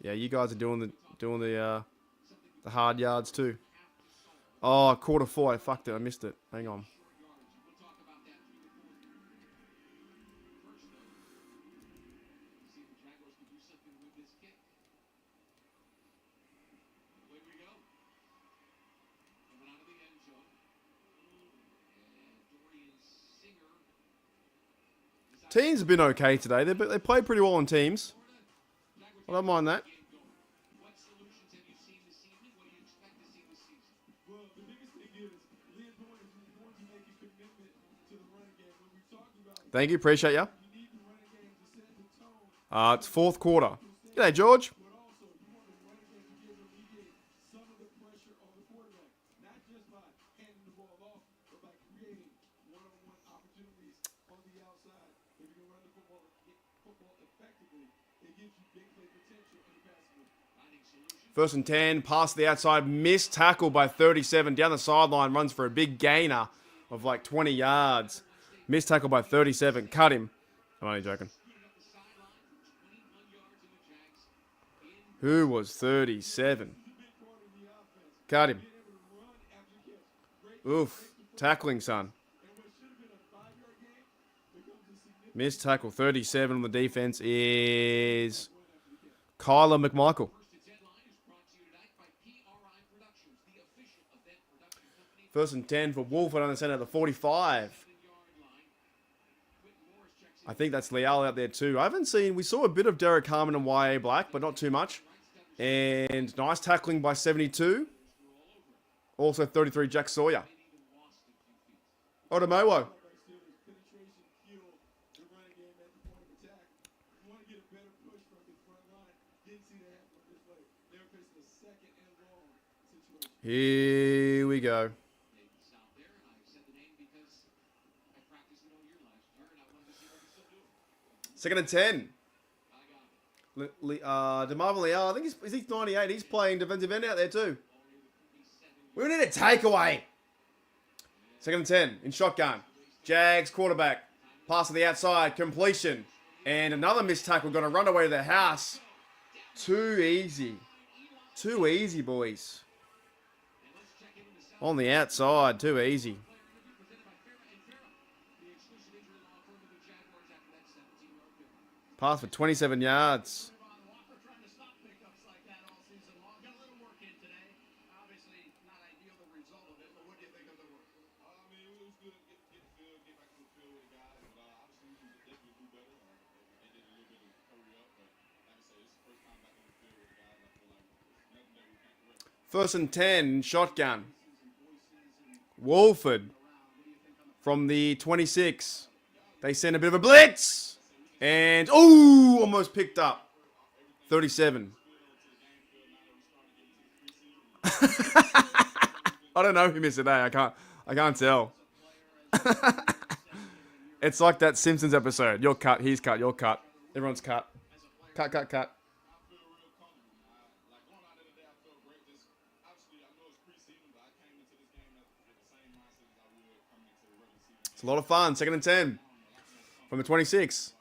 Yeah, you guys are doing the hard yards too. Oh, quarter 4. I fucked it. I missed it. Hang on. Teams have been okay today. They played pretty well on teams. I don't mind that. Thank you. Appreciate ya. It's 4th quarter. G'day, George. First and 10, pass to the outside, missed tackle by 37. Down the sideline, runs for a big gainer of like 20 yards. Missed tackle by 37. Cut him. I'm only joking. Who was 37? Cut him. Oof. Tackling, son. Missed tackle. 37 on the defense is Kyler McMichael. First and 10 for Wolf. I understand at the 45. I think that's Leal out there too. We saw a bit of Derek Harmon and YA Black, but not too much. And nice tackling by 72. Also 33, Jack Sawyer. Otomowo. Here we go. Second and 10. DeMarvin Leal, I think he's 98. He's playing defensive end out there too. We need a takeaway. Second and 10 in shotgun. Jags quarterback. Pass to the outside. Completion. And another missed tackle. Going to run away to the house. Too easy. Too easy, boys. On the outside, too easy. Pass for 27 yards. First and 10, shotgun. Wolford from the 26. They send a bit of a blitz. And, oh, almost picked up. 37. I don't know who missed it, I can't tell. It's like that Simpsons episode. You're cut, he's cut, you're cut. Everyone's cut. Cut. It's a lot of fun. 2nd and 10 from the 26.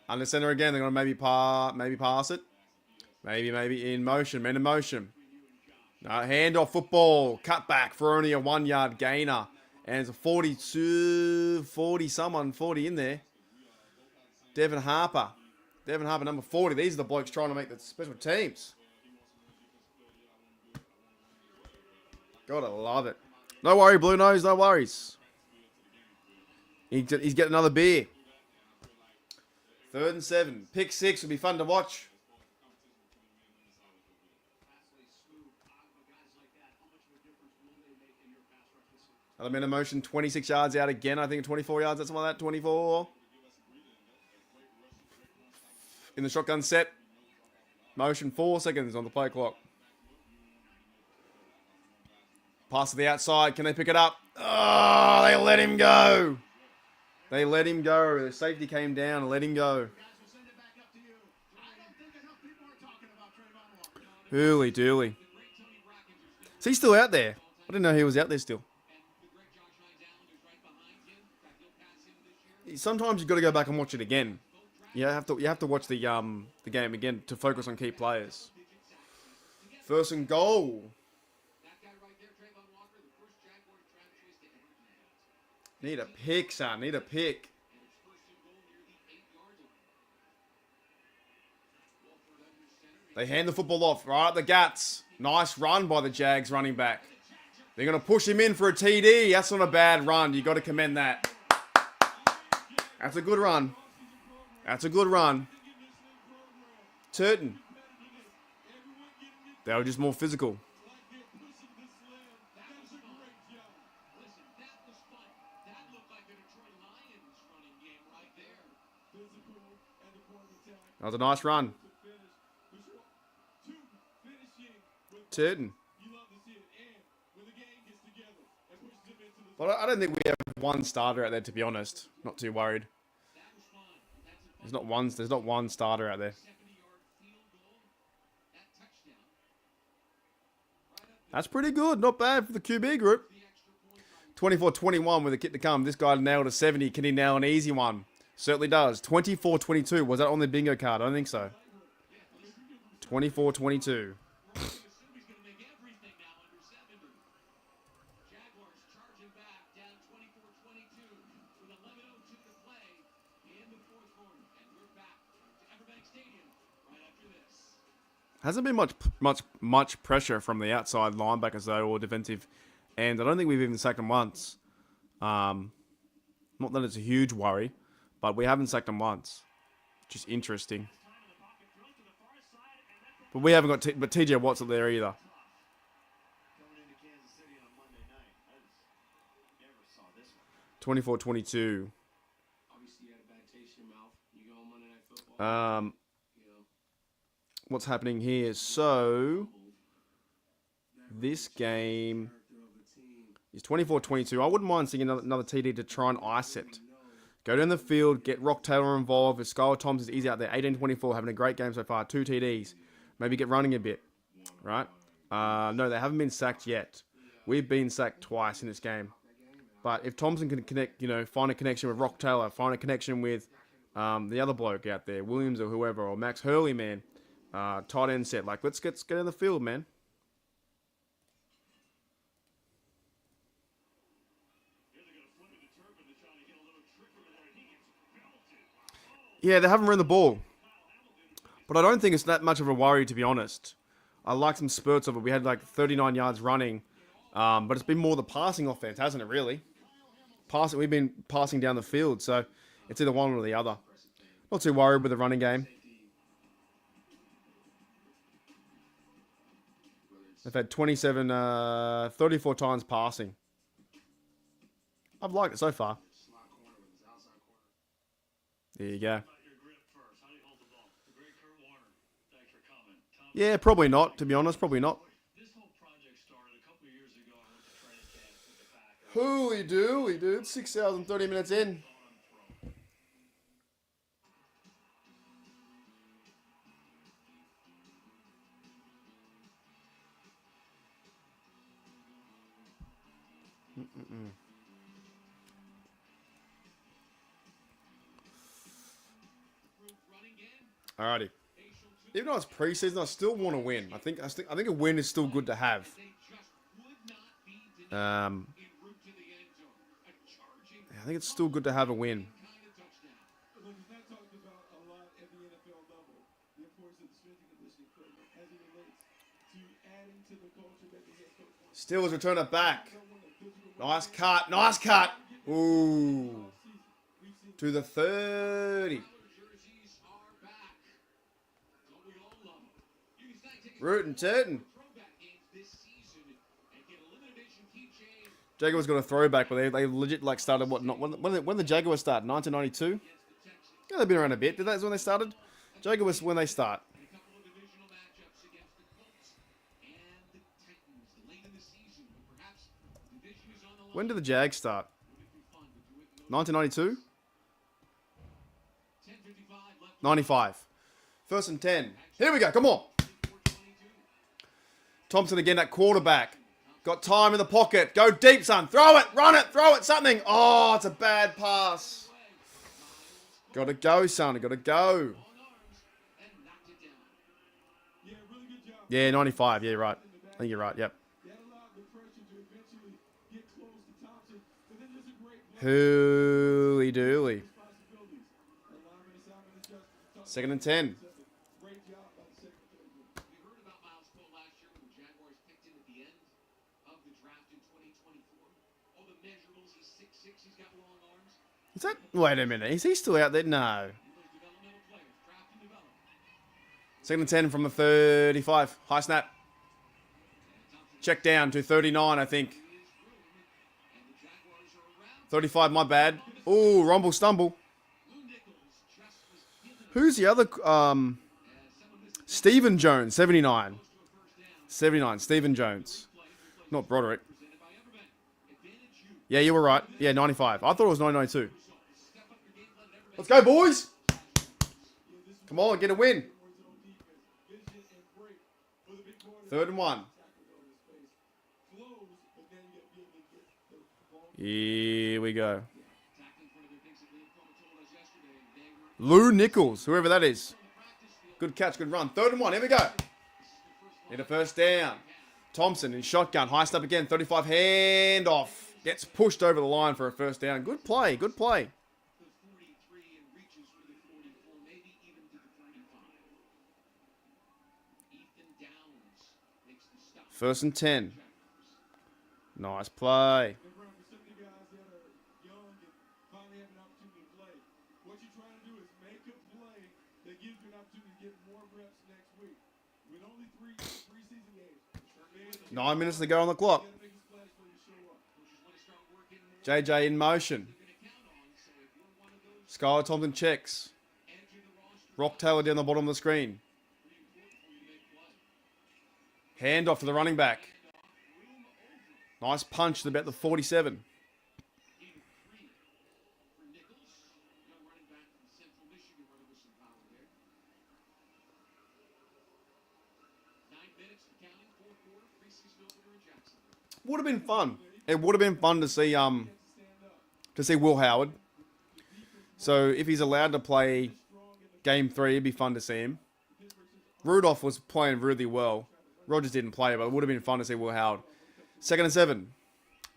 Under center again. They're going to maybe pass it. Maybe in motion. Men in motion. No, handoff football. Cut back for only a 1 yard gainer. And it's a 40 in there. Devin Harper, number 40. These are the blokes trying to make the special teams. Gotta love it. No worry, Blue Nose. No worries. He's getting another beer. 3rd and 7. Pick 6 would be fun to watch. Another man in motion. 26 yards out again. I think 24 yards. That's something like that. 24. In the shotgun set. Motion 4 seconds on the play clock. Pass to the outside. Can they pick it up? Oh, they let him go. The safety came down and let him go. Hooly dooly. Is he still out there? I didn't know he was out there still. Sometimes you've got to go back and watch it again. You have to watch the game again to focus on key players. 1st and goal. Need a pick, son. Need a pick. They hand the football off right up the guts. Nice run by the Jags running back. They're going to push him in for a TD. That's not a bad run. You got to commend that. That's a good run. Turton. They were just more physical. That was a nice run. Turton. But I don't think we have one starter out there, to be honest. Not too worried. There's not one starter out there. That's pretty good. Not bad for the QB group. 24-21 with a kick to come. This guy nailed a 70. Can he nail an easy one? Certainly does. 24-22. Was that on the bingo card? I don't think so. 24-22. Hasn't been much pressure from the outside linebackers though, or defensive, and I don't think we've even sacked them once. Not that it's a huge worry, but we haven't sacked them once, which is interesting. But we haven't got but TJ Watt's not there either. 24-22. What's happening here? So this game is 24-22. I wouldn't mind seeing another TD to try and ice it. Go down the field, get Rock Taylor involved. If Skylar Thompson's easy out there, 18-24, having a great game so far. 2 TDs. Maybe get running a bit, right? No, they haven't been sacked yet. We've been sacked twice in this game. But if Thompson can connect, find a connection with Rock Taylor, find a connection with the other bloke out there, Williams or whoever, or Max Hurley, man. Tight end set. Let's get in the field, man. Yeah, they haven't run the ball. But I don't think it's that much of a worry, to be honest. I like some spurts of it. We had like 39 yards running. But it's been more the passing offense, hasn't it, really? We've been passing down the field, so it's either one or the other. Not too worried with the running game. They've had 34 times passing. I've liked it so far. There you go. Yeah, probably not, to be honest. Probably not. Hooly dooly, dude. 6 hours and 30 minutes in. Alrighty. Even though it's preseason, I still want to win. I think a win is still good to have. I think it's still good to have a win. Steelers return it back. Nice cut. Nice cut. Ooh. To the 30. Rootin' tootin'. Jaguars got a throwback, but they legit like started what? Not when the Jaguars start? 1992. Yeah, they've been around a bit. That's when they started. Jaguars when they start. When did the Jags start? 1992. 95. 1st and 10. Here we go. Come on. Thompson again at quarterback. Got time in the pocket. Go deep, son. Throw it. Run it. Throw it. Something. Oh, it's a bad pass. Gotta go, son. Gotta go. Yeah, 95. Yeah, you're right. I think you're right. Yep. Hooly dooly. 2nd and 10. Is that? Wait a minute. Is he still out there? No. 2nd and 10 from the 35. High snap. Check down to 39, I think. 35, my bad. Ooh, rumble stumble. Who's the other? Stephen Jones, 79. 79, Stephen Jones. Not Broderick. Yeah, you were right. Yeah, 95. I thought it was 992. Let's go, boys. Come on, get a win. 3rd and 1. Here we go. Lou Nichols, whoever that is. Good catch, good run. 3rd and 1, here we go. Need a 1st down. Thompson in shotgun. High step again. 35 handoff. Gets pushed over the line for a 1st down. Good play, good play. 1st and 10. Nice play. What you're trying to do is make a play that gives you an opportunity to get more reps next week. With only three preseason games. 9 minutes to go on the clock. JJ in motion. Skylar Thompson checks. Rock Taylor down the bottom of the screen. Handoff to the running back. Nice punch to about the 47. Would have been fun. It would have been fun to see Will Heyward. So if he's allowed to play game 3, it'd be fun to see him. Rudolph was playing really well. Rogers didn't play, but it would have been fun to see Will Heyward. 2nd and 7.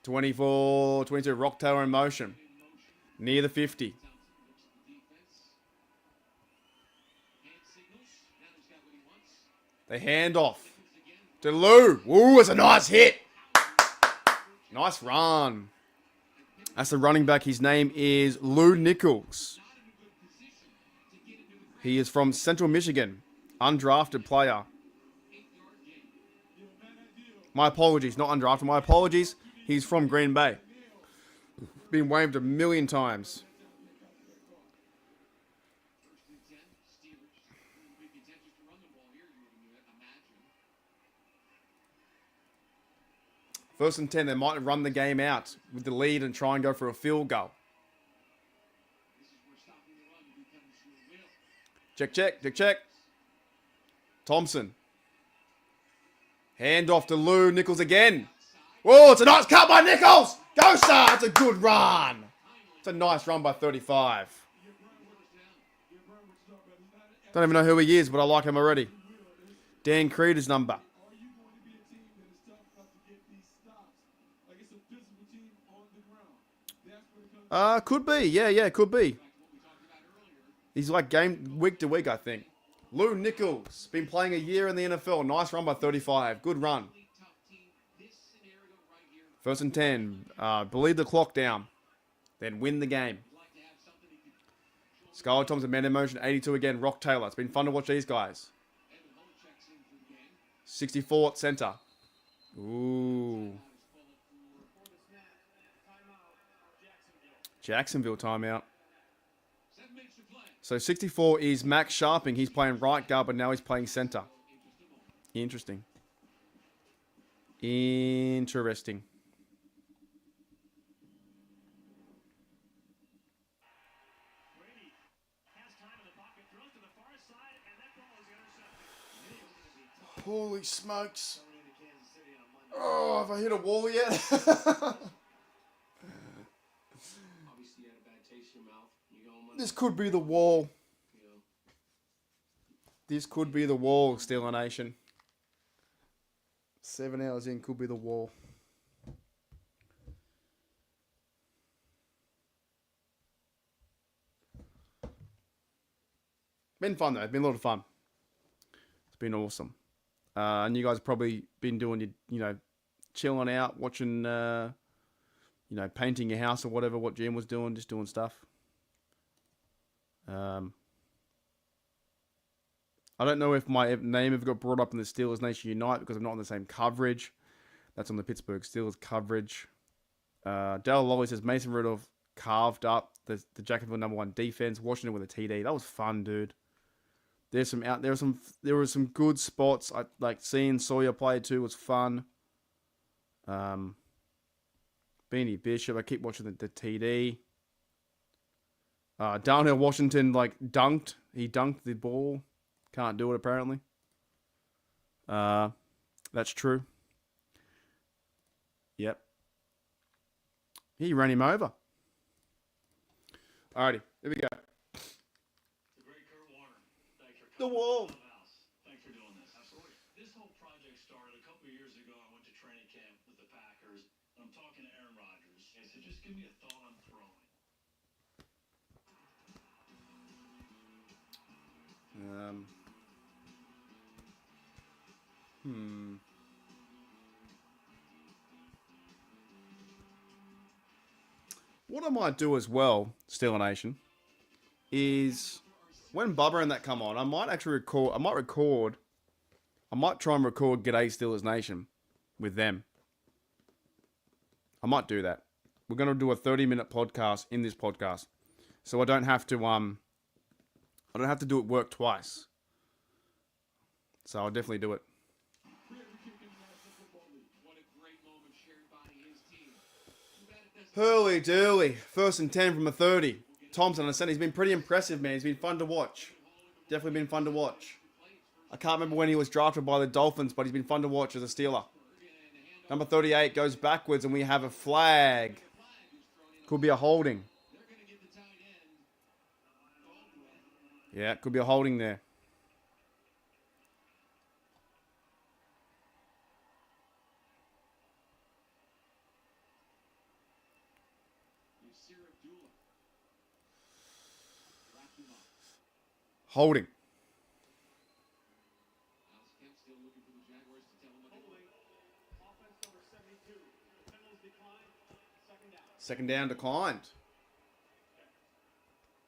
24-22. Rock Taylor in motion. Near the 50. The handoff to Lou. Ooh, it's a nice hit. Nice run. That's the running back. His name is Lou Nichols. He is from Central Michigan. Undrafted player. My apologies, not undrafted. My apologies. He's from Green Bay. Been waived a million times. First and 10, they might run the game out with the lead and try and go for a field goal. Check. Thompson. Hand off to Lou Nichols again. Whoa, it's a nice cut by Nichols. Go, sir. It's a good run. It's a nice run by 35. Don't even know who he is, but I like him already. Dan Creeder's number. Could be. Yeah, could be. He's like game week to week, I think. Lou Nichols, been playing a year in the NFL. Nice run by 35. Good run. First and 10. Bleed the clock down. Then win the game. Skylar Thompson, man in motion. 82 again. Rock Taylor. It's been fun to watch these guys. 64 at center. Ooh. Jacksonville timeout. So 64 is Max Sharping. He's playing right guard, but now he's playing center. Interesting. Holy smokes. Oh, have I hit a wall yet? This could be the wall. This could be the wall, Steelers Nation. 7 hours in, could be the wall. Been fun though. It's been a lot of fun. It's been awesome. And you guys have probably been doing your, chilling out, watching, painting your house or whatever. What Jim was doing, just doing stuff. I don't know if my name ever got brought up in the Steelers Nation Unite because I'm not on the same coverage. That's on the Pittsburgh Steelers coverage. Dale Lolly says Mason Rudolph carved up the Jacksonville #1 defense. Washington with a TD. That was fun, dude. There were some good spots. I like seeing Sawyer play too. Was fun. Beanie Bishop. I keep watching the TD. Darnell Washington dunked. He dunked the ball. Can't do it apparently. That's true. Yep. He ran him over. Alrighty, here we go. The wall. Thanks for doing this. Absolutely. This whole project started a couple of years ago. I went to training camp with the Packers. I'm talking to Aaron Rodgers. I said, just give me a thought on throwing. What I might do as well, Steelers Nation, is when Bubba and that come on, I might actually record. I might try and record G'day Steelers Nation with them. I might do that. We're gonna do a 30-minute podcast in this podcast, so I don't have to do it work twice. So I'll definitely do it. Hurley Durley, 1st and 10 from a 30. Thompson, I said he's been pretty impressive, man. He's been fun to watch. Definitely been fun to watch. I can't remember when he was drafted by the Dolphins, but he's been fun to watch as a Steeler. Number 38 goes backwards, and we have a flag. Could be a holding. Yeah, could be a holding there. Holding. Second down declined.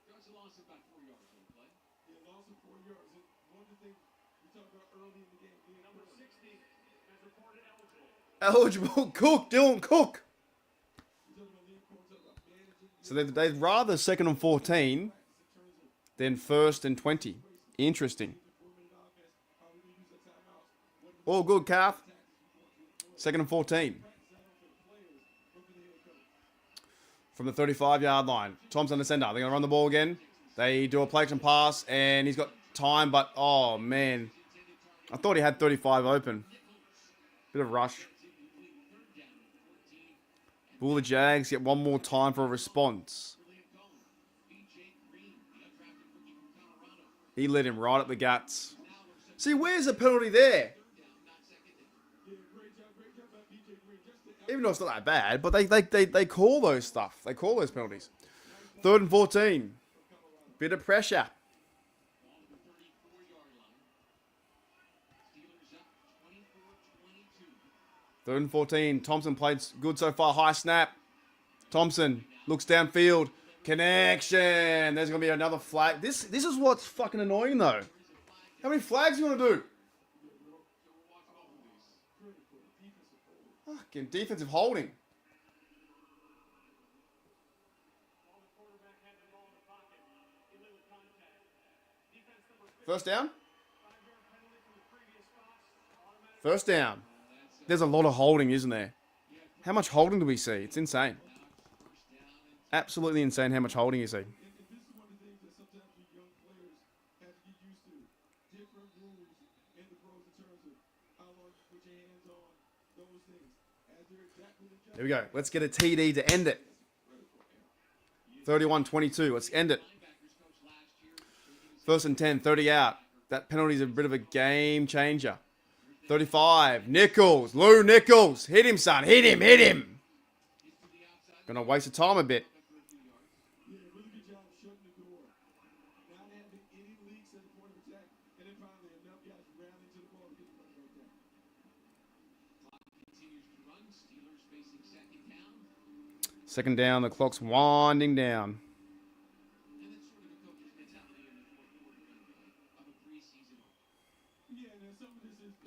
Johnson lost about 4 yards on the play. Yeah, lost of 4 yards. And one of the things we talked about early in the game, number 60 has reported eligible. Cook, Dylan Cook. So they'd rather 2nd and 14 than 1st and 20. Interesting. All good, Calf. 2nd and 14. From the 35-yard line. Tom's on the center. They're going to run the ball again. They do a play action pass, and he's got time, but, oh, man. I thought he had 35 open. Bit of rush. Will the Jags get one more time for a response? He let him right up the guts. See, where's the penalty there? Even though it's not that bad, but they call those stuff. They call those penalties. 3rd and 14. Bit of pressure. 3rd and 14. Thompson played good so far. High snap. Thompson looks downfield. Connection. There's going to be another flag. This is what's fucking annoying, though. How many flags do you want to do? Fucking defensive holding. First down? First down. There's a lot of holding, isn't there? How much holding do we see? It's insane. Absolutely insane how much holding you see. There we go. Let's get a TD to end it. 31-22. Let's end it. 1st and 10. 30 out. That penalty is a bit of a game changer. 35. Nichols. Lou Nichols. Hit him, son. Hit him. Hit him. Gonna waste the time a bit. Second down, the clock's winding down. Yeah, and some of this is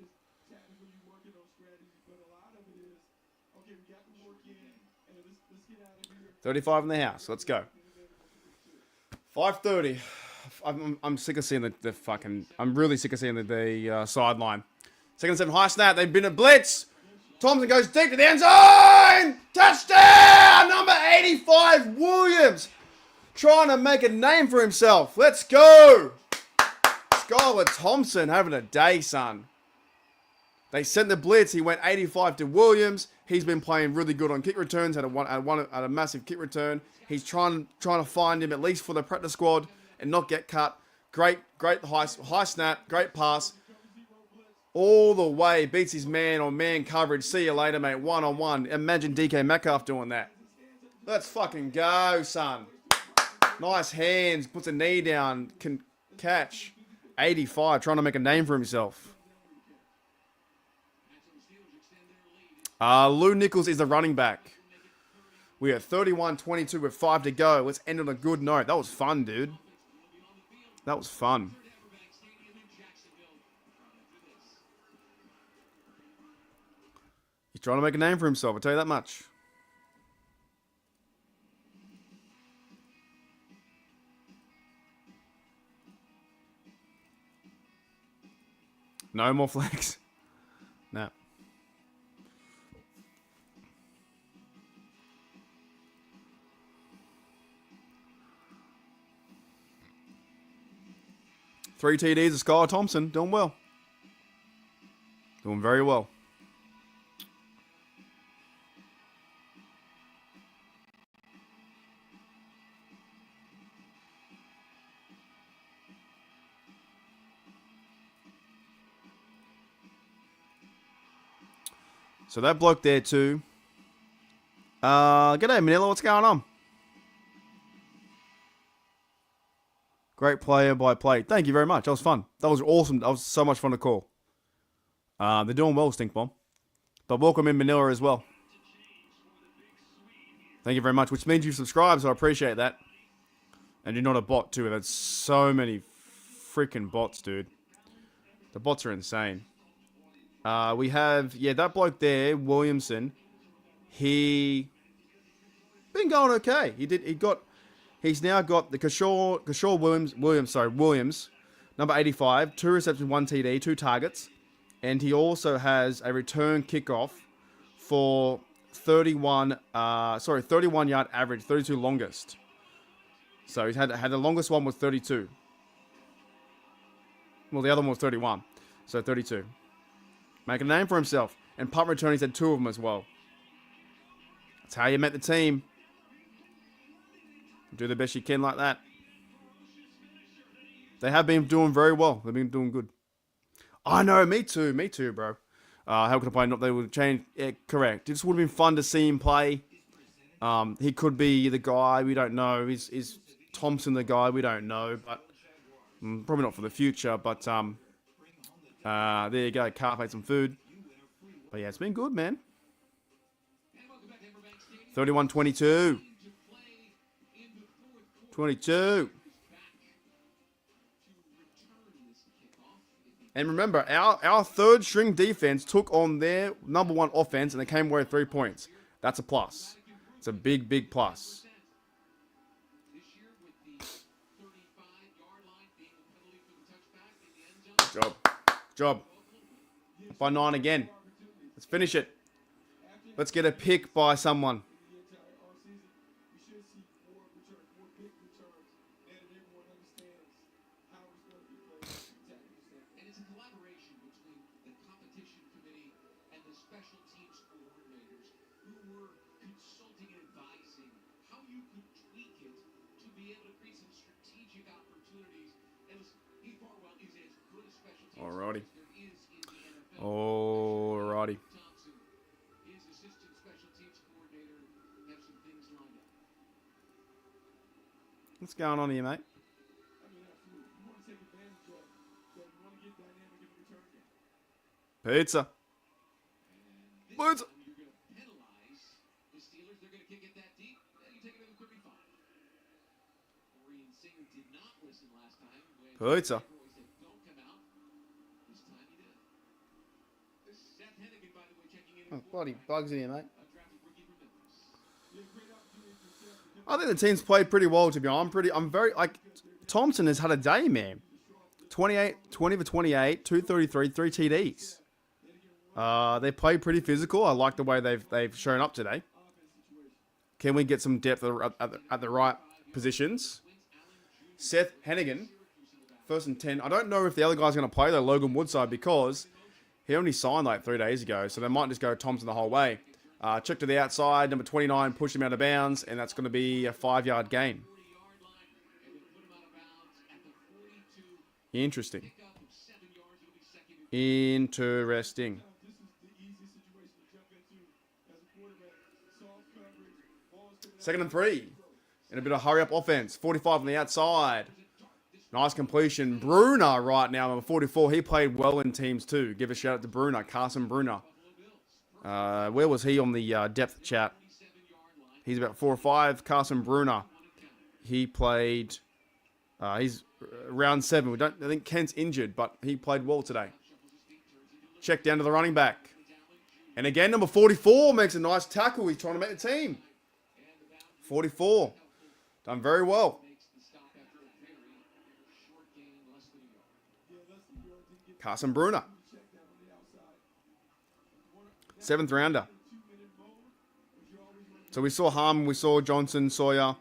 tactically working on strategies, but a lot of it is, okay, we got the work in, and let's get out of here. 35 in the house. Let's go. 5:30. I'm sick of seeing the fucking... I'm really sick of seeing the sideline. 2nd and 7, high snap. They've been a blitz. Thompson goes deep to the end zone. Touchdown! Number 85, Williams. Trying to make a name for himself. Let's go. Skylar Thompson having a day, son. They sent the blitz. He went 85 to Williams. He's been playing really good on kick returns. Had a massive kick return. He's trying to find him at least for the practice squad and not get cut. Great high snap. Great pass. All the way, beats his man on man coverage. See you later, mate. One-on-one. Imagine DK Metcalf doing that. Let's fucking go, son. Nice hands. Puts a knee down. Can catch. 85, trying to make a name for himself. Lou Nichols is the running back. We are 31-22 with 5 to go. Let's end on a good note. That was fun, dude. That was fun. He's trying to make a name for himself, I'll tell you that much. No more flags. No. Three TDs of Skylar Thompson. Doing well. Doing very well. So that bloke there too. G'day Manila, what's going on? Great player by play. Thank you very much. That was fun. That was awesome. That was so much fun to call. They're doing well, Stink Bomb. But welcome in Manila as well. Thank you very much, which means you've subscribed, so I appreciate that. And you're not a bot, too. There's so many freaking bots, dude. The bots are insane. We have, that bloke there, Williamson. He been going okay. He's now got the Kershaw Williams, number 85, 2 receptions, 1 TD, 2 targets. And he also has a return kickoff for 31 yard average, 32 longest. So he's had the longest one was 32. Well, the other one was 31. So 32. Making a name for himself. And punt return, he's had 2 of them as well. That's how you met the team. Do the best you can like that. They have been doing very well. They've been doing good. I know, me too, bro. How could I play? Not they would change. Yeah, correct. It just would have been fun to see him play. He could be the guy. We don't know. Is Thompson the guy? We don't know. But probably not for the future. But there you go. Carp ate some food. But yeah, it's been good, man. 31-22. 22. And remember, our third string defense took on their number 1 offense and they came away with 3 points. That's a plus. It's a big, big plus. Job. By 9 again. Let's finish it. Let's get a pick by someone. Alrighty. What's going on here, mate? Pizza. Pizza. Oh, bloody bugs in here, mate. I think the team's played pretty well, to be honest. I'm very, Thompson has had a day, man. 20 for 28, 233, 3 TDs. They played pretty physical. I like the way they've shown up today. Can we get some depth at the right positions? Seth Hennigan, 1st and 10. I don't know if the other guy's going to play, though, Logan Woodside, because he only signed 3 days ago, so they might just go Thompson the whole way. Check to the outside, number 29, push him out of bounds, and that's going to be a 5-yard gain. Interesting. 2nd and 3. And a bit of hurry-up offense. 45 on the outside. Nice completion. Bruner right now, number 44. He played well in teams too. Give a shout out to Bruner, Carson Bruner. Where was he on the depth chat? He's about 4 or 5. Carson Bruner. He played. He's round 7. I think Kent's injured, but he played well today. Check down to the running back. And again, number 44 makes a nice tackle. He's trying to make the team. 44. Done very well. Carson Bruner. 7th rounder. So we saw Harmon, we saw Johnson, Sawyer,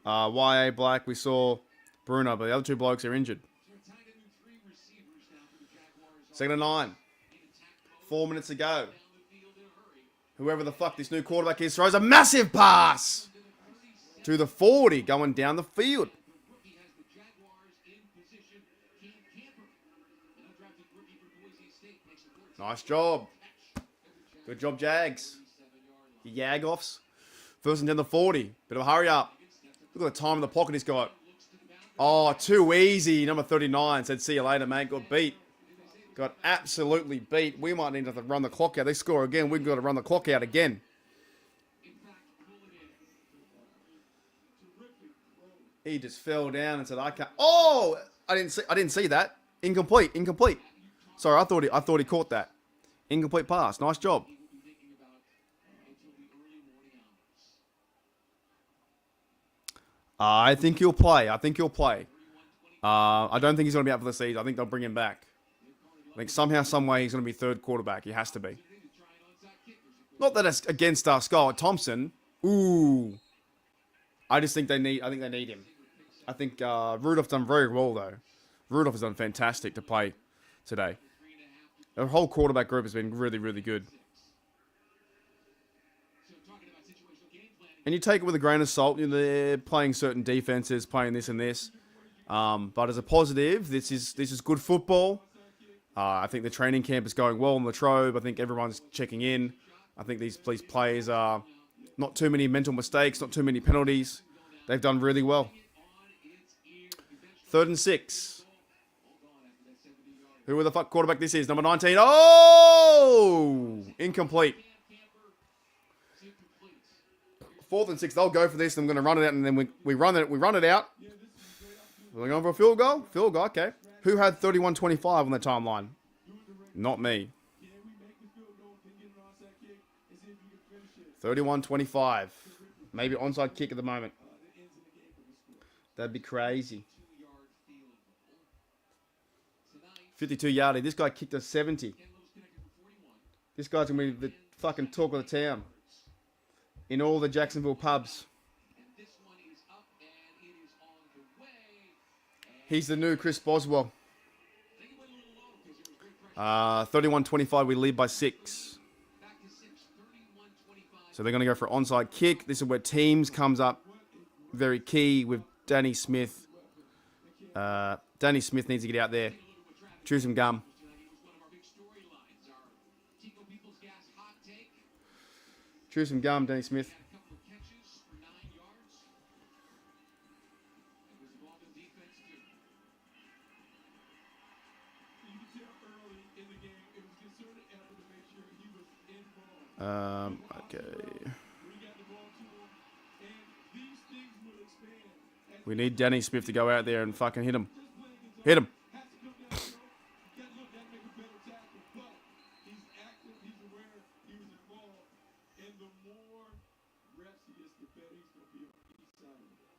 YA Black, we saw Bruner, but the other 2 blokes are injured. 2nd and 9. 4 minutes to go. Whoever the fuck this new quarterback is throws a massive pass to the 40 going down the field. Nice job. Good job, Jags. The Jag-offs. 1st and 10 to 40. Bit of a hurry up. Look at the time in the pocket he's got. Oh, too easy. Number 39 said, see you later, mate. Got beat. Got absolutely beat. We might need to run the clock out. They score again. We've got to run the clock out again. He just fell down and said, "I can't." Oh, I didn't see that. Incomplete. Sorry, I thought he caught that. Incomplete pass. Nice job. I think he'll play. I don't think he's going to be out for the season. I think they'll bring him back. I think somehow, some way, he's going to be third quarterback. He has to be. Not that it's against Scarlett Thompson. Ooh. I just think they need him. I think Rudolph's done very well, though. Rudolph has done fantastic to play today. The whole quarterback group has been really, really good. And you take it with a grain of salt. You know, they're playing certain defenses, playing this and this. But as a positive, this is good football. I think the training camp is going well in Latrobe. I think everyone's checking in. I think these players are not too many mental mistakes, not too many penalties. They've done really well. 3rd and 6. Who the fuck quarterback this is? Number 19. Oh! Incomplete. 4th and 6. They'll go for this. I'm going to run it out, and then we run it out. We're going for a field goal? Field goal, okay. Who had 31-25 on the timeline? Not me. 31-25. Maybe onside kick at the moment. That'd be crazy. 52-yarder. This guy kicked a 70. This guy's going to be the fucking talk of the town. In all the Jacksonville pubs. He's the new Chris Boswell. 31-25, we lead by 6. So they're going to go for onside kick. This is where teams comes up very key with Danny Smith. Danny Smith needs to get out there. Chew some gum. Chew some gum, Danny Smith. Okay. We need Danny Smith to go out there and fucking hit him. Hit him.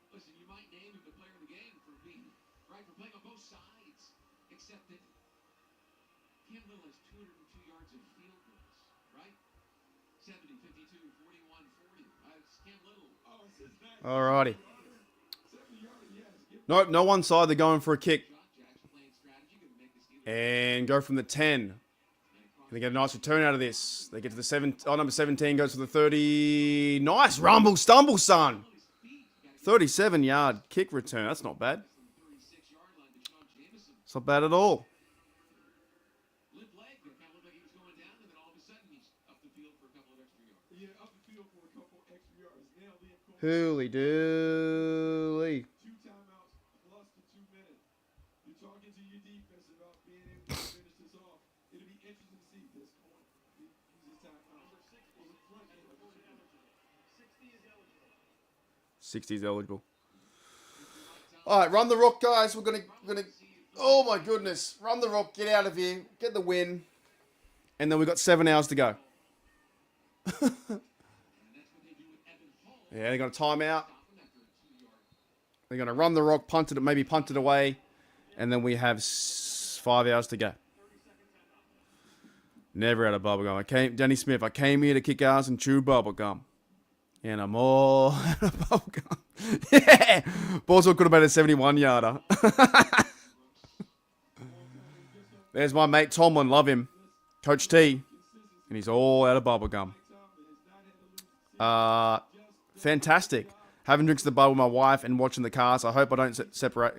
Listen, you might name him the player of the game for being right for playing on both sides, except that Cam Little has 202 yards of field goals, right? 70, 52, 41, 40. Cam Little. Alrighty. Nope, no one side. They're going for a kick. And go from the 10. They get a nice return out of this. They get to the 7. Oh, number 17 goes to the 30. Nice rumble stumble, son. 37-yard kick return. That's not bad. It's not bad at all. Hooly dooly. Finish this off. It'll be interesting to see this point. Use his timeout. 60 is eligible. All right, run the rock, guys. We're gonna. Oh my goodness, run the rock. Get out of here. Get the win. And then we've got 7 hours to go. Yeah, they got a timeout. They're gonna run the rock, punt it, maybe punt it away, and then we have 5 hours to go. Never out of bubblegum. Danny Smith, I came here to kick ass and chew bubblegum. And I'm all out of bubblegum. Yeah! Boswell could have been a 71-yarder. There's my mate Tomlin. Love him. Coach T. And he's all out of bubblegum. Fantastic. Having drinks at the bar with my wife and watching the cars. I hope I don't separate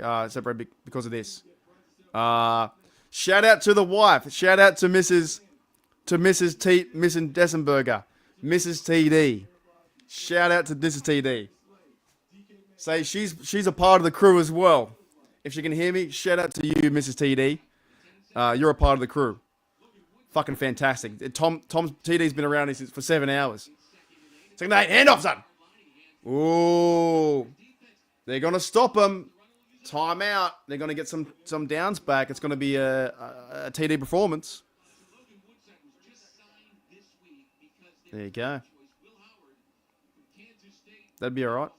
because of this. Shout out to the wife. Shout out to Mrs. Dessenberger. Mrs. TD. Shout out to Mrs. TD. Say she's a part of the crew as well. If she can hear me, shout out to you, Mrs. TD. You're a part of the crew. Fucking fantastic. Tom TD's been around for 7 hours. Second 8, handoff, son. Ooh. They're going to stop them. Timeout. They're going to get some downs back. It's going to be a TD performance. There you go. That'd be all right.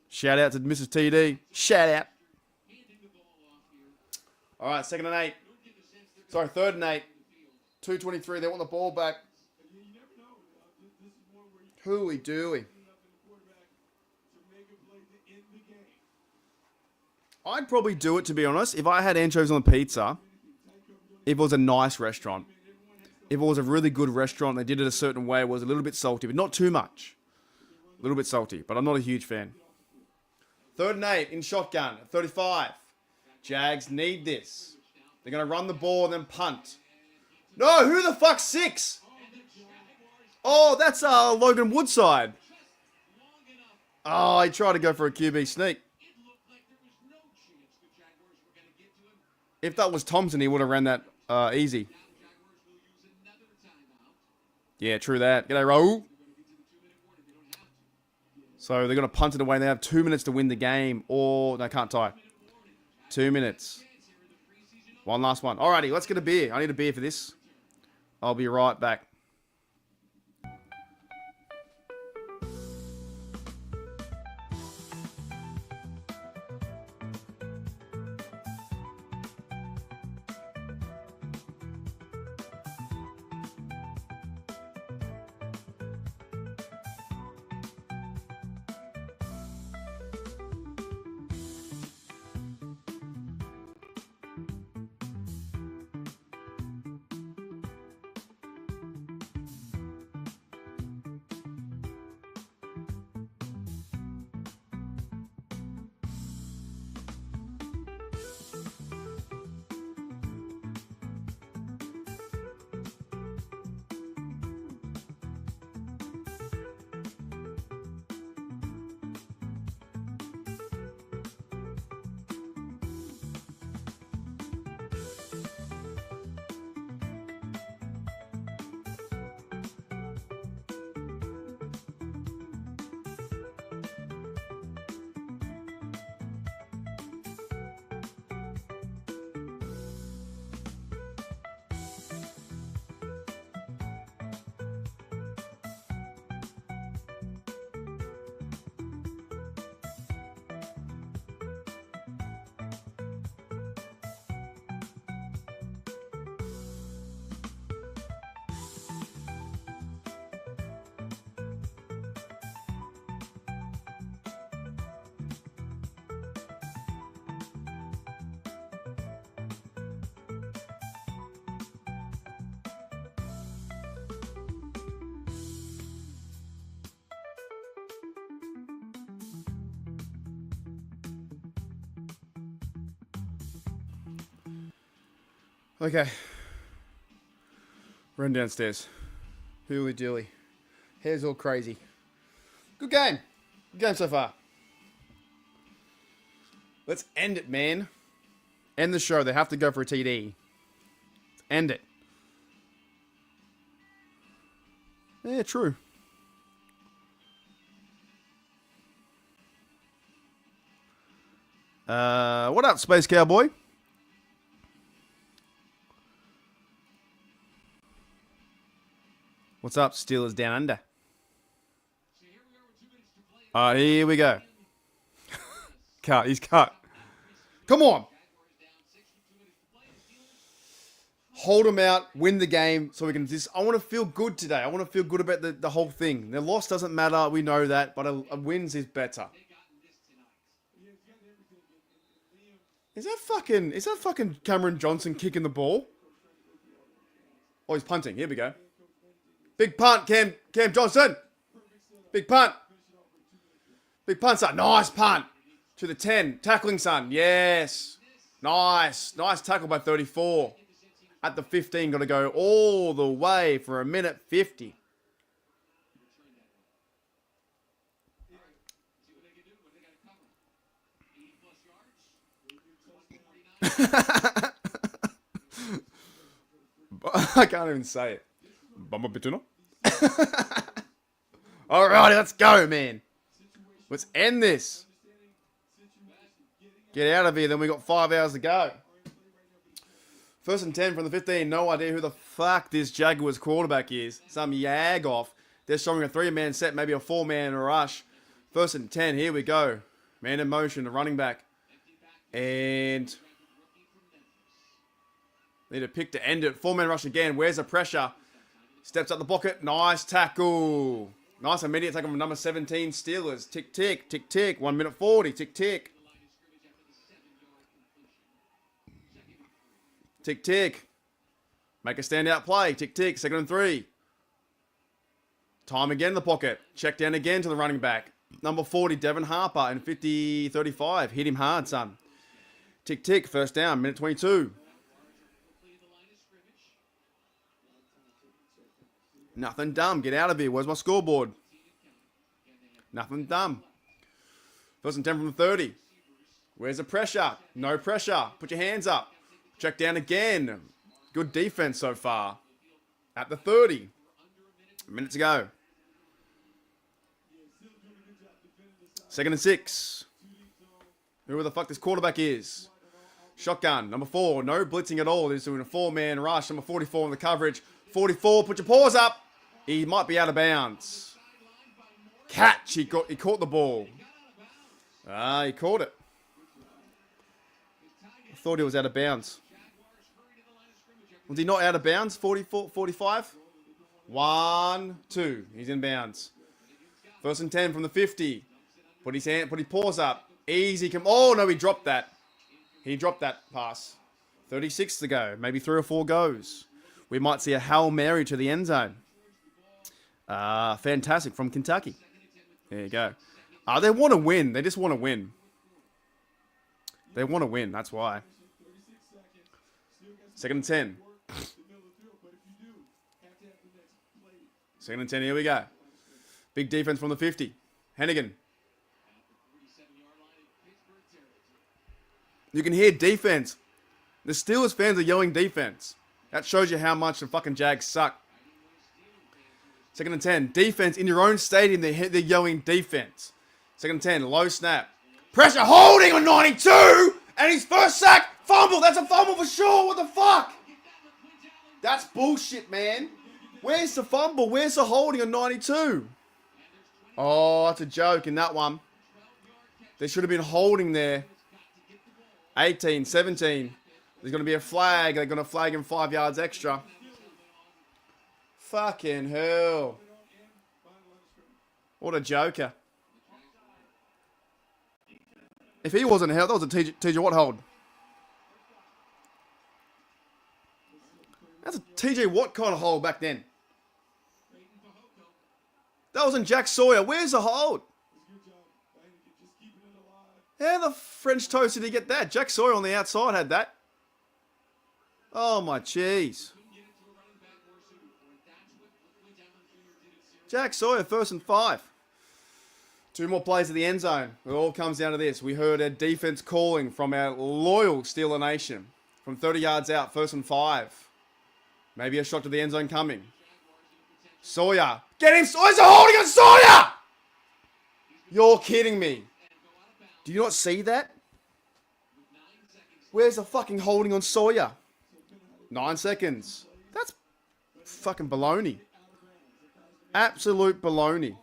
Shout out to Mrs. TD. Shout out. All right, 2nd and 8. Sorry, 3rd and 8. 2:23. They want the ball back. Hooey dooey. I'd probably do it, to be honest, if I had anchovies on the pizza, if it was a nice restaurant. If it was a really good restaurant, they did it a certain way, it was a little bit salty, but not too much. A little bit salty, but I'm not a huge fan. 3rd and 8 in shotgun, 35. Jags need this. They're going to run the ball and then punt. No, who the fuck's 6? Oh, that's Logan Woodside. Oh, he tried to go for a QB sneak. If that was Thompson, he would have ran that easy. Yeah, true that. G'day, Raul. So they're going to punt it away. They have 2 minutes to win the game, or they can't tie. 2 minutes. One last one. Alrighty, let's get a beer. I need a beer for this. I'll be right back. Okay. Run downstairs. Hooly dooly. Hair's all crazy. Good game. Good game so far. Let's end it, man. End the show. They have to go for a TD. Let's end it. Yeah, true. What up, Space Cowboy? What's up, Steelers Down Under? Here we go. Cut. He's cut. Come on. Hold them out. Win the game so we can just... I want to feel good today. I want to feel good about the whole thing. The loss doesn't matter. We know that. But a wins is better. Is that fucking Cameron Johnson kicking the ball? Oh, he's punting. Here we go. Big punt, Cam Johnson. Big punt. Big punt, son. Nice punt. To the 10. Tackling, son. Yes. Nice. Nice tackle by 34. At the 15. Got to go all the way for 1:50. I can't even say it. Bumba Bituna. Alrighty, let's go, man. Let's end this. Get out of here. Then we got 5 hours to go. 1st and 10 from the 15. No idea who the fuck this Jaguars quarterback is. Some yag off. They're showing a 3-man set, maybe a 4-man rush. 1st and 10. Here we go. Man in motion, the running back. And need a pick to end it. 4-man rush again. Where's the pressure? Steps up the pocket. Nice tackle. Nice immediate tackle from number 17 Steelers. Tick, tick, tick, tick. 1 minute 40. Tick, tick. Tick, tick. Make a standout play. Tick, tick. 2nd and 3. Time again in the pocket. Check down again to the running back. Number 40, Devin Harper, and 50-35. Hit him hard, son. Tick, tick. 1st down. Minute 22. Nothing dumb. Get out of here. Where's my scoreboard? Nothing dumb. 1st and 10 from the 30. Where's the pressure? No pressure. Put your hands up. Check down again. Good defense so far. At the 30. A minute to go. 2nd and 6. Who the fuck this quarterback is? Shotgun. Number 4. No blitzing at all. He's doing a 4-man rush. Number 44 in the coverage. 44. Put your paws up. He might be out of bounds. Catch. He caught the ball. He caught it. I thought he was out of bounds. Was he not out of bounds? 44, 45? 1, 2. He's in bounds. 1st and 10 from the 50. Put his paws up. Easy. Oh, no, he dropped that. He dropped that pass. 36 to go. Maybe 3 or 4 goes. We might see a Hail Mary to the end zone. Fantastic from Kentucky. There you go. They want to win. They just want to win. They want to win. That's why. 2nd and 10. 2nd and 10. Here we go. Big defense from the 50. Hennigan. You can hear defense. The Steelers fans are yelling defense. That shows you how much the fucking Jags suck. 2nd and 10. Defense in your own stadium. They're yelling defense. 2nd and 10. Low snap. Pressure holding on 92. And his first sack. Fumble. That's a fumble for sure. What the fuck? That's bullshit, man. Where's the fumble? Where's the holding on 92? Oh, that's a joke in that one. There should have been holding there. 18, 17. There's going to be a flag. They're going to flag him 5 yards extra. Fucking hell. What a joker. If he wasn't held, that was a TJ Watt hold. That's a TJ Watt kind of hold back then. That wasn't Jack Sawyer. Where's the hold? How the French toast did he get that? Jack Sawyer on the outside had that. Oh my cheese. Jack Sawyer, 1st and 5. 2 more plays at the end zone. It all comes down to this. We heard a defense calling from our loyal Steeler Nation. From 30 yards out, 1st and 5. Maybe a shot to the end zone coming. Sawyer. Get him. Oh, he's holding on Sawyer! You're kidding me. Do you not see that? Where's the fucking holding on Sawyer? 9 seconds. That's fucking baloney. Absolute baloney.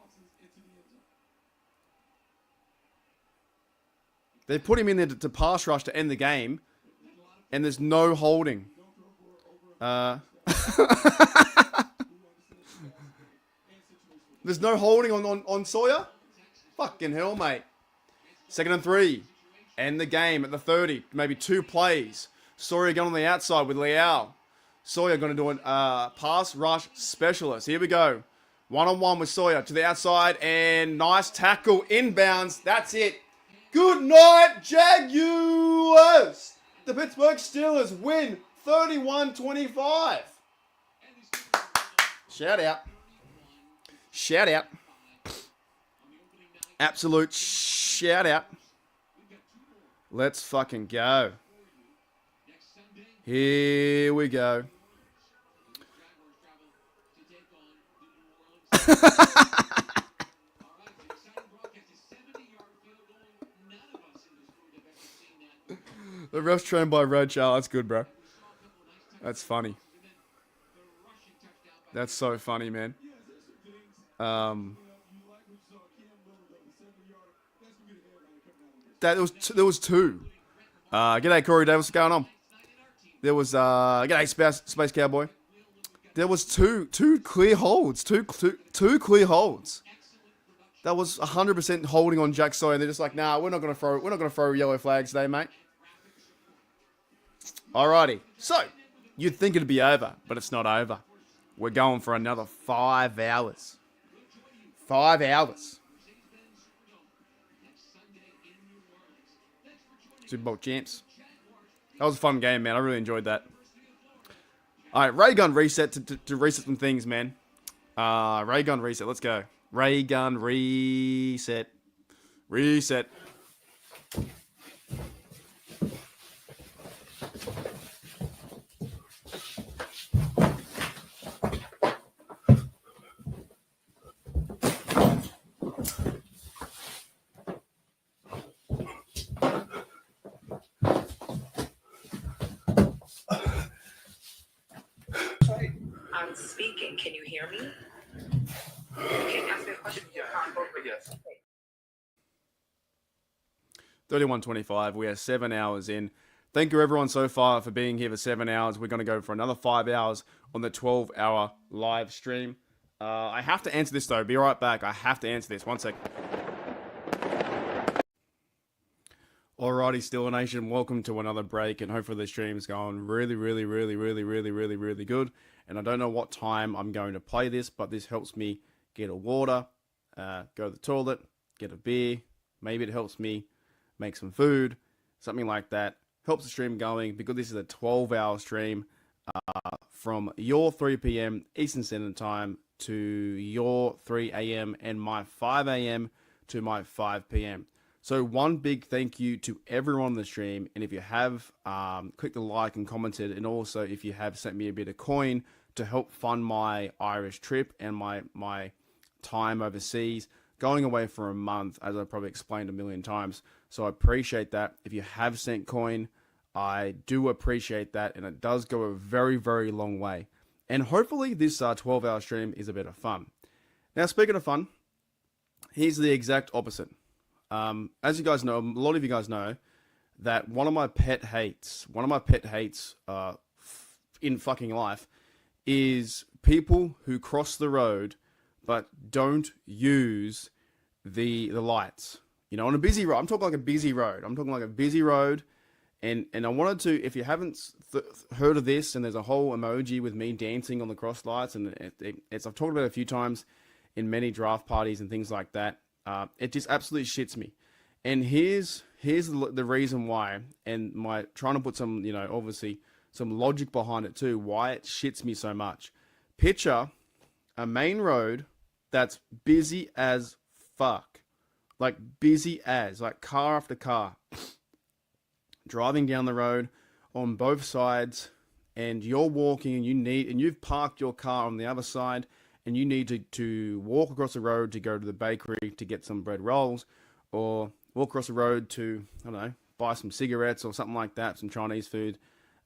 They put him in there to pass rush to end the game, and there's no holding. There's no holding on Sawyer? Fucking hell, mate. 2nd and 3. End the game at the 30. Maybe 2 plays. Sawyer going on the outside with Leal. Sawyer going to do a pass rush specialist. Here we go. 1-on-1 with Sawyer to the outside. And nice tackle. Inbounds. That's it. Good night, Jaguars. The Pittsburgh Steelers win 31-25. Shout out. Shout out. Absolute shout out. Let's fucking go. Here we go. The ref's trained by Red Charles. That's good, bro. That's funny. That's so funny, man. There was two. G'day, Corey Davis. What's going on? There was g'day, Space Cowboy. There was two clear holds. Two clear holds. That was 100% holding on Jack's side. They're just like, nah, we're not gonna throw yellow flags today, mate. Alrighty. So you'd think it'd be over, but it's not over. We're going for another 5 hours. 5 hours. Super Bowl champs. That was a fun game, man. I really enjoyed that. All right, ray gun reset to reset some things, man. Ray gun reset. Let's go. Ray gun reset. Reset. I'm speaking. Can you hear me? Can you ask me a question? Yes. 31:25. We are 7 hours in. Thank you, everyone, so far for being here for 7 hours. We're going to go for another 5 hours on the 12-hour live stream. I have to answer this, though. Be right back. I have to answer this. 1 sec. Alrighty, Steelers Nation. Welcome to another break, and hopefully the stream's going really, really, really, really, really, really, really good. And I don't know what time I'm going to play this, but this helps me get a water, go to the toilet, get a beer. Maybe it helps me make some food, something like that. Helps the stream going because this is a 12-hour stream from your 3 p.m. Eastern Standard Time to your 3 a.m. and my 5 a.m. to my 5 p.m. So one big thank you to everyone on the stream. And if you have clicked the like and commented, and also if you have sent me a bit of coin to help fund my Irish trip and my time overseas, going away for a month, as I probably explained a million times. So I appreciate that. If you have sent coin, I do appreciate that. And it does go a very, very long way. And hopefully this 12-hour stream is a bit of fun. Now, speaking of fun, here's the exact opposite. As you guys know, a lot of you guys know that one of my pet hates in fucking life is people who cross the road but don't use the lights. You know, on a busy road. I'm talking like a busy road. And I wanted to, if you haven't heard of this, and there's a whole emoji with me dancing on the cross lights, and it's I've talked about it a few times in many draft parties and things like that. It just absolutely shits me. And here's the reason why, and my trying to put some, obviously some logic behind it too, why it shits me so much. Picture a main road that's busy as fuck. Like car after car. Driving down the road on both sides, and you're walking and you've parked your car on the other side, and you need to walk across the road to go to the bakery to get some bread rolls, or walk across the road to, I don't know, buy some cigarettes or something like that, some Chinese food,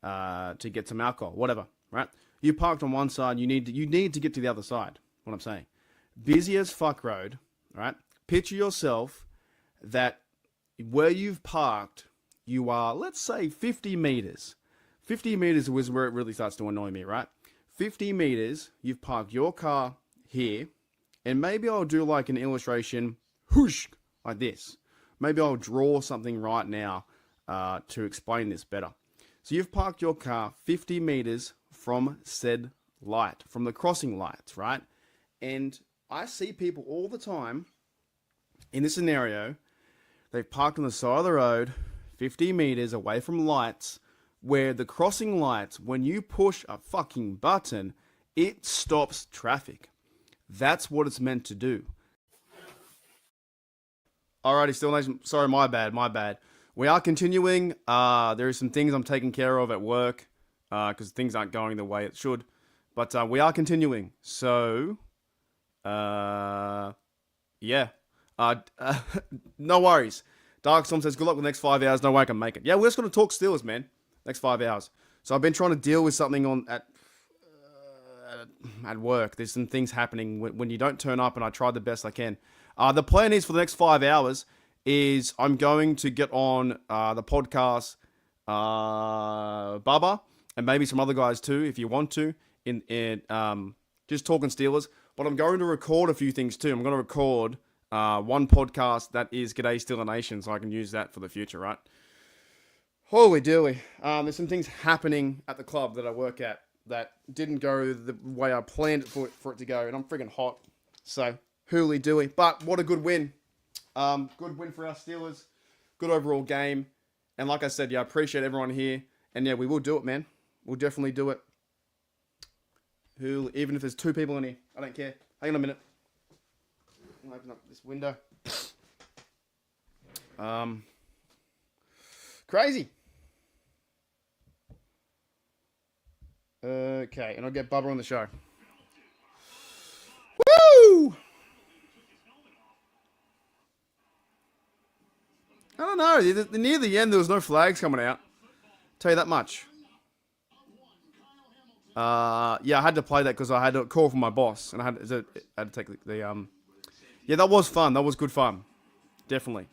to get some alcohol, whatever, right? You parked on one side, you need to get to the other side, what I'm saying. Busy as fuck road, right? Picture yourself that where you've parked, you are, let's say, 50 meters. 50 meters is where it really starts to annoy me, right? 50 meters, you've parked your car here, and maybe I'll do like an illustration, whoosh, like this. Maybe I'll draw something right now to explain this better. So you've parked your car 50 meters from said light, from the crossing lights, right? And I see people all the time in this scenario, they've parked on the side of the road, 50 meters away from lights, where the crossing lights, when you push a fucking button, it stops traffic. That's what it's meant to do. Alrighty, Steelers Nation. Sorry, my bad. We are continuing. There are some things I'm taking care of at work because things aren't going the way it should. But we are continuing. So, yeah. No worries. Dark Storm says, good luck with the next 5 hours. No way I can make it. Yeah, we're just going to talk Steelers, man. Next 5 hours. So I've been trying to deal with something at work. There's some things happening when you don't turn up, and I tried the best I can. The plan is for the next 5 hours is I'm going to get on the podcast, Bubba, and maybe some other guys too, if you want to, in just talking Steelers. But I'm going to record a few things too. I'm going to record one podcast that is G'day Steeler Nation, so I can use that for the future, right? Holy dooly. There's some things happening at the club that I work at that didn't go the way I planned for it to go, and I'm freaking hot. So, hooly dooly. But what a good win. Good win for our Steelers. Good overall game. And like I said, yeah, I appreciate everyone here. And yeah, we will do it, man. We'll definitely do it. Even if there's 2 people in here. I don't care. Hang on a minute. I'll open up this window. Crazy. Okay, and I'll get Bubba on the show. Woo! I don't know. Near the end, there was no flags coming out. Tell you that much. Yeah, I had to play that because I had a call from my boss, and I had to take the Yeah, that was fun. That was good fun. Definitely.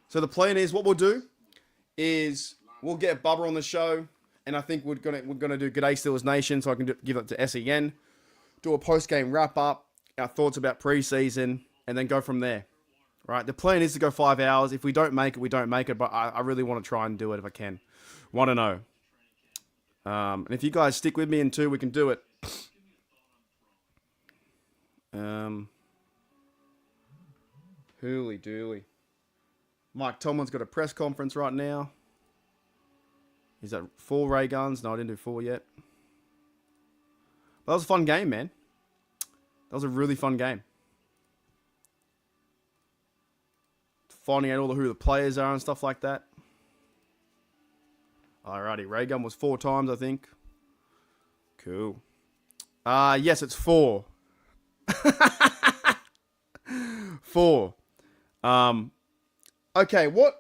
So the plan is, what we'll do is we'll get Bubba on the show, and I think we're gonna do G'day Steelers Nation, so I can give it to SEN, do a post-game wrap-up, our thoughts about preseason, and then go from there. Right? The plan is to go 5 hours. If we don't make it, we don't make it, but I really want to try and do it if I can. Want to know. And if you guys stick with me in 2, we can do it. Hooly dooly. Mike Tomlin's got a press conference right now. He's at 4 ray guns. No, I didn't do 4 yet. But that was a fun game, man. That was a really fun game. Finding out who the players are and stuff like that. Alrighty, ray gun was 4 times, I think. Cool. Yes, it's 4. 4. Okay, what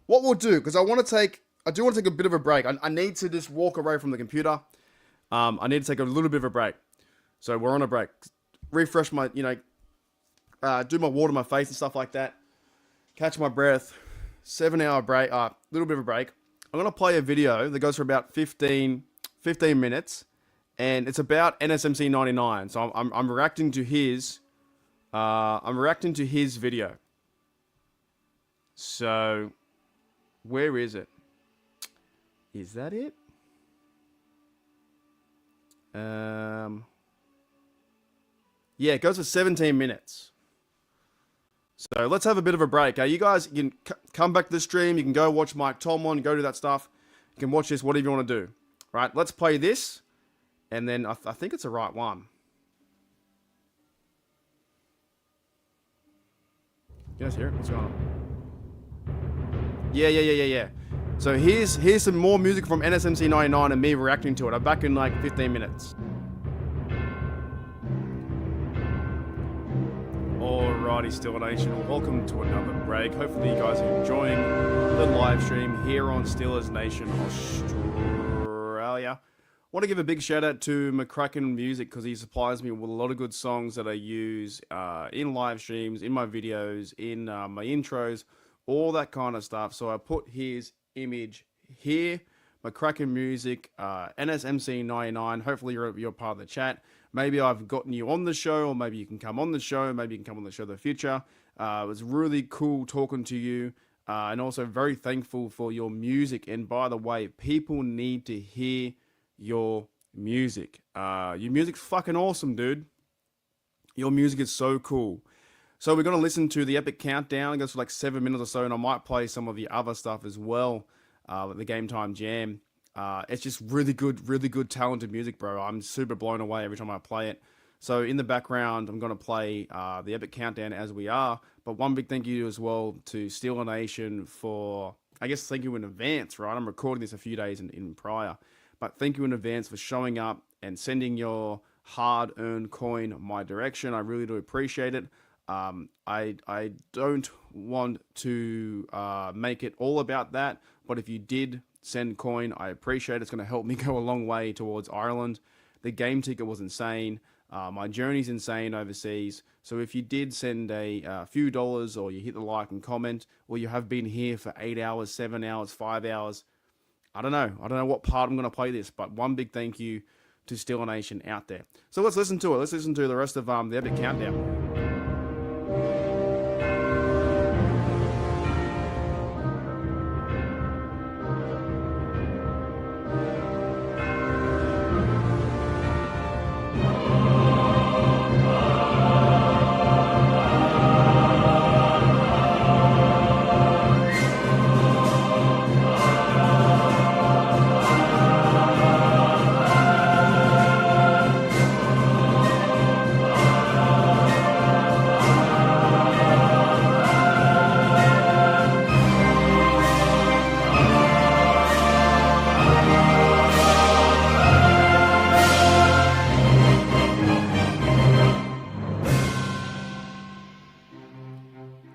we'll do, because I do want to take a bit of a break. I need to just walk away from the computer. I need to take a little bit of a break. So we're on a break. Refresh my, do my water, my face and stuff like that. Catch my breath. 7-hour break. Little bit of a break. I'm going to play a video that goes for about 15 minutes. And it's about NSMC 99. So I'm reacting to his video. So where is it? Is that it? Yeah, it goes for 17 minutes. So let's have a bit of a break. You guys, you can come back to the stream. You can go watch Mike Tomlin, go do that stuff. You can watch this, whatever you want to do. Right, let's play this. And then I think it's the right one. You guys hear it? What's going on? Yeah. So here's some more music from NSMC 99 and me reacting to it. I'm back in like 15 minutes. Alrighty, Steelers Nation, welcome to another break. Hopefully you guys are enjoying the live stream here on Steelers Nation Australia. Want to give a big shout out to McCracken Music because he supplies me with a lot of good songs that I use in live streams, in my videos, in my intros, all that kind of stuff. So I put his image here, McCracken Music, NSMC 99. Hopefully you're part of the chat. Maybe I've gotten you on the show, or maybe you can come on the show. Maybe you can come on the show in the future. It was really cool talking to you, and also very thankful for your music. And by the way, people need to hear your music. Your music's fucking awesome, dude. Your music is so cool. So we're going to listen to the Epic Countdown. It goes for like 7 minutes or so, and I might play some of the other stuff as well, the Game Time Jam. It's just really good, talented music, bro. I'm super blown away every time I play it. So in the background, I'm going to play the Epic Countdown as we are. But one big thank you as well to Steelers Nation for, I guess, thank you in advance, right? I'm recording this a few days in prior. But thank you in advance for showing up and sending your hard-earned coin my direction. I really do appreciate it. I don't want to make it all about that, but if you did send coin, I appreciate it. It's going to help me go a long way towards Ireland. The game ticket was insane. My journey's insane overseas. So if you did send a few dollars, or you hit the like and comment, or you have been here for 8 hours, 7 hours, 5 hours, I don't know what part I'm going to play this, but one big thank you to Steelers Nation out there. So let's listen to it. Let's listen to the rest of the Epic Countdown.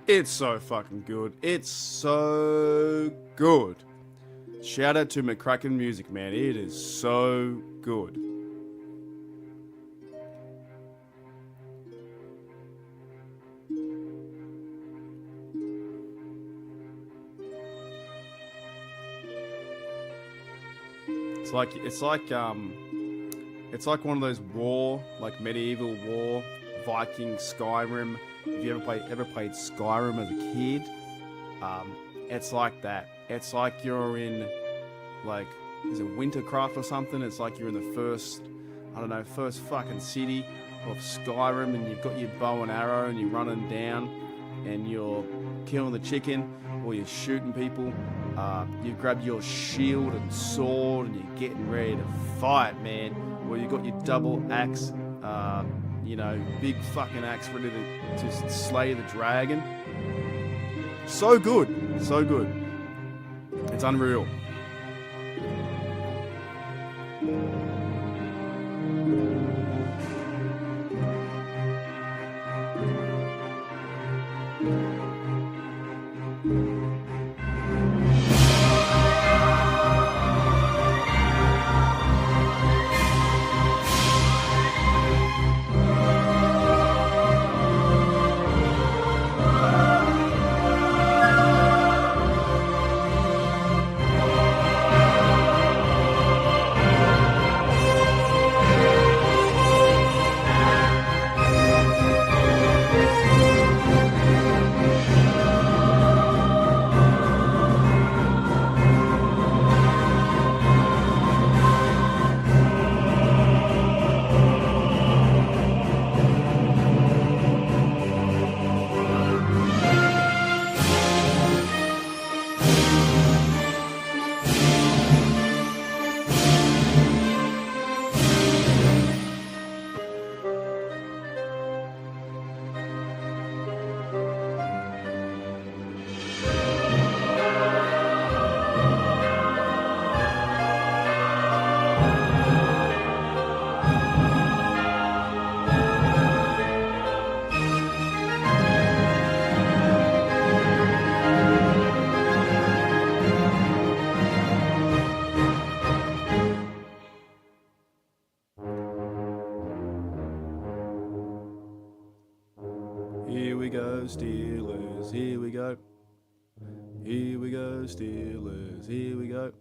It's so fucking good. It's so good. Shout out to McCracken Music, man. It is so good. It's like one of those medieval war, Viking, Skyrim. If you ever played Skyrim as a kid, it's like that. It's like you're in, is it Wintercraft or something? It's like you're in the first fucking city of Skyrim, and you've got your bow and arrow, and you're running down, and you're killing the chicken, or you're shooting people. You grab your shield and sword, and you're getting ready to fight, man. Or you got your double axe, big fucking axe ready to slay the dragon. So good. So good. It's unreal. Steelers, here we go. Here we go, Steelers, here we go.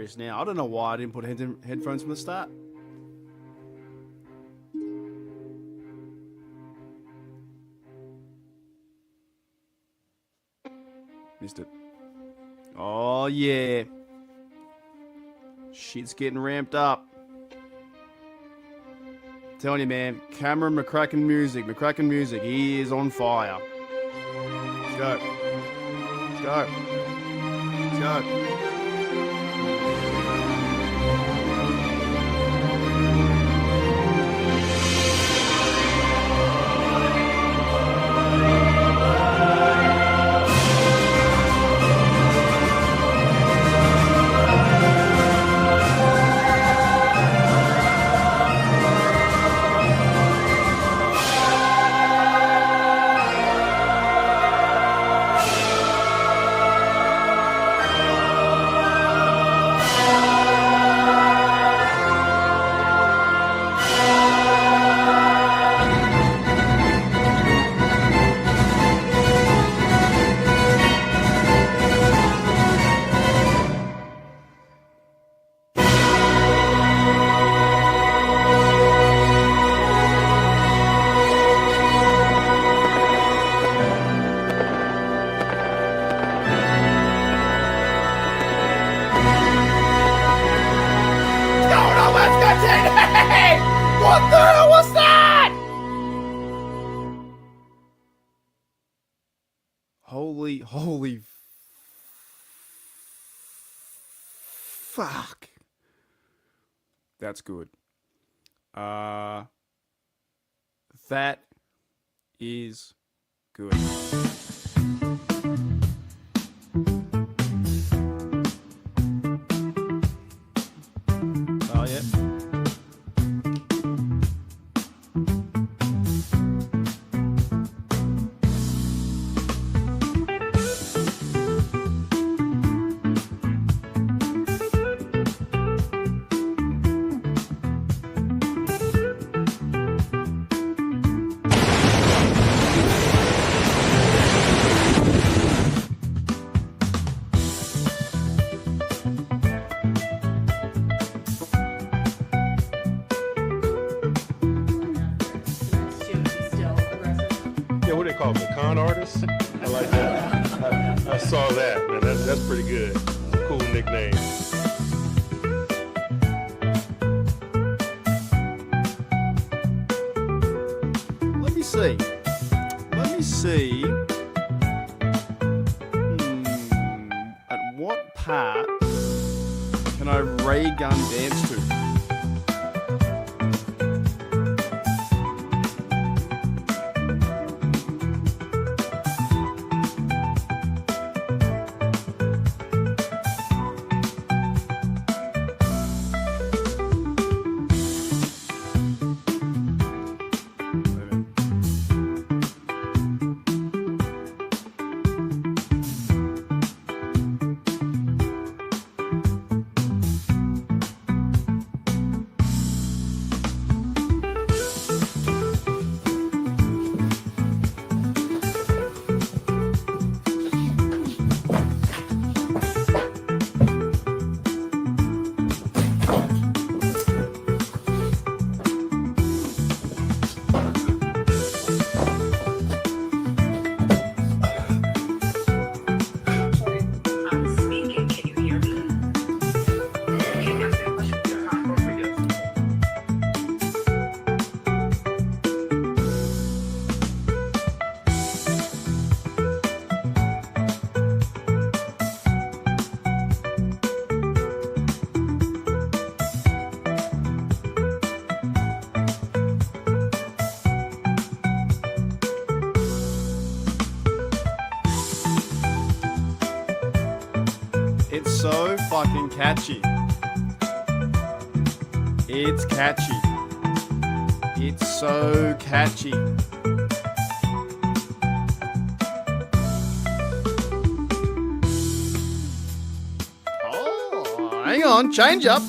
this now. I don't know why I didn't put headphones from the start. Missed it. Oh, yeah. Shit's getting ramped up. Telling you, man. Cameron McCracken music. He is on fire. Let's go. Let's go. Let's go. What the hell was that? Holy fuck. That's good. That is good. Oh, yeah. Yeah, what do they call them? The con artists? I like that. I saw that, man. That's pretty good. Cool nickname. Let me see. At what part can I ray gun dance to? It's so fucking catchy. It's catchy. It's so catchy. Oh, hang on, change up.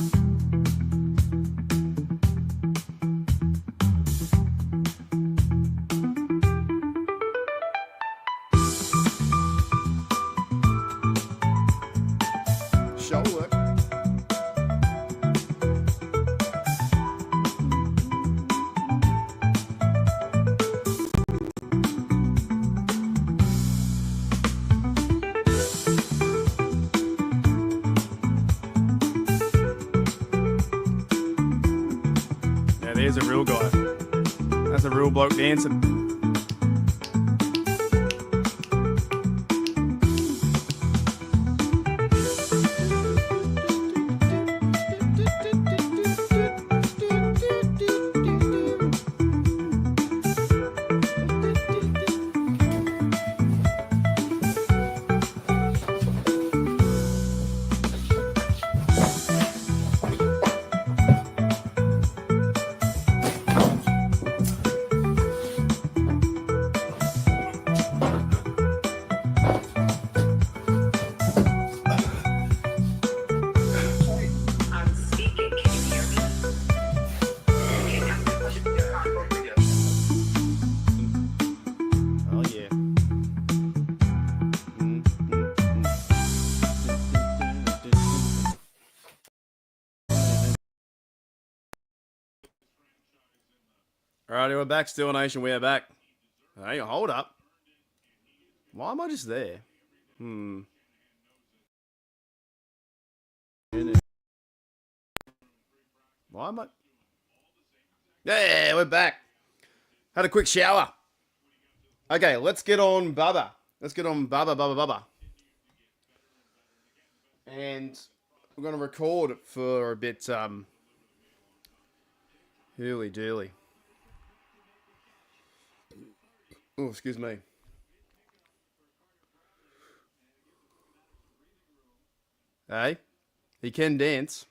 Show work. there's a real guy. That's a real bloke dancing. I'm speaking. Can you hear me? Can you ask me a question to your console video? Oh yeah. Alrighty, we're back. Steel Nation, we are back. Hang on, hold up. Why am I just there? Why am I? Yeah, we're back. Had a quick shower. Okay, let's get on Bubba. Let's get on Bubba. And we're going to record it for a bit, hooly dooly. Oh, excuse me. Hey, he can dance.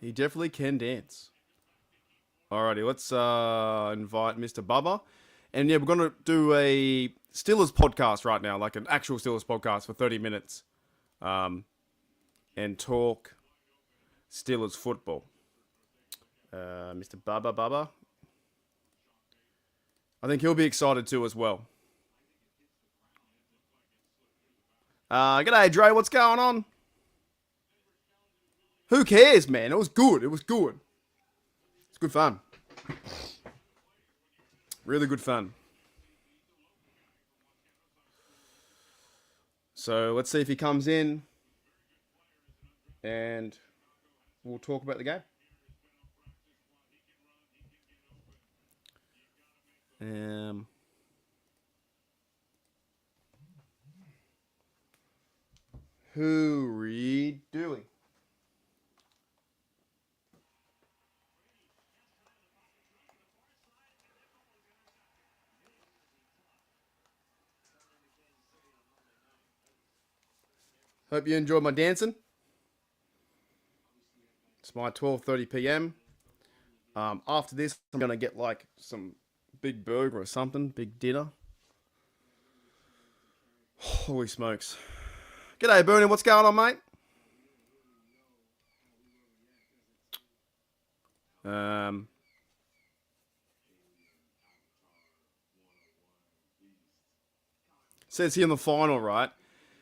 He definitely can dance. Alrighty, let's invite Mr. Bubba. And yeah, we're going to do a Steelers podcast right now, like an actual Steelers podcast for 30 minutes. And talk Steelers football. Mr. Bubba. I think he'll be excited too as well. G'day, Dre. What's going on? Who cares, man? It was good. It's good fun. Really good fun. So let's see if he comes in. And we'll talk about the game. Who read Dooley? Hope you enjoyed my dancing. It's my 12:30 p.m. After this, I'm gonna get like some big burger or something, big dinner. Holy smokes! G'day, Bernie. What's going on, mate? Says here in the final, right?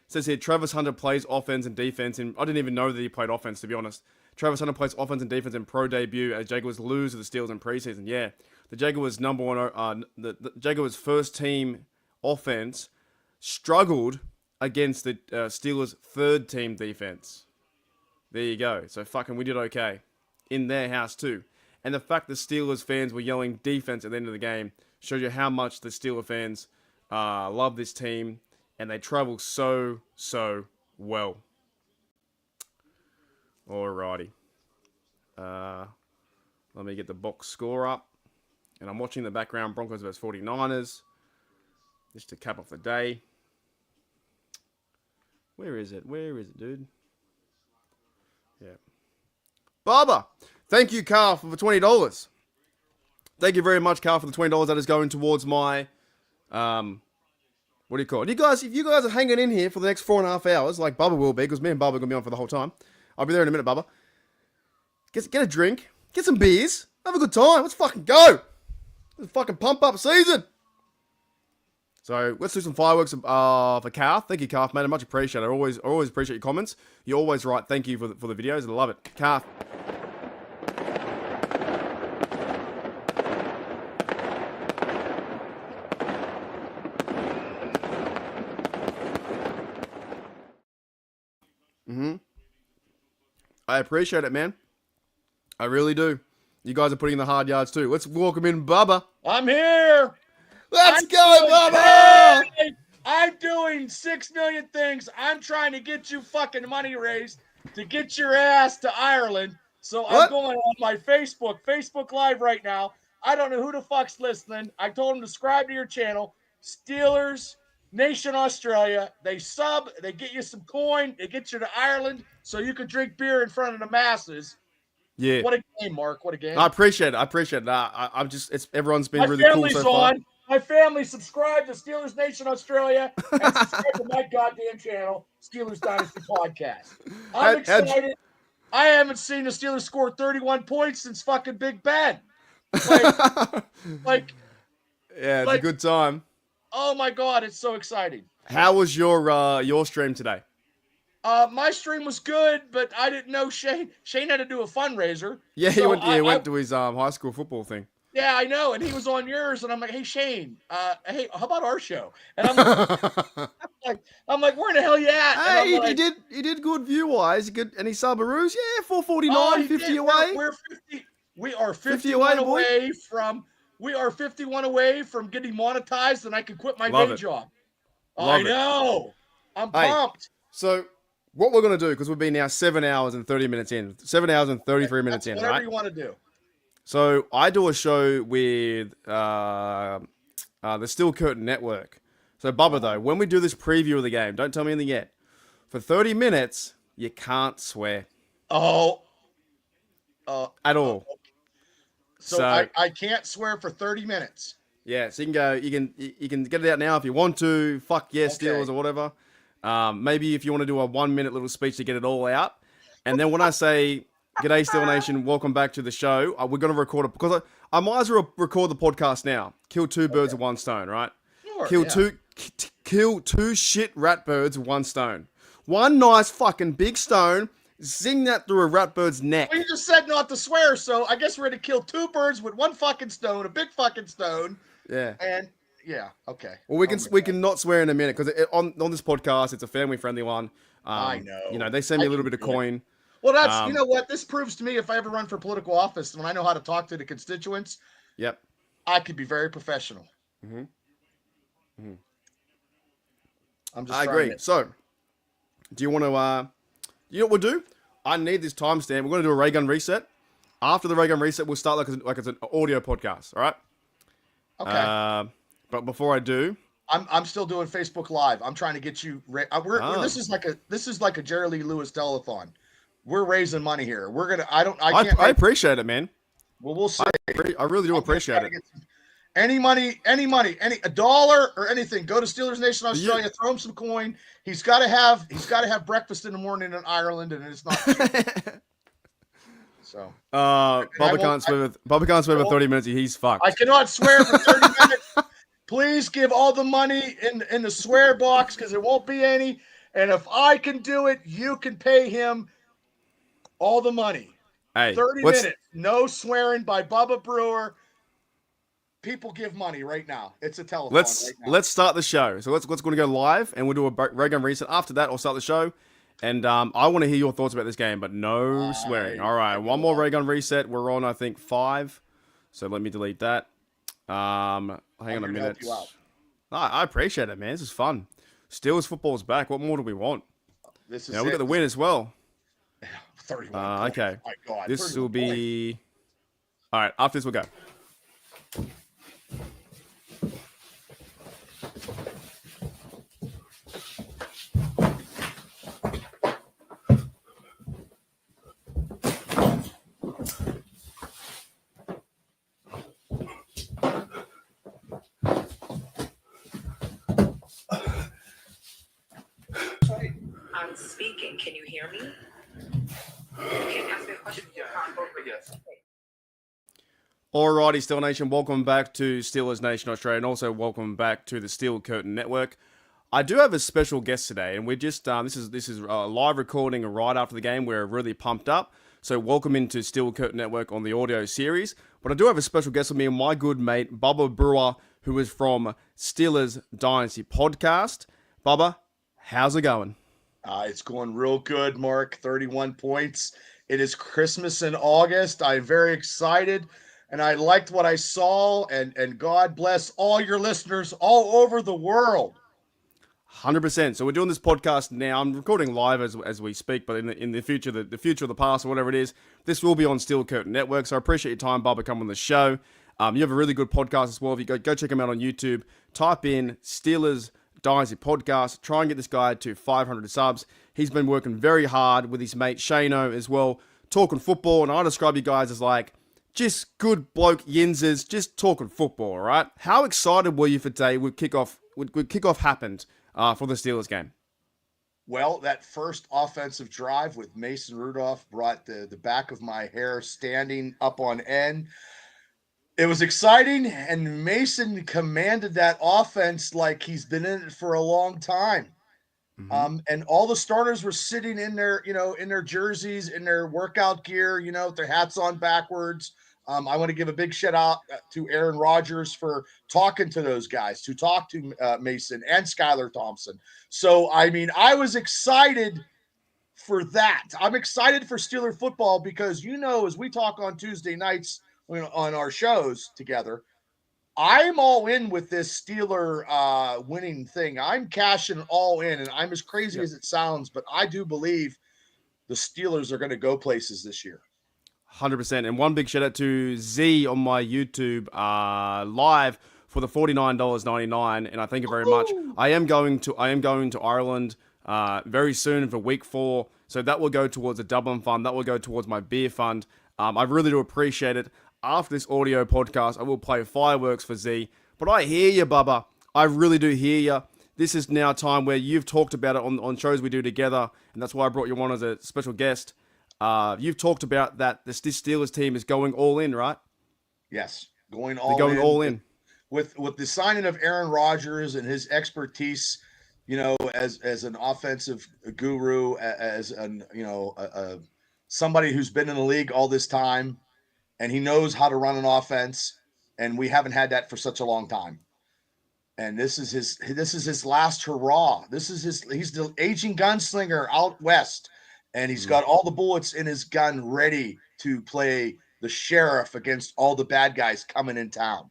Says here, Travis Hunter plays offense and defense. I didn't even know that he played offense, to be honest. Travis Hunter plays offense and defense in pro debut as Jaguars lose to the Steelers in preseason. Yeah, the Jaguars the Jaguars first team offense struggled against the Steelers third team defense. There you go. So fucking we did okay in their house too. And the fact the Steelers fans were yelling defense at the end of the game shows you how much the Steelers fans love this team. And they travel so well. Alrighty. Let me get the box score up. And I'm watching the background Broncos vs 49ers. Just to cap off the day. Where is it, dude? Yeah. Barbara! Thank you, Carl, for the $20. Thank you very much, Carl, for the $20. That is going towards my... what do you call it? If you guys are hanging in here for the next 4.5 hours, like Bubba will be, because me and Bubba are going to be on for the whole time. I'll be there in a minute, Bubba. Get a drink. Get some beers. Have a good time. Let's fucking go. It's a fucking pump-up season. So, let's do some fireworks for Carth. Thank you, Carth, mate. I much appreciate it. I always appreciate your comments. You're always right. Thank you for the videos. I love it. Carth. I appreciate it, man. I really do. You guys are putting in the hard yards too. Let's welcome in Bubba. I'm here. Let's go, Bubba. I'm doing 6 million things. I'm trying to get you fucking money raised to get your ass to Ireland. So I'm going on my Facebook Live right now. I don't know who the fuck's listening. I told them to subscribe to your channel, Steelers Nation Australia. They sub, they get you some coin, they get you to Ireland so you can drink beer in front of the masses. Yeah. What a game, Mark. What a game. I appreciate it. I'm just, everyone's been really cool so far. My family subscribed to Steelers Nation Australia and subscribe to my goddamn channel, Steelers Dynasty Podcast. I'm excited. I haven't seen the Steelers score 31 points since fucking Big Ben. Like yeah, it's a good time. Oh my God, it's so exciting. How was your stream today? My stream was good, but I didn't know Shane had to do a fundraiser. Yeah, he went to his high school football thing. Yeah, I know, and he was on yours, and I'm like, hey Shane, hey, how about our show? And I'm like, where in the hell you at? Hey, like, he did good view wise. Good, any Subarus? Yeah, 449, 50 away. We are 51 away from. We are 51 away from getting monetized, and I can quit my day job. I know. I'm pumped. So what we're gonna do, because we've been now 7 hours and 30 minutes in, 7 hours and 33 minutes in, whatever right? you want to do. So I do a show with the Steel Curtain Network. So Bubba, though, when we do this preview of the game, don't tell me anything yet. For 30 minutes, you can't swear. At all. So I can't swear for 30 minutes. Yeah, so you can go. You can get it out now if you want to. Fuck yes, Steelers or whatever. Maybe if you want to do a 1 minute little speech to get it all out, and then when I say "G'day, Steel Nation, welcome back to the show," we're gonna record it because I might as well record the podcast now. Kill two birds with one stone, right? Sure, kill two shit rat birds with one stone. One nice fucking big stone. Zing that through a rat bird's neck. Well, you just said not to swear, so I guess we're going to kill two birds with one fucking stone, a big fucking stone. Yeah. And yeah, okay. Well, we can not swear in a minute because on this podcast it's a family friendly one. I know. You know, they send me a little bit of coin. Well, that's you know what this proves to me. If I ever run for political office, when I know how to talk to the constituents, yep, I could be very professional. I agree. So, do you want to? You know what we'll do? I need this timestamp. We're going to do a ray gun reset. After the ray gun reset, we'll start like it's an audio podcast. All right. Okay. But before I do, I'm still doing Facebook Live. I'm trying to get you. This is like a Jerry Lee Lewis telethon. We're raising money here. We're gonna. I appreciate it, man. Well, we'll see. I really do appreciate it. Any money, a dollar or anything. Go to Steelers Nation Australia. Throw him some coin. He's got to have breakfast in the morning in Ireland, and it's not cheap. So Bubba can't swear for 30 minutes. He's fucked. I cannot swear for 30 minutes. Please give all the money in the swear box because there won't be any. And if I can do it, you can pay him all the money. Hey, 30 minutes. No swearing by Bubba Brewer. People give money right now. It's a telephone. Let's start the show. So let's going to go live, and we'll do a ray gun reset. After that, I'll start the show, and I want to hear your thoughts about this game, but no swearing. All right, one more ray gun reset. We're on, I think, 5. So let me delete that. Hang on a minute. I appreciate it, man. This is fun. Steelers football's back. What more do we want? This is we got the win as well. 31. Okay. My God, this will be. All right. After this, we'll go. I'm speaking. Can you hear me? Can you ask me a question? Yes. Alrighty, Steel Nation, welcome back to Steelers Nation Australia, and also welcome back to the Steel Curtain Network. I do have a special guest today, and we're just this is a live recording right after the game. We're really pumped up, so welcome into Steel Curtain Network on the audio series. But I do have a special guest with me, my good mate Bubba Brewer, who is from Steelers Dynasty Podcast. Bubba, how's it going? It's going real good, Mark. 31 points. It is Christmas in August. I'm very excited, and I liked what I saw. And God bless all your listeners all over the world. 100%. So we're doing this podcast now. I'm recording live as we speak, but in the future, the future of the past or whatever it is, this will be on Steel Curtain Network. So I appreciate your time, Bubba, coming on the show. You have a really good podcast as well. If you go check him out on YouTube, type in Steelers Dynasty Podcast. Try and get this guy to 500 subs. He's been working very hard with his mate Shano as well, talking football. And I describe you guys as like just good bloke yinzers, just talking football. All right. How excited were you for today? When kickoff happened for the Steelers game? Well, that first offensive drive with Mason Rudolph brought the back of my hair standing up on end. It was exciting, and Mason commanded that offense like he's been in it for a long time. And all the starters were sitting in their, in their jerseys, in their workout gear, with their hats on backwards. I want to give a big shout out to Aaron Rodgers for talking to those guys, to talk to Mason and Skylar Thompson. So, I was excited for that. I'm excited for Steeler football because, as we talk on Tuesday nights on our shows together, I'm all in with this Steeler winning thing. I'm cashing all in, and I'm as crazy as it sounds, but I do believe the Steelers are going to go places this year. 100%. And one big shout out to Z on my YouTube live for the $49.99, and I thank you very much. I am going to Ireland very soon for week 4, so that will go towards the Dublin fund. That will go towards my beer fund. I really do appreciate it. After this audio podcast, I will play fireworks for Z. But I hear you, Bubba. I really do hear you. This is now time where you've talked about it on shows we do together, and that's why I brought you on as a special guest. You've talked about that this Steelers team is going all in, right? Yes, They're going all in. With the signing of Aaron Rodgers and his expertise, as an offensive guru, as somebody who's been in the league all this time, and he knows how to run an offense, and we haven't had that for such a long time. And this is his last hurrah. He's the aging gunslinger out west, and he's got all the bullets in his gun ready to play the sheriff against all the bad guys coming in town.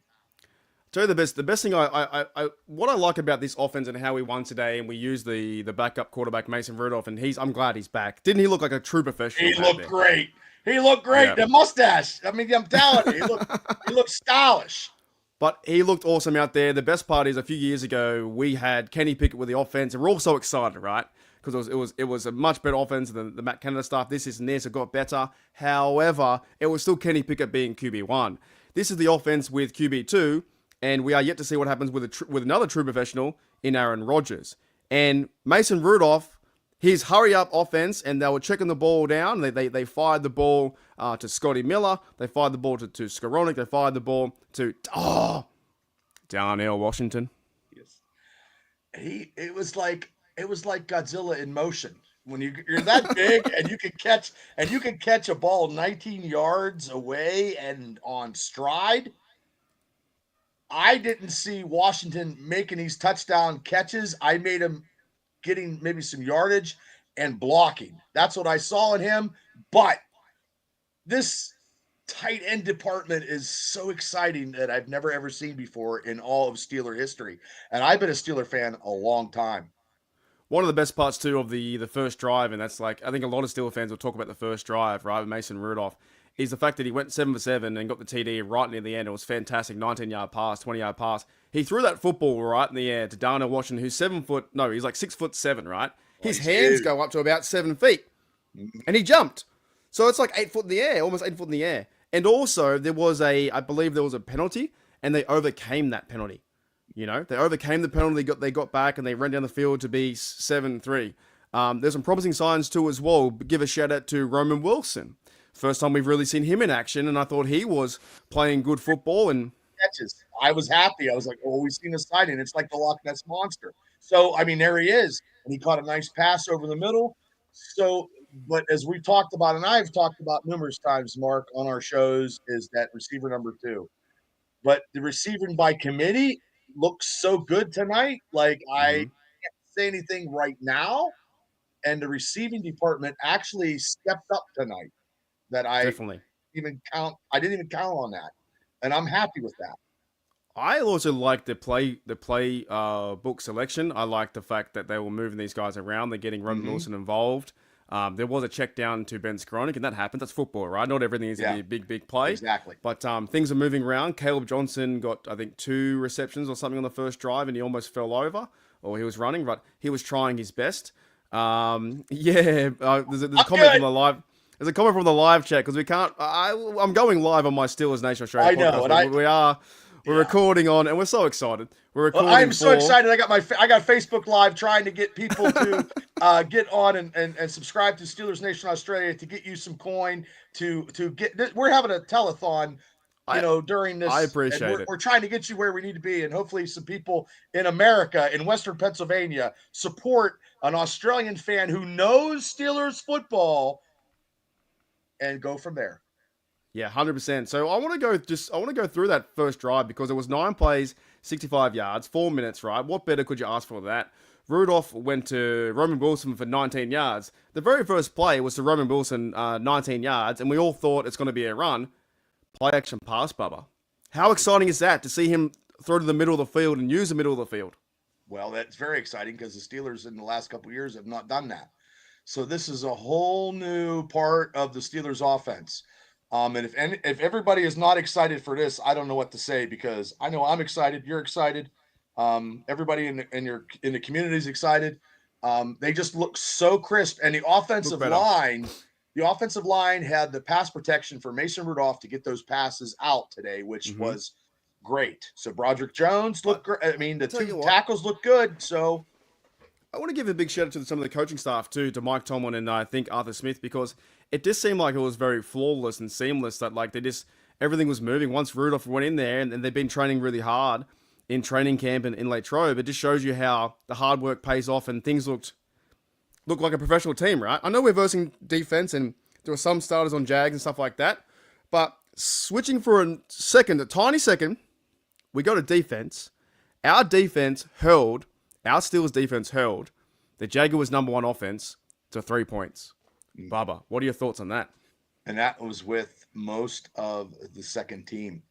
Tell you the best thing what I like about this offense and how we won today, and we used the backup quarterback Mason Rudolph, and I'm glad he's back. Didn't he look like a true professional? He looked great. He looked great. Yeah. The mustache. I'm telling you, he looked stylish. But he looked awesome out there. The best part is a few years ago we had Kenny Pickett with the offense, and we're all so excited, right? Because it was a much better offense than the Matt Canada stuff. This and this. It got better. However, it was still Kenny Pickett being QB1. This is the offense with QB2, and we are yet to see what happens with another true professional in Aaron Rodgers. And Mason Rudolph, his hurry-up offense, and they were checking the ball down. They fired the ball to Scotty Miller. They fired the ball to Skowronek. They fired the ball to Darnell Washington. Yes, it was like Godzilla in motion. When you're that big and you can catch a ball 19 yards away and on stride. I didn't see Washington making these touchdown catches. I made him getting maybe some yardage and blocking. That's what I saw in him. But this tight end department is so exciting that I've never ever seen before in all of Steeler history. And I've been a Steeler fan a long time. One of the best parts too of the first drive, and that's like I think a lot of Steeler fans will talk about the first drive, right, with Mason Rudolph, is the fact that he went 7 for 7 and got the TD right near the end. It was fantastic. 19-yard pass, 20-yard pass. He threw that football right in the air to Darnell Washington, who's he's like 6'7", right? His hands go up to about 7 feet. And he jumped. So it's like 8 foot in the air, almost 8 foot in the air. And also, I believe there was a penalty, and they overcame that penalty. They overcame the penalty, they got back, and they ran down the field to be 7-3. There's some promising signs too as well. Give a shout out to Roman Wilson. First time we've really seen him in action, and I thought he was playing good football. And catches. I was happy. I was like, we've seen a sighting. It's like the Loch Ness Monster. So, there he is. And he caught a nice pass over the middle. So, but as we've talked about, and I've talked about numerous times, Mark, on our shows, is that receiver number 2. But the receiving by committee looks so good tonight. Like, I can't say anything right now. And the receiving department actually stepped up tonight. that I Definitely. I didn't even count on that, and I'm happy with that. I also like the play book selection. I like the fact that they were moving these guys around. They're getting Roman Wilson involved. There was a check down to Ben Skronik, and that happens. That's football, right? Not everything is going to be a big play. Exactly. But things are moving around. Caleb Johnson got, I think, 2 receptions or something on the first drive, and he almost fell over, or he was running, but he was trying his best. There's a comment from the live. There's a comment from the live chat because we can't. I'm going live on my Steelers Nation Australia podcast. I know, we are. We're recording on, and we're so excited. We're recording. I'm so excited. I got Facebook Live trying to get people to get on and subscribe to Steelers Nation Australia to get you some coin to get. We're having a telethon, during this. I appreciate it. We're trying to get you where we need to be, and hopefully some people in America, in Western Pennsylvania, support an Australian fan who knows Steelers football, and go from there. Yeah, 100%. So I want to go through that first drive because it was 9 plays, 65 yards, 4 minutes, right? What better could you ask for that? Rudolph went to Roman Wilson for 19 yards. The very first play was to Roman Wilson, 19 yards, and we all thought it's going to be a run. Play action pass, Bubba. How exciting is that to see him throw to the middle of the field and use the middle of the field? Well, that's very exciting because the Steelers in the last couple of years have not done that. So this is a whole new part of the Steelers offense. And if everybody is not excited for this, I don't know what to say because I know I'm excited. You're excited. Everybody in the community is excited. They just look so crisp, and the offensive line had the pass protection for Mason Rudolph to get those passes out today, which was great. So Broderick Jones looked great. I mean, the 2 tackles look good. So I want to give a big shout out to some of the coaching staff too, to Mike Tomlin and I think Arthur Smith, because it just seemed like it was very flawless and seamless. That like everything was moving once Rudolph went in there, and they've been training really hard in training camp and in Latrobe. It just shows you how the hard work pays off, and things look like a professional team, right? I know we're versing defense, and there were some starters on Jags and stuff like that, but switching for a tiny second, we go to defense. Our Steelers defense held the Jaguars' #1 offense to 3 points. Bubba, what are your thoughts on that? And that was with most of the second team.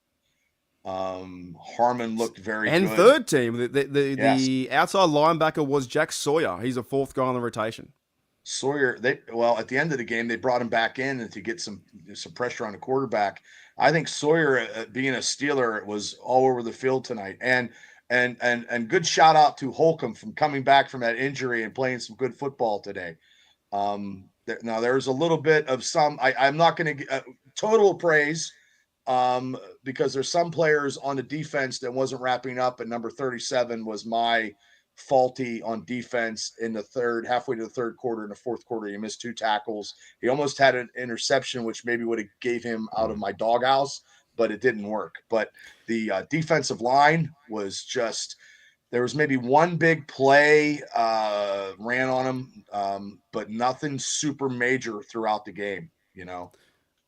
Harmon looked very good. And third team, the outside linebacker was Jack Sawyer. He's a 4th guy on the rotation. Sawyer, at the end of the game, they brought him back in to get some pressure on the quarterback. I think Sawyer, being a Steeler, was all over the field tonight. And good shout out to Holcomb from coming back from that injury and playing some good football today. Now there's a little bit of I'm not going to total praise because there's some players on the defense that wasn't wrapping up, and number 37 was my faulty on defense in the halfway to the third quarter. In the fourth quarter, he missed 2 tackles. He almost had an interception, which maybe would have gave him out of my doghouse, but it didn't work. But the defensive line was just, there was maybe one big play ran on him, but nothing super major throughout the game,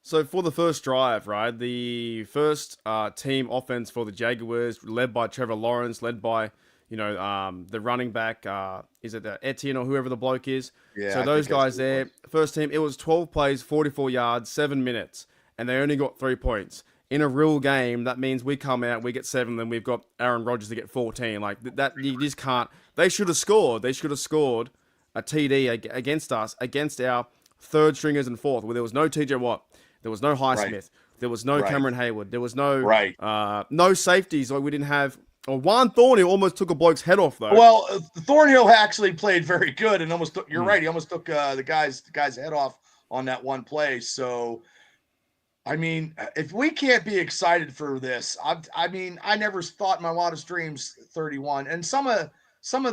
So for the first drive, right, the first team offense for the Jaguars, led by Trevor Lawrence, led by, the running back, is it Etienne or whoever the bloke is? Yeah, so those guys there, first team, it was 12 plays, 44 yards, 7 minutes, and they only got 3 points. In a real game, that means we come out, we get 7, then we've got Aaron Rodgers to get 14. Like that, you just can't. They should have scored. They should have scored a TD against us, against our third stringers and fourth, where there was no TJ Watt, there was no Highsmith, there was no Cameron Heyward, there was no no safeties. Like we didn't have. Juan Thornhill almost took a bloke's head off though. Well, Thornhill actually played very good and almost. You're right. He almost took the guy's head off on that one play. So. I mean, if we can't be excited for this, I never thought in my wildest dreams 31. And some of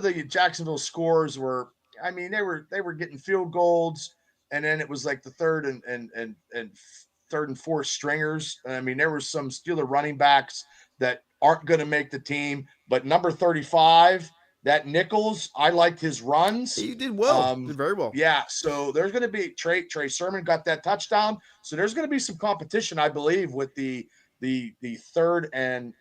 the Jacksonville scores were, they were getting field goals, and then it was like the third and fourth stringers. There were some Steeler running backs that aren't going to make the team, but number 35. That Nichols, I liked his runs. He did well. Did very well. Yeah, so there's going to be Trey Sermon got that touchdown. So there's going to be some competition, I believe, with the third and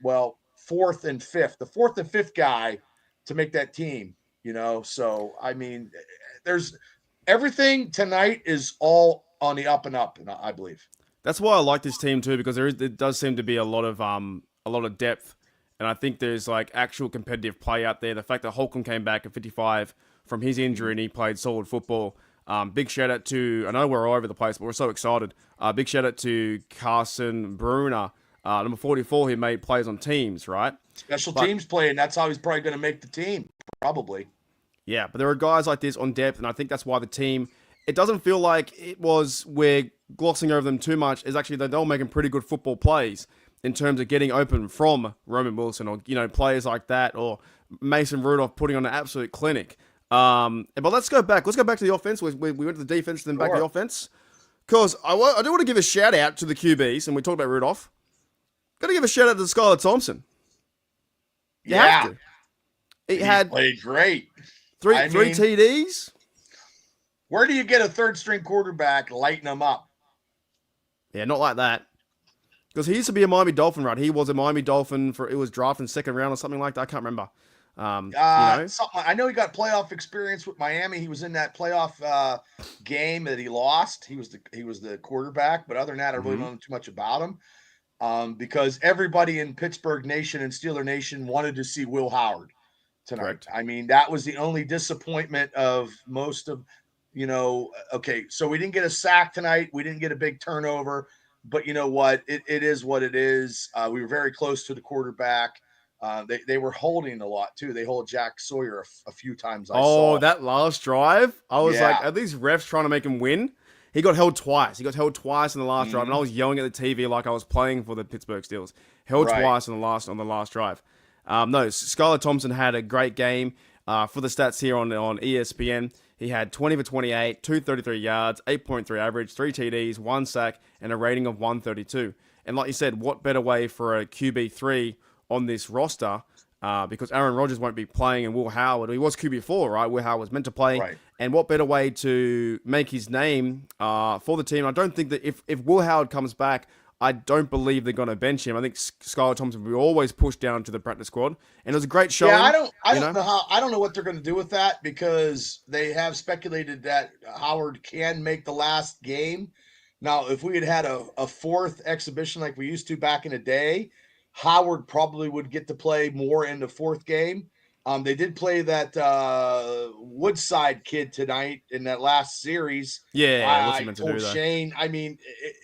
fourth and fifth. The fourth and fifth guy to make that team, So there's everything tonight is all on the up and up, I believe. That's why I like this team too, because there does seem to be a lot of depth, and I think there's like actual competitive play out there. The fact that Holcomb came back at 55 from his injury and he played solid football. Big shout out to, I know we're all over the place, but we're so excited. Big shout out to Carson Bruner, number 44, who made plays on teams, right? Special teams play, and that's how he's probably going to make the team, probably. Yeah, but there are guys like this on depth, and I think that's why the team, it doesn't feel like we're glossing over them too much. It's actually they're all making pretty good football plays in terms of getting open from Roman Wilson or, players like that, or Mason Rudolph putting on an absolute clinic. But let's go back. Let's go back to the offense. We went to the defense, then back to the offense. Because I do want to give a shout out to the QBs, and we talked about Rudolph. Got to give a shout out to Skylar Thompson. You have to. He played great. Three TDs. Where do you get a third string quarterback lighting them up? Yeah, not like that. Because he used to be a Miami Dolphin, right? He was a Miami Dolphin it was drafted in second round or something like that. I can't remember. I know he got playoff experience with Miami. He was in that playoff game that he lost. He was the quarterback, but other than that, I really don't know too much about him. Because everybody in Pittsburgh Nation and Steeler Nation wanted to see Will Howard tonight. Correct. I mean, that was the only disappointment of most of, okay, so we didn't get a sack tonight. We didn't get a big turnover, but you know what? It is what it is. We were very close to the quarterback. They were holding a lot too. They hold Jack Sawyer a few times. I saw. That last drive, I was like, are these refs trying to make him win? He got held twice. He got held twice in the last drive, and I was yelling at the TV like I was playing for the Pittsburgh Steelers. Held twice on the last drive. No, Skylar Thompson had a great game. For the stats here on ESPN, he had 20 for 28, 233 yards, 8.3 average, 3 TDs, 1 sack, and a rating of 132. And like you said, what better way for a QB3 on this roster? Because Aaron Rodgers won't be playing, and Will Howard, he was QB4, right? Will Howard was meant to play. Right. And what better way to make his name for the team? I don't think that if Will Howard comes back, I don't believe they're going to bench him. I think Skylar Thompson will be always pushed down to the practice squad, and it was a great showing. Yeah, I don't know what they're going to do with that, because they have speculated that Howard can make the last game. Now, if we had a fourth exhibition like we used to back in the day, Howard probably would get to play more in the fourth game. They did play that Woodside kid tonight in that last series. Yeah, I told Shane. I mean,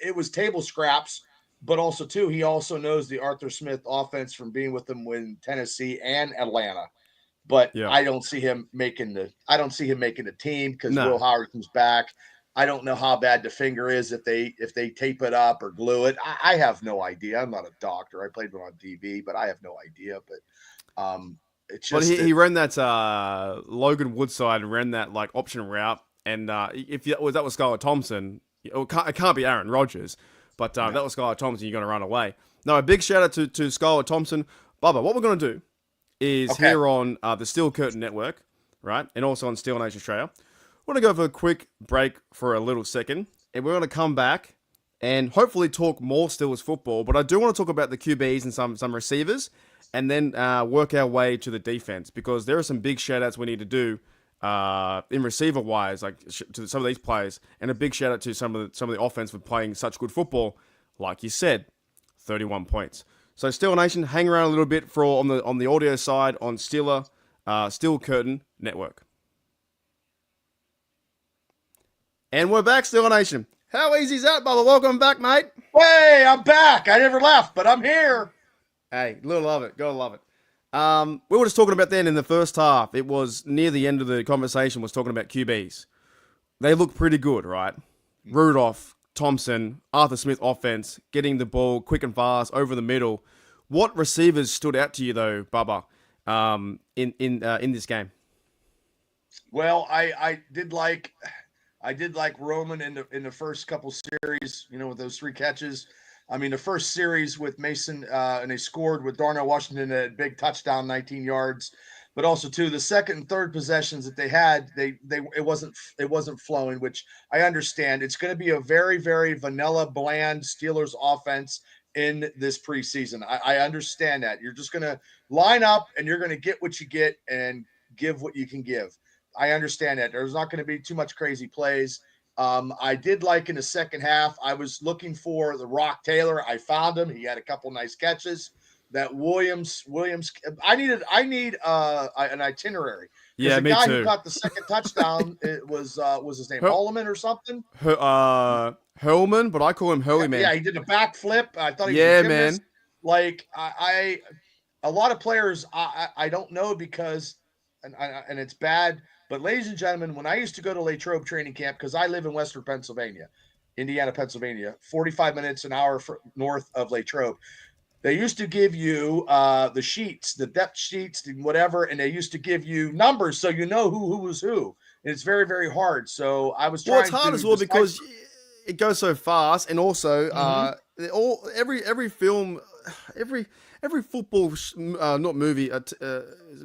it was table scraps, but also too, he also knows the Arthur Smith offense from being with them in Tennessee and Atlanta. But I don't see him making the team because Will Howard comes back. I don't know how bad the finger is if they tape it up or glue it. I have no idea. I'm not a doctor. I played one on TV, but I have no idea. But it's just he ran that Logan Woodside ran that like option route, and if that was Skylar Thompson, it can't be Aaron Rodgers, but that was Skylar Thompson. You're going to run away. No, a big shout out to Skylar Thompson. Bubba, what we're going to do is here on the Steel Curtain Network, right, and also on Steel Nation Australia. We're going to go for a quick break for a little second, and we're going to come back and hopefully talk more Steelers football. But I do want to talk about the QBs and some receivers, and then work our way to the defense, because there are some big shout-outs we need to do in receiver-wise, like to some of these players, and a big shout-out to some of the offense for playing such good football. Like you said, 31 points. So Steel Nation, hang around a little bit on the audio side on Steel Curtain Network. And we're back, Steel Nation. How easy is that, Bubba? Welcome back, mate. Hey, I'm back. I never left, but I'm here. Hey, love it. Gotta love it. We were just talking about then in the first half. It was near the end of the conversation, was talking about QBs. They look pretty good, right? Rudolph, Thompson, Arthur Smith offense, getting the ball quick and fast over the middle. What receivers stood out to you, though, Bubba, in this game? Well, I did like Roman in the first couple series, with those 3 catches. I mean, the first series with Mason, and they scored with Darnell Washington a big touchdown, 19 yards. But also too, the second and third possessions that they had, it wasn't flowing, which I understand. It's going to be a very, very vanilla, bland Steelers offense in this preseason. I understand that. You're just going to line up and you're going to get what you get and give what you can give. I understand that. There's not going to be too much crazy plays. I did like in the second half, I was looking for the Rock Taylor. I found him. He had a couple nice catches. That Williams, I need an itinerary. Yeah, the me guy too. who got the second touchdown, it was his name Holloman or something? Hurlman, but I call him Hurley Man. Yeah, he did a backflip. I thought he was yeah, a gymnast. man. Like a lot of players I don't know because and it's bad. But ladies and gentlemen, when I used to go to Latrobe training camp, because I live in Western Pennsylvania, Indiana, Pennsylvania, 45 minutes an hour north of Latrobe. They used to give you the sheets, the depth sheets, and whatever, and they used to give you numbers so you know who was who. And it's very, very hard. So I was trying. Well, it's hard as well because it goes so fast, and also every film, every football not movie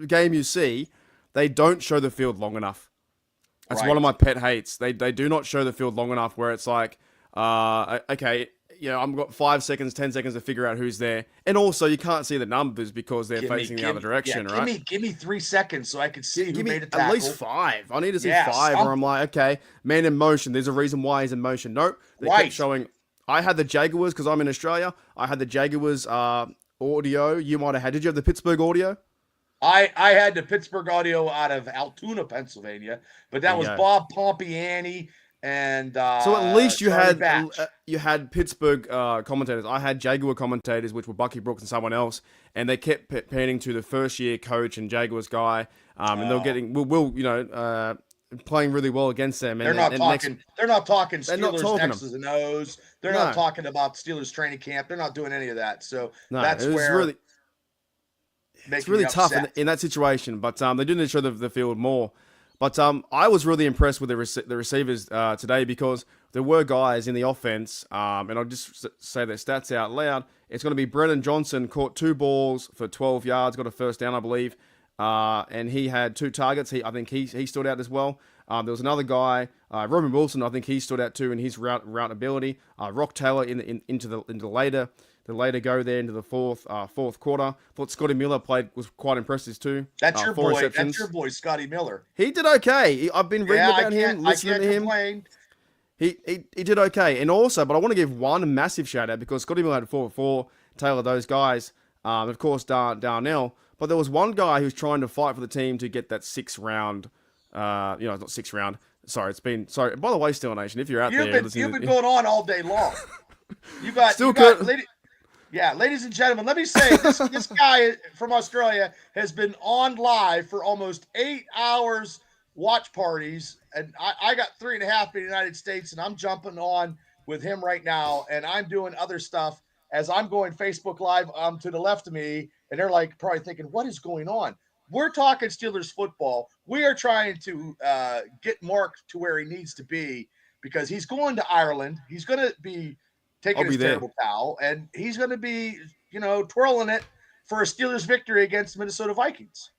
game you see, they don't show the field long enough. That's one of my pet hates. They do not show the field long enough where it's like, okay. I've got 5 seconds, 10 seconds to figure out who's there. And also, you can't see the numbers because they're facing the other direction, right? Give me 3 seconds so I can see who made a tackle. At least 5. I need to see 5 where I'm like, okay, man in motion. There's a reason why he's in motion. Nope. They kept showing. I had the Jaguars because I'm in Australia. I had the Jaguars audio. You might have had. Did you have the Pittsburgh audio? I had the Pittsburgh audio out of Altoona, Pennsylvania. But that was Bob Pompiani. And so at least you had Pittsburgh commentators. I had Jaguar commentators, which were Bucky Brooks and someone else, and they kept panning to the first year coach and Jaguars guy, and they were getting playing really well against them. They're not talking Steelers X's and O's. They're not talking about Steelers training camp. They're not doing any of that. So that's where it's really tough in that situation. But they didn't show the field more. But I was really impressed with the receivers today because there were guys in the offense, and I'll just say their stats out loud. It's going to be Brennan Johnson, caught 2 balls for 12 yards, got a first down, I believe, and he had 2 targets. I think he stood out as well. There was another guy, Roman Wilson. I think he stood out too in his route ability. Rock Taylor into the later go there into the fourth quarter. Thought Scotty Miller was quite impressive too. That's your 4 boy. receptions. That's your boy, Scotty Miller. He did okay. I've been reading about him, listening to him. Complain. He did okay. And also, but I want to give one massive shout out because Scotty Miller had 4 for 4. Taylor, those guys. Of course, Darnell. But there was one guy who's trying to fight for the team to get that 6th round. Not 6th round. Sorry, it's been. Sorry. By the way, Steelers Nation, if you're out there, you've been going on all day long. Ladies and gentlemen, let me say this guy from Australia has been on live for almost 8 hours, watch parties, and I got 3.5 in the United States, and I'm jumping on with him right now, and I'm doing other stuff as I'm going Facebook Live to the left of me, and they're like probably thinking, what is going on? We're talking Steelers football. We are trying to get Mark to where he needs to be because he's going to Ireland. He's going to be taking his terrible towel, and he's going to be, twirling it for a Steelers victory against Minnesota Vikings.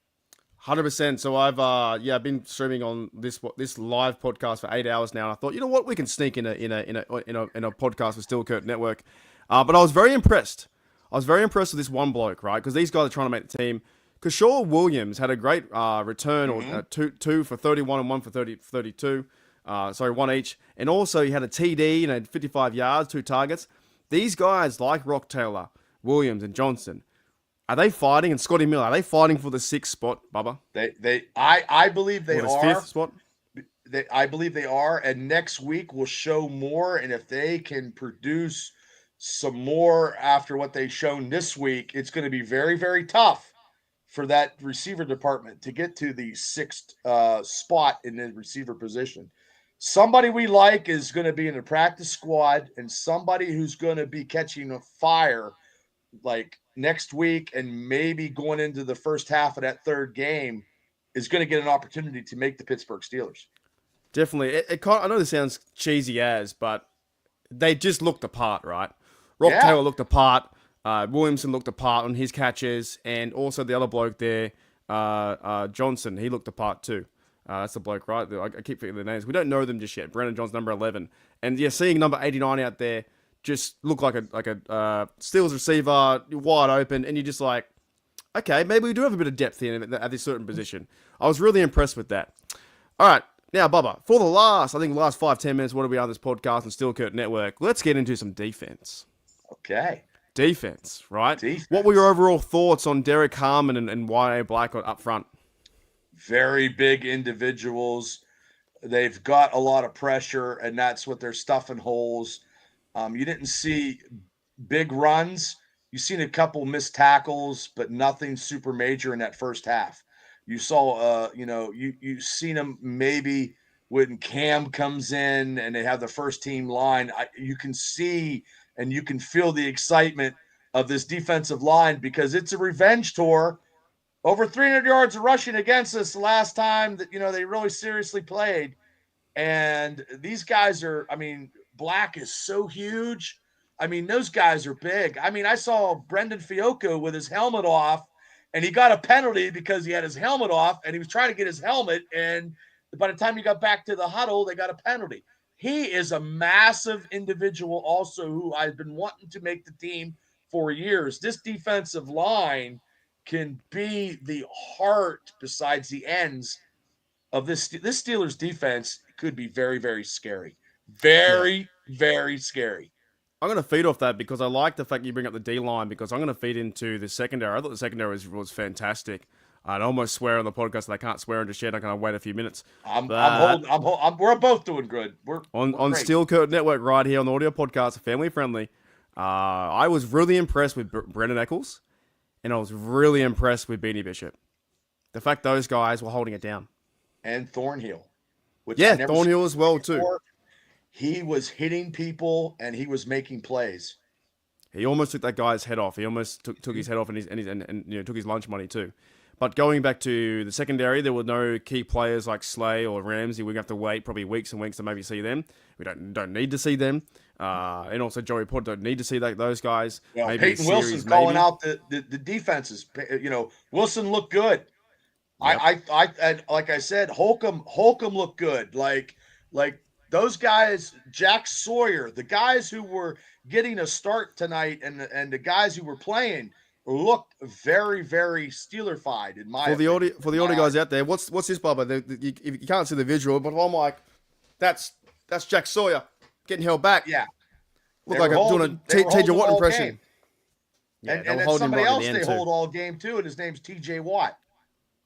100%. So I've been streaming on this live podcast for 8 hours now. And I thought, you know what, we can sneak in a podcast with Steel Curtain Network. But I was very impressed. I was very impressed with this one bloke, right? Because these guys are trying to make the team. Kashaw Williams had a great return, or two for 31 and 1 for 32. 1 each. And also he had a TD and had 55 yards, 2 targets. These guys like Rock Taylor, Williams, and Johnson, are they fighting? And Scotty Miller, are they fighting for the 6th spot, Bubba? I believe they are. 5th spot? I believe they are. And next week will show more. And if they can produce some more after what they've shown this week, it's going to be very, very tough for that receiver department to get to the 6th spot in the receiver position. Somebody we like is going to be in the practice squad, and somebody who's going to be catching a fire like next week and maybe going into the first half of that 3rd game is going to get an opportunity to make the Pittsburgh Steelers. Definitely. I know this sounds cheesy but they just looked the part, right? Rock Taylor looked the part. Williamson looked the part on his catches, and also the other bloke there, Johnson, he looked the part too. That's the bloke, right? I keep forgetting the names. We don't know them just yet. Brennan Johnson, number 11. And seeing number 89 out there just look like a Steelers receiver, wide open, and you're just like, okay, maybe we do have a bit of depth here at this certain position. I was really impressed with that. All right, Now, Bubba, for the last 5-10 minutes, what do we on this podcast and Steel Curtain Network? Let's get into some defense. Okay. Defense, right? Defense. What were your overall thoughts on Derek Harmon and Y.A. Black up front? Very big individuals. They've got a lot of pressure, and that's what they're stuffing holes. You didn't see big runs. You've seen a couple missed tackles, but nothing super major in that first half. You saw, you've seen them maybe when Cam comes in and they have the first team line. You can see and you can feel the excitement of this defensive line because it's a revenge tour. Over 300 yards of rushing against us the last time that, they really seriously played. And these guys are, Black is so huge. Those guys are big. I saw Brendan Fiocco with his helmet off, and he got a penalty because he had his helmet off, and he was trying to get his helmet, and by the time he got back to the huddle, they got a penalty. He is a massive individual also who I've been wanting to make the team for years. This defensive line can be the heart besides the ends of this Steelers defense. Could be very, very scary. Very, very scary. I'm going to feed off that because I like the fact you bring up the D-line because I'm going to feed into the secondary. I thought the secondary was fantastic. I'd almost swear on the podcast that I can't swear on just yet. I'm going to wait a few minutes. We're both doing good. We're on great. Steel Curtain Network right here on the audio podcast, family friendly. I was really impressed with Brendan Eccles, and I was really impressed with Beanie Bishop. The fact those guys were holding it down. And Thornhill. Thornhill as well too. He was hitting people and he was making plays. He almost took that guy's head off. He almost took his head off and took his lunch money too. But going back to the secondary, there were no key players like Slay or Ramsey. We're going to have to wait probably weeks and weeks to maybe see them. We don't need to see them. And also Joey Porter don't need to see those guys. Well, maybe Peyton Wilson's calling out the defenses. Wilson looked good. Yep. I like I said, Holcomb looked good. Like those guys, Jack Sawyer, the guys who were getting a start tonight, and the guys who were playing looked very, very Steeler-fied in my opinion. For the audio guys out there, what's this, Bubba? You can't see the visual, but I'm like, that's Jack Sawyer getting held back. Yeah, looked like I'm doing a T.J. Watt impression. Game. Yeah, and then somebody else they hold all game too, and his name's T.J. Watt.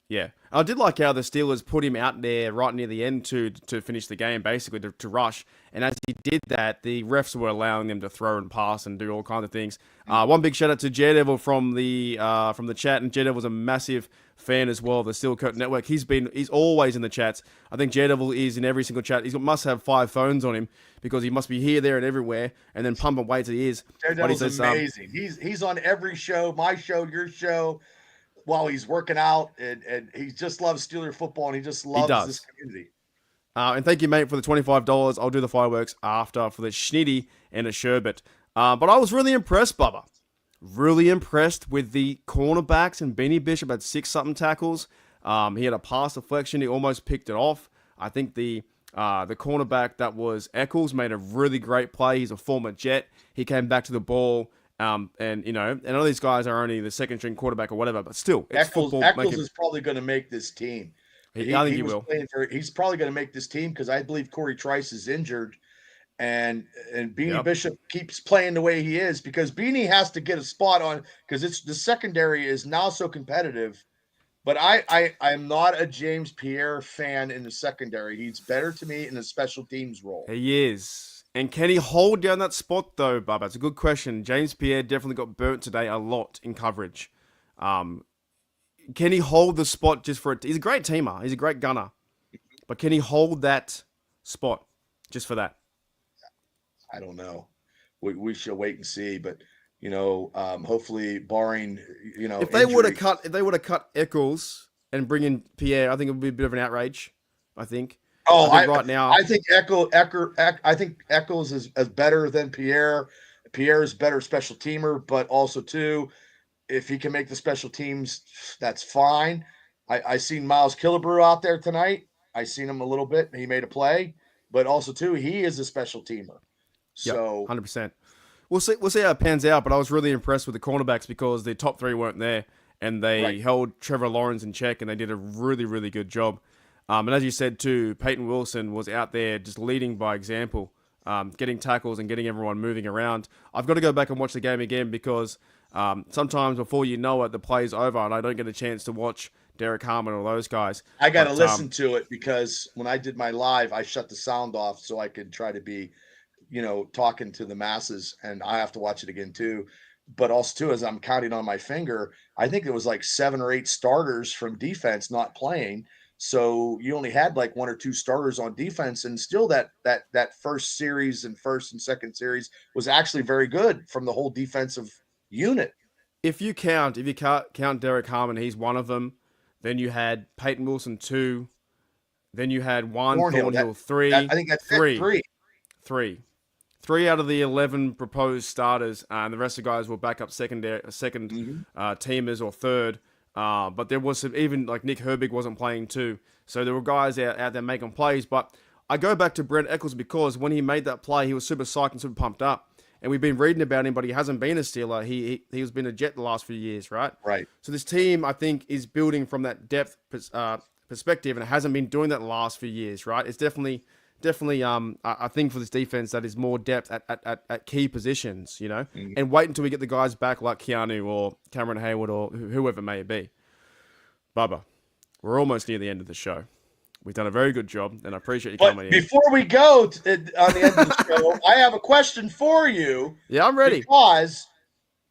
Yeah, I did like how the Steelers put him out there right near the end to finish the game, basically to rush. And as he did that, the refs were allowing them to throw and pass and do all kinds of things. One big shout out to Daredevil from the chat, and Daredevil's a massive fan as well of the Steel Curtain Network. He's always in the chats. I think Daredevil is in every single chat. He must have 5 phones on him because he must be here, there, and everywhere, and then pumping weights at his ears. Daredevil's amazing. He's on every show, my show, your show, while he's working out, and he just loves Steeler football, and he just loves this community. And thank you, mate, for the $25. I'll do the fireworks after for the schnitty and a sherbet. But I was really impressed, Bubba. Really impressed with the cornerbacks, and Beanie Bishop had 6-something tackles. He had a pass deflection. He almost picked it off. I think the cornerback that was Eccles made a really great play. He's a former Jet. He came back to the ball. And I know these guys are only the second string quarterback or whatever, but still, it's football. Eccles is probably going to make this team. I think he will. He's probably going to make this team because I believe Corey Trice is injured, and Beanie Bishop keeps playing the way he is because Beanie has to get a spot on because the secondary is now so competitive. But I'm not a James Pierre fan in the secondary. He's better to me in the special teams role. He is. And can he hold down that spot, though, Bubba? It's a good question. James Pierre definitely got burnt today a lot in coverage. Can he hold the spot just for it? He's a great teamer. He's a great gunner. But can he hold that spot just for that? I don't know. We should wait and see. But, hopefully barring, if they would have cut Eccles and bring in Pierre, I think it would be a bit of an outrage, I think. Right now, I think Eccles is better than Pierre. Pierre is better special teamer, but also too, if he can make the special teams, that's fine. I seen Miles Killebrew out there tonight. I seen him a little bit. He made a play, but also too, he is a special teamer. So 100%. We'll see how it pans out. But I was really impressed with the cornerbacks because the top 3 weren't there, and they held Trevor Lawrence in check, and they did a really, really good job. And as you said too, Peyton Wilson was out there just leading by example, getting tackles and getting everyone moving around. I've got to go back and watch the game again because sometimes before you know it, the play's over and I don't get a chance to watch Derek Harmon or those guys. I got to listen to it because when I did my live, I shut the sound off so I could try to be, talking to the masses, and I have to watch it again too. But also too, as I'm counting on my finger, I think it was like 7 or 8 starters from defense not playing. So you only had like 1 or 2 starters on defense, and still that first series and first and second series was actually very good from the whole defensive unit. If you count Derek Harmon, he's one of them. Then you had Peyton Wilson 2. Then you had Thornhill 3. I think that's 3. 3 out of the 11 proposed starters, and the rest of the guys were backup second teamers or third. But there was some, even like Nick Herbig wasn't playing too. So there were guys out there making plays. But I go back to Brent Eccles because when he made that play, he was super psyched and super pumped up. And we've been reading about him, but he hasn't been a Steeler. He's been a Jet the last few years, right? Right. So this team, I think, is building from that depth perspective, and it hasn't been doing that the last few years, right? It's definitely I think for this defense that is more depth at key positions, and wait until we get the guys back like Keanu or Cameron Heyward or whoever it may be. Bubba, we're almost near the end of the show. We've done a very good job, and I appreciate you coming in. Before we go on the end of the show, I have a question for you. Yeah, I'm ready. Because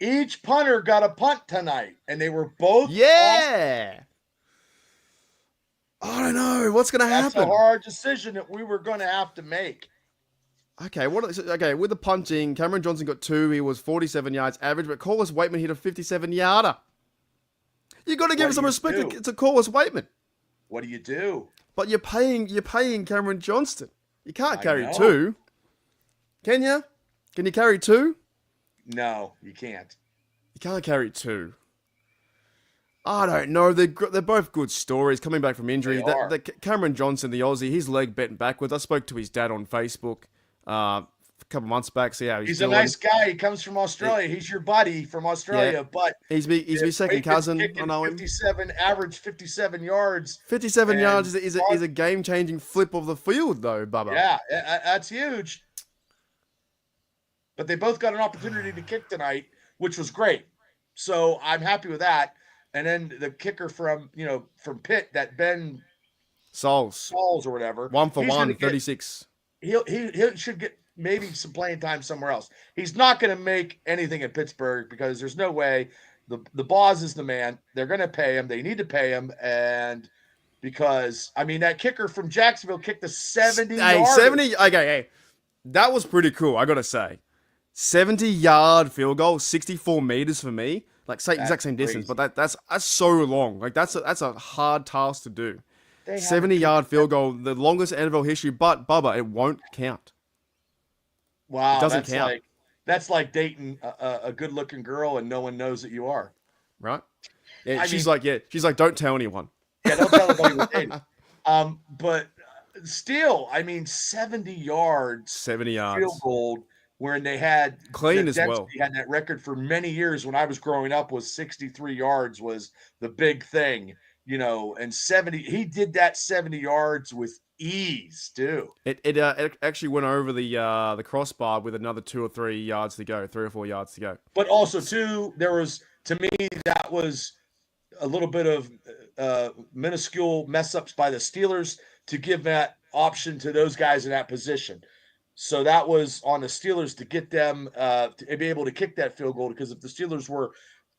each punter got a punt tonight, and they were both awesome. I don't know what's going to happen. That's a hard decision that we were going to have to make. Okay, with the punting, Cameron Johnson got 2. He was 47 yards average, but Corliss Waitman hit a 57-yarder. You got to give some respect to Corliss Waitman. What do you do? But you're paying Cameron Johnston. You can't carry 2. Can you? Can you carry 2? No, you can't. You can't carry 2. I don't know. They're both good stories coming back from injury. Cameron Johnson, the Aussie, his leg bent backwards. I spoke to his dad on Facebook a couple months back. See how he's doing. A nice guy. He comes from Australia. He's your buddy from Australia, but he's my second cousin. I know him. 57 yards. 57 yards is a game-changing flip of the field, though, Bubba. Yeah, that's huge. But they both got an opportunity to kick tonight, which was great. So I'm happy with that. And then the kicker from Pitt, that Ben Sauls or whatever. 1 for 1, 36. He should get maybe some playing time somewhere else. He's not going to make anything in Pittsburgh because there's no way. The boss is the man. They're going to pay him. They need to pay him. And because, that kicker from Jacksonville kicked a 70 yard. 70. Okay, that was pretty cool, I got to say. 70-yard field goal, 64 meters for me. Exact same distance, but that's so long. That's a hard task to do. 70-yard field goal, the longest in NFL history, but Bubba, it won't count. Wow, it doesn't count. That's like dating a good-looking girl and no one knows that you are. Right? Yeah, she's like, don't tell anyone. Yeah, don't tell anybody we're dating. But still, 70 yards. 70 yards. Field goal. When they had clean as well. He had that record for many years when I was growing up was 63 yards was the big thing, and 70, he did that 70 yards with ease too. It actually went over the crossbar with another 2 or 3 yards to go, 3 or 4 yards to go. But also too, there was, to me, that was a little bit of minuscule mess ups by the Steelers to give that option to those guys in that position. So that was on the Steelers to get them to be able to kick that field goal, because if the Steelers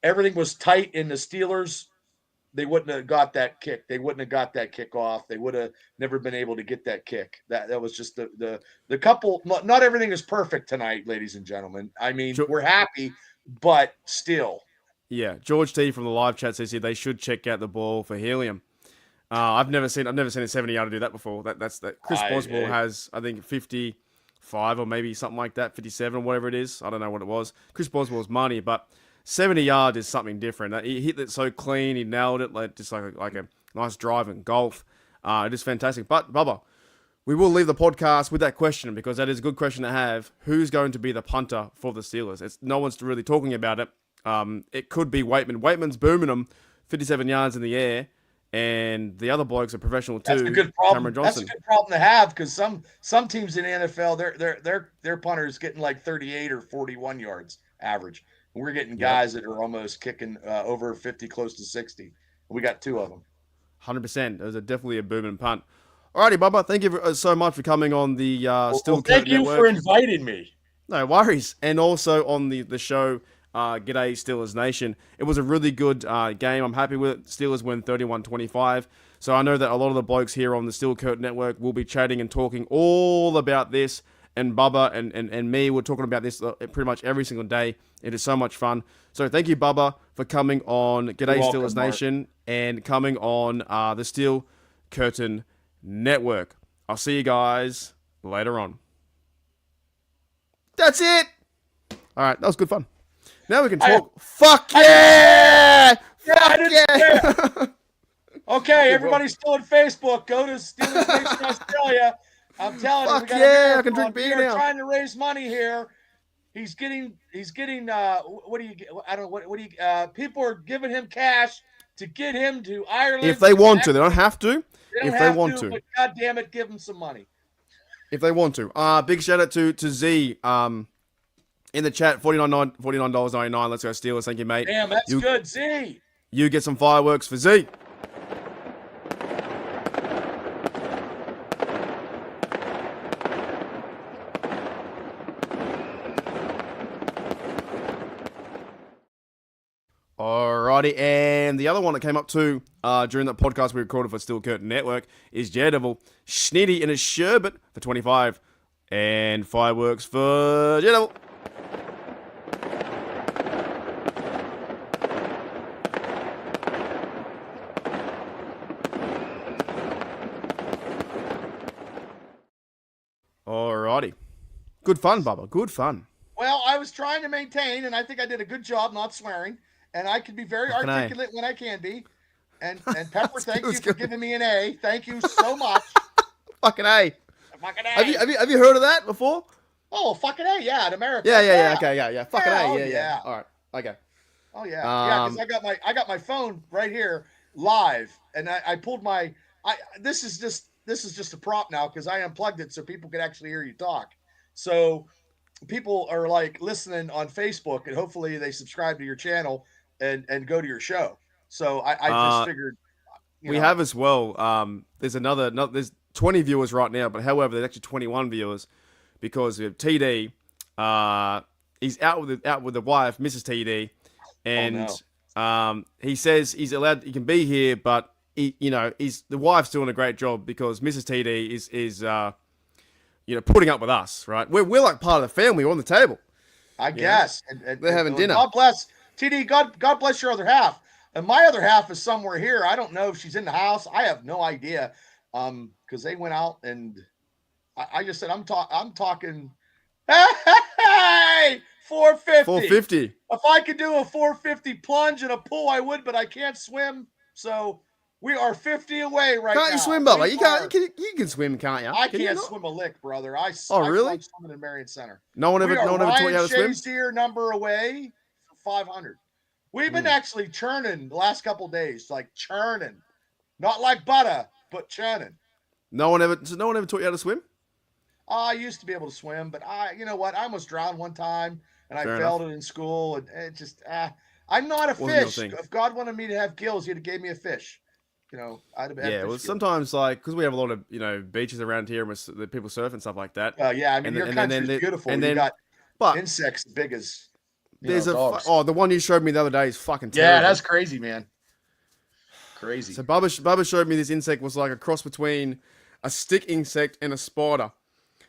everything was tight in the Steelers, they wouldn't have got that kick. They wouldn't have got that kick off. They would have never been able to get that kick. That was just the couple. Not everything is perfect tonight, ladies and gentlemen. We're happy, but still. Yeah, George T from the live chat says here they should check out the ball for helium. I've never seen a 70-yard do that before. That's that. Chris Boswell has, I think, 55 or maybe something like that, 57 or whatever it is. I don't know what it was. Chris Boswell's money, but 70 yards is something different. He hit it so clean, he nailed it, just like a nice drive in golf. It is fantastic. But Bubba, we will leave the podcast with that question because that is a good question to have. Who's going to be the punter for the Steelers? No one's really talking about it. It could be Waitman. Waitman's booming them 57 yards in the air. and the other blokes are professional too. That's a good problem. Cameron That's a Johnson. good problem to have because some teams in the NFL, their punters getting like 38 or 41 yards average. We're getting guys that are almost kicking over 50, close to 60. We got 2 of them. 100%. There's definitely a booming punt. Alrighty, Bubba. Thank you so much for coming on the Still Kurt thank you Network. for inviting me. No worries. And also on the show, G'day Steelers Nation. It was a really good game. I'm happy with it. Steelers win 31-25. So I know that a lot of the blokes here on the Still Kurt Network will be chatting and talking all about this. And Bubba and me, we're talking about this pretty much every single day. It is so much fun. So thank you, Bubba, for coming on G'day welcome, Steelers Mark. Nation and coming on the Steel Curtain Network. I'll see you guys later on. That's it. All right, that was good fun. Now we can talk. Fuck yeah! Fuck yeah! Okay, everybody's still on Facebook. Go to Steelers Nation Australia. I'm telling you, we Fuck got yeah, a I can drink beer We're now. trying to raise money here. He's getting what do you get? I don't know what do you people are giving him cash to get him to Ireland. If they want to, they don't have to. They don't If have they want to. but God damn it, give them some money. If they want to. Big shout out to Z in the chat, $49.99. Let's go Steelers. Thank you, mate. Damn, that's good. Z. You get some fireworks for Z. Alrighty, and the other one that came up too during that podcast we recorded for Still Curtain Network is Daredevil Schnitty and his sherbet for 25, and fireworks for Daredevil. Alrighty, good fun, Bubba. Good fun. Well, I was trying to maintain, and I think I did a good job not swearing. And I can be very Fucking A. articulate when I can be. And Pepper, thank you for giving me an A. Thank you so much. Fucking A. Fucking A. Have you heard of that before? Oh, fucking A, yeah, in America. Yeah. Okay, yeah. Fucking Yeah, A. oh, Yeah. yeah. All right. Okay. Oh yeah, yeah. Because I got my phone right here live, and I pulled my. This is just a prop now because I unplugged it so people could actually hear you talk. So people are like listening on Facebook, and hopefully they subscribe to your channel and go to your show. So I just figured. We have as well. There's there's 20 viewers right now, but however, there's actually 21 viewers because we have TD. He's out with the wife, Mrs. TD, and he says he's allowed. He can be here, but the wife's doing a great job because Mrs. TD is putting up with us, right? We're like part of the family. We're on the table. I guess. And they're having dinner. God bless TD. God bless your other half. And my other half is somewhere here. I don't know if she's in the house. I have no idea. Because they went out and I just said I'm talking. Hey, 450. 450. If I could do a 450 plunge in a pool, I would, but I can't swim. So we are 50 away right now. Can't you swim, Bubba? You can swim, can't you? I Can you can't not? swim a lick, brother. I really? swimming in Marion Center. No one ever taught you how to swim? Here, number away, 500. We've been actually churning the last couple days, like churning, not like butter, but churning. No one ever taught you how to swim? I used to be able to swim, but you know what? I almost drowned one time, and I failed it in school, and it just, I'm not a fish. If God wanted me to have gills, he'd have gave me a fish. I'd have had Yeah, well, sometimes because we have a lot of beaches around here, and the people surf and stuff like that. Yeah, I mean your country's beautiful. And you got insects big as. There's dogs. the one you showed me the other day is fucking terrible. Yeah, that's crazy, man. Crazy. So Bubba showed me this insect was like a cross between a stick insect and a spider.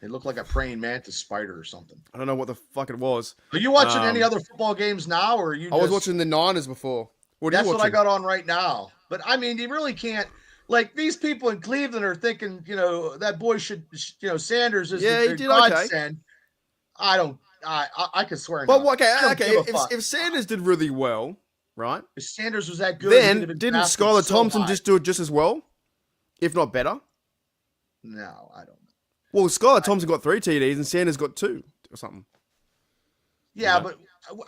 It looked like a praying mantis spider or something. I don't know what the fuck it was. Are you watching any other football games now, or are you? I was watching the Niners before. That's what I got on right now. But I mean, you really can't. Like these people in Cleveland are thinking, that boy should, Sanders is the godsend. I don't. I could swear. Well, okay. If Sanders did really well, right? If Sanders was that good, then didn't Skylar Thompson just do it just as well, if not better? No, I don't know. Well, Skylar Thompson got 3 TDs and Sanders got 2 or something. Yeah, but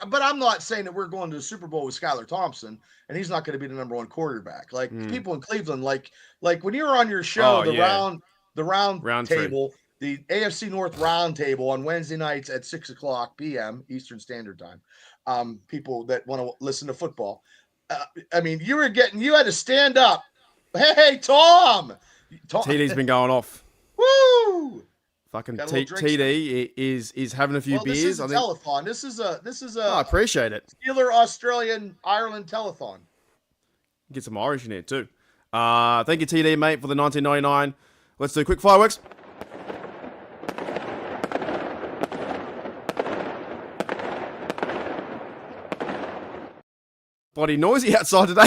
but I'm not saying that we're going to the Super Bowl with Skylar Thompson and he's not going to be the number one quarterback. Like people in Cleveland, like when you were on your show, the round table, the AFC North round table on Wednesday nights at 6:00 p.m. Eastern Standard Time. People that want to listen to football. I mean, you had to stand up. Hey, Tom. TD's been going off. Woo! Fucking TD is having a few beers. This is a telethon. This is a. I appreciate it. Steeler Australian Ireland telethon. Get some Irish in here too. Thank you, TD, mate, for the 1999. Let's do quick fireworks. Bloody noisy outside today.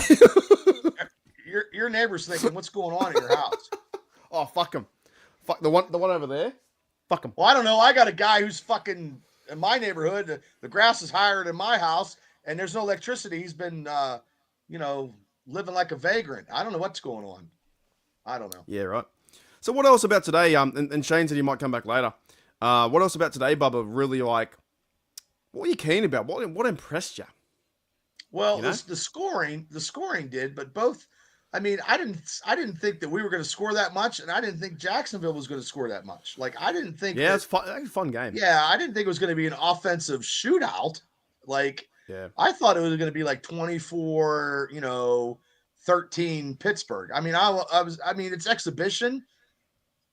Your neighbor's thinking, what's going on at your house? Oh, fuck him. Fuck the one over there. Fuck him. Well, I don't know. I got a guy who's fucking in my neighborhood. The grass is higher than my house, and there's no electricity. He's been, living like a vagrant. I don't know what's going on. I don't know. Yeah, right. So what else about today? And Shane said he might come back later. What else about today, Bubba? Really, like, what were you keen about? What impressed you? Well, the scoring did, but both. I mean, I didn't think that we were going to score that much, and I didn't think Jacksonville was going to score that much. Like, I didn't think. Yeah, it's fun. It was a fun game. Yeah, I didn't think it was going to be an offensive shootout. Like, yeah, I thought it was going to be like 24, 13 Pittsburgh. I mean, I mean, it's exhibition,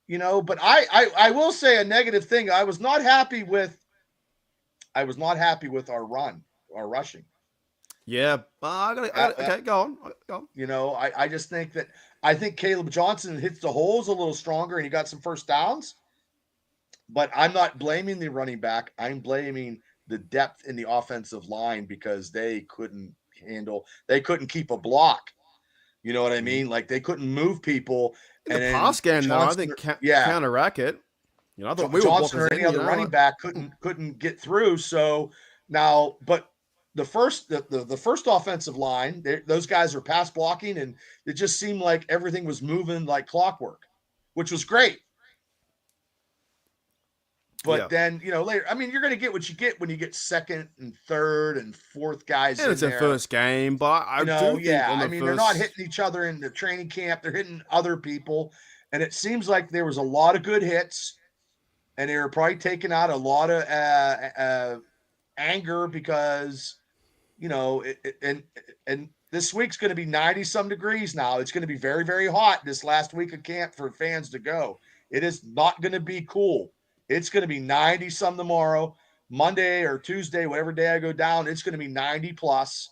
But I will say a negative thing. I was not happy with our rushing. Yeah, okay, go on. I just think that Caleb Johnson hits the holes a little stronger and he got some first downs. But I'm not blaming the running back. I'm blaming the depth in the offensive line because they couldn't keep a block. You know what I mean? Like they couldn't move people. In the pass game, though, I think counteract it. I thought Johnson or any other running back couldn't get through. So now, but the first offensive line, those guys are pass blocking, and it just seemed like everything was moving like clockwork, which was great. But then, later, I mean, you're going to get what you get when you get second and third and fourth guys. And it's their first game, but I do think I mean, they're not hitting each other in the training camp. They're hitting other people. And it seems like there was a lot of good hits, and they were probably taking out a lot of anger because, and this week's going to be 90-some degrees now. It's going to be very, very hot this last week of camp for fans to go. It is not going to be cool. It's going to be 90-some tomorrow, Monday or Tuesday, whatever day I go down. It's going to be 90 plus.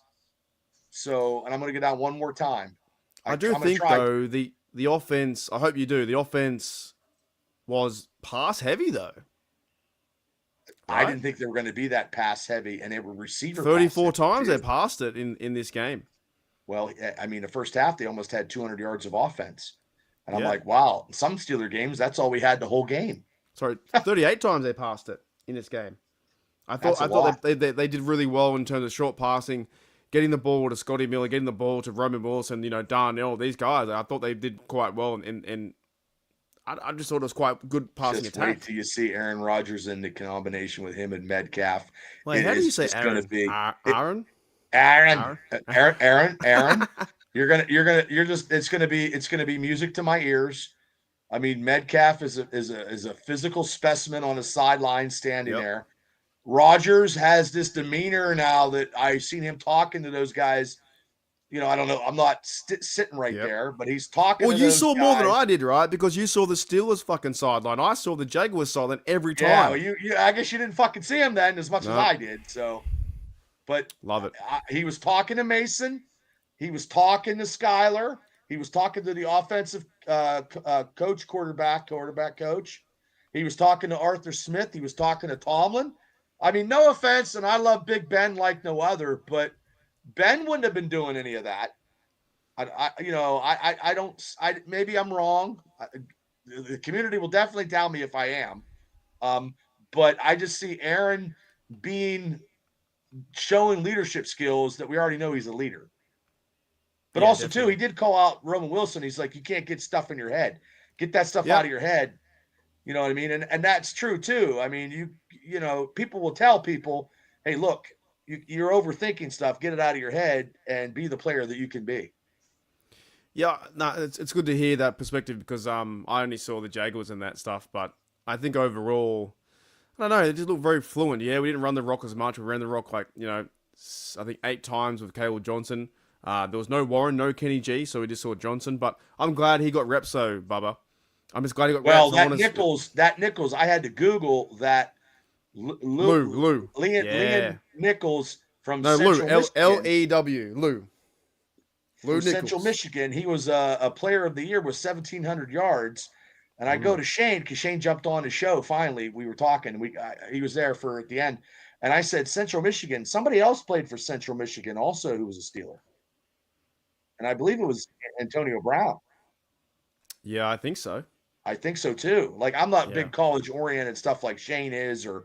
So, and I'm going to get down one more time. I do think, though, the offense, I hope you do, the offense was pass heavy, though. Right? I didn't think they were going to be that pass heavy, and they were receiver 34 times they passed it in this game. Well, I mean, the first half, they almost had 200 yards of offense. And I'm like, wow, some Steeler games, that's all we had the whole game. Sorry, 38 times they passed it in this game. I thought they did really well in terms of short passing, getting the ball to Scotty Miller, getting the ball to Roman Wilson, Darnell, these guys. I thought they did quite well, and I just thought it was quite good passing attack. Wait till you see Aaron Rodgers in the combination with him and Metcalf. Wait, how do you say Aaron? Aaron. It's gonna be music to my ears. I mean, Metcalf is a physical specimen on the sideline standing there. Rodgers has this demeanor now that I've seen him talking to those guys. I don't know. I'm not sitting right there, but he's talking. Well, to you those saw guys. more than I did, right? Because you saw the Steelers fucking sideline. I saw the Jaguars sideline every time. Yeah, well, I guess you didn't fucking see him then as much as I did. So, but love it. He was talking to Mason. He was talking to Skyler. He was talking to the offensive coach, quarterback coach. He was talking to Arthur Smith. He was talking to Tomlin. I mean, no offense, and I love Big Ben like no other, but Ben wouldn't have been doing any of that. Maybe I'm wrong. The community will definitely tell me if I am. But I just see Aaron showing leadership skills that we already know he's a leader. But also, definitely. Too, he did call out Roman Wilson. He's like, you can't get stuff in your head. Get that stuff out of your head. You know what I mean? And that's true, too. I mean, people will tell people, hey, look, you're overthinking stuff. Get it out of your head and be the player that you can be. Yeah, no, it's good to hear that perspective because I only saw the Jaguars and that stuff, but I think overall, I don't know, it just looked very fluent. Yeah, we didn't run the rock as much. We ran the rock like, I think 8 times with Caleb Johnson. There was no Warren, no Kenny G, so we just saw Johnson. But I'm glad he got reps, though, Bubba. I'm just glad he got well, reps. That Nichols, I had to Google that. Lou. Leon Nichols from Central Michigan. L-E-W, Lou. Lou Nichols. Central Michigan. He was a player of the year with 1,700 yards. And I go to Shane because Shane jumped on the show. Finally, we were talking. He was there for at the end. And I said, Central Michigan. Somebody else played for Central Michigan also who was a Steeler. And I believe it was Antonio Brown. Yeah, I think so. I think so too. Like, I'm not big college oriented stuff like Shane is or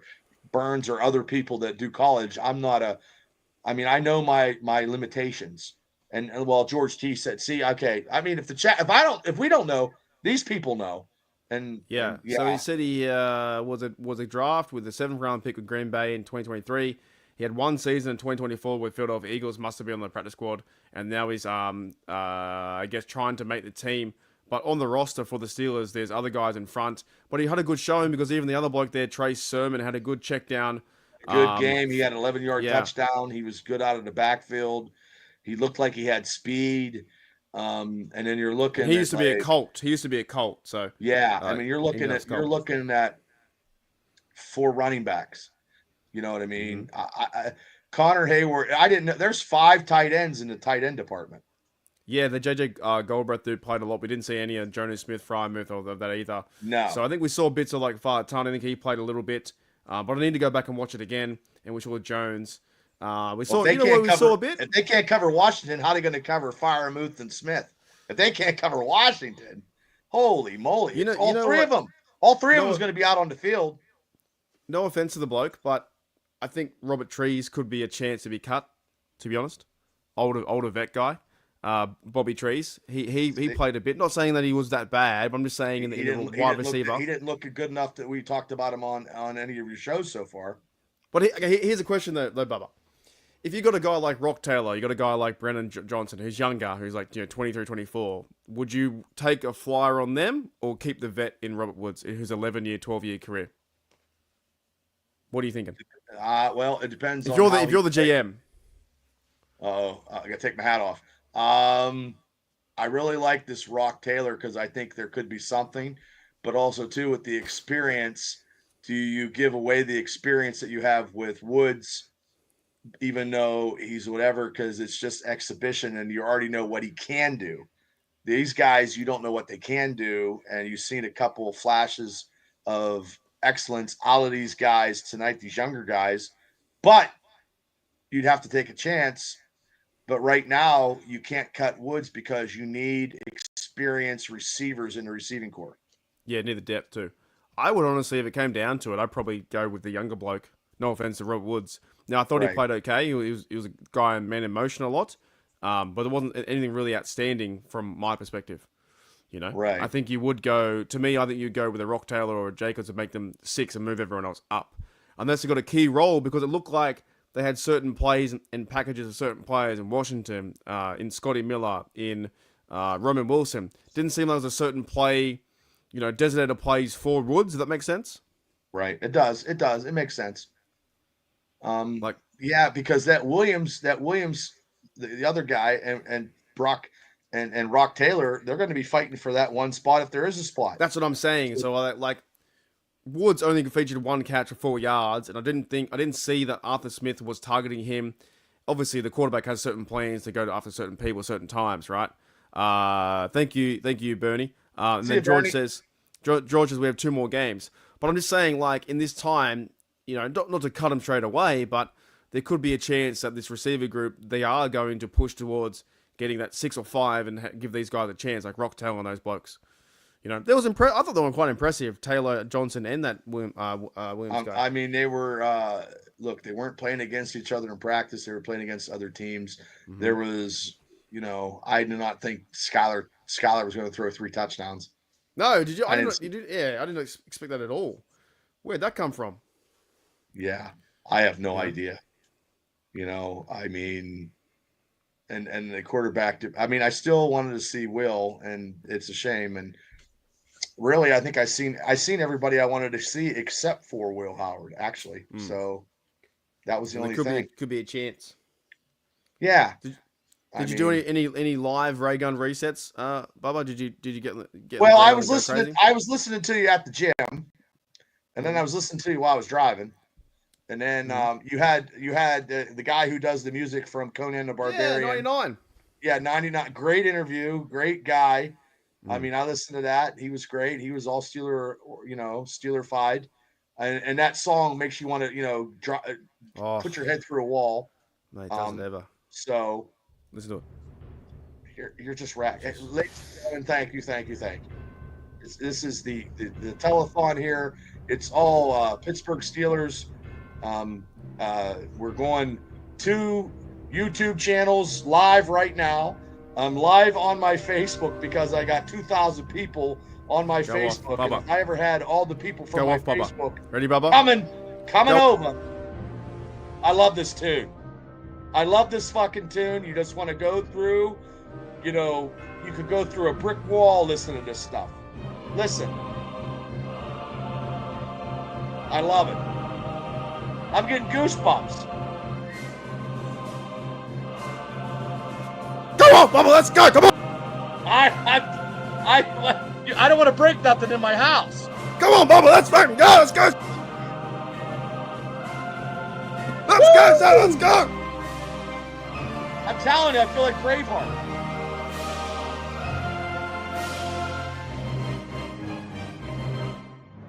Burns or other people that do college. I know my limitations. And well, George T said, see, okay. I mean, if we don't know, these people know. And so he said he was a draft with the 7th round pick with Green Bay in 2023. He had one season in 2024 with Philadelphia Eagles, must have been on the practice squad, and now he's I guess trying to make the team. But on the roster for the Steelers, there's other guys in front. But he had a good showing because even the other bloke there, Trey Sermon, had a good check down. Good game. He had an 11-yard touchdown. He was good out of the backfield. He looked like he had speed. And then you're looking. He used to be a Colt. So you're looking at 4 running backs. You know what I mean? Mm-hmm. Connor Heyward. I didn't know there's 5 tight ends in the tight end department. Yeah, the JJ Goldbreath dude played a lot. We didn't see any of Jonas Smith, Frymouth, or that either. No. So I think we saw bits of like Farton. I think he played a little bit, but I need to go back and watch it again. And we saw Jones. We saw a bit. If they can't cover Washington, how are they going to cover Freiermuth and Smith? If they can't cover Washington, holy moly! All three of them was going to be out on the field. No offense to the bloke, but I think Robert Trees could be a chance to be cut. To be honest, older vet guy, Bobby Trees. He played a bit. Not saying that he was that bad, but I'm just saying in the wide receiver. He didn't look good enough that we talked about him on any of your shows so far. But here's a question though, Bubba. If you got a guy like Rock Taylor, you got a guy like Brennan Johnson, who's younger, who's like 23, 24, would you take a flyer on them or keep the vet in Robert Woods, who's 11-year, 12-year career? What are you thinking? Well, it depends. If you're the GM. Oh, I gotta take my hat off. I really like this Rock Taylor because I think there could be something, but also too with the experience. Do you give away the experience that you have with Woods? Even though he's whatever, because it's just exhibition and you already know what he can do. These guys, you don't know what they can do, and you've seen a couple of flashes of excellence out of these guys tonight, these younger guys, but you'd have to take a chance. But right now, you can't cut Woods because you need experienced receivers in the receiving corps. Yeah, need the depth too. I would honestly, if it came down to it, I'd probably go with the younger bloke. No offense to Robert Woods. Now, I thought he played okay. He was a guy in man in motion a lot, but there wasn't anything really outstanding from my perspective. Right. I think you would go, to me, I think you'd go with a Rock Taylor or a Jacobs to make them 6 and move everyone else up. Unless they got a key role, because it looked like they had certain plays and packages of certain players in Washington, in Scotty Miller, in Roman Wilson. Didn't seem like there was a certain play, designated plays for Woods. Does that make sense? Right. It does. It makes sense. Because that Williams, the other guy, and Brock and Rock Taylor, they're going to be fighting for that one spot if there is a spot. That's what I'm saying. So Woods only featured 1 catch for 4 yards, and I didn't see that Arthur Smith was targeting him. Obviously, the quarterback has certain plans to go after certain people, certain times, right? Thank you, Bernie. And then George says we have 2 more games. But I'm just saying, in this time, not to cut them straight away, but there could be a chance that this receiver group, they are going to push towards getting that 6 or 5 and give these guys a chance, like Rock Taylor and those blokes. I thought they were quite impressive, Taylor, Johnson, and that Williams guy. I mean, they were, they weren't playing against each other in practice. They were playing against other teams. Mm-hmm. There was, I did not think Skylar was going to throw 3 touchdowns. No, did you? I didn't expect that at all. Where'd that come from? Yeah, I have no idea. You know, I mean, and the quarterback. I mean, I still wanted to see Will, and it's a shame. And really, I think I seen everybody I wanted to see except for Will Howard, actually. So that was the only thing. Could be a chance. Yeah. Did you do any live ray gun resets, Bubba? Did you get? Well, I was listening. I was listening to you at the gym, and then I was listening to you while I was driving, and then you had the guy who does the music from Conan the Barbarian. Yeah, 99. Yeah, 99. Great interview. Great guy. I mean, I listened to that. He was great. He was all Steeler-fied, and that song makes you want to put your head through a wall. No, it doesn't ever. So. Listen to it. You're just racked. Ladies and gentlemen, thank you. This is the telethon here. It's all Pittsburgh Steelers. We're going 2 YouTube channels live right now. I'm live on my Facebook because I got 2,000 people on my Facebook. Off, and if I ever had all the people from my Facebook. Bubba. Ready, Bubba? Coming over. I love this tune. I love this fucking tune. You just want to go through, you could go through a brick wall listening to this stuff. Listen. I love it. I'm getting goosebumps. Come on, Bubba, let's go. Come on. I don't want to break nothing in my house. Come on, Bubba, let's fucking go. Let's go. Let's go. I'm telling you, I feel like Braveheart.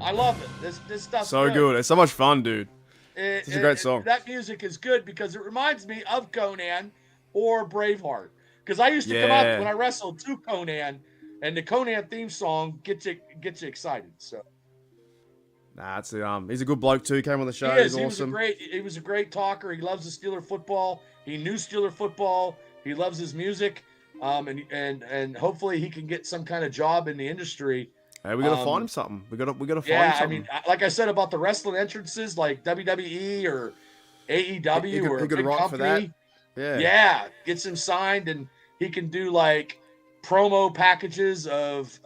I love it. This stuff's so good. It's so much fun, dude. It's a great song. That music is good because it reminds me of Conan or Braveheart. Because I used to come up when I wrestled to Conan, and the Conan theme song gets you excited. So. Nah, it's he's a good bloke too. Came on the show. He's awesome. He was a great talker. He loves the Steeler football. He knew Steeler football. He loves his music. And hopefully he can get some kind of job in the industry. Hey, we gotta find him something. We gotta find him something. I mean, like I said about the wrestling entrances, like WWE or AEW or a big company. For that. Yeah, gets him signed, and he can do like promo packages of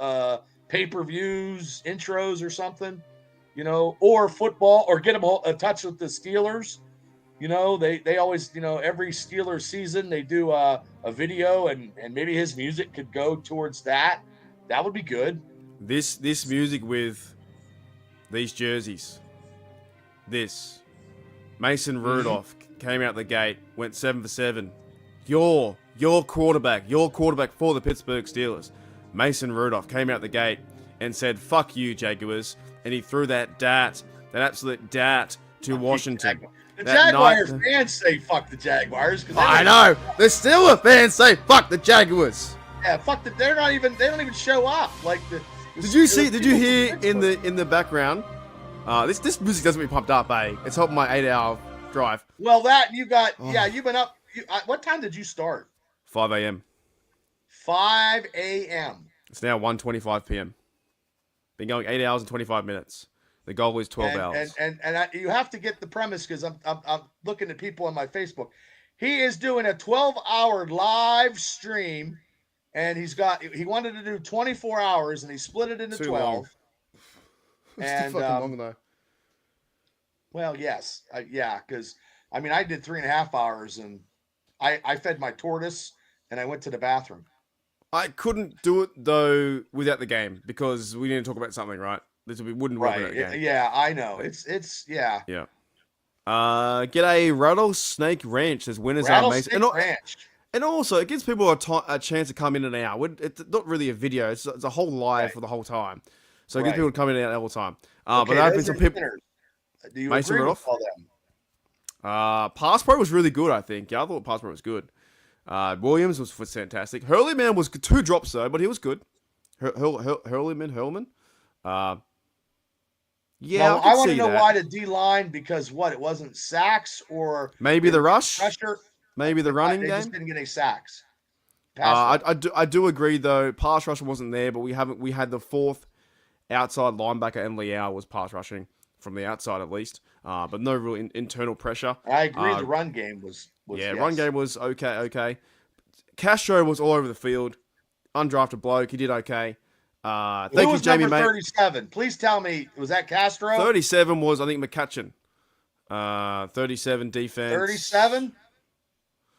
pay-per-views, intros, or something. Or football, or get him in touch with the Steelers. They always, every Steelers season they do a video, and maybe his music could go towards that. That would be good. This music with these jerseys. Mason Rudolph came out the gate, went 7 for 7. Your quarterback for the Pittsburgh Steelers, Mason Rudolph, came out the gate and said, "Fuck you, Jaguars," and he threw that absolute dart to Washington. The Jaguars fans say "fuck the Jaguars." I know. The Steelers fans say "fuck the Jaguars." Yeah, they don't even show up. Like Did you hear in the background? This music doesn't be pumped up, eh? It's helping my 8-hour drive. Well, that you got. Yeah, you've been up. What time did you start? 5 a.m. 5 a.m. It's now 1:25 p.m. Been going 8 hours and 25 minutes. The goal is 12 hours. And you have to get the premise, because I'm looking at people on my Facebook. He is doing a 12-hour live stream, and he wanted to do 24 hours, and he split it into 12. Long. It's too fucking long though. Well, yes, because I did 3.5 hours, and I fed my tortoise, and I went to the bathroom. I couldn't do it though without the game, because we need to talk about something, right? This wouldn't work without the game. Yeah, I know. It's yeah. Yeah. G'day, Rattlesnake Ranch. Says winners are amazing. And also, it gives people a chance to come in and out. It's not really a video. It's a whole live for the whole time. So it gives people to come in and out all the time. But there have been some people. Do you Mason agree Rudolph? with all them? Pass Pro was really good, I think. Yeah, I thought Pass Pro was good. Williams was fantastic. Hurleyman was 2 drops though, but he was good. Hurleyman. Yeah, I want to know why the D-line, because it wasn't sacks, or maybe the rush, pressure, maybe the running game. They just didn't get any sacks. I do agree though. Pass rush wasn't there, but we had the 4th outside linebacker, and Liao was pass rushing from the outside at least. But no real internal pressure. I agree. The run game was yes. Run game was okay. Castro was all over the field. Undrafted bloke. He did okay. Thank you, Jamie, number mate. 37? Please tell me, was that Castro? 37 was, I think, McCutcheon. 37 defense. 37?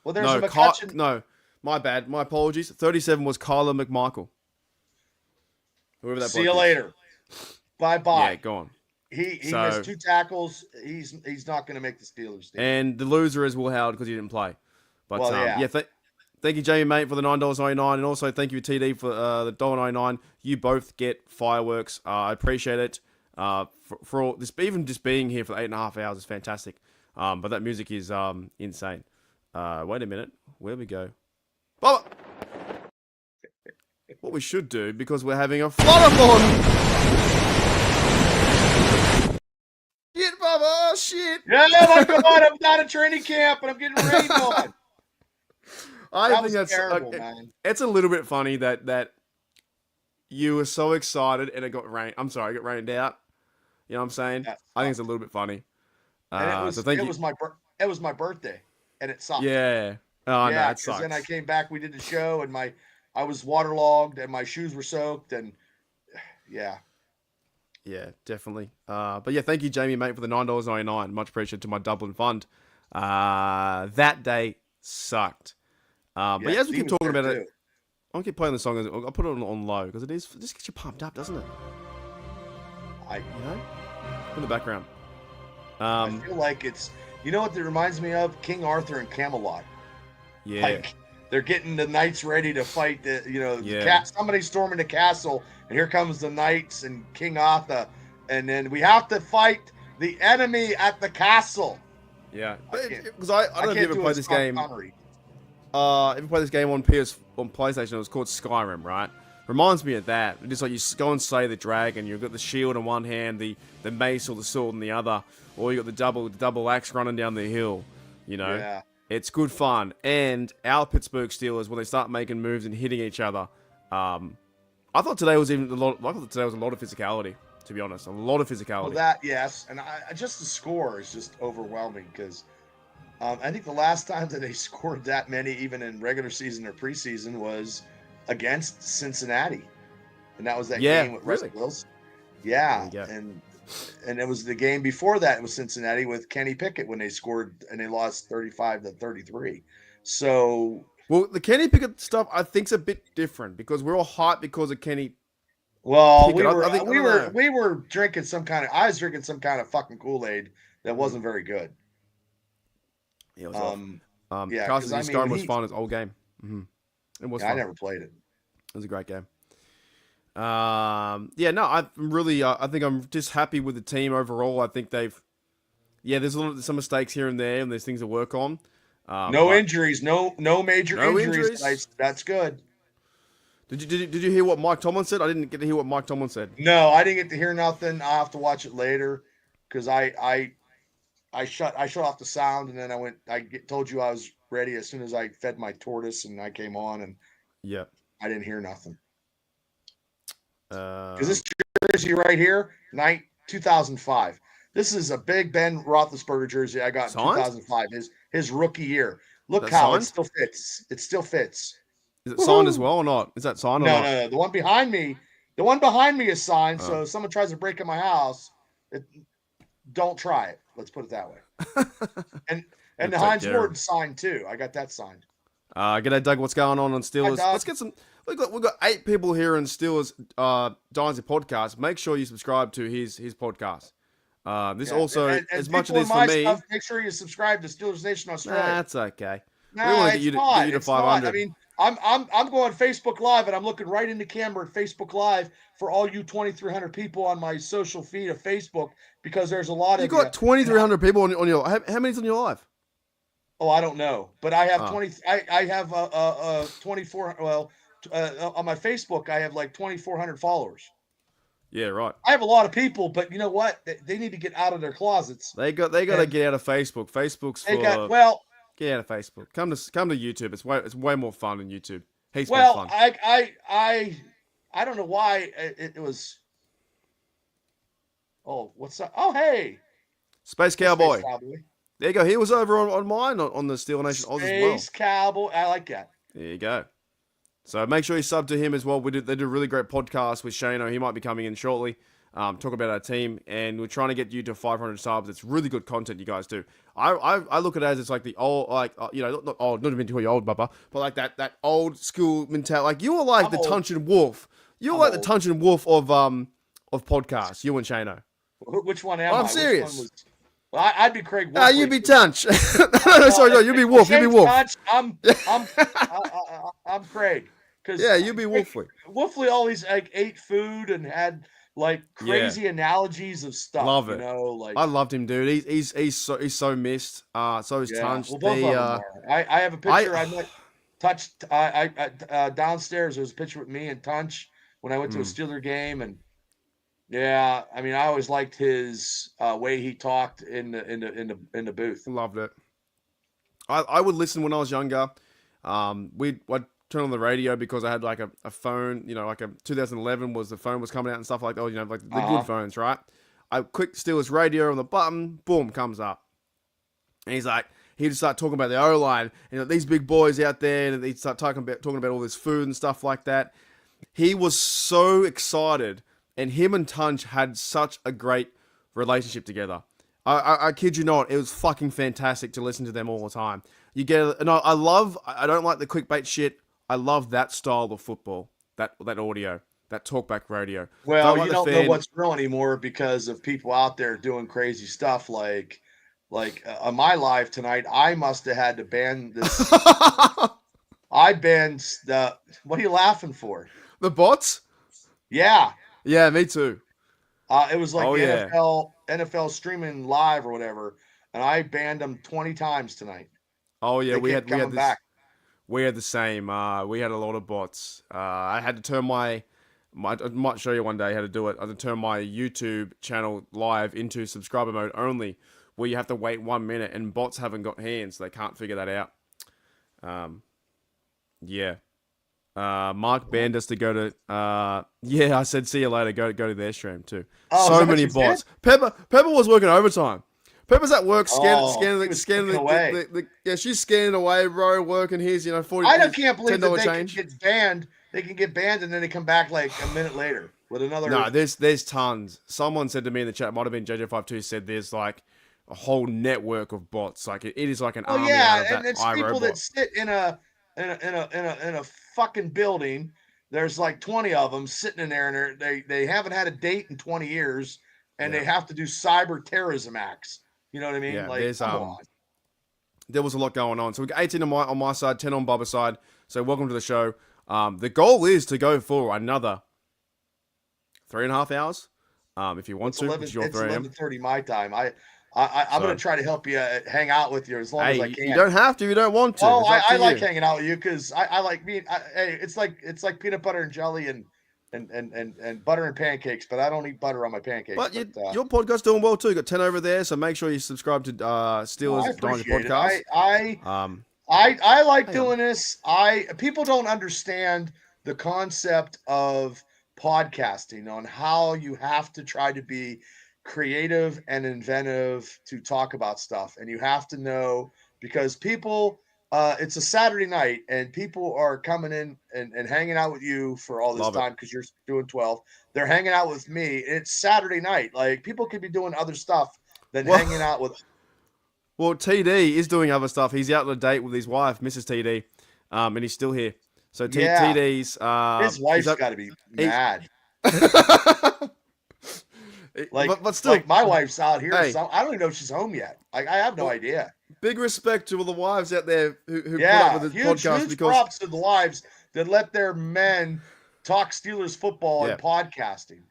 Well, there's no, a McCutcheon. No, my bad. My apologies. 37 was Kyler McMichael. Whoever that See you later. Bye-bye. Yeah, go on. He missed 2 tackles. He's not going to make the Steelers team. And the loser is Will Howard because he didn't play. But thank you, Jamie, mate, for the $9.99, and also thank you, TD, for the $1.99. You both get fireworks. I appreciate it. For all this, even just being here for 8.5 hours is fantastic. But that music is insane. Wait a minute, where we go? Bubba! What we should do, because we're having a flood-a-thon. Shit, Bubba! Oh, shit! Yeah, my God, I'm not at training camp, and I'm getting rained on. I think that's terrible, man. It's a little bit funny that you were so excited and it got rained. I'm sorry, it got rained out. You know what I'm saying? I think it's a little bit funny. And it was my birthday, and it sucked. Yeah. Oh no, it sucks. Then I came back. We did the show, and I was waterlogged, and my shoes were soaked, and yeah. Yeah, definitely. But yeah, thank you, Jamie, mate, for the $9.99. Much appreciated to my Dublin fund. That day sucked. But yeah, as we keep talking about it, I'll keep playing the song. I'll put it on low because it just gets you pumped up, doesn't it? In the background. I feel like it's, you know what it reminds me of? King Arthur and Camelot. Yeah. Like they're getting the knights ready to fight somebody storming the castle, and here comes the knights and King Arthur, and then we have to fight the enemy at the castle. Yeah, because I don't know if you ever played this game. If you play this game on PlayStation, it was called Skyrim, right? Reminds me of that. Just like you go and slay the dragon, you've got the shield in one hand, the mace or the sword in the other, or you got the double axe running down the hill. You know, it's good fun. And our Pittsburgh Steelers, when they start making moves and hitting each other, I thought today was a lot of physicality. To be honest, a lot of physicality. Well, that yes, and just the score is just overwhelming because. I think the last time that they scored that many, even in regular season or preseason, was against Cincinnati, and that was that game with Russell Wilson. Yeah, and it was the game before that. It was Cincinnati with Kenny Pickett when they scored and they lost 35-33. So, well, the Kenny Pickett stuff I think's a bit different because we're all hyped because of Kenny. Well, Pickett. we were drinking some kind of. I was drinking some kind of fucking Kool-Aid that wasn't very good. Yeah, it was Carson's Skyrim was fun as old game. Mm-hmm. It was fun. I never played it. It was a great game. I'm really, I think I'm just happy with the team overall. I think there's some mistakes here and there, and there's things to work on. No injuries, no major injuries. That's good. Did you hear what Mike Tomlin said? I didn't get to hear what Mike Tomlin said. No, I didn't get to hear nothing. I'll have to watch it later because I shut off the sound, and then I told you I was ready as soon as I fed my tortoise, and I came on, and I didn't hear nothing. Because this jersey right here, 2005. This is a big Ben Roethlisberger jersey I got in 2005. His rookie year. Look how signed? It still fits. It still fits. Is it signed as well or not? Is that signed or not? No. The one behind me is signed. So if someone tries to break in my house, don't try it. Let's put it that way. And the Heinz Ward signed too. I got that signed. G'day, Doug. What's going on Steelers? Let's get some. We've got 8 people here in Steelers Dynasty podcast. Make sure you subscribe to his podcast. Also, and as much as it is for me, stuff, make sure you subscribe to Steelers Nation Australia. That's okay. We want to get you to 500. I mean, I'm going Facebook Live, and I'm looking right in the camera at Facebook Live for all you 2,300 people on my social feed of Facebook, because there's a lot of you got 2,300 people on your. How many's on your live? Oh, I don't know, but I have 20. I have 24. Well, on my Facebook, I have like 2,400 followers. Yeah, right. I have a lot of people, but you know what? They need to get out of their closets. They got to get out of Facebook. Facebook's for. Get out of Facebook. Come to YouTube. It's way more fun than YouTube. He's more fun. I don't know why it was. Oh, what's up? Oh, hey. Space Cowboy. Space Cowboy. There you go. He was over on mine on the Steel Nation Oz as well. Space Cowboy. I like that. There you go. So make sure you sub to him as well. They do a really great podcast with Shano. He might be coming in shortly. Talk about our team, and we're trying to get you to 500 subs. It's really good content you guys do. I look at it as it's like the old, like not old, not even to call you old, Bubba, but like that old school mentality. Like you were like the Tunch and Wolf. You were like the Tunch and Wolf of podcasts. You and Shano. Which one am I? I'm serious. Well, I'd be Craig Wolf. You'd be Tunch. no, sorry, you'd be Wolf. You'd be Wolf. Tunch, I'm Craig. Yeah, you'd be Wolfly. Wolfly always like ate food and had like crazy analogies of stuff. Love it. You know, like I loved him, dude. He's so missed. So is Tunch. Well, both of them are. I have a picture. I met touched. I downstairs. There was a picture with me and Tunch when I went to a Steeler game, and yeah, I mean, I always liked his way he talked in the booth. Loved it. I would listen when I was younger. I'd turn on the radio because I had like a phone, like a 2011 was the phone was coming out and stuff like that, like the good phones, right? I quick Steelers radio on the button, boom, comes up. And he'd start talking about the O-line, these big boys out there, and he'd start talking about all this food and stuff like that. He was so excited, and him and Tunch had such a great relationship together. I kid you not, it was fucking fantastic to listen to them all the time. You get, and I don't like the clickbait shit. I love that style of football, that audio, that talkback radio. Well, you don't know what's real anymore because of people out there doing crazy stuff. Like on my live tonight, I must have had to ban this. I banned the. What are you laughing for? The bots? Yeah. Yeah, me too. It was like NFL streaming live or whatever, and I banned them 20 times tonight. Oh yeah, we had this. Back. We had the same. We had a lot of bots. I had to turn I might show you one day how to do it. I had to turn my YouTube channel live into subscriber mode only, where you have to wait 1 minute, and bots haven't got hands, so they can't figure that out. Yeah. Mark banned us to go to. I said see you later. Go to their stream too. So many bots. Pepper was working overtime. Pepper's at work scanning the she's scanning away, bro, working his, 40. I can't believe that they change. can get banned. They can get banned and then they come back like a minute later with another. No, there's tons. Someone said to me in the chat, might have been JJ52, said there's like a whole network of bots. Like it is like an army out of that and it's people that sit in a fucking building. There's like 20 of them sitting in there, and they haven't had a date in 20 years, and they have to do cyber terrorism acts. You know what I mean? Yeah, like, there's there was a lot going on. So we got 18 on my side, 10 on Bubba's side. So welcome to the show. The goal is to go for another 3.5 hours. If you want to, it's 11:30 my time. I'm going to try to help you hang out with you as long as I can. You don't have to. You don't want to. Oh, I like hanging out with you because I like being. Hey, it's like peanut butter and jelly and butter and pancakes, but I don't eat butter on my pancakes. But your podcast's doing well too. You got 10 over there, so make sure you subscribe to Steelers Dynasty Podcast. I like doing this. People don't understand the concept of podcasting on how you have to try to be creative and inventive to talk about stuff, and you have to know because people. It's a Saturday night, and people are coming in and hanging out with you for all this time because you're doing 12. They're hanging out with me. It's Saturday night. Like, people could be doing other stuff than hanging out with. Well, TD is doing other stuff. He's out on a date with his wife, Mrs. TD, and he's still here. So TD's... his wife's got to be mad. but still, like my wife's out here. So I don't even know if she's home yet. Like, I have no idea. Big respect to all the wives out there who put up with this podcast. Huge props to the wives that let their men talk Steelers football and podcasting.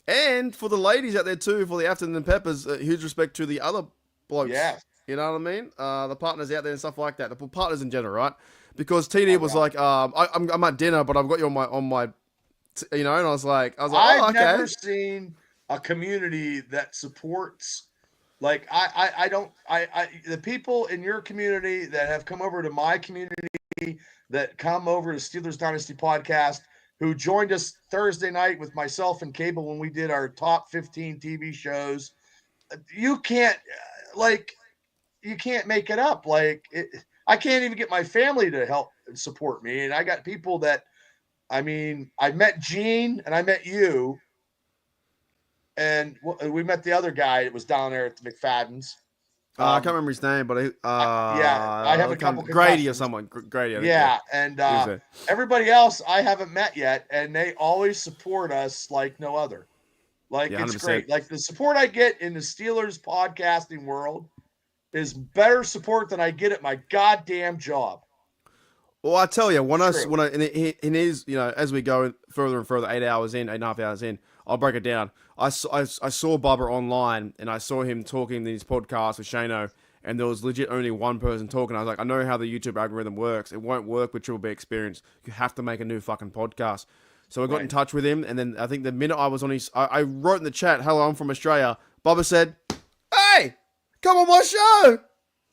And for the ladies out there too, for the Afternoon Peppers, huge respect to the other blokes. Yeah. You know what I mean? The partners out there and stuff like that. The partners in general, right? Because TD was like, I'm at dinner, but I've got you on my and I was like, I've never seen a community that supports. Like the people in your community that have come over to my community, that come over to Steelers Dynasty Podcast, who joined us Thursday night with myself and Cable when we did our top 15 TV shows. You can't make it up. I can't even get my family to help and support me. And I got people that, I met Gene and I met you. And we met the other guy that was down there at the McFadden's. I can't remember his name, but I have a couple Grady or someone. Grady. I think, yeah, and everybody else I haven't met yet, and they always support us like no other. It's 100%. great. Like the support I get in the Steelers podcasting world is better support than I get at my goddamn job. Well, I tell you, when I in his, as we go further and further, 8.5 hours in, I'll break it down. I saw Bubba online, and I saw him talking in his podcast with Shano, and there was legit only one person talking. I was like, I know how the YouTube algorithm works. It won't work with Triple B Experience. You have to make a new fucking podcast. So I got in touch with him, and then I think the minute I was on his, I wrote in the chat, "Hello, I'm from Australia." Bubba said, "Hey, come on my show.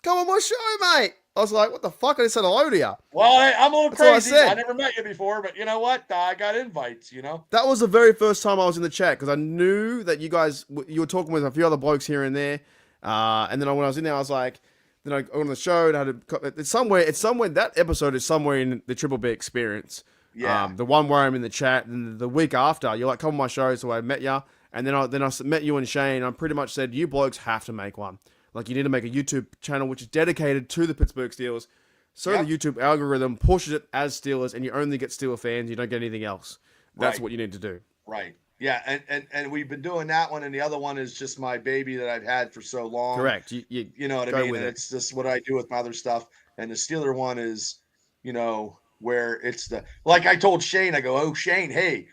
Come on my show, mate." I was like, what the fuck? I just said hello to you. Well, I'm a little crazy. I I never met you before, but you know what? I got invites, That was the very first time I was in the chat, because I knew that you were talking with a few other blokes here and there. And then when I was in there, I was like, then I got on the show, and it's somewhere, that episode is somewhere in the Triple B Experience. Yeah. The one where I'm in the chat, and the week after, you're like, come on my show, so I met you. And then I met you and Shane. I pretty much said, you blokes have to make one. Like, you need to make a YouTube channel which is dedicated to the Pittsburgh Steelers, so the YouTube algorithm pushes it as Steelers, and you only get Steeler fans. You don't get anything else. That's what you need to do. Right. Yeah, and we've been doing that one, and the other one is just my baby that I've had for so long. Correct. You know what I mean? And it's just what I do with my other stuff. And the Steeler one is, where it's like I told Shane, I go, "Oh, Shane, hey."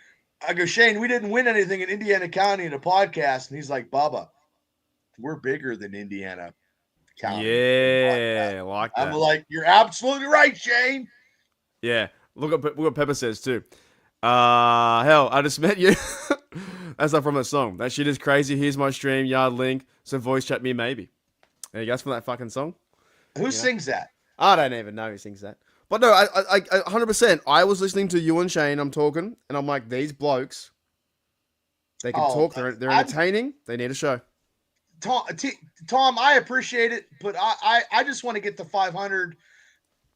I go, "Shane, we didn't win anything in Indiana County in a podcast." And he's like, "Bubba, we're bigger than Indiana County." Yeah, like that. I'm like, "You're absolutely right, Shane." Yeah. Look what Pepper says too. Hell, I just met you. That's not from that song. That shit is crazy. Here's my StreamYard link. So voice chat me maybe. There you go. That's from that fucking song. Who sings that? I don't even know who sings that. But no, I 100%. I was listening to you and Shane. I'm talking, and I'm like, these blokes, they can talk. They're entertaining. They need a show. Tom, I appreciate it, but I just want to get to 500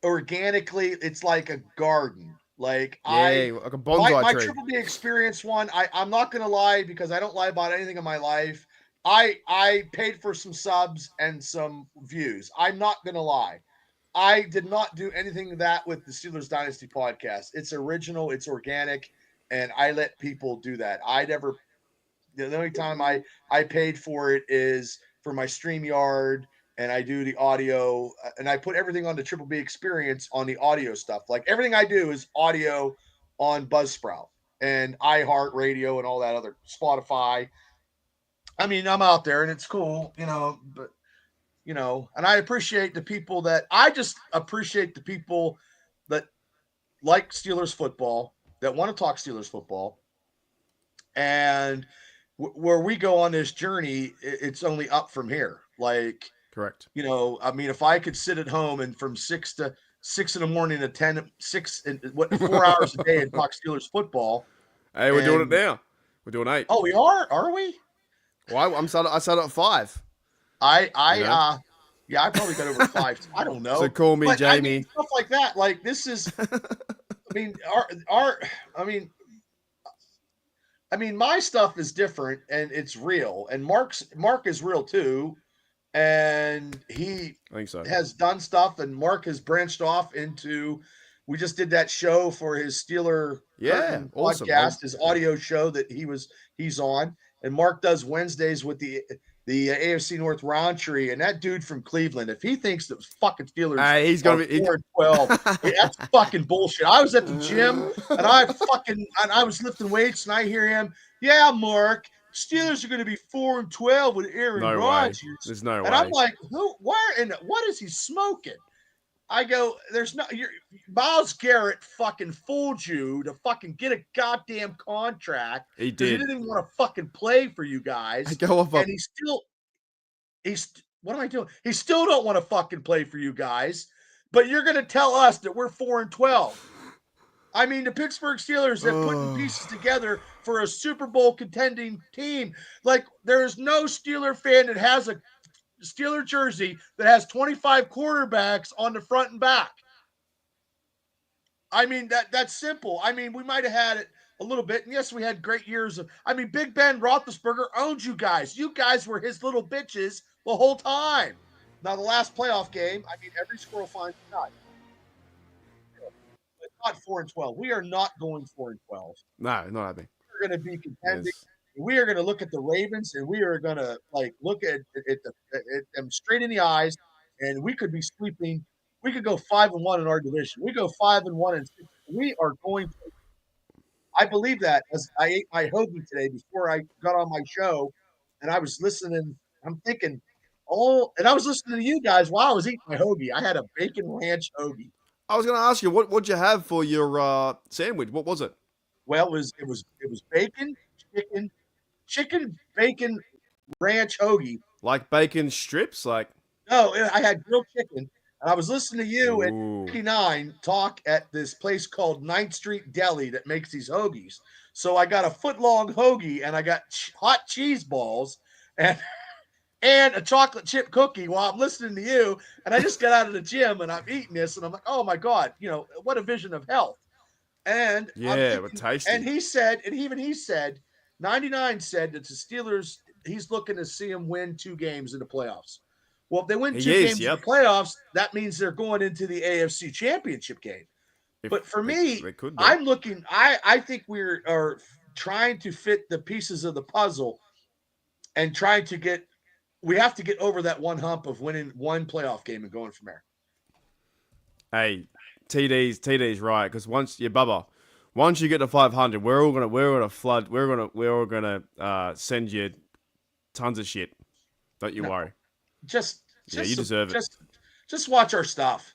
organically. It's like a garden. Like a bonsai my tree. Triple B Experience one. I'm not gonna lie, because I don't lie about anything in my life. I paid for some subs and some views. I'm not gonna lie. I did not do anything of that with the Steelers Dynasty podcast. It's original, it's organic, and I let people do that. The only time I paid for it is for my StreamYard, and I do the audio, and I put everything on the Triple B Experience on the audio stuff. Like everything I do is audio on Buzzsprout and iHeartRadio and all that other Spotify. I mean, I'm out there and it's cool, but and I appreciate the people that like Steelers football, that want to talk Steelers football. And where we go on this journey, it's only up from here. Like, correct. I mean, if I could sit at home and from 6 in the morning to 4 hours a day and talk Steelers football. Hey, we're doing it now. We're doing 8. Oh, we are? Are we? Well, I started at 5. I probably got over 5. I don't know. So call me Jamie. I mean, stuff like that. Like this is, my stuff is different and it's real. And Mark is real too. And I think so. Has done stuff, and Mark has branched off into. We just did that show for his Steeler awesome. podcast, his audio show that he's on. And Mark does Wednesdays with the AFC North Roundtree, and that dude from Cleveland, if he thinks that fucking Steelers, he's gonna be 4-12. That's fucking bullshit. I was at the gym and I was lifting weights, and I hear him. Yeah, Mark, Steelers are going to be 4-12 with Aaron Rodgers. There's no way. And I'm like, who? Where? And what is he smoking? I go, Myles Garrett fucking fooled you to fucking get a goddamn contract. He did. He didn't even want to fucking play for you guys. And what am I doing? He still don't want to fucking play for you guys. But you're going to tell us that we're 4-12. I mean, the Pittsburgh Steelers have put the pieces together for a Super Bowl contending team. Like, there's no Steeler fan that has a Steeler jersey that has 25 quarterbacks on the front and back. I mean, that's simple. I mean, we might have had it a little bit. And yes, we had great years of, I mean, Big Ben Roethlisberger owned you guys. You guys were his little bitches the whole time. Now, the last playoff game, I mean, every squirrel finds a nut. Not 4-12. We are not going 4-12. No, not happening. We're going to be contending. Yes. We are going to look at the Ravens, and we are going to look at them straight in the eyes, and we could be sweeping. We could go 5-1 in our division. We go 5-1 and 6. We are going to. I believe that as I ate my hoagie today before I got on my show, and I was listening. I'm thinking, and I was listening to you guys while I was eating my hoagie. I had a bacon ranch hoagie. I was going to ask you, what'd you have for your sandwich? What was it? Well, it was bacon, chicken, bacon, ranch hoagie. Like bacon strips? Like no, I had grilled chicken, and I was listening to you at 59 talk at this place called 9th Street Deli that makes these hoagies. So I got a foot-long hoagie, and I got hot cheese balls, and a chocolate chip cookie while I'm listening to you. And I just got out of the gym and I'm eating this and I'm like, oh my God, what a vision of health. And but tasty. And he said, 99 said that the Steelers, he's looking to see them win 2 games in the playoffs. Well, if they win 2 games in the playoffs, that means they're going into the AFC Championship game. But for me, I'm looking, I think we are trying to fit the pieces of the puzzle and trying to we have to get over that one hump of winning 1 playoff game and going from there. Hey, TD's right, because once you get to 500, we're all gonna flood. We're all gonna send you tons of shit. Don't you worry. You deserve it. Just watch our stuff.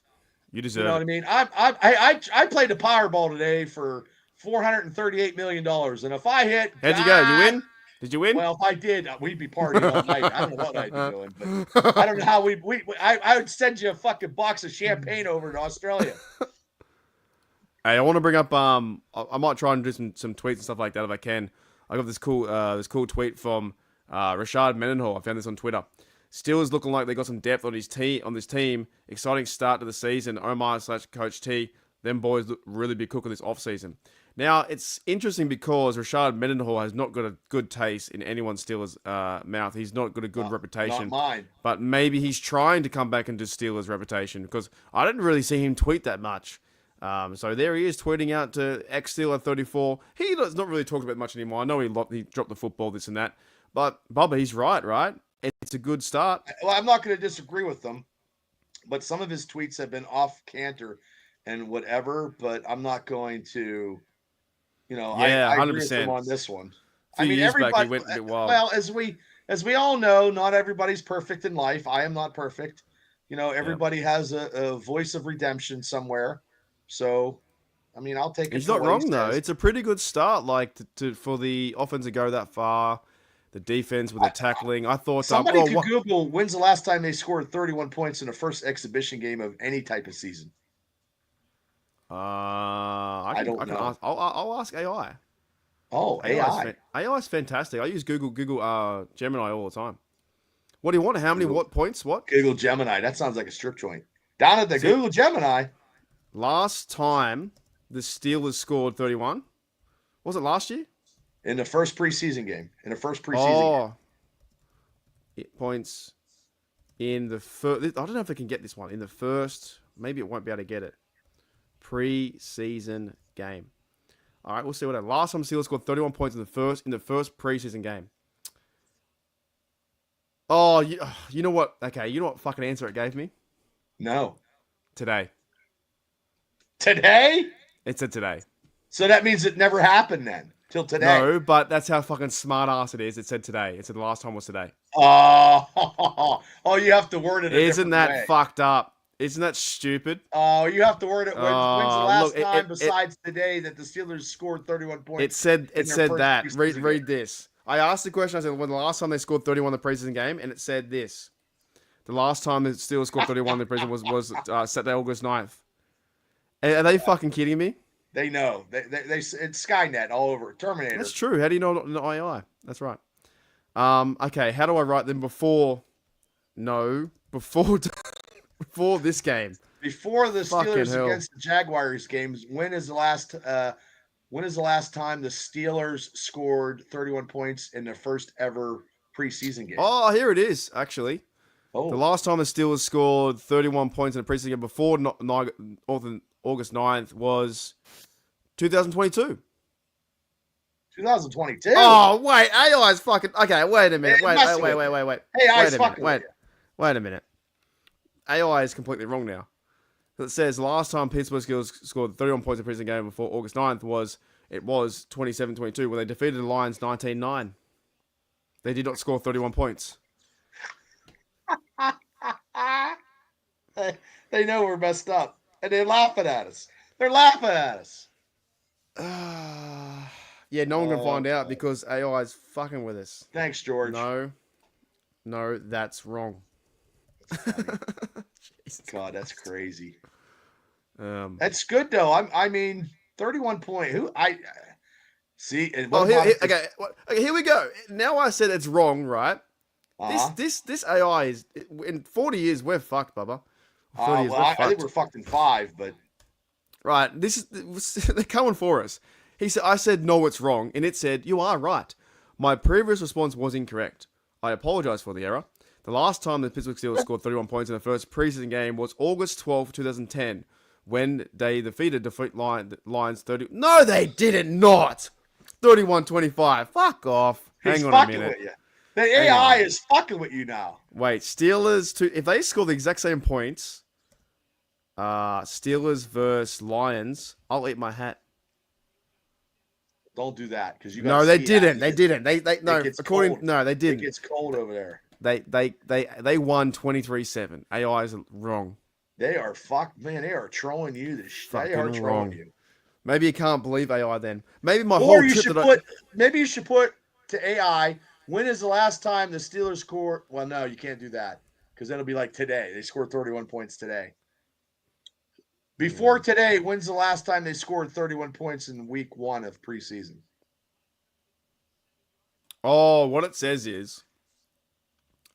You deserve. You know what I mean? I played the Powerball today for $438 million, and if I hit, how'd you go? Did you win? Did you win? Well, if I did, we'd be partying all night. I don't know what I'd be doing, but I don't know how I would send you a fucking box of champagne over to Australia. Hey, I want to bring up. I might try and do some tweets and stuff like that if I can. I got this cool tweet from Rashad Mendenhall. I found this on Twitter. Steelers looking like they got some depth on this team. Exciting start to the season. Omar/Coach T. Them boys look really be cooking this offseason. Now, it's interesting because Rashad Mendenhall has not got a good taste in anyone's Steelers' mouth. He's not got a good reputation. Not mine. But maybe he's trying to come back into Steelers' reputation because I didn't really see him tweet that much. So there he is tweeting out to ex-Steeler34. He does not really talk about much anymore. I know he dropped the football, this and that. But, Bubba, he's right? It's a good start. Well, I'm not going to disagree with them. But some of his tweets have been off canter and whatever. But I'm not going to... I agree with him on this one. I mean, everybody. Went a bit wild. Well, as we all know, not everybody's perfect in life. I am not perfect. Everybody has a voice of redemption somewhere. So, I mean, I'll take it. He's not wrong though. It's a pretty good start. Like for the offense to go that far, the defense with the tackling. I thought somebody could Google when's the last time they scored 31 points in the first exhibition game of any type of season. I don't know. I'll ask AI. Oh, AI. AI is fantastic. I use Google Gemini all the time. What do you want? How many points? What? Google Gemini. That sounds like a strip joint. Down at the Google Gemini. Last time the Steelers scored 31. Was it last year? In the first preseason game. Game. Points in the first. I don't know if they can get this one in the first. Maybe it won't be able to get it. Preseason game. All right, we'll see what happens. Last time Steelers scored 31 points in the first preseason game. Oh, you know what? Okay, you know what fucking answer it gave me? No. Today. Today? It said today. So that means it never happened then, till today. No, but that's how fucking smart ass it is. It said today. It said the last time was today. Oh, you have to word it a Isn't that way. Fucked up? Isn't that stupid? Oh, you have to word it. When's the last time besides today that the Steelers scored 31 points? It said that. Read this. I asked the question. I said, when the last time they scored 31 in the preseason game, and it said this. The last time the Steelers scored 31 in the preseason was Saturday, August 9th. Are they fucking kidding me? They know. It's Skynet all over. Terminator. That's true. How do you know not AI? That's right. Okay, how do I write them before this game? Before the Fucking Steelers hell. against the Jaguars games, when is the last time the Steelers scored 31 points in their first ever preseason game? Oh, here it is, actually. Oh. The last time the Steelers scored 31 points in a preseason game before August 9th was 2022. 2022. Oh, wait. AI's fucking... Okay, wait a minute. It Wait. must Wait be. a minute. Wait a minute. AI is completely wrong now. It says last time Pittsburgh Steelers scored 31 points in a preseason game before August 9th was 27-22 when they defeated the Lions 19-9. They did not score 31 points. They know we're messed up, and they're laughing at us. They're laughing at us. Yeah, no one can find out because AI is fucking with us. Thanks, George. No, that's wrong. God, that's crazy. That's good though. I mean, 31 point. See. Okay, here we go. Now I said it's wrong, right? This AI is in 40 years we're fucked, Bubba. I think we're fucked in 5, but right. They're coming for us. I said no, it's wrong, and it said you are right. My previous response was incorrect. I apologize for the error. The last time the Pittsburgh Steelers scored 31 points in the first preseason game was August 12, 2010, when they defeated Lions 30. No, they did not. 31-25. Fuck off. Hang on a minute. With you. The AI is fucking with you now. Wait, Steelers if they score the exact same points, Steelers versus Lions, I'll eat my hat. Don't do that because you. No, they didn't. They didn't. They no. According cold. No, they didn't. It gets cold over there. They won 23-7. AI is wrong. They are fucked, man. They are trolling you. They are trolling you. Maybe you can't believe AI then. Maybe my Or whole you trip should that maybe you should put to AI, when is the last time the Steelers scored? Well, no, you can't do that because that'll be like today. They scored 31 points today. Before today, when's the last time they scored 31 points in week 1 of preseason? Oh, what it says is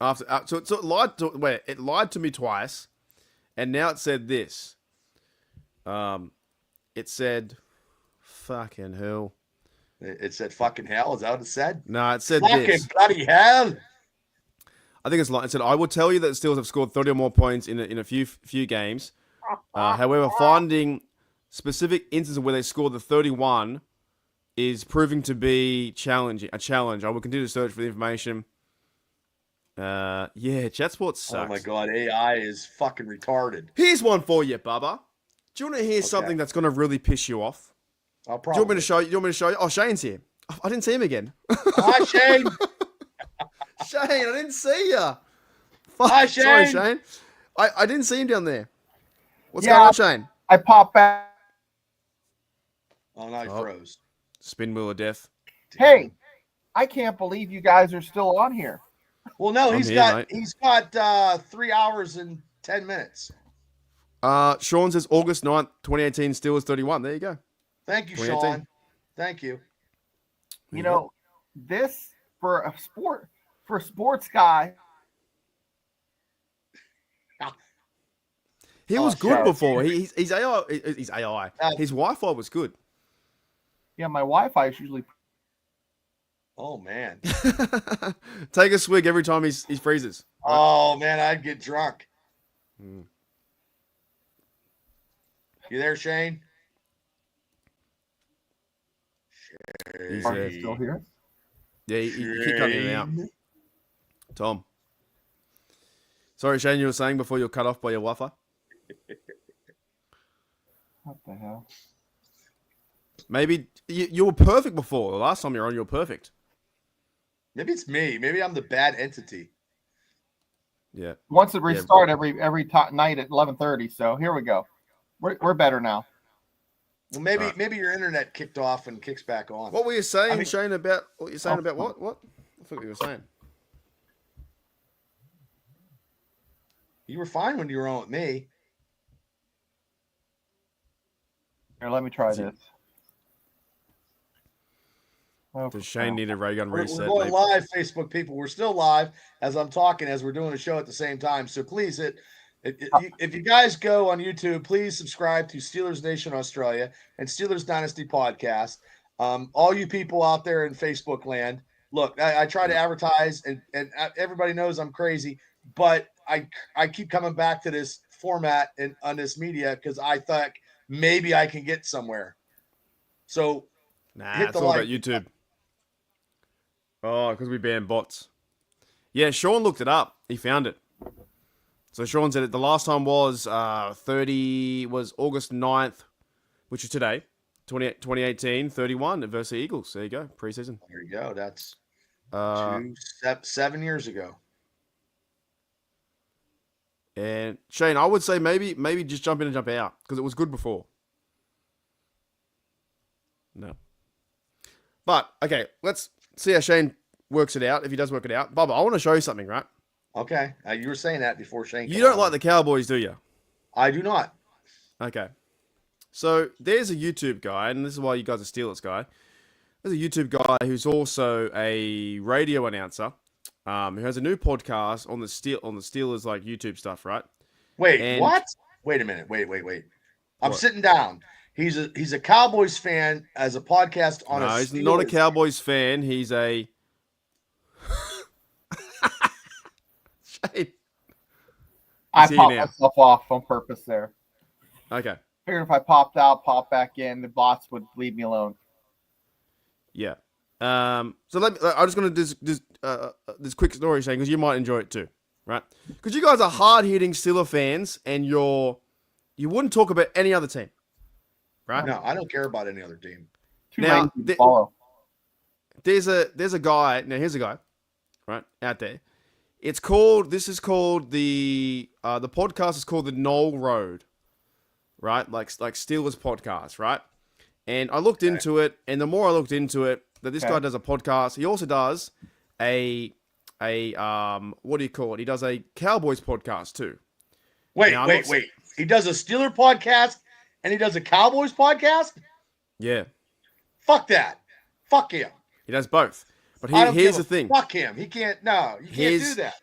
so it lied to me twice, and now it said this. It said, "Fucking hell." It said "fucking hell." Is that what it said? No, it said fucking this. Bloody hell. I think it said, "I will tell you that the Steelers have scored 30 or more points in a few games. However, finding specific instances where they scored the 31 is proving to be a challenge. I will continue to search for the information." Yeah, chat sports sucks. Oh my god, AI is fucking retarded. Here's one for you, Bubba. Do you want to hear something that's going to really piss you off? I'll Do you want me to show you? Oh, Shane's here. I didn't see him again. Hi, Shane. Shane, I didn't see you. Hi, Shane. Sorry, Shane. I didn't see him down there. What's going on, Shane? I popped back. Oh, no, he froze. Spin wheel of death. Hey, I can't believe you guys are still on here. Well, no, he's got 3 hours and 10 minutes. Sean says August 9th, 2018, Steelers 31. There you go. Thank you, Sean. Thank you. You know, this for a sports guy. He was good before. He's AI. He's AI. His Wi-Fi was good. Yeah, my Wi-Fi is usually. Oh man. Take a swig every time he freezes. Oh man, I'd get drunk. Mm. You there, Shane? He's still here? Yeah, he keep cutting it out. Tom. Sorry, Shane, you were saying before you're cut off by your Wi-Fi? What the hell? Maybe you were perfect before. The last time you were on, you were perfect. Maybe it's me. Maybe I'm the bad entity. Yeah. Once it restart every night at 11:30. So here we go. We're better now. Well, maybe your internet kicked off and kicks back on. What were you saying, Shane? About what you're saying about what? What? I forgot what you were saying. You were fine when you were on with me. Here, let me try this. Does Shane need a ray gun We're reset? going live, Facebook people. We're still live as I'm talking, as we're doing a show at the same time. So please, if you guys go on YouTube, please subscribe to Steelers Nation Australia and Steelers Dynasty Podcast. All you people out there in Facebook land, look, I try to advertise, and everybody knows I'm crazy, but I keep coming back to this format and on this media because I thought maybe I can get somewhere. So nah, it's all about YouTube. Oh, because we banned bots. Yeah, Sean looked it up. He found it. So Sean said it. The last time was August 9th, which is today, 2018, 31 versus the Eagles. There you go, preseason. There you go. That's 7 years ago. And Shane, I would say maybe just jump in and jump out because it was good before. No. But, okay, let's see how Shane works it out, if he does work it out. Bubba, I want to show you something, right? Okay. You were saying that before Shane came You don't on. like the Cowboys, do you? I do not. Okay. So, there's a YouTube guy, and this is why you guys are Steelers guy. There's a YouTube guy who's also a radio announcer, who has a new podcast on the Steelers, like, YouTube stuff, right? Wait, what? Wait a minute. Wait. I'm sitting down. He's a Cowboys fan as a podcast on No, he's not a Cowboys fan. He's a... Shane. I popped myself off on purpose there. Okay. Figured if I popped out, popped back in, the bots would leave me alone. Yeah. So I'm just going to do this quick story, Shane, because you might enjoy it too, right? Because you guys are hard-hitting Steeler fans, and you wouldn't talk about any other team, right? No, I don't care about any other team. Now, there's a guy. Now here's a guy, right out there. The podcast is called the Knoll Road, right? Like Steelers podcast, right? And I looked into it, and the more I looked into it, that this guy does a podcast. He also does a what do you call it? He does a Cowboys podcast too. Wait. He does a Steeler podcast and he does a Cowboys podcast? Yeah. Fuck that. Fuck him. He does both. But here's the thing. Fuck him. He can't. No, you can't do that.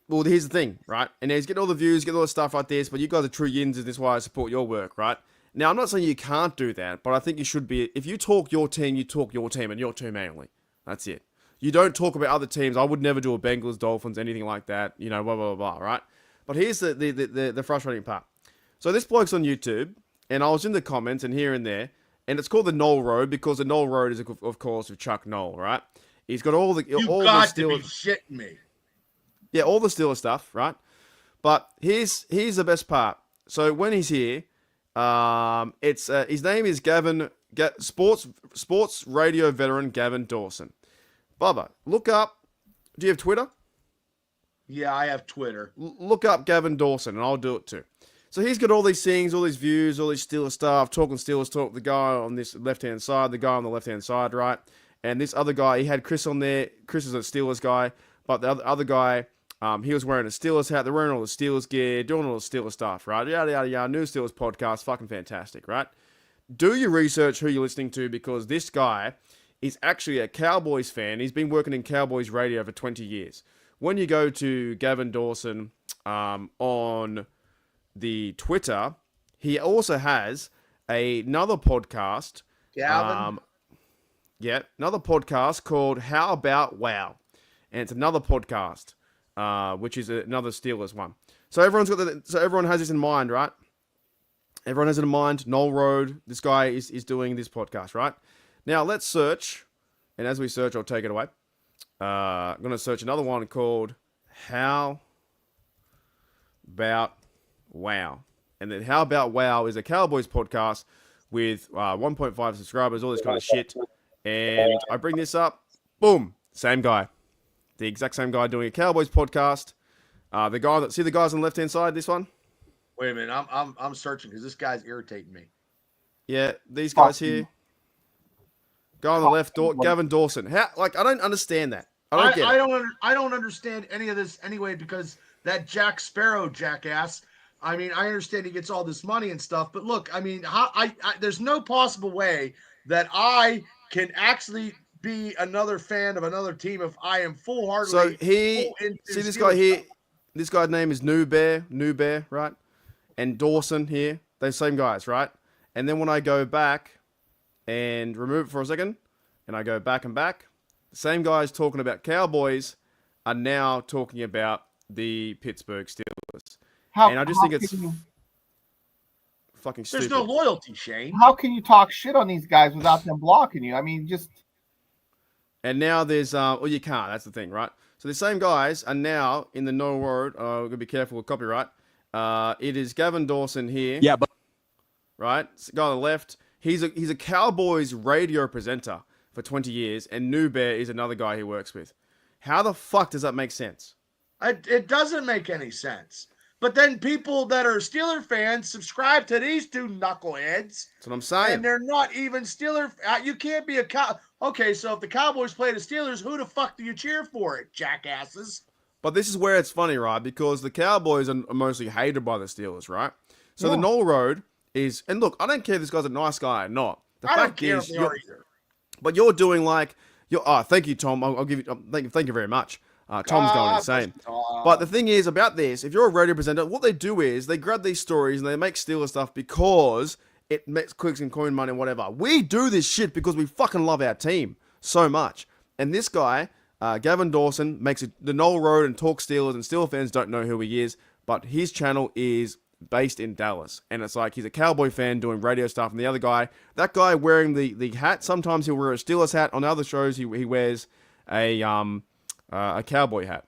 Well, here's the thing, right? And he's getting all the views, getting all the stuff like this, but you guys are true yins, and this is why I support your work, right? Now, I'm not saying you can't do that, but I think you should be. If you talk your team, you talk your team and your team only. That's it. You don't talk about other teams. I would never do a Bengals, Dolphins, anything like that. You know, blah, blah, blah, right? But here's the frustrating part. So this bloke's on YouTube, and I was in the comments and here and there, and it's called the Knoll Road because the Knoll Road is, of course, with Chuck Knoll, right? He's got all the You all got the to be Steelers. shitting me. Yeah, all the Steelers stuff, right? But here's the best part. So when he's here, it's his name is sports radio veteran Gavin Dawson. Bubba, look up. Do you have Twitter? Yeah, I have Twitter. Look up Gavin Dawson, and I'll do it too. So he's got all these things, all these views, all these Steelers stuff, talking Steelers talk. The guy on this left-hand side, the guy on the left-hand side, right? And this other guy, he had Chris on there. Chris is a Steelers guy, but the other guy, he was wearing a Steelers hat. They're wearing all the Steelers gear, doing all the Steelers stuff, right? Yada, yada, yada. New Steelers podcast, fucking fantastic, right? Do your research who you're listening to because this guy is actually a Cowboys fan. He's been working in Cowboys radio for 20 years. When you go to Gavin Dawson on the Twitter, he also has another podcast. Gavin? Another podcast called How About Wow. And it's another podcast, which is another Steelers one. So everyone has this in mind, right? Everyone has it in mind. Knoll Road, this guy is doing this podcast, right? Now let's search, and as we search, I'll take it away. I'm going to search another one called How About Wow. And then How About Wow is a Cowboys podcast with 1.5 subscribers, all this kind of shit. And I bring this up, boom, same guy. The exact same guy doing a Cowboys podcast. The guys on the left-hand side, this one? Wait a minute, I'm searching because this guy's irritating me. Yeah, these guys here. Guy on the left, Gavin Dawson. I don't understand that. I don't don't understand any of this anyway because that Jack Sparrow jackass I mean, I understand he gets all this money and stuff, but look, I mean, I there's no possible way that I can actually be another fan of another team if I am So see this guy here. This guy's name is New Bear, right? And Dawson here. They're the same guys, right? And then when I go back and remove it for a second, and I go back and back, the same guys talking about Cowboys are now talking about the Pittsburgh Steelers. And I just think it's fucking stupid. There's no loyalty, Shane. How can you talk shit on these guys without them blocking you? I mean, just. And now there's, well, you can't. That's the thing, right? So the same guys are now in the no word. We're going to be careful with copyright. It is Gavin Dawson here. Yeah, but. Right? It's the guy on the left. He's a Cowboys radio presenter for 20 years. And New Bear is another guy he works with. How the fuck does that make sense? It doesn't make any sense. But then people that are Steeler fans subscribe to these two knuckleheads. That's what I'm saying. And they're not even Steeler. You can't be a cow. Okay, so if the Cowboys play the Steelers, who the fuck do you cheer for it, jackasses? But this is where it's funny, right? Because the Cowboys are mostly hated by the Steelers, right? So the Knoll Road is, and look, I don't care if this guy's a nice guy or not. The I don't fact care is, if they are either. but you're doing like, thank you, Tom. I'll give you, thank you very much. Tom's going insane. But the thing is about this, if you're a radio presenter, what they do is they grab these stories and they make Steelers stuff because it makes clicks and coin money and whatever. We do this shit because we fucking love our team so much. And this guy, Gavin Dawson, makes the Knoll Road and talks Steelers, and Steelers fans don't know who he is, but his channel is based in Dallas. And it's like he's a Cowboy fan doing radio stuff. And the other guy, that guy wearing the hat, sometimes he'll wear a Steelers hat. On other shows, he wears a Cowboy hat.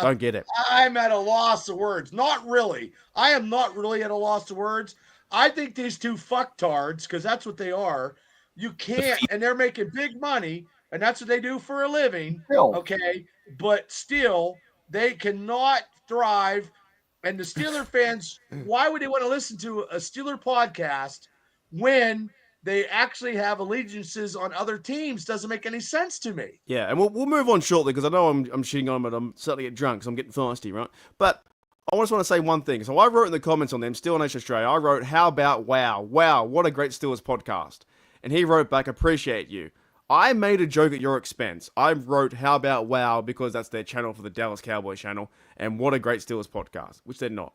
Don't get it. I'm at a loss of words. Not really. I am not really at a loss of words. I think these two fucktards, because that's what they are, you can't, and they're making big money, and that's what they do for a living. Okay. But still, they cannot thrive. And the Steeler fans, why would they want to listen to a Steeler podcast when they actually have allegiances on other teams? Doesn't make any sense to me. Yeah, and we'll move on shortly because I know I'm shitting on them, but I'm starting to get drunk, so I'm getting thirsty, right? But I just want to say one thing. So I wrote in the comments on them, Steelers Nation Australia, I wrote, how about wow? Wow, what a great Steelers podcast. And he wrote back, appreciate you. I made a joke at your expense. I wrote, how about wow, because that's their channel for the Dallas Cowboys channel, and what a great Steelers podcast, which they're not.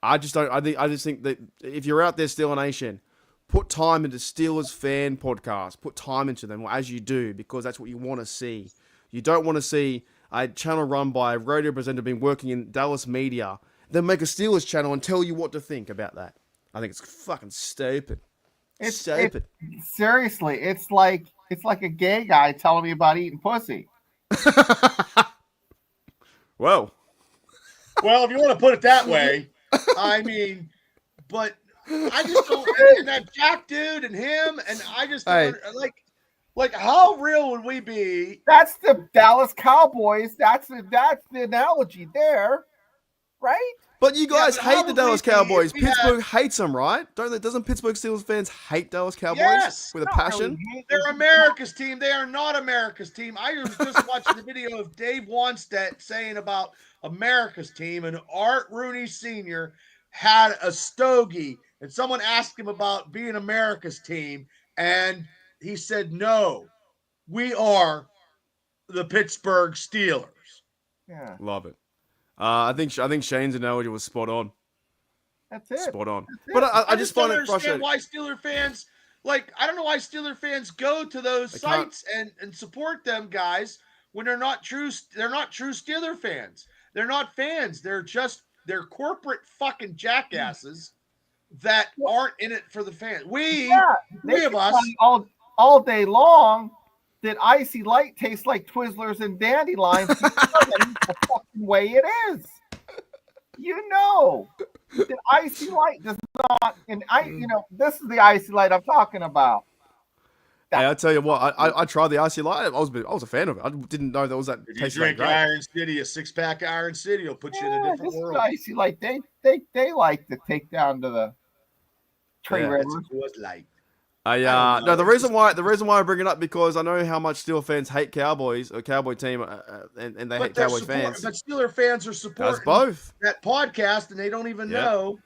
I just think that if you're out there, Steelers Nation, put time into Steelers fan podcasts. Put time into them, as you do, because that's what you want to see. You don't want to see a channel run by a radio presenter been working in Dallas media, then make a Steelers channel and tell you what to think about that. I think it's fucking stupid. It's stupid. Seriously, it's like a gay guy telling me about eating pussy. Well, if you want to put it that way, I mean, but I just don't. And that Jack dude and him, and I just don't, like how real would we be? That's the Dallas Cowboys. That's the analogy there, right? But you guys hate the Dallas Cowboys. Pittsburgh hates them, right? Doesn't Pittsburgh Steelers fans hate Dallas Cowboys with a passion? Really. They're America's team. They are not America's team. I was just watching the video of Dave Wanstedt saying about America's team, and Art Rooney Sr. had a stogie, and someone asked him about being America's team, and he said, no, we are the Pittsburgh Steelers. Yeah. Love it. I think Shane's analogy was spot on. That's it. Spot on. But I just find it frustrating. Why Steeler fans, I don't know why Steeler fans go to those sites and support them guys when they're not true Steeler fans. They're not fans. They're corporate fucking jackasses that aren't in it for the fans. Three of us all day long that Icy Light tastes like Twizzlers and Dandelions. The fucking way it is. You know that Icy Light does not, and this is the Icy Light I'm talking about. Hey, I tell you what, I tried the Icy Light. I was a fan of it. I didn't know there was that. If you drink Iron City, a 6-pack Iron City will put you in a different world. Icy Light, they like to take down to the tree river. That's what it was like. No, the reason why I bring it up because I know how much Steelers fans hate Cowboys or Cowboy team, and they hate Cowboy fans. But Steeler fans are supporting That's both that podcast, and they don't even know.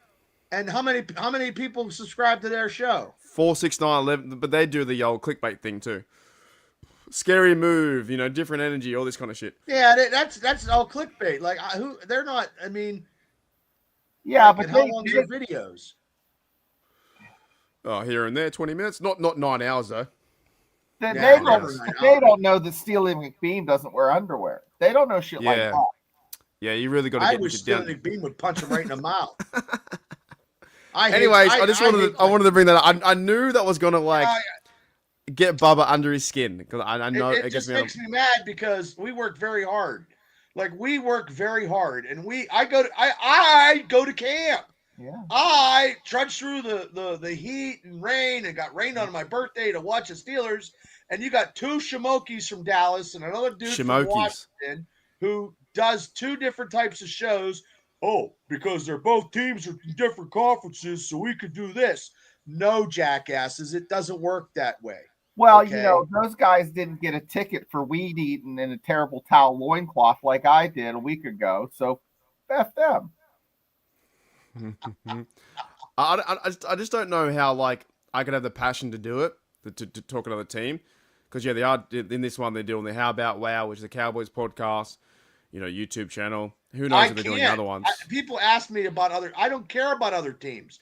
And how many people subscribe to their show? 46911, but they do the old clickbait thing too. Scary move, different energy, all this kind of shit. Yeah, that's all clickbait. Like who? They're not. I mean, yeah, like, but how long's their videos? Oh, here and there, 20 minutes. Not 9 hours though. They don't know that Steely McBeam doesn't wear underwear. They don't know shit like that. Yeah, you really got to I get wish down. Steely McBeam would punch him right in the mouth. I wanted to bring that up. I knew that was gonna get Bubba under his skin because I know it just makes me mad because we work very hard. Like we work very hard, and I go to camp. Yeah. I trudged through the heat and rain and got rained on my birthday to watch the Steelers. And you got two Shimokis from Dallas and another dude from Washington who does two different types of shows. Oh, because they're both teams are in different conferences, so we could do this. No, jackasses, it doesn't work that way. Well, okay? Those guys didn't get a ticket for weed eating in a terrible towel loincloth like I did a week ago, so F them. I just don't know how I could have the passion to do it to talk another team because they are in this one they're doing the How About Wow, which is a Cowboys podcast, YouTube channel. Who knows if they're doing other ones? People ask me about other. I don't care about other teams.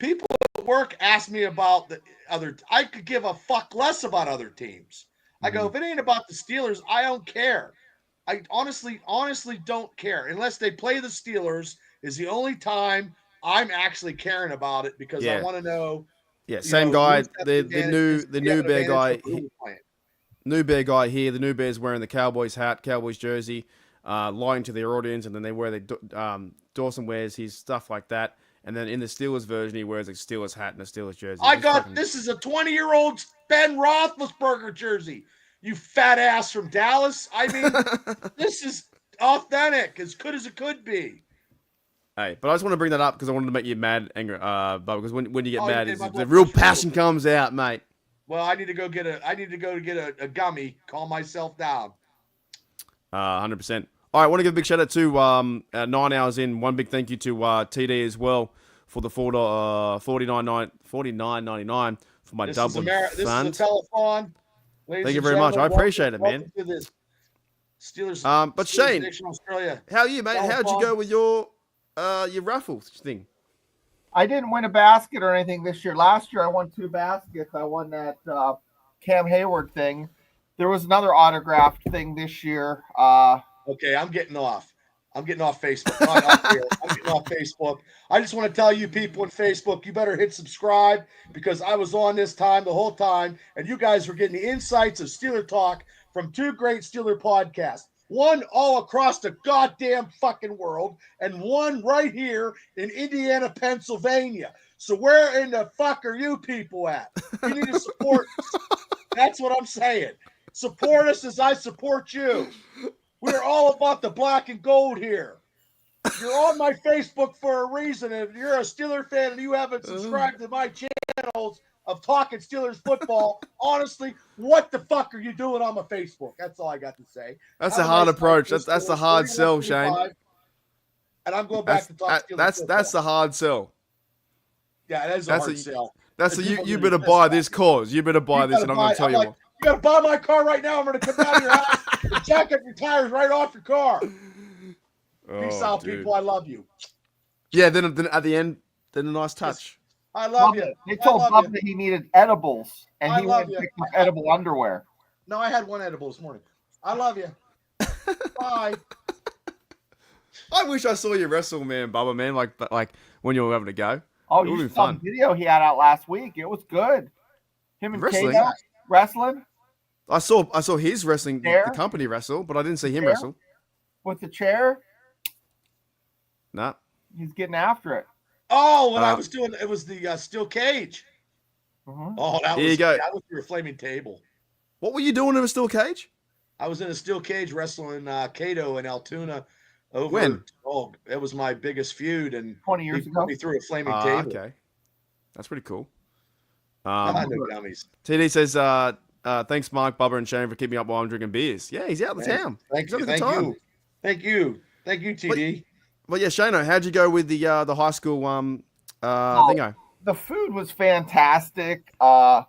People at work ask me about the other. I could give a fuck less about other teams. I go, if it ain't about the Steelers, I don't care. I honestly don't care unless they play the Steelers. Is the only time I'm actually caring about it because I want to know. Yeah, same guy. The new bear guy. New bear guy here. The new bear's wearing the Cowboys hat, Cowboys jersey, lying to their audience, and then they wear Dawson wears his stuff like that, and then in the Steelers version he wears a Steelers hat and a Steelers jersey. This is a 20-year-old Ben Roethlisberger jersey. You fat ass from Dallas. I mean, this is authentic, as good as it could be. Hey, but I just want to bring that up because I wanted to make you mad, angry, but because when you get mad, the real passion comes out, mate. Well, I need to go get a gummy. Calm myself down. 100%. All right, I want to give a big shout out to 9 hours in. One big thank you to TD as well for the $49.99 for my Dublin This is a telethon. Thank you very much. I appreciate it, man. To this Steelers. But Steelers Shane, Nation Australia. how are you, mate? How'd you go with your raffle thing? I didn't win a basket or anything this year. Last year I won 2 baskets. I won that Cam Heyward thing. There was another autographed thing this year. Okay, I'm getting off. I'm getting off Facebook. I'm getting off Facebook. I just want to tell you people on Facebook, you better hit subscribe because I was on this time the whole time, and you guys were getting the insights of Steeler talk from 2 great Steeler podcasts. One all across the goddamn fucking world, and one right here in Indiana, Pennsylvania. So where in the fuck are you people at? You need to support us. That's what I'm saying. Support us as I support you. We're all about the black and gold here. You're on my Facebook for a reason. If you're a Steeler fan and you haven't subscribed to my channels of talking Steelers football, honestly, what the fuck are you doing on my Facebook? That's all I got to say. That's a hard approach. That's the hard sell, Shane. And I'm going back to talk Steelers football. That's the hard sell. Yeah, that is a hard sell. That's you better buy this cause. You better buy this, and I'm going to tell you what. You got to buy my car right now. I'm going to come out of your house and jack up your tires right off your car. Peace out, people. I love you. Yeah, then at the end, then a nice touch. I love you. They told Bubba that he needed edibles, and he went and picked up edible underwear. No, I had one edible this morning. I love you. Bye. I wish I saw you wrestle, man, Bubba, man, like when you were having a go. Oh, you saw the video he had out last week. It was good. Him and wrestling. Kato wrestling. I saw his wrestling, the company wrestle, but I didn't see him wrestle. With the chair? Nah. He's getting after it. Oh, what I was doing, it was the steel cage. Oh, that was your flaming table. What were you doing in a steel cage? I was in a steel cage wrestling Cato and Altoona. When? Oh, it was my biggest feud, and 20 years ago. He threw a flaming table. Okay, that's pretty cool. No gummies. TD says, thanks, Mark, Bubba, and Shane for keeping up while I'm drinking beers. Yeah, he's out of town. Thank He's having you. a good time. Thank you, TD. Well, yeah, Shano, how'd you go with the high school thingo? The food was fantastic. I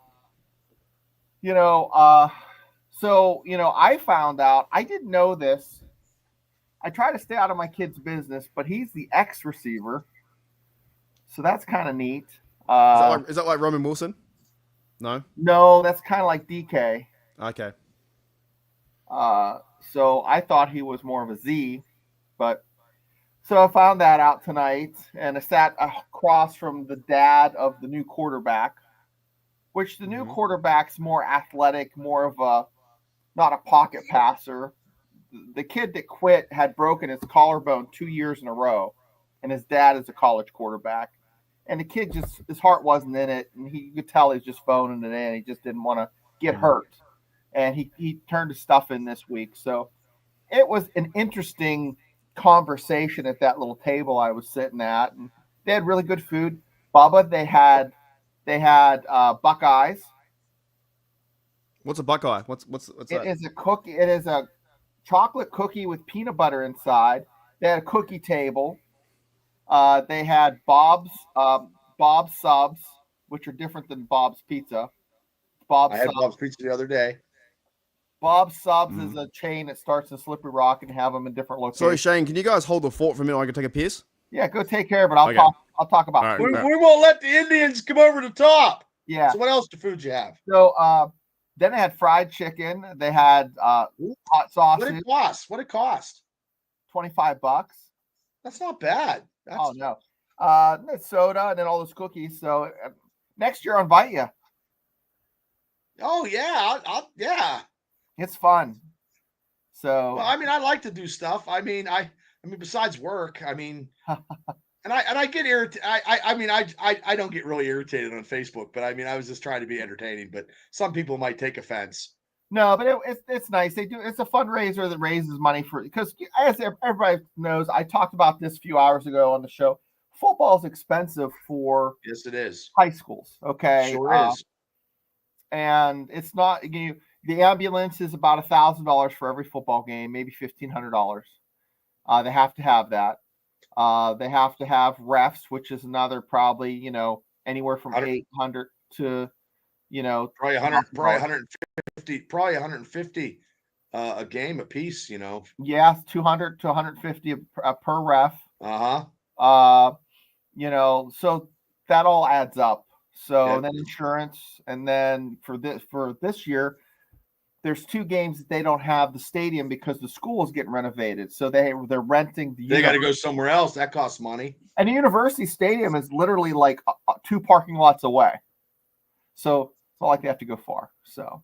found out, I didn't know this. I try to stay out of my kid's business, but he's the ex-receiver. So that's kind of neat. Is that like Roman Wilson? No? No, that's kind of like DK. Okay. So I thought he was more of a Z, but so I found that out tonight, and I sat across from the dad of the new quarterback, which the new quarterback's more athletic, more of a, not a pocket passer. The kid that quit had broken his collarbone 2 years in a row, and his dad is a college quarterback. And the kid just, his heart wasn't in it, and you could tell he's just phoning it in. He just didn't want to get hurt. And he turned his stuff in this week. So it was an interesting conversation at that little table I was sitting at. And they had really good food. Bubba, they had Buckeyes. What's a Buckeye? What's that? It is a cookie. It is a chocolate cookie with peanut butter inside. They had a cookie table. They had Bob's subs, which are different than Bob's Pizza. I had Bob's Pizza the other day. Bob's Subs is a chain that starts in Slippery Rock and have them in different locations. Sorry, Shane, can you guys hold the fort for a minute? I can take a piss. Yeah, go take care of it. I'll talk about food. We won't let the Indians come over the top. Yeah. So what else do food you have? So then they had fried chicken. They had hot sausage. What it cost? $25. That's not bad. Oh no. Soda and then all those cookies. So next year I'll invite you. Oh yeah, yeah. It's fun. So well, I mean, I like to do stuff. I mean, besides work, I mean, and I get irritated. I don't get really irritated on Facebook, but I mean, I was just trying to be entertaining. But some people might take offense. No, but it's nice. They do. It's a fundraiser that raises money for, because as everybody knows, I talked about this a few hours ago on the show. Football is expensive for yes, it is. High schools. Okay, sure is. And it's not. The ambulance is about $1,000 for every football game, maybe $1,500. They have to have that. They have to have refs, which is another probably anywhere from 800 to probably 150 a game a piece. Yeah, 200 to 150 per ref. So that all adds up. So then insurance, and then for this year, there's 2 games that they don't have the stadium because the school is getting renovated. So they're renting the. They got to go somewhere else. That costs money. And the university stadium is literally like 2 parking lots away. So it's not like they have to go far. So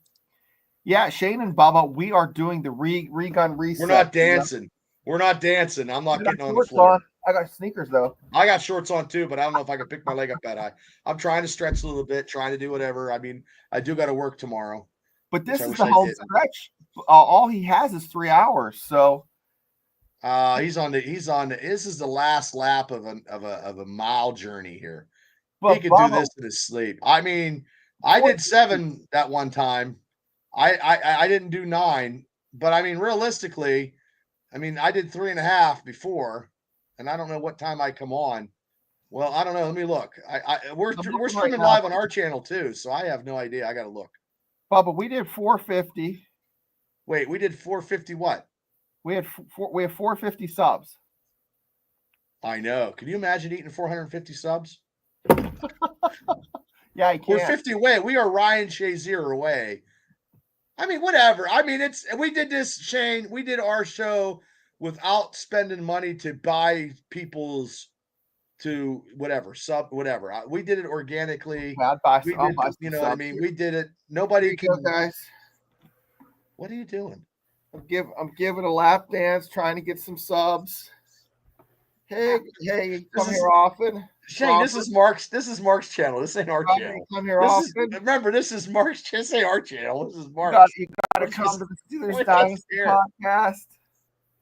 yeah, Shane and Bubba, we are doing the re-gun reset. We're not dancing. We're not dancing. I'm not getting on the floor. I got sneakers though. I got shorts on too, but I don't know if I can pick my leg up that high. I'm trying to stretch a little bit, trying to do whatever. I mean, I do got to work tomorrow. But this is the whole stretch. All he has is 3 hours. So he's on the this is the last lap of a mile journey here. But he could do this in his sleep. I mean, I did 7 that one time. I didn't do 9, but I mean, realistically, I did 3.5 before, and I don't know what time I come on. Well, I don't know. Let me look. We're streaming live on our channel too, so I have no idea. I got to look. Bubba, we did 450. Wait, we did 450 what? We have 450 subs. I know. Can you imagine eating 450 subs? Yeah, I can. We're 50 away. We are Ryan Shazier away. I mean, whatever. I mean, we did this, Shane. We did our show without spending money to buy people's whatever. We did it organically. Yeah, I'd buy we some, did, you know what I mean? We did it. Nobody can. Guys, what are you doing? I'm giving a lap dance, trying to get some subs. Hey, come here often. Shane, this is Mark's channel. This ain't our channel. Come here often. Remember, this is Mark's channel. This ain't our channel. This is Mark's. You got to come to the Steelers Dynasty podcast.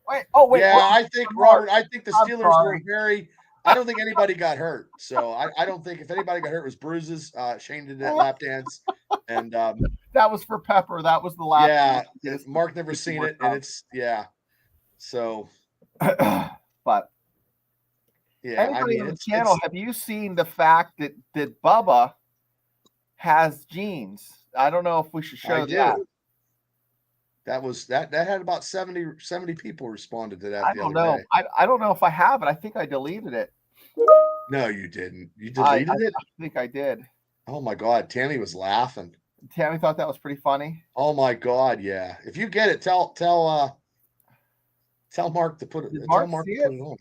Wait. Yeah, I think Robert. I think the Steelers were very. I don't think anybody got hurt. So I don't think if anybody got hurt, it was bruises. Shane did that lap dance, and that was for Pepper. That was the lap. Yeah, Mark never seen it, and it's So, but yeah, anybody on the channel, have you seen the fact that Bubba has jeans? I don't know if we should show that. That had about 70 people responded to that. I don't know. I don't know if I have it. I think I deleted it. No, you didn't. You deleted it? I think I did. Oh my God, Tammy was laughing. Tammy thought that was pretty funny. Oh my God, yeah. If you get it, tell Mark to put it. Tell Mark to put it on.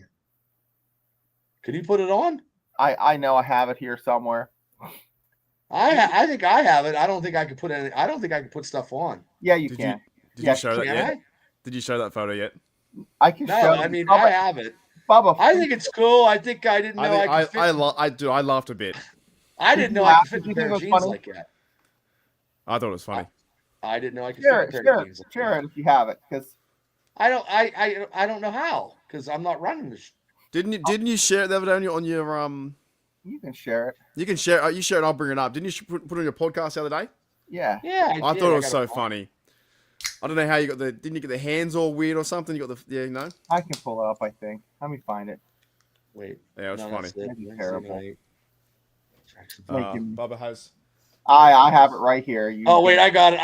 Can you put it on? I know I have it here somewhere. I think I have it. I don't think I could put any. I don't think I could put stuff on. Yeah, you can. Did you show that yet? Did you show that photo yet? I can show. I mean, I have it. Bubba, I think it's cool. I think I didn't know I could fit. I laughed a bit. I didn't know I could fit a pair of jeans like that. I thought it was funny. I didn't know I could fit a pair of jeans. Share it if you have it, because I don't know how, because I'm not running this. Didn't you share it the other day on your You can share it. You can share. You share it. I'll bring it up. Didn't you put it on your podcast the other day? Yeah. Yeah. I thought it was so funny. I don't know how you got the. Didn't you get the hands all weird or something? You got the. Yeah, no. I can pull it up. I think. Let me find it. Wait. Yeah, it was funny. Terrible. Bubba has. I have it right here. Wait, I got it.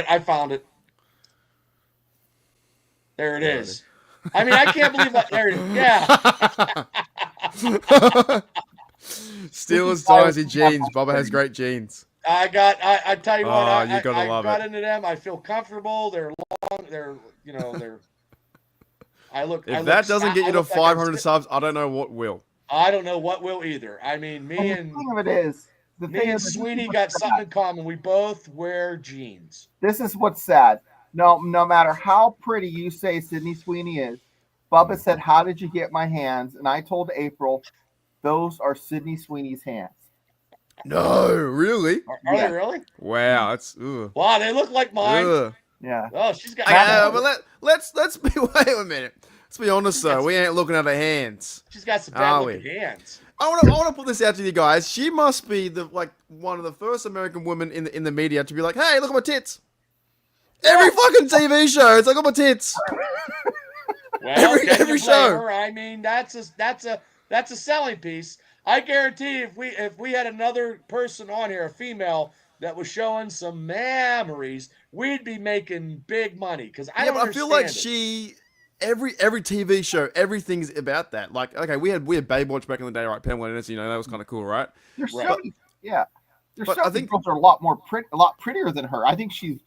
I found it. There it is. I mean, I can't believe that. There it is. Yeah. Steelers dynasty jeans. Bubba has great jeans. I tell you what, I got it. into them. I feel comfortable. They're long. They're. If that doesn't get you to 500 subs, I don't know what will. I don't know what will either. I mean, me and Sweeney got something in common. We both wear jeans. This is what's sad. No matter how pretty you say Sydney Sweeney is, Bubba said, "How did you get my hands?" And I told April, "Those are Sydney Sweeney's hands." No, really? Are they really? Wow, that's. Ugh. Wow, they look like mine. Ugh. Yeah. Oh, she's got. But let's be. Wait a minute. Let's be honest, though. We ain't looking at her hands. She's got some bad looking hands. I want to put this out to you guys. She must be one of the first American women in the media to be like, "Hey, look at my tits." Every fucking TV show, it's like, "Look at my tits." Well, every show. Her? I mean, that's a selling piece. I guarantee if we had another person on here, a female, that was showing some memories, we'd be making big money. Because I feel like every TV show, everything's about that. Like, okay, we had Baywatch back in the day, right? Pamela Anderson, that was kind of cool, right? Yeah. I think girls are a lot prettier than her. I think she's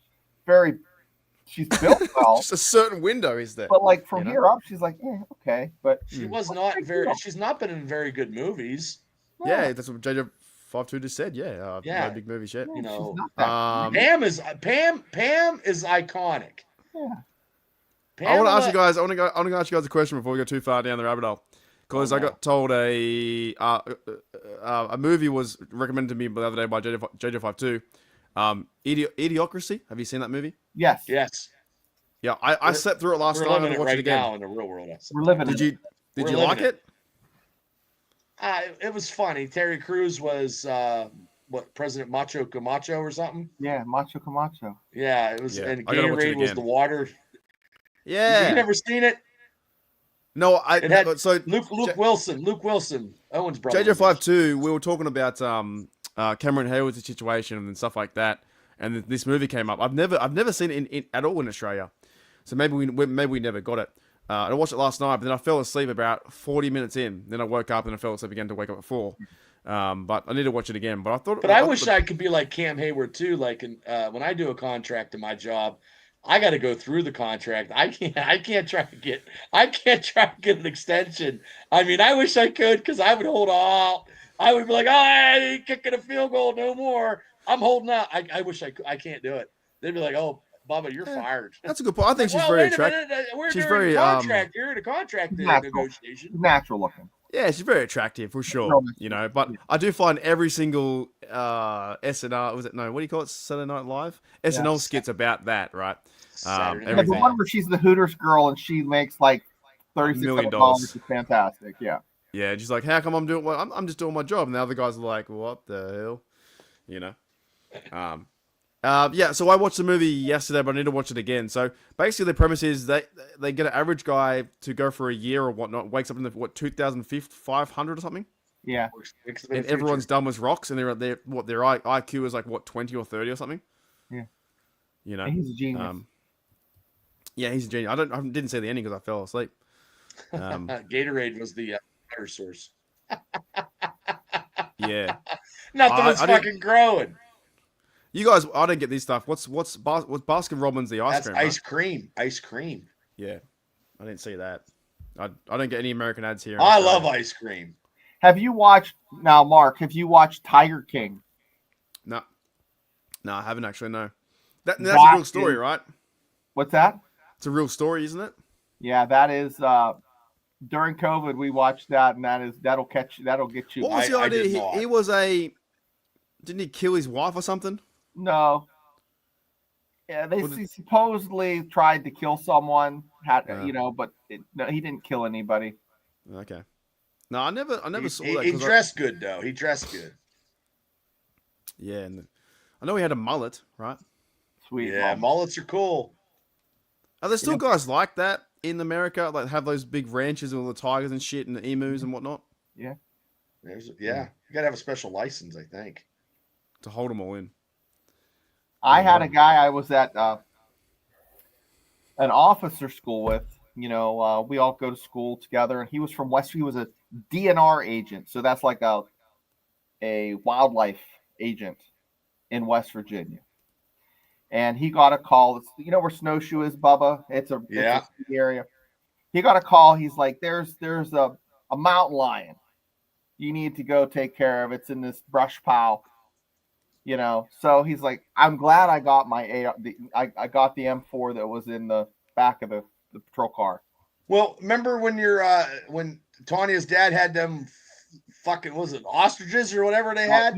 built well. Just a certain window is there. But like from here up, she's like, yeah, okay. But she's not been in very good movies. Yeah, that's what JJ52 just said. Yeah. No big movies yet. Pam is iconic. Yeah. I want to ask you guys. I want to ask you guys a question before we go too far down the rabbit hole, because I got told a movie was recommended to me the other day by JJ52. Idiocracy. Have you seen that movie? Yes. Yeah, I slept through it last night and watched it again. Now in the real world. We're living. Did you like it? It was funny. Terry Crews was President Macho Camacho or something? Yeah, Macho Camacho. Yeah, it was. Yeah. And Gatorade was the water. Yeah. You never seen it? No, it had Luke Wilson, Owen's brother. JJ52. We were talking about Cameron Heyward's situation and stuff like that, and this movie came up. I've never seen it at all in Australia, so maybe we never got it. I watched it last night, but then I fell asleep about 40 minutes in. Then I woke up and I fell asleep again to wake up at 4. But I need to watch it again. But I thought. But I wish I could be like Cam Heyward too. Like when I do a contract in my job, I got to go through the contract. I can't try to get an extension. I mean, I wish I could, because I would hold out. I would be like, I ain't kicking a field goal no more. I'm holding out. I wish I could. I can't do it. They'd be like, oh, Bubba, you're fired. That's a good point. I think she's very attractive. She's very contract. You're in a contract negotiation. Natural looking. Yeah, she's very attractive for sure. But I do find every single SNL, what do you call it? Saturday Night Live? SNL skits about that, right? The one where she's the Hooters girl and she makes like $36 million is fantastic. Yeah. Yeah, just like, how come I'm doing? Well, I'm just doing my job, and the other guys are like, what the hell, you know? Yeah. So I watched the movie yesterday, but I need to watch it again. So basically, the premise is they get an average guy to go for a year or whatnot, wakes up in the 2,500 or something. Yeah. And everyone's dumb as rocks, and their IQ is like 20 or 30 or something. Yeah. You know, And he's a genius. Yeah, he's a genius. I didn't see the ending because I fell asleep. Gatorade was the water source. Yeah. Nothing was fucking growing. You guys, I don't get this stuff. What's Baskin Robbins the ice That's cream? ice cream. Ice cream. Yeah, I didn't see that. I don't get any American ads here. I love ice cream. Have you watched now, Mark? Have you watched Tiger King? No, I haven't actually. No, that's a real story, right? What's that? It's a real story, isn't it? Yeah, that is. During COVID, we watched that, and that'll get you. What was the idea? He was a. Didn't he kill his wife or something? No. Yeah, he supposedly tried to kill someone. But no, he didn't kill anybody. Okay. No, I never saw that. He dressed good though. He dressed good. Yeah, and I know he had a mullet, right? Sweet. Yeah, mullets are cool. Are there still guys like that in America, like have those big ranches with all the tigers and shit and the emus and whatnot? Yeah. You gotta have a special license, I think, to hold them all in. I had a guy I was at an officer school with. We all go to school together, and he was from West. He was a DNR agent, so that's like a wildlife agent in West Virginia. And he got a call. You know where Snowshoe is, Bubba? It's a area. He got a call. He's like, "There's a mountain lion. You need to go take care of. It's in this brush pile." So he's like, I'm glad I got my I got the M4 that was in the back of the patrol car. Well, remember when when Tanya's dad had them fucking, was it ostriches or whatever they had?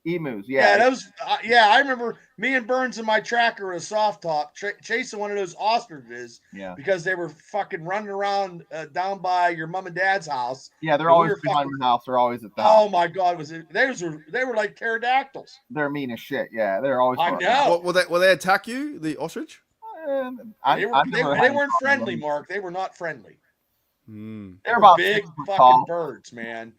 Emus, yeah. Yeah, those. I remember me and Burns in my tracker with a soft top chasing one of those ostriches. Yeah. Because they were fucking running around down by your mom and dad's house. Yeah, they're always behind your house. They're always at the house. Oh my God, they were like pterodactyls. They're mean as shit. Yeah, they're always. I know. Will they attack you, the ostrich? They weren't friendly, Mark. They were not friendly. They're about big fucking birds, man.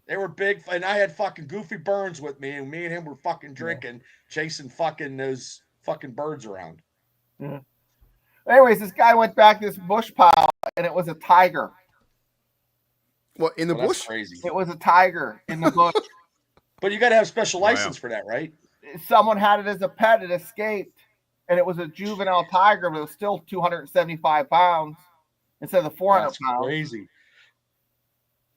They were big, and I had fucking Goofy Burns with me, and me and him were fucking drinking, chasing fucking those fucking birds around. Yeah. Anyways, this guy went back to this bush pile, and it was a tiger. What, in the bush? That's crazy. It was a tiger in the bush. But you got to have special license for that, right? Someone had it as a pet. It escaped, and it was a juvenile tiger, but it was still 275 pounds instead of the 400 That's pounds. Crazy.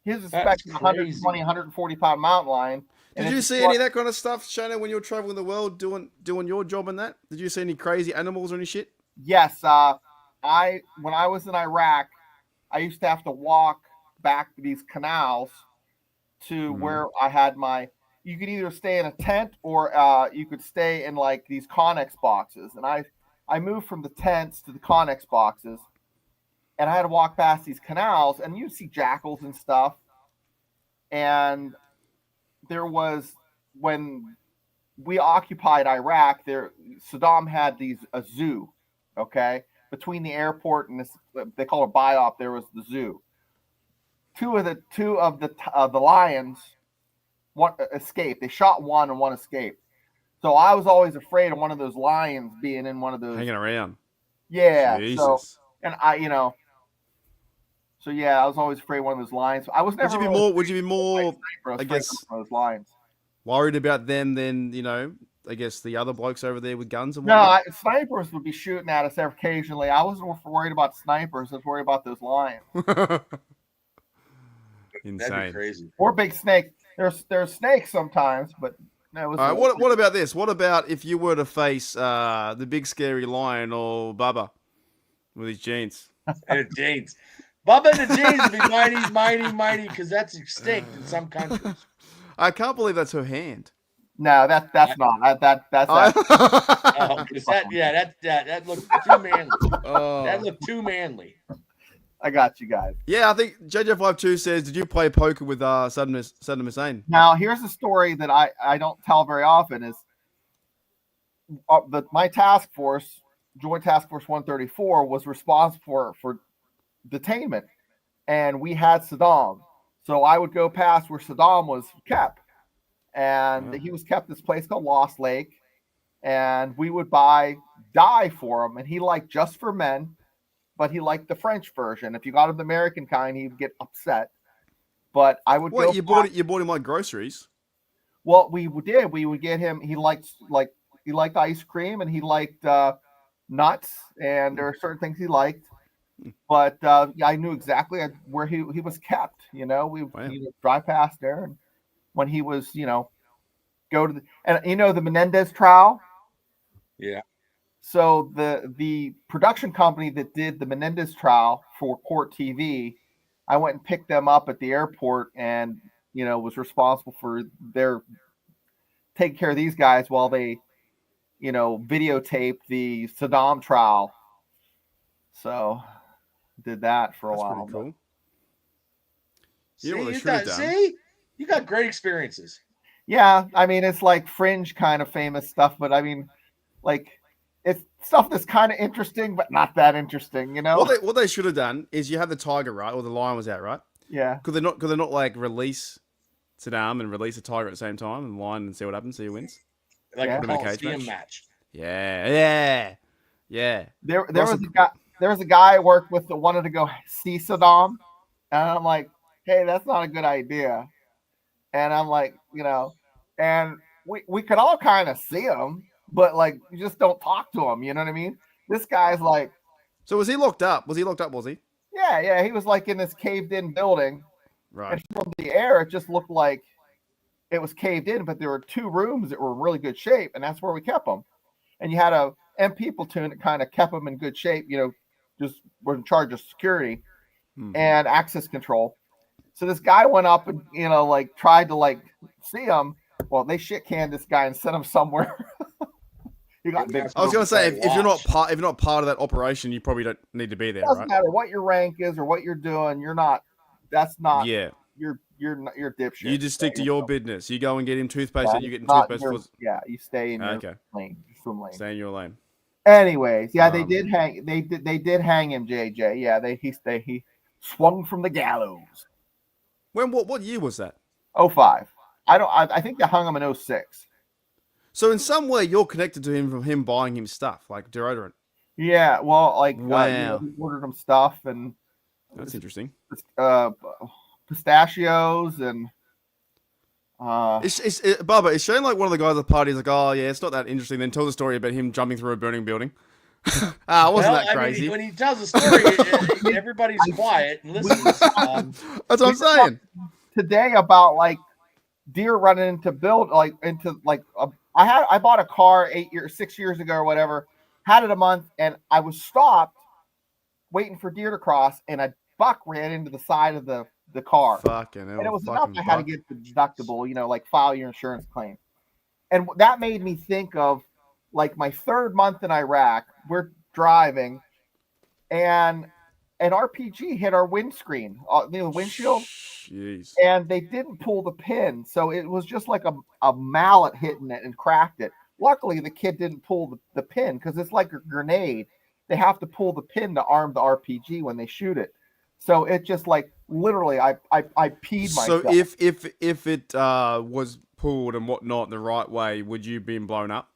He was expecting 120, 140 pound mountain lion. Did you see any of that kind of stuff, Shana, when you were traveling the world doing your job in that? Did you see any crazy animals or any shit? Yes. When I was in Iraq, I used to have to walk back these canals to where I had you could either stay in a tent or you could stay in like these Connex boxes. And I moved from the tents to the Connex boxes. And I had to walk past these canals, and you see jackals and stuff. And there was, when we occupied Iraq, Saddam had a zoo, okay? Between the airport and this, they call it BIOP, there was the zoo. Two of the lions, one escaped. They shot one and one escaped. So I was always afraid of one of those lions being in one of those. Hanging around. Yeah. Jesus. So I was always afraid of one of those lions. I was never. Would you be more? I guess those lions. Worried about them than I guess the other blokes over there with guns and whatnot. No, snipers would be shooting at us occasionally. I wasn't worried about snipers. I was worried about those lions. Insane. That'd be crazy. Or big snakes. There's snakes sometimes, but no. All right, what about this? What about if you were to face the big scary lion or Bubba with his jeans? And jeans. Bubba and the jeans would be mighty, because that's extinct in some countries. I can't believe that's her hand. No, that's not. That's that looked too manly. That looked too manly. I got you guys. Yeah, I think JJ52 says, did you play poker with Saddam Hussein? Now, here's a story that I don't tell very often is my task force, Joint Task Force 134, was responsible for detainment. And we had Saddam. So I would go past where Saddam was kept. And he was kept this place called Lost Lake. And we would buy dye for him. And he liked Just for Men, but he liked the French version. If you got him the American kind, he'd get upset. But I would you bought him like groceries? Well, we did. We would get him. He liked ice cream and he liked nuts, and there are certain things he liked. But I knew exactly where he was kept. We would drive past there, and when he was, go to the Menendez trial. Yeah. So the production company that did the Menendez trial for Court TV, I went and picked them up at the airport, and was responsible for their taking care of these guys while they, videotaped the Saddam trial. So did that for a while. Cool. See, you got great experiences. Yeah, I mean it's like fringe kind of famous stuff, but I mean, like it's stuff that's kind of interesting, but not that interesting, What they should have done is you have the tiger, right, or the lion was out, right? Yeah. Could they not like release Saddam and release the tiger at the same time and the lion and see what happens, see who wins? Like a Coliseum match. Yeah. There was a guy I worked with that wanted to go see Saddam, and I'm like, hey, that's not a good idea. And I'm like, and we could all kind of see him, but like you just don't talk to him. You know what I mean? This guy's like. So was he locked up? Was he? Yeah. He was like in this caved-in building. Right. And from the air, it just looked like it was caved in, but there were 2 rooms that were in really good shape, and that's where we kept them. And you had a MP platoon that kind of kept them in good shape, just were in charge of security and access control. So this guy went up and, tried to see him. Well, they shit canned this guy and sent him somewhere. He got big. I was going to say, if you're not part of that operation, you probably don't need to be there, doesn't right? matter what your rank is or what you're doing. You're not. That's not. Yeah. You're dipshit. You just stick to your business. You go and get him toothpaste, and you get him toothpaste. You stay in your lane. Swim lane. Stay in your lane. Anyways, they did hang. They did hang him, JJ. Yeah, he swung from the gallows. What year was that? 05. I think they hung him in 06. So in some way, you're connected to him from him buying him stuff like deodorant. Yeah, well, wow. We ordered him stuff, and that's interesting. Pistachios and. Bubba, is Shane like one of the guys at the party? He's like, oh yeah, it's not that interesting. Then tell the story about him jumping through a burning building. Wasn't that crazy? I mean, when he tells the story, everybody's quiet and listens. That's what I'm saying. Today about deer running into I bought a car 6 years ago or whatever, had it a month, and I was stopped waiting for deer to cross, and a buck ran into the side of the car. Fucking hell, and it was enough I had to get the deductible, file your insurance claim. And that made me think of my 3rd month in Iraq. We're driving, and an RPG hit our windscreen, the windshield. Jeez. And they didn't pull the pin, so it was just like a mallet hitting it and cracked it. Luckily, the kid didn't pull the pin because it's like a grenade. They have to pull the pin to arm the RPG when they shoot it. So it just literally, I peed myself. So if it was pulled and whatnot the right way, would you been blown up?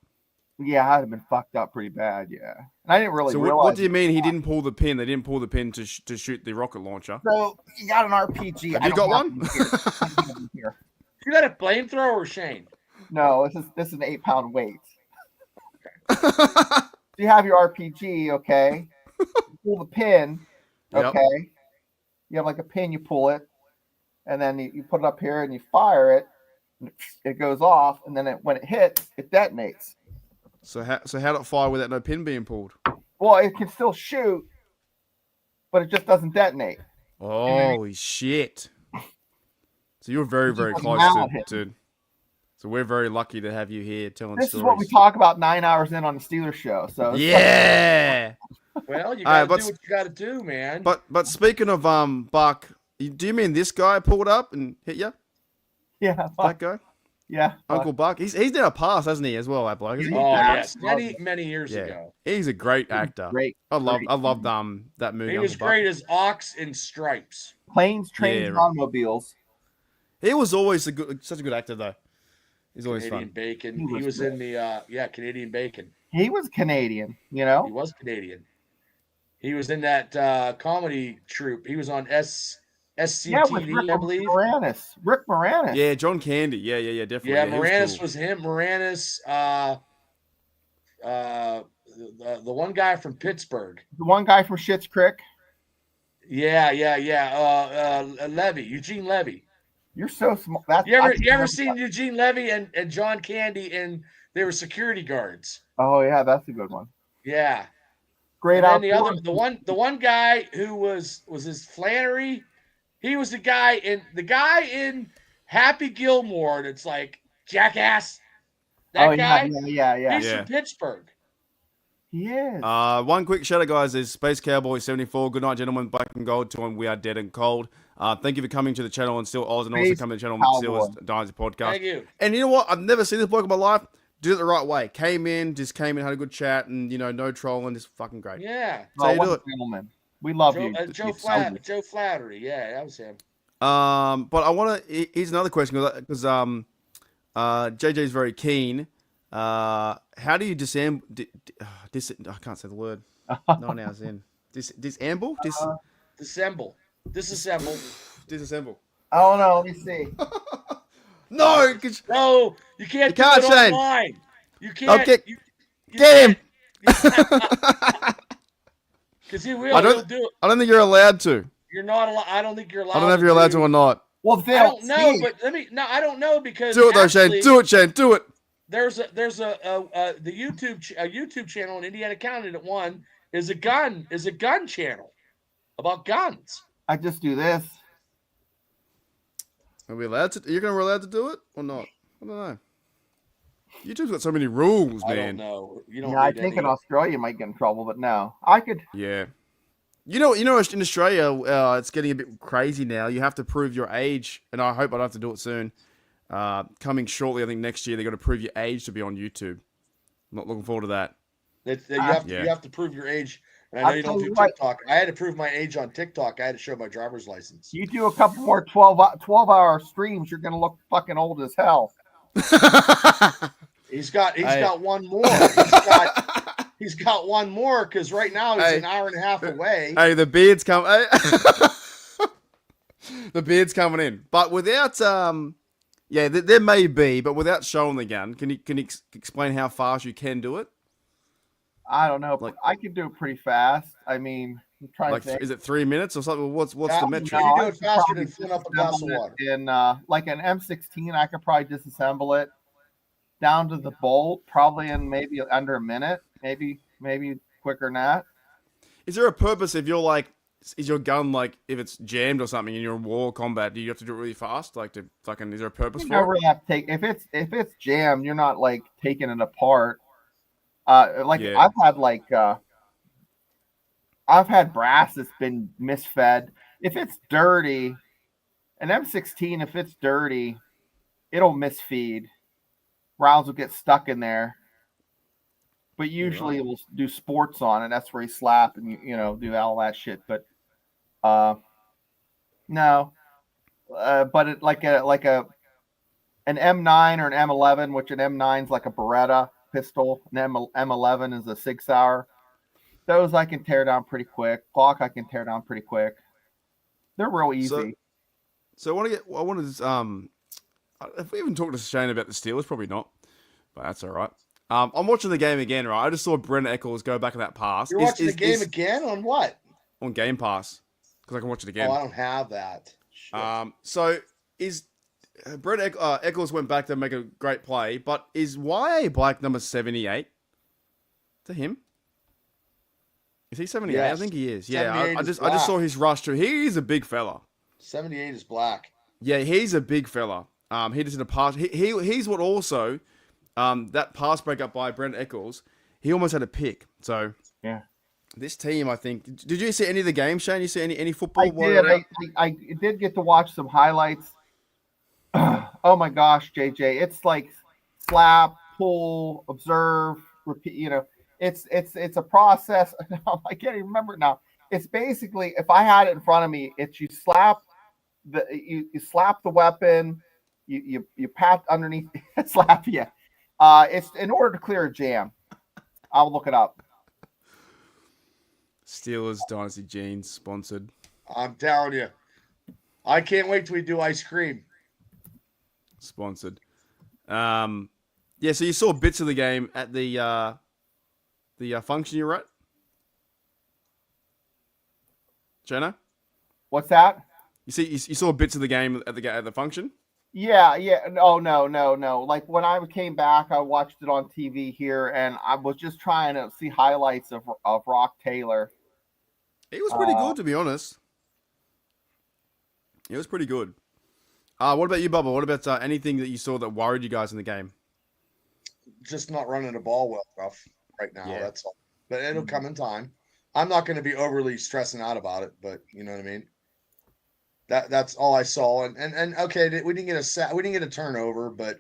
Yeah, I'd have been fucked up pretty bad. Yeah, and I didn't really. So realize what do you mean he didn't pull the pin? They didn't pull the pin to shoot the rocket launcher. So you got an RPG. Have you got one? You got a flamethrower, Shane? No, this is an 8-pound weight. So you have your RPG, okay? You pull the pin, okay? Yep. You have a pin, you pull it, and then you put it up here and you fire it, and it goes off, and then when it hits, it detonates. So how did it fire without no pin being pulled? Well, it can still shoot, but it just doesn't detonate. Holy shit! So you're very, very close, dude. So we're very lucky to have you here telling stories. This is what we talk about 9 hours in on the Steelers show. So yeah. Well, you All got right, to do what you got to do, man. But speaking of Buck, do you mean this guy pulled up and hit you? Yeah, That guy. Yeah, Uncle Buck. He's done a pass, hasn't he, as well, that bloke? Isn't he? Oh yes, many years Yeah. ago. He's a great actor. I loved that movie. He was Uncle Buck. great as Ox in Stripes. Planes, Trains, and Automobiles. He was always such a good actor, though. He's always Canadian fun. Bacon. He was in the Canadian Bacon. He was Canadian, you know. He was Canadian. He was in that comedy troupe. He was on SCTV, I believe. Rick Moranis. Yeah, John Candy. Yeah, definitely. Yeah, he Moranis cool. was him. Moranis, the one guy from Pittsburgh. The one guy from Schitt's Creek. Yeah. Eugene Levy. You're so small. You ever seen Eugene Levy and John Candy, and they were security guards? Oh yeah, that's a good one. Yeah. Great. And then the one guy who was his Flannery. He was the guy in Happy Gilmore. That's like Jackass. That guy. Yeah. He's from Pittsburgh. He is. One quick shout out, guys, is Space Cowboy 74. Good night, gentlemen. Black and gold to him. We are dead and cold. Thank you for coming to the channel and still Oz, and also coming to the channel and Steelers Dynasty podcast. Thank you. And you know what? I've never seen this bloke in my life. Did it the right way. Came in, had a good chat, and no trolling. Just fucking great. Yeah. So you do it. Gentleman. We love you. Joe Flattery. Yeah, that was him. But I want to. Here's another question because JJ's very keen. How do you disassemble? I can't say the word. 9 hours in. Disassemble. Disassemble. Disassemble. Oh no, let me see. No, no, you can't. You can't, do it Shane. online. You can't. Okay. You Get him. Because he I will. don't. He'll do it. I don't think you're allowed to. You're not allowed. I don't think you're allowed. I don't know if you're allowed to or not. Well, I don't know, but I don't know because Do it though, Shane. Do it, Shane. Do it. There's a the YouTube channel in Indiana County that one is a gun channel about guns. I just do this. Are we allowed to? Are you going to be allowed to do it or not? I don't know. YouTube's got so many rules, man. I don't know. You don't. Yeah, I think in Australia you might get in trouble, but no, I could. Yeah. You know, in Australia, it's getting a bit crazy now. You have to prove your age, and I hope I don't have to do it soon. Coming shortly, I think next year they're going to prove your age to be on YouTube. I'm not looking forward to that. You have to prove your age. And I know you don't do TikTok. I had to prove my age on TikTok. I had to show my driver's license. You do a couple more 12-hour streams, you're going to look fucking old as hell. He's got one more. He's got one more because right now he's an hour and a half away. Hey, the beard's coming. The beard's coming in, but without there may be, but without showing the gun. Can you explain how fast you can do it? I don't know. Like, I could do it pretty fast. I mean, I'm trying to think. Is it 3 minutes or something? What's the metric? You do it faster than filling up a glass of water. In like an M16, I could probably disassemble it down to the bolt, probably in maybe under a minute, maybe quicker than that. Is there a purpose if you're like, is your gun like if it's jammed or something and you're in war combat? Do you have to do it really fast? Like to fucking, is there a purpose for it? Really have to take if it's jammed, you're not like taking it apart. I've had brass that's been misfed. If it's dirty, an M16, if it's dirty, it'll misfeed. Rounds will get stuck in there. But usually we'll do sports on it. That's where you slap and you do all that shit. But no. But it like an M9 or an M11, which an M9 is like a Beretta pistol, and M11 is a 6 hour. Those I can tear down pretty quick. Glock I can tear down pretty quick. They're real easy. So I want to if we even talked to Shane about the Steelers, probably not, but that's all right. I'm watching the game again, right? I just saw Brent Eccles go back in that pass. You're watching the game again on what? On Game Pass, because I can watch it again. Oh, I don't have that. Shit. So is Brent Eccles went back to make a great play, but is YA Black number 78 to him? Is he 78? Yes. I think he is. Yeah, I just black. saw his rush too. He is a big fella. 78 is black. Yeah, he's a big fella. He just did a pass. He's what also that pass break up by Brent Eccles. He almost had a pick. So yeah, This team, I think. Did you see any of the games, Shane? You see any football? I did. I did get to watch some highlights. Oh my gosh, JJ! It's like slap, pull, observe, repeat. You know, it's a process. I can't even remember it now. It's basically, if I had it in front of me, it's you slap you slap the weapon, you pat underneath, slap you. It's in order to clear a jam. I'll look it up. Steelers Dynasty Jeans sponsored. I'm telling you, I can't wait till we do ice cream. Sponsored. Yeah, so you saw bits of the game at the function you were at? Jonah? What's that? You saw bits of the game at the function? Yeah. Oh, no. Like when I came back, I watched it on TV here, and I was just trying to see highlights of Rock Taylor. He was pretty good, to be honest. He was pretty good. What about you, Bubba? What about anything that you saw that worried you guys in the game? Just not running the ball well enough right now. Yeah. That's all. But it'll come in time. I'm not going to be overly stressing out about it, but you know what I mean. That's all I saw. And okay, we didn't get a turnover, but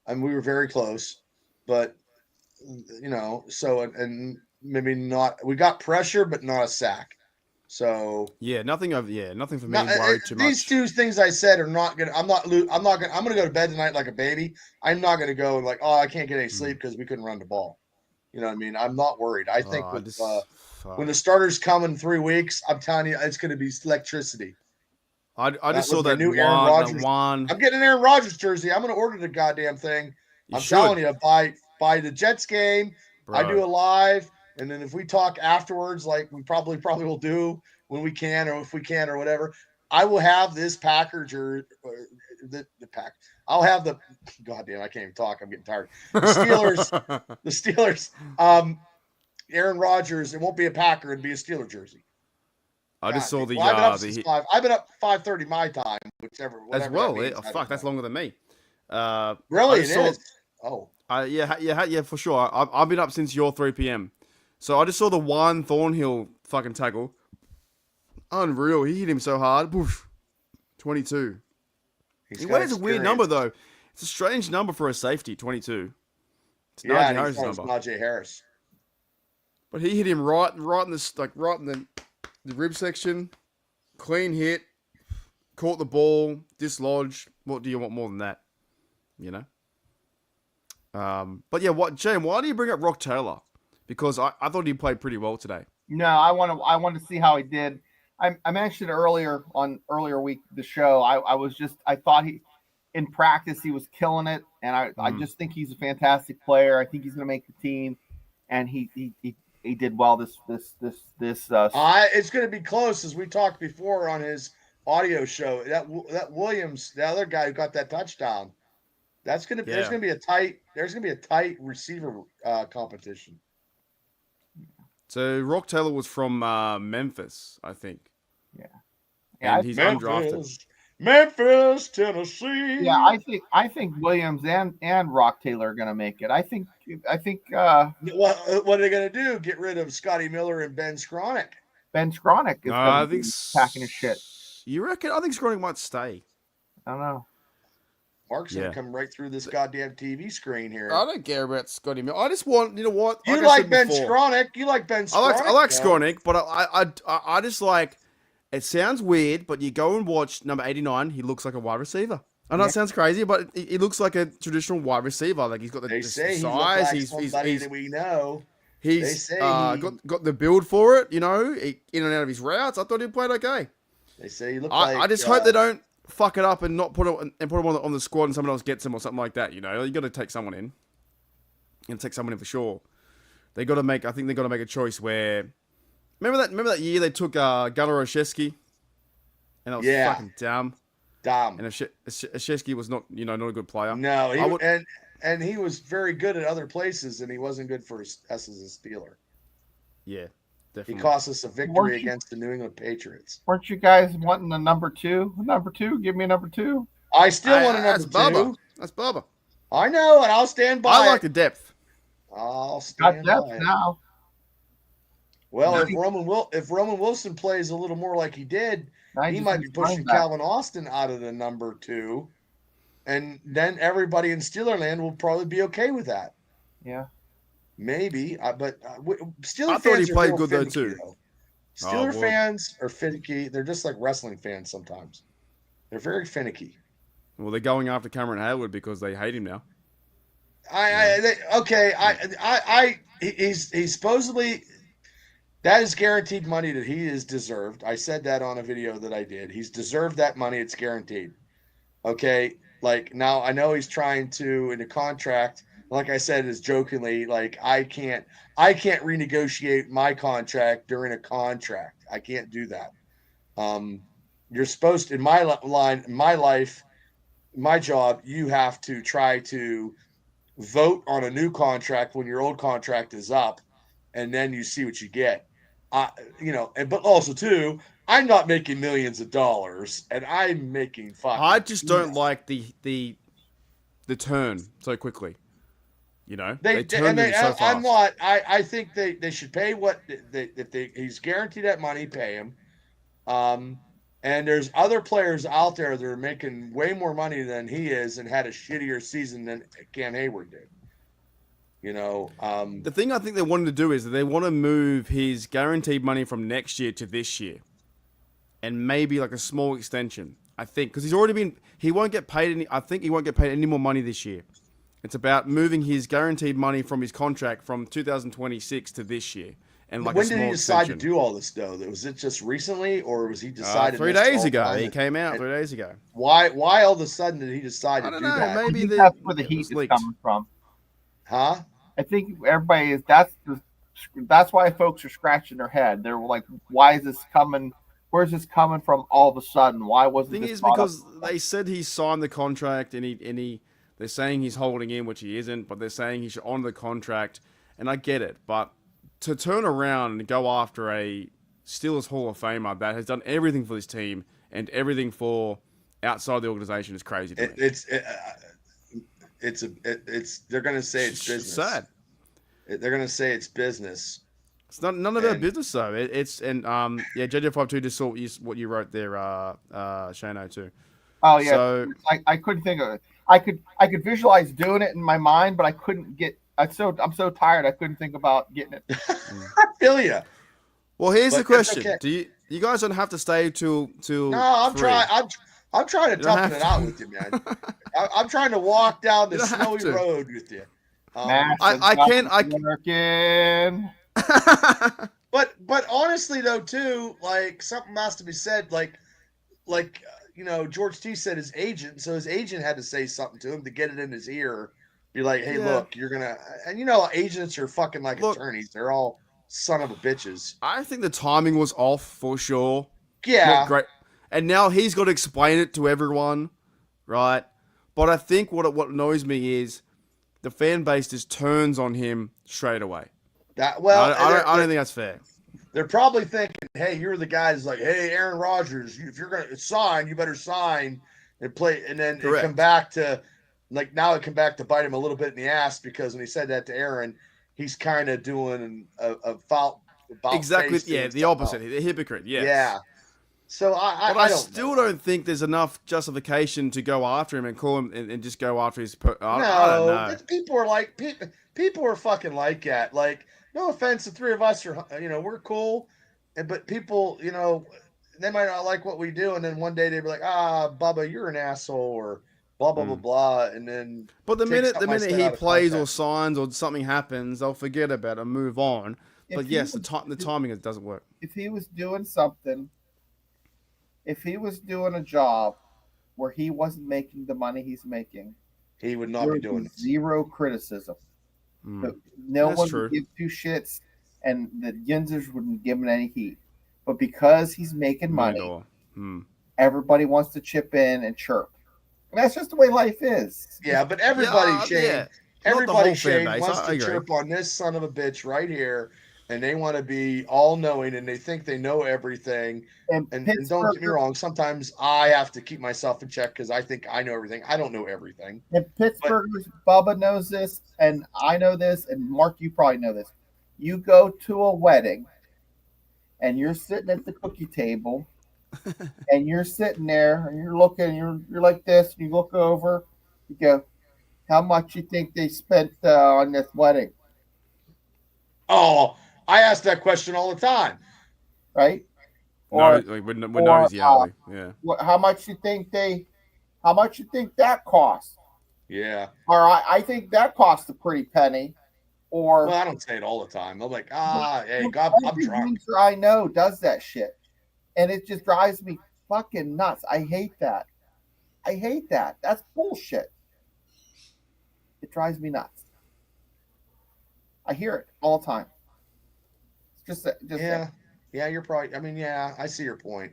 we were very close. But you know, so and maybe not. We got pressure, but not a sack. So nothing for me. Worried too much. These two things I said are not gonna. I'm gonna go to bed tonight like a baby. I'm not gonna go like, oh, I can't get any sleep because we couldn't run the ball. You know what I mean? I'm not worried. I think when the starters come in 3 weeks, I'm telling you, it's gonna be electricity. I just saw that new Aaron Rodgers. I'm getting an Aaron Rodgers jersey. I'm gonna order the goddamn thing. I'm telling you, by the Jets game, bro. I do a live. And then if we talk afterwards, like we probably will do when we can, or if we can, or whatever, I will have this Packer jersey. The pack. I'll have the. Goddamn, I can't even talk. I'm getting tired. The Steelers. Aaron Rodgers. It won't be a Packer. It'd be a Steeler jersey. I just saw the. I've been up 5:30 my time, whatever. As well. That's longer than me. Really, it is. Oh. Yeah, for sure. I've been up since your 3 p.m. So I just saw the one Thornhill fucking tackle. Unreal. He hit him so hard. Poof. 22. He wears a weird number, though. It's a strange number for a safety, 22. It's Najee Harris' number. Najee Harris. But he hit him right in the rib section. Clean hit. Caught the ball. Dislodged. What do you want more than that? You know? But yeah, Shane, why do you bring up Rock Taylor? Because I thought he played pretty well today. No, I want to see how he did. I mentioned earlier week the show. I thought in practice he was killing it, and I just think he's a fantastic player. I think he's going to make the team, and he did well this. It's going to be close, as we talked before on his audio show. That Williams, the other guy who got that touchdown, there's going to be a tight receiver competition. So Rock Taylor was from Memphis, I think. Yeah. And he's undrafted. Memphis, Tennessee. Yeah, I think Williams and Rock Taylor are going to make it. I think. What are they going to do? Get rid of Scotty Miller and Ben Skronik? Ben Skronik is packing his shit. You reckon? I think Skronik might stay. I don't know. Mark's going to come right through this goddamn TV screen here. I don't care about Scotty Miller. I just want, you know what? You like Ben Skronik. You like Ben Skronik. I like Skronik, but I just like, it sounds weird, but you go and watch number 89, he looks like a wide receiver. I know it sounds crazy, but he looks like a traditional wide receiver. Like he's got the size. He's somebody that we know. He's got the build for it, you know, in and out of his routes. I thought he played okay. They say he looked I just hope they don't fuck it up and not put him on the squad and someone else gets him or something like that. You know, you got to take someone in. And take someone in for sure. I think they got to make a choice where. Remember that year they took Gunnar Olszewski, and that was fucking dumb. Dumb. And Olszewski was not a good player. No, and he was very good at other places, and he wasn't good for us as a Steeler. Yeah. Definitely. He cost us a victory against the New England Patriots. Weren't you guys wanting a number two? Number two? Give me a number two. I still want a number two. That's Bubba. I know, and I'll stand by I like the depth. I'll stand by it. Now. Well, if Roman Wilson plays a little more like he did, he might be pushing Calvin Austin out of the number 2, and then everybody in Steelerland will probably be okay with that. Yeah, maybe. But Steeler I thought fans he played are good real though finicky, too. Steeler fans are finicky. They're just like wrestling fans sometimes. They're very finicky. Well, they're going after Cameron Heyward because they hate him now. He's supposedly, that is guaranteed money that he is deserved. I said that on a video that I did. He's deserved that money. It's guaranteed. Okay. Like now I know he's trying to in a contract, like I said, is jokingly like, I can't renegotiate my contract during a contract. I can't do that. You're supposed to, in my life, my job, you have to try to vote on a new contract when your old contract is up, and then you see what you get. But also too, I'm not making millions of dollars, and I'm making fucking. I just don't like the turn so quickly. They turn it so fast. I think they should pay what he's guaranteed that money, pay him. And there's other players out there that are making way more money than he is and had a shittier season than Cam Heyward did. The thing I think they wanted to do is that they want to move his guaranteed money from next year to this year, and maybe like a small extension. I think because he won't get paid I think he won't get paid any more money this year. It's about moving his guaranteed money from his contract from 2026 to this year. And like when did he decide to do all this, though? Was it just recently, or was he decided 3 days ago? He came out 3 days ago. Why all of a sudden did he decide to do that? Maybe that's where the heat is coming from. Huh? I think everybody is. That's why folks are scratching their head. They're like, "Why is this coming? Where's this coming from all of a sudden? Why wasn't the thing this?" is because they said he signed the contract, and they're saying he's holding in, which he isn't, but they're saying he should honor the contract, and I get it, but to turn around and go after a Steelers Hall of Famer that has done everything for this team and everything for outside the organization is crazy to me. They're going to say it's business. Sad. They're going to say it's business. It's none of their business though. JJ52 just saw what you wrote there, Shano too. Oh yeah. So I couldn't think of it. I could visualize doing it in my mind, but I couldn't get. I'm so tired. I couldn't think about getting it. I feel you. Well, here's the question: okay. Do you guys don't have to stay till? No, I'm trying. I'm trying to toughen it out with you, man. I'm trying to walk down the snowy road with you. I can. But honestly though, too, like something has to be said. Like George T said his agent, so his agent had to say something to him to get it in his ear. Be like, hey, look, you're gonna, and agents are fucking like attorneys. They're all son of a bitches. I think the timing was off for sure. Yeah, not great. And now he's got to explain it to everyone, right? But I think what annoys me is the fan base just turns on him straight away. I don't think that's fair. They're probably thinking, hey, you're the guy that's like, hey, Aaron Rodgers, if you're gonna sign, you better sign and play, and then it come back to. Like now it come back to bite him a little bit in the ass because when he said that to Aaron, he's kind of doing a foul. Exactly. Yeah, the opposite. The hypocrite. Yes. Yeah. So I don't think there's enough justification to go after him and call him and just go after his. I don't know. People are like people are fucking like that. Like no offense, the three of us are we're cool, but people they might not like what we do, and then one day they'd be like, Bubba, you're an asshole, or blah blah blah blah, and then. But the minute he plays or signs or something happens, they'll forget about it and move on. But yes, the timing doesn't work. If he was doing something, if he was doing a job where he wasn't making the money he's making, he would not be doing it. Zero criticism. No one would give two shits, and the Yinzers wouldn't give him any heat. But because he's making money, everybody wants to chip in and chirp. That's just the way life is. Yeah, but everybody, Shane, wants to chirp on this son of a bitch right here, and they want to be all-knowing, and they think they know everything. And don't get me wrong, sometimes I have to keep myself in check because I think I know everything. I don't know everything. And Pittsburgh, Bubba knows this, and I know this, and Mark, you probably know this. You go to a wedding, and you're sitting at the cookie table, and you're sitting there, and you're looking, you're like this, and you look over, you go, how much you think they spent on this wedding? I ask that question all the time. Right? No, we're nosy, aren't we? Yeah. How much you think that cost? Yeah. Or I think that cost a pretty penny. Or well, I don't say it all the time. I'm like, hey, God, I'm drunk. I know does that shit, and it just drives me fucking nuts. I hate that. That's bullshit. It drives me nuts. I hear it all the time. It's just yeah. You're probably. I mean, yeah, I see your point.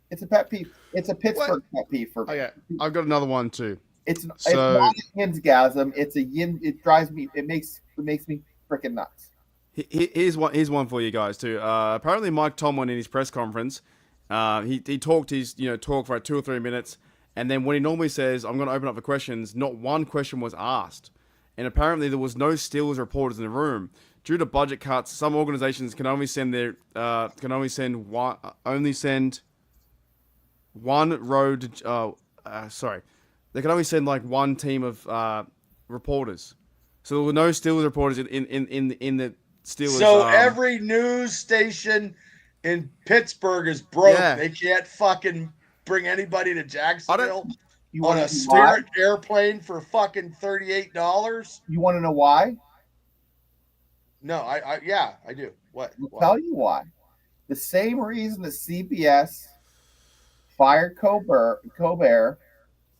It's a pet peeve. It's a Pittsburgh pet peeve for me. Okay, I've got another one too. It's not a yinsgasm. It's a yin. It drives me. It makes me freaking nuts. Here's one for you guys too. Apparently, Mike Tomlin in his press conference, he talked his talk for like 2 or 3 minutes, and then when he normally says, "I'm going to open up for questions," not one question was asked, and apparently there was no Steelers reporters in the room due to budget cuts. Some organizations can only send one road. They can only send like one team of reporters, so there were no Steelers reporters in the Steelers. So every news station in Pittsburgh is broke. Yeah. They can't fucking bring anybody to Jacksonville You on wanna a know Spirit airplane for fucking $38. You want to know why? No, I do. What? I'll tell you why. The same reason that CBS fired Colbert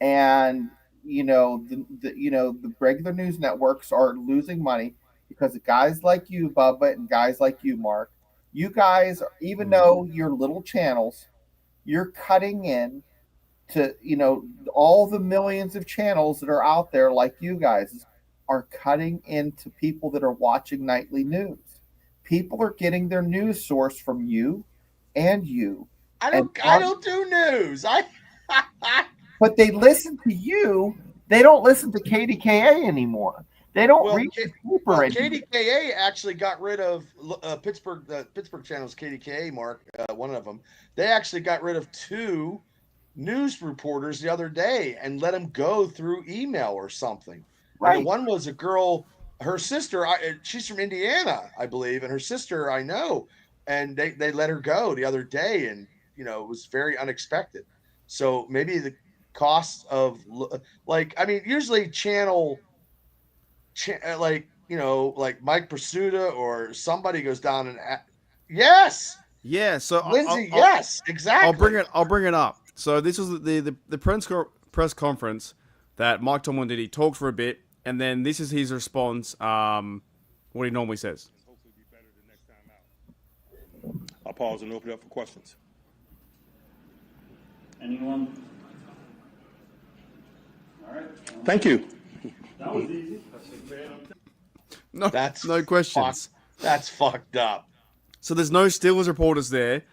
and the regular news networks are losing money because of guys like you, Bubba, and guys like you, Mark. You guys, even though you're little channels, you're cutting in to all the millions of channels that are out there like you guys are cutting into people that are watching nightly news. People are getting their news source from you and you. I don't do news. But they listen to you. They don't listen to KDKA anymore. They don't read the paper anymore. KDKA actually got rid of Pittsburgh. The Pittsburgh channel's KDKA, Mark, one of them. They actually got rid of 2 news reporters the other day and let them go through email or something. Right. And one was a girl, her sister. She's from Indiana, I believe, and her sister I know, and they let her go the other day, and it was very unexpected. So maybe the cost of usually like Mike Pursuta or somebody goes down and yes. Yeah, so Lindsay, yes, exactly. I'll bring it up. So this was the press conference that Mike Tomlin did. He talked for a bit, and then this is his response. What he normally says. Hopefully be better the next time out. I'll pause and open it up for questions. Anyone? All right. Thank you. That was easy. No questions. That's fucked up. So there's no Steelers reporters there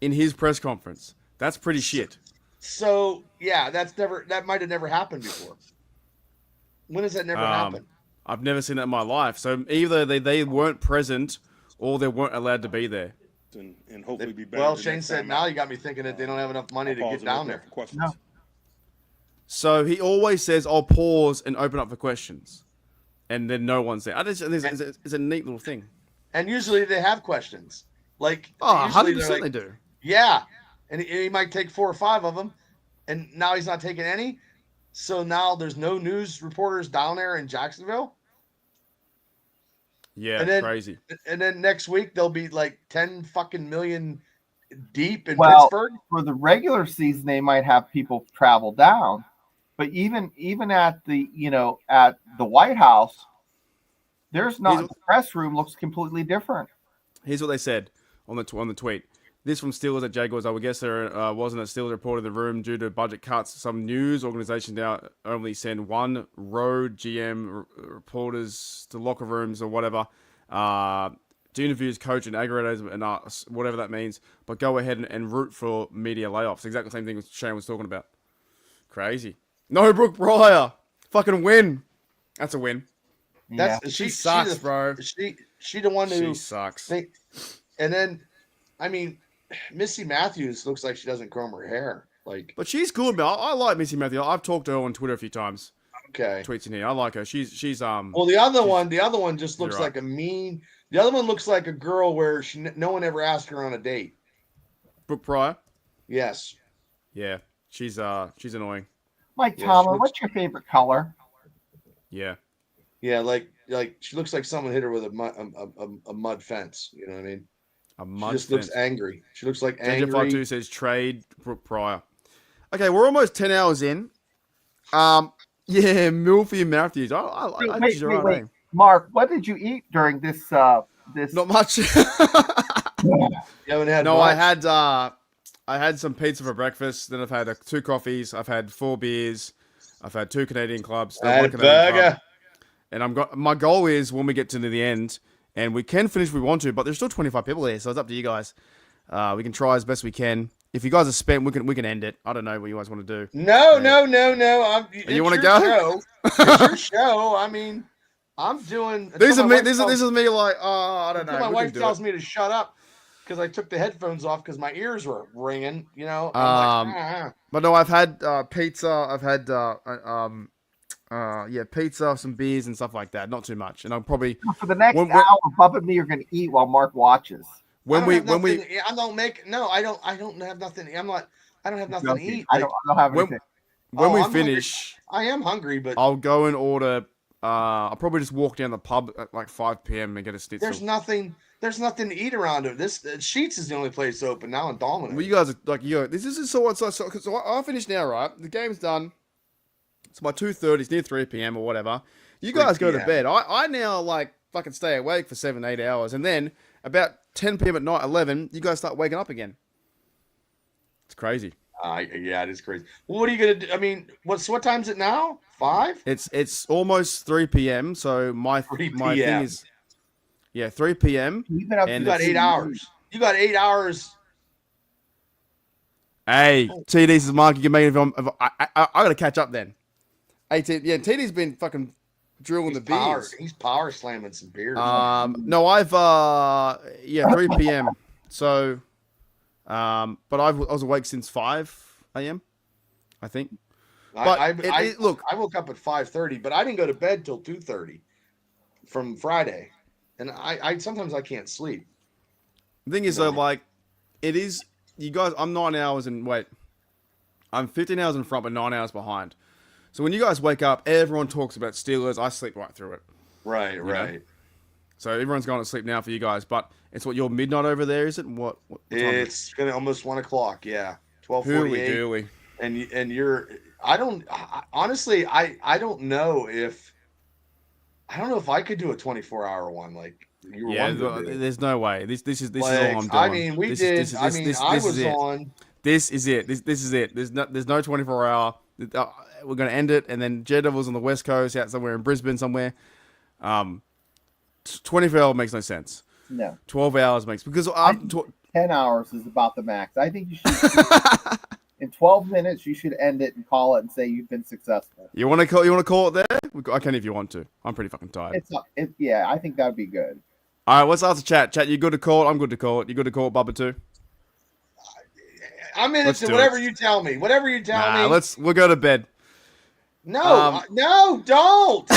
in his press conference. That's pretty shit. So yeah, that might have never happened before. When has that never happened? I've never seen that in my life. So either they weren't present or they weren't allowed to be there. And hopefully be better. Well, Shane said now you got me thinking that they don't have enough money to get down there. No. So he always says, "I'll pause and open up for questions," and then no one's there. It's a neat little thing. And usually they have questions. Like 100% they do. Yeah, and he might take 4 or 5 of them, and now he's not taking any. So now there's no news reporters down there in Jacksonville. Yeah, and then, crazy. And then next week they'll be like 10 fucking million deep in Pittsburgh. For the regular season, they might have people travel down, but even at the at the White House, there's not. The press room looks completely different. Here's what they said on the tweet. This from Steelers at Jaguars. I would guess there wasn't a Steelers reporter in the room due to budget cuts. Some news organizations now only send one road GM reporters to locker rooms or whatever to interviews, coach and aggregators and whatever that means. But go ahead and root for media layoffs. Exactly the same thing Shane was talking about. Crazy. No Brooke Breyer. Fucking win. That's a win. She sucks, bro. She the one who sucks. And then, I mean, Missy Matthews looks like she doesn't comb her hair. Like, But she's good, man. I like Missy Matthews. I've talked to her on Twitter a few times. okay. Tweets in here. I like her. She's Well, the other one just looks right. like a mean. The other one looks like a girl where no one ever asked her on a date. Brooke Pryor. Yes. Yeah, she's annoying. Mike Yeah, Tomlin, she what's your favorite color? Yeah. Yeah, like she looks like someone hit her with a mud fence. You know what I mean? A mud She just fence. looks angry. She looks like angry. JJ52 says trade Brooke Pryor. Okay, we're almost 10 hours in. Yeah, Milfy Matthews. I think she's all right, eh? Mark, what did you eat during this? Not much. You haven't had No, much? I had some pizza for breakfast. Then I've had 2 coffees. I've had 4 beers. I've had 2 Canadian clubs. I had a burger. And my goal is when we get to the end, and we can finish if we want to, but there's still 25 people here, so it's up to you guys. We can try as best we can. If you guys are spent, we can end it. I don't know what you guys want to do. No. You want to go? Show. It's your show. I mean, I'm doing. This is me. This is me. Like, I don't know. My wife tells me to shut up because I took the headphones off because my ears were ringing. You know. But no, I've had pizza. I've had pizza, some beers and stuff like that. Not too much. And I'll probably For the next hour, Bubba and me are going to eat while Mark watches. I don't have nothing. I don't have nothing to eat. I don't have anything. When we I'm finish, hungry. I am hungry, but I'll go and order. I'll probably just walk down the pub at like 5 p.m. and get a schnitzel. There's nothing to eat around it. This Sheets is the only place open now in Dominic. Well, you guys are like, this is so I finished now, right? The game's done. It's by 2:30. It's near 3 p.m. or whatever. You guys go to bed. I now like fucking stay awake for 7-8 hours, and then about 10 p.m. at night, 11, you guys start waking up again. It's crazy. Yeah, it is crazy. Well, what are you gonna do? I mean, what time is it now? 5? It's almost 3 p.m. So my thing is, 3 p.m. You got 8 hours. You got 8 hours. Hey, TD, this is Mark. You can make it. I gotta catch up then. Hey, TD's been fucking drilling the beers. He's power slamming some beers. No, I've 3 p.m. So, but I was awake since 5 a.m. I think. But look, I woke up at 5:30, but I didn't go to bed till 2:30 from Friday, and I sometimes I can't sleep. The thing is, though, like, it is you guys. I'm 9 hours and I'm 15 hours in front, but 9 hours behind. So when you guys wake up, everyone talks about Steelers. I sleep right through it. Right. Know? So everyone's going to sleep now for you guys. But it's your midnight over there, is it? What time it's going to almost 1 o'clock. Yeah, 12:48. Hooey. And you're. I don't know if I could do a 24-hour one. Like you were there's no way. This is all I'm doing. I mean, I was on. This is it. This is it. There's no 24-hour. We're gonna end it, and then Daredevil's on the West Coast, out somewhere in Brisbane somewhere. 24 hours makes no sense. No. 12 hours makes because 10 hours is about the max. I think you should. In 12 minutes, you should end it and call it and say you've been successful. You want to call it there? I can if you want to. I'm pretty fucking tired. I think that would be good. All right, let's ask the chat. Chat, you good to call it? I'm good to call it. You good to call it, Bubba too? I'm in it to whatever you tell me. Whatever you tell me. We'll go to bed. No, no, don't.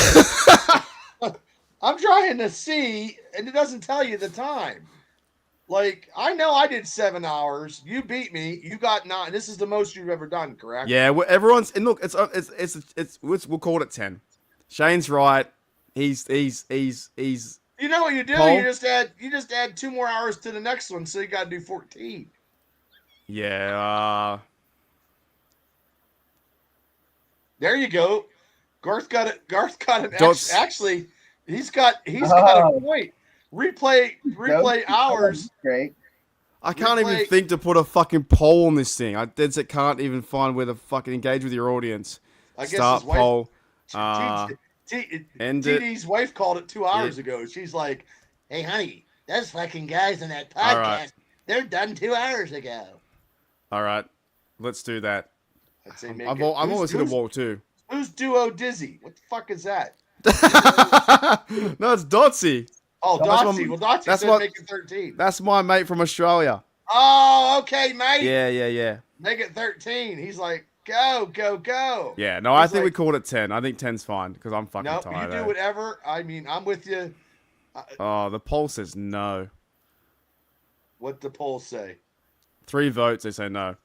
I'm trying to see, and it doesn't tell you the time. Like, I know I did 7 hours. You beat me. You got 9. This is the most you've ever done, correct? Yeah, everyone's and look, we'll call it 10. Shane's right. He's. You know what you do? Paul? You just add 2 more hours to the next one, so you got to do 14. Yeah. There you go. Garth got it. Actually, he's got a point. Replay hours. Great. I can't even think to put a fucking poll on this thing. I can't even find where to fucking engage with your audience. I guess Start his wife, poll. TD's wife called it 2 hours ago. She's like, "Hey, honey, those fucking guys on that podcast, right. They're done 2 hours ago." All right, let's do that. I'd say I'm always hit a wall too. Who's Duo Dizzy? What the fuck is that? No, it's Dotsy. Oh, That's Dotsy. Well, Dotsy that's said what- make it 13. That's my mate from Australia. Oh, okay, mate. Yeah. Make it 13. He's like, go. Yeah, no, I He's think we like, called it 10. I think 10's fine because I'm fucking no, tired. you do whatever. I mean, I'm with you. Oh, the poll says no. What the polls say? 3 votes, they say no.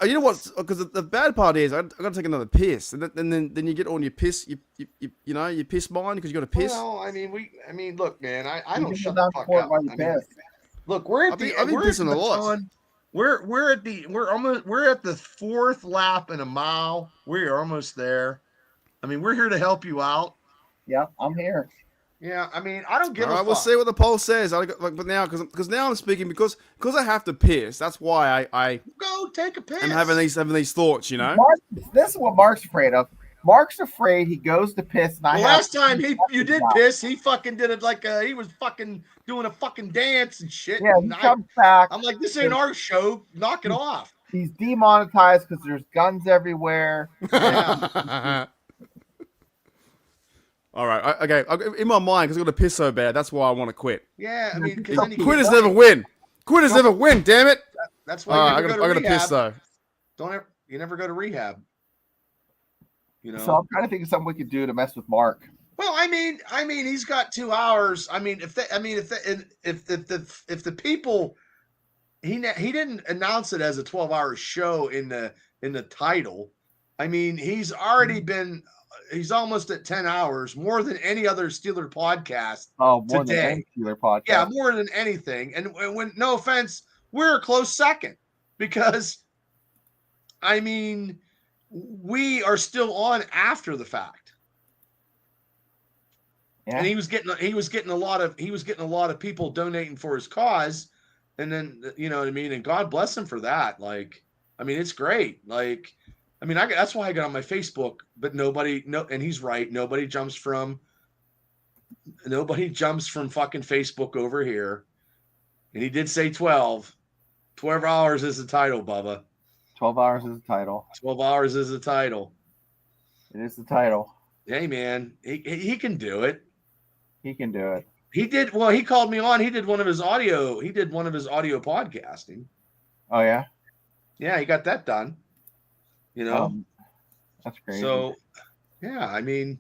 You know what? Because the bad part is I got to take another piss, and then you get on your piss, you piss mine because you got to piss. Well, I mean, look, man, I don't can shut go the down fuck court up. while you I mean, piss. look, we're at I've the been we're pissing at a lot. baton. We're at the 4th lap in a mile. We are almost there. I mean, we're here to help you out. Yeah, I'm here. Yeah, I mean, I don't give All a right, fuck. we'll see what the poll says. But now, because now I'm speaking because I have to piss. That's why I Go take a piss. am having these thoughts. You know. Mark, this is what Mark's afraid of. Mark's afraid he goes to piss. And The last time you did piss, he fucking did it like he was fucking doing a fucking dance and shit. Yeah, he and comes back. I'm like, this ain't our show. Knock it off. He's demonetized because there's guns everywhere. Yeah. All right, okay. In my mind, because I got to piss so bad, that's why I want to quit. Yeah, I mean, because then you Quitters never win. Quitters never win. Damn it! That's why I you never got go to to piss rehab. though. You never go to rehab. You know. So I'm trying to think of something we could do to mess with Mark. Well, I mean, he's got 2 hours. I mean, if the people, he didn't announce it as a 12-hour show in the title. I mean, he's already been. He's almost at 10 hours, more than any other Steeler podcast. Oh, more today. than any Steeler podcast. Yeah, more than anything. And when, no offense, we're a close second because, I mean, we are still on after the fact. Yeah. And he was getting a lot of people donating for his cause, and then you know what I mean. And God bless him for that. Like, I mean, it's great. Like, I mean, that's why I got on my Facebook. But and he's right. Nobody jumps from fucking Facebook over here. And he did say 12. 12 hours is the title, Bubba. 12 hours is the title. 12 hours is the title. It is the title. Hey, man, he can do it. He can do it. He did. Well, he called me on. He did one of his audio podcasting. Oh, yeah? Yeah, he got that done. You know? That's crazy. So, yeah, I mean.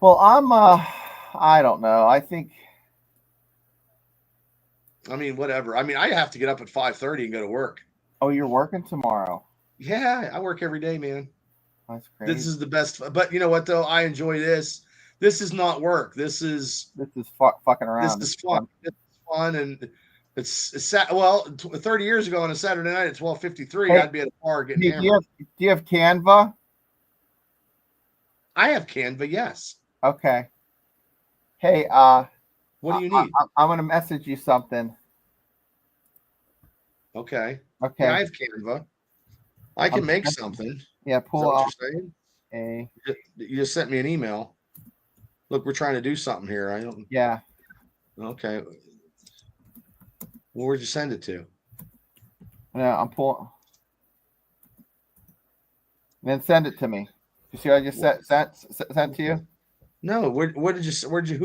Well, I don't know. I mean, whatever. I mean, I have to get up at 5:30 and go to work. Oh, you're working tomorrow? Yeah, I work every day, man. That's crazy. This is the best. But you know what, though? I enjoy this. This is not work. This is fucking around. This is fun. It's fun, and it's well. 30 years ago on a Saturday night at 12:53, Hey, I'd be at a bar getting do hammered. you have Canva? I have Canva, yes. Okay. Hey, what do you need? I'm gonna message you something. Okay. Okay. Yeah, I have Canva. I can make something. Yeah, Is that pull what out you're saying? a. You just sent me an email. Look, we're trying to do something here. I don't. Yeah. Okay. Well, where'd you send it to? Yeah, I'm pulling. Then send it to me. You see what I just sent to you? No. Who'd you send?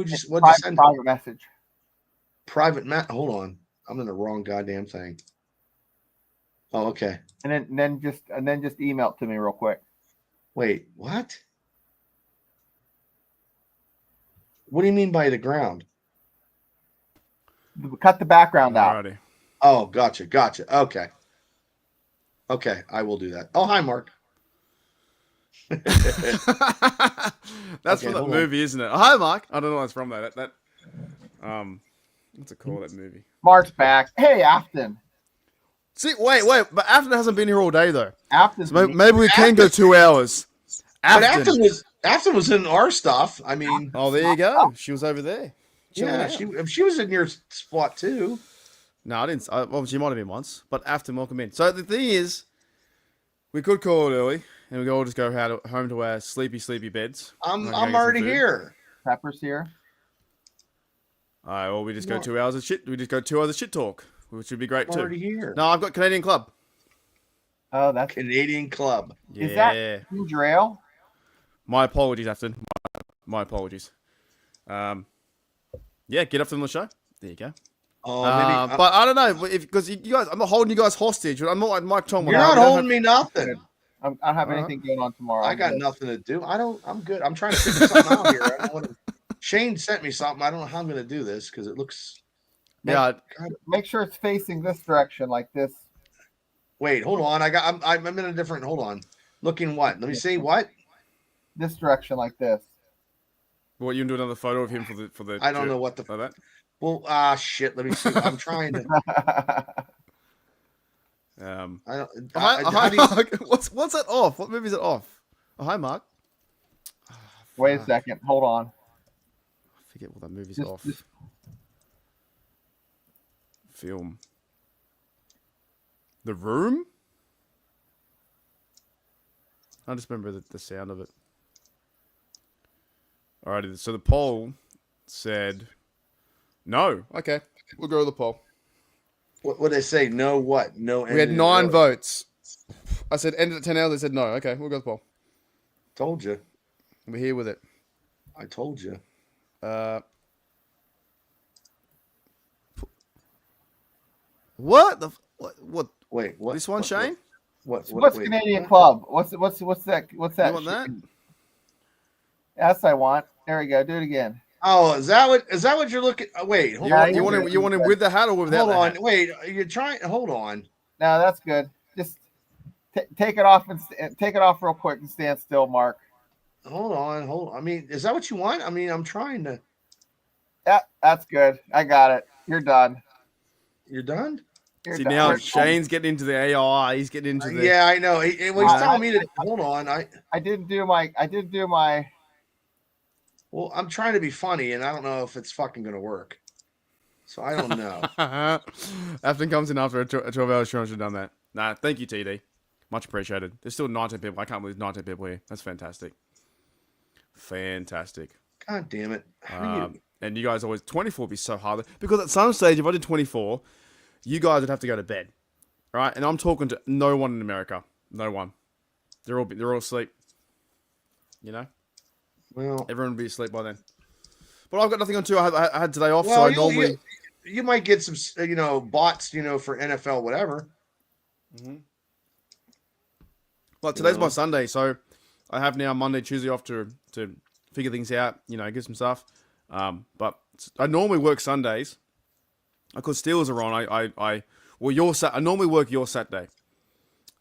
Private message. Hold on. I'm in the wrong goddamn thing. Oh, okay. And then just email it to me real quick. Wait, what? What do you mean by the ground? Cut the background out. Alrighty. Oh, gotcha. Okay. Okay, I will do that. Oh, hi, Mark. That's Okay, from that hold movie, isn't it? Oh, hi, Mark. I don't know what's from that. What's it called, that movie? Mark's back. Hey, Afton. See, wait, but Afton hasn't been here all day though. Afton's So maybe we can go 2 hours. But Afton was in our stuff. I mean, oh, there you go. She was over there. Yeah, she was in your spot too. No, I didn't. Well, she might have been once. But Afton, welcome in. So the thing is, we could call it early, and we could all just go home to our sleepy beds. I'm already here. Pepper's here. All right. Well, we just go 2 hours of shit. We just go 2 hours of shit talk, which would be great too. Already here. No, I've got Canadian Club. Oh, that's Canadian Club. Yeah. Is that ginger ale? My apologies, Afton. My apologies. Yeah, get up to them on the show. There you go. Oh, maybe, but I don't know because you guys, I'm not holding you guys hostage. I'm not like Mike Tomlin. You're not holding me nothing. I don't have anything going on tomorrow. I got nothing to do. I'm good. I'm trying to figure something out here. I don't want to, Shane sent me something. I don't know how I'm going to do this because it looks. Make sure it's facing this direction, like this. Wait, hold on. I'm in a different. Hold on. Looking what? Let me see what. This direction, like this. What, you can do another photo of him for the I don't know what the like that. Well, shit. Let me see. I'm trying to. What's that off? What movie is it off? Oh, hi, Mark. Wait a second. Hold on. I forget what that movie's off. Film. The Room? I just remember the sound of it. Alrighty, so the poll said no. Okay, we'll go with the poll. What they say? No what? No. We had 9 votes. I said end at 10 hours. They said no. Okay, we'll go with the poll. Told you. We're here with it. I told you. What the what? Wait, what? This one, Shane? What's Canadian Club? What's that? What's that? You want that? Yes, I want. There we go. Do it again. Oh, is that what you're looking? Wait, hold on. You want him with the hat or without? Hold on. Wait, you're trying. Hold on. No, that's good. Just take it off and take it off real quick and stand still, Mark. Hold on. I mean, is that what you want? I mean, I'm trying to. Yeah, that's good. I got it. You're done. You're done? See, now Shane's getting into the AI. He's getting into the. Yeah, I know. He's telling me to hold on. I didn't do my. Well, I'm trying to be funny, and I don't know if it's fucking gonna work. So I don't know. Afton comes in after a 12-hour show. I should have done that. Nah, thank you, TD. Much appreciated. There's still 19 people. I can't believe 19 people here. That's fantastic. Fantastic. God damn it. And you guys always 24 would be so hard because at some stage, if I did 24, you guys would have to go to bed, right? And I'm talking to no one in America. No one. They're all asleep. You know. Well, everyone would be asleep by then. But I've got nothing on too. I had today off, so I normally. You might get some, bots, for NFL, whatever. Mm-hmm. But today's my Sunday, so I have now Monday, Tuesday off to figure things out, get some stuff. But I normally work Sundays. Because Steelers are on, I normally work your Saturday.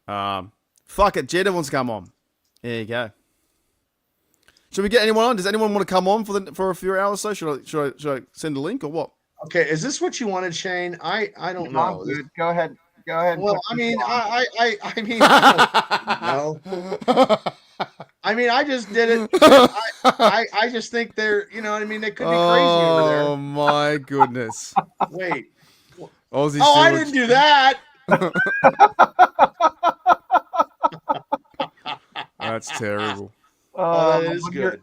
Fuck it, Jetta wants to come on. There you go. Should we get anyone on? Does anyone want to come on for a few hours? So should I send a link or what? Okay, is this what you wanted, Shane? I don't know. Good. Go ahead. Well, I mean, no. I mean, I just did it. I just think they're, they could be crazy over there. Oh my goodness! Wait. Aussie I didn't do that. That's terrible. That is good.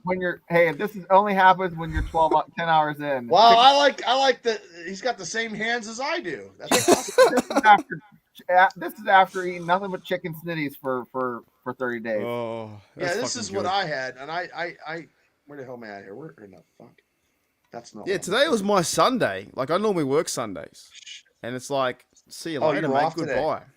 This only happens when you're 10 hours in. Well, I like that he's got the same hands as I do. That's awesome. This is after eating nothing but chicken snitties for 30 days. Oh, yeah, this is what I had, and I where the hell am I at here? Where in the fuck? That's not. Yeah, today was my Sunday. Like I normally work Sundays, and it's like, see you later, mate. Goodbye. Today.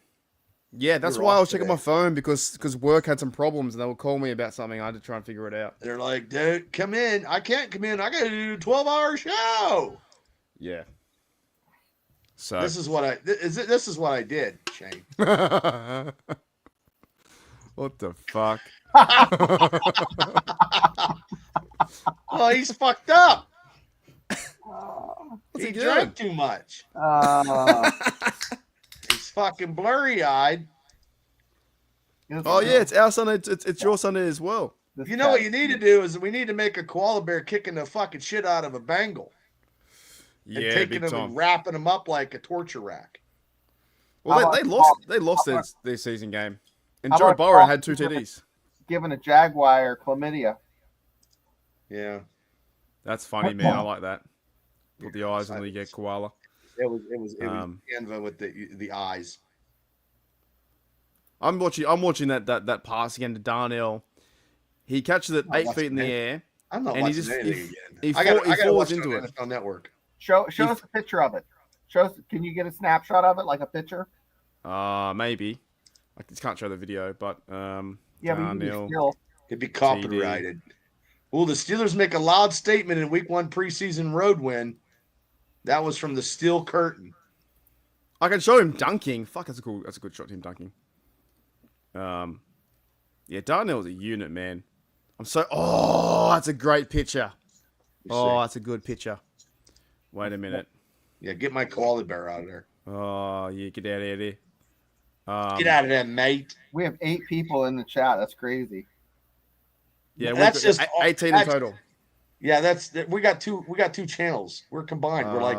Yeah, that's why I was checking my phone because work had some problems and they would call me about something. I had to try and figure it out. They're like, dude, come in. I can't come in. I got to do a 12-hour show. Yeah. So this is what I did, Shane. What the fuck? Oh, he's fucked up. He drank too much. He's fucking blurry-eyed. Oh yeah, it's our Sunday. It's your Sunday as well. You know what you need to do is we need to make a koala bear kicking the fucking shit out of a Bengal. Yeah, and taking them and wrapping them up like a torture rack. Well, they lost their season game, and Joe Burrow had 2 TDs. Given a Jaguar chlamydia. Yeah, that's funny, man. I like that. Put the eyes on the koala. It was Canva with the eyes. I'm watching that pass again to Darnell. He catches it 8 feet in the air. I'm not and watching anything again. He I gotta falls watch into it on it. NFL Network. Show us a picture of it. Show us. Can you get a snapshot of it, like a picture? Maybe. I just can't show the video, but Yeah, but you can still. It'd be copyrighted. Will the Steelers make a loud statement in Week 1 preseason road win? That was from the Steel Curtain. I can show him dunking. Fuck, that's a good shot. Him dunking. Yeah, Darnell's a unit, man. Oh, that's a great picture. Oh, that's a good picture. Wait a minute. Yeah, get my koala bear out of there. Oh, yeah, get out of there. Get out of there, mate. We have 8 people in the chat. That's crazy. Yeah, that's just 18 in total. Yeah, we got two channels. We're combined. We're like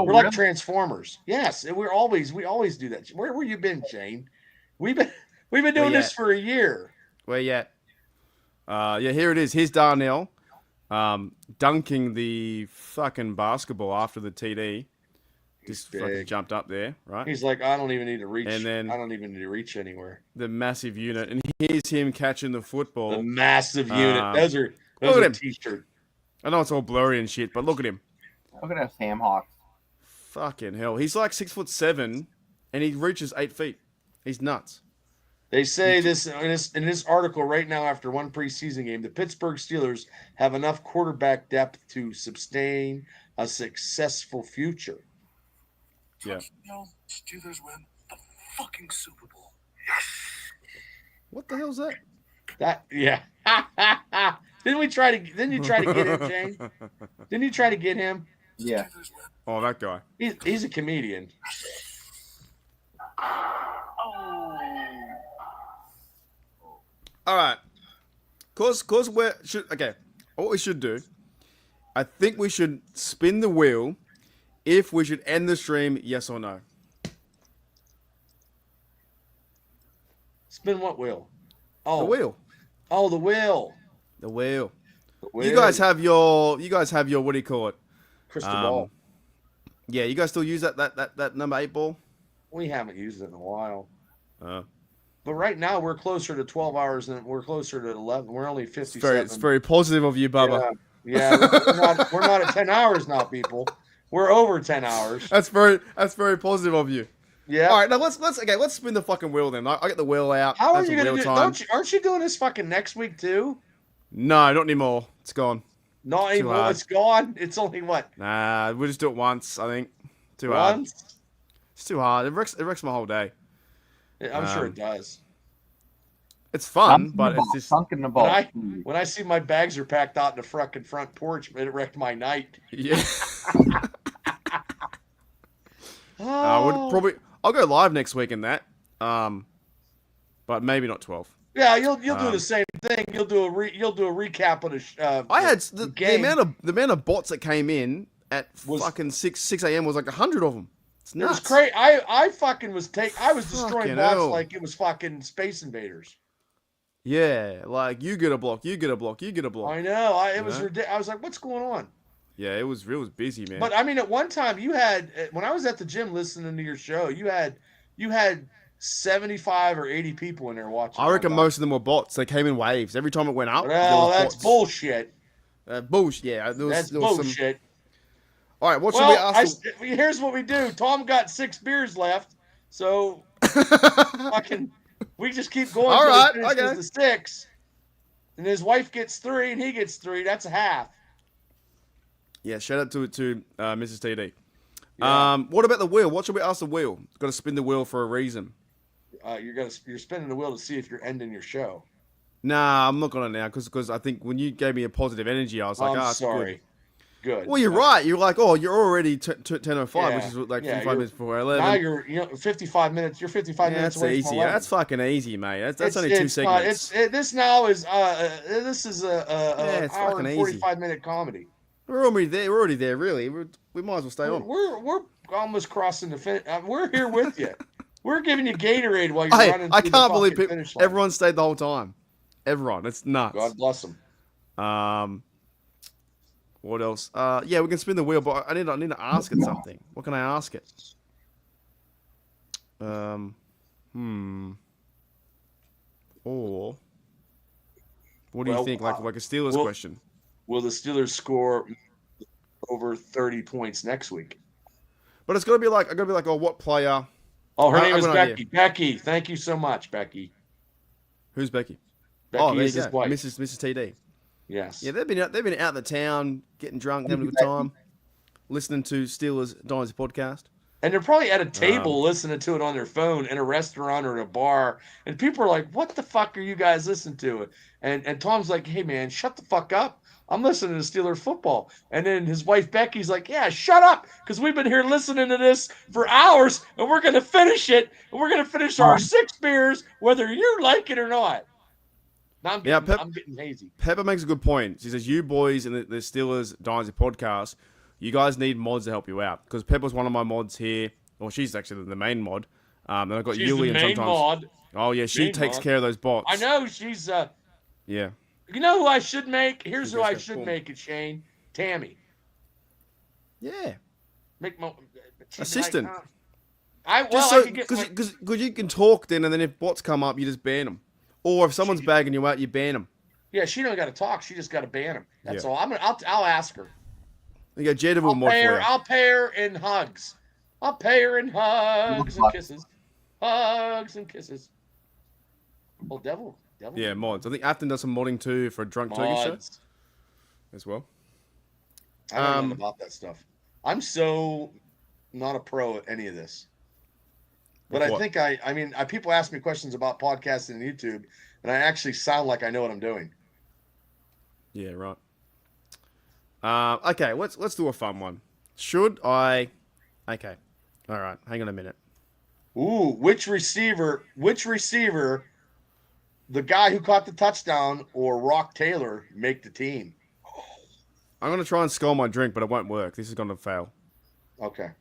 really? Transformers. Yes, and we always do that. Where have you been, Shane? We've been doing this for a year. Where yet? Yeah, here it is. Here's Darnell dunking the fucking basketball after the TD. Just fucking jumped up there, right? He's like, I don't even need to reach. And then I don't even need to reach anywhere. The massive unit, and here's him catching the football. The massive unit. Those are t-shirt. I know it's all blurry and shit, but look at him. Look at us ham hawks. Fucking hell, he's like 6'7", and he reaches 8 feet. He's nuts. They say this in this article right now. After one preseason game, the Pittsburgh Steelers have enough quarterback depth to sustain a successful future. Yeah. Steelers win the fucking Super Bowl. What the hell's that? Didn't you try to get him, Jane? Didn't you try to get him? Yeah. Oh, that guy. He's a comedian. All right. Cause what we should do, I think we should spin the wheel if we should end the stream, yes or no. Spin what wheel? The wheel. Oh, the wheel. The wheel. You guys have your what do you call it? Crystal ball. Yeah, you guys still use that number 8 ball? We haven't used it in a while. But right now we're closer to 12 hours and we're closer to 11. We're only 57. It's very positive of you, Bubba. Yeah, we're not at 10 hours now, people. We're over 10 hours. That's very positive of you. Yeah. All right, now let's spin the fucking wheel then. I get the wheel out. How are you gonna do? Aren't you doing this fucking next week too? No, not anymore. It's gone. Not anymore. It's gone. It's only what? Nah, we'll just do it once. I think. Too hard. It's too hard. It wrecks my whole day. I'm sure it does. It's fun, but it's just sunk in the ball. When I see my bags are packed out in the fucking front porch, it wrecked my night. Yeah. I'll go live next week in that. But maybe not 12. Yeah, you'll do the same thing. You'll do a recap of the. I had the amount of bots that came in at fucking 6 a.m. was like 100 of them. It's nuts. It was crazy. I fucking was destroying bots like it was fucking Space Invaders. Yeah, like you get a block. I know. It was ridiculous. I was like, what's going on? Yeah, it was busy, man. But I mean, at one time you had, when I was at the gym listening to your show, you had 75 or 80 people in there watching. I reckon most of them were bots. They came in waves. Every time it went up. Well, that's bullshit. Bullshit. Yeah, that's bullshit. All right, what should we ask? Here's what we do. Tom got 6 beers left, so fucking we just keep going. All right, okay. The 6, and his wife gets 3, and he gets 3. That's a half. Yeah, shout out to Mrs. TD. Yeah. What about the wheel? What should we ask the wheel? Got to spin the wheel for a reason. You're spinning the wheel to see if you're ending your show. Nah, I'm not gonna now because I think when you gave me a positive energy, I was like, I'm sorry. Good. Well, you're right. You're like, oh, you're already 10:05, which is like 55 minutes before 11. Now you're 55 minutes. You're 55 minutes that's away easy. from 11. That's fucking easy, mate. That's only 2 segments. This is an hour and 45 minute comedy. We're already there. We're already there. Really, we might as well stay on. We're almost crossing the finish. We're here with you. We're giving you Gatorade while you're running. I can't believe everyone stayed the whole time. Everyone, it's nuts. God bless them. What else? Yeah, we can spin the wheel, but I need to ask it something. What can I ask it? Or what do you think? Like a Steelers question. Will the Steelers score over 30 points next week. But it's gotta be like oh, what player? Oh, her name I've is got an Becky. idea. Becky, thank you so much, Becky. Who's Becky? Becky there is you his go. wife. Mrs. TD. Yes. Yeah, they've been out in the town, getting drunk, having a good time, listening to Steelers Dynasty podcast. And they're probably at a table listening to it on their phone in a restaurant or in a bar. And people are like, what the fuck are you guys listening to? And Tom's like, hey, man, shut the fuck up. I'm listening to Steeler football. And then his wife, Becky's like, yeah, shut up. Because we've been here listening to this for hours. And we're going to finish it. And we're going to finish our 6 beers, whether you like it or not. Now I'm getting hazy. Pepper makes a good point. She says, you boys in the Steelers Dynasty podcast, you guys need mods to help you out. Because Pepper's one of my mods here. Well, she's actually the main mod. Then I've got She's Yuli the and main sometimes. mod. Oh, yeah, she Main takes mod. care of those bots. I know she's Yeah. you know who I should make? Here's who I that's should cool. make it, Shane. Tammy. Yeah. Make my Assistant. I Just I so, could get because you can talk then, and then if bots come up, you just ban them. Or if someone's bagging you out, you ban them. Yeah, she don't got to talk. She just got to ban him. That's Yeah. all. I'll ask her. You got Jada will mod for you. I'll pay her in hugs. I'll pay her in hugs and kisses. Hugs and kisses. Oh, devil. Yeah, mods. I think Afton does some modding too for a Drunk Turkish show Mods. as well. I don't know about that stuff. I'm so not a pro at any of this. But I What? think I mean, people ask me questions about podcasting and YouTube, and I actually sound like I know what I'm doing. Yeah, right. Okay, let's do a fun one. Should I? Okay, all right. Hang on a minute. Ooh, which receiver? The guy who caught the touchdown or Rock Taylor make the team? I'm gonna try and skull my drink, but it won't work. This is gonna fail. Okay.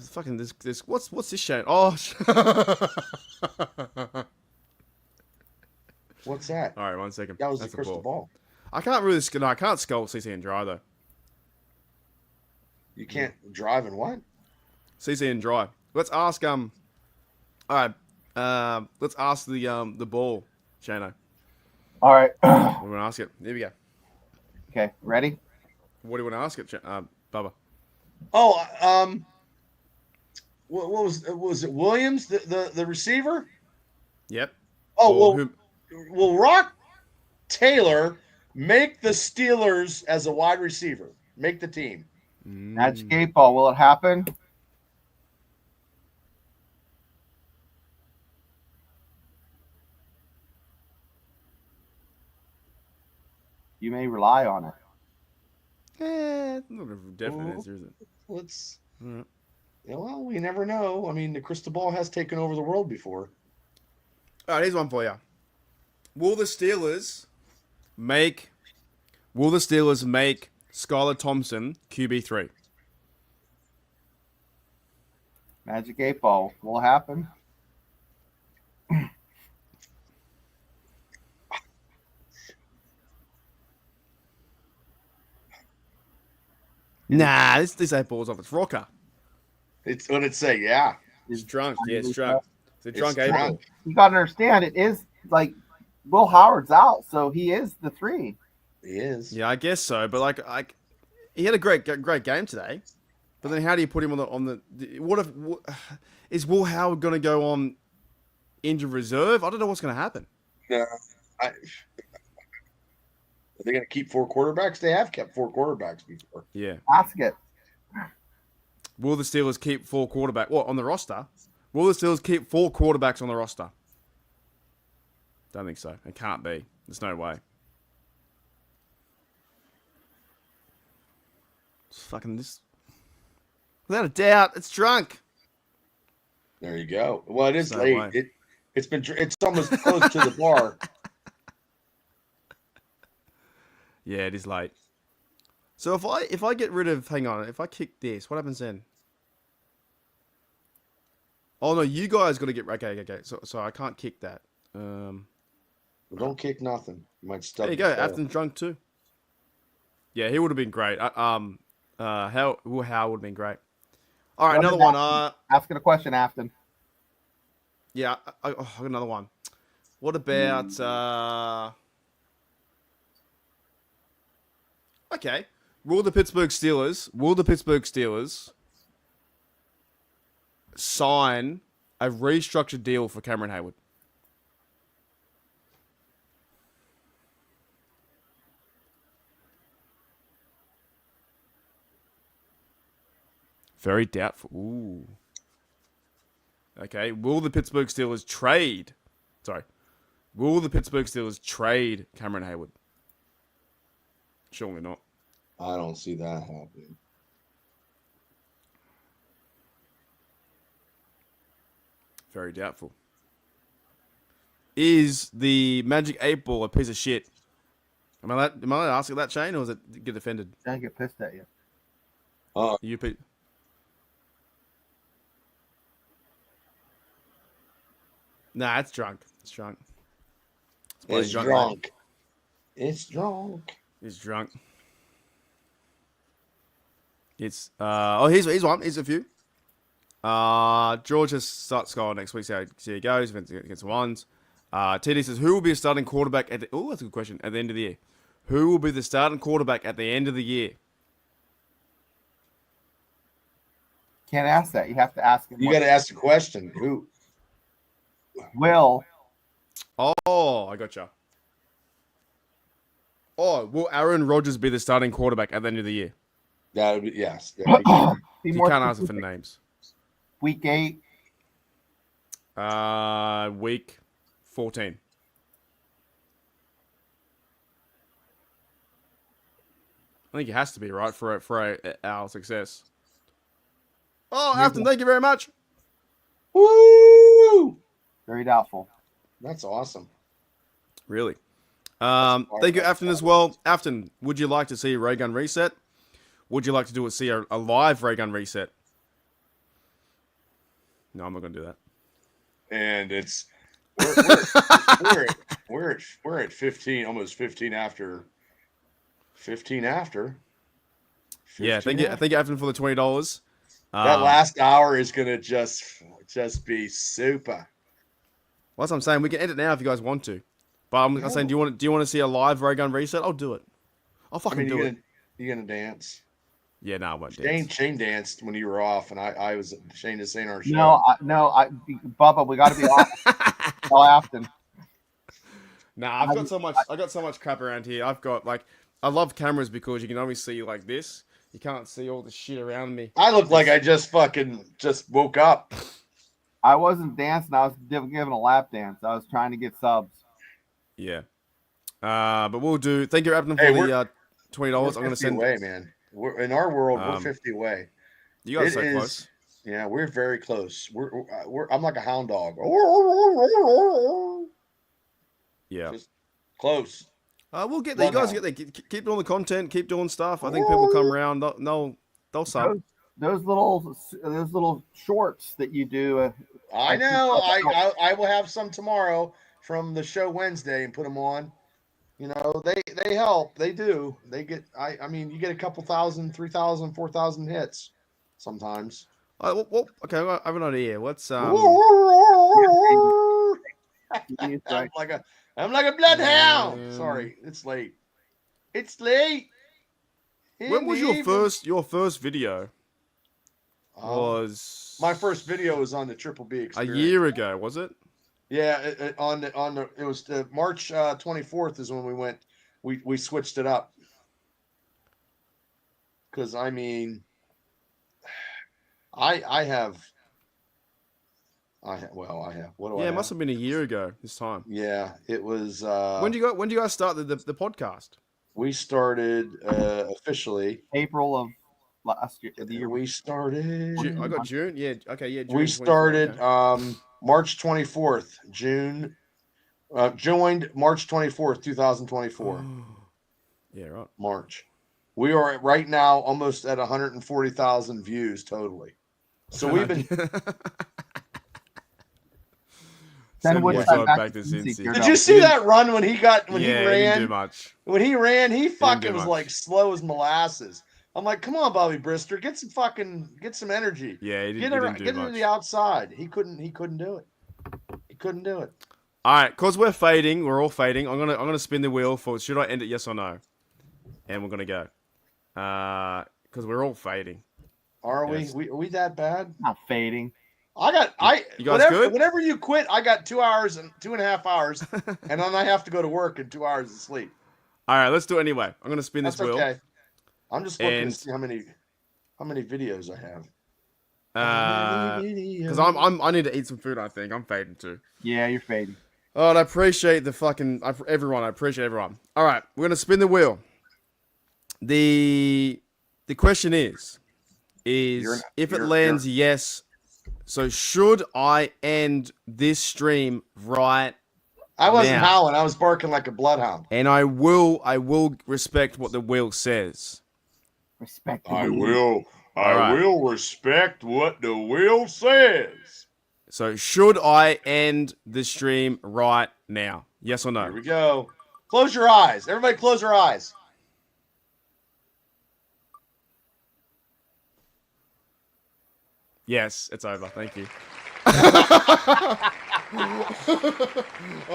Fucking this. What's this shit? Oh. What's that? All right, 1 second. That was That's the crystal ball. I can't really. No, I can't skull CC and dry though. You can't drive and what? CC and dry. Let's ask All right. Let's ask the ball, Shano. All right. We're gonna ask it. Here we go. Okay, ready? What do you want to ask it, Bubba? Oh, what was it? Williams, the receiver? Yep. Oh, Or will Rock Taylor make the Steelers as a wide receiver? Make the team? Magic 8 ball. Will it happen? You may rely on it. Not a definite answer, is it? Let's. All right. Yeah, well, we never know. I mean, the crystal ball has taken over the world before. All right, here's one for you. Will the Steelers make Skylar Thompson QB3? Magic 8 ball. Will it happen? Nah, this 8 ball's off its rocker. It's what it say, yeah. It's drunk. Yeah, it's drunk. It's a drunk 8 ball. You got to understand, it is like Will Howard's out, so he is the 3. He is. Yeah, I guess so. But like he had a great game today. But then how do you put him on the? What is Will Howard going to go on injured reserve? I don't know what's going to happen. No, are they going to keep 4 quarterbacks? They have kept 4 quarterbacks before. Yeah. Ask it. Will the Steelers keep 4 quarterbacks? What, on the roster? Will the Steelers keep 4 quarterbacks on the roster? Don't think so. It can't be. There's no way. It's fucking this. Without a doubt, it's drunk. There you go. Well, it is No late. way. It's almost close to the bar. Yeah, it is late. So if I get rid of, hang on, if I kick this, what happens then? Oh no, you guys got to get okay. So I can't kick that. Well, don't kick nothing. You might stub. There you go. Afton's drunk too. Yeah, he would have been great. How would have been great. All right, another one. Asking a question, Afton. Yeah, I got another one. What about? Okay, Will the Pittsburgh Steelers sign a restructured deal for Cameron Heyward? Very doubtful. Ooh. Okay. Will the Pittsburgh Steelers trade Cameron Heyward? Surely not. I don't see that happening. Very doubtful. Is the Magic 8 Ball a piece of shit? Am I allowed to ask you that, Shane, or is it get offended? Don't get pissed at you. You Pete. Nah, it's drunk. It's drunk. It's drunk. It's drunk. He's drunk. It's here's one. Here's a few. George has starts scoring next week. See how he goes against the ones. TD says, who will be a starting quarterback at the... Oh, that's a good question. At the end of the year. Who will be the starting quarterback at the end of the year? Can't ask that. You have to ask him. You got to ask the question. Who? Will. Oh, I gotcha. Oh, will Aaron Rodgers be the starting quarterback at the end of the year? That would be, yes. You can't ask for names. Week 8. Week 14. I think it has to be, right, for our success. Oh, Afton, thank you very much. Woo! Very doubtful. That's awesome. Really? Thank you, Afton, as well. Afton, would you like to see a ray gun reset? Would you like to see a live ray gun reset? No, I'm not going to do that. And it's we're at 15, almost 15 after. 15 after. 15 yeah, thank you, Afton, for the $20. That last hour is gonna just be super. Well, that's what I'm saying. We can end it now if you guys want to. But I'm saying, do you want to see a live ray gun reset? I'll do it. I'll fucking do it. You gonna dance? Yeah, no, I won't dance. Shane danced when you were off, and I was Shane is saying our show. Bubba, we got to be off. Tell Afton. Nah, I got so much crap around here. I've got I love cameras because you can only see like this. You can't see all the shit around me. I look like I just woke up. I wasn't dancing. I was giving a lap dance. I was trying to get subs. Yeah. But we'll do. Thank you, Abner, for the $20. I'm going to send. Away, man. We're in our world. We're 50 away. You guys are so close. Yeah, we're very close. I'm like a hound dog. Yeah. Just close. We'll get there. You guys get there. Keep doing the content. Keep doing stuff. I think people come around. They'll sub. Those little shorts that you do. I know. I will have some tomorrow from the show Wednesday and put them on. You know, they help. They do. They get. I mean, you get a couple thousand, 3,000, 4,000 hits sometimes. Okay, I have an idea. Let's I'm like a bloodhound. Sorry, it's late. It's late. When was your first video? My first video was on the Triple B Experience. A year ago, was it? Yeah, it was March 24th is when we went. We switched it up because I mean, I have. What do I have? Yeah, it must have been a year ago this time. Yeah, it was. When do you guys start the podcast? We started officially April of last year. The year we started. I got June. Yeah. Okay. Yeah. June we started March 24th. June. Joined March 24th, 2024. Yeah. Right. March. We are right now almost at 140,000 views totally. So we've been. Did you see that run when he ran? He didn't do much. When he ran, he fucking was like slow as molasses. I'm like, come on, Bobby Brister, get some energy. Yeah, he get into the outside. He couldn't do it. He couldn't do it. All right, cause we're fading. We're all fading. I'm gonna spin the wheel for. Should I end it? Yes or no? And we're gonna go. because we're all fading. Are Yes. we? Are we that bad? Not fading. You guys whenever, good? Whenever you quit, I got 2 hours and 2.5 hours, and then I have to go to work and 2 hours of sleep. All right, let's do it anyway. I'm gonna spin this That's wheel. okay. I'm just looking And- to see how many videos I have. Because I need to eat some food. I think I'm fading too. Yeah, you're fading. Oh, and I appreciate everyone. I appreciate everyone. All right, we're gonna spin the wheel. The question is if it lands yes. So should I end this stream right? I wasn't now? howling. I was barking like a bloodhound. And I will respect what the wheel says. Respect. I will right. respect what the will says. So should I end the stream right now? Yes or no? Here we go. Close your eyes. Everybody close your eyes. Yes, it's over. Thank you. I'm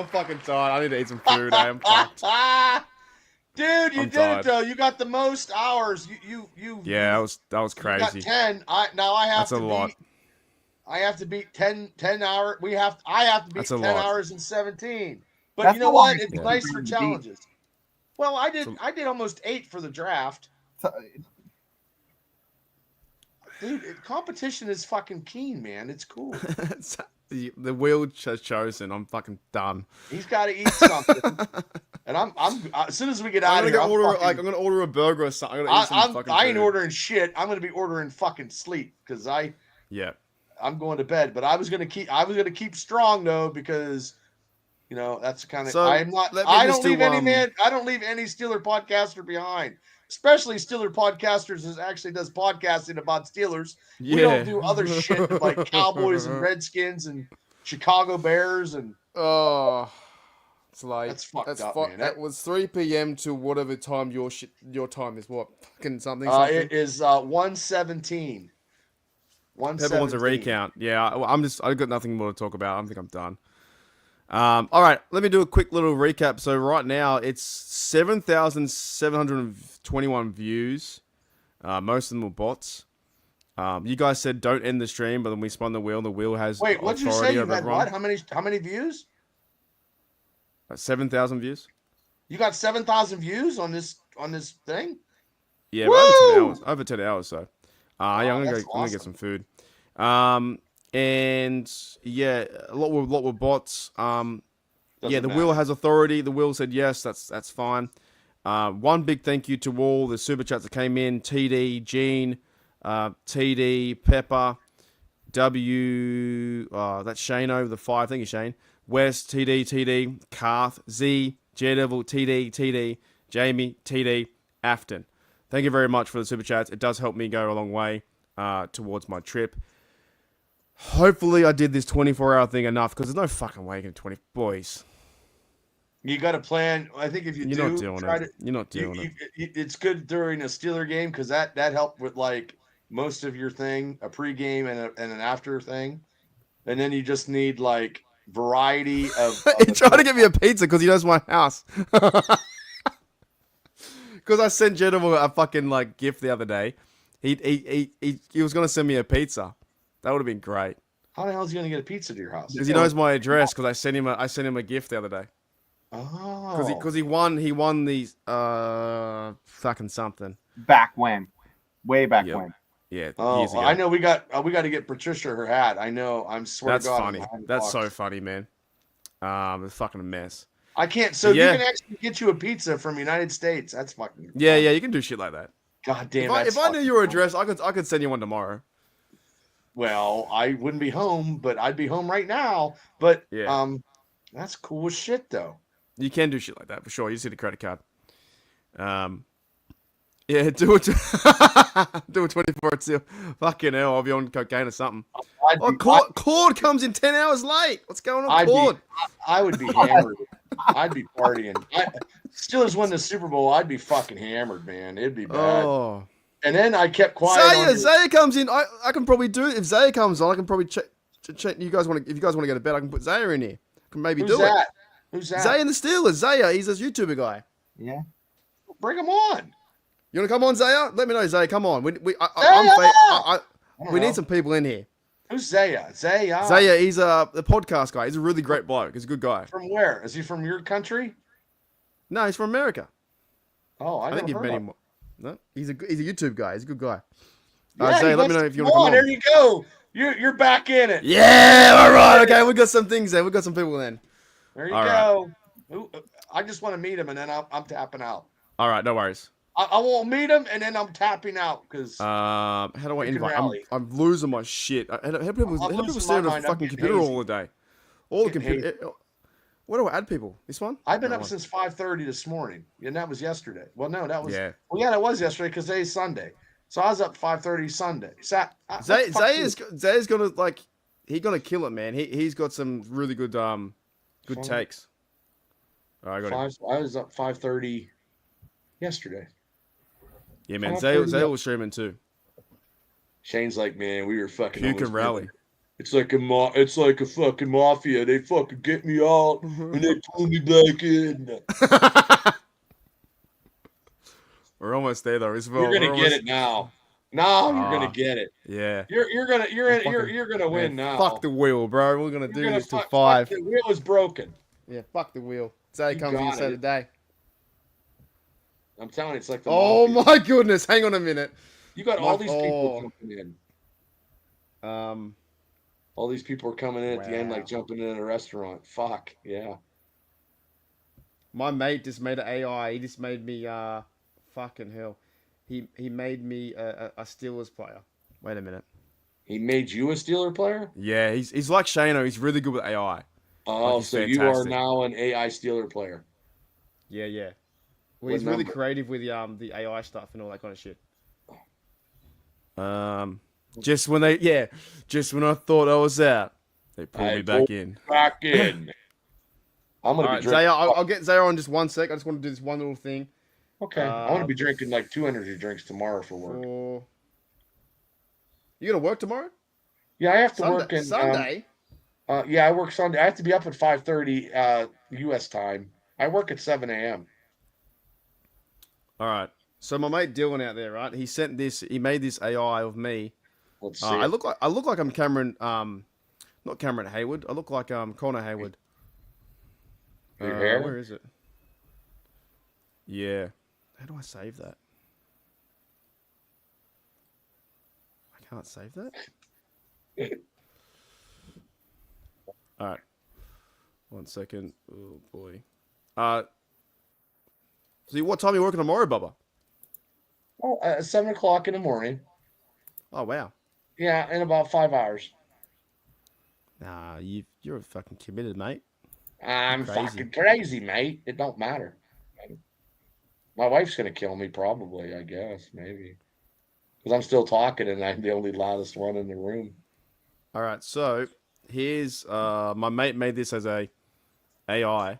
fucking tired. I need to eat some food. I am fucked. Dude, you I'm did tired. it though. You got the most hours. You Yeah, that was got crazy. 10. I have That's to a lot. I have to beat 10 hours. I have to beat That's 10 a lot. hours and 17. But That's you know a lot. what? It's Yeah. nice for Yeah. challenges. Well, I did almost 8 for the draft. Dude, competition is fucking keen, man. It's cool. The wheel has chosen. I'm fucking done. He's got to eat something. And I'm as soon as we get out of here, I'm gonna order a burger or something. I'm gonna eat some fucking I ain't food. ordering shit. I'm gonna be ordering fucking sleep because I'm going to bed. But I was gonna keep strong though because that's kind of So, I'm not. let me I just don't leave do, any man. I don't leave any Steeler podcaster behind. Especially Steeler podcasters that actually does podcasting about Steelers. Yeah. We don't do other shit like Cowboys and Redskins and Chicago Bears and it's like that's fucked up, man. That was 3 p.m. to whatever time your time is. What fucking something? It is 1:17. Pepper wants a recount. Yeah, I got nothing more to talk about. I think I'm done. All right, let me do a quick little recap. So right now it's 7,721 views. Most of them were bots. You guys said don't end the stream, but then we spun the wheel. The wheel has Wait, what'd you say? authority You over had everyone. what? How many views? 7,000 views. You got 7,000 views on this thing? Yeah, but over 10 hours. Over 10 hours. So, yeah, I'm that's gonna get awesome. some food. And yeah, a lot were bots. Doesn't The wheel has authority. The wheel said yes. That's fine. One big thank you to all the super chats that came in: TD, Gene, TD, Pepper, W. That's Shane over the 5. Thank you, Shane. West, TD, Karth, Z, Daredevil, TD, Jamie, TD, Afton. Thank you very much for the super chats. It does help me go a long way towards my trip. Hopefully, I did this 24-hour thing enough because there's no fucking way you can 20 boys. You got to plan. I think if you You're not doing it. You're not doing it. It's good during a Steeler game because that helped with like most of your thing, a pregame and an after thing, and then you just need like variety of. He tried to get me a pizza because he knows my house. Because I sent Gentleman a fucking like gift the other day. He was gonna send me a pizza. That would have been great. How the hell is he gonna get a pizza to your house? Because he knows my address. Because I sent him a gift the other day. Oh. Because he won these fucking something. Back when, way back Yep. when. Yeah. Oh, years ago. I know we got to get Patricia her hat. I know. I'm swear That's to God. funny. That's so funny, man. It's fucking a mess. I can't. So Yeah. you can actually get you a pizza from United States. That's fucking. Yeah, you can do shit like that. God damn. If I knew your address, I could send you one tomorrow. Well, I wouldn't be home, but I'd be home right now. But Yeah. that's cool as shit, though. You can do shit like that for sure. You just need a credit card. Yeah, do it. Do a 24 till. Fucking hell, I'll be on cocaine or something. Claude comes in 10 hours late. What's going on, Claude? I would be hammered. I'd be partying. Steelers win the Super Bowl. I'd be fucking hammered, man. It'd be bad. Oh. And then I kept quiet. Zaya comes in. I can probably do it. If Zaya comes on, I can probably check. You guys want to? If you guys want to go to bed, I can put Zaya in here. I can maybe Who's do that? it. Who's that? Zaya and the Steelers. Zaya, he's a YouTuber guy. Yeah. Bring him on. You want to come on, Zaya? Let me know, Zaya. Come on. We need some people in here. Who's Zaya? Zaya, he's the podcast guy. He's a really great bloke. He's a good guy. From where? Is he from your country? No, he's from America. Oh, I think you've met him. No, he's a YouTube guy. He's a good guy. Yeah, Zaya, let me know if you want to come on. There you go. You're back in it. Yeah, all right. Okay, we got some things then. We got some people then. There you go. Ooh, I just want to meet him, and then I'm tapping out. All right, no worries. I won't meet him, and then I'm tapping out because. How do I invite? I'm losing my shit. How do people stare at a fucking computer all the day? All the computer. Where do I add people? This one? I've been up since 5:30 this morning, and that was yesterday. Well, no, that was. Yeah. Well, yeah, that was yesterday because today's Sunday. So I was up 5:30 Sunday. Zaya's gonna he's gonna kill it, man. He's got some really good takes. All right, I got it. I was up 5:30 yesterday. Yeah, man. Zaya was streaming too. Shane's like, man, we were fucking. Puke and rally. It's like a fucking mafia. They fucking get me out and they pull me back in. We're almost there though. You're gonna get it now. Now you're gonna get it. Yeah. You're gonna win now. Fuck the wheel, bro. We're gonna do this till 5. The wheel is broken. Yeah, fuck the wheel. Zaya comes in Saturday. I'm telling you, it's like the Oh mafia. my goodness! Hang on a minute. You got all these people jumping in. Um. All these people are coming in at the end, like jumping in a restaurant. Fuck yeah. My mate just made an AI. He just made me fucking hell. He made me a Steelers player. Wait a minute. He made you a Steeler player? Yeah, he's like Shano. He's really good with AI. Oh, so fantastic. you are now an AI Steeler player. Yeah. Well, he's really creative with the AI stuff and all that kind of shit. Just when I thought I was out, they pulled me back in. Back in. I'm gonna be drinking. Zaya, I'll get Zaya on just 1 sec. I just want to do this one little thing. Okay. I want to be drinking like 2 energy drinks tomorrow for work. You gonna work tomorrow? Yeah, I have to work in Sunday. Yeah, I work Sunday. I have to be up at 5:30 U.S. time. I work at 7 a.m. All right. So my mate Dylan out there, right? He made this AI of me. Let's see. I look like I'm Cameron. Not Cameron Heyward. I look like Connor Heyward. Your hair? Where is it? Yeah. How do I save that? I can't save that. All right. 1 second. Oh boy. So what time are you working tomorrow, Bubba? Oh, 7 o'clock in the morning. Oh wow. Yeah, in about 5 hours. Nah, you're fucking committed, mate. I'm fucking crazy, mate. It don't matter. My wife's gonna kill me, probably. I guess, maybe, because I'm still talking and I'm the only loudest one in the room. All right, so here's my mate made this as a AI.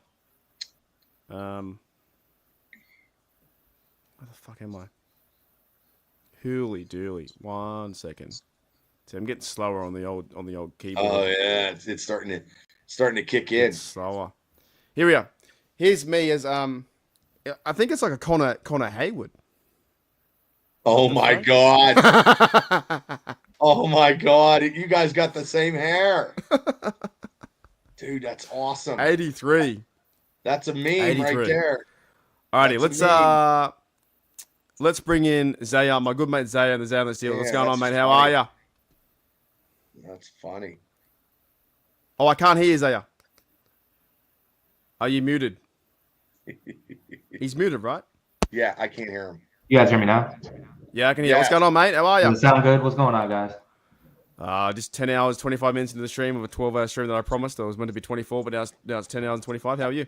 Where the fuck am I? Hooly dooly. 1 second. See, I'm getting slower on the old keyboard. Oh yeah, it's starting to kick in. It's slower. Here we are. Here's me as I think it's like a Connor Heyward. Oh my god. Oh my god, you guys got the same hair. Dude, that's awesome. 83. That's a meme right there. Alrighty, let's bring in Zaya, my good mate Zaya, and the Zaya and the Steelers. What's going on, mate? How are ya? That's funny. Oh, I can't hear you, Zaya. Are you muted? He's muted, right? Yeah, I can't hear him. You guys hear me now? Yeah, I can hear. What's going on, mate? How are you? Does it sound good? What's going on, guys? Just 10 hours, 25 minutes into the stream of a 12-hour stream that I promised. I was meant to be 24, but now it's 10 hours and 25. How are you?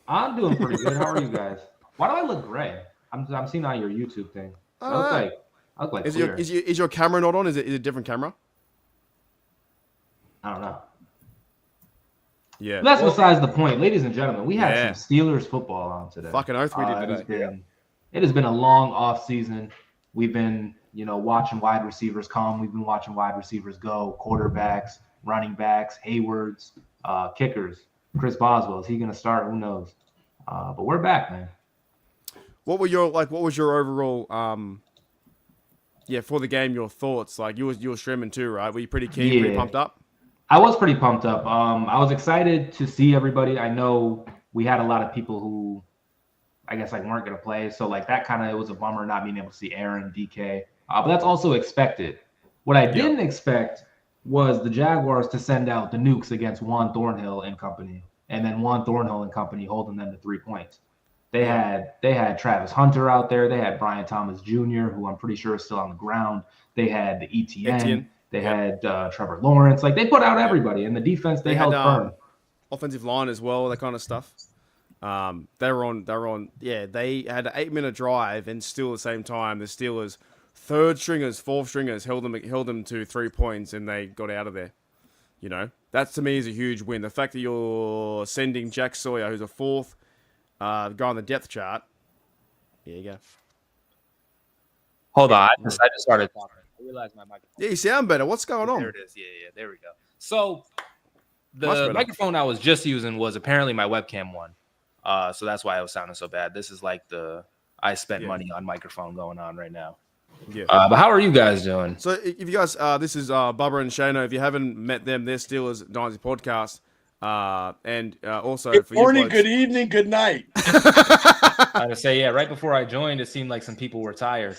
I'm doing pretty good. How are you guys? Why do I look gray? I'm seeing on your YouTube thing. I look like is your camera not on? Is it a different camera? I don't know. Yeah. That's besides the point. Ladies and gentlemen, we had some Steelers football on today. Fucking oath we did today. It has been a long off season. We've been, watching wide receivers come. We've been watching wide receivers go, quarterbacks, running backs, Heywards, kickers. Chris Boswell, is he going to start? Who knows? But we're back, man. What was your overall for the game, your thoughts? Like you were streaming too, right? Were you pretty keen, pretty pumped up? I was pretty pumped up. I was excited to see everybody. I know we had a lot of people who I guess like weren't gonna play. So like that kind of, it was a bummer not being able to see Aaron, DK. But that's also expected. What I didn't expect was the Jaguars to send out the nukes against Juan Thornhill and company, and then Juan Thornhill and company holding them to 3 points. They had Travis Hunter out there. They had Brian Thomas Jr., who I'm pretty sure is still on the ground. They had the Etienne. They had Trevor Lawrence. Like they put out everybody, and the defense they held firm. Offensive line as well, that kind of stuff. They were on. Yeah, they had an 8-minute drive, and still at the same time, the Steelers' third stringers, fourth stringers held them to 3 points, and they got out of there. You know, that to me is a huge win. The fact that you're sending Jack Sawyer, who's a fourth guy on the depth chart. There you go. Hold on, I just started talking. I realized my microphone. Yeah, you sound better. What's going on? There it is. Yeah, there we go. So the microphone I was just using was apparently my webcam one. So that's why I was sounding so bad. This is like the I spent money on microphone going on right now. Yeah. But how are you guys doing? So if you guys, this is Bubba and Shano. If you haven't met them, they're Steelers Dynasty podcast. And also good for morning, you good evening, good night. I would say, right before I joined, it seemed like some people were tired.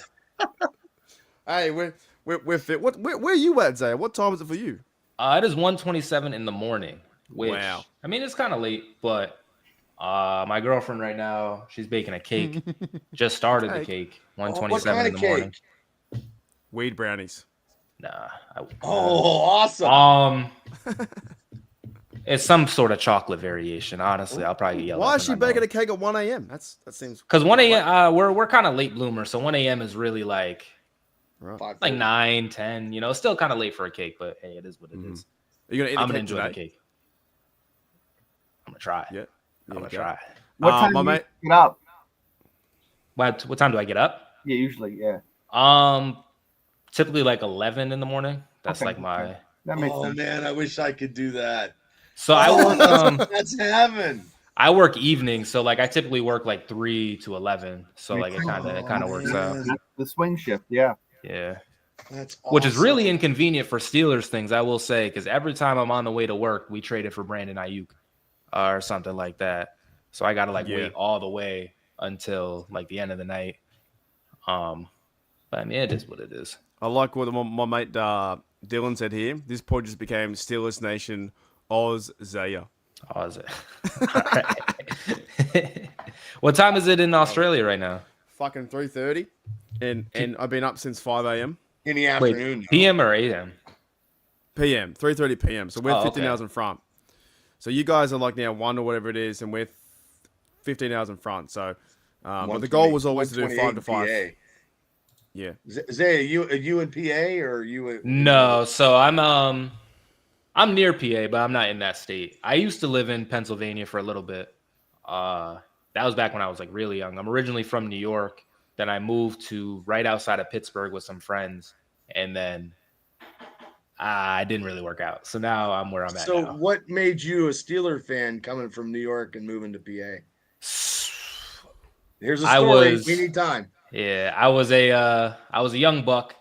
Hey, we're fit. Where are you at, Zay? What time is it for you? It is 1:27 in the morning. Which, wow. I mean, it's kind of late, but my girlfriend right now, she's baking a cake. Just started the cake. 1:27 in the morning. Weed brownies. Nah. Awesome. It's some sort of chocolate variation. Honestly, I'll probably yell. Why is she baking a cake at 1 a.m.? That seems because 1 a.m. We're kind of late bloomers, so 1 a.m. is really like 9, 10. You know, it's still kind of late for a cake, but hey, it is what it is. I'm gonna enjoy the cake. I'm gonna try. Yeah, I'm gonna try. What time do you get up? What time do I get up? Yeah, usually, yeah. Typically like 11 in the morning. That's like my. That makes sense. Man, I wish I could do that. So I work. That's heaven. I work evenings, so like I typically work like 3 to 11. So like it kind of works out. The swing shift, yeah. Yeah. That's awesome. Which is really inconvenient for Steelers things, I will say, because every time I'm on the way to work, we traded for Brandon Ayuk or something like that. So I gotta wait all the way until like the end of the night. But I mean, it is what it is. I like what my mate Dylan said here. This pod just became Steelers Nation Australia. What time is it in Australia right now? Fucking 3:30, and I've been up since 5 a.m. in the afternoon. PM or AM? PM, 3:30 PM. So we're 15 hours in front. So you guys are like now 1 or whatever it is, and we're 15 hours in front. So, but the goal was always to do 5 to 5. PA. Yeah. Zay, are you in PA or are you? No, so I'm near PA, but I'm not in that state. I used to live in Pennsylvania for a little bit. That was back when I was like really young. I'm originally from New York. Then I moved to right outside of Pittsburgh with some friends, and then I didn't really work out. So now I'm where I'm at. So now. what made you a Steeler fan coming from New York and moving to PA? Here's a story. We need time. Yeah, I was a young buck,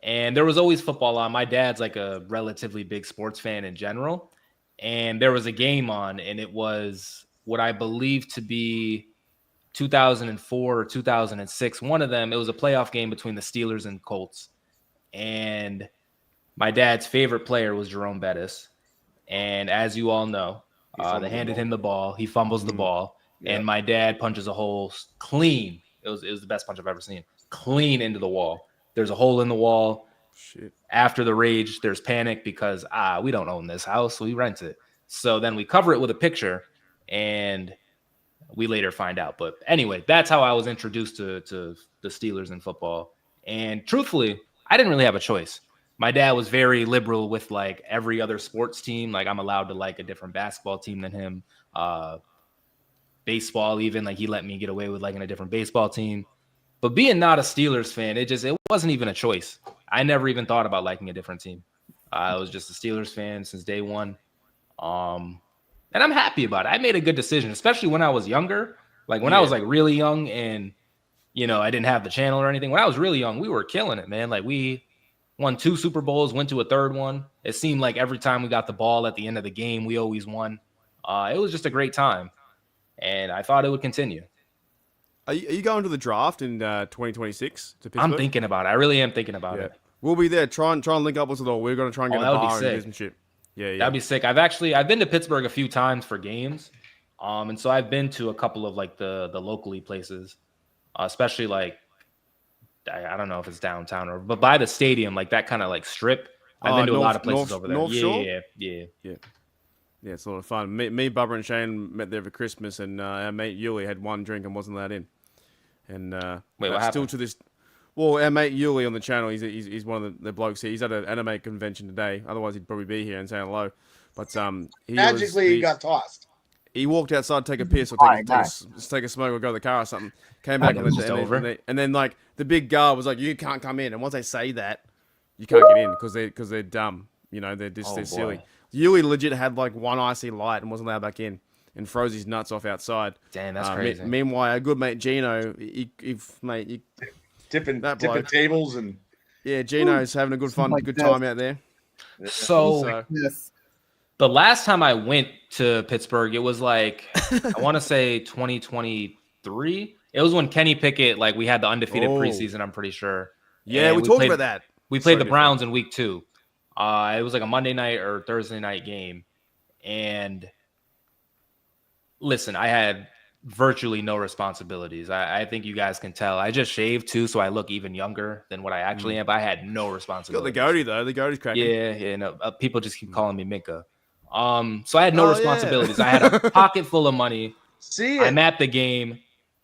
and there was always football on. My dad's like a relatively big sports fan in general, and there was a game on, and it was what I believe to be 2004 or 2006. One of them, it was a playoff game between the Steelers and Colts, and my dad's favorite player was Jerome Bettis. And as you all know, they handed him the ball. He fumbles the ball, and my dad punches a hole clean. It was the best punch I've ever seen. Clean into the wall. There's a hole in the wall. Shit. After the rage, there's panic because we don't own this house, so we rent it. So then we cover it with a picture, and we later find out. But anyway, that's how I was introduced to the Steelers in football. And truthfully, I didn't really have a choice. My dad was very liberal with like every other sports team. Like I'm allowed to like a different basketball team than him. Baseball, even like he let me get away with liking a different baseball team. But being not a Steelers fan, it wasn't even a choice. I never even thought about liking a different team. I was just a Steelers fan since day one. And I'm happy about it. I made a good decision, especially when I was younger. Like when I was like really young and I didn't have the channel or anything. When I was really young, we were killing it, man. Like we won 2 Super Bowls, went to a third one. It seemed like every time we got the ball at the end of the game, we always won. It was just a great time, and I thought it would continue. Are you going to the draft in 2026 to Pittsburgh? I'm thinking about it. I really am thinking about it. We'll be there. Try and link up with us all. We're going to try and get a bar and do some shit. Yeah. That'd be sick. I've been to Pittsburgh a few times for games. And so I've been to a couple of like the locally places, especially like I don't know if it's downtown but by the stadium, like that kind of like strip. I've been to a lot of places over there. North Shore? Yeah. Yeah, it's a lot of fun. Me, Bubba, and Shane met there for Christmas, and our mate Yuli had one drink and wasn't allowed in. And wait, what happened? Still to this, well, our mate Yuli on the channel, he's one of the blokes here. He's at an anime convention today. Otherwise, he'd probably be here and saying hello. But he got tossed. He walked outside to take a piss or take a smoke or go to the car or something. Came back and then like the big guard was like, "You can't come in." And once they say that, you can't get in because they're dumb. They're just they're silly. Yui legit had like one icy light and wasn't allowed back in and froze his nuts off outside. Damn, that's crazy. Meanwhile, our good mate Gino, tipping tables and Gino's having a good time out there. So the last time I went to Pittsburgh, it was like I want to say 2023. It was when Kenny Pickett, like we had the undefeated preseason. I'm pretty sure. Yeah, and we talked about that. We played the Browns in week 2. It was like a Monday night or Thursday night game. And listen, I had virtually no responsibilities. I think you guys can tell. I just shaved too, so I look even younger than what I actually am. But I had no responsibilities. Got the goatee though. The goatee's cracking. Yeah. No, people just keep calling me Minka. So I had no responsibilities. I had a pocket full of money. I'm at the game.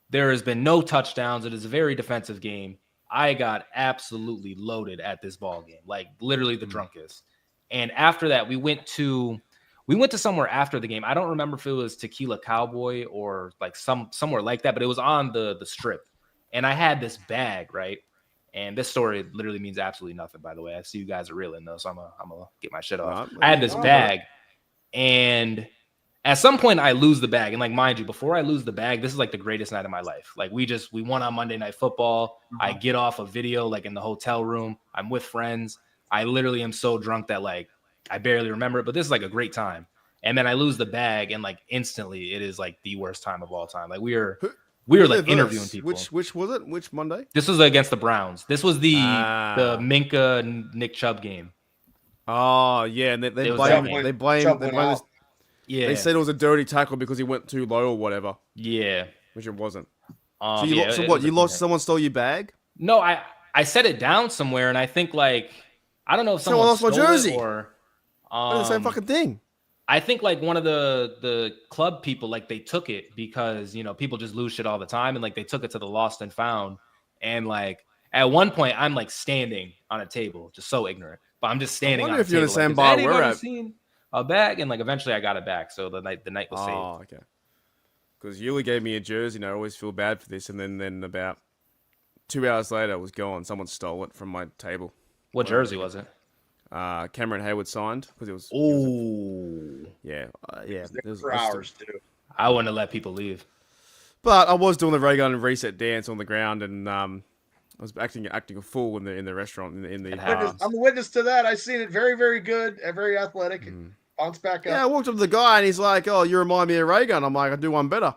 There has been no touchdowns. It is a very defensive game. I got absolutely loaded at this ball game, like literally the drunkest. And after that, we went to somewhere after the game. I don't remember if it was Tequila Cowboy or like somewhere like that, but it was on the strip. And I had this bag, right? And this story literally means absolutely nothing, by the way. I see you guys are reeling though, so I'm gonna get my shit off. I had this bag, and at some point I lose the bag. And like, mind you, before I lose the bag, this is like the greatest night of my life. Like we won on Monday Night Football. I get off a video like in the hotel room. I'm with friends. I literally am so drunk that like I barely remember it, but this is like a great time. And then I lose the bag, and like instantly it is like the worst time of all time. Like we were like interviewing people. Which was it? Which Monday? This was against the Browns. This was the Minka Nick Chubb game. Oh yeah, and they blame this. Yeah, they said it was a dirty tackle because he went too low or whatever. Yeah, which it wasn't. You lost? Someone stole your bag? No, I set it down somewhere, and I think like I don't know if someone lost my jersey or the same fucking thing. I think like one of the club people, like they took it because people just lose shit all the time, and like they took it to the lost and found, and like at one point I'm like standing on a table, just so ignorant, but I'm just standing. I wonder on if you're in the same bar we're at. A bag, and like eventually I got it back, so the night was saved. Oh, okay. Because Yuli gave me a jersey, and I always feel bad for this. And then about 2 hours later, it was gone. Someone stole it from my table. What jersey was it? Cameron Heyward signed because it was. Yeah. It was for hours too. I wouldn't have let people leave. But I was doing the Ray Gun and reset dance on the ground, and I was acting a fool in the restaurant in the. I'm a witness to that. I've seen it. Very, very good. Very athletic. Bounce back up. Yeah, I walked up to the guy and he's like, "Oh, you remind me of Ray Gun." I'm like, "I do one better."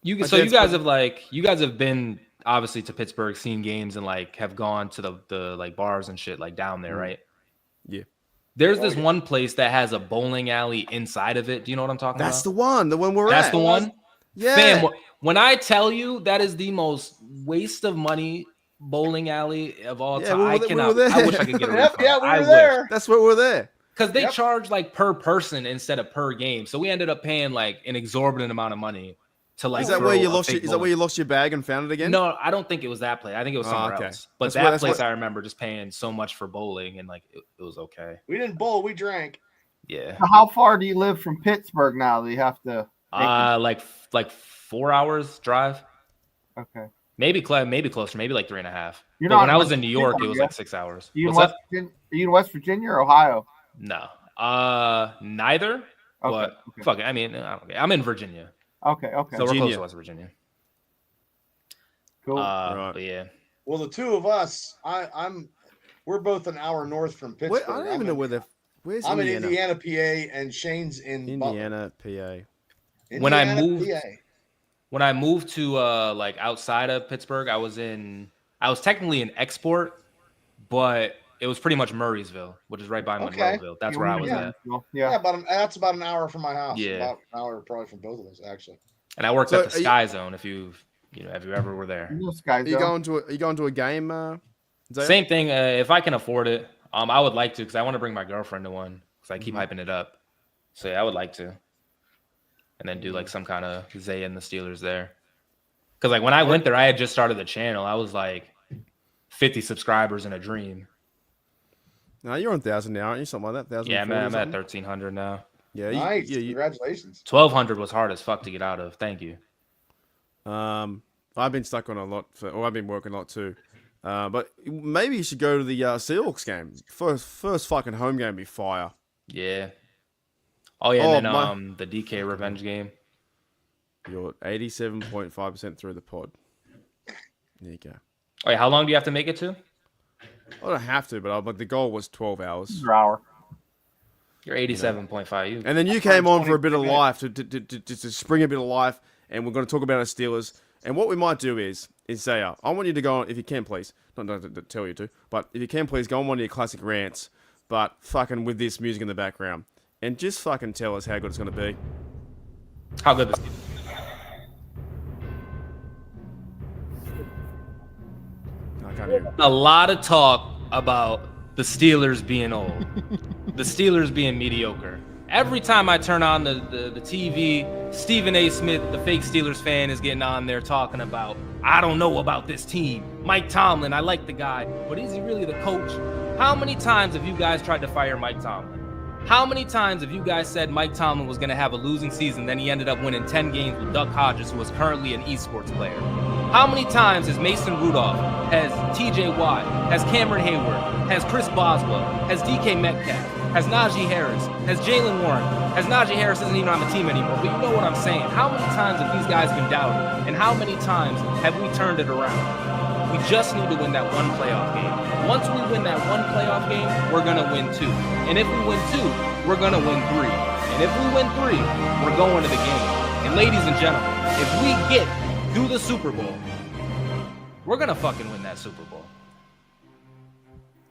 You guys have been obviously to Pittsburgh, seen games, and like have gone to the like bars and shit like down there, right? Yeah. There's this one place that has a bowling alley inside of it. Do you know what I'm talking about? That's the one we're at. That's the one. Yeah. Fam, when I tell you that is the most waste of money bowling alley of all time, I wish I could get a refund. Yeah, we were there. That's where we're there. Because they charge like per person instead of per game, so we ended up paying like an exorbitant amount of money to like. Is that where you lost your bag and found it again? No, I don't think it was that place. I think it was somewhere else. But that place, I remember just paying so much for bowling, and like it was okay. We didn't bowl, we drank. Yeah. So how far do you live from Pittsburgh now? Do you have to? Like 4 hours drive. Okay. Maybe closer, maybe like 3.5. But when I was in New York, it was like 6 hours. Are you in West Virginia or Ohio? No. Neither. Okay. But fuck it. I mean, I don't care. I'm in Virginia. Okay. So we're close to West Virginia. Cool. But yeah. Well, the two of us, we're both an hour north from Pittsburgh. I don't even know where's I'm Indiana? in Indiana, PA, and Shane's in Indiana, PA. When I PA. moved to like outside of Pittsburgh, I was technically in Export, but it was pretty much Murraysville, which is right by Monroeville. That's where I was at. Yeah, that's about an hour from my house. Yeah. About an hour probably from both of us, actually. And I worked at the Sky Zone. If you ever were there. Are you going to a game? Zaya? Same thing. If I can afford it, I would like to because I want to bring my girlfriend to one because I keep hyping it up. So yeah, I would like to, and then do like some kind of Zay and the Steelers there. Because like when I went there, I had just started the channel. I was like 50 subscribers in a dream. No, you're on 1,000 now, aren't you? Something like that. 1,000. Yeah, man, I'm at 1,300 now. Yeah, nice. Congratulations. 1,200 was hard as fuck to get out of. Thank you. I've been stuck on a lot, I've been working a lot too. But maybe you should go to the Seahawks game. First fucking home game be fire. Yeah. Oh yeah, and then the DK revenge game. You're 87.5% through the pod. There you go. Wait, how long do you have to make it to? I don't have to, but the goal was 12 hours. Per hour. You're 87.5. And then you came on for a bit of life to spring a bit of life, and we're going to talk about our Steelers. And what we might do is say, I want you to go on, if you can, please. Not to tell you to, but if you can, please go on one of your classic rants, but fucking with this music in the background, and just fucking tell us how good it's going to be. How good this is. I can't hear. A lot of talk about the Steelers being old, the Steelers being mediocre. Every time I turn on the TV, Stephen A. Smith, the fake Steelers fan, is getting on there talking about, I don't know about this team. Mike Tomlin, I like the guy, but is he really the coach? How many times have you guys tried to fire Mike Tomlin? How many times have you guys said Mike Tomlin was going to have a losing season, then he ended up winning 10 games with Duck Hodges, who was currently an esports player? How many times has Mason Rudolph, has TJ Watt, has Cameron Heyward, has Chris Boswell, has DK Metcalf, has Najee Harris, has Jalen Warren, has Najee Harris isn't even on the team anymore, but you know what I'm saying. How many times have these guys been doubted? And how many times have we turned it around? We just need to win that one playoff game. Once we win that one playoff game, we're going to win 2. And if we win 2, we're going to win 3. And if we win 3, we're going to the game. And ladies and gentlemen, if we get through the Super Bowl, we're going to fucking win that Super Bowl.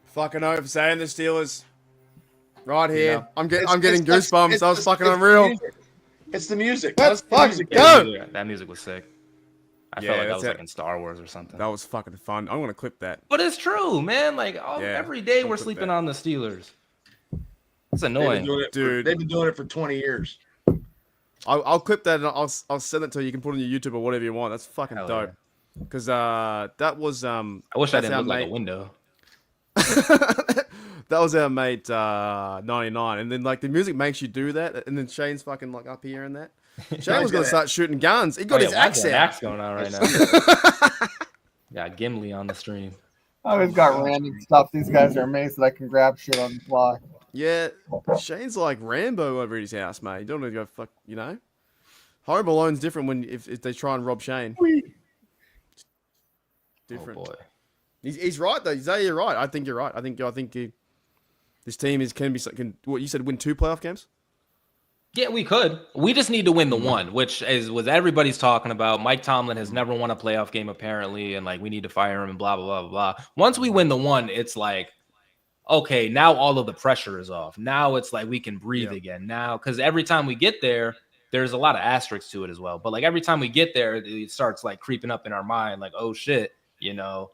Fucking over saying the Steelers. Right here. You know, I'm getting goosebumps. That was fucking unreal. It's the music. Let's fucking Yeah, go. that music was sick. I felt like that was like in Star Wars or something. That was fucking fun. I'm gonna clip that. But it's true, man. Like every day we're sleeping on the Steelers. It's annoying, dude. They've been doing it for 20 years. I'll clip that and I'll send it to you. You can put it on your YouTube or whatever you want. That's fucking dope. Because that was I wish I didn't look like a window. That was our mate 99, and then like the music makes you do that, and then Shane's fucking like up here and that. Shane was gonna start shooting guns. He got his axe out. Axe going on right now. Got Gimli on the stream. I always got random stuff. These guys are amazed that I can grab shit on the fly. Yeah, Shane's like Rambo over at his house, mate. You don't want to go fuck, you know. Home Alone's different when if they try and rob Shane. Different. Oh boy. He's right though. Zay, you're right. I think you're right. I think this team can be what you said, win 2 playoff games. Yeah, we could. We just need to win the one, which is what everybody's talking about. Mike Tomlin has never won a playoff game apparently, and like we need to fire him and blah blah blah blah. Once we win the one, it's like, okay, now all of the pressure is off. Now it's like we can breathe again. Now, because every time we get there, there's a lot of asterisks to it as well. But like every time we get there, it starts like creeping up in our mind, like, oh shit, you know,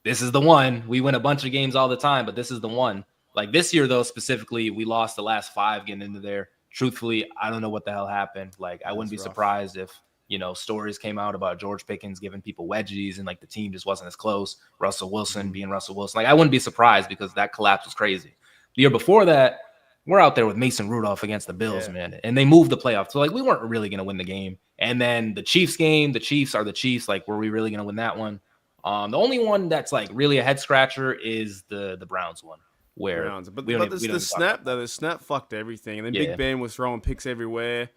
this is the one. We win a bunch of games all the time, but this is the one. Like this year though, specifically, we lost the last 5 getting into there. Truthfully, I don't know what the hell happened. Like, I wouldn't be surprised if, you know, stories came out about George Pickens giving people wedgies and like the team just wasn't as close. Russell Wilson being Russell Wilson. Like, I wouldn't be surprised because that collapse was crazy. The year before that, we're out there with Mason Rudolph against the Bills, man. And they moved the playoffs. So, like, we weren't really going to win the game. And then the Chiefs game, the Chiefs are the Chiefs. Like, were we really going to win that one? The only one that's like really a head scratcher is the Browns one. Where but the snap though, the snap fucked everything, and then Big Ben was throwing picks everywhere.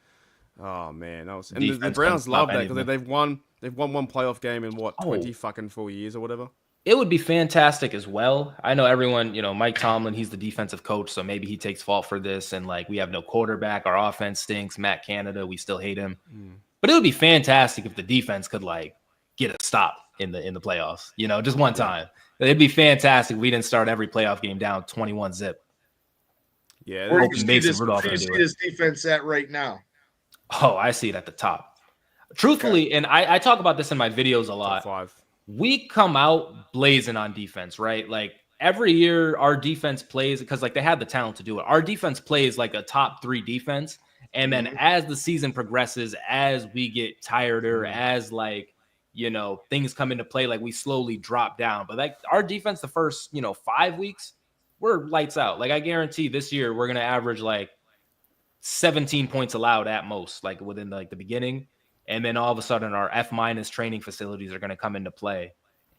Oh man, that was and the Browns love that because they've won They've won one playoff game in what, Oh. 20 fucking 4 years or whatever. It would be fantastic as well. I know everyone, Mike Tomlin, he's the defensive coach, so maybe he takes fault for this. And like, we have no quarterback. Our offense stinks. Matt Canada, we still hate him. But it would be fantastic if the defense could like get a stop in the playoffs, just one time. It'd be fantastic if we didn't start every playoff game down 21-zip. Yeah. Where Hope do you see Mason this, Rudolph where do you can do see it. this defense at right now? Oh, I see it at the top. Truthfully, and I talk about this in my videos a lot. Top 5. We come out blazing on defense, right? Like every year our defense plays because like they have the talent to do it. Our defense plays like a top 3 defense. And then as the season progresses, as we get tireder, as like, things come into play, like we slowly drop down. But like our defense, the first, 5 weeks, we're lights out. Like I guarantee this year we're going to average like 17 points allowed at most, like within like the beginning. And then all of a sudden our F- training facilities are going to come into play.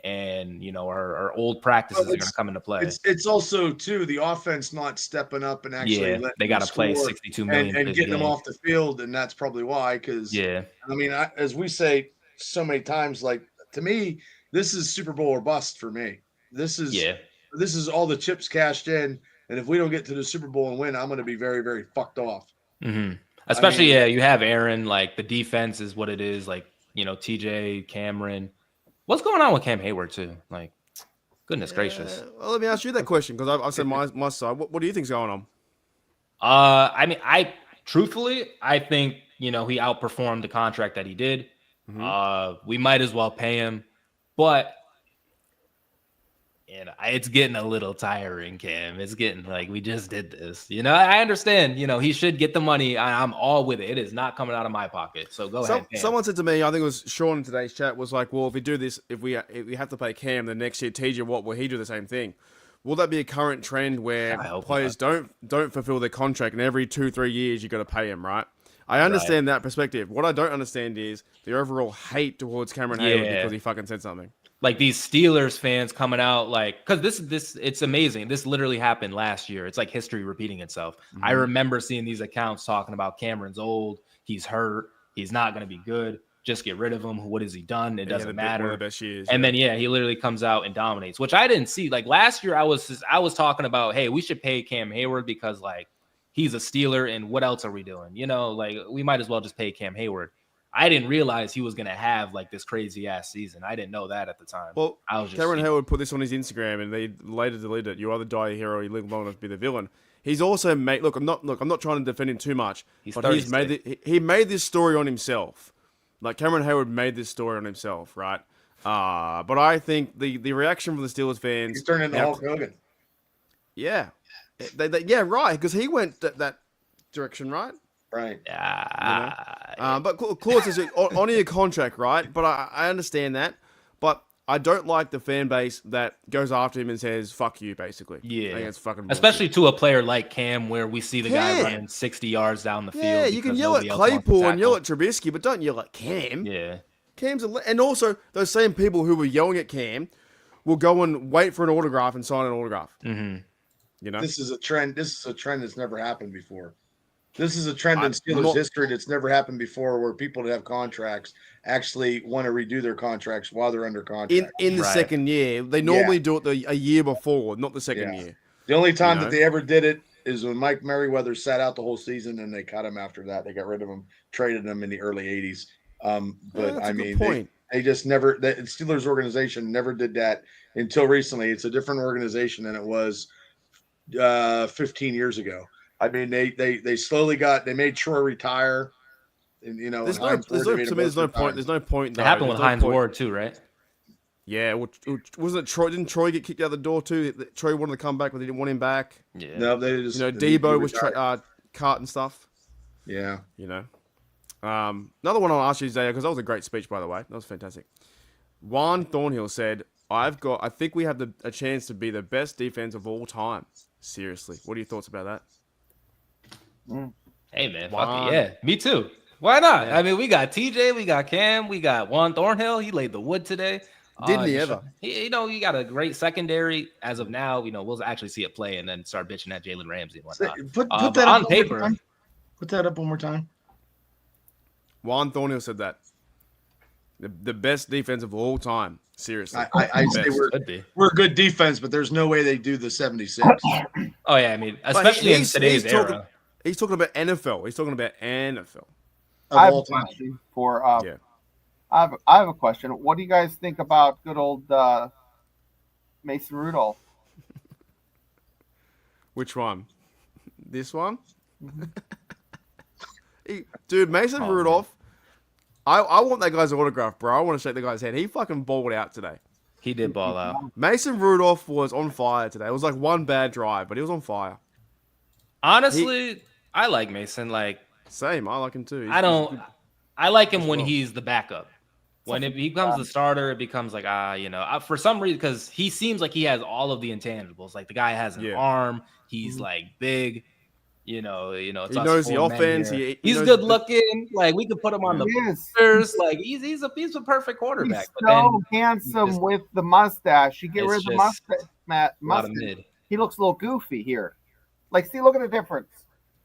And, our old practices are going to come into play. It's also, too, the offense not stepping up and actually letting they got to them play score 62 million and getting them off the field. And that's probably why, because, I mean, as we say so many times, like, to me, this is Super Bowl or bust for me. This is all the chips cashed in. And if we don't get to the Super Bowl and win, I'm going to be very, very fucked off. Especially, you have Aaron, like the defense is what it is. Like, TJ, Cameron. What's going on with Cam Heyward too? Like, goodness gracious. Well, let me ask you that question because I've said my side. What do you think's going on? I mean, I think he outperformed the contract that he did. We might as well pay him, but it's getting a little tiring, Cam. It's getting like we just did this. I understand. He should get the money. I'm all with it. It is not coming out of my pocket. So go ahead. Cam. Someone said to me, I think it was Sean in today's chat, was like, well, if we do this, if we have to pay Cam, then next year, TJ Watt, will he do the same thing? Will that be a current trend where players don't fulfill their contract and every 2-3 years you got to pay him, right? I understand that perspective. What I don't understand is the overall hate towards Cameron Heyward because he fucking said something. Like these Steelers fans coming out like, because this it's amazing. This literally happened last year. It's like history repeating itself. I remember seeing these accounts talking about Cameron's old, he's hurt, he's not going to be good. Just get rid of him. What has he done? It doesn't matter. One of the best years, and then he literally comes out and dominates, which I didn't see. Like last year, I was talking about, hey, we should pay Cam Heyward because like he's a Steeler, and what else are we doing? Like we might as well just pay Cam Heyward. I didn't realize he was going to have like this crazy ass season. I didn't know that at the time. Well, I was just Cameron Heyward put this on his Instagram, and they later deleted it. You either die a hero, or you live long enough to be the villain. He's also made. I'm not trying to defend him too much. He made this story on himself. Like Cameron Heyward made this story on himself, right? But I think the reaction from the Steelers fans. He's turned into Hulk Hogan. Yeah, right. Because he went that direction, right? Right. But of course, it's on your contract, right? But I understand that. But I don't like the fan base that goes after him and says "fuck you," basically. Yeah, I think it's fucking bullshit. Especially to a player like Cam, where we see the guy running 60 yards down the field. Yeah, you can yell at Claypool and yell at Trubisky, but don't yell at Cam. Yeah, Cam's and also those same people who were yelling at Cam will go and wait for an autograph and sign an autograph. This is a trend. This is a trend that's never happened before. This is a trend in Steelers history that's never happened before, where people that have contracts actually want to redo their contracts while they're under contract. In the second year, they normally do it a year before, not the second year. The only time that they ever did it is when Mike Merriweather sat out the whole season, and they cut him after that. They got rid of him, traded him in the early '80s. But I mean, they just never. The Steelers organization never did that until recently. It's a different organization than it was 15 years ago. I mean, they slowly they made Troy retire, and there's no point. There's no point. It happened with Hines Ward too, right? Yeah, wasn't it Troy? Didn't Troy get kicked out the door too? Troy wanted to come back, but they didn't want him back. Yeah, no, they just Debo was cut and stuff. Yeah, another one I'll ask you, Zaya, because that was a great speech, by the way. That was fantastic. Juan Thornhill said, I think we have a chance to be the best defense of all time. Seriously, what are your thoughts about that? Hey man, fuck it, yeah, me too. Why not? I mean, we got TJ, we got Cam, we got Juan Thornhill. He laid the wood today. Didn't he ever? You got a great secondary as of now. We'll actually see it play and then start bitching at Jalen Ramsey and whatnot. Put that on paper. Put that up one more time. Juan Thornhill said that. The best defense of all time. Seriously. I The say best. we're good defense, but there's no way they do the 76. Oh yeah, I mean, But especially in he's today's talking, era. He's talking about NFL. He's talking about NFL. I have a question for. Yeah. I have a question. What do you guys think about good old Mason Rudolph? Which one? This one? Dude, Mason Rudolph. I want that guy's autograph, bro. I want to shake the guy's hand. He fucking balled out today. He did ball out. Mason Rudolph was on fire today. It was like one bad drive, but he was on fire. Honestly, I like Mason. Like, same. I like him too. I like him when he's the backup. When it becomes the starter, it becomes like, for some reason, because he seems like he has all of the intangibles. Like the guy has an arm. He's like big. It's he us knows the four men offense. here. He He's knows good looking. Like we could put him on the Bears. Like he's a perfect quarterback. He's But then so handsome with the mustache. You get rid of the mustache, mid. he looks a little goofy here. Like, see, look at the difference.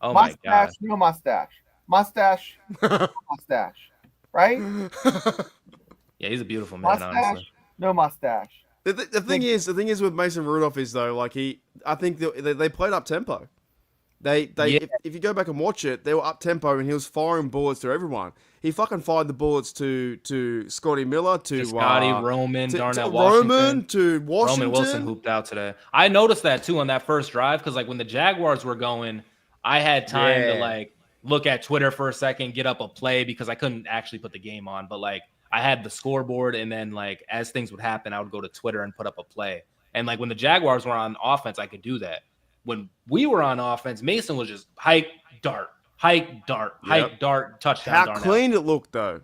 Oh my God. Mustache, no mustache. Mustache, no mustache. Right? Yeah, he's a beautiful man. Mustache, Honestly, no mustache. The thing is with Mason Rudolph is though, like I think they played up tempo. If you go back and watch it, they were up tempo and he was firing bullets to everyone. He fucking fired the bullets to Scotty Miller, to Scotty, Roman, Darnell Roman, Washington. to Washington. Roman Wilson hooped out today. I noticed that too on that first drive because like when the Jaguars were going, I had time to like look at Twitter for a second, get up a play because I couldn't actually put the game on, but like I had the scoreboard and then like as things would happen, I would go to Twitter and put up a play. And like when the Jaguars were on offense, I could do that. When we were on offense, Mason was just hike, dart, touchdown. How Darnell. clean it looked though.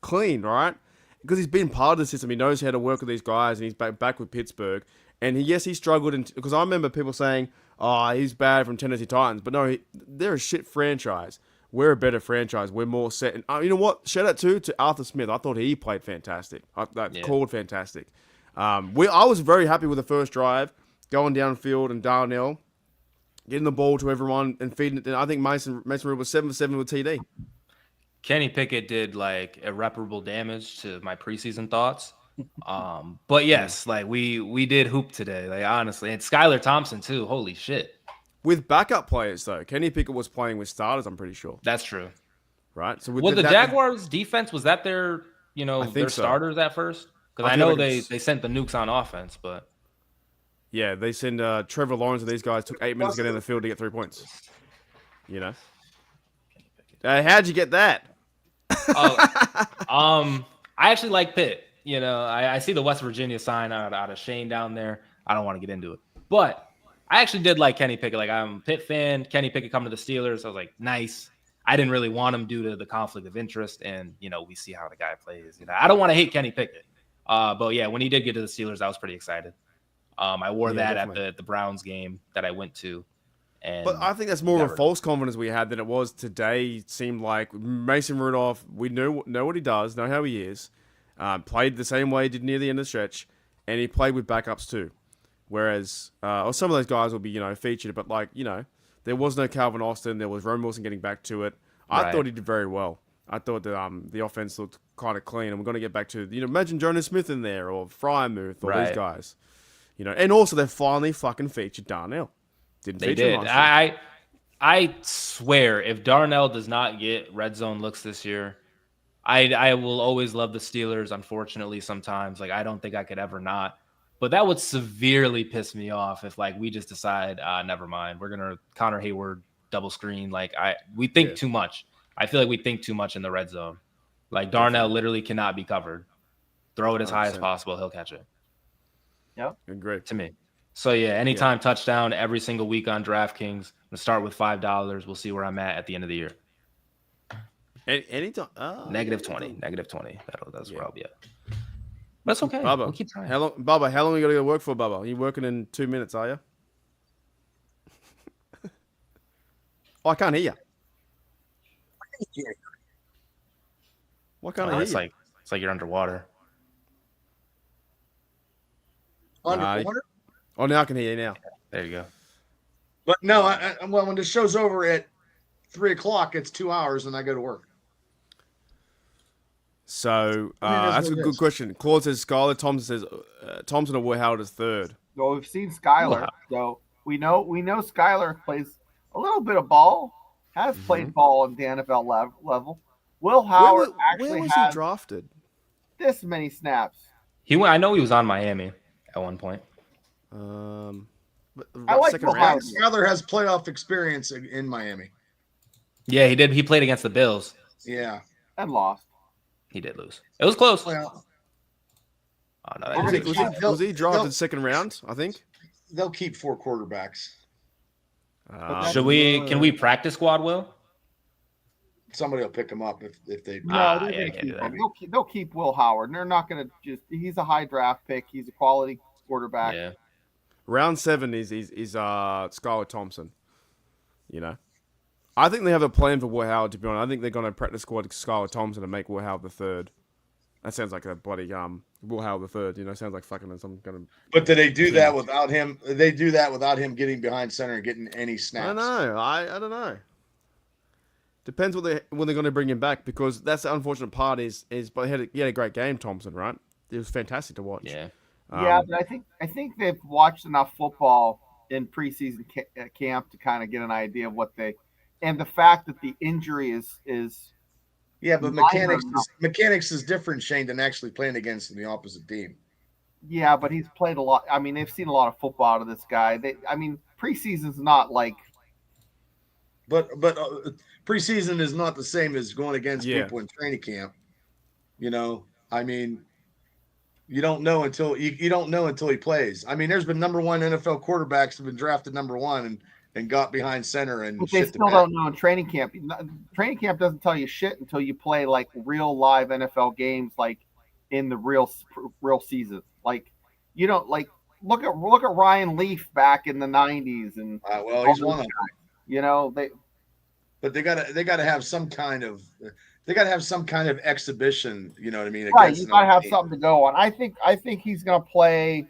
Clean, right? Because he's been part of the system. He knows how to work with these guys and he's back with Pittsburgh. And he struggled because I remember people saying, oh, he's bad from Tennessee Titans. But no, they're a shit franchise. We're a better franchise. We're more set. And you know what? Shout out to Arthur Smith. I thought he played fantastic. Called fantastic. I was very happy with the first drive, going downfield and Darnell getting the ball to everyone and feeding it. I think Mason Rudolph was 7 for 7 with TD. Kenny Pickett did like irreparable damage to my preseason thoughts. But yes, like we did hoop today, like honestly, and Skylar Thompson too. Holy shit! With backup players though, Kenny Pickett was playing with starters. I'm pretty sure. That's true. Right. So with the Jaguars defense, was that their their starters at first? Because I know they sent the nukes on offense, but yeah, they send Trevor Lawrence and these guys took 8 minutes to get in the field to get 3 points. How'd you get that? I actually like Pitt. I see the West Virginia sign out of Shane down there. I don't want to get into it, but I actually did like Kenny Pickett. Like I'm a Pitt fan. Kenny Pickett coming to the Steelers. I was like, nice. I didn't really want him due to the conflict of interest, and we see how the guy plays. I don't want to hate Kenny Pickett, but yeah, when he did get to the Steelers, I was pretty excited. I wore that definitely at the Browns game that I went to. But I think that's more of a false confidence we had than it was today. It seemed like Mason Rudolph, we know what he does, know how he is, played the same way he did near the end of the stretch, and he played with backups too. Whereas, some of those guys will be, featured, but there was no Calvin Austin, there was Roman Wilson getting back to it. I thought he did very well. I thought that the offense looked kind of clean, and we're going to get back to, imagine Jonas Smith in there, or Fryermuth, or these guys. And also they finally fucking featured Darnell. They did. I swear, if Darnell does not get red zone looks this year, I will always love the Steelers. Unfortunately, sometimes I don't think I could ever not. But that would severely piss me off if we just decide, never mind, we're gonna Connor Heyward double screen. We think too much. I feel like we think too much in the red zone. Darnell literally cannot be covered. Throw it as high as possible, he'll catch it. Yep. Great to me. So yeah, anytime touchdown every single week on DraftKings. We'll start with $5. We'll see where I'm at the end of the year. Anytime. -20. That's where I'll be at. But it's okay. Bubba, we'll keep trying. How long you got to go to work for, Bubba? Are you working in 2 minutes? Are you? I can't hear you. Why can't I hear you? It's like you're underwater. Underwater? Oh, now I can hear you now. There you go. But no, when the show's over at 3:00, it's 2 hours, and I go to work. So that's that's a what it good is. question. Claude says Skylar. Thompson says Thompson or Will Howard is third. Well, we've seen Skylar, so we know Skylar plays a little bit of ball, has played ball at the NFL level. Will Howard actually where was has he drafted? this many snaps. I know he was on Miami at one point. I like second Will round. Howard. Skyler has playoff experience in Miami. Yeah, he did. He played against the Bills. Yeah. And lost. He did lose. It was close. Well, Oh, no, Was he drafted second round? I think. They'll keep 4 quarterbacks. Can we practice squad, Will? Somebody will pick him up if they. No, they're gonna keep him. They'll keep Will Howard. And they're not going to he's a high draft pick. He's a quality quarterback. Yeah. Round 7 is Skylar Thompson. You know, I think they have a plan for Will Howard. To be honest, I think they're going to practice squad Skylar Thompson and make Will Howard the third. That sounds like a bloody Will Howard the third. You know, sounds like fucking some kind of. But do they do that without him? They do that without him getting behind center and getting any snaps. I don't know. I don't know. Depends when they're going to bring him back, because that's the unfortunate part is but he had a great game, Thompson, right? It was fantastic to watch. Yeah. But I think they've watched enough football in preseason camp to kind of get an idea of what and the fact that the injury is. Yeah, but mechanics is different, Shane, than actually playing against the opposite team. Yeah, but he's played a lot. I mean, they've seen a lot of football out of this guy. Preseason's not like. But preseason is not the same as going against people in training camp. You know, I mean, you don't know until you don't know until he plays. I mean, there's been number 1 NFL quarterbacks have been drafted number 1 and got behind center and. But they still don't know in training camp. Training camp doesn't tell you shit until you play like real live NFL games, like in the real season. Like you don't like look at Ryan Leaf back in the '90s and. Well, he's one of them. You know But they gotta have some kind of exhibition. You know what I mean? Right, you gotta have something to go on. I think he's gonna play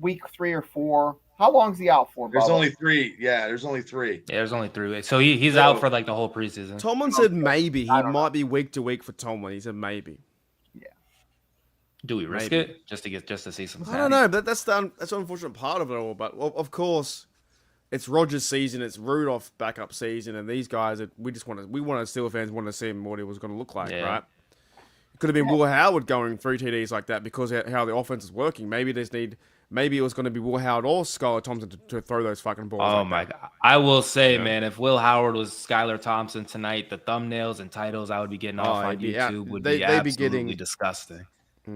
week 3 or 4. How long's he out for? There's only 3. Yeah, there's only 3. Yeah, there's only 3 weeks. So he's out for like the whole preseason. Tomlin said maybe he might be week to week for Tomlin. He said maybe. Yeah. Do we risk it just to see some? I don't know, but that's the unfortunate part of it all. But of course, it's Rodgers' season, it's Rudolph backup season, and these guys we want as Steelers fans want to see him what it was going to look like, right? It could have been Will Howard going 3 TDs like that because of how the offense is working. Maybe it was going to be Will Howard or Skylar Thompson to throw those fucking balls. Oh my God! I will say, man, if Will Howard was Skylar Thompson tonight, the thumbnails and titles I would be getting off on YouTube would be absolutely disgusting.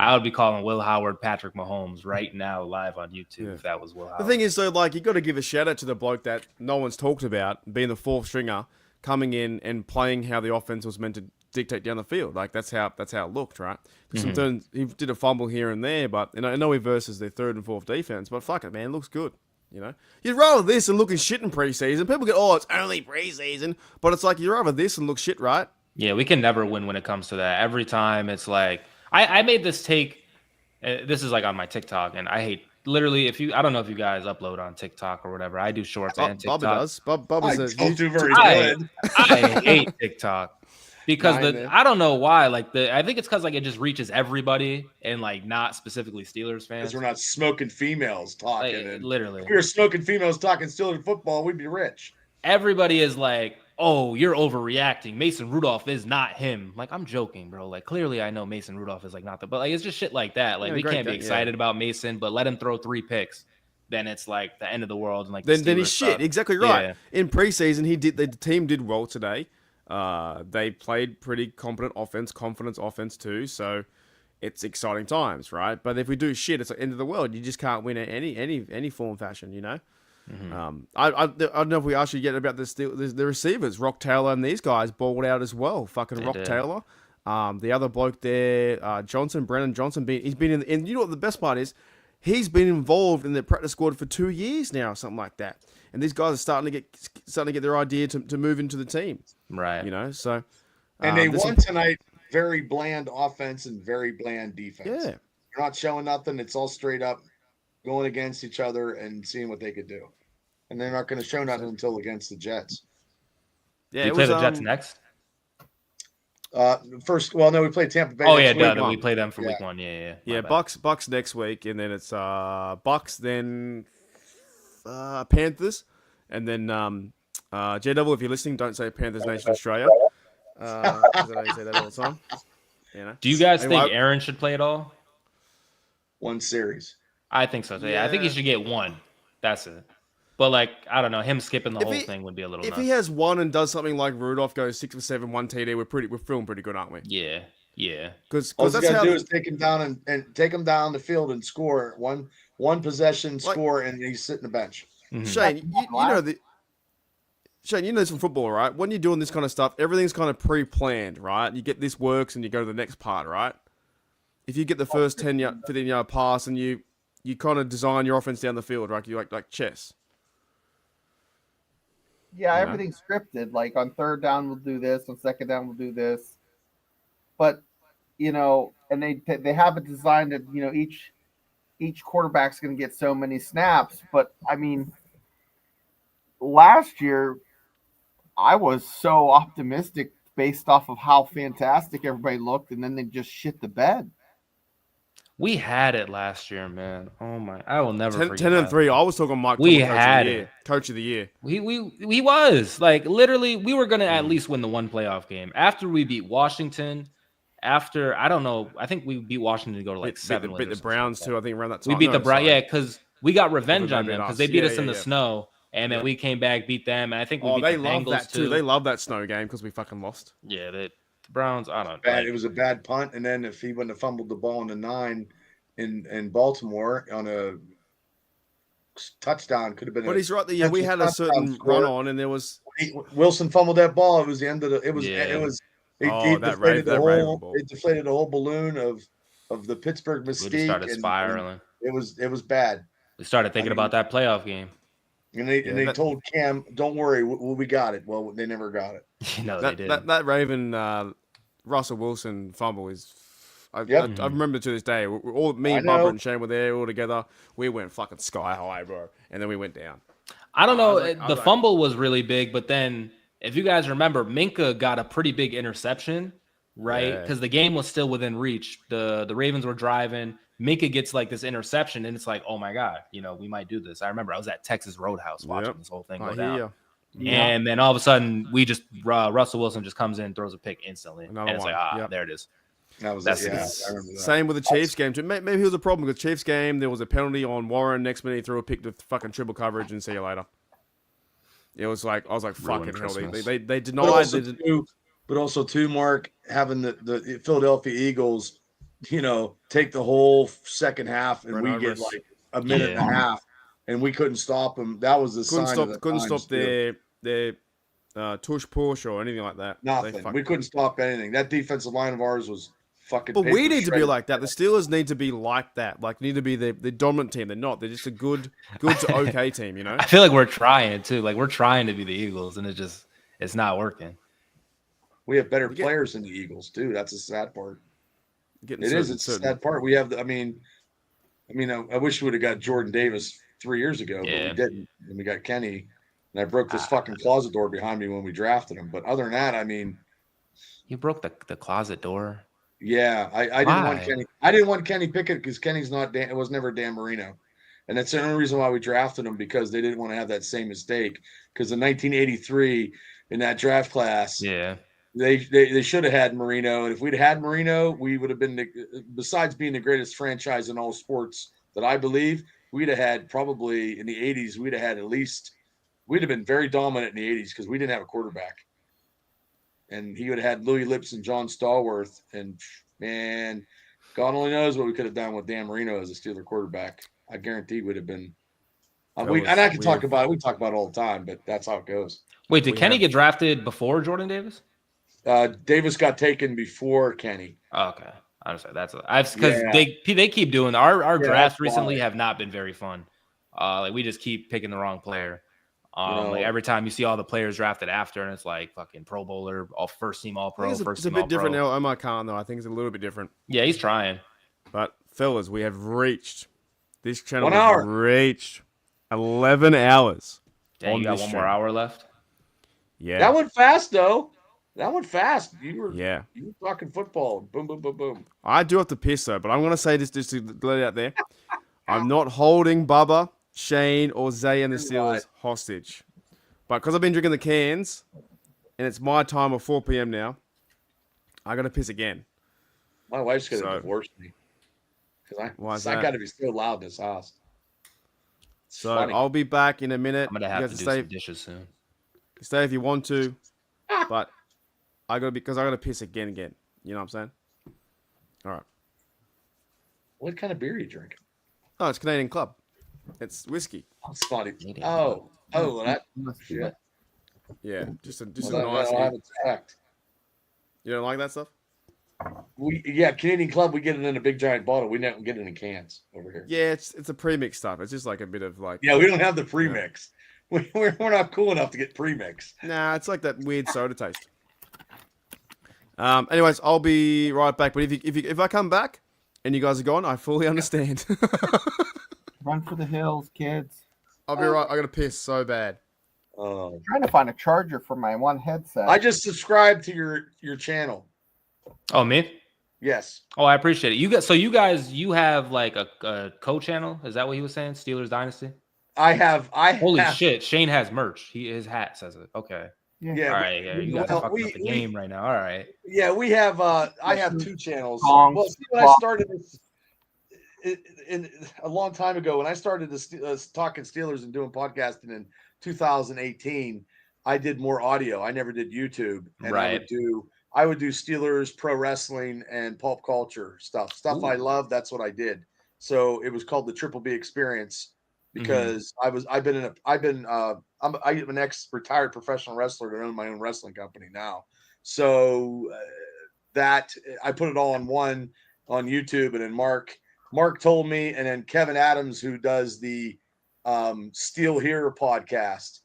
I would be calling Will Howard Patrick Mahomes right now live on YouTube if that was Will Howard. The thing is, though, like, you got to give a shout out to the bloke that no one's talked about, being the 4th stringer, coming in and playing how the offense was meant to dictate down the field. Like, that's how it looked, right? Sometimes he did a fumble here and there, but I know he versus their 3rd and 4th defense, but fuck it, man, it looks good. You know, you'd rather this than looking shit in preseason. People get, it's only preseason, but it's like you'd rather this than look shit, right? Yeah, we can never win when it comes to that. Every time it's like. I made this take. This is like on my TikTok, and I hate literally. I don't know if you guys upload on TikTok or whatever. I do shorts and TikTok. Bubba does. Bubba's don't do very good. I hate TikTok because I don't know why. I think it's because it just reaches everybody and not specifically Steelers fans. Because we're not smoking females talking. Literally, if we were smoking females talking Steelers football, we'd be rich. Everybody is like, oh, you're overreacting. Mason Rudolph is not him. I'm joking, bro. Clearly I know Mason Rudolph is not the, but it's just shit like that. We can't be excited about Mason, but let him throw 3 picks. Then it's the end of the world. And then he's shit. Exactly right. Yeah. In preseason, the team did well today. They played pretty competent offense, confidence offense too. So it's exciting times, right? But if we do shit, it's the end of the world. You just can't win any form, fashion, you know? Mm-hmm. I don't know if we asked you yet about the receivers. Rock Taylor and these guys balled out as well. Fucking Rock Taylor. The other bloke there, Brennan Johnson, he's been in. You know what the best part is? He's been involved in the practice squad for 2 years now, or something like that. And these guys are starting to get their idea to move into the team, right? You know, so and they won tonight. Very bland offense and very bland defense. Yeah, they're not showing nothing. It's all straight up going against each other and seeing what they could do. And they're not going to show nothing until against the Jets. Yeah, you play the Jets next. First, well, no, we played Tampa Bay. Oh next yeah, week. duh, we play them for week 1. Yeah, Bucks next week, and then it's Bucks, then Panthers, and then JW. If you're listening, don't say Panthers Nation Australia. 'Cause I know you say that all the time. You know. Do you guys Anyway, think Aaron should play at all? One series. I think so. Yeah, I think he should get one. That's it. But like, I don't know, him skipping the whole thing would be a little. If nuts. he has one and does something like Rudolph goes 6 for 7, 1 TD, we're feeling pretty good, aren't we? Yeah. Because all that's you gotta how do is take him down and take him down the field and score one possession, score, and he's sitting the bench. Shane, Shane, you know this from football, right? When you're doing this kind of stuff, everything's kind of pre-planned, right? You get this works and you go to the next part, right? If you get the first 15-yard pass and you kind of design your offense down the field, right? You like chess. Yeah, everything's scripted. Like on third down, we'll do this. On second down, we'll do this. But and they have it designed that each quarterback's going to get so many snaps. But I mean, last year I was so optimistic based off of how fantastic everybody looked, and then they just shit the bed. We had it last year, man. Oh my! I will never forget 10-3. I was talking Mike. We had it. Coach of the year. He was like literally. We were gonna at least win the one playoff game after we beat Washington. After I don't know, I think we beat Washington to go to like 7. Beat the Browns too. I think around that time. We beat the Browns, because we got revenge on them because they beat us in the yeah. snow, and then we came back, beat them, and I think we beat they the love Bengals that too. They love that snow game because we fucking lost. Yeah, the Browns. I don't. Bad. It was a bad punt, and then if he wouldn't have fumbled the ball in the 9 in Baltimore on a touchdown, could have been. But he's right. Yeah, we had a certain run on, and there was Wilson fumbled that ball. It was the end of the. It was. It deflated the whole balloon of the Pittsburgh mystique. We just started spiraling. It was bad. We started thinking about that playoff game. And they told Cam, "Don't worry, we got it." Well, they never got it. No, they didn't. That Raven Russell Wilson fumble is. I remember to this day. All me and Bubba and Shane were there all together. We went fucking sky high, bro, and then we went down. I don't know. The fumble was really big, but then if you guys remember, Minka got a pretty big interception, right? Because the game was still within reach. The Ravens were driving. Minka gets like this interception, and it's like, oh my god, we might do this. I remember I was at Texas Roadhouse watching this whole thing go down. And then all of a sudden, we just Russell Wilson just comes in, throws a pick instantly, and it's like, there it is. That was I remember that. Same with the Chiefs game too. Maybe it was a problem with the Chiefs game. There was a penalty on Warren. Next minute, he threw a pick to fucking triple coverage, and see you later. It was like I was like, fucking hell. They denied. But also too, Mark, having the Philadelphia Eagles, take the whole second half, and we get like a minute and a half, and we couldn't stop them. That was the sign. Couldn't stop their tush push or anything like that. Nothing. We couldn't stop anything. That defensive line of ours was fucking. But we need to be like that. The Steelers need to be like that. Like, need to be the dominant team. They're not. They're just a good to okay team. I feel like we're trying too. Like we're trying to be the Eagles, and it's not working. We have better players than the Eagles too. That's a sad part. It's a sad part. We have. I wish we would have got Jordan Davis 3 years ago, but we didn't. And we got Kenny. And I broke this fucking closet door behind me when we drafted him. But other than that, you broke the closet door. Yeah, I didn't want Kenny. I didn't want Kenny Pickett because Kenny's not. It was never Dan Marino, and that's the only reason why we drafted him, because they didn't want to have that same mistake. Because in 1983, in that draft class, they should have had Marino, and if we'd had Marino, we would have been besides being the greatest franchise in all sports that I believe, we'd have had probably in the 80s. We'd have had at least. We'd have been very dominant in the 80s because we didn't have a quarterback. And he would have had Louis Lips and John Stallworth. And, man, God only knows what we could have done with Dan Marino as a Steeler quarterback. I guarantee would have been. And I can talk about it. We talk about it all the time, but that's how it goes. Wait, did Kenny get drafted before Jordan Davis? Davis got taken before Kenny. Oh, okay. I understand. That's because they keep doing our drafts recently have not been very fun. We just keep picking the wrong player. Every time you see all the players drafted after, and it's like fucking Pro Bowler, first team All Pro. It's a bit different now. Omar Khan, though. I think it's a little bit different. Yeah, he's trying. But fellas, we have reached this channel. 1 hour. Reached 11 hours. Dang, you got one more hour left. Yeah, that went fast though. That went fast. You were talking football. Boom, boom, boom, boom. I do have to piss though, but I'm gonna say this just to let it out there. I'm not holding Bubba, Shane, or Zay and the Steelers hostage. But because I've been drinking the cans, and it's my time of 4 p.m. now, I gotta piss again. My wife's gonna divorce me because I gotta be so loud in this house. So funny. I'll be back in a minute. I'm gonna have to do some dishes soon. Stay if you want to, but I gotta piss again. You know what I'm saying? All right. What kind of beer are you drinking? Oh, it's Canadian Club. It's whiskey. It's funny. Oh, that shit. Yeah, just a nice. You don't like that stuff? Canadian Club. We get it in a big giant bottle. We don't get it in cans over here. Yeah, it's a premix stuff. It's just like a bit of like. Yeah, we don't have the premix. We're not cool enough to get premix. Nah, it's like that weird soda taste. Anyways, I'll be right back. But if I come back and you guys are gone, I fully understand. Run for the hills, kids. I'll be right. I gotta piss so bad. I'm trying to find a charger for my one headset. I just subscribed to your channel. Oh, me? Yes. Oh, I appreciate it. You have like a co-channel? Is that what he was saying? Steelers Dynasty? Holy shit! Shane has merch. His hat says it. Okay. Yeah. All right. Yeah. You guys are fucking up the game right now. All right. Yeah, we have. I have two channels. Well, see, when I started this in a long time ago, when I started talking Steelers and doing podcasting in 2018, I did more audio. I never did YouTube, and right. I would do Steelers, pro wrestling, and pulp culture stuff. Ooh. I love. That's what I did. So it was called the Triple B Experience. Because I'm an ex-retired professional wrestler that own my own wrestling company now. So that I put it all on one on YouTube, and then Mark told me, and then Kevin Adams, who does the Steel Here podcast.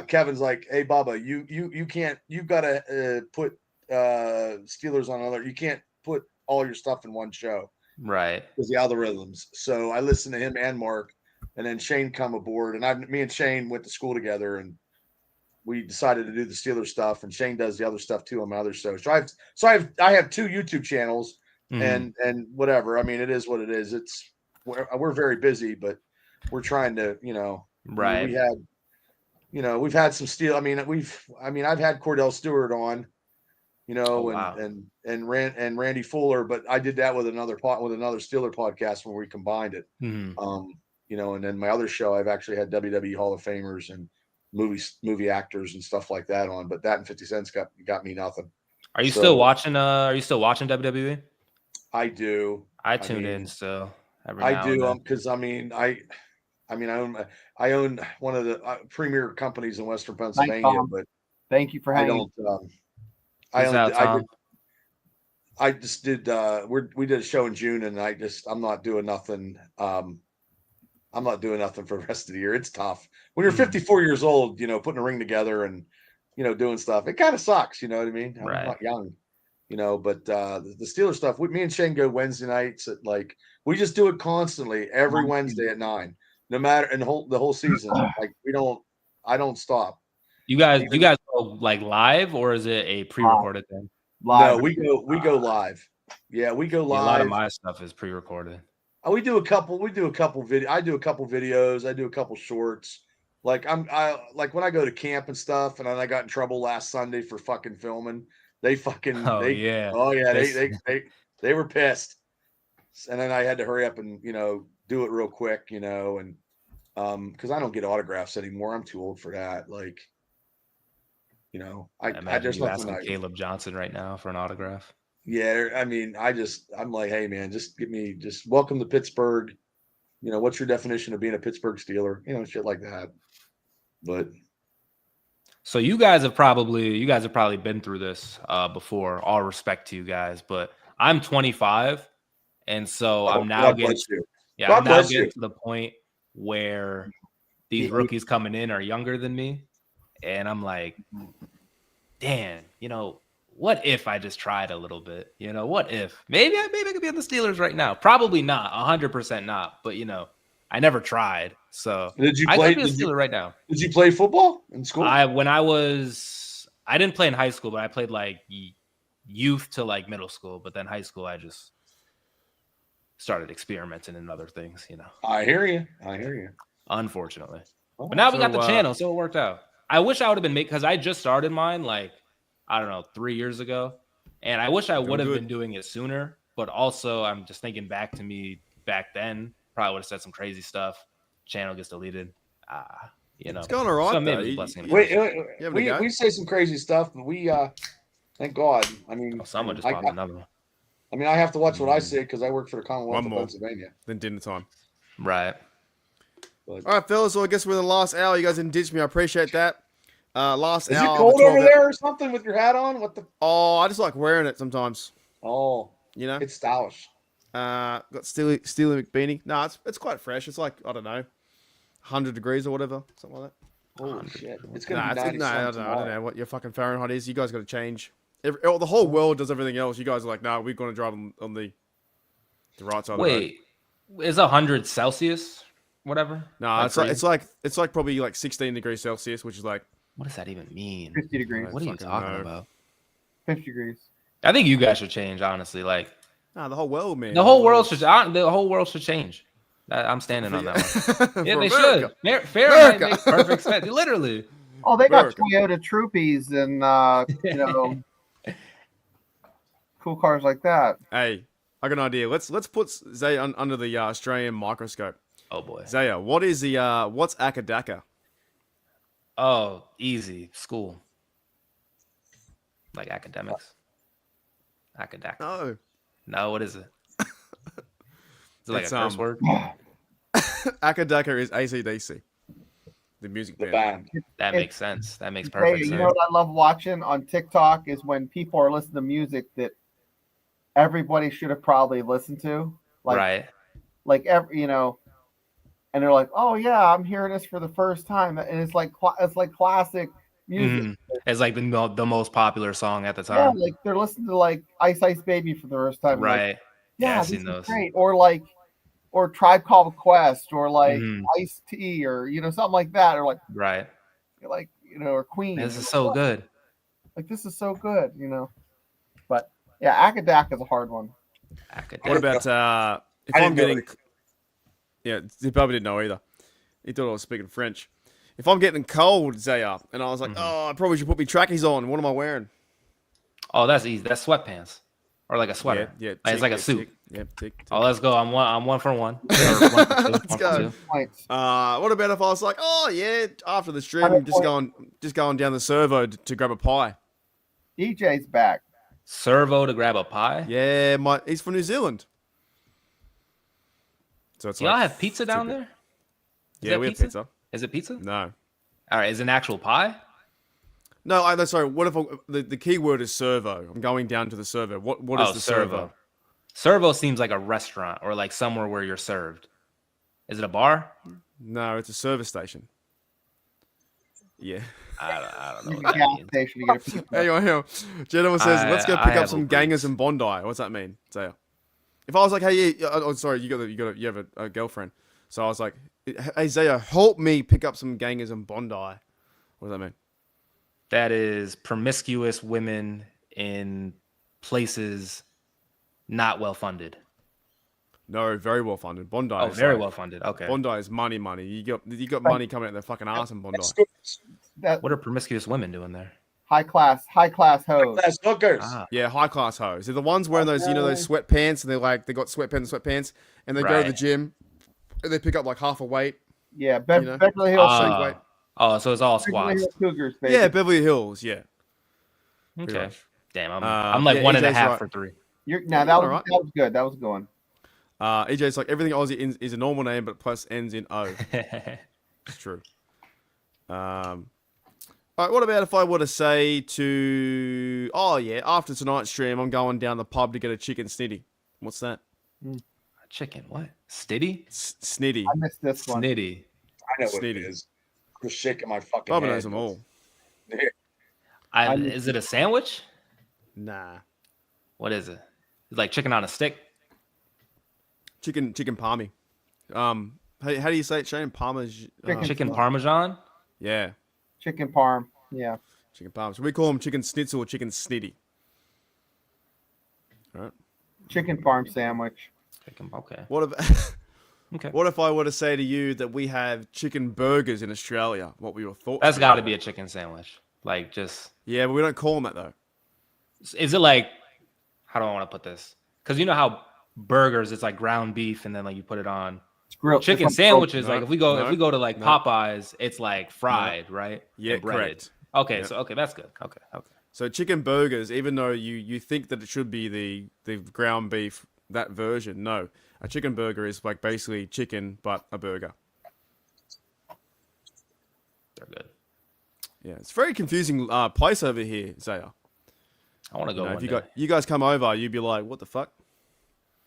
Kevin's like, hey Bubba, you can't, you've got to put Steelers on another. You can't put all your stuff in one show. Right. Because the algorithms. So I listened to him and Mark. And then Shane come aboard, and me and Shane went to school together, and we decided to do the Steelers stuff. And Shane does the other stuff too on my other show. So I have two YouTube channels, and whatever. I mean, it is what it is. We're very busy, but we're trying to, right. We've had some Steel. I've had Cordell Stewart on, and Randy Fuller, but I did that with another Steeler podcast when we combined it. And then my other show, I've actually had WWE Hall of Famers and movie actors and stuff like that on, but that and 50 Cents got me nothing. Are you still watching WWE? I do. I tune in still. I do because I own one of the premier companies in Western Pennsylvania, but thank you for hanging. I just did. We did a show in June, and I'm not doing nothing. I'm not doing nothing for the rest of the year. It's tough when you're 54 years old. Putting a ring together and doing stuff. It kind of sucks. You know what I mean? Right. I'm not young. But the Steelers stuff. Me and Shane go Wednesday nights at we just do it constantly every Wednesday at 9, no matter and the whole season. I don't stop. You guys go live, or is it a pre-recorded thing? Live. No, we go live. Yeah, we go live. A lot of my stuff is pre-recorded. We do a couple video. I do a couple videos. I do a couple shorts. When I go to camp and stuff, and then I got in trouble last Sunday for fucking filming. They were pissed, and then I had to hurry up and do it real quick, and because I don't get autographs anymore. I'm too old for that. I there's nothing asking Caleb Johnson right now for an autograph. Yeah, I'm like, hey man, just welcome to Pittsburgh. What's your definition of being a Pittsburgh Steeler? Shit like that. But so you guys have probably been through this before. All respect to you guys, but I'm 25, and so I'm now getting to the point where these rookies coming in are younger than me, and I'm like, damn, what if I just tried a little bit? What if maybe I could be on the Steelers right now? Probably not, 100% not. But I never tried. So I could be a Steeler right now. Did you play football in school? When I was I didn't play in high school, but I played like youth to like middle school. But then high school, I just started experimenting in other things, you know. I hear you. Unfortunately. But now we got the channel, so it worked out. I wish I would have been because I just started mine like, I don't know, 3 years ago. And I wish I would have been doing it sooner. But also, I'm just thinking back to me back then. Probably would have said some crazy stuff. Channel gets deleted. You know. It's going all right, so maybe though. it's a blessing. We say some crazy stuff, but we thank God. I mean, someone just popped another one. I mean, I have to watch what I say because I work for the Commonwealth of Pennsylvania. Then dinner time. Right. All right, fellas. Well, I guess we're in the last hour. You guys didn't ditch me. I appreciate that. Last Is hour. it cold over there or something with your hat on? What the? Oh, I just like wearing it sometimes. Oh, you know, it's stylish. Got Steely McBeanie. No, it's quite fresh. It's like, I don't know, 100 degrees or whatever, something like that. Holy shit! It's gonna be 90 I don't know what your fucking Fahrenheit is. You guys got to change. The whole world does everything else. You guys are like, no, we're going to drive on the right side. Wait, is 100 Celsius? Whatever. No, like it's like probably like 16 degrees Celsius, which is like. What does that even mean? 50 degrees. What are you talking about? 50 degrees. I think you guys should change, honestly. Like, the whole world, man. The whole world should change. I'm standing on that one. Yeah, they America. should. Fahrenheit makes perfect sense. Literally. Oh, they got America. Toyota Troopies and you know, cool cars like that. Hey, I got an idea. Let's put Zaya under the Australian microscope. Oh boy, Zaya, what's Akadaka? Oh, easy. School. Like academics. No. No, what is it? Is it like a curse word? Akadaka is AC/DC. The music band. That makes sense. That makes perfect sense. You know what I love watching on TikTok is when people are listening to music that everybody should have probably listened to. Like, right. Like you know, and they're like, "Oh yeah, I'm hearing this for the first time," and it's like classic music. It's like the most popular song at the Yeah, time. like they're listening to like Ice Ice Baby for the first time. Right. Like, Yeah, I've this seen is those. great. Or Tribe Called Quest, or like Ice T, or you know, something like that, or like you know, or Queen. This is so good. Like this is so good, you know. But yeah, Akadak is a hard one. What about if I'm getting? Yeah, he probably didn't know either. He thought I was speaking French. If I'm getting cold, Zaya, and I was like, oh, I probably should put my trackies on. What am I wearing? Oh, that's easy. That's sweatpants. Or like a sweater. Yeah, Like, it's like a suit. Tick. Oh, let's go. I'm one for one. Let's go. What about if I was like, oh yeah, after the stream, I'm just going down the servo to grab a pie. DJ's back. Servo to grab a pie? Yeah, he's from New Zealand. So it's y'all have pizza down there? Yeah, we have pizza. Is it pizza? No. All right, is it an actual pie? No, sorry. What if the key word is servo? I'm going down to the servo. What is the servo? Servo seems like a restaurant or like somewhere where you're served. Is it a bar? No, it's a service station. Yeah. I don't know what that means. Hang on. Gentleman says, let's go pick up some gangers in Bondi. What's that mean? Zaya? If I was like, hey, sorry, you have a girlfriend. So I was like, hey, Zaya, help me pick up some gangers in Bondi. What does that mean? That is promiscuous women in places not well funded. No, very well funded. Bondi. Oh, is very well funded. Okay. Bondi is money. You got money coming out their fucking ass in Bondi. What are promiscuous women doing there? High class hoes. That's hookers. Yeah, high class hoes. They're the ones wearing those, those sweatpants, and they got sweatpants, and they go to the gym, and they pick up like half a weight. Yeah, Beverly Hills. Weight. Oh, so it's all squats. Cougars, baby. Yeah, Beverly Hills. Yeah. Okay. Damn, I'm like 1.5 for 3. That was good. That was a good one. EJ's like, everything Aussie is a normal name, but plus ends in O. It's true. All right, what about if I were to say to, after tonight's stream, I'm going down the pub to get a chicken snitty. What's that? Chicken what? Stitty? Snitty. I missed this one. Snitty. I know what it is. I'm just shaking my fucking Bubba head. knows them all. Is it a sandwich? Nah. What is it? It's like chicken on a stick? Chicken palmy. How do you say it, Shane? Chicken parmesan? Yeah. Chicken parm. Yeah. Chicken parm. So we call them chicken schnitzel or chicken snitty. All right. Chicken farm sandwich. Chicken. Okay. What if? Okay. What if I were to say to you that we have chicken burgers in Australia? What were your thoughts? That's got to be a chicken sandwich. Like just. Yeah, but we don't call them that though. Is it like? How do I want to put this? Because you know how burgers, it's like ground beef, and then like you put it on. It's grilled. Chicken sandwiches, like if we go to like no. Popeyes, it's like fried, right? Yeah, And breaded. correct. Okay, Yeah. so okay, that's good. Okay. So chicken burgers, even though you think that it should be the ground beef, that version, no. A chicken burger is like basically chicken but a burger. They're good. Yeah, it's a very confusing place over here, Zaya. I want to go. If you guys come over, you'd be like, "What the fuck?"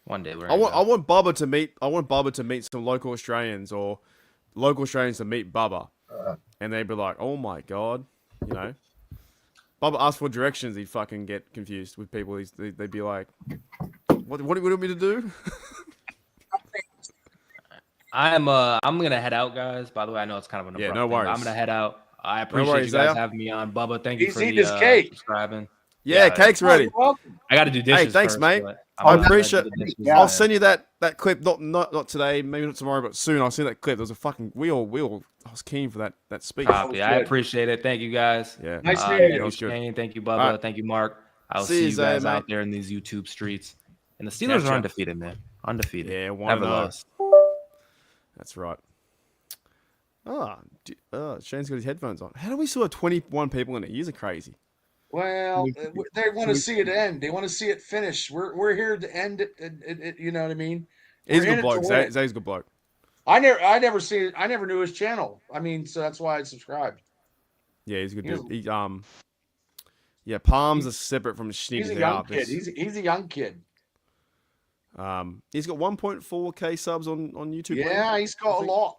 One day we're. I want Bubba to meet. I want Bubba to meet some local Australians or local Australians to meet Bubba, and they'd be like, "Oh my god," you know. Bubba asks for directions. He'd fucking get confused with people. They'd be like, "What do you want me to do?" I'm gonna head out, guys. By the way, I know it's kind of an abrupt no thing, but worries. I'm gonna head out. I appreciate worries, you guys Zaya. having me on, Bubba. Thank you He's for eating his the cake. subscribing. Yeah, cake's ready. I got to do dishes. Hey, thanks, first, mate. but I I'm gonna appreciate. do the dishes, I'll man. send you that clip. Not today, maybe not tomorrow, but soon. I'll send you that clip. There was a fucking we all. I was keen for that speech. Copy. I appreciate it. Thank you guys. Yeah. Nice Thank meeting you, you. Shane. Thank you, Bubba. All right. Thank you, Mark. I'll See see you, you guys Zay, out mate. there in these YouTube streets. And the Steelers Catch are ya. undefeated, man. Undefeated. Yeah, Never 1-0. lost. That's right. Shane's got his headphones on. How do we still have 21 people in it? You're crazy. Well, they want to see it end. They want to see it finish. We're here to end it. You know what I mean? He's a We're in good it bloke. to win. Zay's a good bloke. I never knew his channel. I mean, so that's why I subscribed. Yeah, he's a good He's- dude. Palms are separate from Schneid. He's a young kid. He's a young kid. He's got 1.4k subs on YouTube. Yeah, he's got a lot.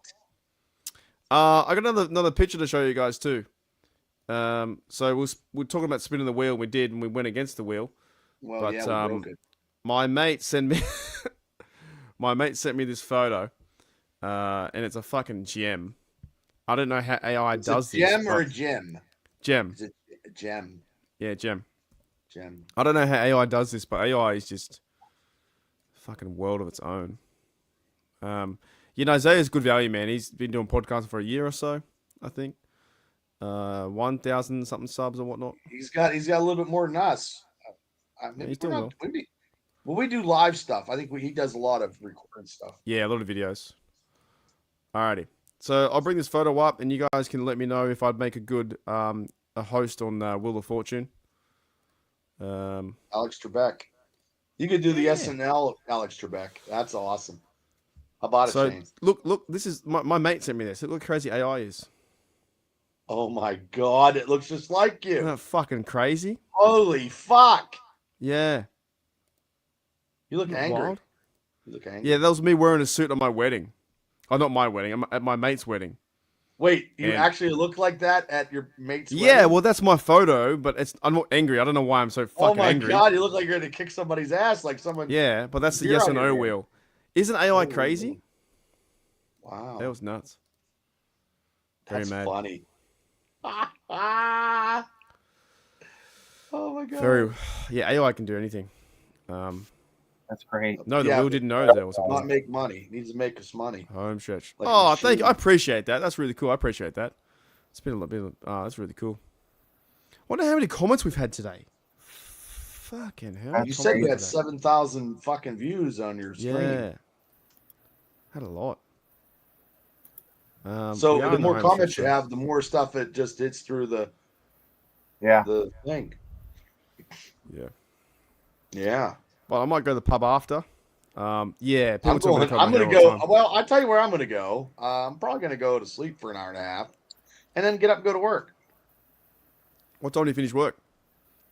I got another picture to show you guys too. So we're talking about spinning the wheel. We did, and we went against the wheel. Well, But yeah, we broke it. my mate sent me this photo, and it's a fucking gem. I don't know how AI Is does it this. gem or a but- gem? Gem. Is it a gem? Yeah, gem. Gem. I don't know how AI does this, but AI is just a fucking world of its own. Zaya's good value, man. He's been doing podcasts for a year or so, I think. 1,000 something subs or whatnot. He's got a little bit more than us. He's doing well. We do live stuff. I think he does a lot of recording stuff. Yeah, a lot of videos. Alrighty. So I'll bring this photo up, and you guys can let me know if I'd make a good a host on Wheel of Fortune. Alex Trebek. You could do the SNL Alex Trebek. That's awesome. How about it, Shane? Look, this is my mate sent me this. Look how crazy AI is. Oh my god, it looks just like you. Isn't that fucking crazy? Holy fuck. Yeah. You look Isn't that angry. wild? You look angry. Yeah, that was me wearing a suit at my wedding. Oh, not my wedding. I'm at my mate's wedding. Wait, you And- actually look like that at your mate's Yeah, wedding? well, that's my photo, but I'm not angry. I don't know why I'm so fucking Oh my angry. god, you look like you're gonna kick somebody's ass, like someone. Yeah, but that's the Beer yes on or your no hand. wheel. Isn't AI crazy? Wow, That was nuts. Very that's mad. funny. Oh my god. Very, yeah. AI can do anything. That's great. No, the Yeah, wheel didn't know there was Not something. make money. Needs to make us money. Home stretch. Like Oh, a thank you. shoe. I appreciate that. That's really cool. I appreciate that. It's been a little bit. That's really cool. Wonder how many comments we've had today. Fucking hell! You said you had 7,000 fucking views on your stream. Yeah, had a lot. So we are the in more home comments stretch, you have, the more stuff it just hits through the thing. Yeah. Yeah. Well, I might go to the pub after. Yeah, people I'm tell me to going. I'm come going to here all the go. time. Well, I'll tell you where I'm going to go. I'm probably going to go to sleep for an hour and a half, and then get up and go to work. What time do you finish work?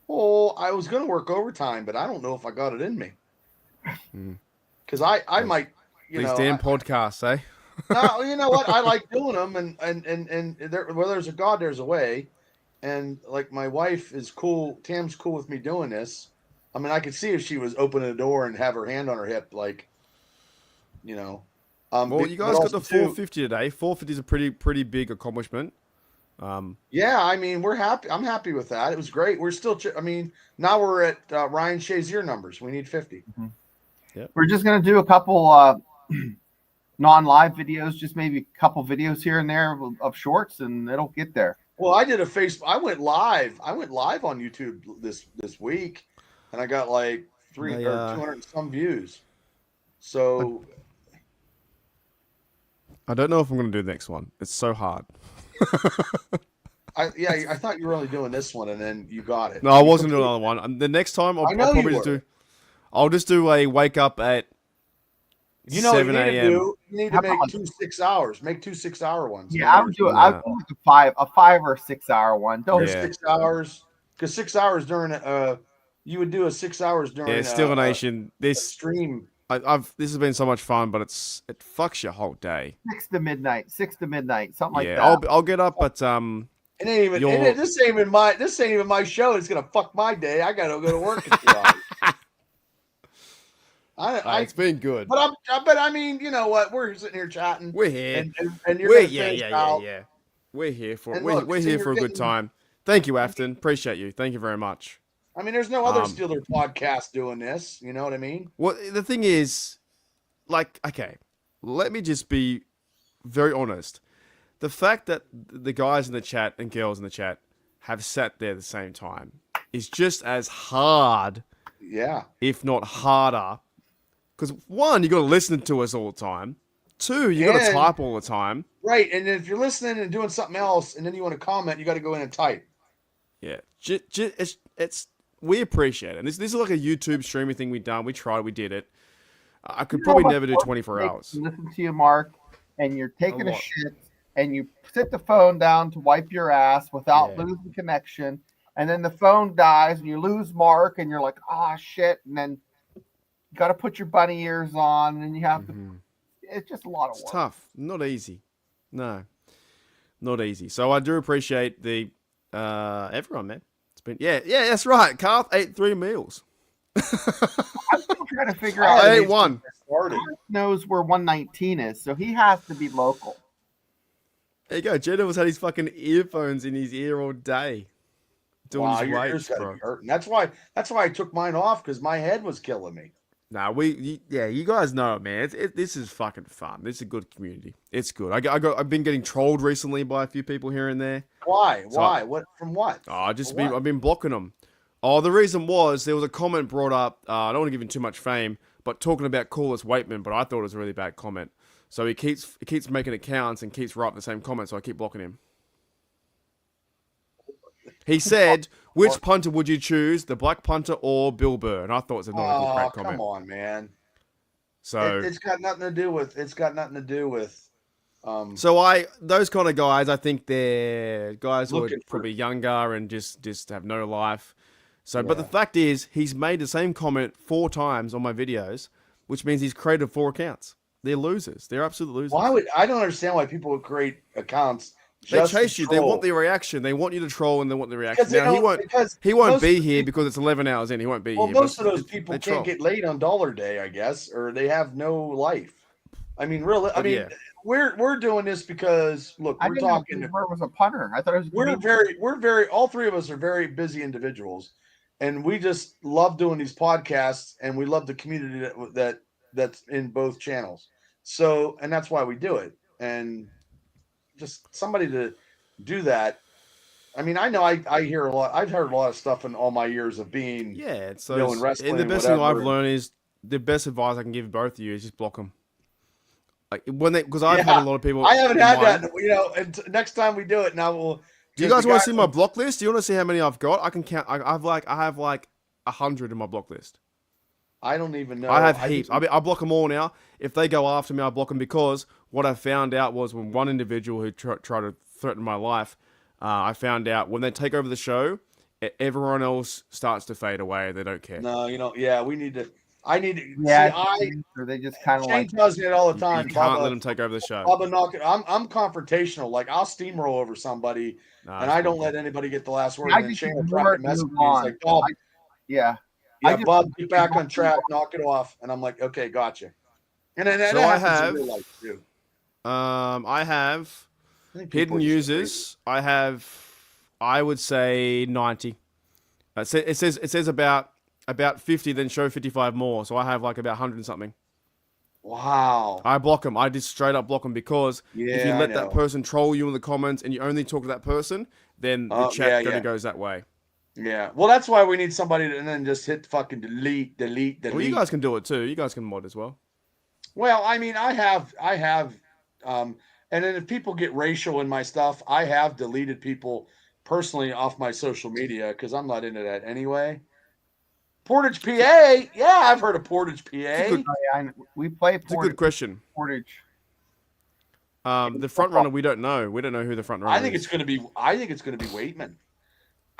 Oh, I was going to work overtime, but I don't know if I got it in me. Mm. Because I might, you These know. damn podcasts, eh? No, you know what? I like doing them, and there, where there's a God, there's a way. And like my wife is cool. Tam's cool with me doing this. I mean, I could see if she was opening the door and have her hand on her hip, like, you know. Well, but- you but guys got also the too- 450 today. 450 is a pretty big accomplishment. Yeah, I mean, we're happy. I'm happy with that. It was great. We're still, I mean, now we're at Ryan Shazier numbers. We need 50. Yep. We're just going to do a couple non-live videos, just maybe a couple videos here and there of shorts, and it'll get there. Well, I did a Facebook. I went live on YouTube this week, and I got like 200 and some views. So I don't know if I'm going to do the next one. It's so hard. I thought you were only doing this one, and then you got it. No, I wasn't doing another one. The next time, I'll just do a wake up at 7 a.m. You need to make 2 6-hours. Make 2 6-hour ones. Yeah, I would do like a 5 or 6 hour one. Don't 6 hours, because 6 hours during you would do a 6 hours during Steelers Nation. This stream. This has been so much fun, but it fucks your whole day. 6 to midnight, something like that. I'll get up at It ain't even. This ain't even my show. It's gonna fuck my day. I gotta go to work in 2 hours. It's been good, but I mean, you know what? We're sitting here chatting. We're here, and you're yeah. We're here for we're here for a good time. Thank you, Afton. Appreciate you. Thank you very much. I mean, there's no other Steeler podcast doing this. You know what I mean? Well, the thing is, like, okay, let me just be very honest. The fact that the guys in the chat and girls in the chat have sat there at the same time is just as hard, if not harder. Because one, you got to listen to us all the time. Two, you got to type all the time. Right, and if you're listening and doing something else, and then you want to comment, you got to go in and type. Yeah, we appreciate it. And this is like a YouTube streaming thing we've done. We tried, we did it. I could probably never do 24 hours. Listen to you, Mark, and you're taking a shit, and you sit the phone down to wipe your ass without losing connection, and then the phone dies, and you lose Mark, and you're like, shit, and then you got to put your bunny ears on, and you have to. It's just a lot of work. It's tough, not easy. No, not easy. So I do appreciate the everyone, man. It's been that's right. Carl ate 3 meals. I'm still trying to figure out. I ate 1. Mark knows where 119 is, so he has to be local. There you go. Jenna had his fucking earphones in his ear all day. Doing his weights, bro. That's why I took mine off, because my head was killing me. Nah, you guys know it, man. This is fucking fun. This is a good community. It's good. I've been getting trolled recently by a few people here and there. Why? What? From what? I've been blocking them. Oh, the reason was there was a comment brought up. I don't want to give him too much fame, but talking about Coolest Waitman, but I thought it was a really bad comment. So he keeps making accounts and keeps writing the same comment, so I keep blocking him. He said, which punter would you choose, the black punter or Bill Burr? And I thought it was another good crap comment. Come on, man. So it's got nothing to do with. So those kind of guys, I think they're guys who are probably younger and just have no life. So, but the fact is, he's made the same comment 4 times on my videos, which means he's created 4 accounts. They're losers. They're absolute losers. I don't understand why people would create accounts. They chase you. They want the reaction. They want you to troll, and they want the reaction. Now he won't be here because it's 11 hours in. He won't be here. Well, most of those people can't get laid on Dollar Day, I guess, or they have no life. I mean, really. I mean, we're doing this because look, we're talking. It was a punter. I thought it was. We're very. All 3 of us are very busy individuals, and we just love doing these podcasts, and we love the community that's in both channels. So, and that's why we do it, and. Just somebody to do that. I mean, I know I hear a lot. I've heard a lot of stuff in all my years of being in wrestling. And the best thing I've learned is the best advice I can give both of you is just block them. Like because I've had a lot of people. I haven't had that. You know, and next time we do it, now we'll. Do you guys want to see my block list? Do you want to see how many I've got? I can count. I have like 100 in my block list. I don't even know. I have heaps. I block them all now. If they go after me, I block them because what I found out was when one individual who tried to threaten my life, I found out when they take over the show, everyone else starts to fade away. They don't care. No, you know, yeah, we need to. I need to. Yeah, or they just kind of like does it all the time. You can't let them take over the show. I'm confrontational. Like I'll steamroll over somebody, and I don't let anybody get the last word. And then Shane will drop a message. Like, Bob, Bob, get back on track, knock it off, and I'm like, okay, gotcha. And then so I have, I have Hidden users, I would say 90. It says about 50, then show 55 more. So I have like about 100 and something. Wow. I block them. I just straight up block them because if you Yeah, let I that know. person troll you in the comments and you only talk to that person, then the Oh, chat yeah. goes that way. Yeah. Well, that's why we need somebody to and then just hit fucking delete. Well, you guys can do it too. You guys can mod as well. Well, I mean, I have, and then if people get racial in my stuff, I have deleted people personally off my social media because I'm not into that anyway. Portage, PA. Yeah, I've heard of Portage, PA. We play It's a good question. Portage. The front runner, we don't know. We don't know who the front runner I think is. it's going to be. I think it's going to be Waitman.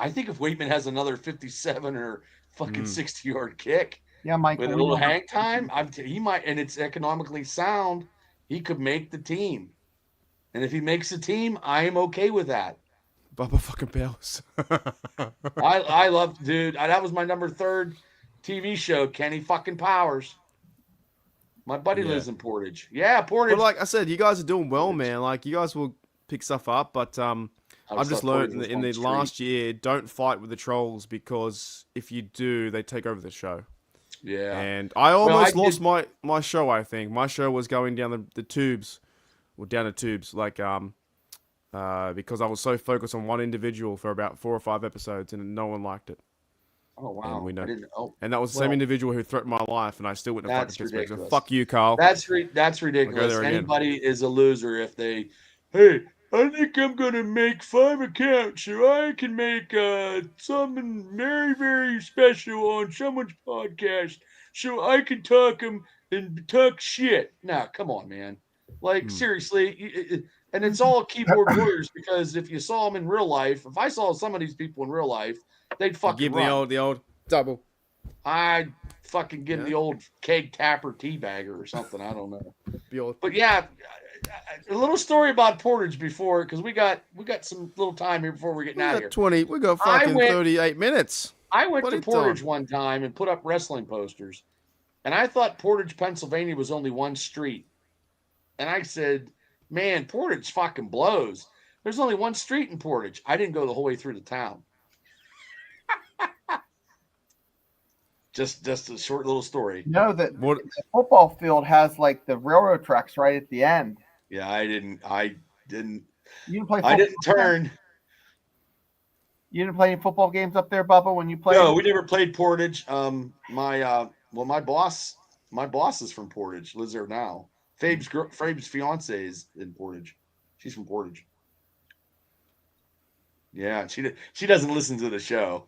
I think if Waitman has another 57 or fucking 60-yard kick, yeah, Mike, with a little hang time, he might, and it's economically sound. He could make the team, and if he makes the team, I am okay with that. Bubba fucking Bells. I love, dude. That was my number 3 TV show, Kenny fucking Powers. My buddy lives in Portage. Yeah, Portage. But like I said, you guys are doing well, man. Like you guys will pick stuff up, but I've just learned in the last year, don't fight with the trolls because if you do, they take over the show. Yeah. And I almost lost my show. I think my show was going down the tubes, or down the tubes, like because I was so focused on one individual for about 4 or 5 episodes, and no one liked it. Oh wow! And, I didn't know. And that was the same individual who threatened my life, and I still wouldn't have fucking Pittsburgh. So ridiculous. fuck you, Carl. That's ridiculous. Anybody is a loser if they, hey, I think I'm gonna make 5 accounts so I can make something very, very special on someone's podcast so I can talk them and talk shit. Nah, come on, man. Like seriously, and it's all keyboard warriors because if you saw them in real life, if I saw some of these people in real life, they'd fucking give run. the old double. I'd fucking give the old keg tapper teabagger or something. I don't know. But yeah, a little story about Portage before, because we got some little time here before we're getting out of here. We got fucking 38 minutes. I went to Portage one time and put up wrestling posters, and I thought Portage, Pennsylvania was only one street. And I said, man, Portage fucking blows. There's only one street in Portage. I didn't go the whole way through the town. Just a short little story. No, the football field has like the railroad tracks right at the end. Yeah, I didn't. You didn't play. I didn't turn. You didn't play any football games up there, Bubba, when you played? No, we never played Portage. My boss is from Portage. Lives there now. Fabe's fiance is in Portage. She's from Portage. Yeah, she doesn't listen to the show.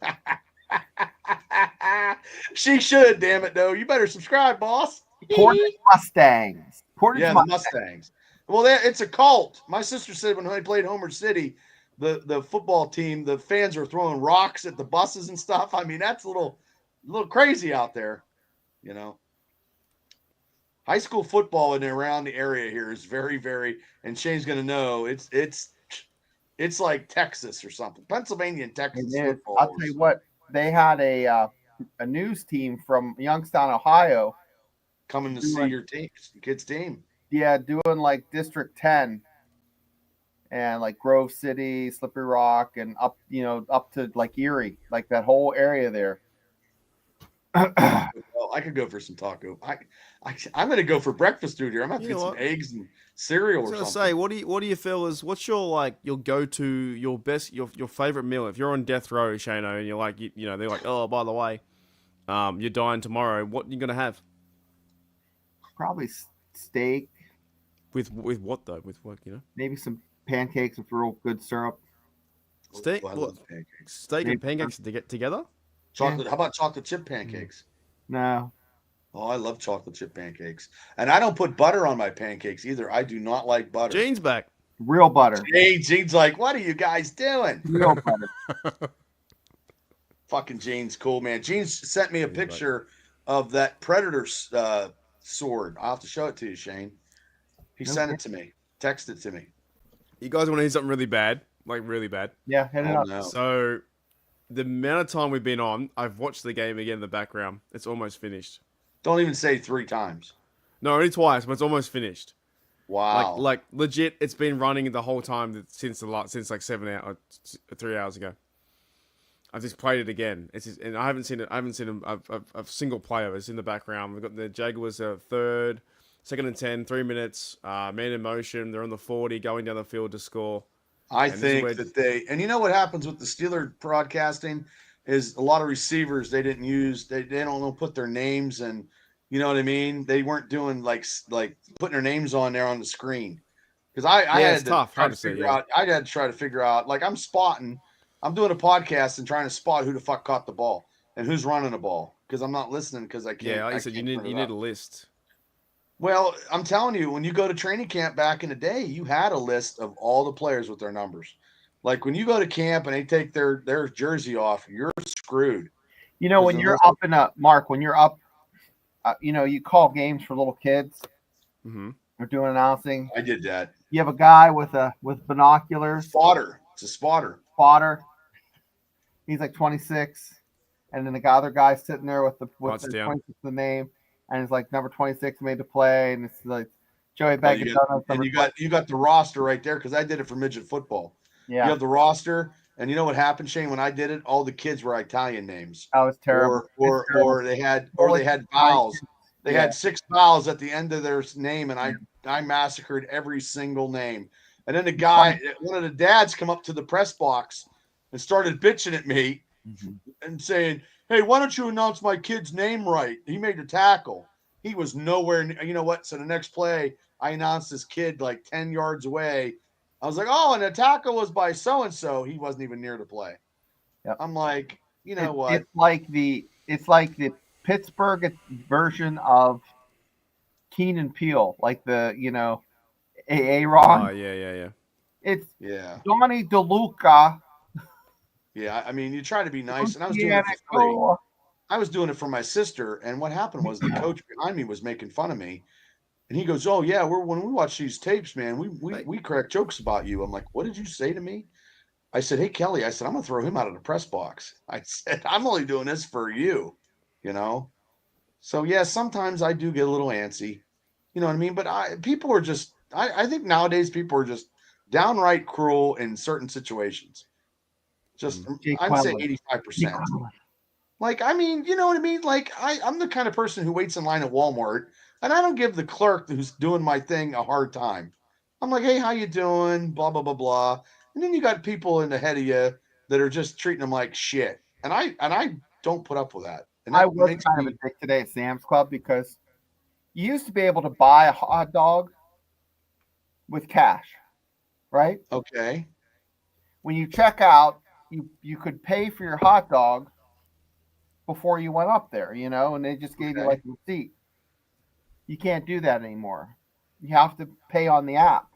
She should, damn it, though. You better subscribe, boss. Portage Mustangs. The Mustangs. Well, it's a cult. My sister said when they played Homer City, the football team, the fans were throwing rocks at the buses and stuff. I mean, that's a little crazy out there, you know. High school football in and around the area here is very, very, and Shane's going to know, it's like Texas or something. Pennsylvania and Texas football. I'll tell you what, they had a news team from Youngstown, Ohio, coming to see your kid's team. Yeah, doing like District 10 and like Grove City, Slippery Rock, and up to like Erie, like that whole area there. Well, I could go for some taco. I'm going to go for breakfast food here. I'm going to get some eggs and cereal or something. Say, what do you feel is what's your go-to, your best, your favorite meal? If you're on death row, Shano, and you're like, they're like, oh, by the way, you're dying tomorrow. What are you gonna have? Probably steak. With what though? With what, Maybe some pancakes with real good syrup. Steak. Steak and pancakes to get together. Chocolate. How about chocolate chip pancakes? No. Oh, I love chocolate chip pancakes. And I don't put butter on my pancakes either. I do not like butter. Gene's back. Real butter. Gene's like, what are you guys doing? Real butter. Fucking Gene's cool, man. Gene sent me a picture of that Predator sword. I'll have to show it to you, Shane. He sent it to me. Texted it to me. You guys want to hear something really bad? Like really bad? Yeah, hit it up. No. So the amount of time we've been on, I've watched the game again in the background. It's almost finished. Don't even say 3 times. No, only twice, but it's almost finished. Wow. Like legit, it's been running the whole time since like 7 hours, 3 hours ago. I've just played it again. And I haven't seen it. I haven't seen a single player. It's in the background. We've got the Jaguars third, 2nd and 10, 3 minutes, man in motion. They're on the 40, going down the field to score. I think that and you know what happens with the Steeler broadcasting is a lot of receivers they didn't use. They don't put their names and you know what I mean. They weren't doing like putting their names on there on the screen because I had to try to figure out. I had to try to figure out like I'm doing a podcast and trying to spot who the fuck caught the ball and who's running the ball because I'm not listening because I can't. Yeah, like you said, you need a list. Well, I'm telling you, when you go to training camp back in the day, you had a list of all the players with their numbers. Like when you go to camp and they take their jersey off, you're screwed. You know, when you're up in Mark, when you're up, you know, you call games for little kids. Mm-hmm. They're doing announcing. I did that. You have a guy with binoculars. Spotter. It's a spotter. He's like 26, and then the other guy's sitting there with the 26 the name, and it's like number 26 made the play, and it's like Joey Bag. And you got the roster right there because I did it for midget football. Yeah, you have the roster, and you know what happened, Shane? When I did it, all the kids were Italian names. That was terrible. Or they had vowels. They had 6 vowels at the end of their name, and I massacred every single name. And then one of the dads come up to the press box and started bitching at me and saying, "Hey, why don't you announce my kid's name right? He made the tackle. He was nowhere near." You know what? So the next play, I announced this kid like 10 yards away. I was like, "Oh, and the tackle was by so-and-so." He wasn't even near to play. Yep. I'm like, you know what? It's like the Pittsburgh version of Keen and Peele, like the, you know, AA Ron. Oh, yeah. It's Donnie DeLuca. Yeah, I mean, you try to be nice, and I was doing it for free. I was doing it for my sister, and what happened was the coach behind me was making fun of me, and he goes, "Oh yeah, when we watch these tapes, man, we crack jokes about you." I'm like, "What did you say to me?" I said, "Hey Kelly," I said, "I'm gonna throw him out of the press box." I said, "I'm only doing this for you, you know." So yeah, sometimes I do get a little antsy, you know what I mean. But people are just, I think nowadays people are just downright cruel in certain situations. Just I'd say 85%. Like, I mean, you know what I mean? Like, I'm the kind of person who waits in line at Walmart, and I don't give the clerk who's doing my thing a hard time. I'm like, "Hey, how you doing?" Blah, blah, blah, blah. And then you got people in the head of you that are just treating them like shit. And I don't put up with that. And I was kind of a dick today at Sam's Club because you used to be able to buy a hot dog with cash, right? Okay. When you check out, you could pay for your hot dog before you went up there, you know, and they just gave you like a receipt. You can't do that anymore. You have to pay on the app.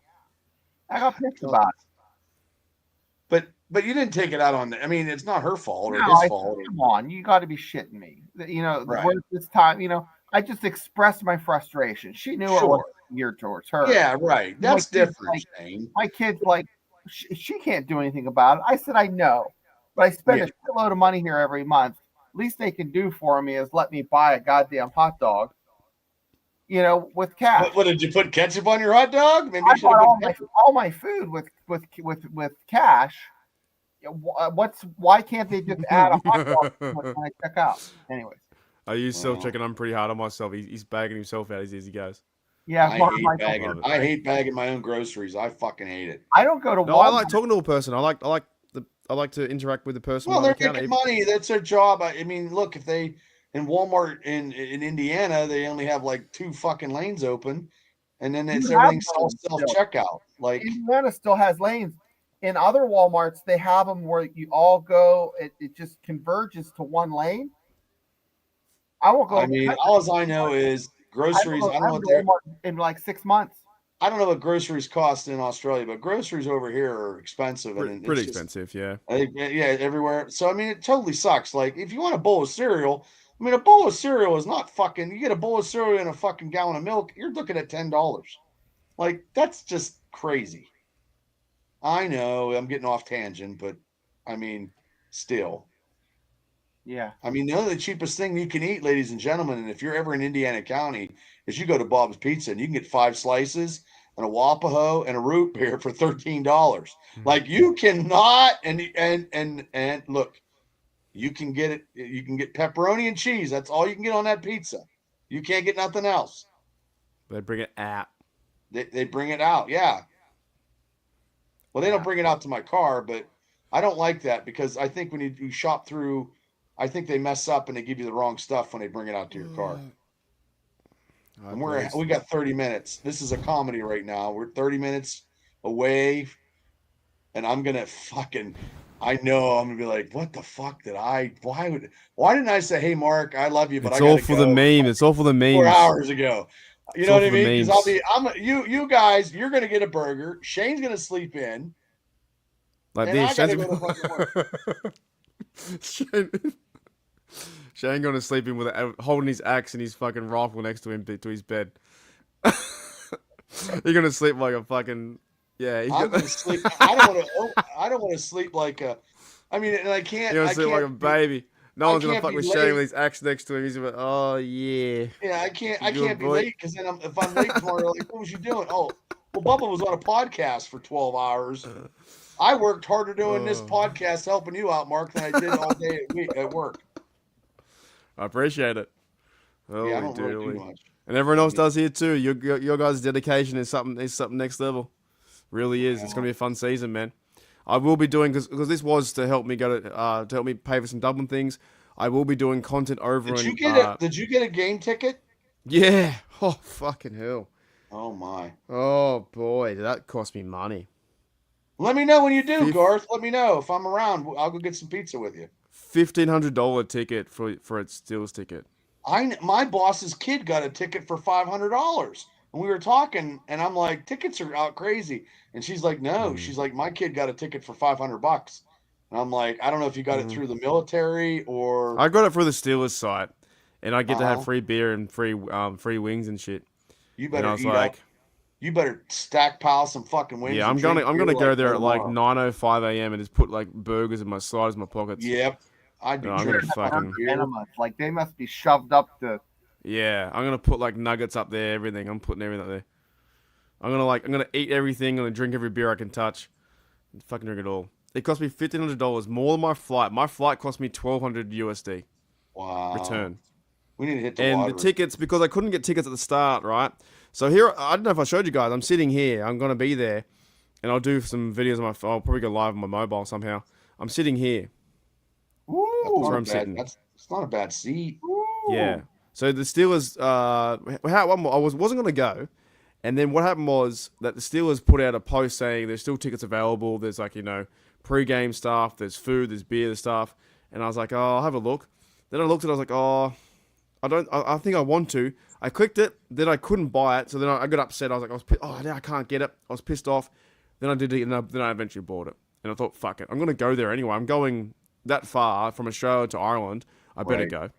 I got pissed about it. But you didn't take it out on the, I mean, it's not her fault or his fault. Come on, you got to be shitting me. You know, Right. this time, you know, I just expressed my frustration. She knew it was geared towards her. Yeah, right. That's different, Shane. My kid's like, she can't do anything about it. I said, I know, but I spend a shitload of money here every month. Least they can do for me is let me buy a goddamn hot dog, you know, with cash. What did you put ketchup on your hot dog? Maybe I bought all my food with cash. Why can't they just add a hot dog when I check out? Anyways, I use self-checking. I'm pretty hard on myself. He's bagging himself out as he goes. Yeah, I hate bagging my own groceries. I fucking hate it. I don't go to Walmart. No, I like talking to a person. I like to interact with the person. Well, they're making money. That's their job. I mean, look, if they in Walmart in Indiana, they only have like 2 fucking lanes open, and then it's everything's self checkout. Like Indiana still has lanes. In other Walmarts, they have them where you all go. It just converges to one lane. I won't go. I mean, all I know is groceries. I don't know what they're in like 6 months. I don't know what groceries cost in Australia, but groceries over here are expensive. Pretty expensive, yeah. Yeah, everywhere. So, I mean, it totally sucks. Like, if you want a bowl of cereal, I mean, a bowl of cereal is not fucking, you get a bowl of cereal and a fucking gallon of milk, you're looking at $10. Like, that's just crazy. I know I'm getting off tangent, but I mean, still. Yeah. I mean, the cheapest thing you can eat, ladies and gentlemen, and if you're ever in Indiana County, is you go to Bob's Pizza and you can get 5 slices and a Wapaho and a root beer for $13. Like you cannot, and look, you can get it. You can get pepperoni and cheese. That's all you can get on that pizza. You can't get nothing else. They bring it out. They bring it out. Yeah. Well, they don't bring it out to my car, but I don't like that because I think when you shop through, I think they mess up and they give you the wrong stuff when they bring it out to your car. And we got 30 minutes. This is a comedy right now. We're 30 minutes away, and I'm gonna I know I'm gonna be like, what the fuck why didn't I say, hey Mark, I love you, but it's I all gotta for go the meme. It's all for the memes. 4 hours ago. You It's know all what I for the mean? memes. Because you guys, you're gonna get a burger. Shane's gonna sleep in. Like And this. I gotta go to fucking work. Shane going to sleep in with holding his axe and his fucking rifle next to him to his bed. You're gonna sleep like a fucking I'm gonna sleep. I don't want to sleep like a. I mean, and I can't. You're gonna I sleep can't like a baby. No one's gonna can't fuck be with late. Shane with his axe next to him. He's like, oh yeah. Yeah, I can't Good be boy. late because then if I'm late tomorrow, like, what was you doing? Oh, well, Bubba was on a podcast for 12 hours. I worked harder doing this podcast helping you out, Mark, than I did all day at work. I appreciate it. I don't really do much. And everyone else does here too. Your guys' dedication is something next level. Really is. It's gonna be a fun season, man. I will be doing because this was to help me to help me pay for some Dublin things. I will be doing content over. Did and you get a game ticket? Yeah. Oh fucking hell. Oh my. Oh boy, did that cost me money. Let me know when you do, Garth. Let me know if I'm around. I'll go get some pizza with you. $1,500 ticket for a Steelers ticket. My boss's kid got a ticket for $500, and we were talking, and I'm like, tickets are out crazy, and she's like, no, she's like, my kid got a ticket for $500, and I'm like, I don't know if you got it through the military or I got it for the Steelers site, and I get to have free beer and free wings and shit. You better and I was eat like, up. You better stockpile some fucking wings. yeah, I'm gonna go there at like 9:05 a.m. and just put like burgers in my sides, my pockets. Yep. I'm gonna fucking like they must be shoved up the. Yeah, I'm gonna put like nuggets up there, everything. I'm putting everything up there. I'm gonna eat everything. I'm gonna drink every beer I can touch. And fucking drink it all. It cost me $1,500 more than my flight. My flight cost me $1,200 USD. Wow. Return. We need to hit the and lottery. the tickets, because I couldn't get tickets at the start, right? So here, I don't know if I showed you guys. I'm sitting here. I'm gonna be there, and I'll do some videos on my phone. I'll probably go live on my mobile somehow. I'm sitting here. Ooh, that's where I'm sitting. It's not a bad seat. Yeah. So the Steelers, I wasn't gonna go, and then what happened was that the Steelers put out a post saying there's still tickets available. There's like pre-game stuff. There's food. There's beer. There's stuff. And I was like, oh, I'll have a look. Then I looked at it. I was like, oh, I think I want to. I clicked it. Then I couldn't buy it. So then I got upset. I was like, I can't get it. I was pissed off. Then I did it, and then I eventually bought it. And I thought, fuck it, I'm gonna go there anyway. I'm going that far from Australia to Ireland. I better go.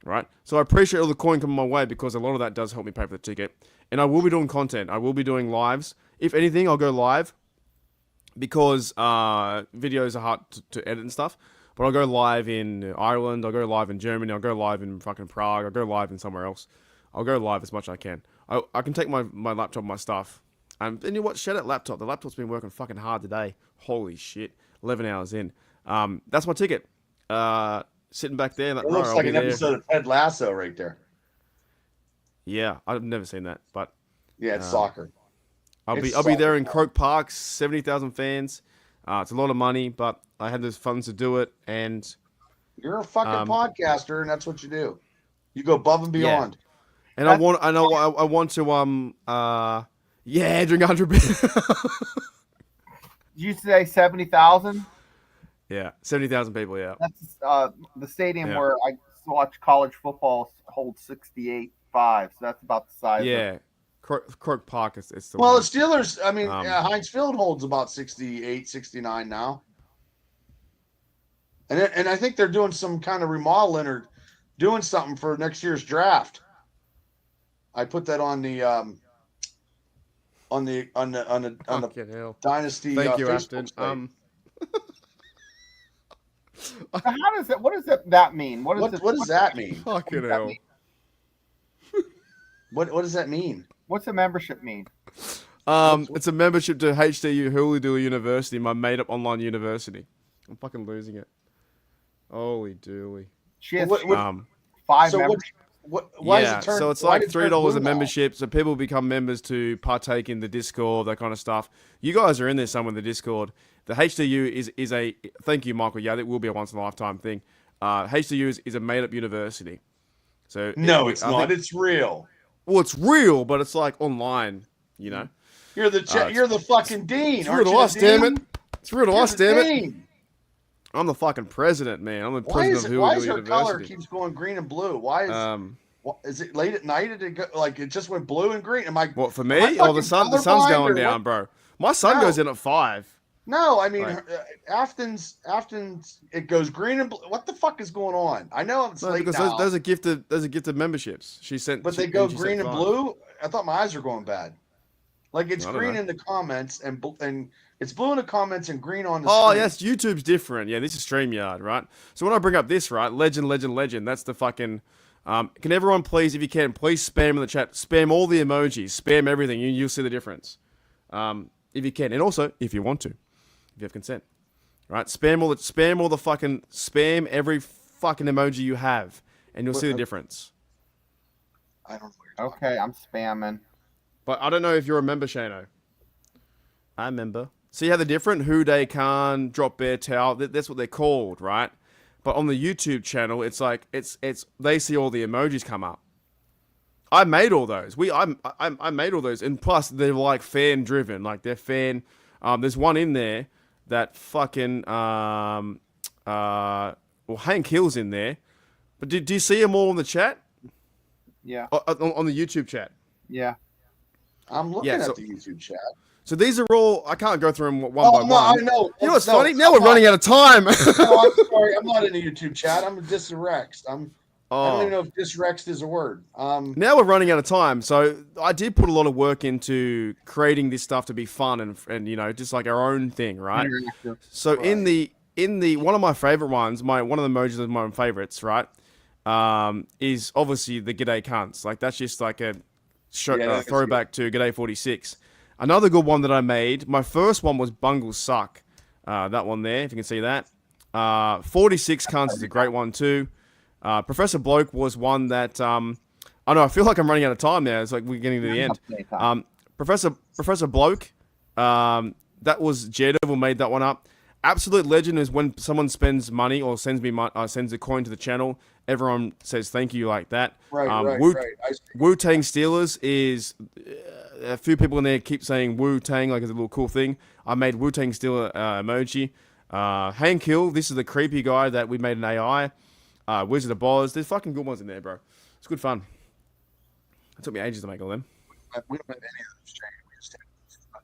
Right? So I appreciate all the coin coming my way because a lot of that does help me pay for the ticket. And I will be doing content. I will be doing lives. If anything, I'll go live because videos are hard to edit and stuff. But I'll go live in Ireland. I'll go live in Germany. I'll go live in fucking Prague. I'll go live in somewhere else. I'll go live as much as I can. I can take my laptop, my stuff. And you know what? Shout out laptop. The laptop's been working fucking hard today. Holy shit. 11 hours in. That's my ticket. Sitting back there. It looks like an episode of Ted Lasso right there. Yeah, I've never seen that, but yeah, it's soccer. I'll be there in Croke Park, 70,000 fans. It's a lot of money, but I had the funds to do it, and you're a fucking podcaster, and that's what you do. You go above and beyond. Yeah. And I want to drink 100 beers. Did you say 70,000? Yeah, 70,000 people. Yeah, that's the stadium where I watch college football holds 68,500. So that's about the size. Yeah, Croke Park is the well, the Steelers. I mean, Heinz Field holds about 68, 69 now, and I think they're doing some kind of remodeling or doing something for next year's draft. I put that on the Dynasty. Thank you, Facebook Afton. How does that? What does that mean? What does that mean? Fucking hell. What does that mean? What's a membership mean? It's a membership to HDU Hulu University, my made-up online university. I'm fucking losing it. Holy dooly. She has 5 so members. Why does it turn? So it's why like did it turn $3 blue a now? membership, so people become members to partake in the Discord, that kind of stuff. You guys are in there somewhere in the Discord. The HDU is a thank you, Michael. Yeah, it will be a once in a lifetime thing. HDU is a made-up university. So No, it's not. It's real. Well, it's real, but it's like online. You know. You're the you're the fucking dean. It's real to us, damn it. It's real to us, damn it. Dean. I'm the fucking president, man. I'm the Why president is of it? Hulu Why is her University. color keeps going green and blue? Why is it late at night? Did it go, like it just went blue and green? Am I What for am I me? Oh, the fucking sun's colorblind going or down, what? bro. My sun No. goes in at 5. No, I mean Right. Afton's it goes green and blue. What the fuck is going on? I know it's No, late because now, those are gifted memberships. She sent, but they she- go she sent green and 5. blue. I thought my eyes were going bad. Like it's I don't green know. in the comments and it's blue in the comments and green on the Oh, screen. yes, YouTube's different. Yeah, this is StreamYard, right? So when I bring up this, right, legend, that's the fucking. Can everyone please, if you can, please spam in the chat, spam all the emojis, spam everything. You'll see the difference, if you can, and also if you want to, if you have consent, right? Spam every fucking emoji you have, and you'll see the difference. I don't know. Okay, I'm spamming. But I don't know if you're a member, Shano. I member. See how they're different? Who Day Khan, Drop Bear Towel. That's what they're called, right? But on the YouTube channel, it's like it's they see all the emojis come up. I made all those. I made all those, and plus they're like fan driven. Like they're fan. There's one in there that fucking well Hank Hill's in there. But do you see them all in the chat? Yeah. On the YouTube chat. Yeah. I'm looking Yeah, at the YouTube chat. So these are all. I can't go through them one by no, one. I know. You know what's No, funny? Now I'm we're not- running out of time. No, I'm sorry. I'm not in the YouTube chat. I'm dysrexed. I Oh. don't even know if dysrexed is a word. Now we're running out of time. So I did put a lot of work into creating this stuff to be fun and you know just like our own thing, right? Interactive. So in the one of my favorite ones, one of the emojis of my favorites, right? Is obviously the G'day Cunts. Like that's just like a that's throwback to G'day 46. Another good one that I made. My first one was Bungles Suck. That one there, if you can see that. 46 Cunts is a great one too. Professor Bloke was one that I know. I feel like I'm running out of time now. It's like we're getting to the end. Professor Bloke. That was Daredevil made that one up. Absolute legend is when someone spends money or sends a coin to the channel. Everyone says thank you like that. Right. Wu-Tang Steelers is a few people in there keep saying Wu-Tang like it's a little cool thing. I made Wu-Tang Steeler emoji. Hank Hill, this is the creepy guy that we made an AI. Wizard of Oz. There's fucking good ones in there, bro. It's good fun. It took me ages to make all them. We don't have any of those changed. We just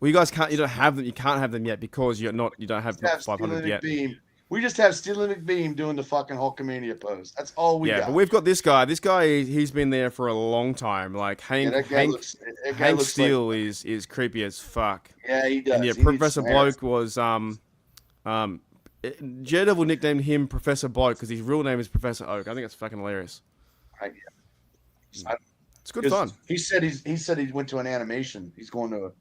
Well, you guys can't. You don't have them. You can't have them yet because you don't have have 500 Steely yet. McBeam. We just have Steely McBeam doing the fucking Hulkamania pose. That's all we Yeah, got. but we've got this guy. This guy, he's been there for a long time. Like Hank, that guy looks Steele is creepy as fuck. Yeah, he does. And yeah, He needs Professor some hair. Bloke was Daredevil nicknamed him Professor Bloke because his real name is Professor Oak. I think that's fucking hilarious. It's good fun. He said he went to an animation. He's going to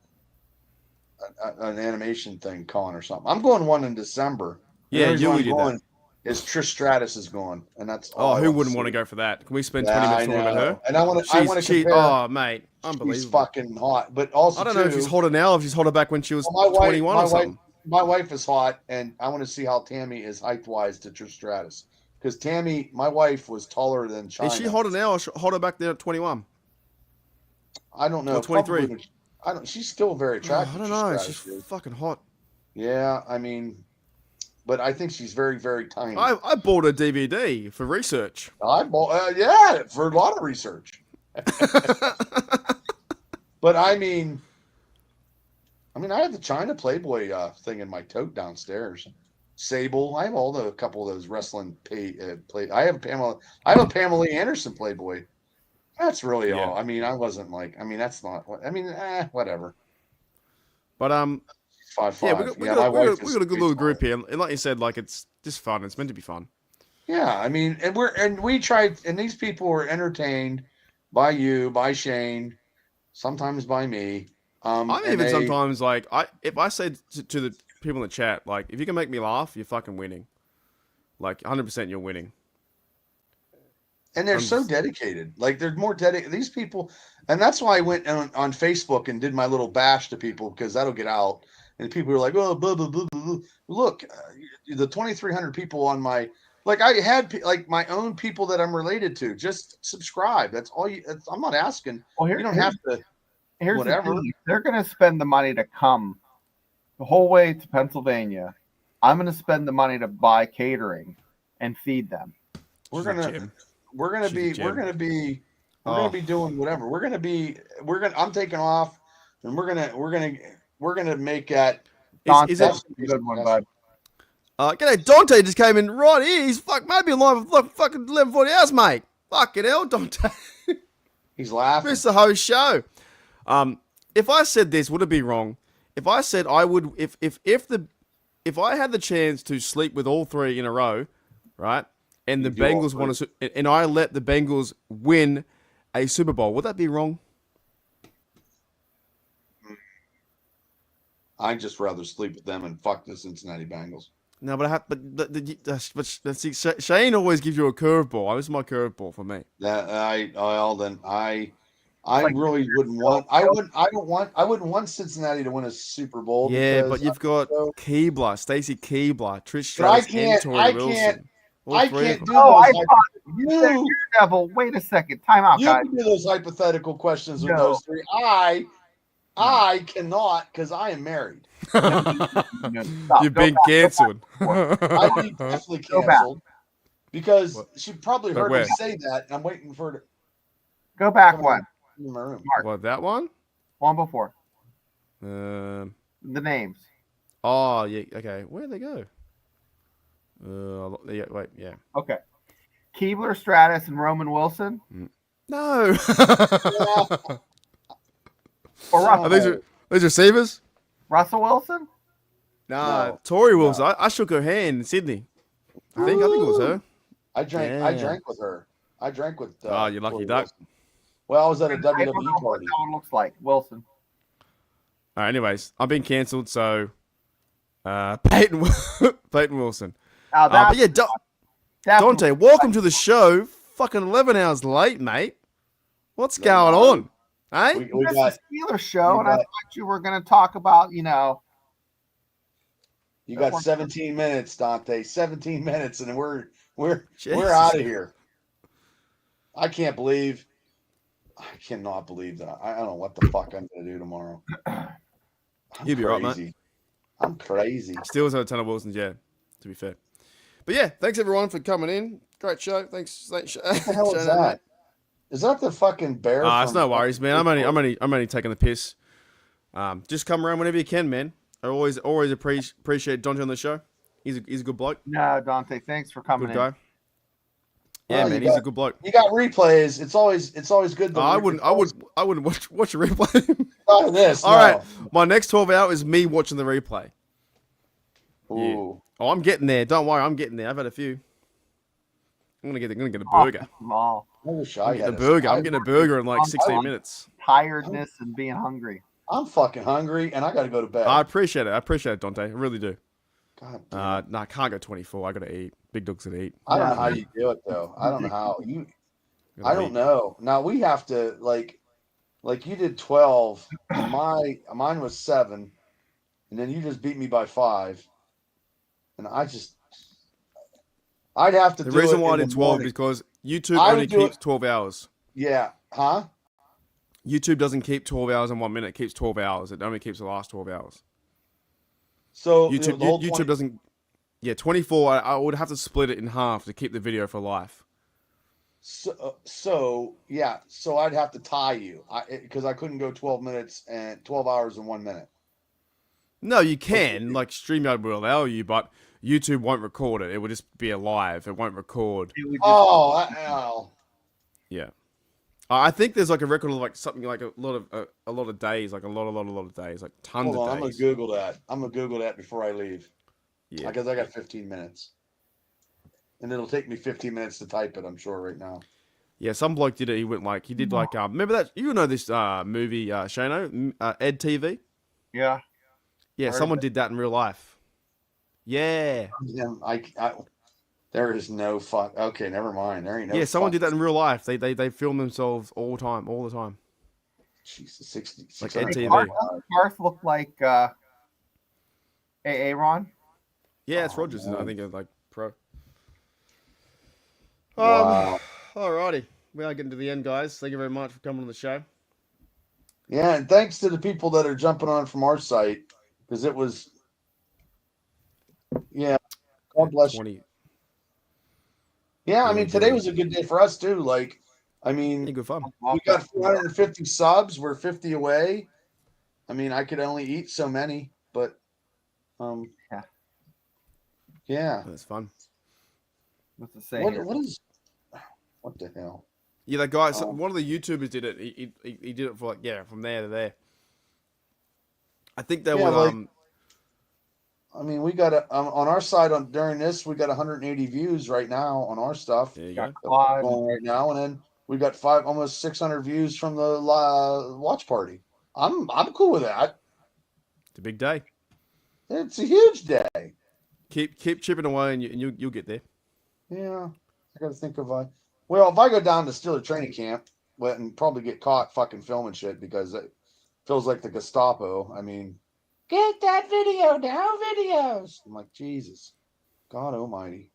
an animation thing, con or something. I'm going one in December. Yeah, you did that. Is Trish Stratus is going, and that's Oh, who wouldn't want to go for that? Can we spend 20 Yeah, minutes I talking about know. her? And I want to compare. Oh, mate, She's unbelievable. fucking hot, but also I don't know if she's hotter now, if she's hotter back when she was Well, 21 or something. My wife is hot, and I want to see how Tammy is height-wise to Trish Stratus. Because Tammy, my wife, was taller than China. Is she hotter now or hotter back there at 21? I don't know. Or 23? Probably- I don't. She's still very attractive. I don't Trish know. Stratus She's is. fucking hot. Yeah, I mean, but I think she's very, very tiny. I bought a DVD for research. I bought, yeah, for a lot of research. But I mean, I have the China Playboy thing in my tote downstairs. Sable. I have a couple of those wrestling play. I have a Pamela Anderson Playboy. That's really all. I mean, I wasn't like. I mean, that's not. Whatever. But 5'5". yeah, we got a good little group here, and like you said, like it's just fun. It's meant to be fun. Yeah, I mean, and we tried, and these people were entertained by you, by Shane, sometimes by me. I'm even sometimes like if I say to the people in the chat, like, if you can make me laugh, you're fucking winning. Like 100% you're winning. And they're so dedicated. Like they're more dedicated. These people, and that's why I went on Facebook and did my little bash to people because that'll get out. And people were like, "Oh, blah blah blah blah." Blah. Look, the 2,300 people on my I had like my own people that I'm related to. Just subscribe. That's all you. I'm not asking. Well, you don't have to. Here's whatever. the thing. They're going to spend the money to come the whole way to Pennsylvania. I'm going to spend the money to buy catering and feed them. We're gonna be doing whatever. I'm taking off, and we're gonna make that. Is it a good one, bud? G'day, Dante just came in right here. He's maybe live for fucking 11:40 hours, mate. Fucking hell, Dante. He's laughing. Missed the whole show. If I said this, would it be wrong? If I said I would, if I had the chance to sleep with all three in a row, right? And the Bengals want to, and I let the Bengals win a Super Bowl, would that be wrong? I'd just rather sleep with them and fuck the Cincinnati Bengals. No, but see, Shane always gives you a curveball. This is my curveball for me. I really wouldn't want. I wouldn't want Cincinnati to win a Super Bowl. Yeah, but you've got Keebler, Stacy Keebler, Trish But Stratus, and Tori Wilson. I can't do I those. thought Devil. Wait a second. Time out, You guys. can do those hypothetical questions with No. those three. I cannot because I am married. You've been canceled. I'd be definitely canceled because she probably But heard where? me say that, and I'm waiting for her to Go back come one. in my room. What, that one? One before. Um. The names. Oh yeah. Okay. Where'd they go? Yeah. Wait. Yeah. Okay. Keebler, Stratus, and Roman Wilson. No. Or Russell. Are these receivers? Russell Wilson? Nah, No. Tori Wilson. I shook her hand in Sydney. I think it was her. I drank with her. I drank with. Oh, you lucky Tori duck. Wilson. Well, I was at a I don't know WWE what party. that one looks like. Wilson. All right. Anyways, I've been cancelled. So, Peyton Wilson. Now But that's yeah, that's Dante, welcome to the show. Fucking 11 hours late, mate. What's going on? Hey? We this got is Steelers show, and I thought you were going to talk about, you got 17 minutes, Dante. 17 minutes, and we're out of here. I cannot believe that. I don't know what the fuck I'm gonna do tomorrow. You'll be right, mate. I'm crazy. Steelers have a ton of Wilsons, yeah, to be fair. But yeah, thanks everyone for coming in. Great show. Thanks. What the hell is that? Is that the fucking bear? It's no worries, man. I'm only taking the piss. Just come around whenever you can, man. I always appreciate Dante on the show. He's a good bloke. No, Dante, thanks for coming Good in. guy. Yeah, man, he's a good bloke. You got replays. It's always good. To I wouldn't watch a replay. Not this. All right, my next 12 hours is me watching the replay. Ooh. Yeah. Oh, I'm getting there. Don't worry, I'm getting there. I've had a few. I'm gonna get a burger. Small. I wish I'm getting a burger in like 16 minutes. Tiredness and being hungry. I'm fucking hungry and I got to go to bed. I appreciate it, Dante. I really do. God damn. No, I can't go 24. I gotta eat. Big dogs gotta eat. I don't know how you do it though. I don't know how you. I don't know. Now we have to like you did 12. Mine was 7, and then you just beat me by 5, and I'd have to. The do reason it why I in did the 12 morning. is because YouTube I only would do keeps it- 12 hours. Yeah. Huh? YouTube doesn't keep 12 hours in 1 minute. It keeps 12 hours. It only keeps the last 12 hours. So YouTube, the whole YouTube 20 doesn't. Yeah, 24. I would have to split it in half to keep the video for life. So yeah. So I'd have to tie you because I couldn't go 12 minutes and 12 hours and 1 minute. No, you can. Like StreamYard will allow you, but YouTube won't record it. It will just be a live. It won't record. Oh. Yeah. I think there's like a record of like something like a lot of days, like a lot of days, like tons Hold on, of I'm gonna days. Google that. I'm gonna Google that before I leave. Yeah. Because I got 15 minutes, and it'll take me 15 minutes to type it. I'm sure right now. Yeah, some bloke did it. He went like, he did like, remember that? You know this movie, Shano, Ed TV? Yeah. Yeah, Heard of someone it. did that in real life. Yeah. Yeah, there is no fuck. Okay, never mind. There ain't no. Yeah, someone fuck. did that in real life. They film themselves all the time. Jesus, 60. Like Ed TV. Garth looked like Aaron. Yeah, it's Rogers. I think like pro. Wow. Alrighty, we are getting to the end, guys. Thank you very much for coming on the show. Yeah, and thanks to the people that are jumping on from our site because it was. Yeah, God bless you. Yeah, I mean today was a good day for us too. Like, I mean, good fun. We got 450 subs. We're 50 away. I mean, I could only eat so many, but yeah, that's fun. What's it say? What the hell? Yeah, that guy. One of the YouTubers did it. He did it for like from there to there. I think they were. I mean, we got on our side during this, we got 180 views right now on our stuff. There you go. Going right now, and then we got almost 600 views from the watch party. I'm cool with that. It's a big day. It's a huge day. Keep chipping away, and you'll get there. Yeah, I got to think of well, if I go down to Steeler training camp, and probably get caught fucking filming shit because it feels like the Gestapo. I mean, get that video down, videos. I'm like, Jesus, God Almighty.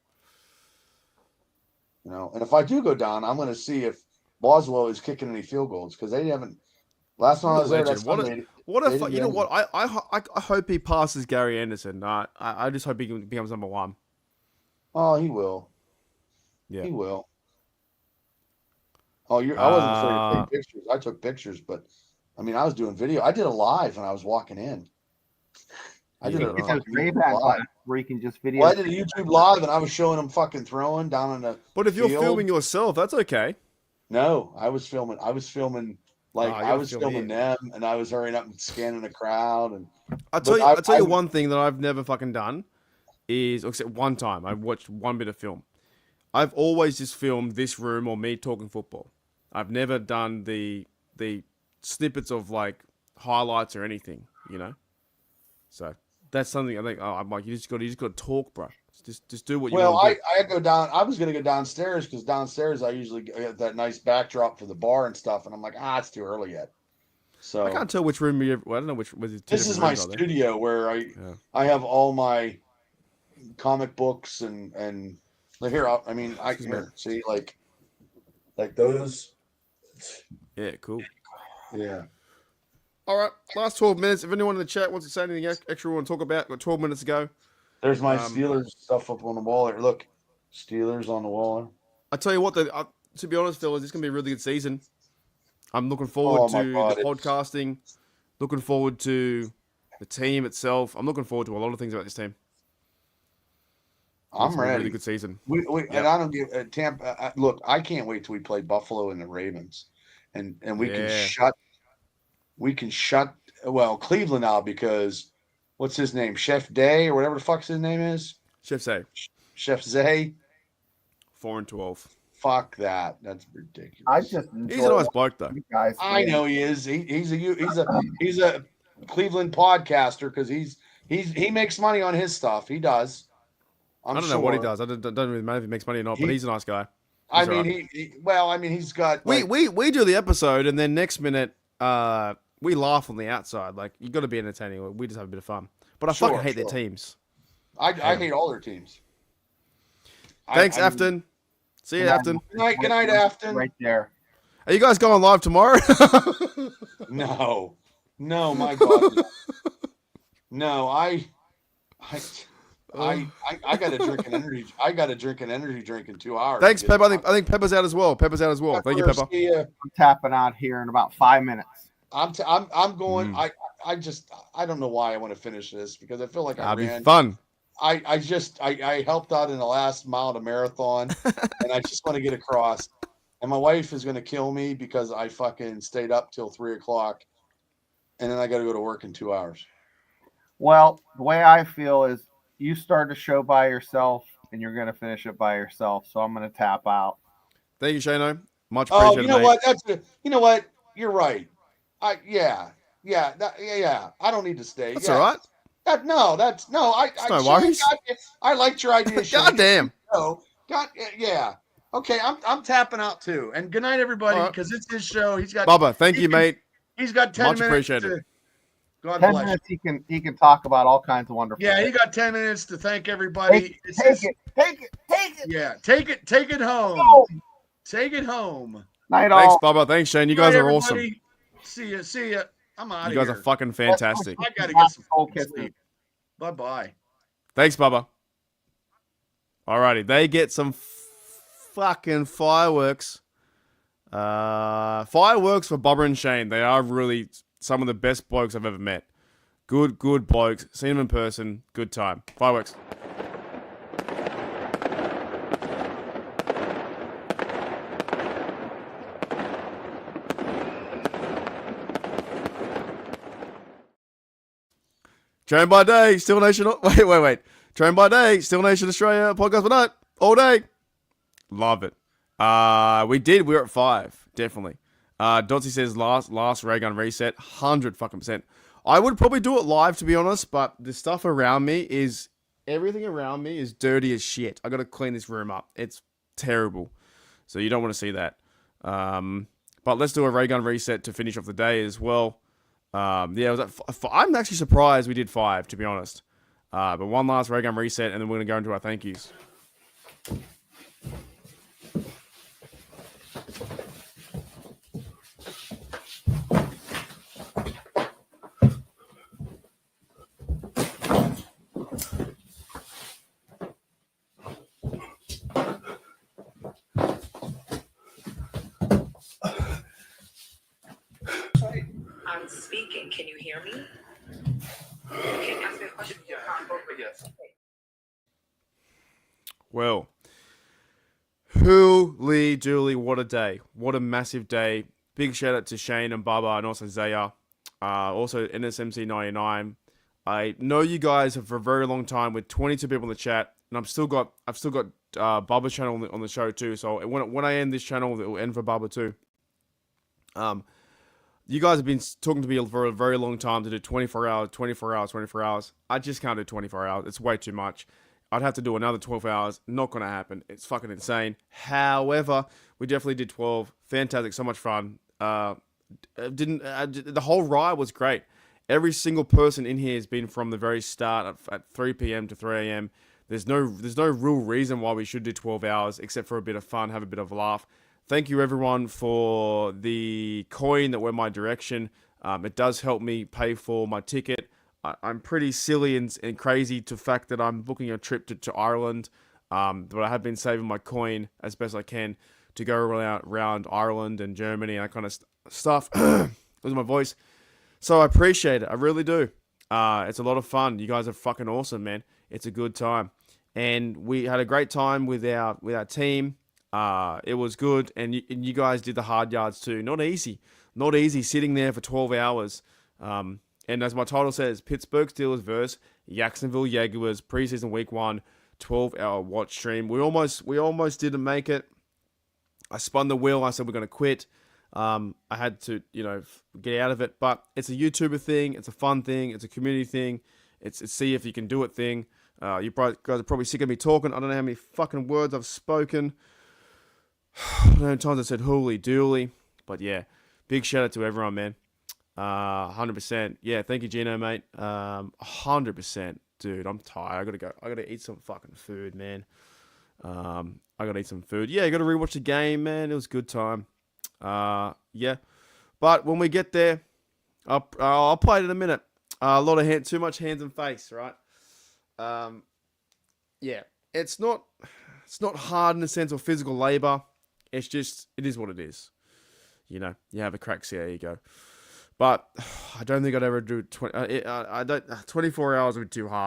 You know, and if I do go down, I'm going to see if Boswell is kicking any field goals because they haven't. Last time I was there, that's what if you know what? I hope he passes Gary Anderson. I just hope he becomes number one. Oh, he will. Yeah, he will. Oh, I wasn't afraid to take pictures. I took pictures, but I mean, I was doing video. I did a live when I was walking in. I did a live where you can just video. Well, I did a YouTube live, and I was showing them fucking throwing down in the. But if you're filming yourself, that's okay. No, I was filming. I was filming I was filming them, and I was hurrying up and scanning the crowd. And I'll tell you one thing that I've never fucking done is, except one time, I watched one bit of film. I've always just filmed this room or me talking football. I've never done the snippets of like highlights or anything, you know. So that's something I think. Oh, I'm like, you just got to talk, bro. Just do what you want. Well, I go down. I was gonna go downstairs because downstairs I usually get that nice backdrop for the bar and stuff, and I'm like, it's too early yet. So I can't tell which room you. Well, I don't know which. This is my studio where I have all my comic books and here. I mean, I can see like those. Yeah, cool. Yeah. All right, last 12 minutes. If anyone in the chat wants to say anything extra we want to talk about, got 12 minutes to go. There's my Steelers stuff up on the wall there. Look, Steelers on the wall there. I tell you what, to be honest, fellas, it's going to be a really good season. I'm looking forward to the podcasting, looking forward to the team itself. I'm looking forward to a lot of things about this team. I'm ready. Really good season. And I don't give Tampa. Look, I can't wait till we play Buffalo and the Ravens, and we can shut. We can shut. Well, Cleveland out because what's his name, Chef Day or whatever the fuck's his name is. Chef Zay. Chef Zay. 4-12. Fuck that. That's ridiculous. I just he's a nice bloke though. Guys, I know he is. He's a Cleveland podcaster because he makes money on his stuff. He does. I don't know what he does. I don't really matter if he makes money or not, but he's a nice guy. I mean, he's got. Like, we do the episode, and then next minute, we laugh on the outside. Like, you got to be entertaining. We just have a bit of fun. But I fucking hate their teams. I hate all their teams. Thanks, Afton. See you, Afton. Good night, Afton. Right there. Are you guys going live tomorrow? No, my God, no. I got to drink an energy. I got to drink an energy drink in 2 hours. Thanks, Pepper. I think Pepper's out as well. Thank you, Pepper. I'm tapping out here in about 5 minutes. I'm going. I don't know why I want to finish this because I feel like I ran. Be fun. I helped out in the last mile of the marathon, and I just want to get across. And my wife is going to kill me because I fucking stayed up till 3 o'clock, and then I got to go to work in 2 hours. Well, the way I feel is you start a show by yourself, and you're going to finish it by yourself. So I'm going to tap out. Thank you, Shano. Much Oh, appreciated, you know mate. what? You know what? You're right. Yeah. I don't need to stay. That's yes. all right. No worries. I liked your idea. Shane. Goddamn. Yeah. Okay, I'm tapping out too. And good night, everybody, All right. because it's his show. He's got Bubba, thank you, mate. He's got 10 Much minutes. appreciated. God 10 bless. minutes he can talk about all kinds of wonderful. Yeah, he things. got 10 minutes to thank everybody. Take it. Yeah, take it home. Go. Take it home. Night Thanks, all. Bubba. Thanks, Shane. You Good guys night, are awesome. everybody. See ya. I'm out You of guys here. are fucking fantastic. I gotta get some fucking sleep. Bye. Thanks, Bubba. Alrighty, they get some fucking fireworks. Fireworks for Bubba and Shane. They are really some of the best blokes I've ever met. Good blokes. Seen them in person. Good time. Fireworks. Train by day, Steel Nation. Wait. Train by day, Steel Nation Australia, podcast by night, all day. Love it. We were at 5, definitely. Dotsy says last ray gun reset, 100%. I would probably do it live, to be honest, but the stuff around me is, everything around me is dirty as shit. I got to clean this room up. It's terrible. So you don't want to see that. But let's do a ray gun reset to finish off the day as well. It was I'm actually surprised we did 5, to be honest. But one last ray gun reset, and then we're going to go into our thank yous. I'm speaking. Can you hear me? Can you ask me a question? Yes. Well, holy dooly, what a day. What a massive day. Big shout out to Shane and Bubba and also Zaya. Also NSMC99. I know you guys have for a very long time with 22 people in the chat, and I've still got Bubba's channel on the show too. So when I end this channel, it will end for Bubba too. You guys have been talking to me for a very long time to do 24 hours. I just can't do 24 hours. It's way too much. I'd have to do another 12 hours. Not going to happen. It's fucking insane. However, we definitely did 12. Fantastic. So much fun. The whole ride was great. Every single person in here has been from the very start at 3 p.m. to 3 a.m. There's no real reason why we should do 12 hours except for a bit of fun, have a bit of a laugh. Thank you, everyone, for the coin that went my direction. It does help me pay for my ticket. I'm pretty silly and crazy to the fact that I'm booking a trip to Ireland, but I have been saving my coin as best I can to go around Ireland and Germany and that kind of stuff. Losing my voice. So I appreciate it. I really do. It's a lot of fun. You guys are fucking awesome, man. It's a good time. And we had a great time with our team. It was good, and you guys did the hard yards too. Not easy sitting there for 12 hours. And as my title says, Pittsburgh Steelers versus Jacksonville Jaguars Preseason Week 1, 12-hour watch stream. We almost didn't make it. I spun the wheel. I said we're going to quit. I had to, get out of it. But it's a YouTuber thing. It's a fun thing. It's a community thing. It's a see if you can do it thing. You guys are probably sick of me talking. I don't know how many fucking words I've spoken. I don't know how many times I said holy dooly. But yeah, big shout out to everyone, man. 100%. Yeah, thank you, Gino, mate. 100%. Dude, I'm tired. I gotta go. I gotta eat some fucking food, man. I gotta eat some food. Yeah, I gotta rewatch the game, man. It was a good time. Yeah. But when we get there, I'll play it in a minute. A lot of too much hands and face, right? Yeah. It's not hard in the sense of physical labor. It is what it is. You have a crack, see how you go. But I don't think I'd ever do 24 hours would be too hard.